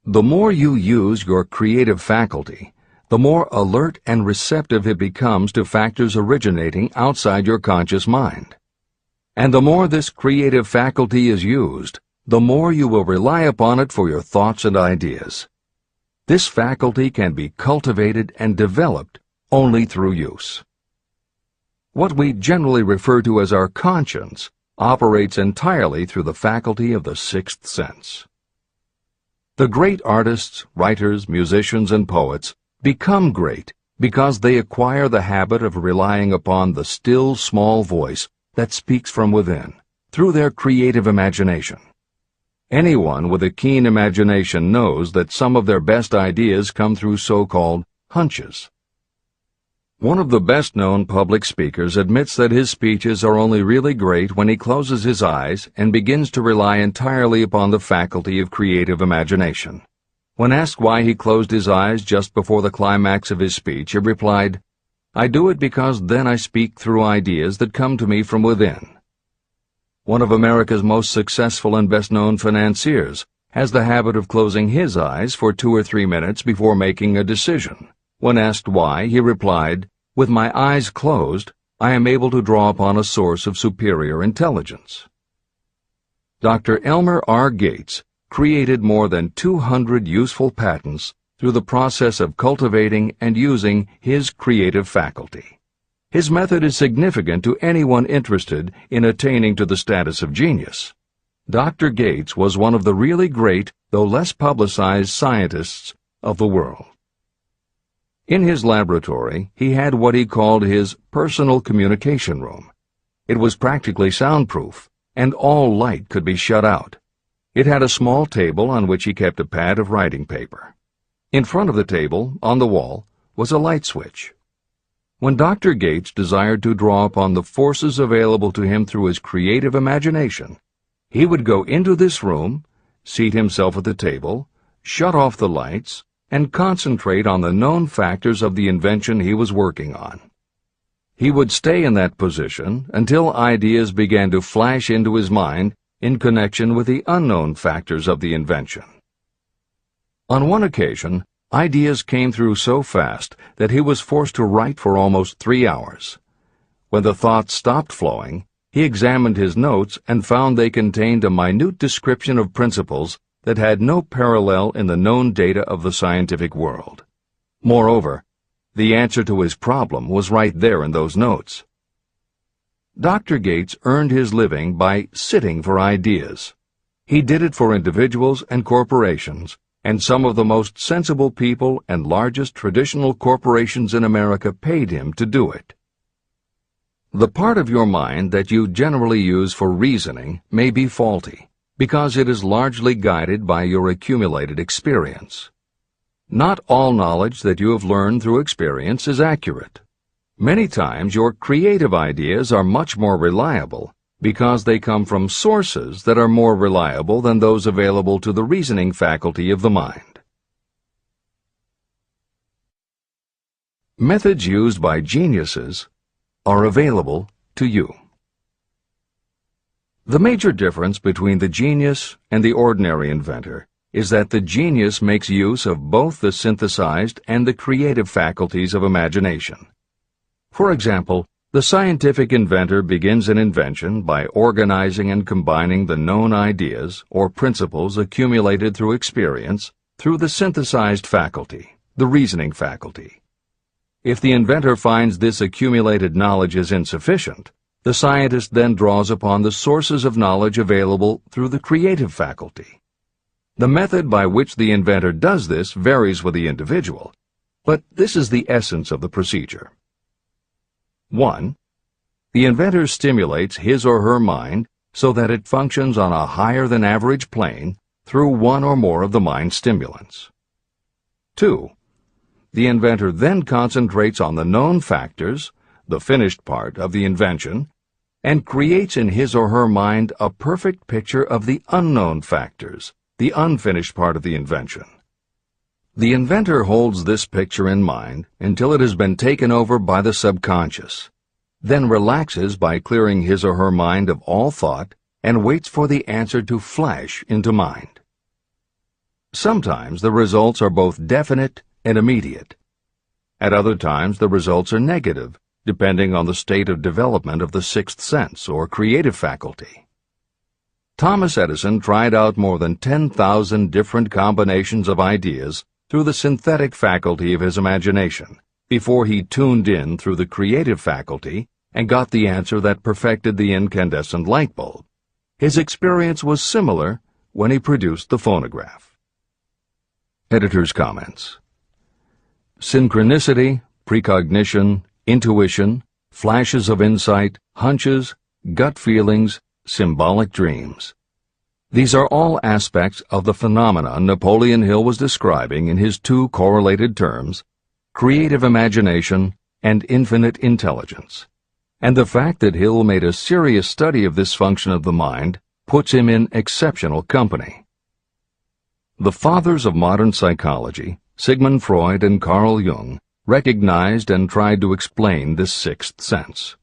The more you use your creative faculty, the more alert and receptive it becomes to factors originating outside your conscious mind. And the more this creative faculty is used, the more you will rely upon it for your thoughts and ideas. This faculty can be cultivated and developed only through use. What we generally refer to as our conscience operates entirely through the faculty of the 6th sense. The great artists, writers, musicians, and poets become great because they acquire the habit of relying upon the still small voice that speaks from within, through their creative imagination. Anyone with a keen imagination knows that some of their best ideas come through so-called hunches. One of the best-known public speakers admits that his speeches are only really great when he closes his eyes and begins to rely entirely upon the faculty of creative imagination. When asked why he closed his eyes just before the climax of his speech, he replied, "I do it because then I speak through ideas that come to me from within." One of America's most successful and best-known financiers has the habit of closing his eyes for 2 or 3 minutes before making a decision. When asked why, he replied, "With my eyes closed, I am able to draw upon a source of superior intelligence." Dr. Elmer R. Gates created more than 200 useful patents through the process of cultivating and using his creative faculty. His method is significant to anyone interested in attaining to the status of genius. Dr. Gates was one of the really great, though less publicized, scientists of the world. In his laboratory, he had what he called his personal communication room. It was practically soundproof, and all light could be shut out. It had a small table on which he kept a pad of writing paper. In front of the table, on the wall, was a light switch. When Dr. Gates desired to draw upon the forces available to him through his creative imagination, he would go into this room, seat himself at the table, shut off the lights, and concentrate on the known factors of the invention he was working on. He would stay in that position until ideas began to flash into his mind in connection with the unknown factors of the invention. On one occasion, ideas came through so fast that he was forced to write for almost 3 hours. When the thoughts stopped flowing, he examined his notes and found they contained a minute description of principles that had no parallel in the known data of the scientific world. Moreover, the answer to his problem was right there in those notes. Dr. Gates earned his living by sitting for ideas. He did it for individuals and corporations, and some of the most sensible people and largest traditional corporations in America paid him to do it. The part of your mind that you generally use for reasoning may be faulty, because it is largely guided by your accumulated experience. Not all knowledge that you have learned through experience is accurate. Many times your creative ideas are much more reliable because they come from sources that are more reliable than those available to the reasoning faculty of the mind. Methods used by geniuses are available to you. The major difference between the genius and the ordinary inventor is that the genius makes use of both the synthesized and the creative faculties of imagination. For example, the scientific inventor begins an invention by organizing and combining the known ideas or principles accumulated through experience through the synthesized faculty, the reasoning faculty. If the inventor finds this accumulated knowledge is insufficient, the scientist then draws upon the sources of knowledge available through the creative faculty. The method by which the inventor does this varies with the individual, but this is the essence of the procedure. 1. The inventor stimulates his or her mind so that it functions on a higher-than-average plane through one or more of the mind stimulants. 2. The inventor then concentrates on the known factors, the finished part of the invention, and creates in his or her mind a perfect picture of the unknown factors, the unfinished part of the invention. The inventor holds this picture in mind until it has been taken over by the subconscious, then relaxes by clearing his or her mind of all thought and waits for the answer to flash into mind. Sometimes the results are both definite and immediate. At other times the results are negative, depending on the state of development of the sixth sense or creative faculty. Thomas Edison tried out more than 10,000 different combinations of ideas through the synthetic faculty of his imagination, before he tuned in through the creative faculty and got the answer that perfected the incandescent light bulb. His experience was similar when he produced the phonograph. Editor's comments. Synchronicity, precognition, intuition, flashes of insight, hunches, gut feelings, symbolic dreams. These are all aspects of the phenomena Napoleon Hill was describing in his two correlated terms, creative imagination and infinite intelligence. And the fact that Hill made a serious study of this function of the mind puts him in exceptional company. The fathers of modern psychology, Sigmund Freud and Carl Jung, recognized and tried to explain this sixth sense.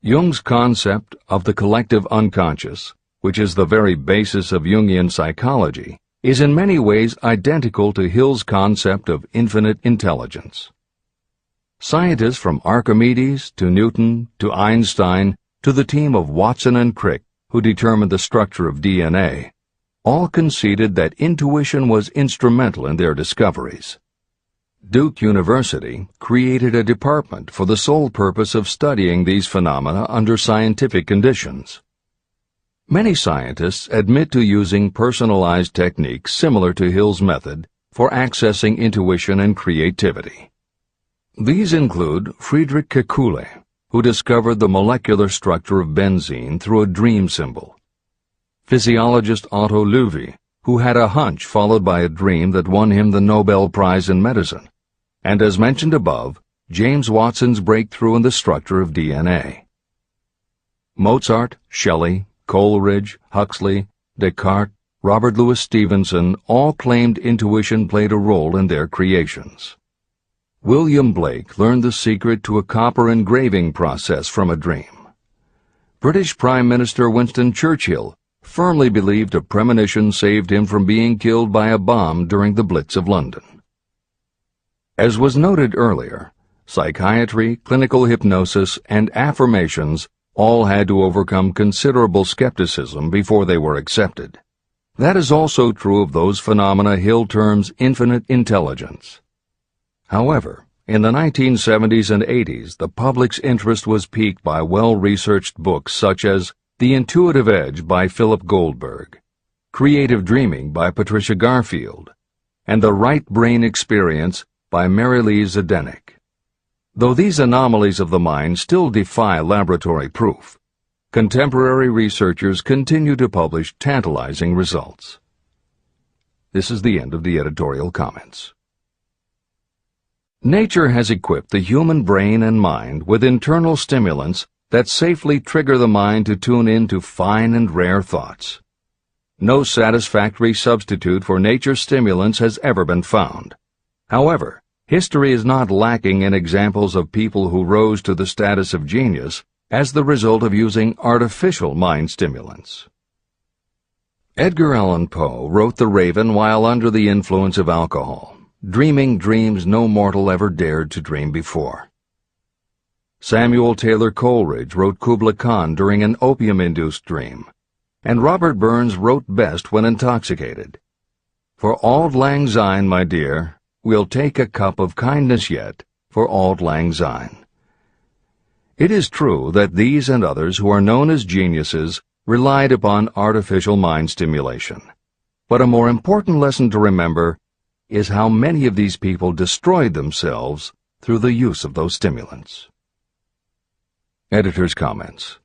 Jung's concept of the collective unconscious, which is the very basis of Jungian psychology, is in many ways identical to Hill's concept of infinite intelligence. Scientists from Archimedes to Newton to Einstein to the team of Watson and Crick, who determined the structure of DNA, all conceded that intuition was instrumental in their discoveries. Duke University created a department for the sole purpose of studying these phenomena under scientific conditions. Many scientists admit to using personalized techniques similar to Hill's method for accessing intuition and creativity. These include Friedrich Kekule, who discovered the molecular structure of benzene through a dream symbol; physiologist Otto Loewi, who had a hunch followed by a dream that won him the Nobel Prize in Medicine; and as mentioned above, James Watson's breakthrough in the structure of DNA. Mozart, Shelley, Coleridge, Huxley, Descartes, Robert Louis Stevenson all claimed intuition played a role in their creations. William Blake learned the secret to a copper engraving process from a dream. British Prime Minister Winston Churchill firmly believed a premonition saved him from being killed by a bomb during the Blitz of London. As was noted earlier, psychiatry, clinical hypnosis, and affirmations all had to overcome considerable skepticism before they were accepted. That is also true of those phenomena Hill terms infinite intelligence. However, in the 1970s and 80s, the public's interest was piqued by well-researched books such as The Intuitive Edge by Philip Goldberg, Creative Dreaming by Patricia Garfield, and The Right Brain Experience by Mary Lee Zdenek. Though these anomalies of the mind still defy laboratory proof, contemporary researchers continue to publish tantalizing results. This is the end of the editorial comments. Nature has equipped the human brain and mind with internal stimulants that safely trigger the mind to tune in to fine and rare thoughts. No satisfactory substitute for nature's stimulants has ever been found. However, history is not lacking in examples of people who rose to the status of genius as the result of using artificial mind stimulants. Edgar Allan Poe wrote The Raven while under the influence of alcohol, dreaming dreams no mortal ever dared to dream before. Samuel Taylor Coleridge wrote Kubla Khan during an opium-induced dream, and Robert Burns wrote best when intoxicated. For auld lang syne, my dear, we'll take a cup of kindness yet for auld lang syne. It is true that these and others who are known as geniuses relied upon artificial mind stimulation. But a more important lesson to remember is how many of these people destroyed themselves through the use of those stimulants. Editor's comments.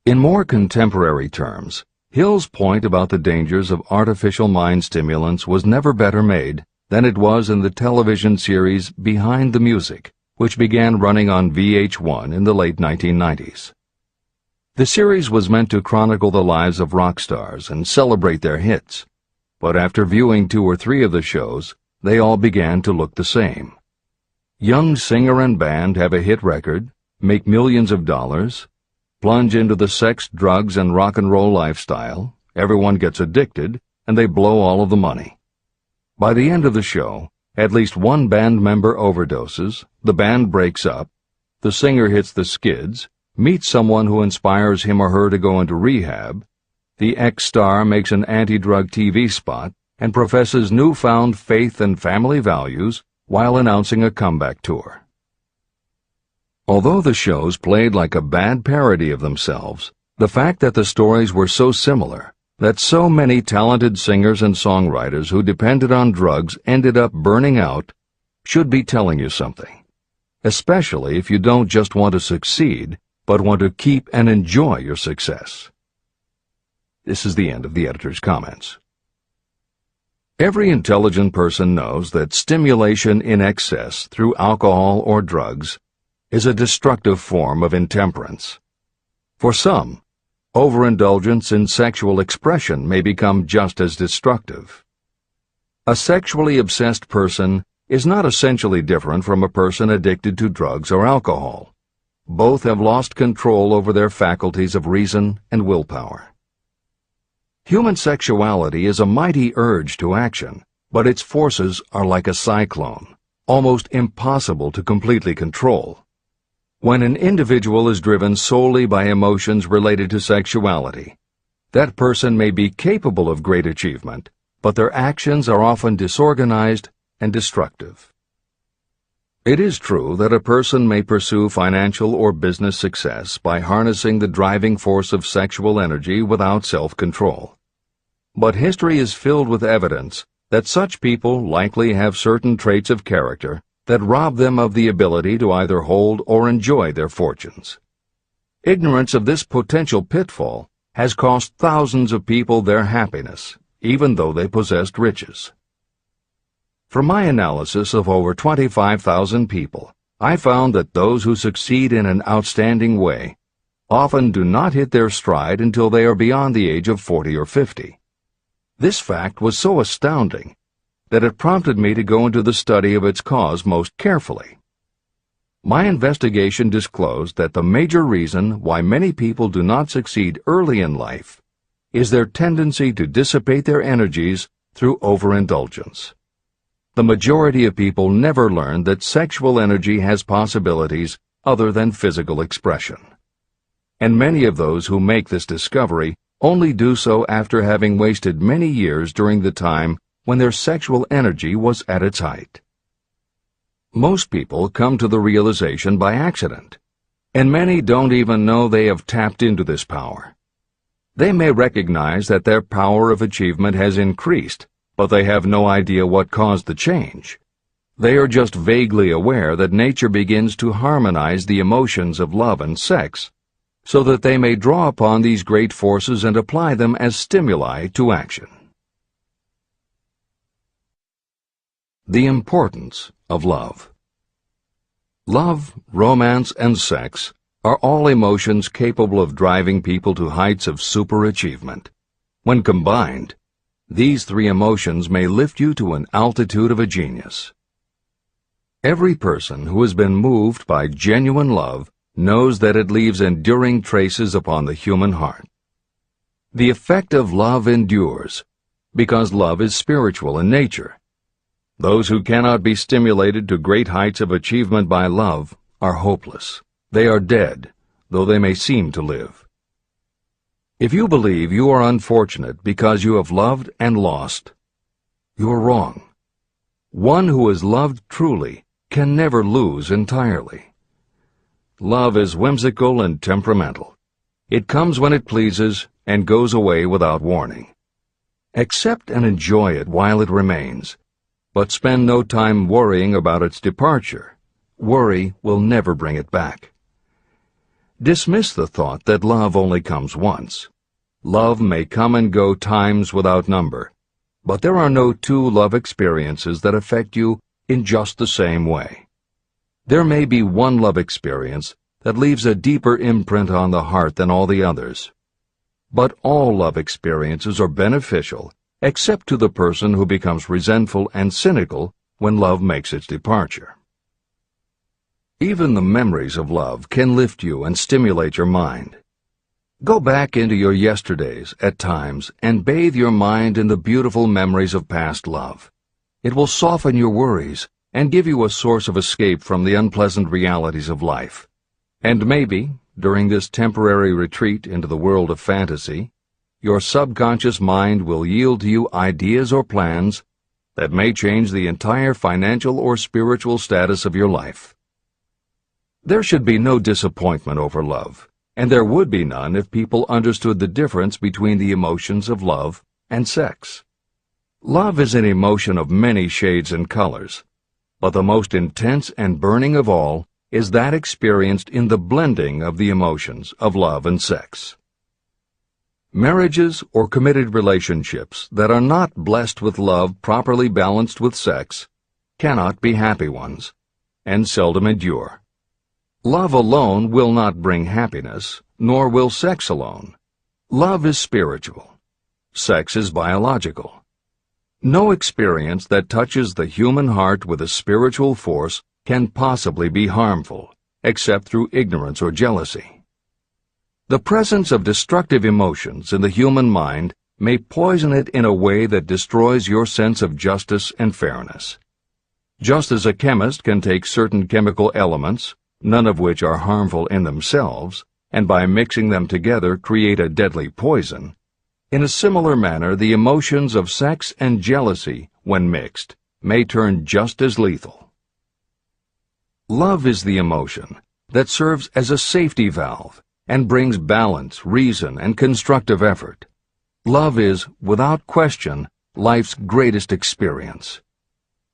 In more contemporary terms, Hill's point about the dangers of artificial mind stimulants was never better made than it was in the television series Behind the Music, which began running on VH1 in the late 1990s. The series was meant to chronicle the lives of rock stars and celebrate their hits, but after viewing 2 or 3 of the shows, they all began to look the same. Young singer and band have a hit record, make millions of dollars, plunge into the sex, drugs, and rock and roll lifestyle, everyone gets addicted, and they blow all of the money. By the end of the show, at least one band member overdoses, the band breaks up, the singer hits the skids, meets someone who inspires him or her to go into rehab, the ex-star makes an anti-drug TV spot and professes newfound faith and family values while announcing a comeback tour. Although the shows played like a bad parody of themselves, the fact that the stories were so similar, that so many talented singers and songwriters who depended on drugs ended up burning out, should be telling you something, especially if you don't just want to succeed, but want to keep and enjoy your success. This is the end of the editor's comments. Every intelligent person knows that stimulation in excess through alcohol or drugs is a destructive form of intemperance. For some, overindulgence in sexual expression may become just as destructive. A sexually obsessed person is not essentially different from a person addicted to drugs or alcohol. Both have lost control over their faculties of reason and willpower. Human sexuality is a mighty urge to action, but its forces are like a cyclone, almost impossible to completely control. When an individual is driven solely by emotions related to sexuality, that person may be capable of great achievement, but their actions are often disorganized and destructive. It is true that a person may pursue financial or business success by harnessing the driving force of sexual energy without self-control. But history is filled with evidence that such people likely have certain traits of character that rob them of the ability to either hold or enjoy their fortunes. Ignorance of this potential pitfall has cost thousands of people their happiness, even though they possessed riches. From my analysis of over 25,000 people, I found that those who succeed in an outstanding way often do not hit their stride until they are beyond the age of 40 or 50. This fact was so astounding that it prompted me to go into the study of its cause most carefully. My investigation disclosed that the major reason why many people do not succeed early in life is their tendency to dissipate their energies through overindulgence. The majority of people never learn that sexual energy has possibilities other than physical expression. And many of those who make this discovery only do so after having wasted many years during the time when their sexual energy was at its height. Most people come to the realization by accident, and many don't even know they have tapped into this power. They may recognize that their power of achievement has increased, but they have no idea what caused the change. They are just vaguely aware that nature begins to harmonize the emotions of love and sex, so that they may draw upon these great forces and apply them as stimuli to action. The importance of love. Love, romance, and sex are all emotions capable of driving people to heights of superachievement. When combined, these three emotions may lift you to an altitude of a genius. Every person who has been moved by genuine love knows that it leaves enduring traces upon the human heart. The effect of love endures, because love is spiritual in nature. Those who cannot be stimulated to great heights of achievement by love are hopeless. They are dead, though they may seem to live. If you believe you are unfortunate because you have loved and lost, you are wrong. One who has loved truly can never lose entirely. Love is whimsical and temperamental. It comes when it pleases and goes away without warning. Accept and enjoy it while it remains, but spend no time worrying about its departure. Worry will never bring it back. Dismiss the thought that love only comes once. Love may come and go times without number, but there are no two love experiences that affect you in just the same way. There may be one love experience that leaves a deeper imprint on the heart than all the others. But all love experiences are beneficial, except to the person who becomes resentful and cynical when love makes its departure. Even the memories of love can lift you and stimulate your mind. Go back into your yesterdays at times and bathe your mind in the beautiful memories of past love. It will soften your worries and give you a source of escape from the unpleasant realities of life. And maybe, during this temporary retreat into the world of fantasy, your subconscious mind will yield to you ideas or plans that may change the entire financial or spiritual status of your life. There should be no disappointment over love, and there would be none if people understood the difference between the emotions of love and sex. Love is an emotion of many shades and colors, but the most intense and burning of all is that experienced in the blending of the emotions of love and sex. Marriages or committed relationships that are not blessed with love properly balanced with sex cannot be happy ones, and seldom endure. Love alone will not bring happiness, nor will sex alone. Love is spiritual. Sex is biological. No experience that touches the human heart with a spiritual force can possibly be harmful, except through ignorance or jealousy. The presence of destructive emotions in the human mind may poison it in a way that destroys your sense of justice and fairness. Just as a chemist can take certain chemical elements, none of which are harmful in themselves, and by mixing them together create a deadly poison, in a similar manner the emotions of sex and jealousy, when mixed, may turn just as lethal. Love is the emotion that serves as a safety valve and brings balance, reason, and constructive effort. Love is, without question, life's greatest experience.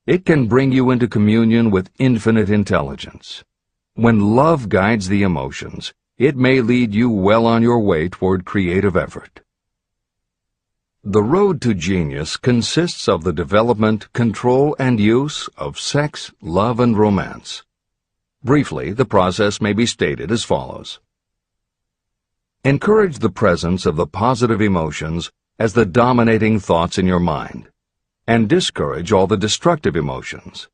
It can bring you into communion with infinite intelligence. When love guides the emotions, it may lead you well on your way toward creative effort. The road to genius consists of the development, control, and use of sex, love, and romance. Briefly, the process may be stated as follows. Encourage the presence of the positive emotions as the dominating thoughts in your mind, and discourage all the destructive emotions.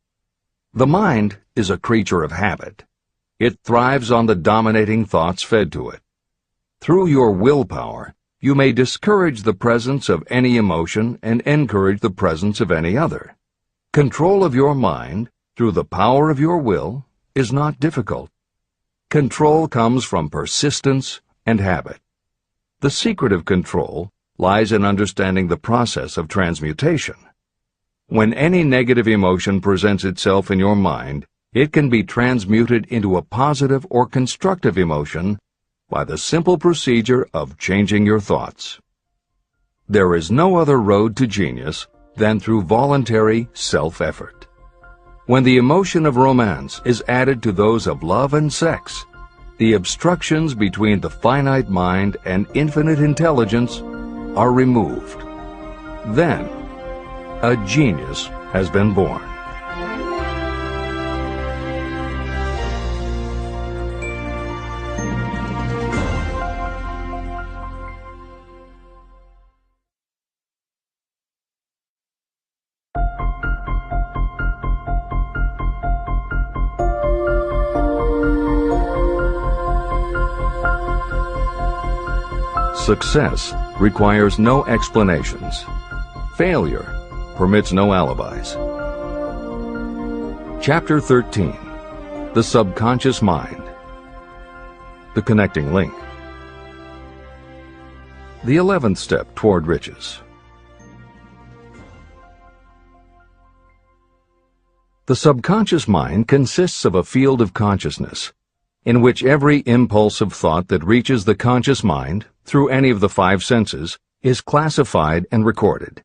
The mind is a creature of habit. It thrives on the dominating thoughts fed to it. Through your willpower, you may discourage the presence of any emotion and encourage the presence of any other. Control of your mind, through the power of your will, is not difficult. Control comes from persistence and habit. The secret of control lies in understanding the process of transmutation. When any negative emotion presents itself in your mind, it can be transmuted into a positive or constructive emotion by the simple procedure of changing your thoughts. There is no other road to genius than through voluntary self-effort. When the emotion of romance is added to those of love and sex, the obstructions between the finite mind and infinite intelligence are removed. Then, a genius has been born. Success requires no explanations. Failure permits no alibis. Chapter 13. The Subconscious Mind. The Connecting Link. The 11th Step Toward Riches. The subconscious mind consists of a field of consciousness, in which every impulse of thought that reaches the conscious mind, through any of the five senses, is classified and recorded.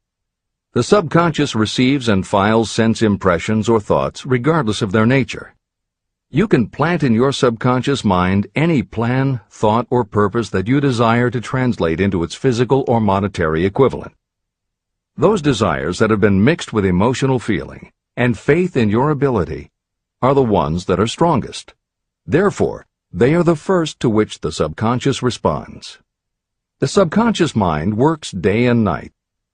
The subconscious receives and files sense impressions or thoughts regardless of their nature. You can plant in your subconscious mind any plan, thought, or purpose that you desire to translate into its physical or monetary equivalent. Those desires that have been mixed with emotional feeling and faith in your ability are the ones that are strongest. Therefore, they are the first to which the subconscious responds. The subconscious mind works day and night,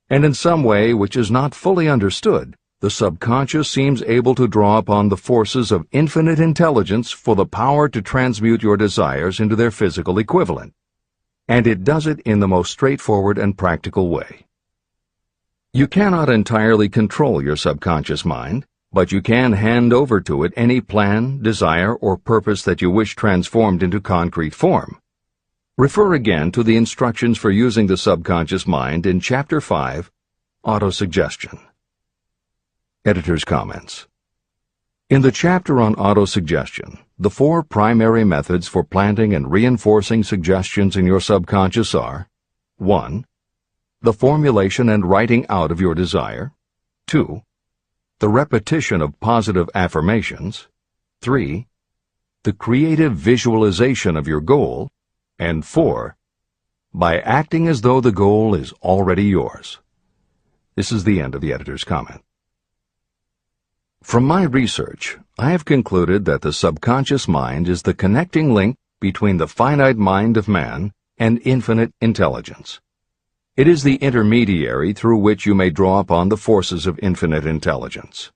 and in some way which is not fully understood, the subconscious seems able to draw upon the forces of infinite intelligence for the power to transmute your desires into their physical equivalent. And it does it in the most straightforward and practical way. You cannot entirely control your subconscious mind, but you can hand over to it any plan, desire, or purpose that you wish transformed into concrete form. Refer again to the instructions for using the subconscious mind in Chapter 5, Autosuggestion. Editor's comments. In the chapter on autosuggestion, the four primary methods for planting and reinforcing suggestions in your subconscious are: 1. The formulation and writing out of your desire. 2. The repetition of positive affirmations. 3. The creative visualization of your goal. And 4. By acting as though the goal is already yours. This is the end of the editor's comment. From my research, I have concluded that the subconscious mind is the connecting link between the finite mind of man and infinite intelligence. It is the intermediary through which you may draw upon the forces of infinite intelligence.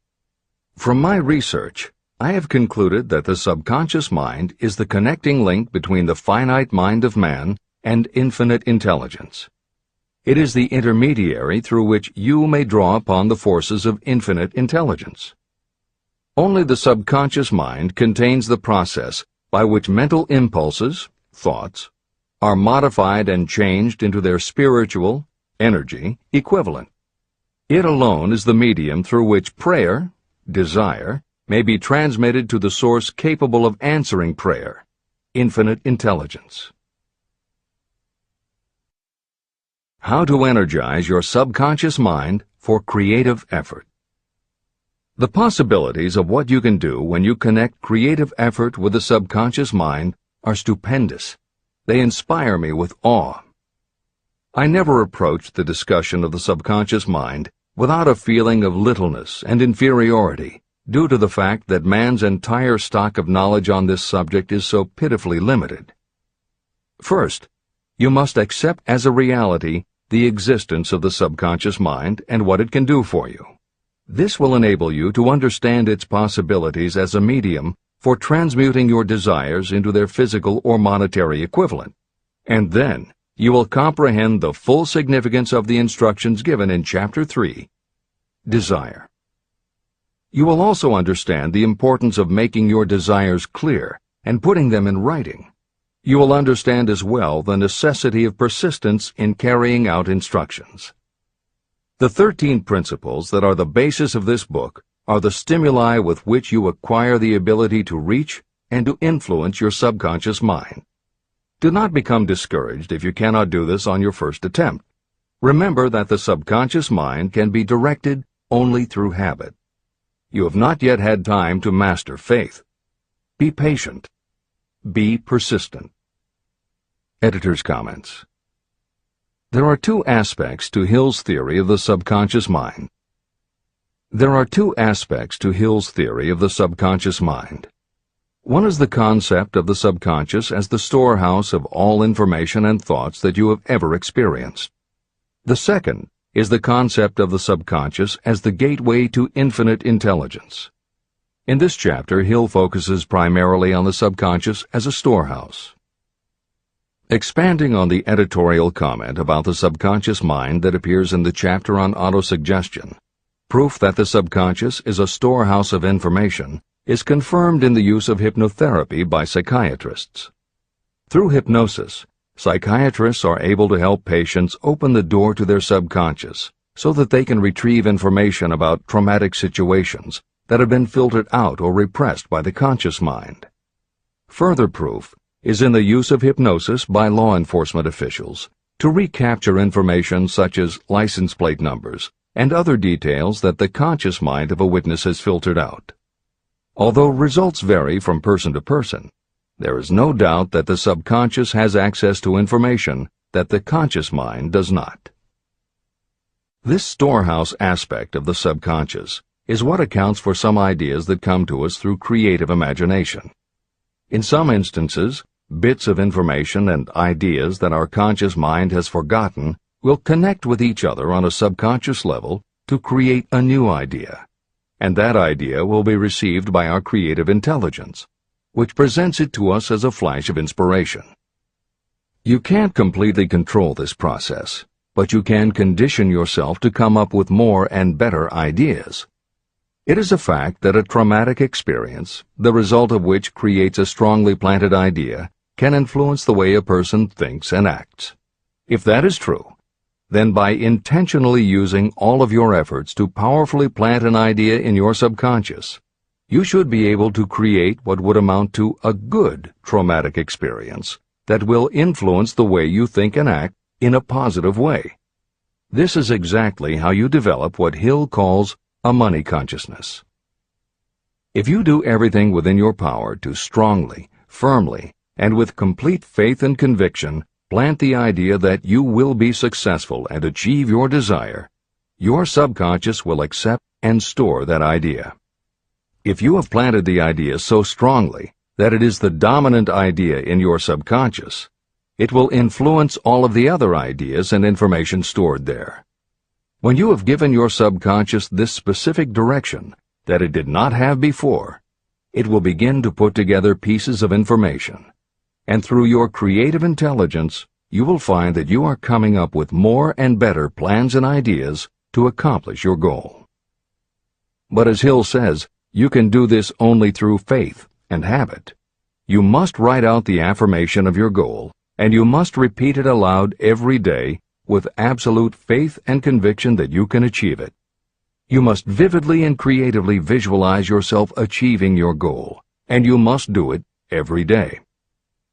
From my research, I have concluded that the subconscious mind is the connecting link between the finite mind of man and infinite intelligence. It is the intermediary through which you may draw upon the forces of infinite intelligence. Only the subconscious mind contains the process by which mental impulses, thoughts, are modified and changed into their spiritual, energy, equivalent. It alone is the medium through which prayer, desire, may be transmitted to the source capable of answering prayer, infinite intelligence. How to energize your subconscious mind for creative effort. The possibilities of what you can do when you connect creative effort with the subconscious mind are stupendous. They inspire me with awe. I never approach the discussion of the subconscious mind without a feeling of littleness and inferiority, due to the fact that man's entire stock of knowledge on this subject is so pitifully limited. First, you must accept as a reality the existence of the subconscious mind and what it can do for you. This will enable you to understand its possibilities as a medium for transmuting your desires into their physical or monetary equivalent, and then you will comprehend the full significance of the instructions given in Chapter 3, Desire. You will also understand the importance of making your desires clear and putting them in writing. You will understand as well the necessity of persistence in carrying out instructions. The 13 principles that are the basis of this book are the stimuli with which you acquire the ability to reach and to influence your subconscious mind. Do not become discouraged if you cannot do this on your first attempt. Remember that the subconscious mind can be directed only through habit. You have not yet had time to master faith. Be patient. Be persistent. Editor's comments. There are two aspects to Hill's theory of the subconscious mind. There are two aspects to Hill's theory of the subconscious mind. One is the concept of the subconscious as the storehouse of all information and thoughts that you have ever experienced. The second is the concept of the subconscious as the gateway to infinite intelligence. In this chapter, Hill focuses primarily on the subconscious as a storehouse. Expanding on the editorial comment about the subconscious mind that appears in the chapter on autosuggestion, proof that the subconscious is a storehouse of information is confirmed in the use of hypnotherapy by psychiatrists. Through hypnosis, psychiatrists are able to help patients open the door to their subconscious so that they can retrieve information about traumatic situations that have been filtered out or repressed by the conscious mind. Further proof is in the use of hypnosis by law enforcement officials to recapture information such as license plate numbers and other details that the conscious mind of a witness has filtered out. Although results vary from person to person, there is no doubt that the subconscious has access to information that the conscious mind does not. This storehouse aspect of the subconscious is what accounts for some ideas that come to us through creative imagination. In some instances, bits of information and ideas that our conscious mind has forgotten will connect with each other on a subconscious level to create a new idea, and that idea will be received by our creative intelligence, which presents it to us as a flash of inspiration. You can't completely control this process, but you can condition yourself to come up with more and better ideas. It is a fact that a traumatic experience, the result of which creates a strongly planted idea, can influence the way a person thinks and acts. If that is true, then by intentionally using all of your efforts to powerfully plant an idea in your subconscious, you should be able to create what would amount to a good traumatic experience that will influence the way you think and act in a positive way. This is exactly how you develop what Hill calls a money consciousness. If you do everything within your power to strongly, firmly, and with complete faith and conviction plant the idea that you will be successful and achieve your desire, your subconscious will accept and store that idea. If you have planted the idea so strongly that it is the dominant idea in your subconscious, it will influence all of the other ideas and information stored there. When you have given your subconscious this specific direction that it did not have before, it will begin to put together pieces of information, and through your creative intelligence, you will find that you are coming up with more and better plans and ideas to accomplish your goal. But as Hill says, you can do this only through faith and habit. You must write out the affirmation of your goal, and you must repeat it aloud every day with absolute faith and conviction that you can achieve it. You must vividly and creatively visualize yourself achieving your goal, and you must do it every day.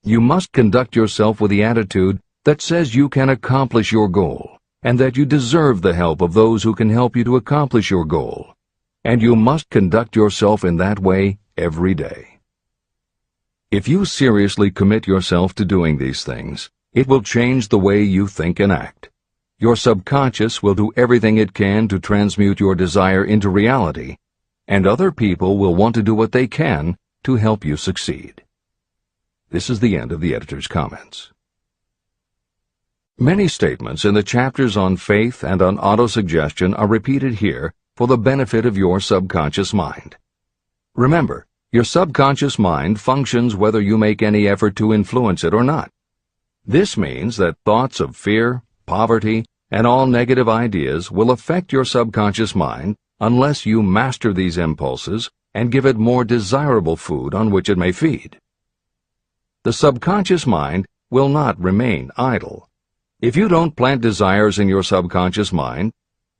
You must conduct yourself with the attitude that says you can accomplish your goal, and that you deserve the help of those who can help you to accomplish your goal. And you must conduct yourself in that way every day. If you seriously commit yourself to doing these things, it will change the way you think and act. Your subconscious will do everything it can to transmute your desire into reality, and other people will want to do what they can to help you succeed. This is the end of the editor's comments. Many statements in the chapters on faith and on autosuggestion are repeated here for the benefit of your subconscious mind. Remember, your subconscious mind functions whether you make any effort to influence it or not. This means that thoughts of fear, poverty, and all negative ideas will affect your subconscious mind unless you master these impulses and give it more desirable food on which it may feed. the subconscious mind will not remain idle. If you don't plant desires in your subconscious mind,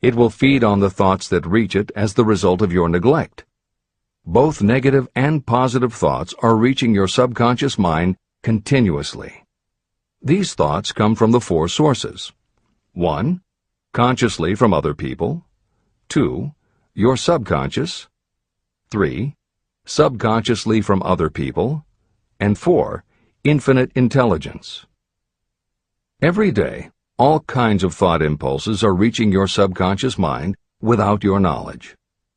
it will feed on the thoughts that reach it as the result of your neglect. Both negative and positive thoughts are reaching your subconscious mind continuously. These thoughts come from the four sources. 1. Consciously from other people. 2. Your subconscious. 3. Subconsciously from other people. And 4. Infinite intelligence. Every day, all kinds of thought impulses are reaching your subconscious mind without your knowledge.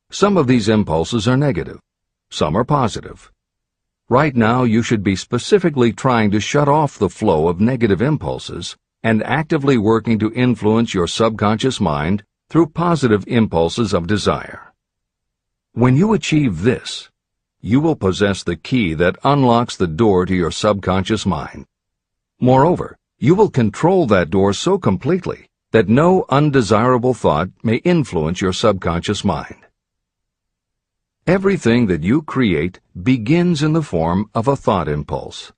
Some of these impulses are negative. Some are positive. Right now, you should be specifically trying to shut off the flow of negative impulses and actively working to influence your subconscious mind through positive impulses of desire. When you achieve this, you will possess the key that unlocks the door to your subconscious mind. Moreover, you will control that door so completely that no undesirable thought may influence your subconscious mind. Everything that you create begins in the form of a thought impulse.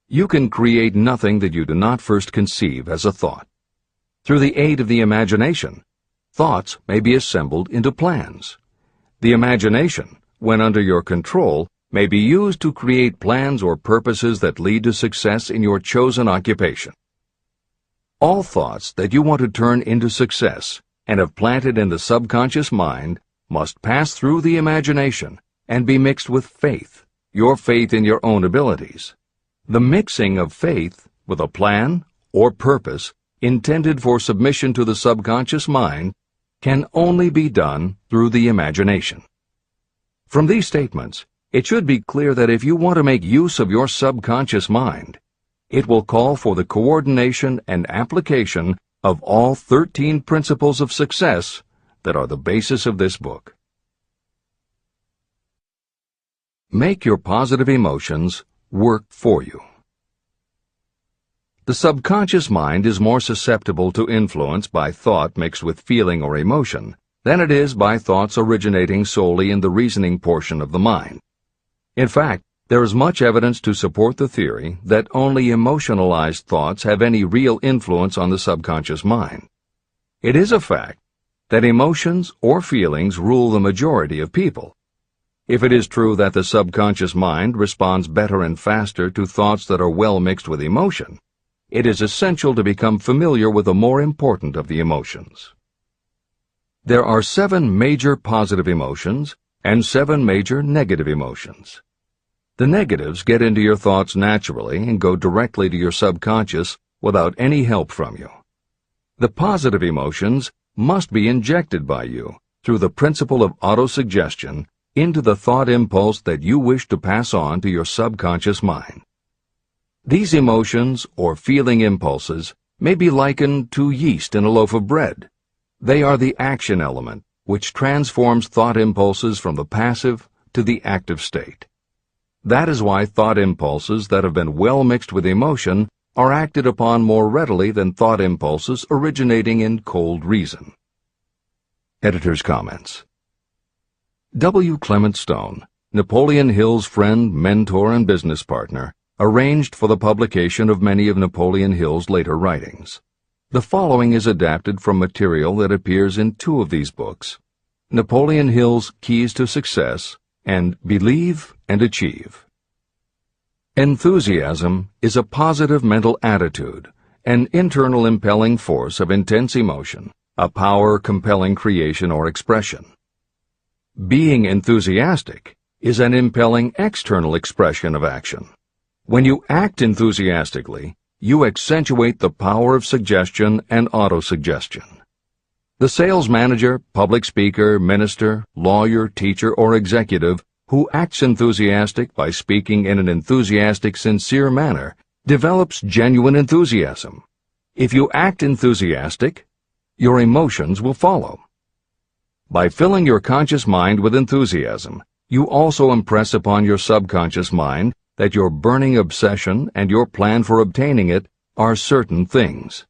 You can create nothing that you do not first conceive as a thought. Through the aid of the imagination, thoughts may be assembled into plans. The imagination, when under your control, may be used to create plans or purposes that lead to success in your chosen occupation. All thoughts that you want to turn into success and have planted in the subconscious mind must pass through the imagination and be mixed with faith, your faith in your own abilities. The mixing of faith with a plan or purpose intended for submission to the subconscious mind can only be done through the imagination. From these statements, it should be clear that if you want to make use of your subconscious mind, it will call for the coordination and application of all 13 principles of success that are the basis of this book. Make your positive emotions work for you. The subconscious mind is more susceptible to influence by thought mixed with feeling or emotion than it is by thoughts originating solely in the reasoning portion of the mind. In fact, there is much evidence to support the theory that only emotionalized thoughts have any real influence on the subconscious mind. It is a fact that emotions or feelings rule the majority of people. If it is true that the subconscious mind responds better and faster to thoughts that are well mixed with emotion, it is essential to become familiar with the more important of the emotions. There are 7 major positive emotions and 7 major negative emotions. The negatives get into your thoughts naturally and go directly to your subconscious without any help from you. The positive emotions must be injected by you through the principle of autosuggestion into the thought impulse that you wish to pass on to your subconscious mind. These emotions or feeling impulses may be likened to yeast in a loaf of bread. They are the action element which transforms thought impulses from the passive to the active state. That is why thought impulses that have been well mixed with emotion are acted upon more readily than thought impulses originating in cold reason. Editor's comments. W. Clement Stone, Napoleon Hill's friend, mentor, and business partner, arranged for the publication of many of Napoleon Hill's later writings. The following is adapted from material that appears in 2 of these books, Napoleon Hill's Keys to Success and Believe and Achieve. Enthusiasm is a positive mental attitude, an internal impelling force of intense emotion, a power compelling creation or expression. Being enthusiastic is an impelling external expression of action. When you act enthusiastically, you accentuate the power of suggestion and autosuggestion. The sales manager, public speaker, minister, lawyer, teacher, or executive who acts enthusiastic by speaking in an enthusiastic, sincere manner develops genuine enthusiasm. If you act enthusiastic, your emotions will follow. By filling your conscious mind with enthusiasm, you also impress upon your subconscious mind that your burning obsession and your plan for obtaining it are certain things.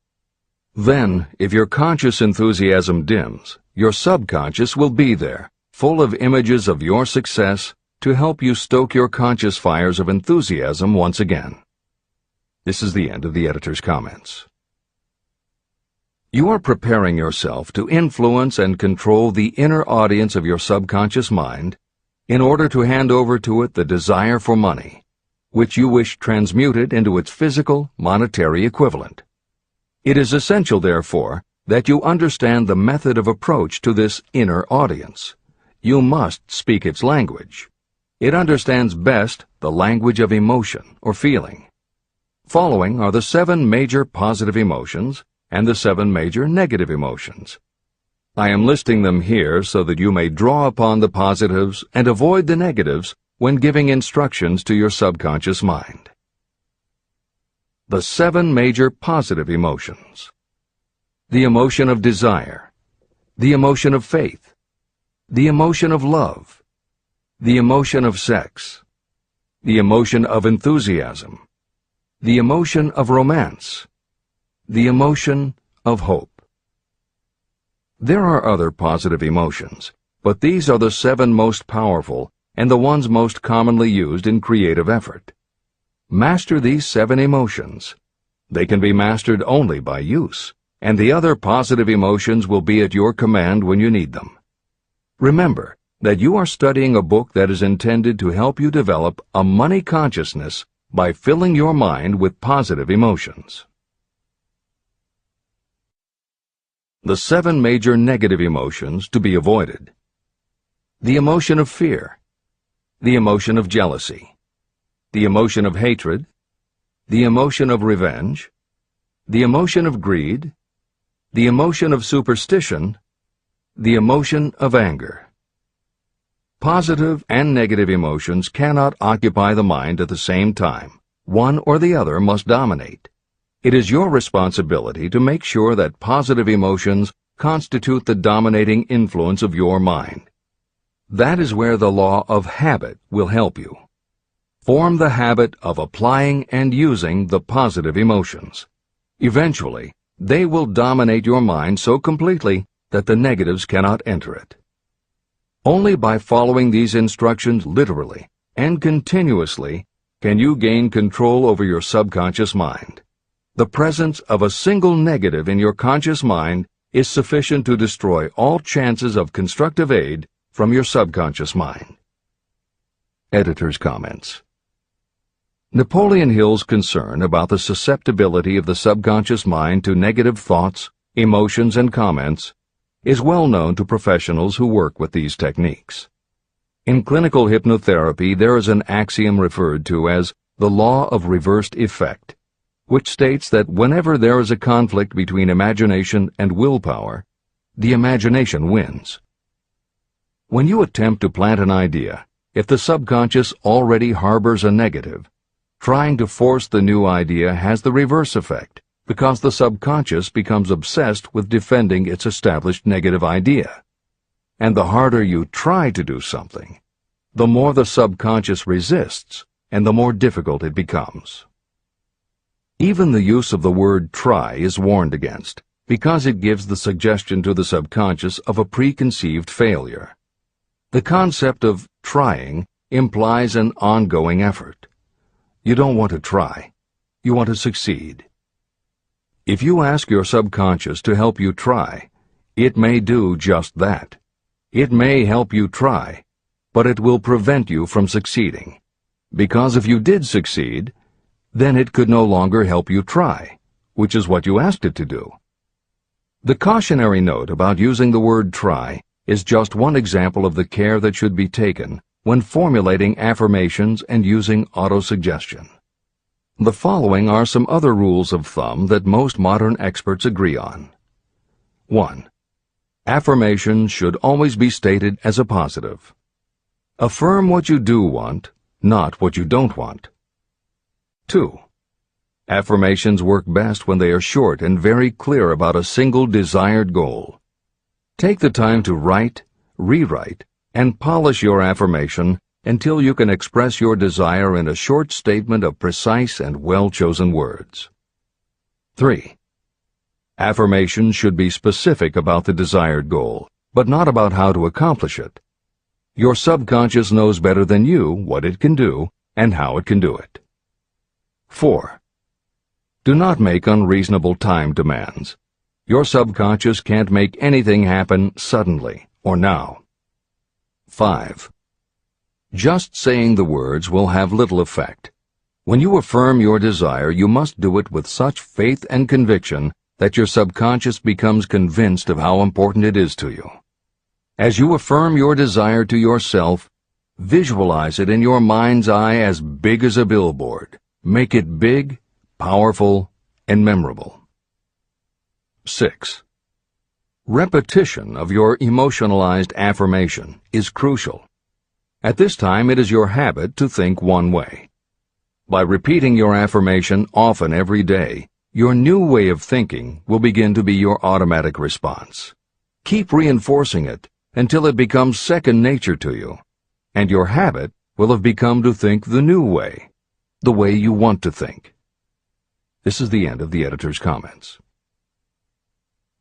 Then, if your conscious enthusiasm dims, your subconscious will be there, full of images of your success, to help you stoke your conscious fires of enthusiasm once again. This is the end of the editor's comments. You are preparing yourself to influence and control the inner audience of your subconscious mind in order to hand over to it the desire for money, which you wish transmuted into its physical, monetary equivalent. It is essential, therefore, that you understand the method of approach to this inner audience. You must speak its language. It understands best the language of emotion or feeling. Following are the 7 major positive emotions and the 7 major negative emotions. I am listing them here so that you may draw upon the positives and avoid the negatives when giving instructions to your subconscious mind. The 7 major positive emotions. The emotion of desire, the emotion of faith, the emotion of love, the emotion of sex, the emotion of enthusiasm, the emotion of romance, the emotion of hope. There are other positive emotions, but these are the 7 most powerful and the ones most commonly used in creative effort. Master these 7 emotions. They can be mastered only by use, and the other positive emotions will be at your command when you need them. Remember that you are studying a book that is intended to help you develop a money consciousness by filling your mind with positive emotions. The 7 major negative emotions to be avoided. The emotion of fear, the emotion of jealousy, the emotion of hatred, the emotion of revenge, the emotion of greed, the emotion of superstition, the emotion of anger. Positive and negative emotions cannot occupy the mind at the same time. One or the other must dominate. It is your responsibility to make sure that positive emotions constitute the dominating influence of your mind. That is where the law of habit will help you. Form the habit of applying and using the positive emotions. Eventually, they will dominate your mind so completely that the negatives cannot enter it. Only by following these instructions literally and continuously can you gain control over your subconscious mind. The presence of a single negative in your conscious mind is sufficient to destroy all chances of constructive aid from your subconscious mind. Editor's comments. Napoleon Hill's concern about the susceptibility of the subconscious mind to negative thoughts, emotions, and comments is well known to professionals who work with these techniques. In clinical hypnotherapy, there is an axiom referred to as the law of reversed effect, which states that whenever there is a conflict between imagination and willpower, the imagination wins. When you attempt to plant an idea, if the subconscious already harbors a negative, trying to force the new idea has the reverse effect, because the subconscious becomes obsessed with defending its established negative idea. And the harder you try to do something, the more the subconscious resists, and the more difficult it becomes. Even the use of the word try is warned against, because it gives the suggestion to the subconscious of a preconceived failure. The concept of trying implies an ongoing effort. You don't want to try. You want to succeed. If you ask your subconscious to help you try, it may do just that. It may help you try, but it will prevent you from succeeding. Because if you did succeed, then it could no longer help you try, which is what you asked it to do. The cautionary note about using the word try is just one example of the care that should be taken when formulating affirmations and using autosuggestion. The following are some other rules of thumb that most modern experts agree on. 1. Affirmations should always be stated as a positive. Affirm what you do want, not what you don't want. 2. Affirmations work best when they are short and very clear about a single desired goal. Take the time to write, rewrite, and polish your affirmation until you can express your desire in a short statement of precise and well-chosen words. 3. Affirmations should be specific about the desired goal, but not about how to accomplish it. Your subconscious knows better than you what it can do and how it can do it. 4. Do not make unreasonable time demands. Your subconscious can't make anything happen suddenly or now. 5. Just saying the words will have little effect. When you affirm your desire, you must do it with such faith and conviction that your subconscious becomes convinced of how important it is to you. As you affirm your desire to yourself, visualize it in your mind's eye as big as a billboard. Make it big, powerful, and memorable. 6. Repetition of your emotionalized affirmation is crucial. At this time, it is your habit to think one way. By repeating your affirmation often every day, your new way of thinking will begin to be your automatic response. Keep reinforcing it until it becomes second nature to you, and your habit will have become to think the new way, the way you want to think. This is the end of the editor's comments.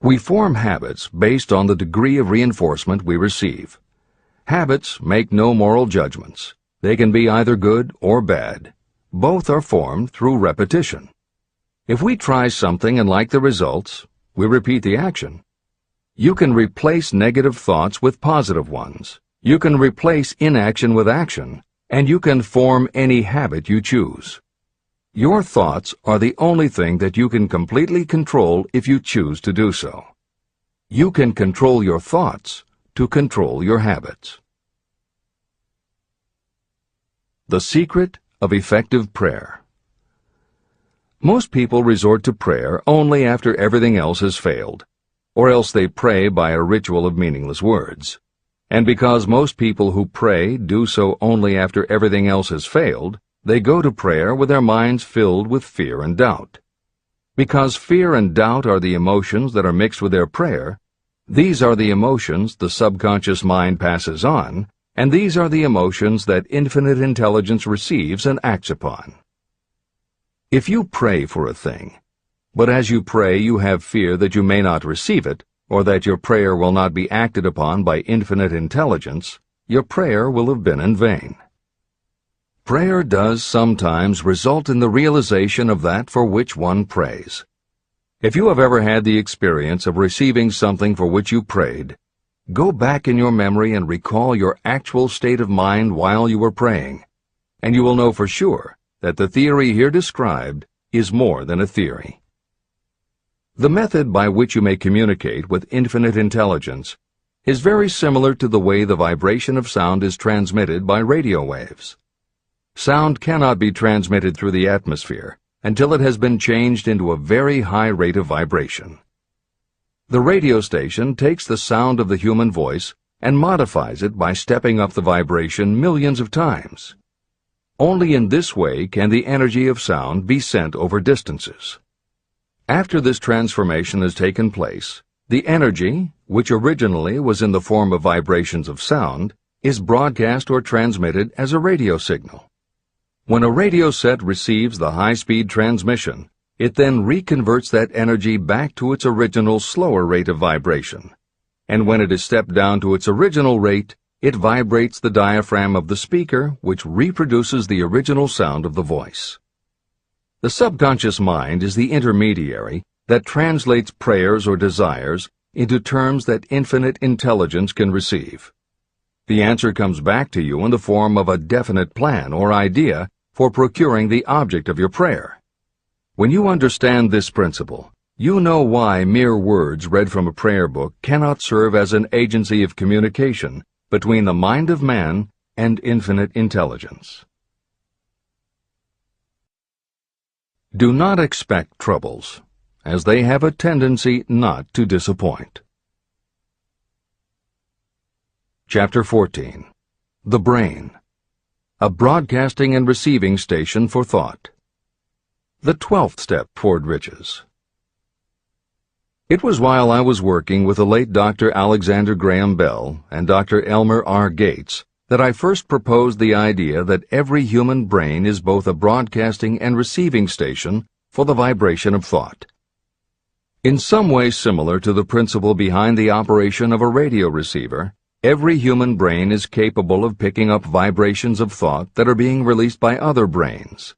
We form habits based on the degree of reinforcement we receive. Habits make no moral judgments. They can be either good or bad. Both are formed through repetition. If we try something and like the results, we repeat the action. You can replace negative thoughts with positive ones. You can replace inaction with action, and you can form any habit you choose. Your thoughts are the only thing that you can completely control if you choose to do so. You can control your thoughts to control your habits. The secret of effective prayer. Most people resort to prayer only after everything else has failed, or else they pray by a ritual of meaningless words. And because most people who pray do so only after everything else has failed, they go to prayer with their minds filled with fear and doubt. Because fear and doubt are the emotions that are mixed with their prayer, these are the emotions the subconscious mind passes on, and these are the emotions that infinite intelligence receives and acts upon. If you pray for a thing, but as you pray you have fear that you may not receive it, or that your prayer will not be acted upon by infinite intelligence, your prayer will have been in vain. Prayer does sometimes result in the realization of that for which one prays. If you have ever had the experience of receiving something for which you prayed, go back in your memory and recall your actual state of mind while you were praying, and you will know for sure that the theory here described is more than a theory. The method by which you may communicate with infinite intelligence is very similar to the way the vibration of sound is transmitted by radio waves. Sound cannot be transmitted through the atmosphere until it has been changed into a very high rate of vibration. The radio station takes the sound of the human voice and modifies it by stepping up the vibration millions of times. Only in this way can the energy of sound be sent over distances. After this transformation has taken place, the energy, which originally was in the form of vibrations of sound, is broadcast or transmitted as a radio signal. When a radio set receives the high-speed transmission, it then reconverts that energy back to its original slower rate of vibration. And when it is stepped down to its original rate, it vibrates the diaphragm of the speaker, which reproduces the original sound of the voice. The subconscious mind is the intermediary that translates prayers or desires into terms that infinite intelligence can receive. The answer comes back to you in the form of a definite plan or idea for procuring the object of your prayer. When you understand this principle, you know why mere words read from a prayer book cannot serve as an agency of communication between the mind of man and infinite intelligence. Do not expect troubles, as they have a tendency not to disappoint. Chapter 14. The Brain. A broadcasting and receiving station for thought. The 12th step toward riches. It was while I was working with the late Dr. Alexander Graham Bell and Dr. Elmer R. Gates that I first proposed the idea that every human brain is both a broadcasting and receiving station for the vibration of thought. In some way similar to the principle behind the operation of a radio receiver, every human brain is capable of picking up vibrations of thought that are being released by other brains.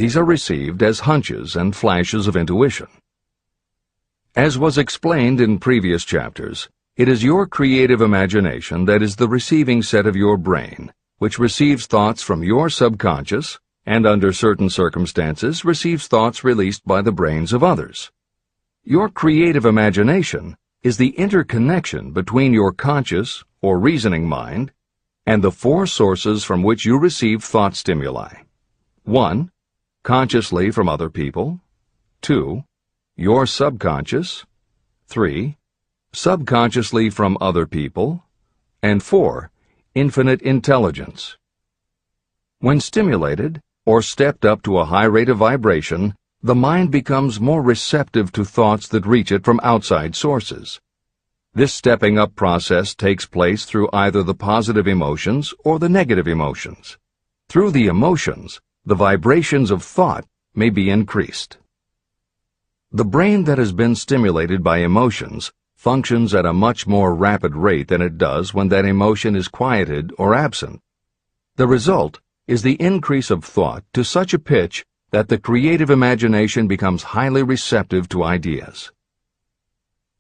These are received as hunches and flashes of intuition. As was explained in previous chapters, it is your creative imagination that is the receiving set of your brain, which receives thoughts from your subconscious and, under certain circumstances, receives thoughts released by the brains of others. Your creative imagination is the interconnection between your conscious or reasoning mind and the four sources from which you receive thought stimuli. 1. Consciously from other people. 2. Your subconscious. 3. Subconsciously from other people. And 4. Infinite intelligence. When stimulated, or stepped up to a high rate of vibration, the mind becomes more receptive to thoughts that reach it from outside sources. This stepping up process takes place through either the positive emotions or the negative emotions. Through the emotions, the vibrations of thought may be increased. The brain that has been stimulated by emotions functions at a much more rapid rate than it does when that emotion is quieted or absent. The result is the increase of thought to such a pitch that the creative imagination becomes highly receptive to ideas.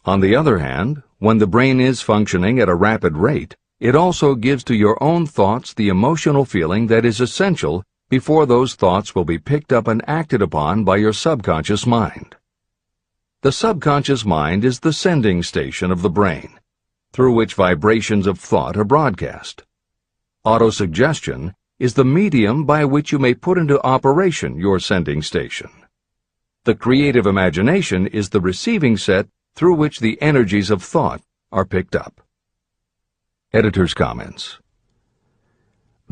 On the other hand, when the brain is functioning at a rapid rate, it also gives to your own thoughts the emotional feeling that is essential before those thoughts will be picked up and acted upon by your subconscious mind. The subconscious mind is the sending station of the brain, through which vibrations of thought are broadcast. Autosuggestion is the medium by which you may put into operation your sending station. The creative imagination is the receiving set through which the energies of thought are picked up. Editor's comments.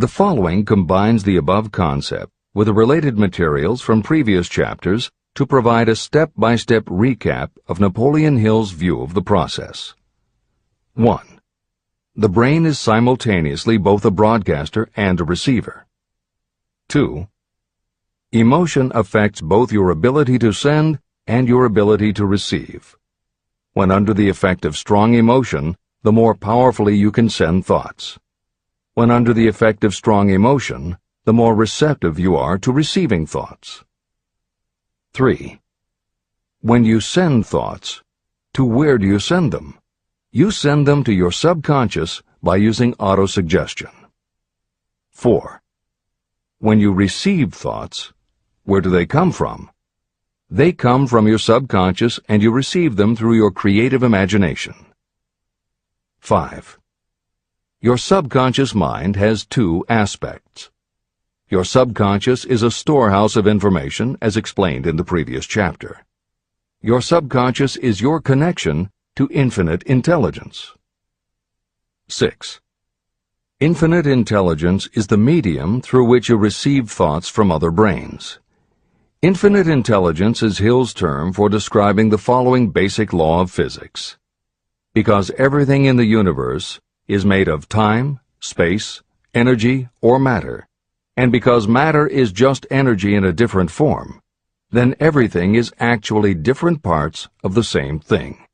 The following combines the above concept with the related materials from previous chapters to provide a step-by-step recap of Napoleon Hill's view of the process. 1. The brain is simultaneously both a broadcaster and a receiver. 2. Emotion affects both your ability to send and your ability to receive. When under the effect of strong emotion, the more powerfully you can send thoughts. When under the effect of strong emotion, the more receptive you are to receiving thoughts. 3. When you send thoughts, to where do you send them? You send them to your subconscious by using autosuggestion. 4. When you receive thoughts, where do they come from? They come from your subconscious and you receive them through your creative imagination. 5. Your subconscious mind has two aspects. Your subconscious is a storehouse of information, as explained in the previous chapter. Your subconscious is your connection to infinite intelligence. 6. Infinite intelligence is the medium through which you receive thoughts from other brains. Infinite intelligence is Hill's term for describing the following basic law of physics. Because everything in the universe is made of time, space, energy, or matter, and because matter is just energy in a different form, then everything is actually different parts of the same thing.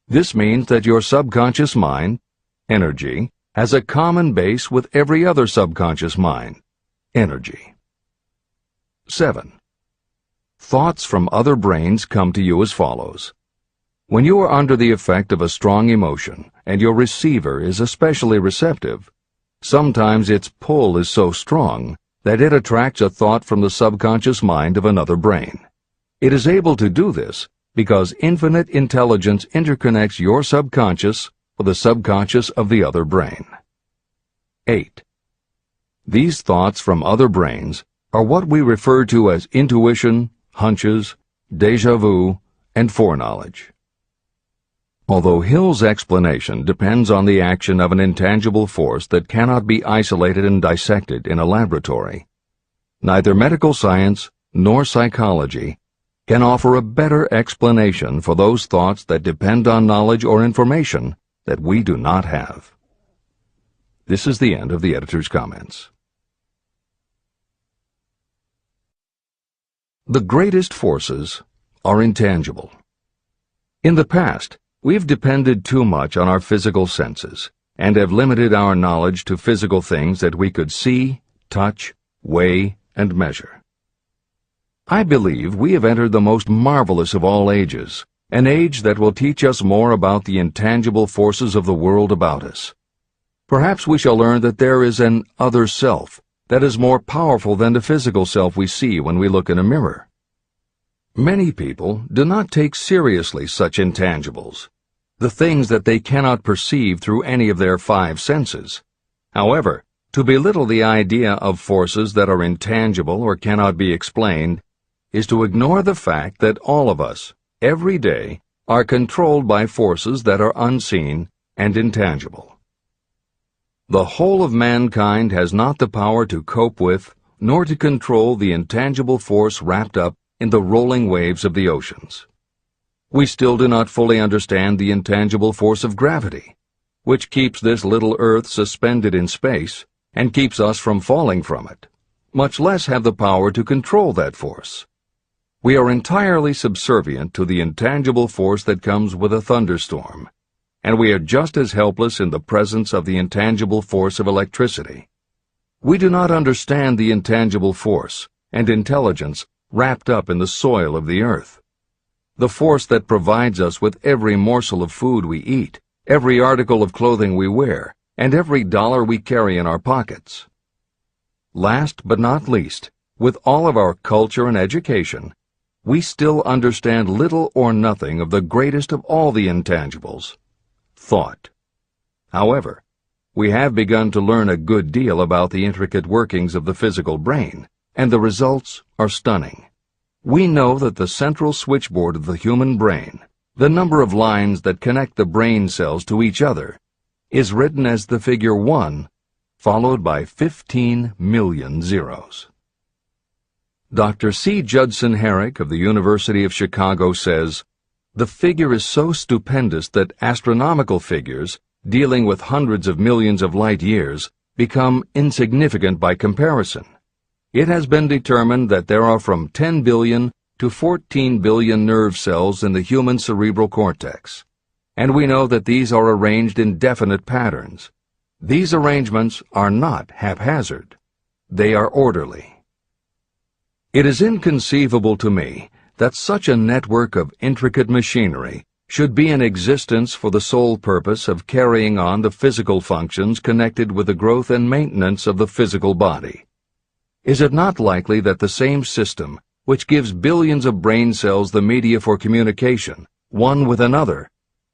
This means that your subconscious mind, energy, has a common base with every other subconscious mind, energy. 7. Thoughts from other brains come to you as follows. When you are under the effect of a strong emotion and your receiver is especially receptive, sometimes its pull is so strong that it attracts a thought from the subconscious mind of another brain. It is able to do this because infinite intelligence interconnects your subconscious with the subconscious of the other brain. 8. These thoughts from other brains are what we refer to as intuition, hunches, déjà vu, and foreknowledge. Although Hill's explanation depends on the action of an intangible force that cannot be isolated and dissected in a laboratory, neither medical science nor psychology can offer a better explanation for those thoughts that depend on knowledge or information that we do not have. This is the end of the editor's comments. The greatest forces are intangible. In the past, we've depended too much on our physical senses and have limited our knowledge to physical things that we could see, touch, weigh, and measure. I believe we have entered the most marvelous of all ages, an age that will teach us more about the intangible forces of the world about us. Perhaps we shall learn that there is an other self that is more powerful than the physical self we see when we look in a mirror. Many people do not take seriously such intangibles, the things that they cannot perceive through any of their five senses. However, to belittle the idea of forces that are intangible or cannot be explained is to ignore the fact that all of us, every day, are controlled by forces that are unseen and intangible. The whole of mankind has not the power to cope with nor to control the intangible force wrapped up in the rolling waves of the oceans. We still do not fully understand the intangible force of gravity, which keeps this little Earth suspended in space and keeps us from falling from it, much less have the power to control that force. We are entirely subservient to the intangible force that comes with a thunderstorm, and we are just as helpless in the presence of the intangible force of electricity. We do not understand the intangible force and intelligence wrapped up in the soil of the earth, the force that provides us with every morsel of food we eat, every article of clothing we wear, and every dollar we carry in our pockets. Last but not least, with all of our culture and education, we still understand little or nothing of the greatest of all the intangibles, thought. However, we have begun to learn a good deal about the intricate workings of the physical brain, and the results are stunning. We know that the central switchboard of the human brain, the number of lines that connect the brain cells to each other, is written as the figure 1, followed by 15 million zeros. Dr. C. Judson Herrick of the University of Chicago says, "The figure is so stupendous that astronomical figures, dealing with hundreds of millions of light years, become insignificant by comparison. It has been determined that there are from 10 billion to 14 billion nerve cells in the human cerebral cortex, and we know that these are arranged in definite patterns. These arrangements are not haphazard. They are orderly. It is inconceivable to me that such a network of intricate machinery should be in existence for the sole purpose of carrying on the physical functions connected with the growth and maintenance of the physical body. Is it not likely that the same system, which gives billions of brain cells the media for communication, one with another,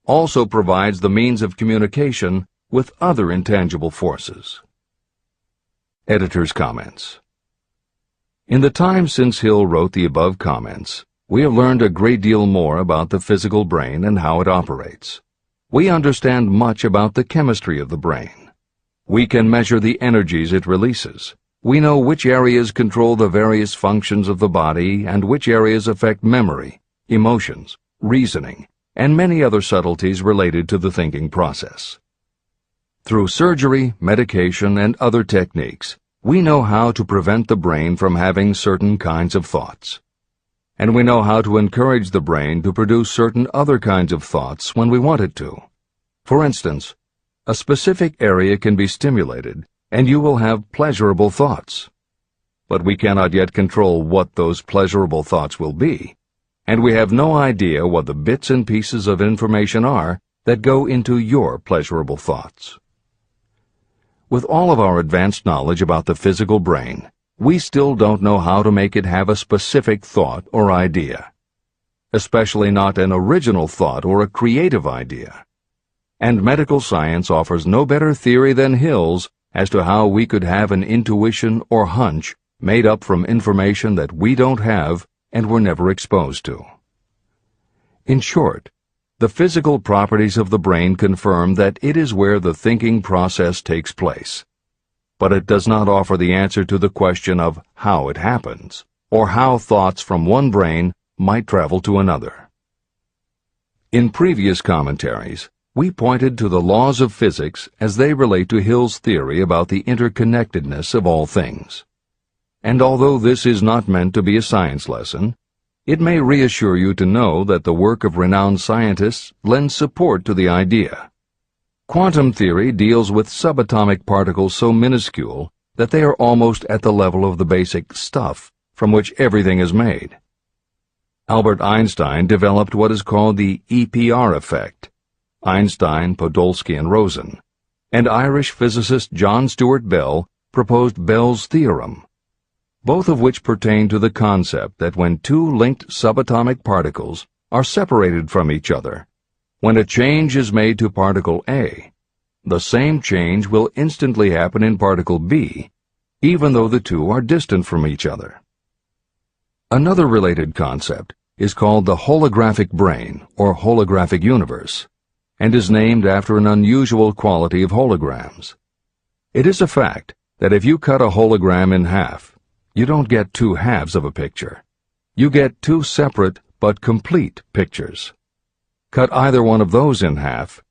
also provides the means of communication with other intangible forces?" Editor's comments. In the time since Hill wrote the above comments, we have learned a great deal more about the physical brain and how it operates. We understand much about the chemistry of the brain. We can measure the energies it releases. We know which areas control the various functions of the body and which areas affect memory, emotions, reasoning, and many other subtleties related to the thinking process. Through surgery, medication, and other techniques, we know how to prevent the brain from having certain kinds of thoughts. And we know how to encourage the brain to produce certain other kinds of thoughts when we want it to. For instance, a specific area can be stimulated and you will have pleasurable thoughts. But we cannot yet control what those pleasurable thoughts will be, and we have no idea what the bits and pieces of information are that go into your pleasurable thoughts. With all of our advanced knowledge about the physical brain, we still don't know how to make it have a specific thought or idea, especially not an original thought or a creative idea. And medical science offers no better theory than Hill's as to how we could have an intuition or hunch made up from information that we don't have and were never exposed to. In short, the physical properties of the brain confirm that it is where the thinking process takes place. But it does not offer the answer to the question of how it happens, or how thoughts from one brain might travel to another. In previous commentaries, we pointed to the laws of physics as they relate to Hill's theory about the interconnectedness of all things. And although this is not meant to be a science lesson, it may reassure you to know that the work of renowned scientists lends support to the idea. Quantum theory deals with subatomic particles so minuscule that they are almost at the level of the basic stuff from which everything is made. Albert Einstein developed what is called the EPR effect. Einstein, Podolsky, and Rosen, and Irish physicist John Stuart Bell proposed Bell's theorem, both of which pertain to the concept that when two linked subatomic particles are separated from each other, when a change is made to particle A, the same change will instantly happen in particle B, even though the two are distant from each other. Another related concept is called the holographic brain or holographic universe, and is named after an unusual quality of holograms. It is a fact that if you cut a hologram in half, you don't get two halves of a picture. You get two separate but complete pictures. Cut either one of those in half,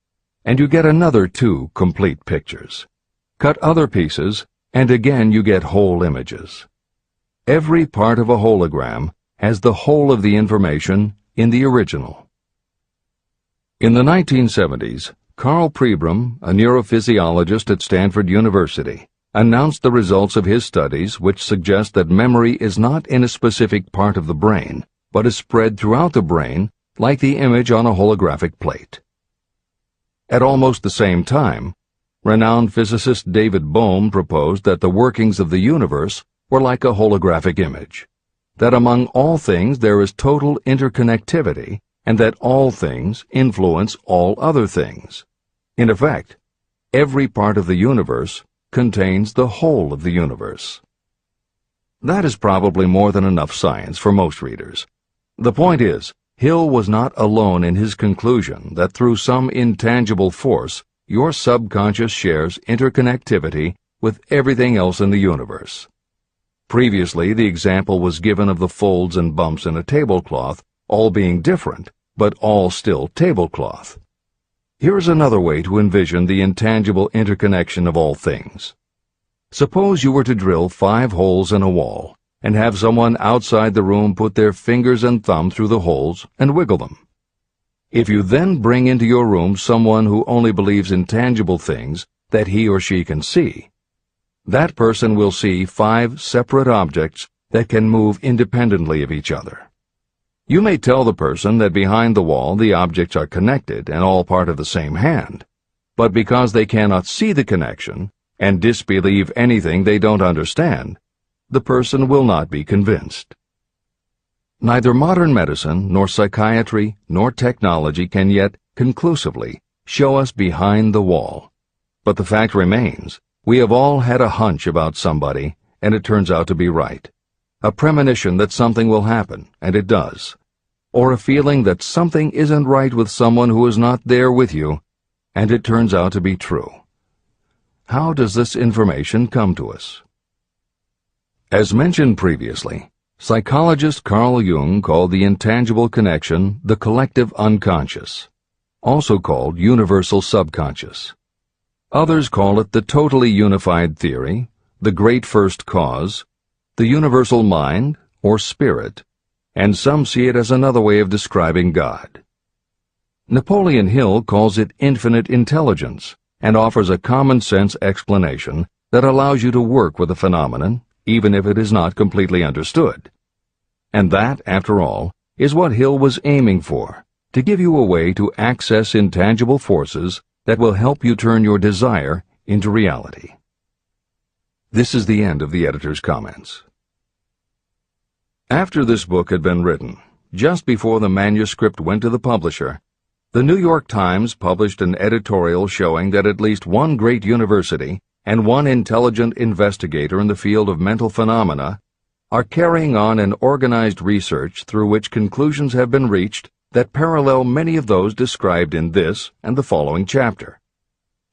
and you get another two complete pictures. Cut other pieces, and again you get whole images. Every part of a hologram has the whole of the information in the original. In the 1970s, Carl Pribram, a neurophysiologist at Stanford University, announced the results of his studies which suggest that memory is not in a specific part of the brain, but is spread throughout the brain like the image on a holographic plate. At almost the same time, renowned physicist David Bohm proposed that the workings of the universe were like a holographic image, that among all things there is total interconnectivity, and that all things influence all other things. In effect, every part of the universe contains the whole of the universe. That is probably more than enough science for most readers. The point is, Hill was not alone in his conclusion that through some intangible force, your subconscious shares interconnectivity with everything else in the universe. Previously, the example was given of the folds and bumps in a tablecloth, all being different, but all still tablecloth. Here is another way to envision the intangible interconnection of all things. Suppose you were to drill 5 holes in a wall, and have someone outside the room put their fingers and thumb through the holes and wiggle them. If you then bring into your room someone who only believes in tangible things that he or she can see, that person will see 5 separate objects that can move independently of each other. You may tell the person that behind the wall the objects are connected and all part of the same hand, but because they cannot see the connection and disbelieve anything they don't understand, the person will not be convinced. Neither modern medicine, nor psychiatry, nor technology can yet conclusively show us behind the wall. But the fact remains, we have all had a hunch about somebody, and it turns out to be right. A premonition that something will happen, and it does. Or a feeling that something isn't right with someone who is not there with you, and it turns out to be true. How does this information come to us? As mentioned previously, psychologist Carl Jung called the intangible connection the collective unconscious, also called universal subconscious. Others call it the totally unified theory, the great first cause, the universal mind, or spirit, and some see it as another way of describing God. Napoleon Hill calls it infinite intelligence and offers a common-sense explanation that allows you to work with a phenomenon, even if it is not completely understood. And that, after all, is what Hill was aiming for, to give you a way to access intangible forces that will help you turn your desire into reality. This is the end of the editor's comments. After this book had been written, just before the manuscript went to the publisher, the New York Times published an editorial showing that at least one great university and one intelligent investigator in the field of mental phenomena are carrying on an organized research through which conclusions have been reached that parallel many of those described in this and the following chapter.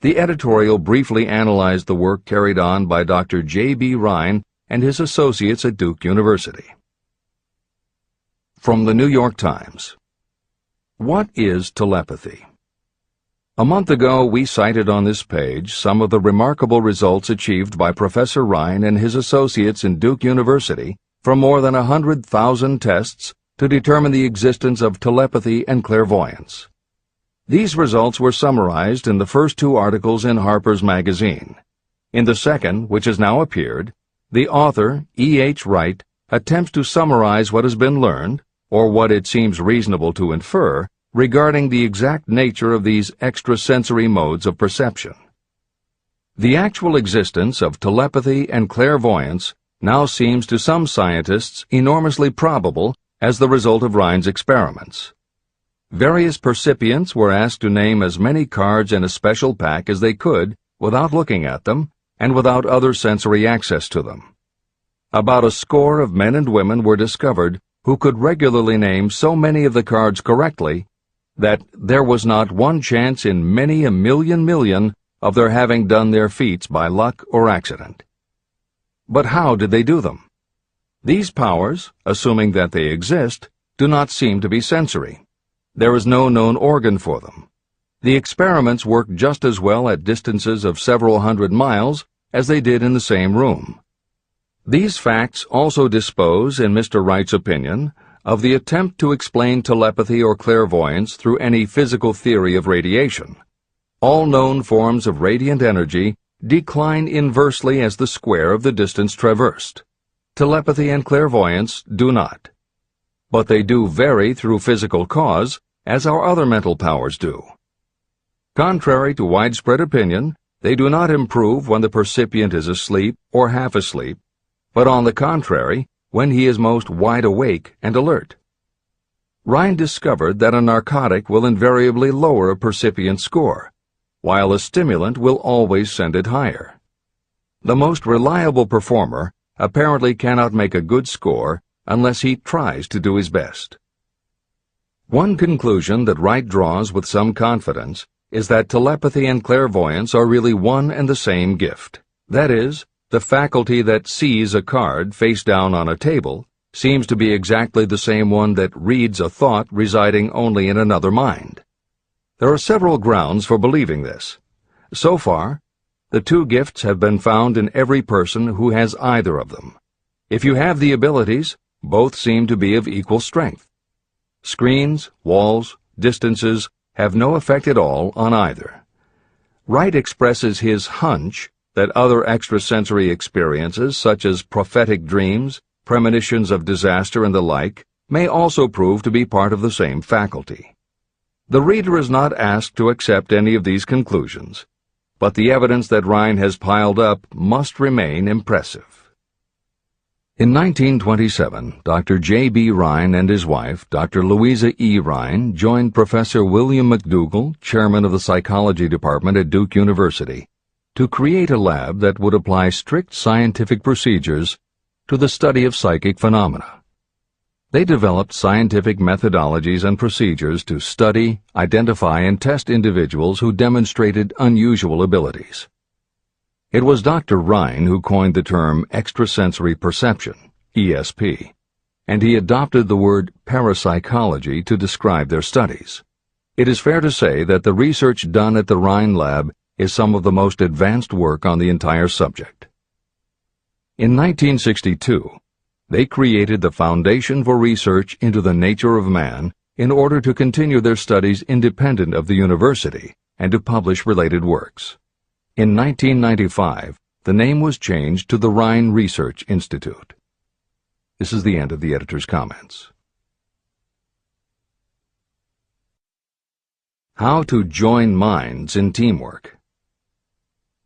The editorial briefly analyzed the work carried on by Dr. J.B. Rhine and his associates at Duke University. From the New York Times. What is telepathy? A month ago, we cited on this page some of the remarkable results achieved by Professor Rhine and his associates in Duke University from more than 100,000 tests to determine the existence of telepathy and clairvoyance. These results were summarized in the first 2 articles in Harper's Magazine. In the second, which has now appeared, the author, E.H. Wright, attempts to summarize what has been learned, or what it seems reasonable to infer, regarding the exact nature of these extrasensory modes of perception. The actual existence of telepathy and clairvoyance now seems to some scientists enormously probable as the result of Rhine's experiments. Various percipients were asked to name as many cards in a special pack as they could without looking at them and without other sensory access to them. About a score of men and women were discovered who could regularly name so many of the cards correctly that there was not one chance in many a million of their having done their feats by luck or accident. But how did they do them? These powers, assuming that they exist, do not seem to be sensory. There is no known organ for them. The experiments work just as well at distances of several hundred miles as they did in the same room. These facts also dispose, in Mr. Wright's opinion, of the attempt to explain telepathy or clairvoyance through any physical theory of radiation. All known forms of radiant energy decline inversely as the square of the distance traversed. Telepathy and clairvoyance do not. But they do vary through physical cause, as our other mental powers do. Contrary to widespread opinion, they do not improve when the percipient is asleep or half asleep, but on the contrary, when he is most wide awake and alert. Rhine discovered that a narcotic will invariably lower a percipient score, while a stimulant will always send it higher. The most reliable performer apparently cannot make a good score unless he tries to do his best. One conclusion that Wright draws with some confidence is that telepathy and clairvoyance are really one and the same gift. That is, the faculty that sees a card face down on a table seems to be exactly the same one that reads a thought residing only in another mind. There are several grounds for believing this. So far, the two gifts have been found in every person who has either of them. If you have the abilities, both seem to be of equal strength. Screens, walls, distances have no effect at all on either. Wright expresses his hunch that other extrasensory experiences, such as prophetic dreams, premonitions of disaster, and the like, may also prove to be part of the same faculty. The reader is not asked to accept any of these conclusions, but the evidence that Rhine has piled up must remain impressive. In 1927, Dr. J.B. Rhine and his wife, Dr. Louisa E. Rhine, joined Professor William McDougall, chairman of the psychology department at Duke University, to create a lab that would apply strict scientific procedures to the study of psychic phenomena. They developed scientific methodologies and procedures to study, identify, and test individuals who demonstrated unusual abilities. It was Dr. Rhine who coined the term extrasensory perception, ESP, and he adopted the word parapsychology to describe their studies. It is fair to say that the research done at the Rhine lab is some of the most advanced work on the entire subject. In 1962, they created the Foundation for Research into the Nature of Man in order to continue their studies independent of the university and to publish related works. In 1995, the name was changed to the Rhine Research Institute. This is the end of the editor's comments. How to join minds in teamwork.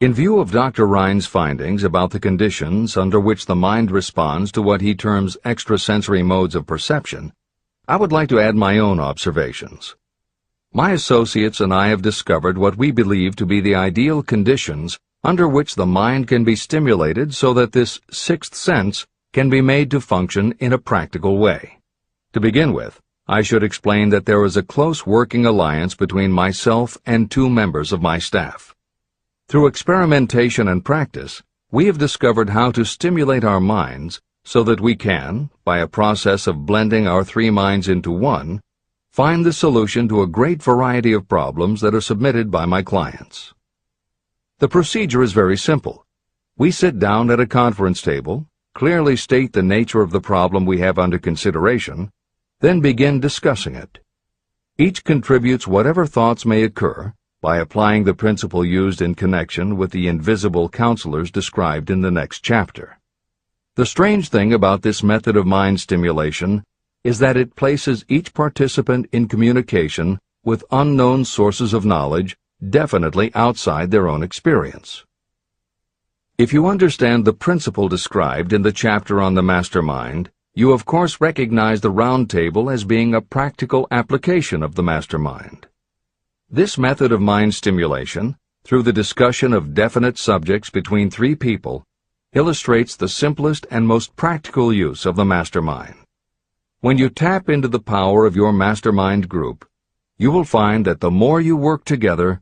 In view of Dr. Rhine's findings about the conditions under which the mind responds to what he terms extrasensory modes of perception, I would like to add my own observations. My associates and I have discovered what we believe to be the ideal conditions under which the mind can be stimulated so that this sixth sense can be made to function in a practical way. To begin with, I should explain that there is a close working alliance between myself and two members of my staff. Through experimentation and practice, we have discovered how to stimulate our minds so that we can, by a process of blending our three minds into one, find the solution to a great variety of problems that are submitted by my clients. The procedure is very simple. We sit down at a conference table, clearly state the nature of the problem we have under consideration, then begin discussing it. Each contributes whatever thoughts may occur by applying the principle used in connection with the invisible counselors described in the next chapter. The strange thing about this method of mind stimulation is that it places each participant in communication with unknown sources of knowledge definitely outside their own experience. If you understand the principle described in the chapter on the mastermind, you of course recognize the round table as being a practical application of the mastermind. This method of mind stimulation, through the discussion of definite subjects between three people, illustrates the simplest and most practical use of the mastermind. When you tap into the power of your mastermind group, you will find that the more you work together,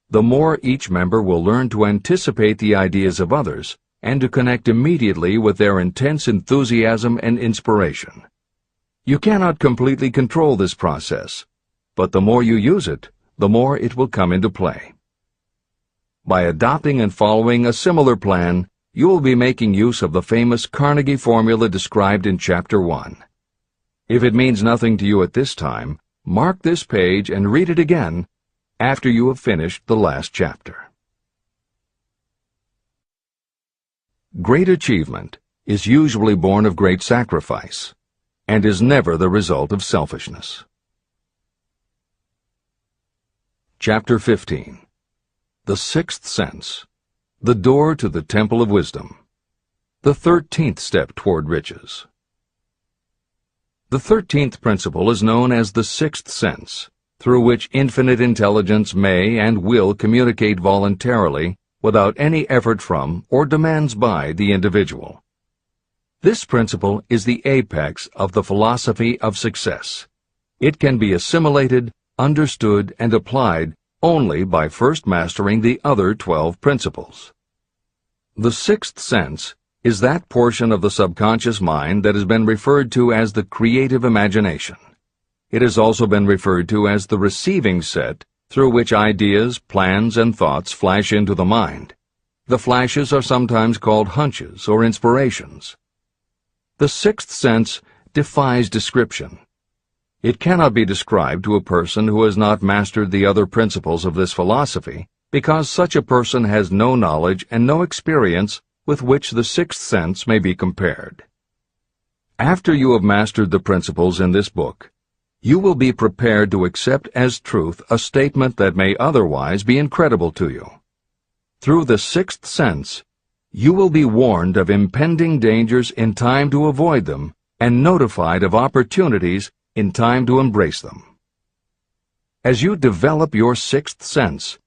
the more each member will learn to anticipate the ideas of others and to connect immediately with their intense enthusiasm and inspiration. You cannot completely control this process, but the more you use it, the more it will come into play. By adopting and following a similar plan, you will be making use of the famous Carnegie formula described in Chapter 1. If it means nothing to you at this time, mark this page and read it again after you have finished the last chapter. Great achievement is usually born of great sacrifice and is never the result of selfishness. Chapter 15. The Sixth Sense. The Door to the Temple of Wisdom. The 13th Step Toward Riches. The 13th principle is known as the Sixth Sense, through which infinite intelligence may and will communicate voluntarily without any effort from or demands by the individual. This principle is the apex of the philosophy of success. It can be assimilated, understood, and applied only by first mastering the other 12 principles. The sixth sense is that portion of the subconscious mind that has been referred to as the creative imagination. It has also been referred to as the receiving set through which ideas, plans, and thoughts flash into the mind. The flashes are sometimes called hunches or inspirations. The sixth sense defies description. It cannot be described to a person who has not mastered the other principles of this philosophy, because such a person has no knowledge and no experience with which the sixth sense may be compared. After you have mastered the principles in this book, you will be prepared to accept as truth a statement that may otherwise be incredible to you. Through the sixth sense, you will be warned of impending dangers in time to avoid them and notified of opportunities in time to embrace them. As you develop your sixth sense,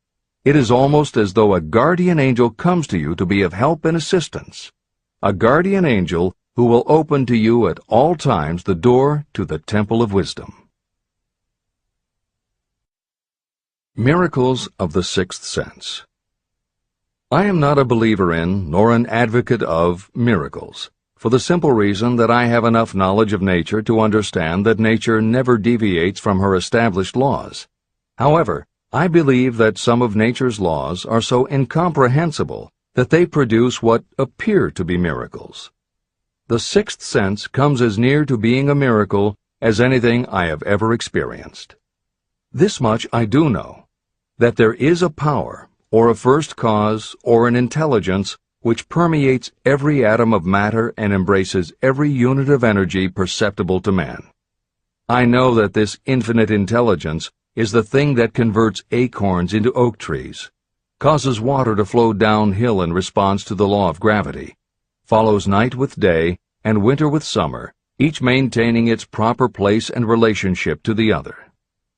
it is almost as though a guardian angel comes to you to be of help and assistance, a guardian angel who will open to you at all times the door to the temple of wisdom. Miracles of the Sixth Sense. I am not a believer in, nor an advocate of, miracles, for the simple reason that I have enough knowledge of nature to understand that nature never deviates from her established laws. However, I believe that some of nature's laws are so incomprehensible that they produce what appear to be miracles. The sixth sense comes as near to being a miracle as anything I have ever experienced. This much I do know, that there is a power, or a first cause, or an intelligence which permeates every atom of matter and embraces every unit of energy perceptible to man. I know that this infinite intelligence is the thing that converts acorns into oak trees, causes water to flow downhill in response to the law of gravity, follows night with day and winter with summer, each maintaining its proper place and relationship to the other.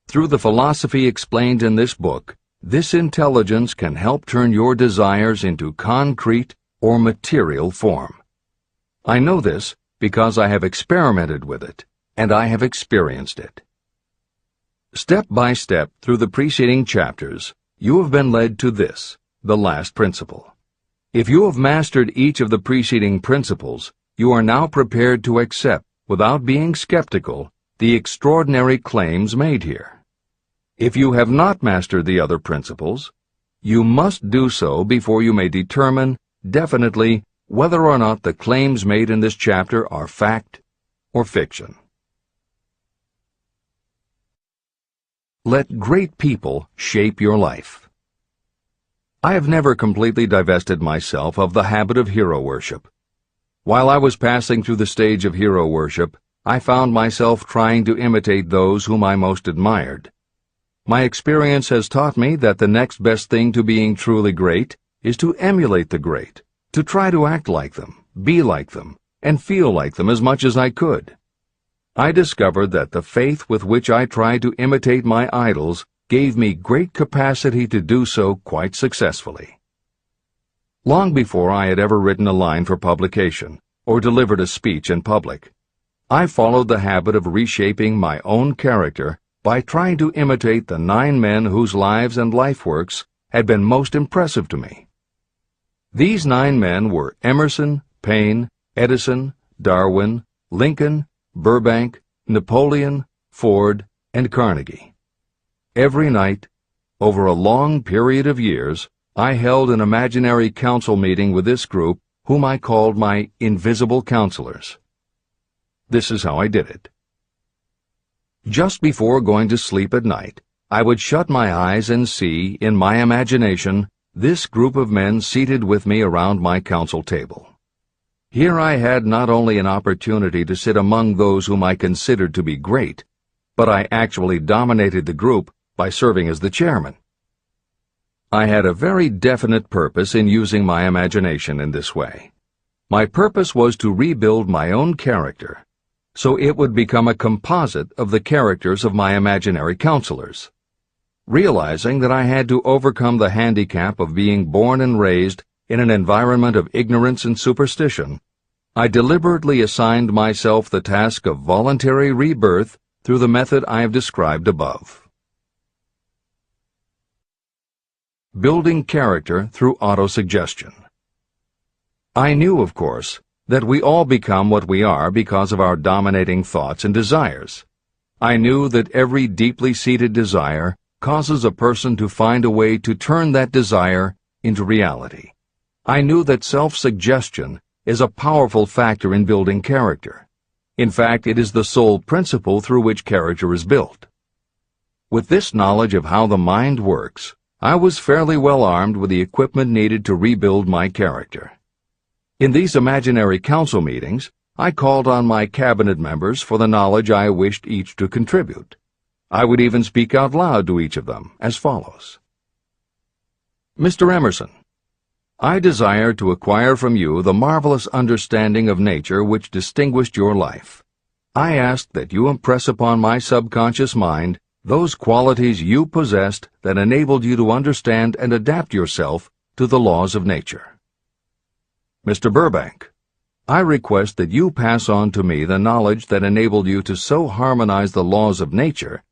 Through the philosophy explained in this book, this intelligence can help turn your desires into concrete or material form. I know this because I have experimented with it, and I have experienced it. Step by step through the preceding chapters, you have been led to this, the last principle. If you have mastered each of the preceding principles, you are now prepared to accept, without being skeptical, the extraordinary claims made here. If you have not mastered the other principles, you must do so before you may determine definitely whether or not the claims made in this chapter are fact or fiction. Let great people shape your life. I have never completely divested myself of the habit of hero worship. While I was passing through the stage of hero worship, I found myself trying to imitate those whom I most admired. My experience has taught me that the next best thing to being truly great is to emulate the great, to try to act like them, be like them, and feel like them as much as I could. I discovered that the faith with which I tried to imitate my idols gave me great capacity to do so quite successfully. Long before I had ever written a line for publication or delivered a speech in public, I followed the habit of reshaping my own character by trying to imitate the 9 men whose lives and life works had been most impressive to me. These 9 men were Emerson, Paine, Edison, Darwin, Lincoln, Burbank, Napoleon, Ford, and Carnegie. Every night, over a long period of years, I held an imaginary council meeting with this group, whom I called my invisible counselors. This is how I did it. Just before going to sleep at night, I would shut my eyes and see, in my imagination, this group of men seated with me around my council table. Here I had not only an opportunity to sit among those whom I considered to be great, but I actually dominated the group by serving as the chairman. I had a very definite purpose in using my imagination in this way. My purpose was to rebuild my own character, so it would become a composite of the characters of my imaginary counselors. Realizing that I had to overcome the handicap of being born and raised in an environment of ignorance and superstition, I deliberately assigned myself the task of voluntary rebirth through the method I have described above. Building character through autosuggestion. I knew, of course, that we all become what we are because of our dominating thoughts and desires. I knew that every deeply seated desire causes a person to find a way to turn that desire into reality. I knew that self-suggestion is a powerful factor in building character. In fact, it is the sole principle through which character is built. With this knowledge of how the mind works, I was fairly well armed with the equipment needed to rebuild my character. In these imaginary council meetings, I called on my cabinet members for the knowledge I wished each to contribute. I would even speak out loud to each of them as follows. Mr. Emerson, I desire to acquire from you the marvelous understanding of nature which distinguished your life. I ask that you impress upon my subconscious mind those qualities you possessed that enabled you to understand and adapt yourself to the laws of nature. Mr. Burbank, I request that you pass on to me the knowledge that enabled you to so harmonize the laws of nature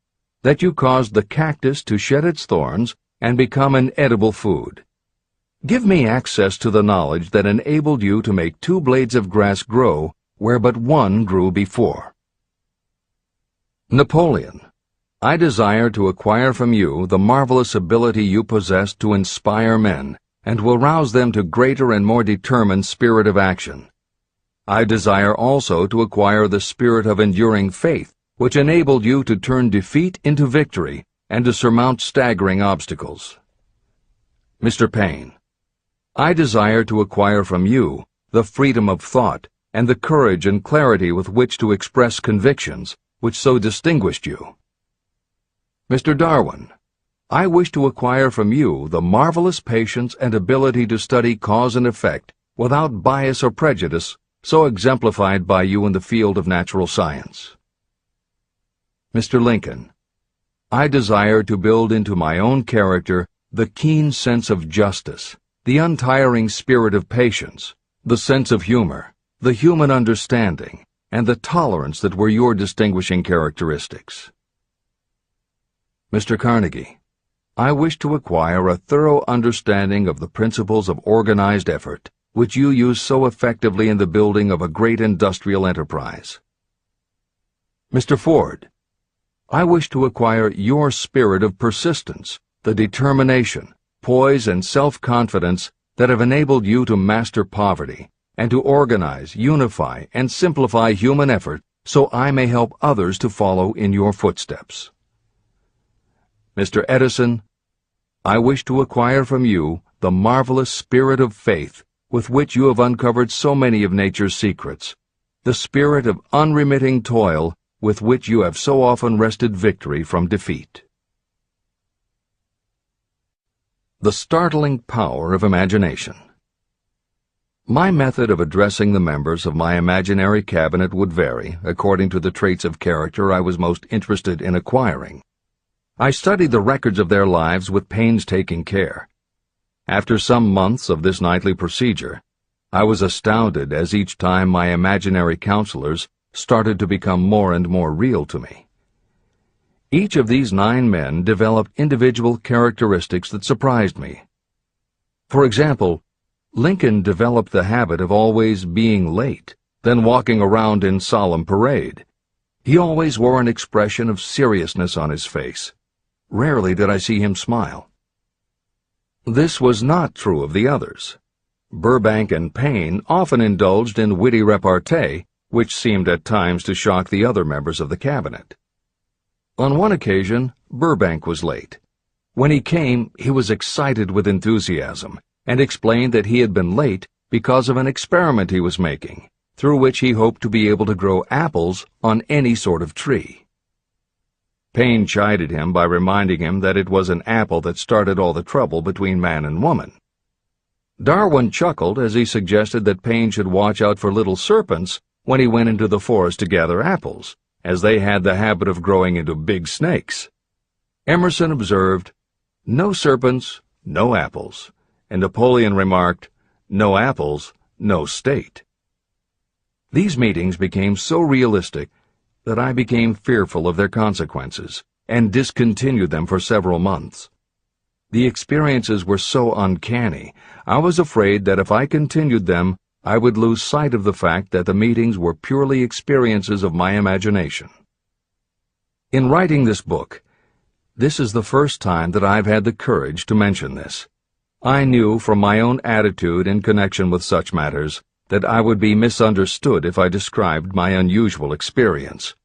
that you caused the cactus to shed its thorns and become an edible food. Give me access to the knowledge that enabled you to make 2 blades of grass grow where but 1 grew before. Napoleon, I desire to acquire from you the marvelous ability you possess to inspire men and to arouse them to greater and more determined spirit of action. I desire also to acquire the spirit of enduring faith, which enabled you to turn defeat into victory and to surmount staggering obstacles. Mr. Paine, I desire to acquire from you the freedom of thought and the courage and clarity with which to express convictions which so distinguished you. Mr. Darwin, I wish to acquire from you the marvelous patience and ability to study cause and effect without bias or prejudice, so exemplified by you in the field of natural science. Mr. Lincoln, I desire to build into my own character the keen sense of justice, the untiring spirit of patience, the sense of humor, the human understanding, and the tolerance that were your distinguishing characteristics. Mr. Carnegie, I wish to acquire a thorough understanding of the principles of organized effort, which you use so effectively in the building of a great industrial enterprise. Mr. Ford, I wish to acquire your spirit of persistence, the determination, poise, and self-confidence that have enabled you to master poverty and to organize, unify, and simplify human effort so I may help others to follow in your footsteps. Mr. Edison, I wish to acquire from you the marvelous spirit of faith with which you have uncovered so many of nature's secrets, the spirit of unremitting toil with which you have so often wrested victory from defeat. The startling power of imagination. My method of addressing the members of my imaginary cabinet would vary according to the traits of character I was most interested in acquiring. I studied the records of their lives with painstaking care. After some months of this nightly procedure, I was astounded as each time my imaginary counselors started to become more and more real to me. Each of these 9 men developed individual characteristics that surprised me. For example, Lincoln developed the habit of always being late, then walking around in solemn parade. He always wore an expression of seriousness on his face. Rarely did I see him smile. This was not true of the others. Burbank and Payne often indulged in witty repartee, which seemed at times to shock the other members of the cabinet. On one occasion, Burbank was late. When he came, he was excited with enthusiasm, and explained that he had been late because of an experiment he was making, through which he hoped to be able to grow apples on any sort of tree. Payne chided him by reminding him that it was an apple that started all the trouble between man and woman. Darwin chuckled as he suggested that Payne should watch out for little serpents when he went into the forest to gather apples, as they had the habit of growing into big snakes. Emerson observed, "No serpents, no apples," and Napoleon remarked, "No apples, no state." These meetings became so realistic that I became fearful of their consequences and discontinued them for several months. The experiences were so uncanny, I was afraid that if I continued them, I would lose sight of the fact that the meetings were purely experiences of my imagination. In writing this book, this is the first time that I've had the courage to mention this. I knew from my own attitude in connection with such matters that I would be misunderstood if I described my unusual experience.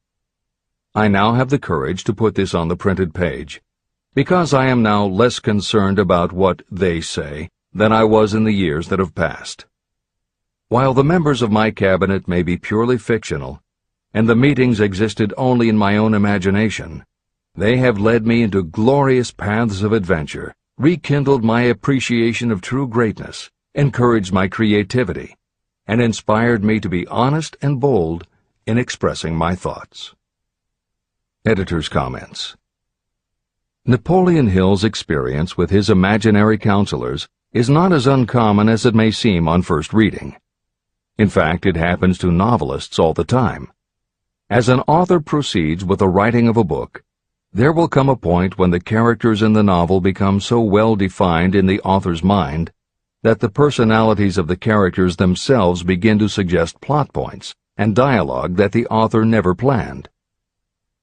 I now have the courage to put this on the printed page, because I am now less concerned about what they say than I was in the years that have passed. While the members of my cabinet may be purely fictional, and the meetings existed only in my own imagination, they have led me into glorious paths of adventure, rekindled my appreciation of true greatness, encouraged my creativity, and inspired me to be honest and bold in expressing my thoughts. Editor's comments. Napoleon Hill's experience with his imaginary counselors is not as uncommon as it may seem on first reading. In fact, it happens to novelists all the time. As an author proceeds with the writing of a book, there will come a point when the characters in the novel become so well defined in the author's mind that the personalities of the characters themselves begin to suggest plot points and dialogue that the author never planned.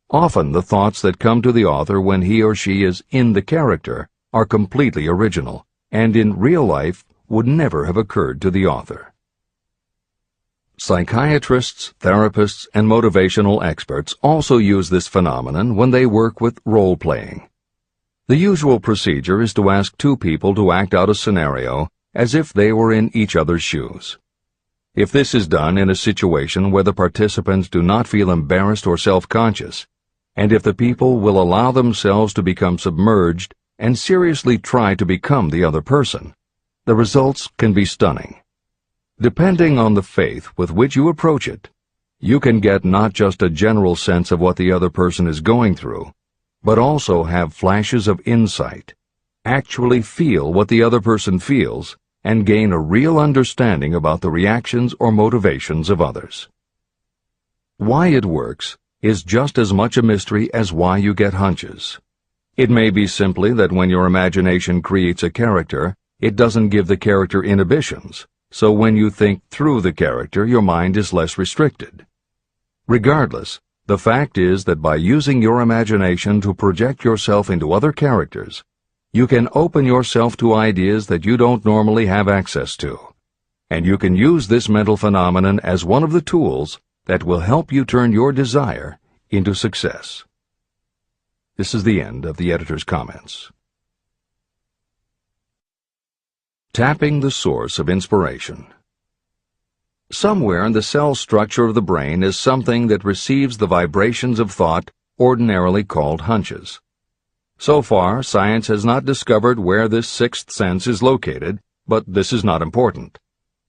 Often the thoughts that come to the author when he or she is in the character are completely original, and in real life would never have occurred to the author. Psychiatrists, therapists, and motivational experts also use this phenomenon when they work with role-playing. The usual procedure is to ask 2 people to act out a scenario as if they were in each other's shoes. If this is done in a situation where the participants do not feel embarrassed or self-conscious, and if the people will allow themselves to become submerged and seriously try to become the other person, the results can be stunning. Depending on the faith with which you approach it, you can get not just a general sense of what the other person is going through, but also have flashes of insight, actually feel what the other person feels, and gain a real understanding about the reactions or motivations of others. Why it works is just as much a mystery as why you get hunches. It may be simply that when your imagination creates a character, it doesn't give the character inhibitions, so when you think through the character, your mind is less restricted. Regardless, the fact is that by using your imagination to project yourself into other characters, you can open yourself to ideas that you don't normally have access to, and you can use this mental phenomenon as one of the tools that will help you turn your desire into success. This is the end of the editor's comments. Tapping the source of inspiration. Somewhere in the cell structure of the brain is something that receives the vibrations of thought ordinarily called hunches. So far, science has not discovered where this sixth sense is located, but this is not important.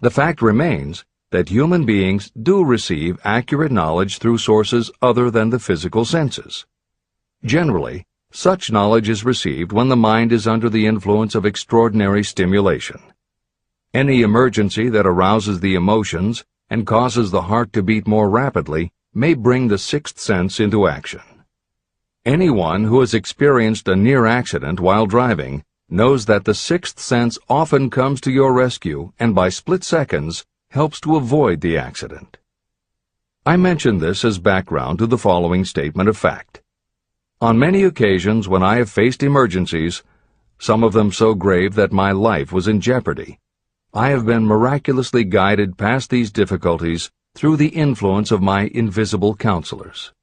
The fact remains that human beings do receive accurate knowledge through sources other than the physical senses. Generally, such knowledge is received when the mind is under the influence of extraordinary stimulation. Any emergency that arouses the emotions and causes the heart to beat more rapidly may bring the sixth sense into action. Anyone who has experienced a near accident while driving knows that the sixth sense often comes to your rescue and by split seconds helps to avoid the accident. I mention this as background to the following statement of fact. On many occasions when I have faced emergencies, some of them so grave that my life was in jeopardy, I have been miraculously guided past these difficulties through the influence of my invisible counselors.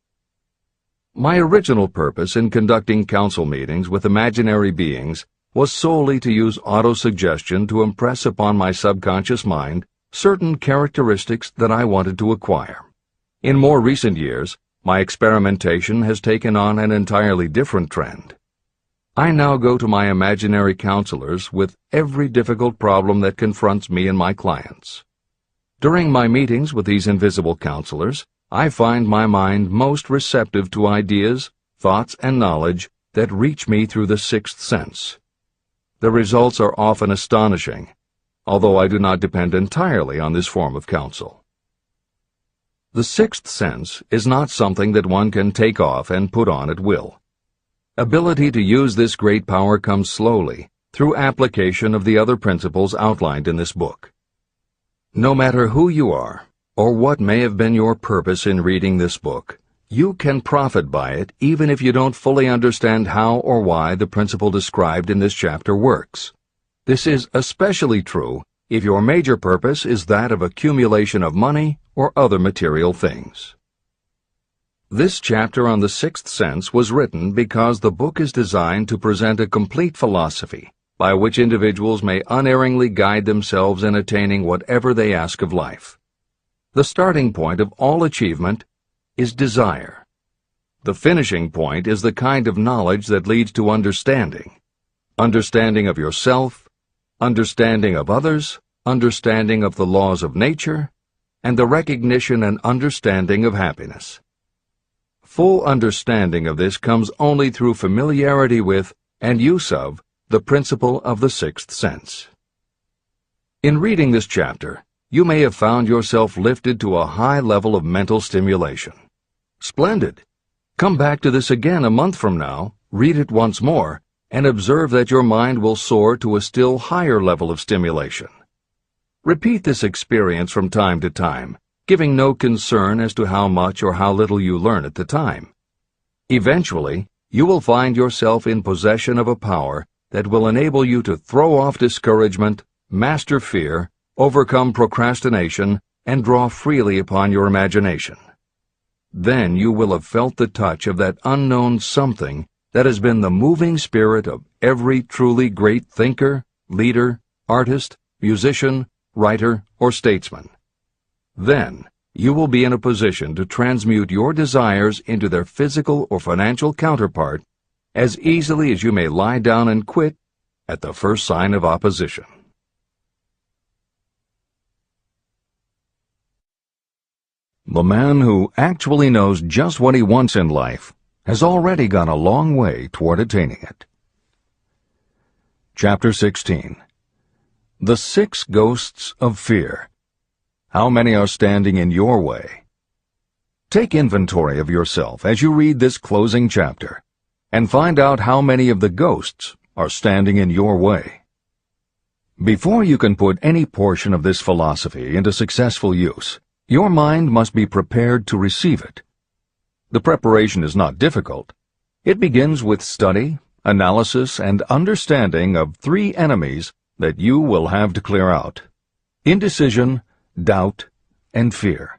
My original purpose in conducting council meetings with imaginary beings was solely to use autosuggestion to impress upon my subconscious mind certain characteristics that I wanted to acquire. In more recent years, my experimentation has taken on an entirely different trend. I now go to my imaginary counselors with every difficult problem that confronts me and my clients. During my meetings with these invisible counselors, I find my mind most receptive to ideas, thoughts, and knowledge that reach me through the sixth sense. The results are often astonishing, although I do not depend entirely on this form of counsel. The sixth sense is not something that one can take off and put on at will. Ability to use this great power comes slowly, through application of the other principles outlined in this book. No matter who you are, or what may have been your purpose in reading this book, you can profit by it even if you don't fully understand how or why the principle described in this chapter works. This is especially true if your major purpose is that of accumulation of money or other material things. This chapter on the sixth sense was written because the book is designed to present a complete philosophy by which individuals may unerringly guide themselves in attaining whatever they ask of life. The starting point of all achievement is desire. The finishing point is the kind of knowledge that leads to understanding. Understanding of yourself, understanding of others, understanding of the laws of nature, and the recognition and understanding of happiness. Full understanding of this comes only through familiarity with and use of the principle of the sixth sense. In reading this chapter, you may have found yourself lifted to a high level of mental stimulation. Splendid! Come back to this again a month from now, read it once more, and observe that your mind will soar to a still higher level of stimulation. Repeat this experience from time to time, giving no concern as to how much or how little you learn at the time. Eventually, you will find yourself in possession of a power that will enable you to throw off discouragement, master fear, overcome procrastination, and draw freely upon your imagination. Then you will have felt the touch of that unknown something that has been the moving spirit of every truly great thinker, leader, artist, musician, writer, or statesman. Then you will be in a position to transmute your desires into their physical or financial counterpart as easily as you may lie down and quit at the first sign of opposition. The man who actually knows just what he wants in life has already gone a long way toward attaining it. Chapter 16. The Six Ghosts of Fear. How many are standing in your way? Take inventory of yourself as you read this closing chapter, and find out how many of the ghosts are standing in your way. Before you can put any portion of this philosophy into successful use, your mind must be prepared to receive it. The preparation is not difficult. It begins with study, analysis, and understanding of three enemies that you will have to clear out: indecision, doubt, and fear.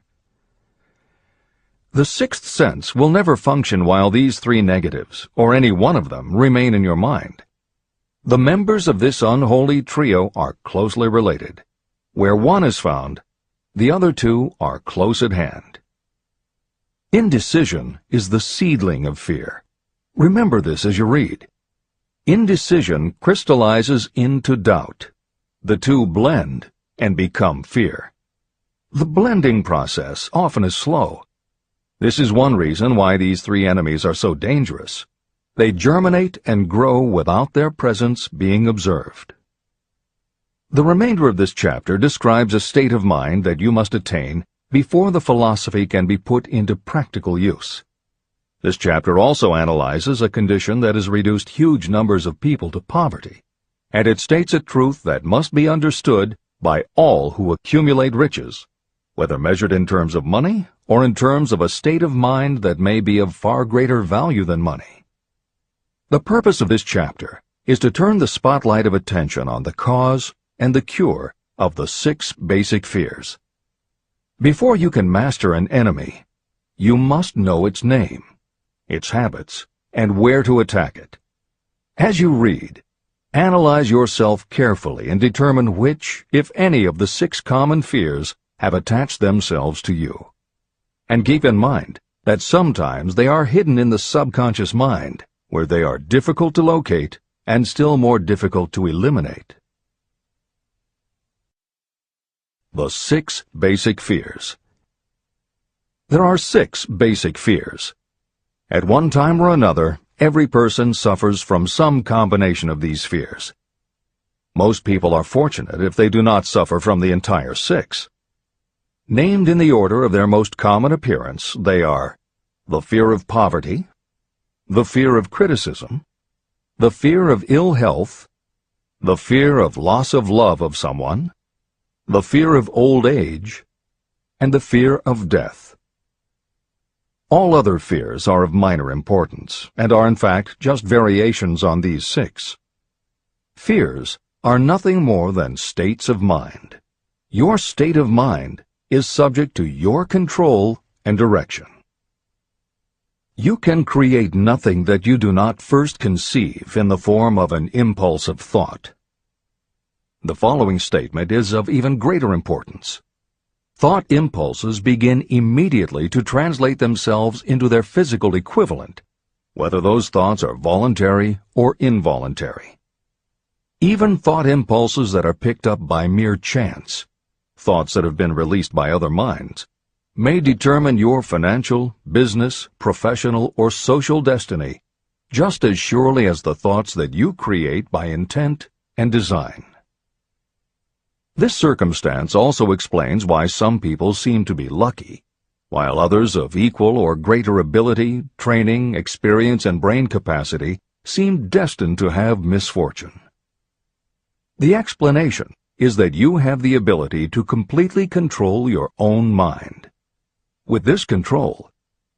The sixth sense will never function while these three negatives, or any one of them, remain in your mind. The members of this unholy trio are closely related. Where one is found, the other two are close at hand. Indecision is the seedling of fear. Remember this as you read. Indecision crystallizes into doubt. The two blend and become fear. The blending process often is slow. This is one reason why these three enemies are so dangerous. They germinate and grow without their presence being observed. The remainder of this chapter describes a state of mind that you must attain before the philosophy can be put into practical use. This chapter also analyzes a condition that has reduced huge numbers of people to poverty, and it states a truth that must be understood by all who accumulate riches, whether measured in terms of money or in terms of a state of mind that may be of far greater value than money. The purpose of this chapter is to turn the spotlight of attention on the cause and the cure of the 6 basic fears. Before you can master an enemy, you must know its name, its habits, and where to attack it. As you read, analyze yourself carefully and determine which, if any, of the 6 common fears have attached themselves to you. And keep in mind that sometimes they are hidden in the subconscious mind, where they are difficult to locate and still more difficult to eliminate. The 6 basic fears. There are 6 basic fears. At one time or another, every person suffers from some combination of these fears. Most people are fortunate if they do not suffer from the entire 6. Named in the order of their most common appearance, they are the fear of poverty, the fear of criticism, the fear of ill health, the fear of loss of love of someone, the fear of old age, and the fear of death. All other fears are of minor importance, and are in fact just variations on these 6. Fears are nothing more than states of mind. Your state of mind is subject to your control and direction. You can create nothing that you do not first conceive in the form of an impulse of thought. The following statement is of even greater importance. Thought impulses begin immediately to translate themselves into their physical equivalent, whether those thoughts are voluntary or involuntary. Even thought impulses that are picked up by mere chance, thoughts that have been released by other minds, may determine your financial, business, professional, or social destiny just as surely as the thoughts that you create by intent and design. This circumstance also explains why some people seem to be lucky, while others of equal or greater ability, training, experience, and brain capacity seem destined to have misfortune. The explanation is that you have the ability to completely control your own mind. With this control,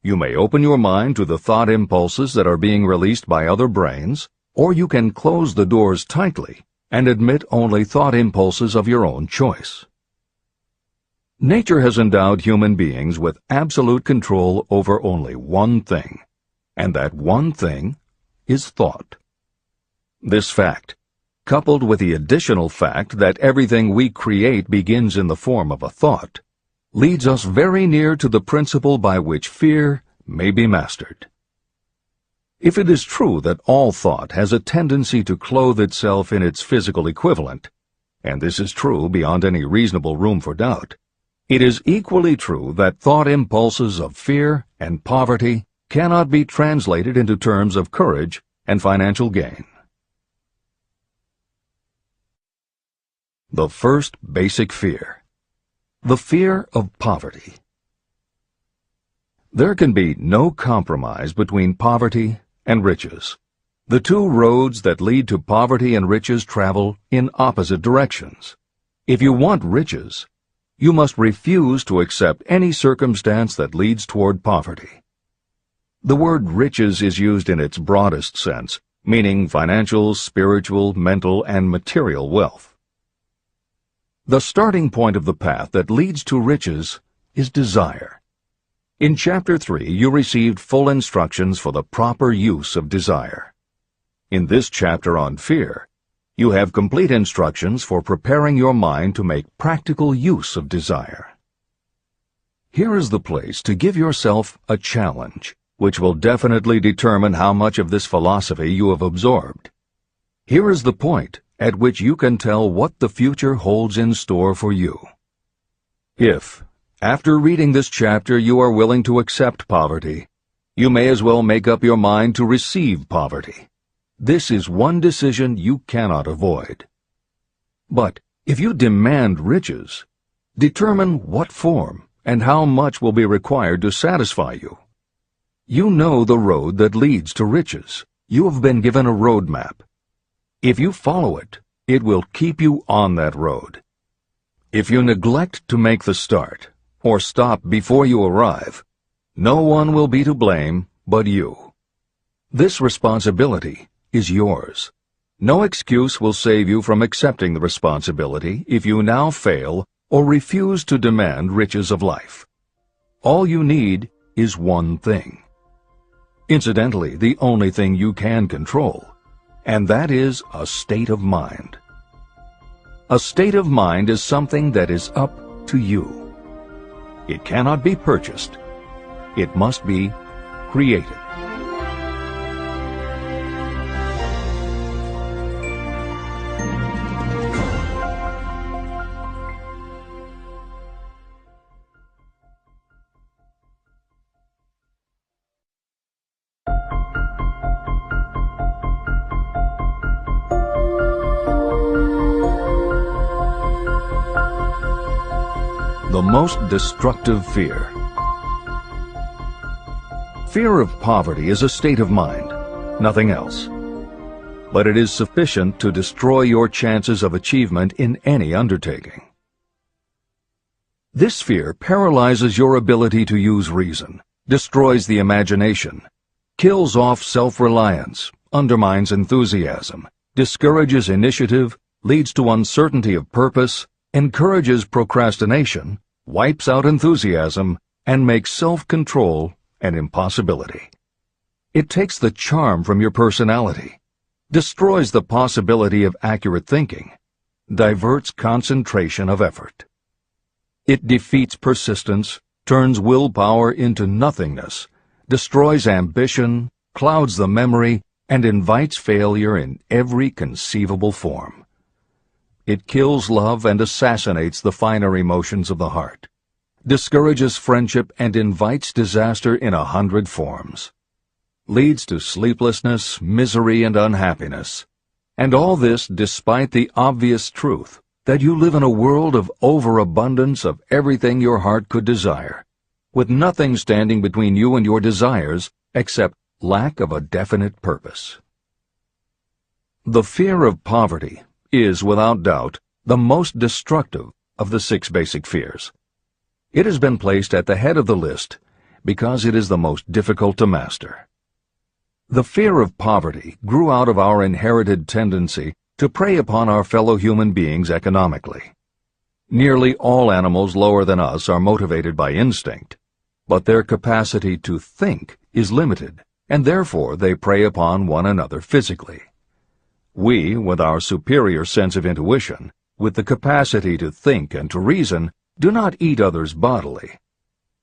you may open your mind to the thought impulses that are being released by other brains, or you can close the doors tightly and admit only thought impulses of your own choice. Nature has endowed human beings with absolute control over only one thing, and that one thing is thought. This fact, coupled with the additional fact that everything we create begins in the form of a thought, leads us very near to the principle by which fear may be mastered. If it is true that all thought has a tendency to clothe itself in its physical equivalent, and this is true beyond any reasonable room for doubt, it is equally true that thought impulses of fear and poverty cannot be translated into terms of courage and financial gain. The first basic fear. The fear of poverty. There can be no compromise between poverty and riches. The two roads that lead to poverty and riches travel in opposite directions. If you want riches, you must refuse to accept any circumstance that leads toward poverty. The word riches is used in its broadest sense, meaning financial, spiritual, mental, and material wealth. The starting point of the path that leads to riches is desire. In Chapter 3, you received full instructions for the proper use of desire. In this chapter on fear, You have complete instructions for preparing your mind to make practical use of desire. Here is the place to give yourself a challenge, which will definitely determine how much of this philosophy you have absorbed. Here is the point at which you can tell what the future holds in store for you. If, after reading this chapter, you are willing to accept poverty, you may as well make up your mind to receive poverty. This is one decision you cannot avoid. But if you demand riches, determine what form and how much will be required to satisfy you. You know the road that leads to riches. You have been given a roadmap. If you follow it, it will keep you on that road. If you neglect to make the start, or stop before you arrive, no one will be to blame but you. This responsibility is yours. No excuse will save you from accepting the responsibility if you now fail or refuse to demand riches of life. All you need is one thing. Incidentally, the only thing you can control, and that is a state of mind. A state of mind is something that is up to you. It cannot be purchased. It must be created. The most destructive fear. Fear of poverty is a state of mind, nothing else. But it is sufficient to destroy your chances of achievement in any undertaking. This fear paralyzes your ability to use reason, destroys the imagination, kills off self-reliance, undermines enthusiasm, discourages initiative, leads to uncertainty of purpose, encourages procrastination, wipes out enthusiasm, and makes self-control an impossibility. It takes the charm from your personality, destroys the possibility of accurate thinking, diverts concentration of effort. It defeats persistence, turns willpower into nothingness, destroys ambition, clouds the memory, and invites failure in every conceivable form. It kills love and assassinates the finer emotions of the heart, discourages friendship and invites disaster in 100 forms, leads to sleeplessness, misery, and unhappiness. And all this despite the obvious truth that you live in a world of overabundance of everything your heart could desire, with nothing standing between you and your desires except lack of a definite purpose. The fear of poverty is, without doubt, the most destructive of the 6 basic fears. It has been placed at the head of the list because it is the most difficult to master. The fear of poverty grew out of our inherited tendency to prey upon our fellow human beings economically. Nearly all animals lower than us are motivated by instinct, but their capacity to think is limited, and therefore they prey upon one another physically. We, with our superior sense of intuition, with the capacity to think and to reason, do not eat others bodily.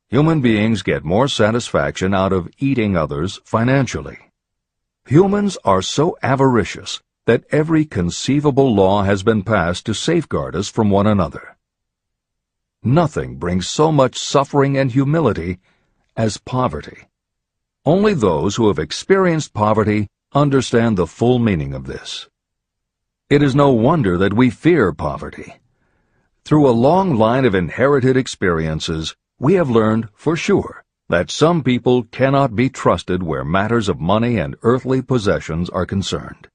Human beings get more satisfaction out of eating others financially. Humans are so avaricious that every conceivable law has been passed to safeguard us from one another. Nothing brings so much suffering and humility as poverty. Only those who have experienced poverty understand the full meaning of this. It is no wonder that we fear poverty. Through a long line of inherited experiences, we have learned for sure that some people cannot be trusted where matters of money and earthly possessions are concerned.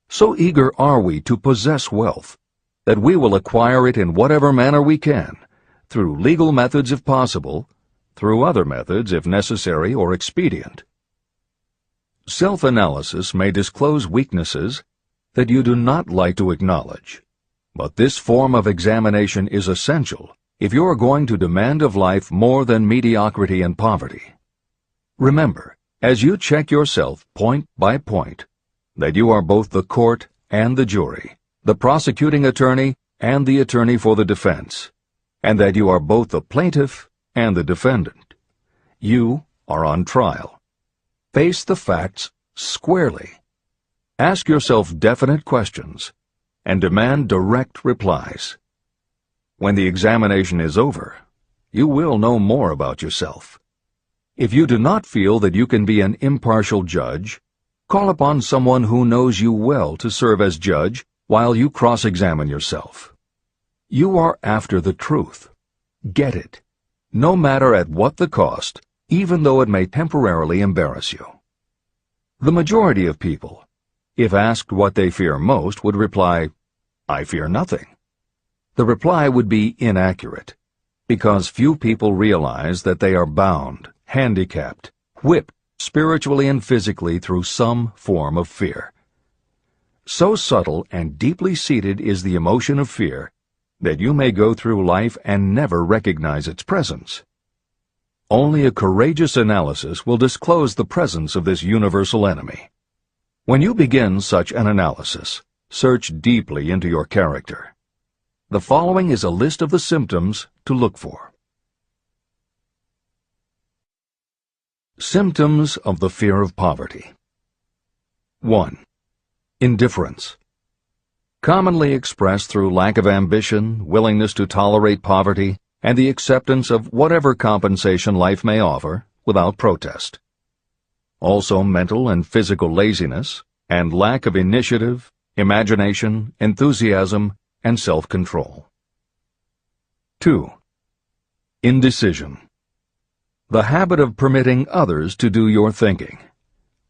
So eager are we to possess wealth that we will acquire it in whatever manner we can, through legal methods if possible, through other methods if necessary or expedient. Self-analysis may disclose weaknesses that you do not like to acknowledge, but this form of examination is essential if you are going to demand of life more than mediocrity and poverty. Remember, as you check yourself point by point, that you are both the court and the jury, the prosecuting attorney and the attorney for the defense, and that you are both the plaintiff and the defendant. You are on trial. Face the facts squarely. Ask yourself definite questions and demand direct replies. When the examination is over, you will know more about yourself. If you do not feel that you can be an impartial judge, call upon someone who knows you well to serve as judge while you cross-examine yourself. You are after the truth. Get it, no matter at what the cost, even though it may temporarily embarrass you. The majority of people, if asked what they fear most, would reply, "I fear nothing." The reply would be inaccurate, because few people realize that they are bound, handicapped, whipped spiritually and physically through some form of fear. So subtle and deeply seated is the emotion of fear that you may go through life and never recognize its presence. Only a courageous analysis will disclose the presence of this universal enemy. When you begin such an analysis, search deeply into your character. The following is a list of the symptoms to look for. Symptoms of the fear of poverty. 1. Indifference. Commonly expressed through lack of ambition, willingness to tolerate poverty, and the acceptance of whatever compensation life may offer without protest. Also mental and physical laziness, and lack of initiative, imagination, enthusiasm, and self-control. 2. Indecision. The habit of permitting others to do your thinking.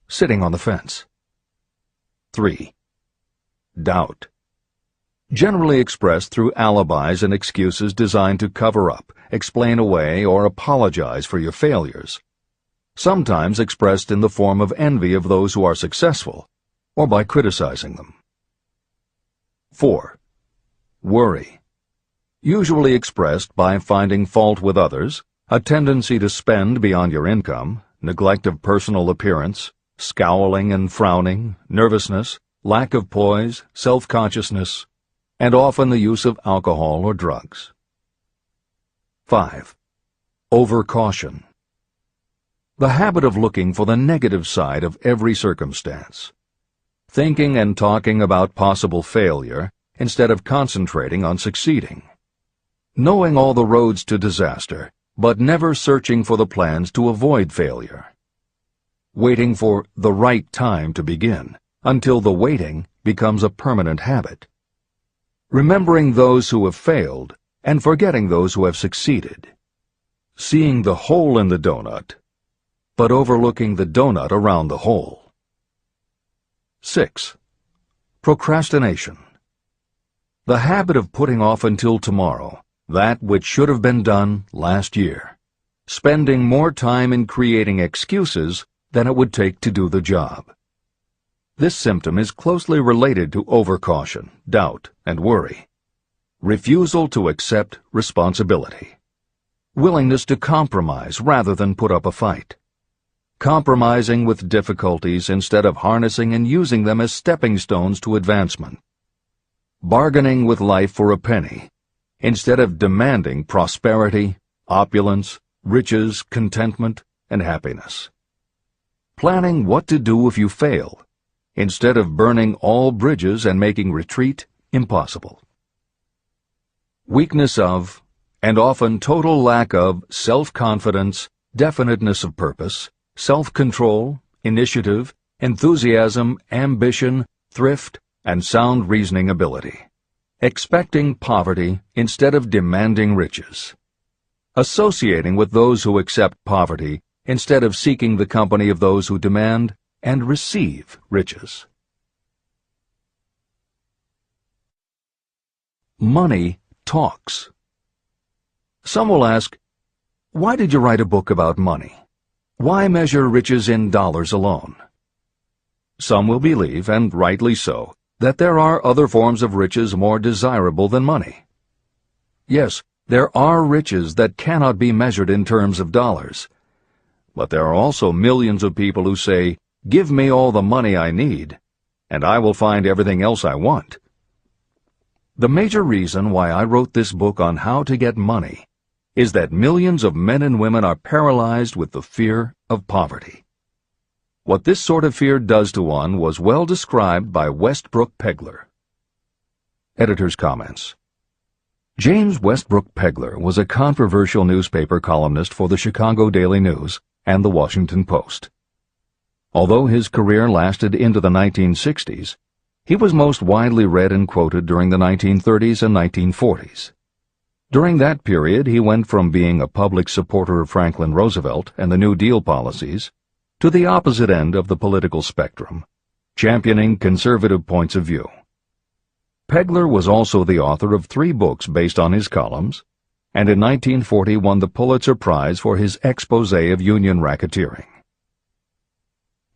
Sitting on the fence. 3. Doubt. Generally expressed through alibis and excuses designed to cover up, explain away, or apologize for your failures. Sometimes expressed in the form of envy of those who are successful, or by criticizing them. 4. Worry. Usually expressed by finding fault with others, a tendency to spend beyond your income, neglect of personal appearance, scowling and frowning, nervousness, lack of poise, self-consciousness, and often the use of alcohol or drugs. 5. Overcaution. The habit of looking for the negative side of every circumstance. Thinking and talking about possible failure instead of concentrating on succeeding. Knowing all the roads to disaster, but never searching for the plans to avoid failure. Waiting for the right time to begin, until the waiting becomes a permanent habit. Remembering those who have failed and forgetting those who have succeeded. Seeing the hole in the donut, but overlooking the donut around the hole. 6. Procrastination. The habit of putting off until tomorrow that which should have been done last year, spending more time in creating excuses than it would take to do the job. This symptom is closely related to overcaution, doubt, and worry. Refusal to accept responsibility. Willingness to compromise rather than put up a fight. Compromising with difficulties instead of harnessing and using them as stepping stones to advancement. Bargaining with life for a penny instead of demanding prosperity, opulence, riches, contentment, and happiness. Planning what to do if you fail, instead of burning all bridges and making retreat impossible. Weakness of, and often total lack of, self-confidence, definiteness of purpose, self-control, initiative, enthusiasm, ambition, thrift, and sound reasoning ability. Expecting poverty instead of demanding riches. Associating with those who accept poverty instead of seeking the company of those who demand and receive riches. Money talks. Some will ask, why did you write a book about money? Why measure riches in dollars alone? Some will believe, and rightly so, that there are other forms of riches more desirable than money. Yes, there are riches that cannot be measured in terms of dollars. But there are also millions of people who say, "Give me all the money I need," and I will find everything else I want. The major reason why I wrote this book on how to get money is that millions of men and women are paralyzed with the fear of poverty. What this sort of fear does to one was well described by Westbrook Pegler. Editor's comments. James Westbrook Pegler was a controversial newspaper columnist for the Chicago Daily News and the Washington Post. Although his career lasted into the 1960s, he was most widely read and quoted during the 1930s and 1940s. During that period, he went from being a public supporter of Franklin Roosevelt and the New Deal policies to the opposite end of the political spectrum, championing conservative points of view. Pegler was also the author of 3 books based on his columns, and in 1940 won the Pulitzer Prize for his exposé of union racketeering.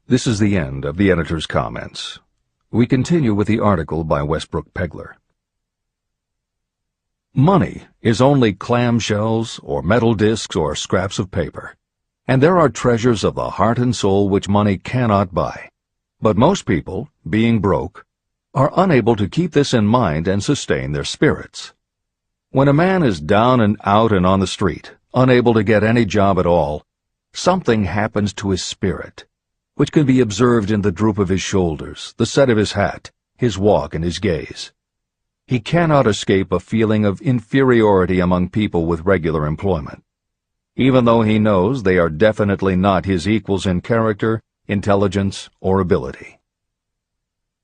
This is the end of the editor's comments. We continue with the article by Westbrook Pegler. Money is only clamshells or metal discs or scraps of paper, and there are treasures of the heart and soul which money cannot buy. But most people, being broke, are unable to keep this in mind and sustain their spirits. When a man is down and out and on the street, unable to get any job at all, something happens to his spirit, which can be observed in the droop of his shoulders, the set of his hat, his walk, and his gaze. He cannot escape a feeling of inferiority among people with regular employment, even though he knows they are definitely not his equals in character, intelligence, or ability.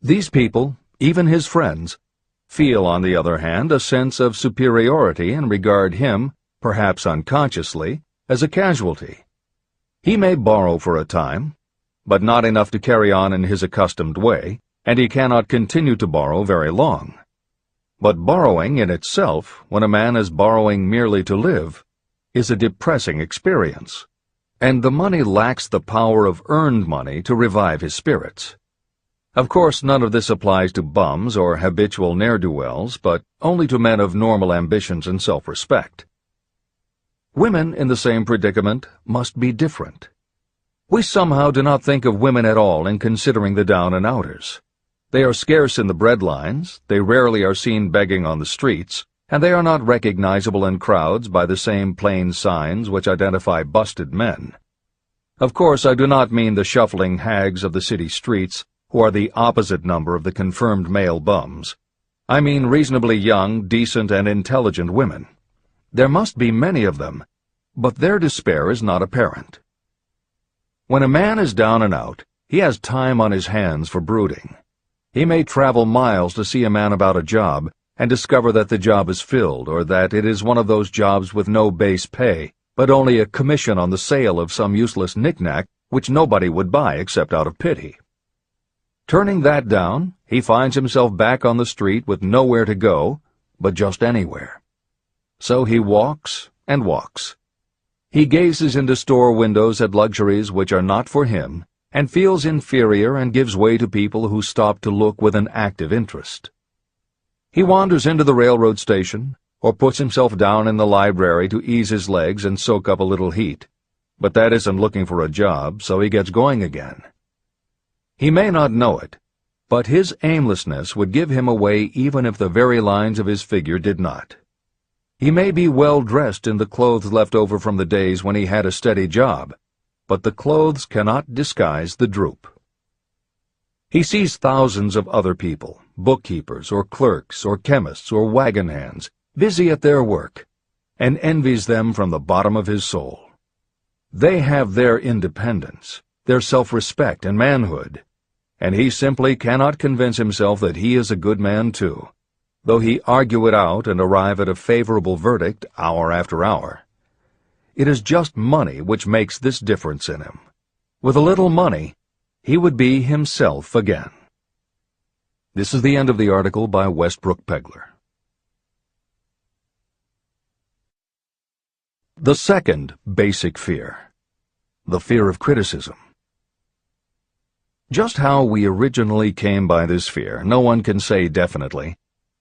These people, even his friends, feel, on the other hand, a sense of superiority and regard him, perhaps unconsciously, as a casualty. He may borrow for a time, but not enough to carry on in his accustomed way, and he cannot continue to borrow very long. But borrowing in itself, when a man is borrowing merely to live, is a depressing experience, and the money lacks the power of earned money to revive his spirits. Of course, none of this applies to bums or habitual ne'er-do-wells, but only to men of normal ambitions and self-respect. Women in the same predicament must be different. We somehow do not think of women at all in considering the down-and-outers. They are scarce in the breadlines, they rarely are seen begging on the streets, and they are not recognizable in crowds by the same plain signs which identify busted men. Of course, I do not mean the shuffling hags of the city streets, who are the opposite number of the confirmed male bums. I mean reasonably young, decent, and intelligent women. There must be many of them, but their despair is not apparent. When a man is down and out, he has time on his hands for brooding. He may travel miles to see a man about a job and discover that the job is filled, or that it is one of those jobs with no base pay, but only a commission on the sale of some useless knick-knack which nobody would buy except out of pity. Turning that down, he finds himself back on the street with nowhere to go, but just anywhere. So he walks and walks. He gazes into store windows at luxuries which are not for him, and feels inferior and gives way to people who stop to look with an active interest. He wanders into the railroad station, or puts himself down in the library to ease his legs and soak up a little heat, but that isn't looking for a job, so he gets going again. He may not know it, but his aimlessness would give him away even if the very lines of his figure did not. He may be well dressed in the clothes left over from the days when he had a steady job, but the clothes cannot disguise the droop. He sees thousands of other people, bookkeepers or clerks or chemists or wagon hands, busy at their work, and envies them from the bottom of his soul. They have their independence, their self-respect and manhood, and he simply cannot convince himself that he is a good man too, though he argue it out and arrive at a favorable verdict hour after hour. It is just money which makes this difference in him. With a little money, he would be himself again. This is the end of the article by Westbrook Pegler. The second basic fear, the fear of criticism. Just how we originally came by this fear, no one can say definitely,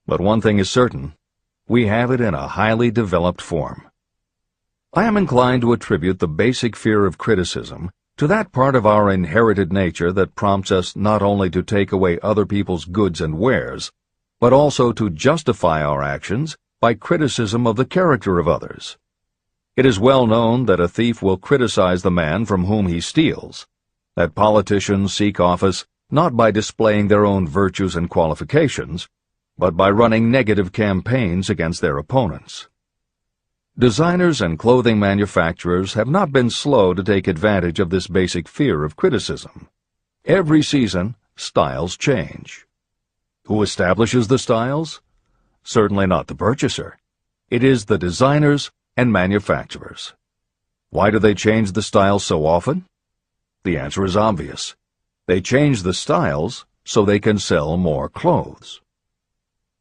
but one thing is certain: we have it in a highly developed form. I am inclined to attribute the basic fear of criticism to that part of our inherited nature that prompts us not only to take away other people's goods and wares, but also to justify our actions by criticism of the character of others. It is well known that a thief will criticize the man from whom he steals, that politicians seek office not by displaying their own virtues and qualifications, but by running negative campaigns against their opponents. Designers and clothing manufacturers have not been slow to take advantage of this basic fear of criticism. Every season, styles change. Who establishes the styles? Certainly not the purchaser. It is the designers and manufacturers. Why do they change the styles so often? The answer is obvious. They change the styles so they can sell more clothes.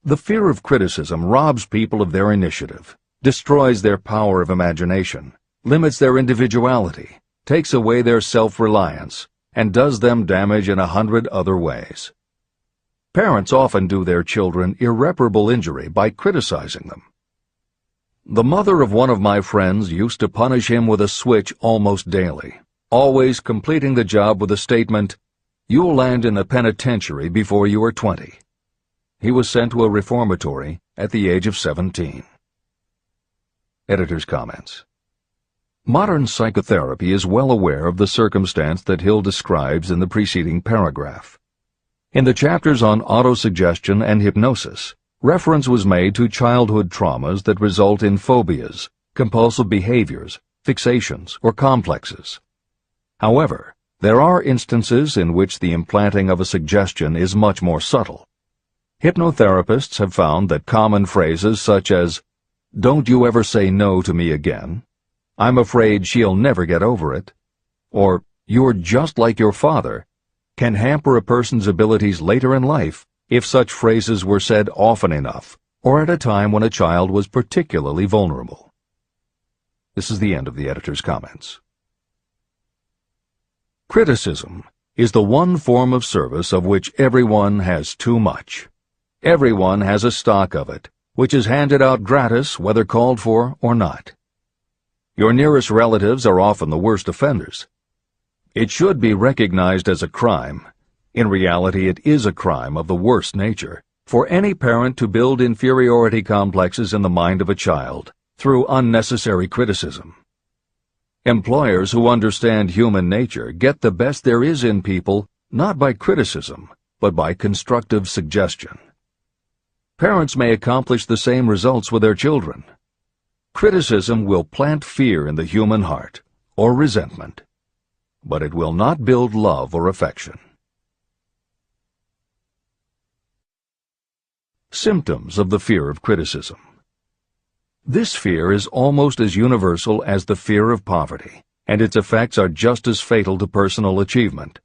The fear of criticism robs people of their initiative, destroys their power of imagination, limits their individuality, takes away their self-reliance, and does them damage in 100 other ways. Parents often do their children irreparable injury by criticizing them. The mother of one of my friends used to punish him with a switch almost daily, always completing the job with the statement, "You'll land in the penitentiary before you are 20. He was sent to a reformatory at the age of 17. Editor's comments. Modern psychotherapy is well aware of the circumstance that Hill describes in the preceding paragraph. In the chapters on autosuggestion and hypnosis, reference was made to childhood traumas that result in phobias, compulsive behaviors, fixations, or complexes. However, there are instances in which the implanting of a suggestion is much more subtle. Hypnotherapists have found that common phrases such as, "Don't you ever say no to me again," "I'm afraid she'll never get over it," or "You're just like your father," can hamper a person's abilities later in life if such phrases were said often enough, or at a time when a child was particularly vulnerable. This is the end of the editor's comments. Criticism is the one form of service of which everyone has too much. Everyone has a stock of it, which is handed out gratis whether called for or not. Your nearest relatives are often the worst offenders. It should be recognized as a crime. In reality, it is a crime of the worst nature for any parent to build inferiority complexes in the mind of a child through unnecessary criticism. Employers who understand human nature get the best there is in people not by criticism, but by constructive suggestion. Parents may accomplish the same results with their children. Criticism will plant fear in the human heart, or resentment, but it will not build love or affection. Symptoms of the fear of criticism. This fear is almost as universal as the fear of poverty, and its effects are just as fatal to personal achievement,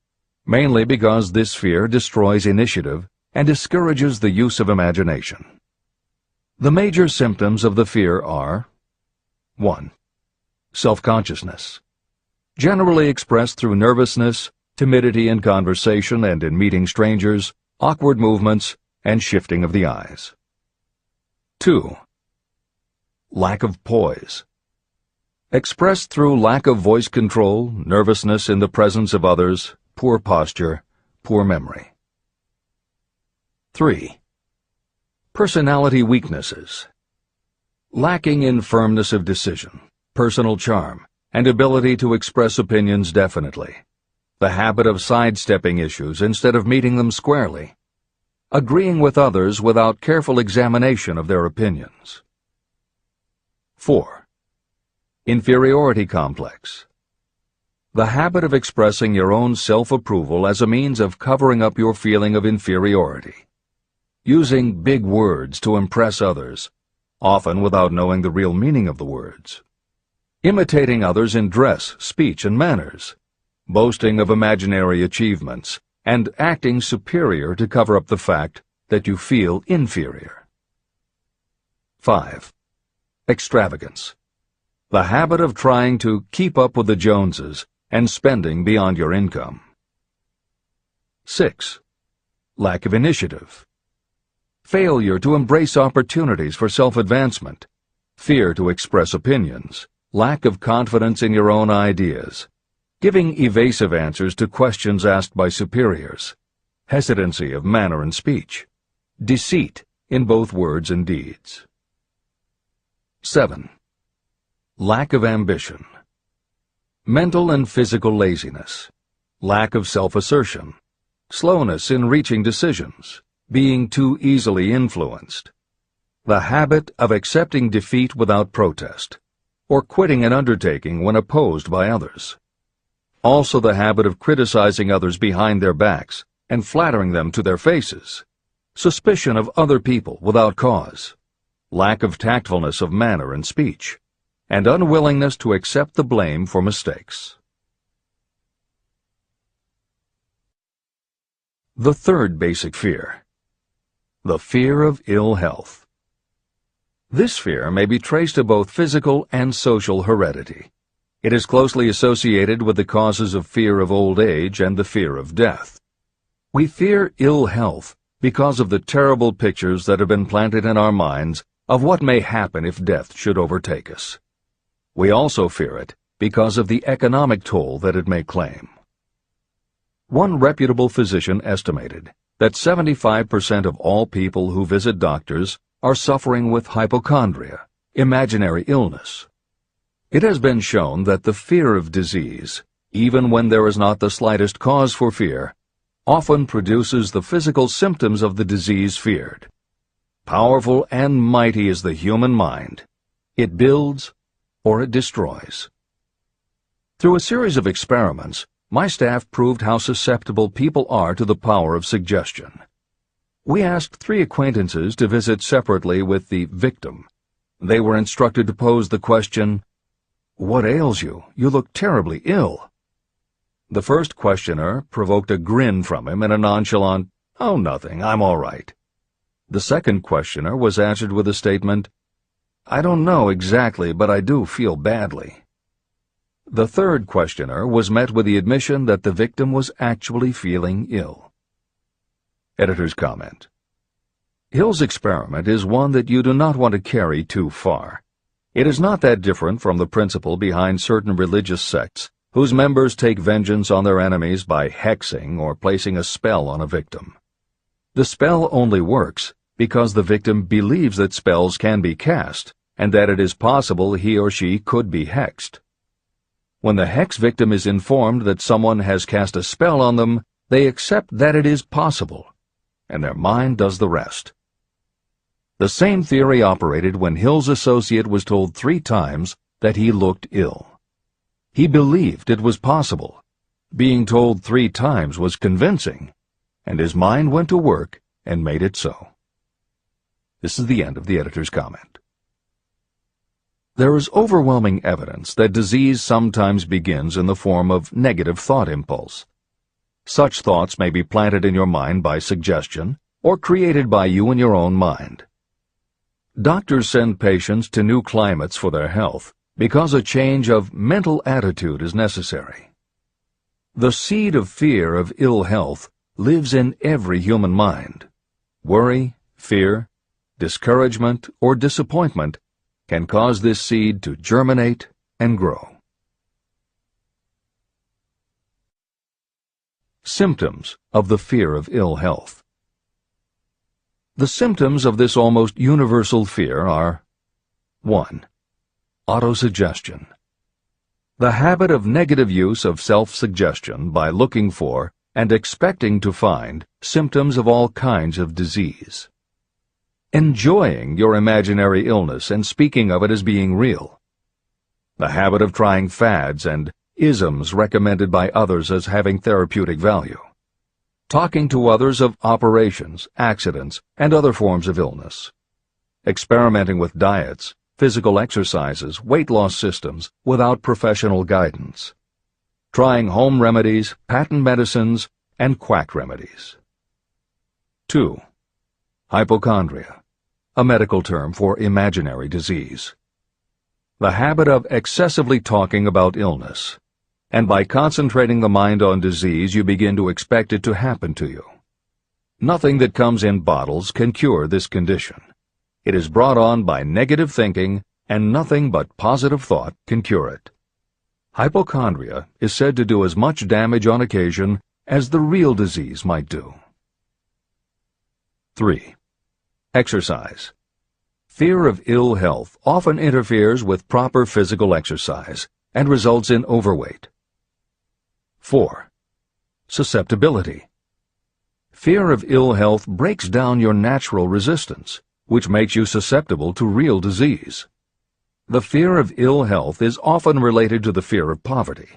mainly because this fear destroys initiative and discourages the use of imagination. The major symptoms of the fear are 1. Self-consciousness, generally expressed through nervousness, timidity in conversation and in meeting strangers, awkward movements, and shifting of the eyes. 2. Lack of poise, expressed through lack of voice control, nervousness in the presence of others, poor posture, poor memory. 3. Personality weaknesses, lacking in firmness of decision, personal charm, and ability to express opinions definitely, the habit of sidestepping issues instead of meeting them squarely, agreeing with others without careful examination of their opinions. 4. Inferiority complex, the habit of expressing your own self-approval as a means of covering up your feeling of inferiority, using big words to impress others, often without knowing the real meaning of the words, imitating others in dress, speech, and manners, boasting of imaginary achievements, and acting superior to cover up the fact that you feel inferior. 5. Extravagance, the habit of trying to keep up with the Joneses and spending beyond your income. 6. Lack of initiative, failure to embrace opportunities for self-advancement, fear to express opinions, lack of confidence in your own ideas, giving evasive answers to questions asked by superiors, hesitancy of manner and speech, deceit in both words and deeds. 7. Lack of ambition. Mental and physical laziness, lack of self-assertion, slowness in reaching decisions, being too easily influenced, the habit of accepting defeat without protest, or quitting an undertaking when opposed by others. Also the habit of criticizing others behind their backs and flattering them to their faces, suspicion of other people without cause, lack of tactfulness of manner and speech, and unwillingness to accept the blame for mistakes. The third basic fear, the fear of ill health. This fear may be traced to both physical and social heredity. It is closely associated with the causes of fear of old age and the fear of death. We fear ill health because of the terrible pictures that have been planted in our minds of what may happen if death should overtake us. We also fear it because of the economic toll that it may claim. One reputable physician estimated that 75% of all people who visit doctors are suffering with hypochondria, imaginary illness. It has been shown that the fear of disease, even when there is not the slightest cause for fear, often produces the physical symptoms of the disease feared. Powerful and mighty is the human mind. It builds or it destroys. Through a series of experiments, my staff proved how susceptible people are to the power of suggestion. We asked 3 acquaintances to visit separately with the victim. They were instructed to pose the question, "What ails you? You look terribly ill." The first questioner provoked a grin from him and a nonchalant, "Oh, nothing, I'm all right." The second questioner was answered with a statement, "I don't know exactly, but I do feel badly." The third questioner was met with the admission that the victim was actually feeling ill. Editor's comment. Hill's experiment is one that you do not want to carry too far. It is not that different from the principle behind certain religious sects whose members take vengeance on their enemies by hexing or placing a spell on a victim. The spell only works because the victim believes that spells can be cast and that it is possible he or she could be hexed. When the hex victim is informed that someone has cast a spell on them, they accept that it is possible, and their mind does the rest. The same theory operated when Hill's associate was told 3 times that he looked ill. He believed it was possible. Being told 3 times was convincing, and his mind went to work and made it so. This is the end of the editor's comment. There is overwhelming evidence that disease sometimes begins in the form of negative thought impulse. Such thoughts may be planted in your mind by suggestion or created by you in your own mind. Doctors send patients to new climates for their health because a change of mental attitude is necessary. The seed of fear of ill health lives in every human mind. Worry, fear, discouragement, or disappointment can cause this seed to germinate and grow. Symptoms of the fear of ill health. The symptoms of this almost universal fear are 1. Autosuggestion. The habit of negative use of self-suggestion by looking for and expecting to find symptoms of all kinds of disease. Enjoying your imaginary illness and speaking of it as being real. The habit of trying fads and isms recommended by others as having therapeutic value. Talking to others of operations, accidents, and other forms of illness. Experimenting with diets, physical exercises, weight loss systems without professional guidance. Trying home remedies, patent medicines, and quack remedies. 2. Hypochondria, a medical term for imaginary disease. The habit of excessively talking about illness, and by concentrating the mind on disease you begin to expect it to happen to you. Nothing that comes in bottles can cure this condition. It is brought on by negative thinking, and nothing but positive thought can cure it. Hypochondria is said to do as much damage on occasion as the real disease might do. 3. Exercise. Fear of ill health often interferes with proper physical exercise and results in overweight. 4. Susceptibility. Fear of ill health breaks down your natural resistance, which makes you susceptible to real disease. The fear of ill health is often related to the fear of poverty,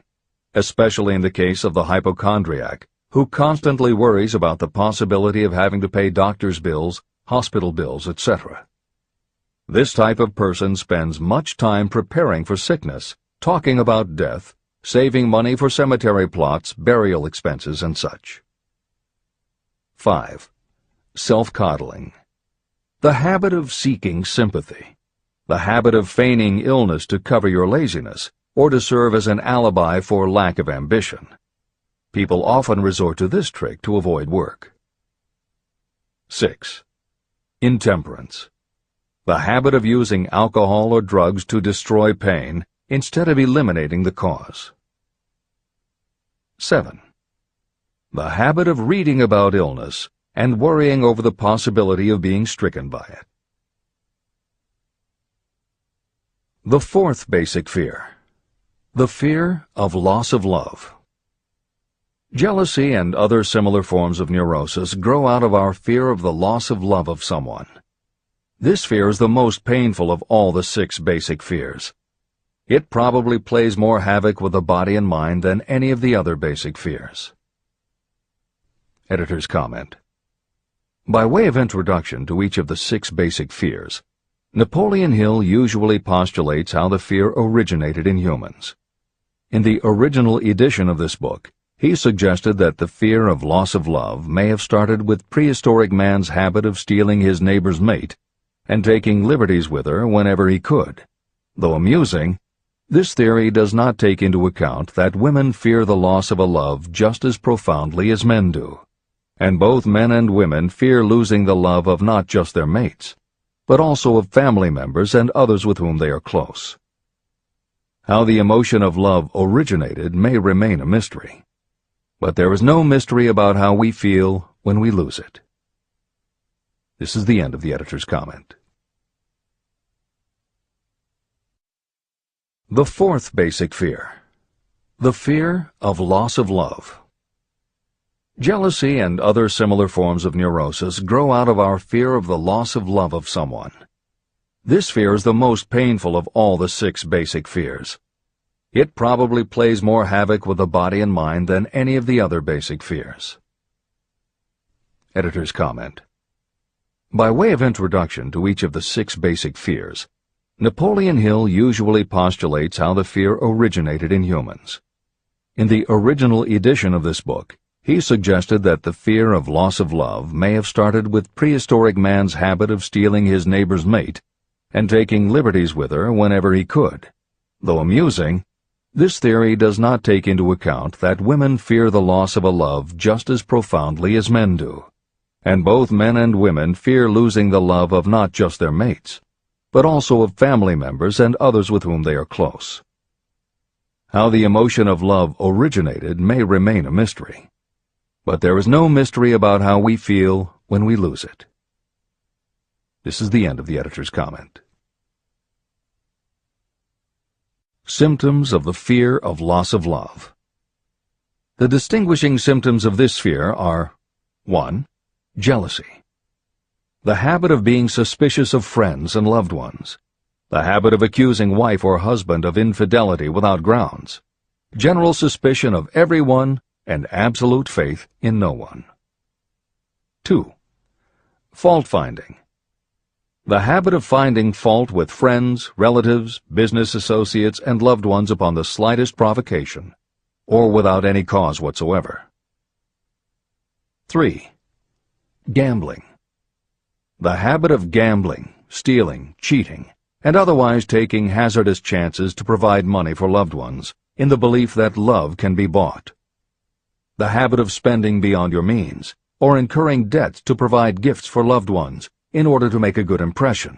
especially in the case of the hypochondriac, who constantly worries about the possibility of having to pay doctor's bills, hospital bills, etc. This type of person spends much time preparing for sickness, talking about death, saving money for cemetery plots, burial expenses, and such. 5. Self-coddling. The habit of seeking sympathy. The habit of feigning illness to cover your laziness or to serve as an alibi for lack of ambition. People often resort to this trick to avoid work. 6. Intemperance. The habit of using alcohol or drugs to destroy pain instead of eliminating the cause. 7. The habit of reading about illness and worrying over the possibility of being stricken by it. The fourth basic fear. The fear of loss of love. Jealousy and other similar forms of neurosis grow out of our fear of the loss of love of someone. This fear is the most painful of all the 6 basic fears. It probably plays more havoc with the body and mind than any of the other basic fears. Editor's comment. By way of introduction to each of the 6 basic fears, Napoleon Hill usually postulates how the fear originated in humans. In the original edition of this book, he suggested that the fear of loss of love may have started with prehistoric man's habit of stealing his neighbor's mate and taking liberties with her whenever he could. Though amusing, this theory does not take into account that women fear the loss of a love just as profoundly as men do, and both men and women fear losing the love of not just their mates, but also of family members and others with whom they are close. How the emotion of love originated may remain a mystery, but there is no mystery about how we feel when we lose it. This is the end of the editor's comment. The fourth basic fear. The fear of loss of love. Jealousy and other similar forms of neurosis grow out of our fear of the loss of love of someone. This fear is the most painful of all the 6 basic fears. It probably plays more havoc with the body and mind than any of the other basic fears. Editor's comment. By way of introduction to each of the 6 basic fears, Napoleon Hill usually postulates how the fear originated in humans. In the original edition of this book, he suggested that the fear of loss of love may have started with prehistoric man's habit of stealing his neighbor's mate and taking liberties with her whenever he could. Though amusing, this theory does not take into account that women fear the loss of a love just as profoundly as men do, and both men and women fear losing the love of not just their mates, but also of family members and others with whom they are close. How the emotion of love originated may remain a mystery, but there is no mystery about how we feel when we lose it. This is the end of the editor's comment. Symptoms of the fear of loss of love. The distinguishing symptoms of this fear are 1. Jealousy. The habit of being suspicious of friends and loved ones. The habit of accusing wife or husband of infidelity without grounds. General suspicion of everyone and absolute faith in no one. 2. Fault-finding. The habit of finding fault with friends, relatives, business associates, and loved ones upon the slightest provocation, or without any cause whatsoever. 3. Gambling. The habit of gambling, stealing, cheating, and otherwise taking hazardous chances to provide money for loved ones, in the belief that love can be bought. The habit of spending beyond your means, or incurring debts to provide gifts for loved ones, in order to make a good impression.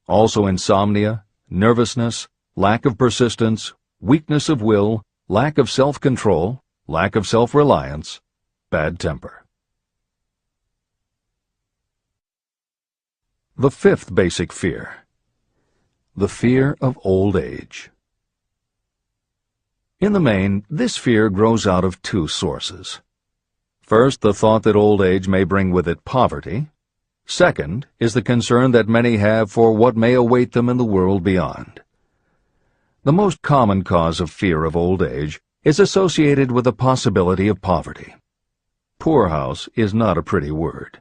Also insomnia, nervousness, lack of persistence, weakness of will, lack of self-control, lack of self-reliance, bad temper. The fifth basic fear: the fear of old age. In the main, this fear grows out of two sources. First, the thought that old age may bring with it poverty. Second is the concern that many have for what may await them in the world beyond. The most common cause of fear of old age is associated with the possibility of poverty. Poorhouse is not a pretty word.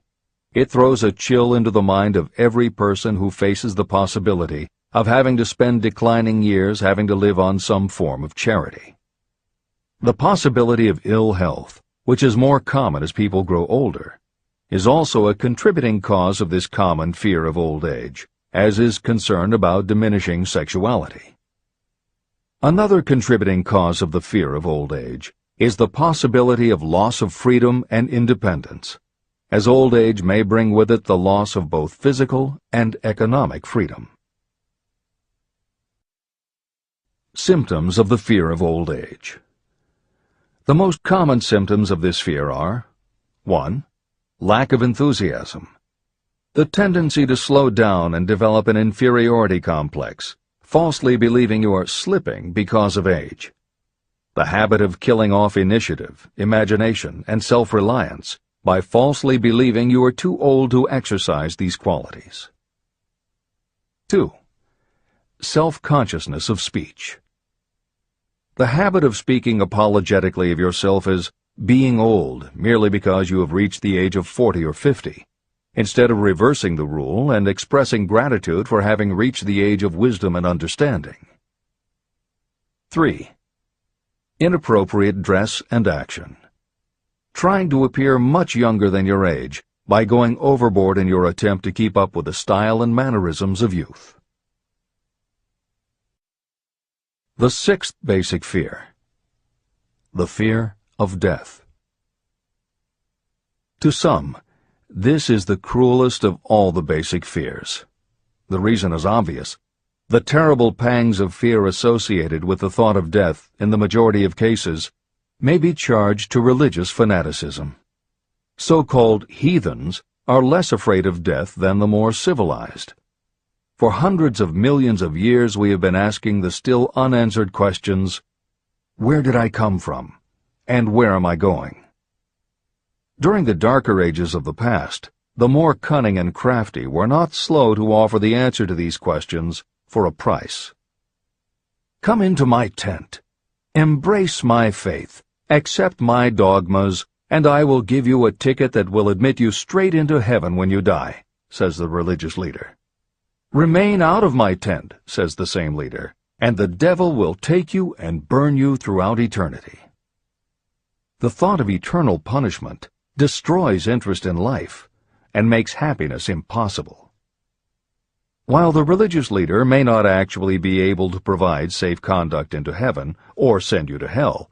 It throws a chill into the mind of every person who faces the possibility of having to spend declining years having to live on some form of charity. The possibility of ill health, which is more common as people grow older, is also a contributing cause of this common fear of old age, as is concern about diminishing sexuality. Another contributing cause of the fear of old age is the possibility of loss of freedom and independence, as old age may bring with it the loss of both physical and economic freedom. Symptoms of the fear of old age. The most common symptoms of this fear are: 1. Lack of enthusiasm. The tendency to slow down and develop an inferiority complex, falsely believing you are slipping because of age. The habit of killing off initiative, imagination, and self-reliance by falsely believing you are too old to exercise these qualities. 2. Self-consciousness of speech. The habit of speaking apologetically of yourself as being old merely because you have reached the age of 40 or 50, instead of reversing the rule and expressing gratitude for having reached the age of wisdom and understanding. 3. Inappropriate dress and action. Trying to appear much younger than your age by going overboard in your attempt to keep up with the style and mannerisms of youth. The sixth basic fear: the fear of death. To some, this is the cruelest of all the basic fears. The reason is obvious. The terrible pangs of fear associated with the thought of death, in the majority of cases, may be charged to religious fanaticism. So-called heathens are less afraid of death than the more civilized. For hundreds of millions of years we have been asking the still unanswered questions: where did I come from? And where am I going? During the darker ages of the past, the more cunning and crafty were not slow to offer the answer to these questions for a price. Come into my tent, embrace my faith, accept my dogmas, and I will give you a ticket that will admit you straight into heaven when you die, says the religious leader. Remain out of my tent, says the same leader, and the devil will take you and burn you throughout eternity. The thought of eternal punishment destroys interest in life and makes happiness impossible. While the religious leader may not actually be able to provide safe conduct into heaven or send you to hell,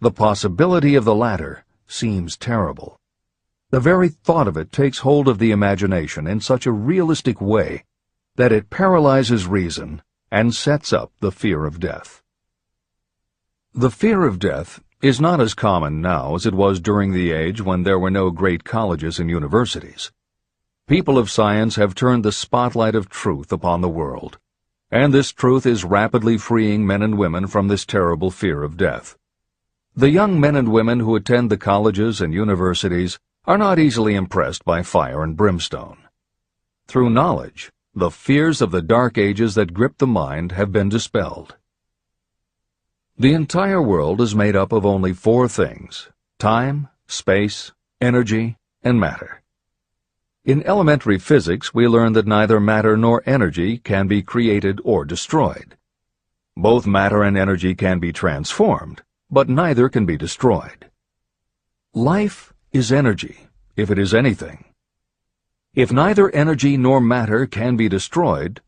the possibility of the latter seems terrible. The very thought of it takes hold of the imagination in such a realistic way that it paralyzes reason and sets up the fear of death. The fear of death is not as common now as it was during the age when there were no great colleges and universities. People of science have turned the spotlight of truth upon the world, and this truth is rapidly freeing men and women from this terrible fear of death. The young men and women who attend the colleges and universities are not easily impressed by fire and brimstone. Through knowledge, the fears of the dark ages that grip the mind have been dispelled. The entire world is made up of only four things: time, space, energy, and matter. In elementary physics, we learn that neither matter nor energy can be created or destroyed. Both matter and energy can be transformed, but neither can be destroyed. Life is energy, if it is anything. If neither energy nor matter can be destroyed,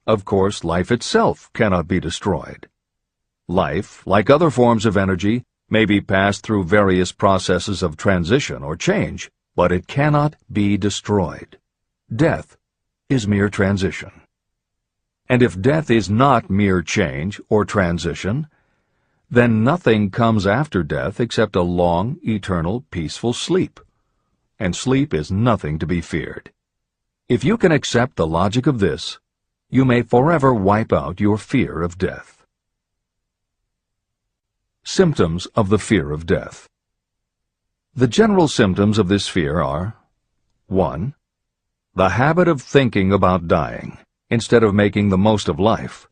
of course life itself cannot be destroyed. Life, like other forms of energy, may be passed through various processes of transition or change, but it cannot be destroyed. Death is mere transition. And if death is not mere change or transition, then nothing comes after death except a long, eternal, peaceful sleep. And sleep is nothing to be feared. If you can accept the logic of this, you may forever wipe out your fear of death. Symptoms of the fear of death. The general symptoms of this fear are: 1. The habit of thinking about dying, instead of making the most of life.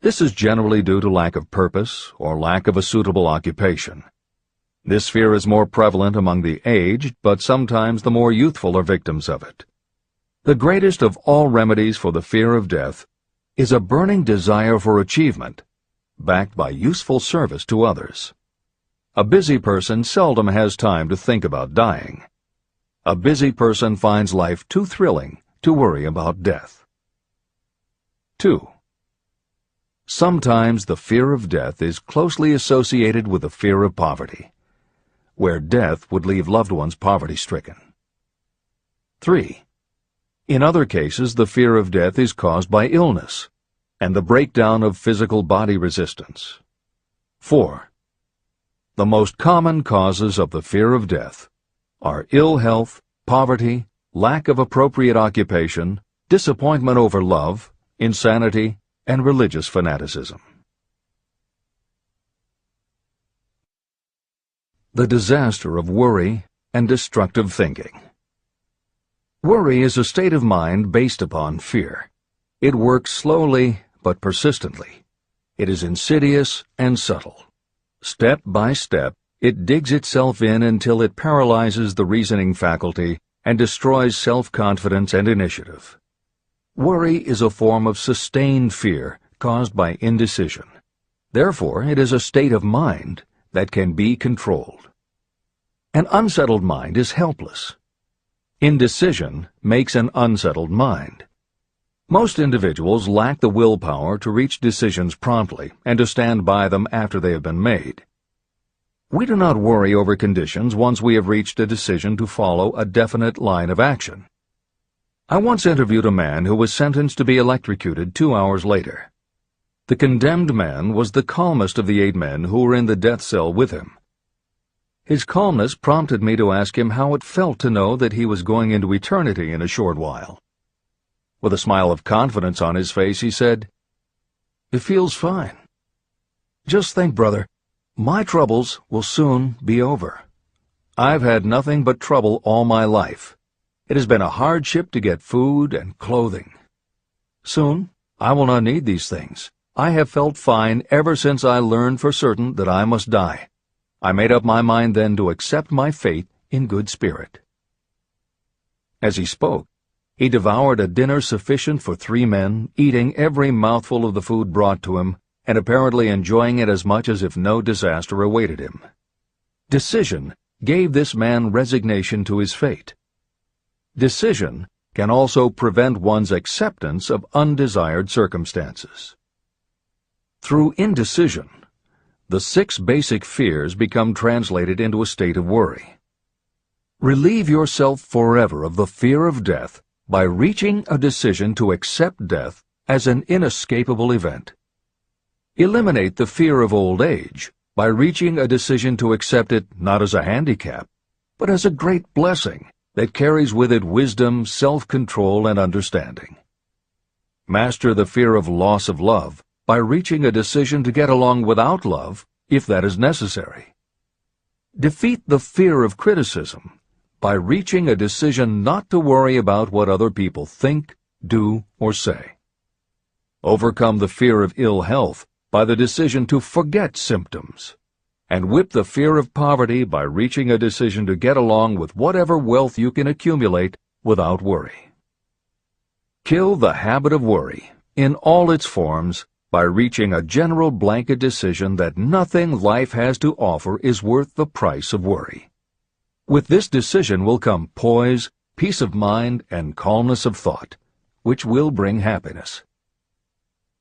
This is generally due to lack of purpose or lack of a suitable occupation. This fear is more prevalent among the aged, but sometimes the more youthful are victims of it. The greatest of all remedies for the fear of death is a burning desire for achievement, backed by useful service to others. A busy person seldom has time to think about dying. A busy person finds life too thrilling to worry about death. 2. Sometimes the fear of death is closely associated with the fear of poverty, where death would leave loved ones poverty-stricken. 3. In other cases, the fear of death is caused by illness and the breakdown of physical body resistance. 4. The most common causes of the fear of death are ill health, poverty, lack of appropriate occupation, disappointment over love, insanity, and religious fanaticism. The disaster of worry and destructive thinking. Worry is a state of mind based upon fear. It works slowly but persistently. It is insidious and subtle. Step by step, it digs itself in until it paralyzes the reasoning faculty and destroys self-confidence and initiative. Worry is a form of sustained fear caused by indecision. Therefore, it is a state of mind that can be controlled. An unsettled mind is helpless. Indecision makes an unsettled mind. Most individuals lack the willpower to reach decisions promptly and to stand by them after they have been made. We do not worry over conditions once we have reached a decision to follow a definite line of action. I once interviewed a man who was sentenced to be electrocuted 2 hours later. The condemned man was the calmest of the 8 men who were in the death cell with him. His calmness prompted me to ask him how it felt to know that he was going into eternity in a short while. With a smile of confidence on his face, he said, "It feels fine. Just think, brother, my troubles will soon be over. I've had nothing but trouble all my life. It has been a hardship to get food and clothing. Soon, I will not need these things. I have felt fine ever since I learned for certain that I must die. I made up my mind then to accept my fate in good spirit." As he spoke, he devoured a dinner sufficient for 3 men, eating every mouthful of the food brought to him, and apparently enjoying it as much as if no disaster awaited him. Decision gave this man resignation to his fate. Decision can also prevent one's acceptance of undesired circumstances. Through indecision, the 6 basic fears become translated into a state of worry. Relieve yourself forever of the fear of death by reaching a decision to accept death as an inescapable event. Eliminate the fear of old age by reaching a decision to accept it not as a handicap, but as a great blessing that carries with it wisdom, self-control, and understanding. Master the fear of loss of love by reaching a decision to get along without love, if that is necessary. Defeat the fear of criticism by reaching a decision not to worry about what other people think, do, or say. Overcome the fear of ill health by the decision to forget symptoms, and whip the fear of poverty by reaching a decision to get along with whatever wealth you can accumulate without worry. Kill the habit of worry in all its forms by reaching a general blanket decision that nothing life has to offer is worth the price of worry. With this decision will come poise, peace of mind, and calmness of thought, which will bring happiness.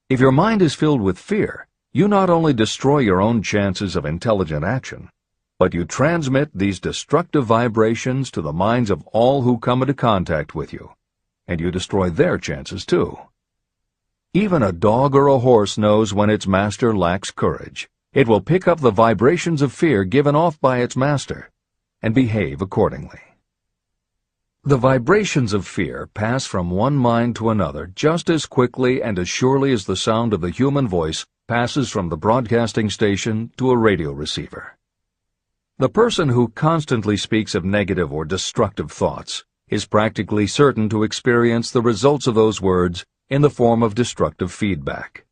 If your mind is filled with fear, you not only destroy your own chances of intelligent action, but you transmit these destructive vibrations to the minds of all who come into contact with you, and you destroy their chances too. Even a dog or a horse knows when its master lacks courage, It will pick up the vibrations of fear given off by its master and behave accordingly. The vibrations of fear pass from one mind to another just as quickly and as surely as the sound of the human voice passes from the broadcasting station to a radio receiver. The person who constantly speaks of negative or destructive thoughts is practically certain to experience the results of those words in the form of destructive feedback.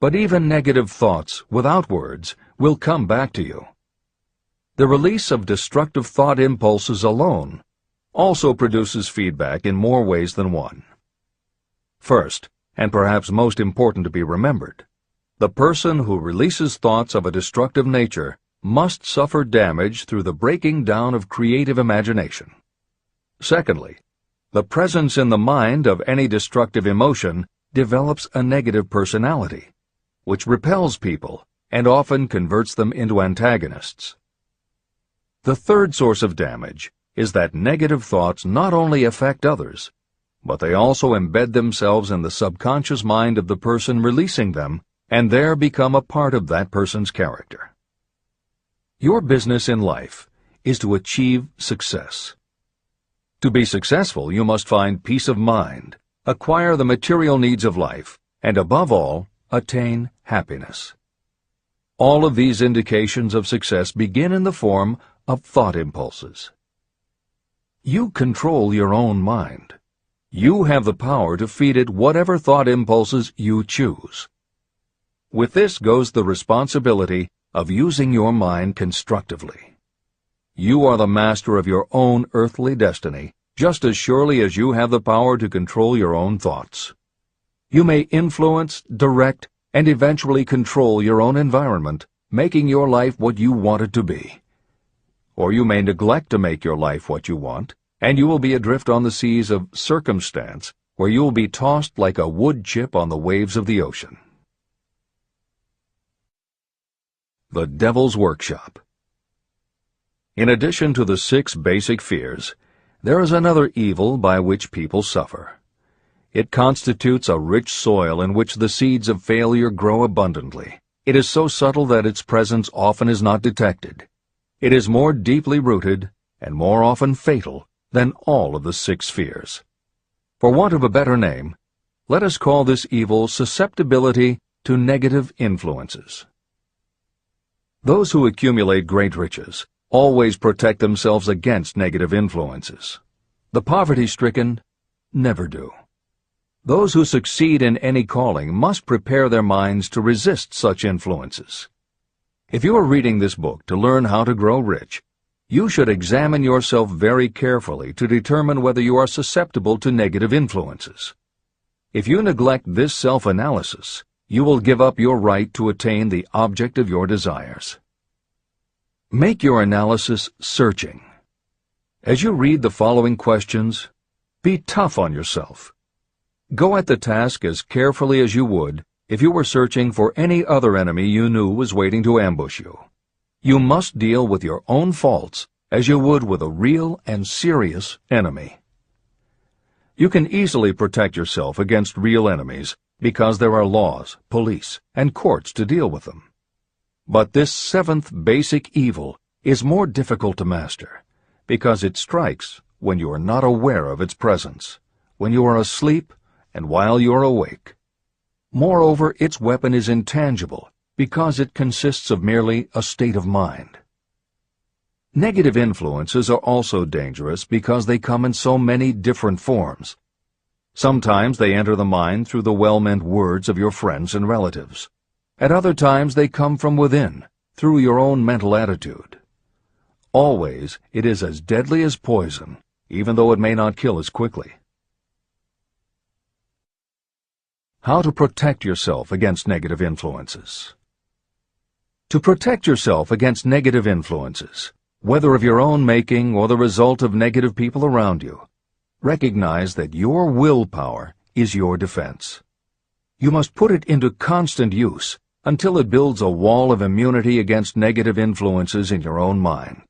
But even negative thoughts without words will come back to you. The release of destructive thought impulses alone also produces feedback in more ways than one. First, and perhaps most important to be remembered, the person who releases thoughts of a destructive nature must suffer damage through the breaking down of creative imagination. Secondly, the presence in the mind of any destructive emotion develops a negative personality, which repels people and often converts them into antagonists. The third source of damage is that negative thoughts not only affect others, but they also embed themselves in the subconscious mind of the person releasing them and there become a part of that person's character. Your business in life is to achieve success. To be successful, you must find peace of mind, acquire the material needs of life, and above all, attain happiness. All of these indications of success begin in the form of thought impulses. You control your own mind. You have the power to feed it whatever thought impulses you choose. With this goes the responsibility of using your mind constructively. You are the master of your own earthly destiny, just as surely as you have the power to control your own thoughts. You may influence, direct, and eventually control your own environment, making your life what you want it to be. Or you may neglect to make your life what you want, and you will be adrift on the seas of circumstance, where you will be tossed like a wood chip on the waves of the ocean. The Devil's Workshop. In addition to the 6 basic fears, there is another evil by which people suffer. It constitutes a rich soil in which the seeds of failure grow abundantly. It is so subtle that its presence often is not detected. It is more deeply rooted and more often fatal than all of the 6 fears. For want of a better name, let us call this evil susceptibility to negative influences. Those who accumulate great riches always protect themselves against negative influences. The poverty-stricken never do. Those who succeed in any calling must prepare their minds to resist such influences. If you are reading this book to learn how to grow rich, you should examine yourself very carefully to determine whether you are susceptible to negative influences. If you neglect this self-analysis, you will give up your right to attain the object of your desires. Make your analysis searching. As you read the following questions, be tough on yourself. Go at the task as carefully as you would if you were searching for any other enemy you knew was waiting to ambush you. You must deal with your own faults as you would with a real and serious enemy. You can easily protect yourself against real enemies because there are laws, police, and courts to deal with them. But this 7th basic evil is more difficult to master because it strikes when you are not aware of its presence, when you are asleep and while you are awake. Moreover, its weapon is intangible because it consists of merely a state of mind. Negative influences are also dangerous because they come in so many different forms. Sometimes they enter the mind through the well-meant words of your friends and relatives. At other times they come from within, through your own mental attitude. Always it is as deadly as poison, even though it may not kill as quickly. How to protect yourself against negative influences. To protect yourself against negative influences, whether of your own making or the result of negative people around you, recognize that your willpower is your defense. You must put it into constant use until it builds a wall of immunity against negative influences in your own mind.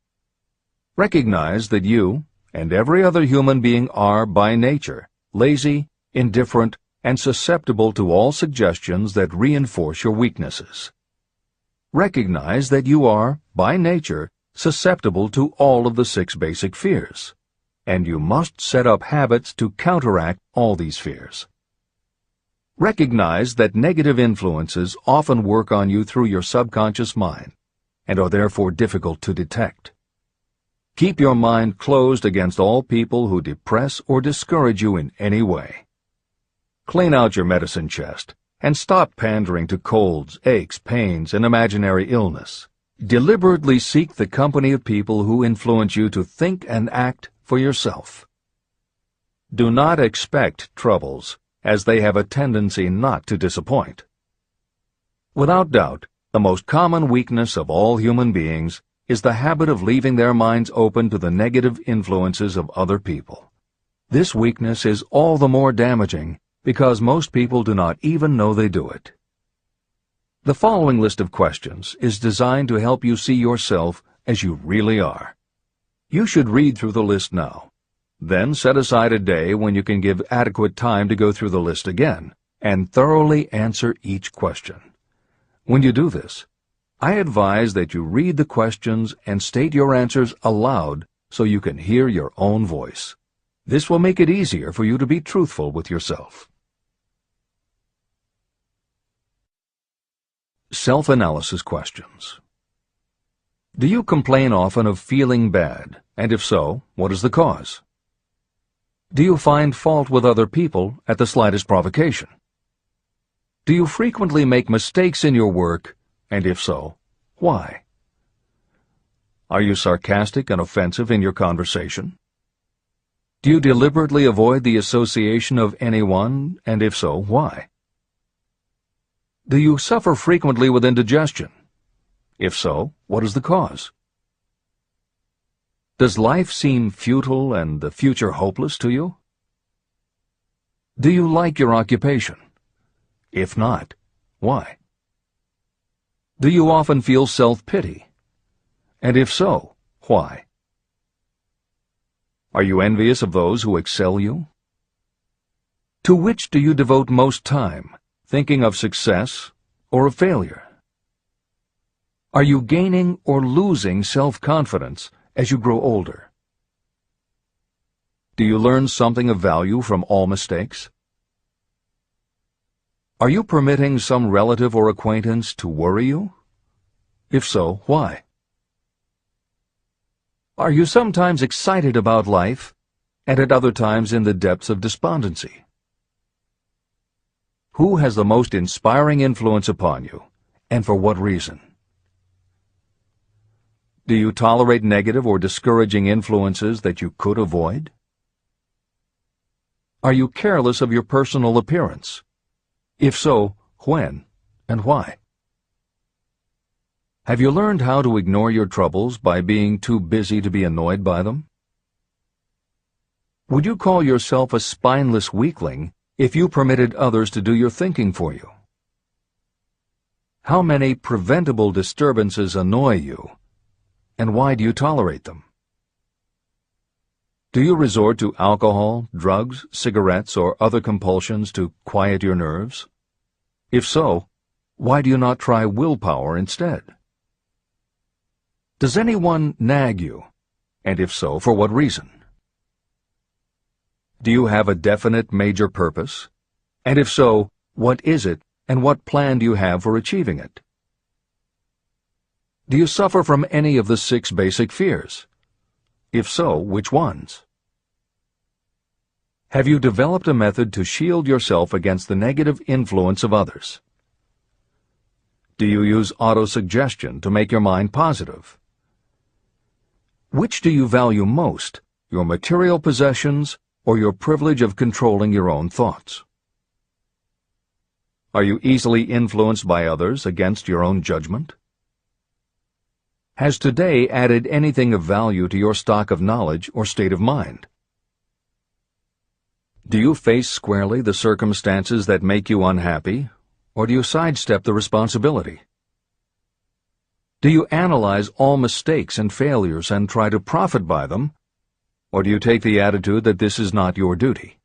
Recognize that you and every other human being are, by nature, lazy, indifferent, and susceptible to all suggestions that reinforce your weaknesses. Recognize that you are, by nature, susceptible to all of the 6 basic fears, and you must set up habits to counteract all these fears. Recognize that negative influences often work on you through your subconscious mind and are therefore difficult to detect. Keep your mind closed against all people who depress or discourage you in any way. Clean out your medicine chest and stop pandering to colds, aches, pains, and imaginary illness. Deliberately seek the company of people who influence you to think and act for yourself. Do not expect troubles, as they have a tendency not to disappoint. Without doubt, the most common weakness of all human beings is the habit of leaving their minds open to the negative influences of other people. This weakness is all the more damaging because most people do not even know they do it. The following list of questions is designed to help you see yourself as you really are. You should read through the list now. Then set aside a day when you can give adequate time to go through the list again and thoroughly answer each question. When you do this, I advise that you read the questions and state your answers aloud so you can hear your own voice. This will make it easier for you to be truthful with yourself. Self-analysis questions. Do you complain often of feeling bad, and if so, what is the cause? Do you find fault with other people at the slightest provocation? Do you frequently make mistakes in your work, and if so, why? Are you sarcastic and offensive in your conversation? Do you deliberately avoid the association of anyone, and if so, why? Do you suffer frequently with indigestion? If so, what is the cause? Does life seem futile and the future hopeless to you? Do you like your occupation? If not, why? Do you often feel self-pity? And if so, why? Are you envious of those who excel you? To which do you devote most time, thinking of success or of failure? Are you gaining or losing self-confidence as you grow older? Do you learn something of value from all mistakes? Are you permitting some relative or acquaintance to worry you? If so, why? Are you sometimes excited about life, and at other times in the depths of despondency? Who has the most inspiring influence upon you, and for what reason? Do you tolerate negative or discouraging influences that you could avoid? Are you careless of your personal appearance? If so, when and why? Have you learned how to ignore your troubles by being too busy to be annoyed by them? Would you call yourself a spineless weakling if you permitted others to do your thinking for you? How many preventable disturbances annoy you, and why do you tolerate them? Do you resort to alcohol, drugs, cigarettes, or other compulsions to quiet your nerves? If so, why do you not try willpower instead? Does anyone nag you, and if so, for what reason? Do you have a definite major purpose? And if so, what is it, and what plan do you have for achieving it? Do you suffer from any of the 6 basic fears? If so, which ones? Have you developed a method to shield yourself against the negative influence of others? Do you use autosuggestion to make your mind positive? Which do you value most, your material possessions or your privilege of controlling your own thoughts? Are you easily influenced by others against your own judgment? Has today added anything of value to your stock of knowledge or state of mind? Do you face squarely the circumstances that make you unhappy, or do you sidestep the responsibility? Do you analyze all mistakes and failures and try to profit by them, or do you take the attitude that this is not your duty?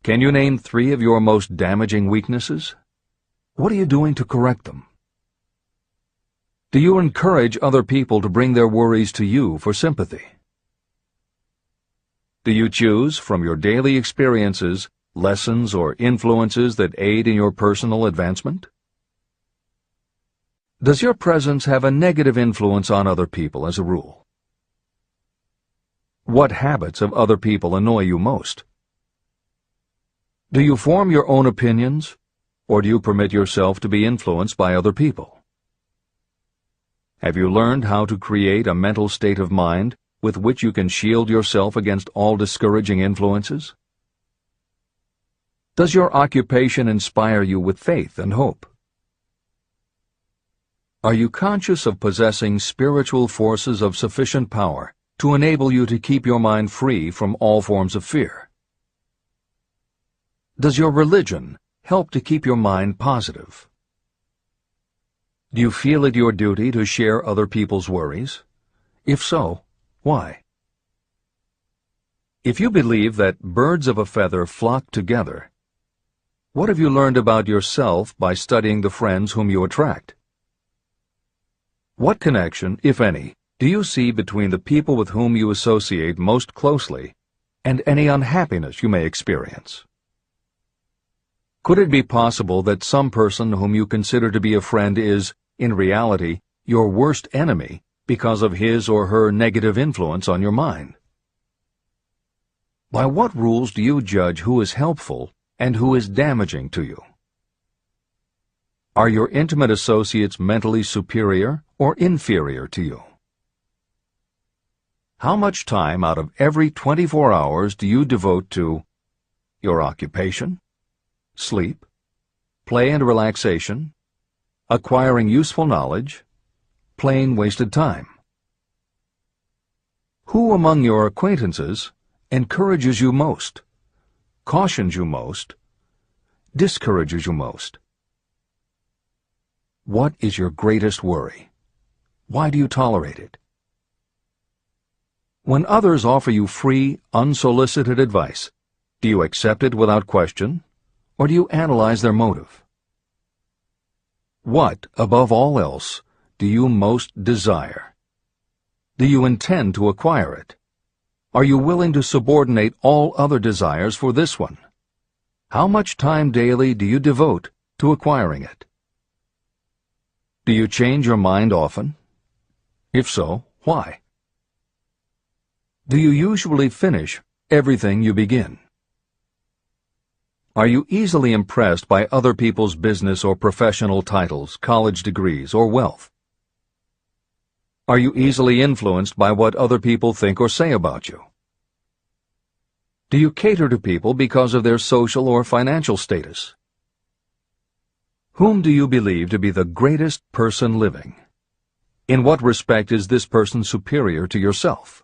Can you name 3 of your most damaging weaknesses? What are you doing to correct them? Do you encourage other people to bring their worries to you for sympathy? Do you choose from your daily experiences lessons or influences that aid in your personal advancement? Does your presence have a negative influence on other people as a rule? What habits of other people annoy you most? Do you form your own opinions, or do you permit yourself to be influenced by other people? Have you learned how to create a mental state of mind with which you can shield yourself against all discouraging influences? Does your occupation inspire you with faith and hope? Are you conscious of possessing spiritual forces of sufficient power to enable you to keep your mind free from all forms of fear? Does your religion help to keep your mind positive? Do you feel it your duty to share other people's worries? If so, why? If you believe that birds of a feather flock together, what have you learned about yourself by studying the friends whom you attract? What connection, if any, do you see between the people with whom you associate most closely and any unhappiness you may experience? Could it be possible that some person whom you consider to be a friend is, in reality, your worst enemy because of his or her negative influence on your mind? By what rules do you judge who is helpful and who is damaging to you? Are your intimate associates mentally superior or inferior to you? How much time out of every 24 hours do you devote to your occupation, sleep, play and relaxation, acquiring useful knowledge, plain wasted time? Who among your acquaintances encourages you most, cautions you most, discourages you most? What is your greatest worry? Why do you tolerate it? When others offer you free, unsolicited advice, do you accept it without question, or do you analyze their motive? What, above all else, do you most desire? Do you intend to acquire it? Are you willing to subordinate all other desires for this one? How much time daily do you devote to acquiring it? Do you change your mind often? If so, why? Do you usually finish everything you begin? Are you easily impressed by other people's business or professional titles, college degrees, or wealth? Are you easily influenced by what other people think or say about you? Do you cater to people because of their social or financial status? Whom do you believe to be the greatest person living? In what respect is this person superior to yourself?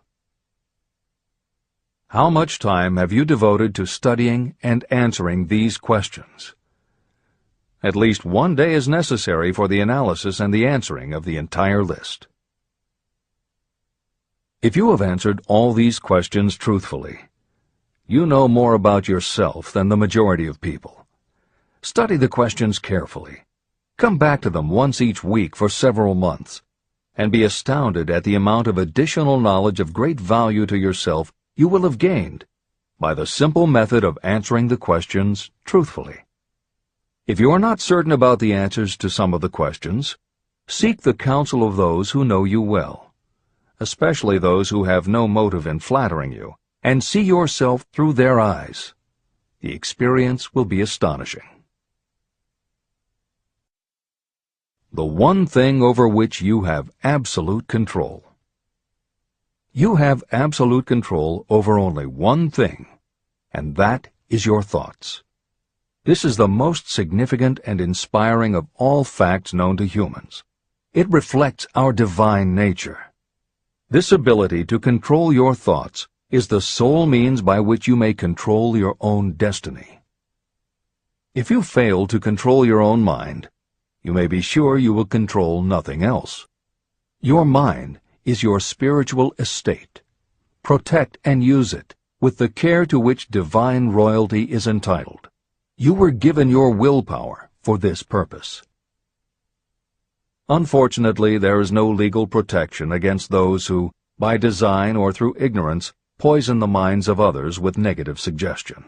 How much time have you devoted to studying and answering these questions? At least one day is necessary for the analysis and the answering of the entire list. If you have answered all these questions truthfully, you know more about yourself than the majority of people. Study the questions carefully. Come back to them once each week for several months, and be astounded at the amount of additional knowledge of great value to yourself you will have gained by the simple method of answering the questions truthfully. If you are not certain about the answers to some of the questions, seek the counsel of those who know you well, especially those who have no motive in flattering you, and see yourself through their eyes. The experience will be astonishing. The one thing over which you have absolute control. You have absolute control over only one thing, and that is your thoughts. This is the most significant and inspiring of all facts known to humans. It reflects our divine nature. This ability to control your thoughts is the sole means by which you may control your own destiny. If you fail to control your own mind, you may be sure you will control nothing else. Your mind is your spiritual estate. Protect and use it with the care to which divine royalty is entitled. You were given your willpower for this purpose. Unfortunately, there is no legal protection against those who, by design or through ignorance, poison the minds of others with negative suggestion.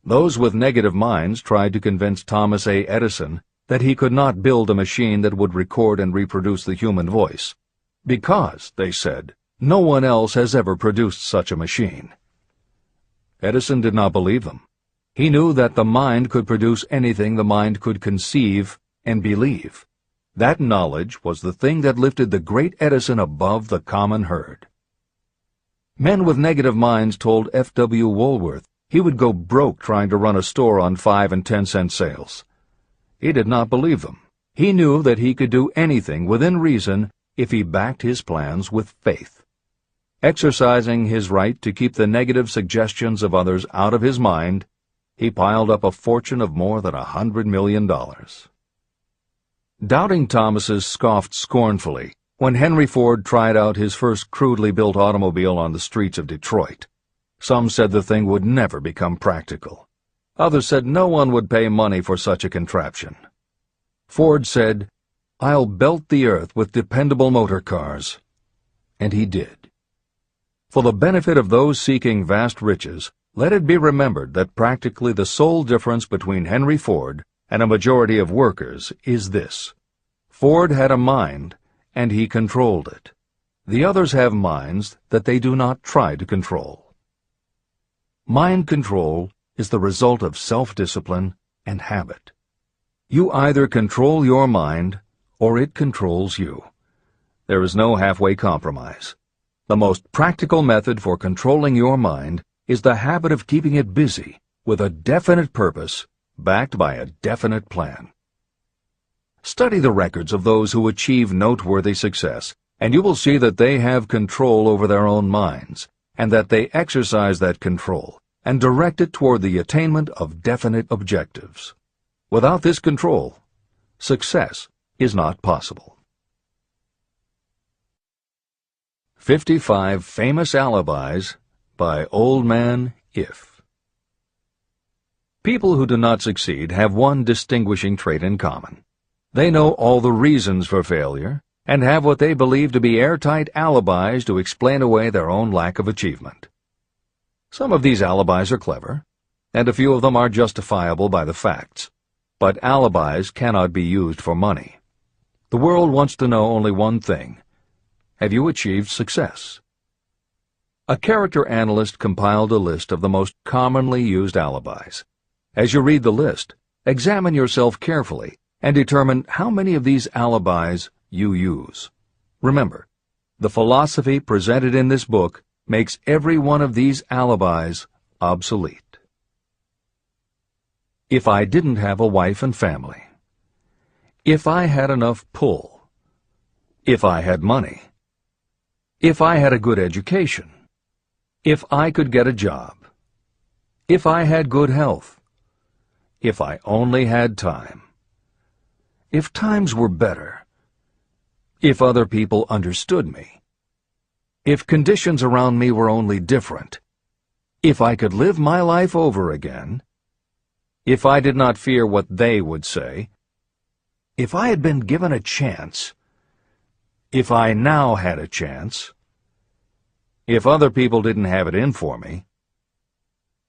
Those with negative minds tried to convince Thomas A. Edison that he could not build a machine that would record and reproduce the human voice, because, they said, no one else has ever produced such a machine. Edison did not believe them. He knew that the mind could produce anything the mind could conceive and believe. That knowledge was the thing that lifted the great Edison above the common herd. Men with negative minds told F.W. Woolworth he would go broke trying to run a store on 5 and 10-cent sales. He did not believe them. He knew that he could do anything within reason if he backed his plans with faith. Exercising his right to keep the negative suggestions of others out of his mind, he piled up a fortune of more than $100 million. Doubting Thomases scoffed scornfully when Henry Ford tried out his first crudely built automobile on the streets of Detroit. Some said the thing would never become practical. Others said no one would pay money for such a contraption. Ford said, "I'll belt the earth with dependable motor cars." And he did. For the benefit of those seeking vast riches, let it be remembered that practically the sole difference between Henry Ford and a majority of workers is this: Ford had a mind, and he controlled it. The others have minds that they do not try to control. Mind control is the result of self-discipline and habit. You either control your mind, or it controls you. There is no halfway compromise. The most practical method for controlling your mind is the habit of keeping it busy with a definite purpose, backed by a definite plan. Study the records of those who achieve noteworthy success, and you will see that they have control over their own minds, and that they exercise that control and direct it toward the attainment of definite objectives. Without this control, success is not possible. 55 Famous Alibis by Old Man If. People who do not succeed have one distinguishing trait in common. They know all the reasons for failure and have what they believe to be airtight alibis to explain away their own lack of achievement. Some of these alibis are clever, and a few of them are justifiable by the facts. But alibis cannot be used for money. The world wants to know only one thing: have you achieved success? A character analyst compiled a list of the most commonly used alibis. As you read the list, examine yourself carefully and determine how many of these alibis you use. Remember, the philosophy presented in this book makes every one of these alibis obsolete. If I didn't have a wife and family. If I had enough pull. If I had money. If I had a good education. If I could get a job. If I had good health. If I only had time. If times were better. If other people understood me. If conditions around me were only different. If I could live my life over again. If I did not fear what they would say. If I had been given a chance. If I now had a chance. If other people didn't have it in for me.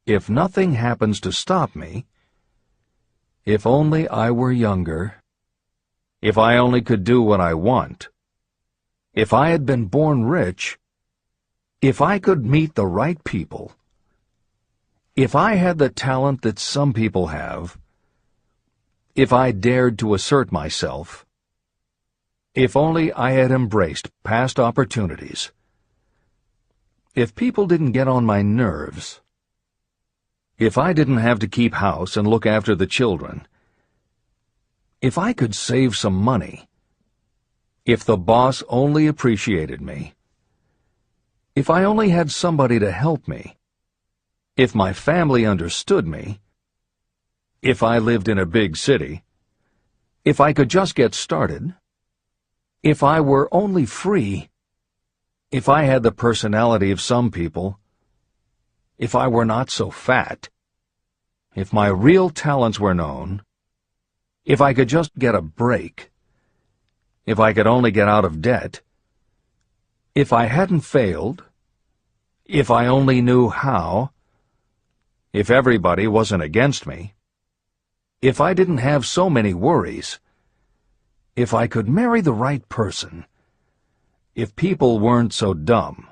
If nothing happens to stop me. If only I were younger. If I only could do what I want. If I had been born rich. If I could meet the right people. If I had the talent that some people have. If I dared to assert myself. If only I had embraced past opportunities. If people didn't get on my nerves. If I didn't have to keep house and look after the children. If I could save some money. If the boss only appreciated me. If I only had somebody to help me. If my family understood me. If I lived in a big city. If I could just get started. If I were only free. If I had the personality of some people. If I were not so fat. If my real talents were known. If I could just get a break. if I could only get out of debt, if I hadn't failed, if I only knew how, if everybody wasn't against me, if I didn't have so many worries, if I could marry the right person, if people weren't so dumb,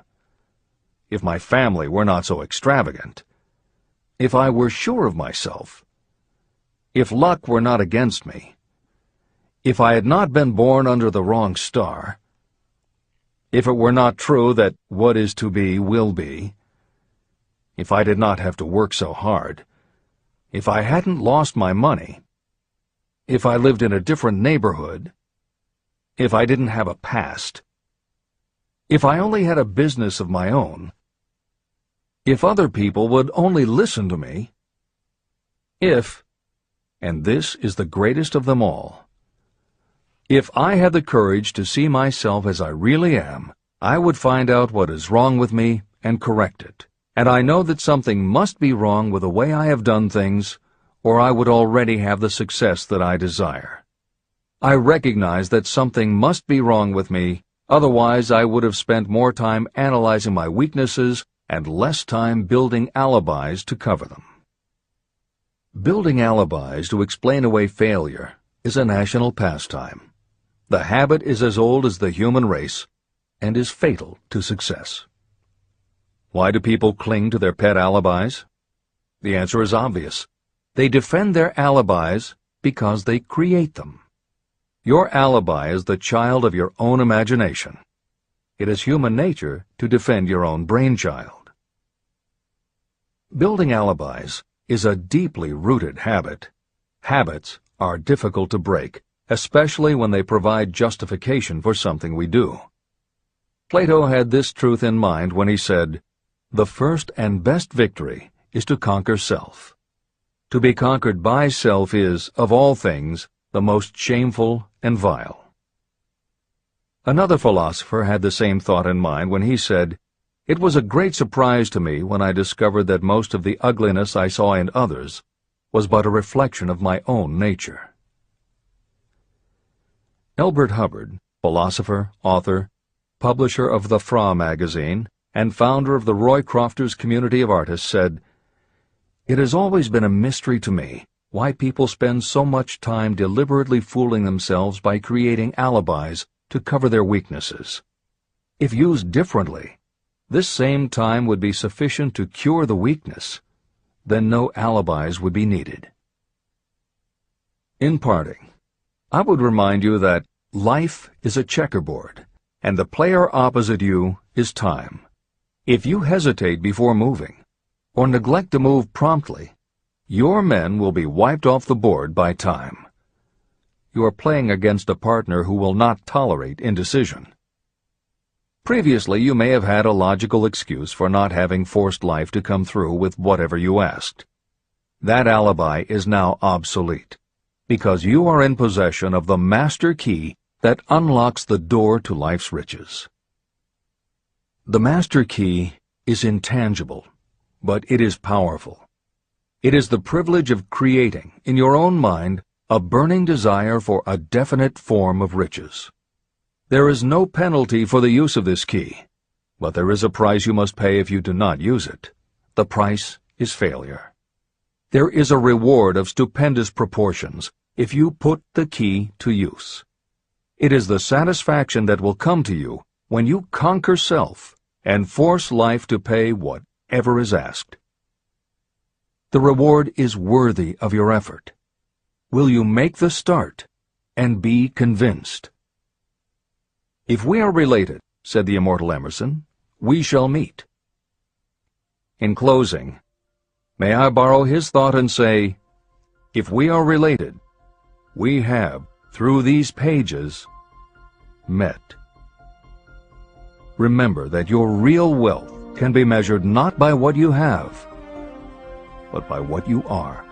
if my family were not so extravagant, if I were sure of myself, if luck were not against me, if I had not been born under the wrong star, if it were not true that what is to be will be, if I did not have to work so hard, if I hadn't lost my money, if I lived in a different neighborhood, if I didn't have a past, if I only had a business of my own, if other people would only listen to me, if, and this is the greatest of them all, if I had the courage to see myself as I really am, I would find out what is wrong with me and correct it. And I know that something must be wrong with the way I have done things, or I would already have the success that I desire. I recognize that something must be wrong with me, otherwise I would have spent more time analyzing my weaknesses and less time building alibis to cover them. Building alibis to explain away failure is a national pastime. The habit is as old as the human race and is fatal to success. Why do people cling to their pet alibis? The answer is obvious. They defend their alibis because they create them. Your alibi is the child of your own imagination. It is human nature to defend your own brainchild. Building alibis is a deeply rooted habit. Habits are difficult to break, especially when they provide justification for something we do. Plato had this truth in mind when he said, "The first and best victory is to conquer self. To be conquered by self is, of all things, the most shameful and vile." Another philosopher had the same thought in mind when he said, "It was a great surprise to me when I discovered that most of the ugliness I saw in others was but a reflection of my own nature." Elbert Hubbard, philosopher, author, publisher of the Fra magazine, and founder of the Roycrofters community of artists, said, "It has always been a mystery to me why people spend so much time deliberately fooling themselves by creating alibis to cover their weaknesses. If used differently, this same time would be sufficient to cure the weakness. Then no alibis would be needed." In parting, I would remind you that life is a checkerboard, and the player opposite you is time. If you hesitate before moving, or neglect to move promptly, your men will be wiped off the board by time. You are playing against a partner who will not tolerate indecision. Previously, you may have had a logical excuse for not having forced life to come through with whatever you asked. That alibi is now obsolete, because you are in possession of the master key that unlocks the door to life's riches. The master key is intangible, but it is powerful. It is the privilege of creating, in your own mind, a burning desire for a definite form of riches. There is no penalty for the use of this key, but there is a price you must pay if you do not use it. The price is failure. There is a reward of stupendous proportions if you put the key to use. It is the satisfaction that will come to you when you conquer self and force life to pay whatever is asked. The reward is worthy of your effort. Will you make the start and be convinced? "If we are related," said the immortal Emerson, "we shall meet." In closing, may I borrow his thought and say, if we are related, we have, through these pages, met. Remember that your real wealth can be measured not by what you have, but by what you are.